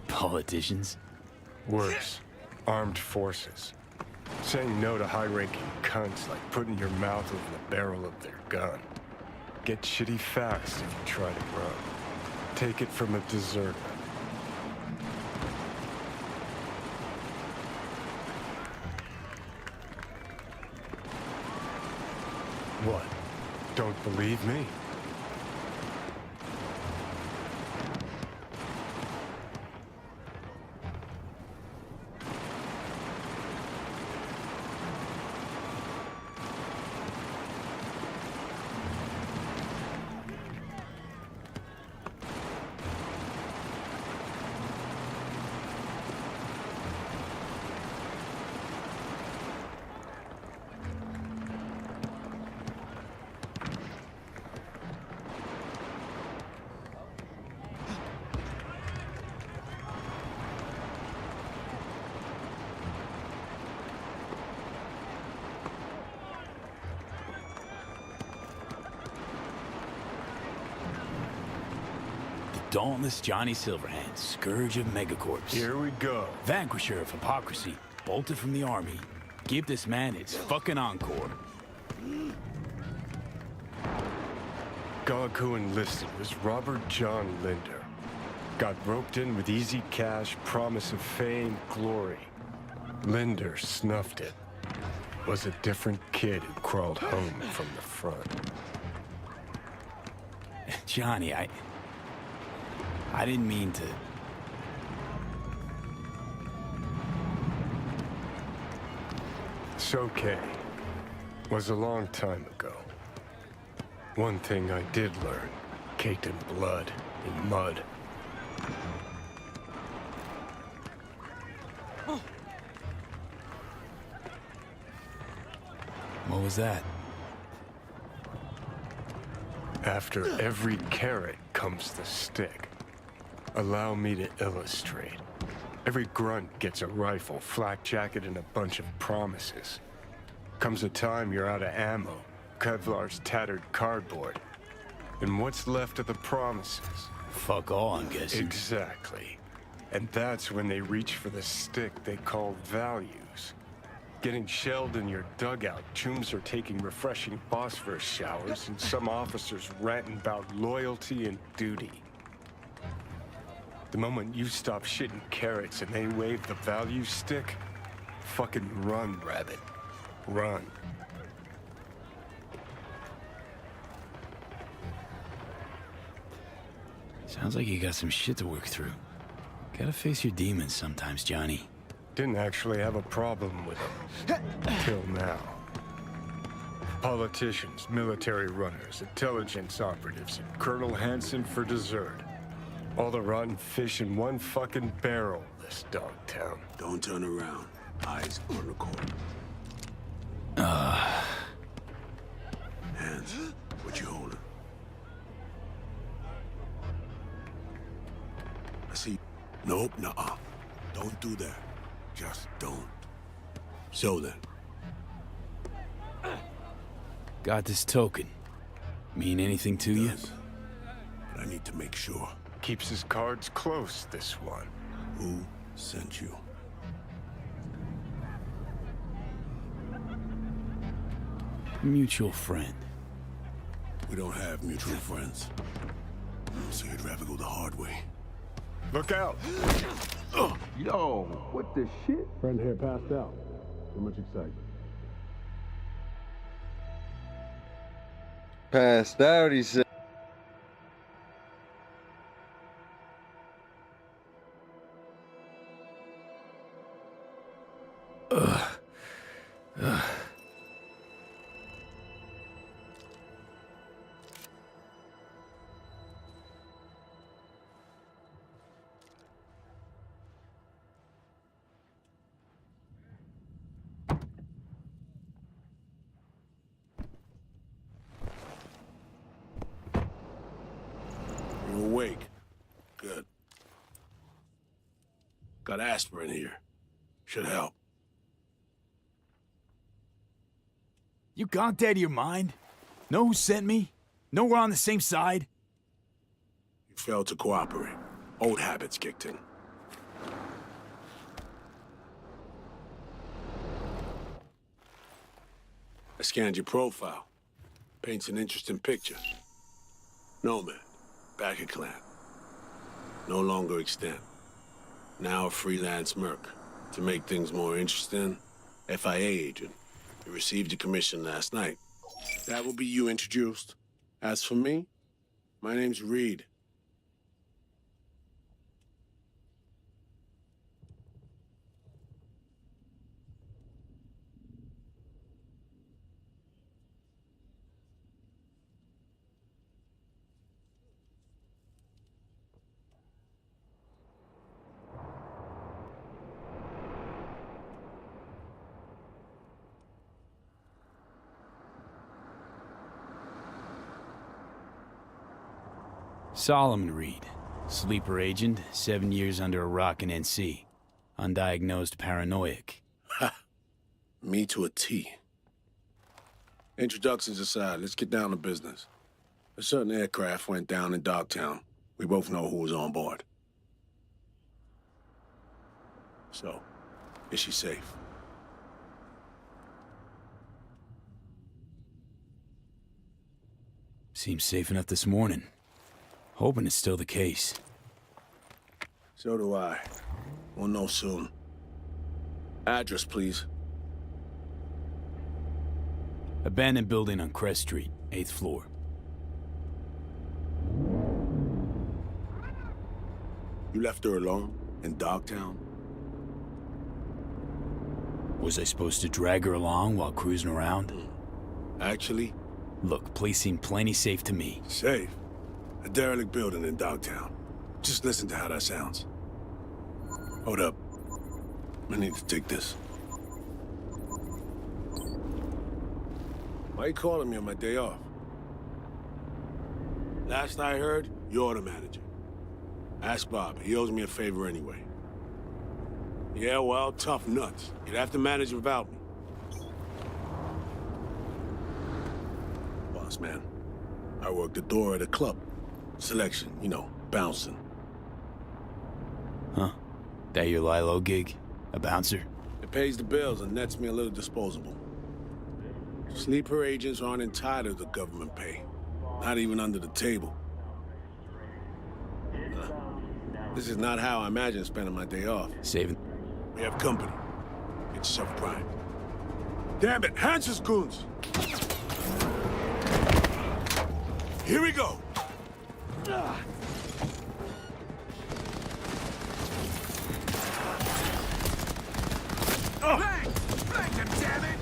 Politicians? Worse. Armed forces. Saying no to high-ranking cunts like putting your mouth over the barrel of their gun. Get shitty fast if you try to run. Take it from a deserter. What? Don't believe me? Dauntless Johnny Silverhand, Scourge of Megacorps. Here we go. Vanquisher of hypocrisy, bolted from the army. Give this man his fucking encore. Gog who enlisted was Robert John Linder. Got roped in with easy cash, promise of fame, glory. Linder snuffed it. Was a different kid who crawled home from the front. Johnny, I didn't mean to... It's okay. Was a long time ago. One thing I did learn, caked in blood, in mud. What was that? After every carrot comes the stick. Allow me to illustrate. Every grunt gets a rifle, flak jacket, and a bunch of promises. Comes a time you're out of ammo, Kevlar's tattered cardboard. And what's left of the promises? Fuck all, I'm guessing. Exactly. And that's when they reach for the stick they call values. Getting shelled in your dugout, chooms are taking refreshing phosphorus showers, and some officers ranting about loyalty and duty. The moment you stop shitting carrots and they wave the value stick, fucking run, rabbit. Run. Sounds like you got some shit to work through. Gotta face your demons sometimes, Johnny. Didn't actually have a problem with them. Till now. Politicians, military runners, intelligence operatives, and Colonel Hansen for dessert. All the rotten fish in one fucking barrel, this dog town. Don't turn around. Eyes on the court. Hands. What you holding? I see. Nope, nuh-uh. Don't do that. Just don't. So then. Got this token. Mean anything to you? But I need to make sure. Keeps his cards close, this one. Who sent you? Mutual friend. We don't have mutual friends. So you'd rather go the hard way. Look out! Yo, what the shit? Friend here passed out. Too much excitement. Passed out, he said. You awake? Good. Got aspirin here. Should help. You gone dead of your mind? Know who sent me? Know we're on the same side? You failed to cooperate. Old habits kicked in. I scanned your profile. Paints an interesting picture. Nomad, back at clan. No longer extant. Now a freelance merc. To make things more interesting, FIA agent. You received your commission last night. That will be you introduced. As for me, my name's Reed. Solomon Reed. Sleeper agent, 7 years under a rock in NC. Undiagnosed paranoiac. Ha! Me to a T. Introductions aside, let's get down to business. A certain aircraft went down in Dogtown. We both know who was on board. So, is she safe? Seems safe enough this morning. Hoping it's still the case. So do I. We'll know soon. Address, please. Abandoned building on Crest Street, 8th floor. You left her alone in Dogtown? Was I supposed to drag her along while cruising around? Actually? Look, place seemed plenty safe to me. Safe? A derelict building in Dogtown. Just listen to how that sounds. Hold up. I need to take this. Why you calling me on my day off? Last I heard, you're the manager. Ask Bob. He owes me a favor anyway. Yeah, well, tough nuts. You'd have to manage without me. Boss man, I work the door at a club. Selection, you know, bouncing. Huh? That your Lilo gig? A bouncer? It pays the bills and nets me a little disposable. Sleeper agents aren't entitled to government pay. Not even under the table. This is not how I imagine spending my day off. Saving. We have company. It's subprime. Damn it, Hans's goons! Here we go! Bang! Bang him, damn it!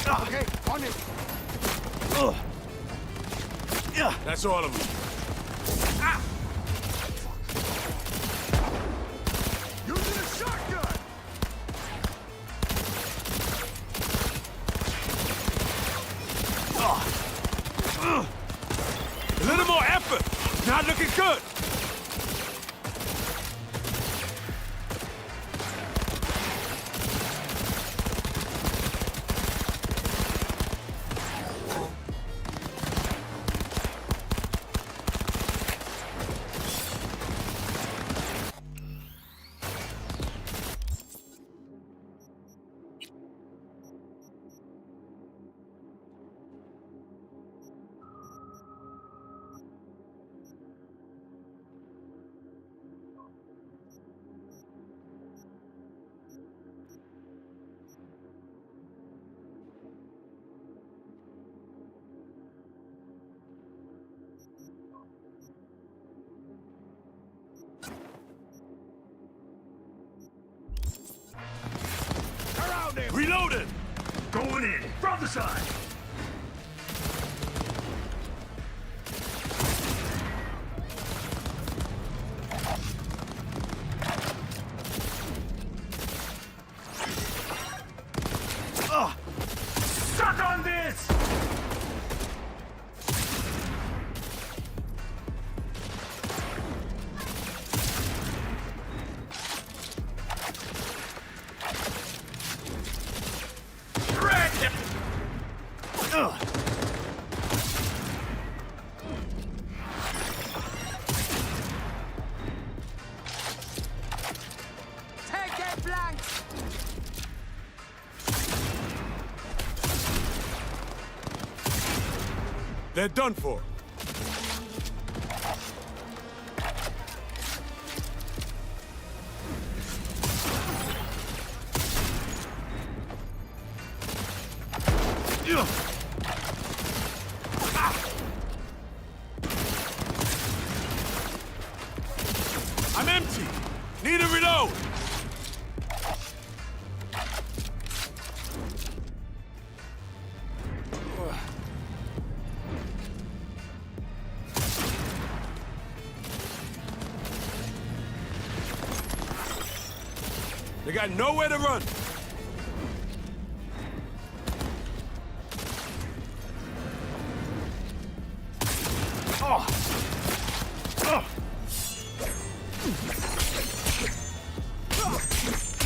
Okay, on it. That's all of them. Ah! Using a shotgun! A little more effort! Not looking good! Reloaded! Going in, from the side! Suck on this! Take it, blank! They're done for. I'm empty. Need a reload. They got nowhere to run.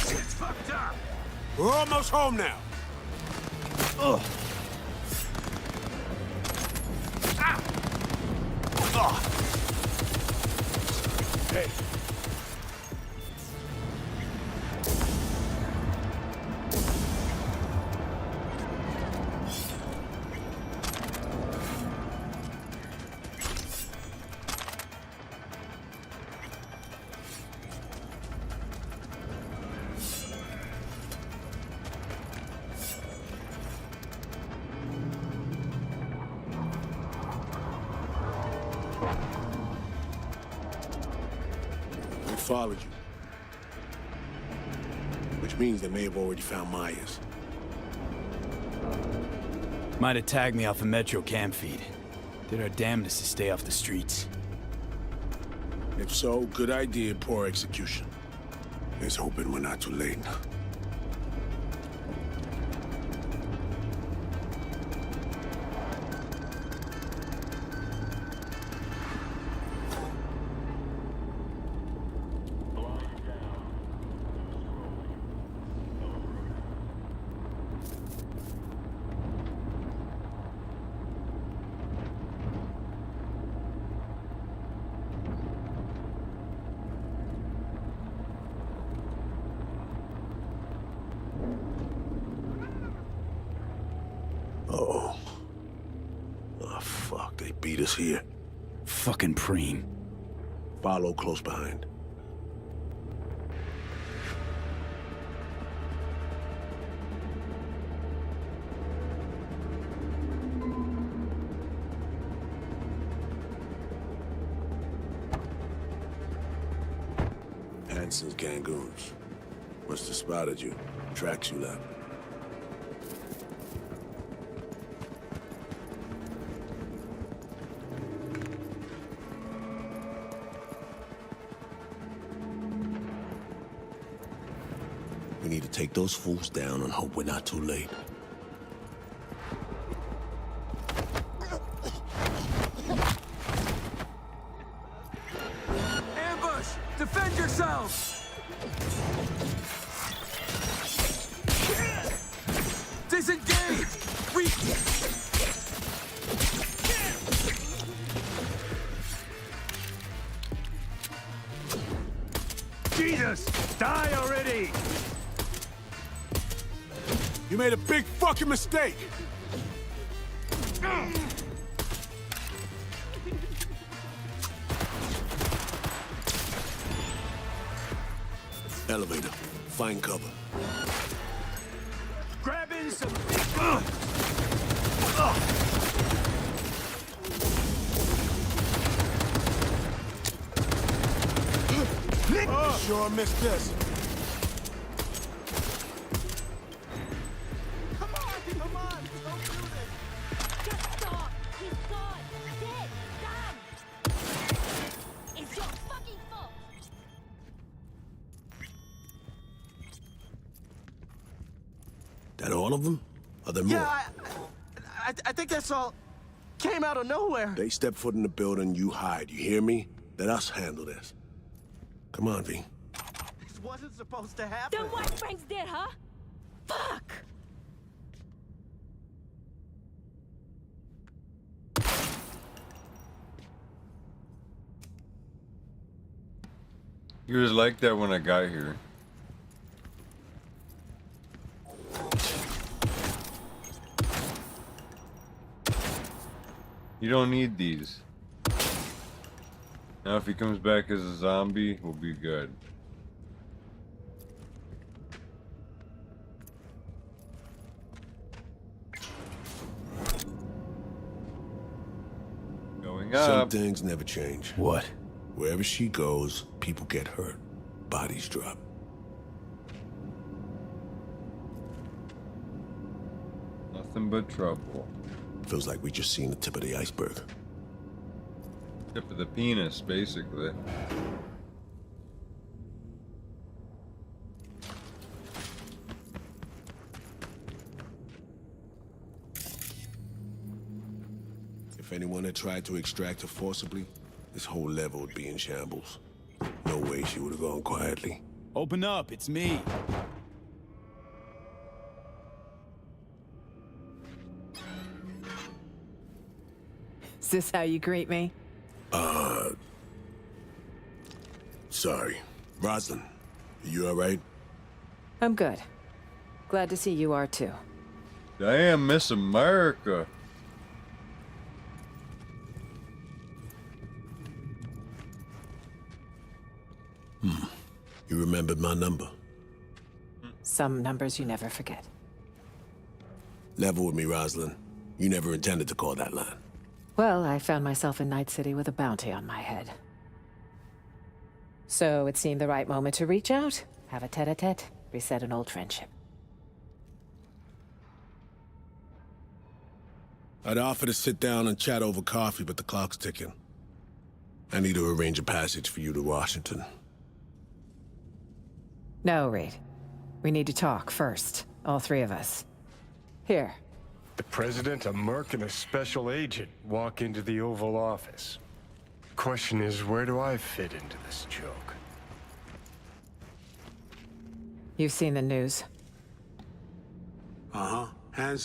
Shit's fucked up! We're almost home now. Hey. They followed you. Which means they may have already found Myers. Might have tagged me off a Metro cam feed. Did our damnedest to stay off the streets. If so, good idea, poor execution. Here's hoping we're not too late. Uh-oh. Oh, fuck. They beat us here. Fucking preem. Follow close behind. Hanson's Gangoons. Must have spotted you. Tracks you left. We need to take those fools down and hope we're not too late. Ambush! Defend yourselves! Disengage! Jesus! Die already! You made a big fucking mistake! Elevator. Find cover. Grab in some... Sure missed this. That all of them? Are there more? Yeah, I think that's all came out of nowhere. They step foot in the building, you hide. You hear me? Let us handle this. Come on, V. This wasn't supposed to happen. Then what Frank's did, huh? Fuck! He was like that when I got here. You don't need these. Now if he comes back as a zombie, we'll be good. Going up. Some things never change. What? Wherever she goes, people get hurt. Bodies drop. Nothing but trouble. Feels like we just seen the tip of the iceberg. Tip of the penis, basically. If anyone had tried to extract her forcibly, this whole level would be in shambles. No way she would have gone quietly. Open up, it's me. Is this how you greet me? Sorry. Rosalind, you alright? I'm good. Glad to see you are too. Damn, Miss America. You remembered my number. Some numbers you never forget. Level with me, Rosalind. You never intended to call that line. Well, I found myself in Night City with a bounty on my head. So it seemed the right moment to reach out, have a tete-a-tete, reset an old friendship. I'd offer to sit down and chat over coffee, but the clock's ticking. I need to arrange a passage for you to Washington. No, Reed. We need to talk first, all three of us. Here. The president, a merc, and a special agent walk into the Oval Office. Question is, where do I fit into this joke? You've seen the news. Uh-huh. Handsome.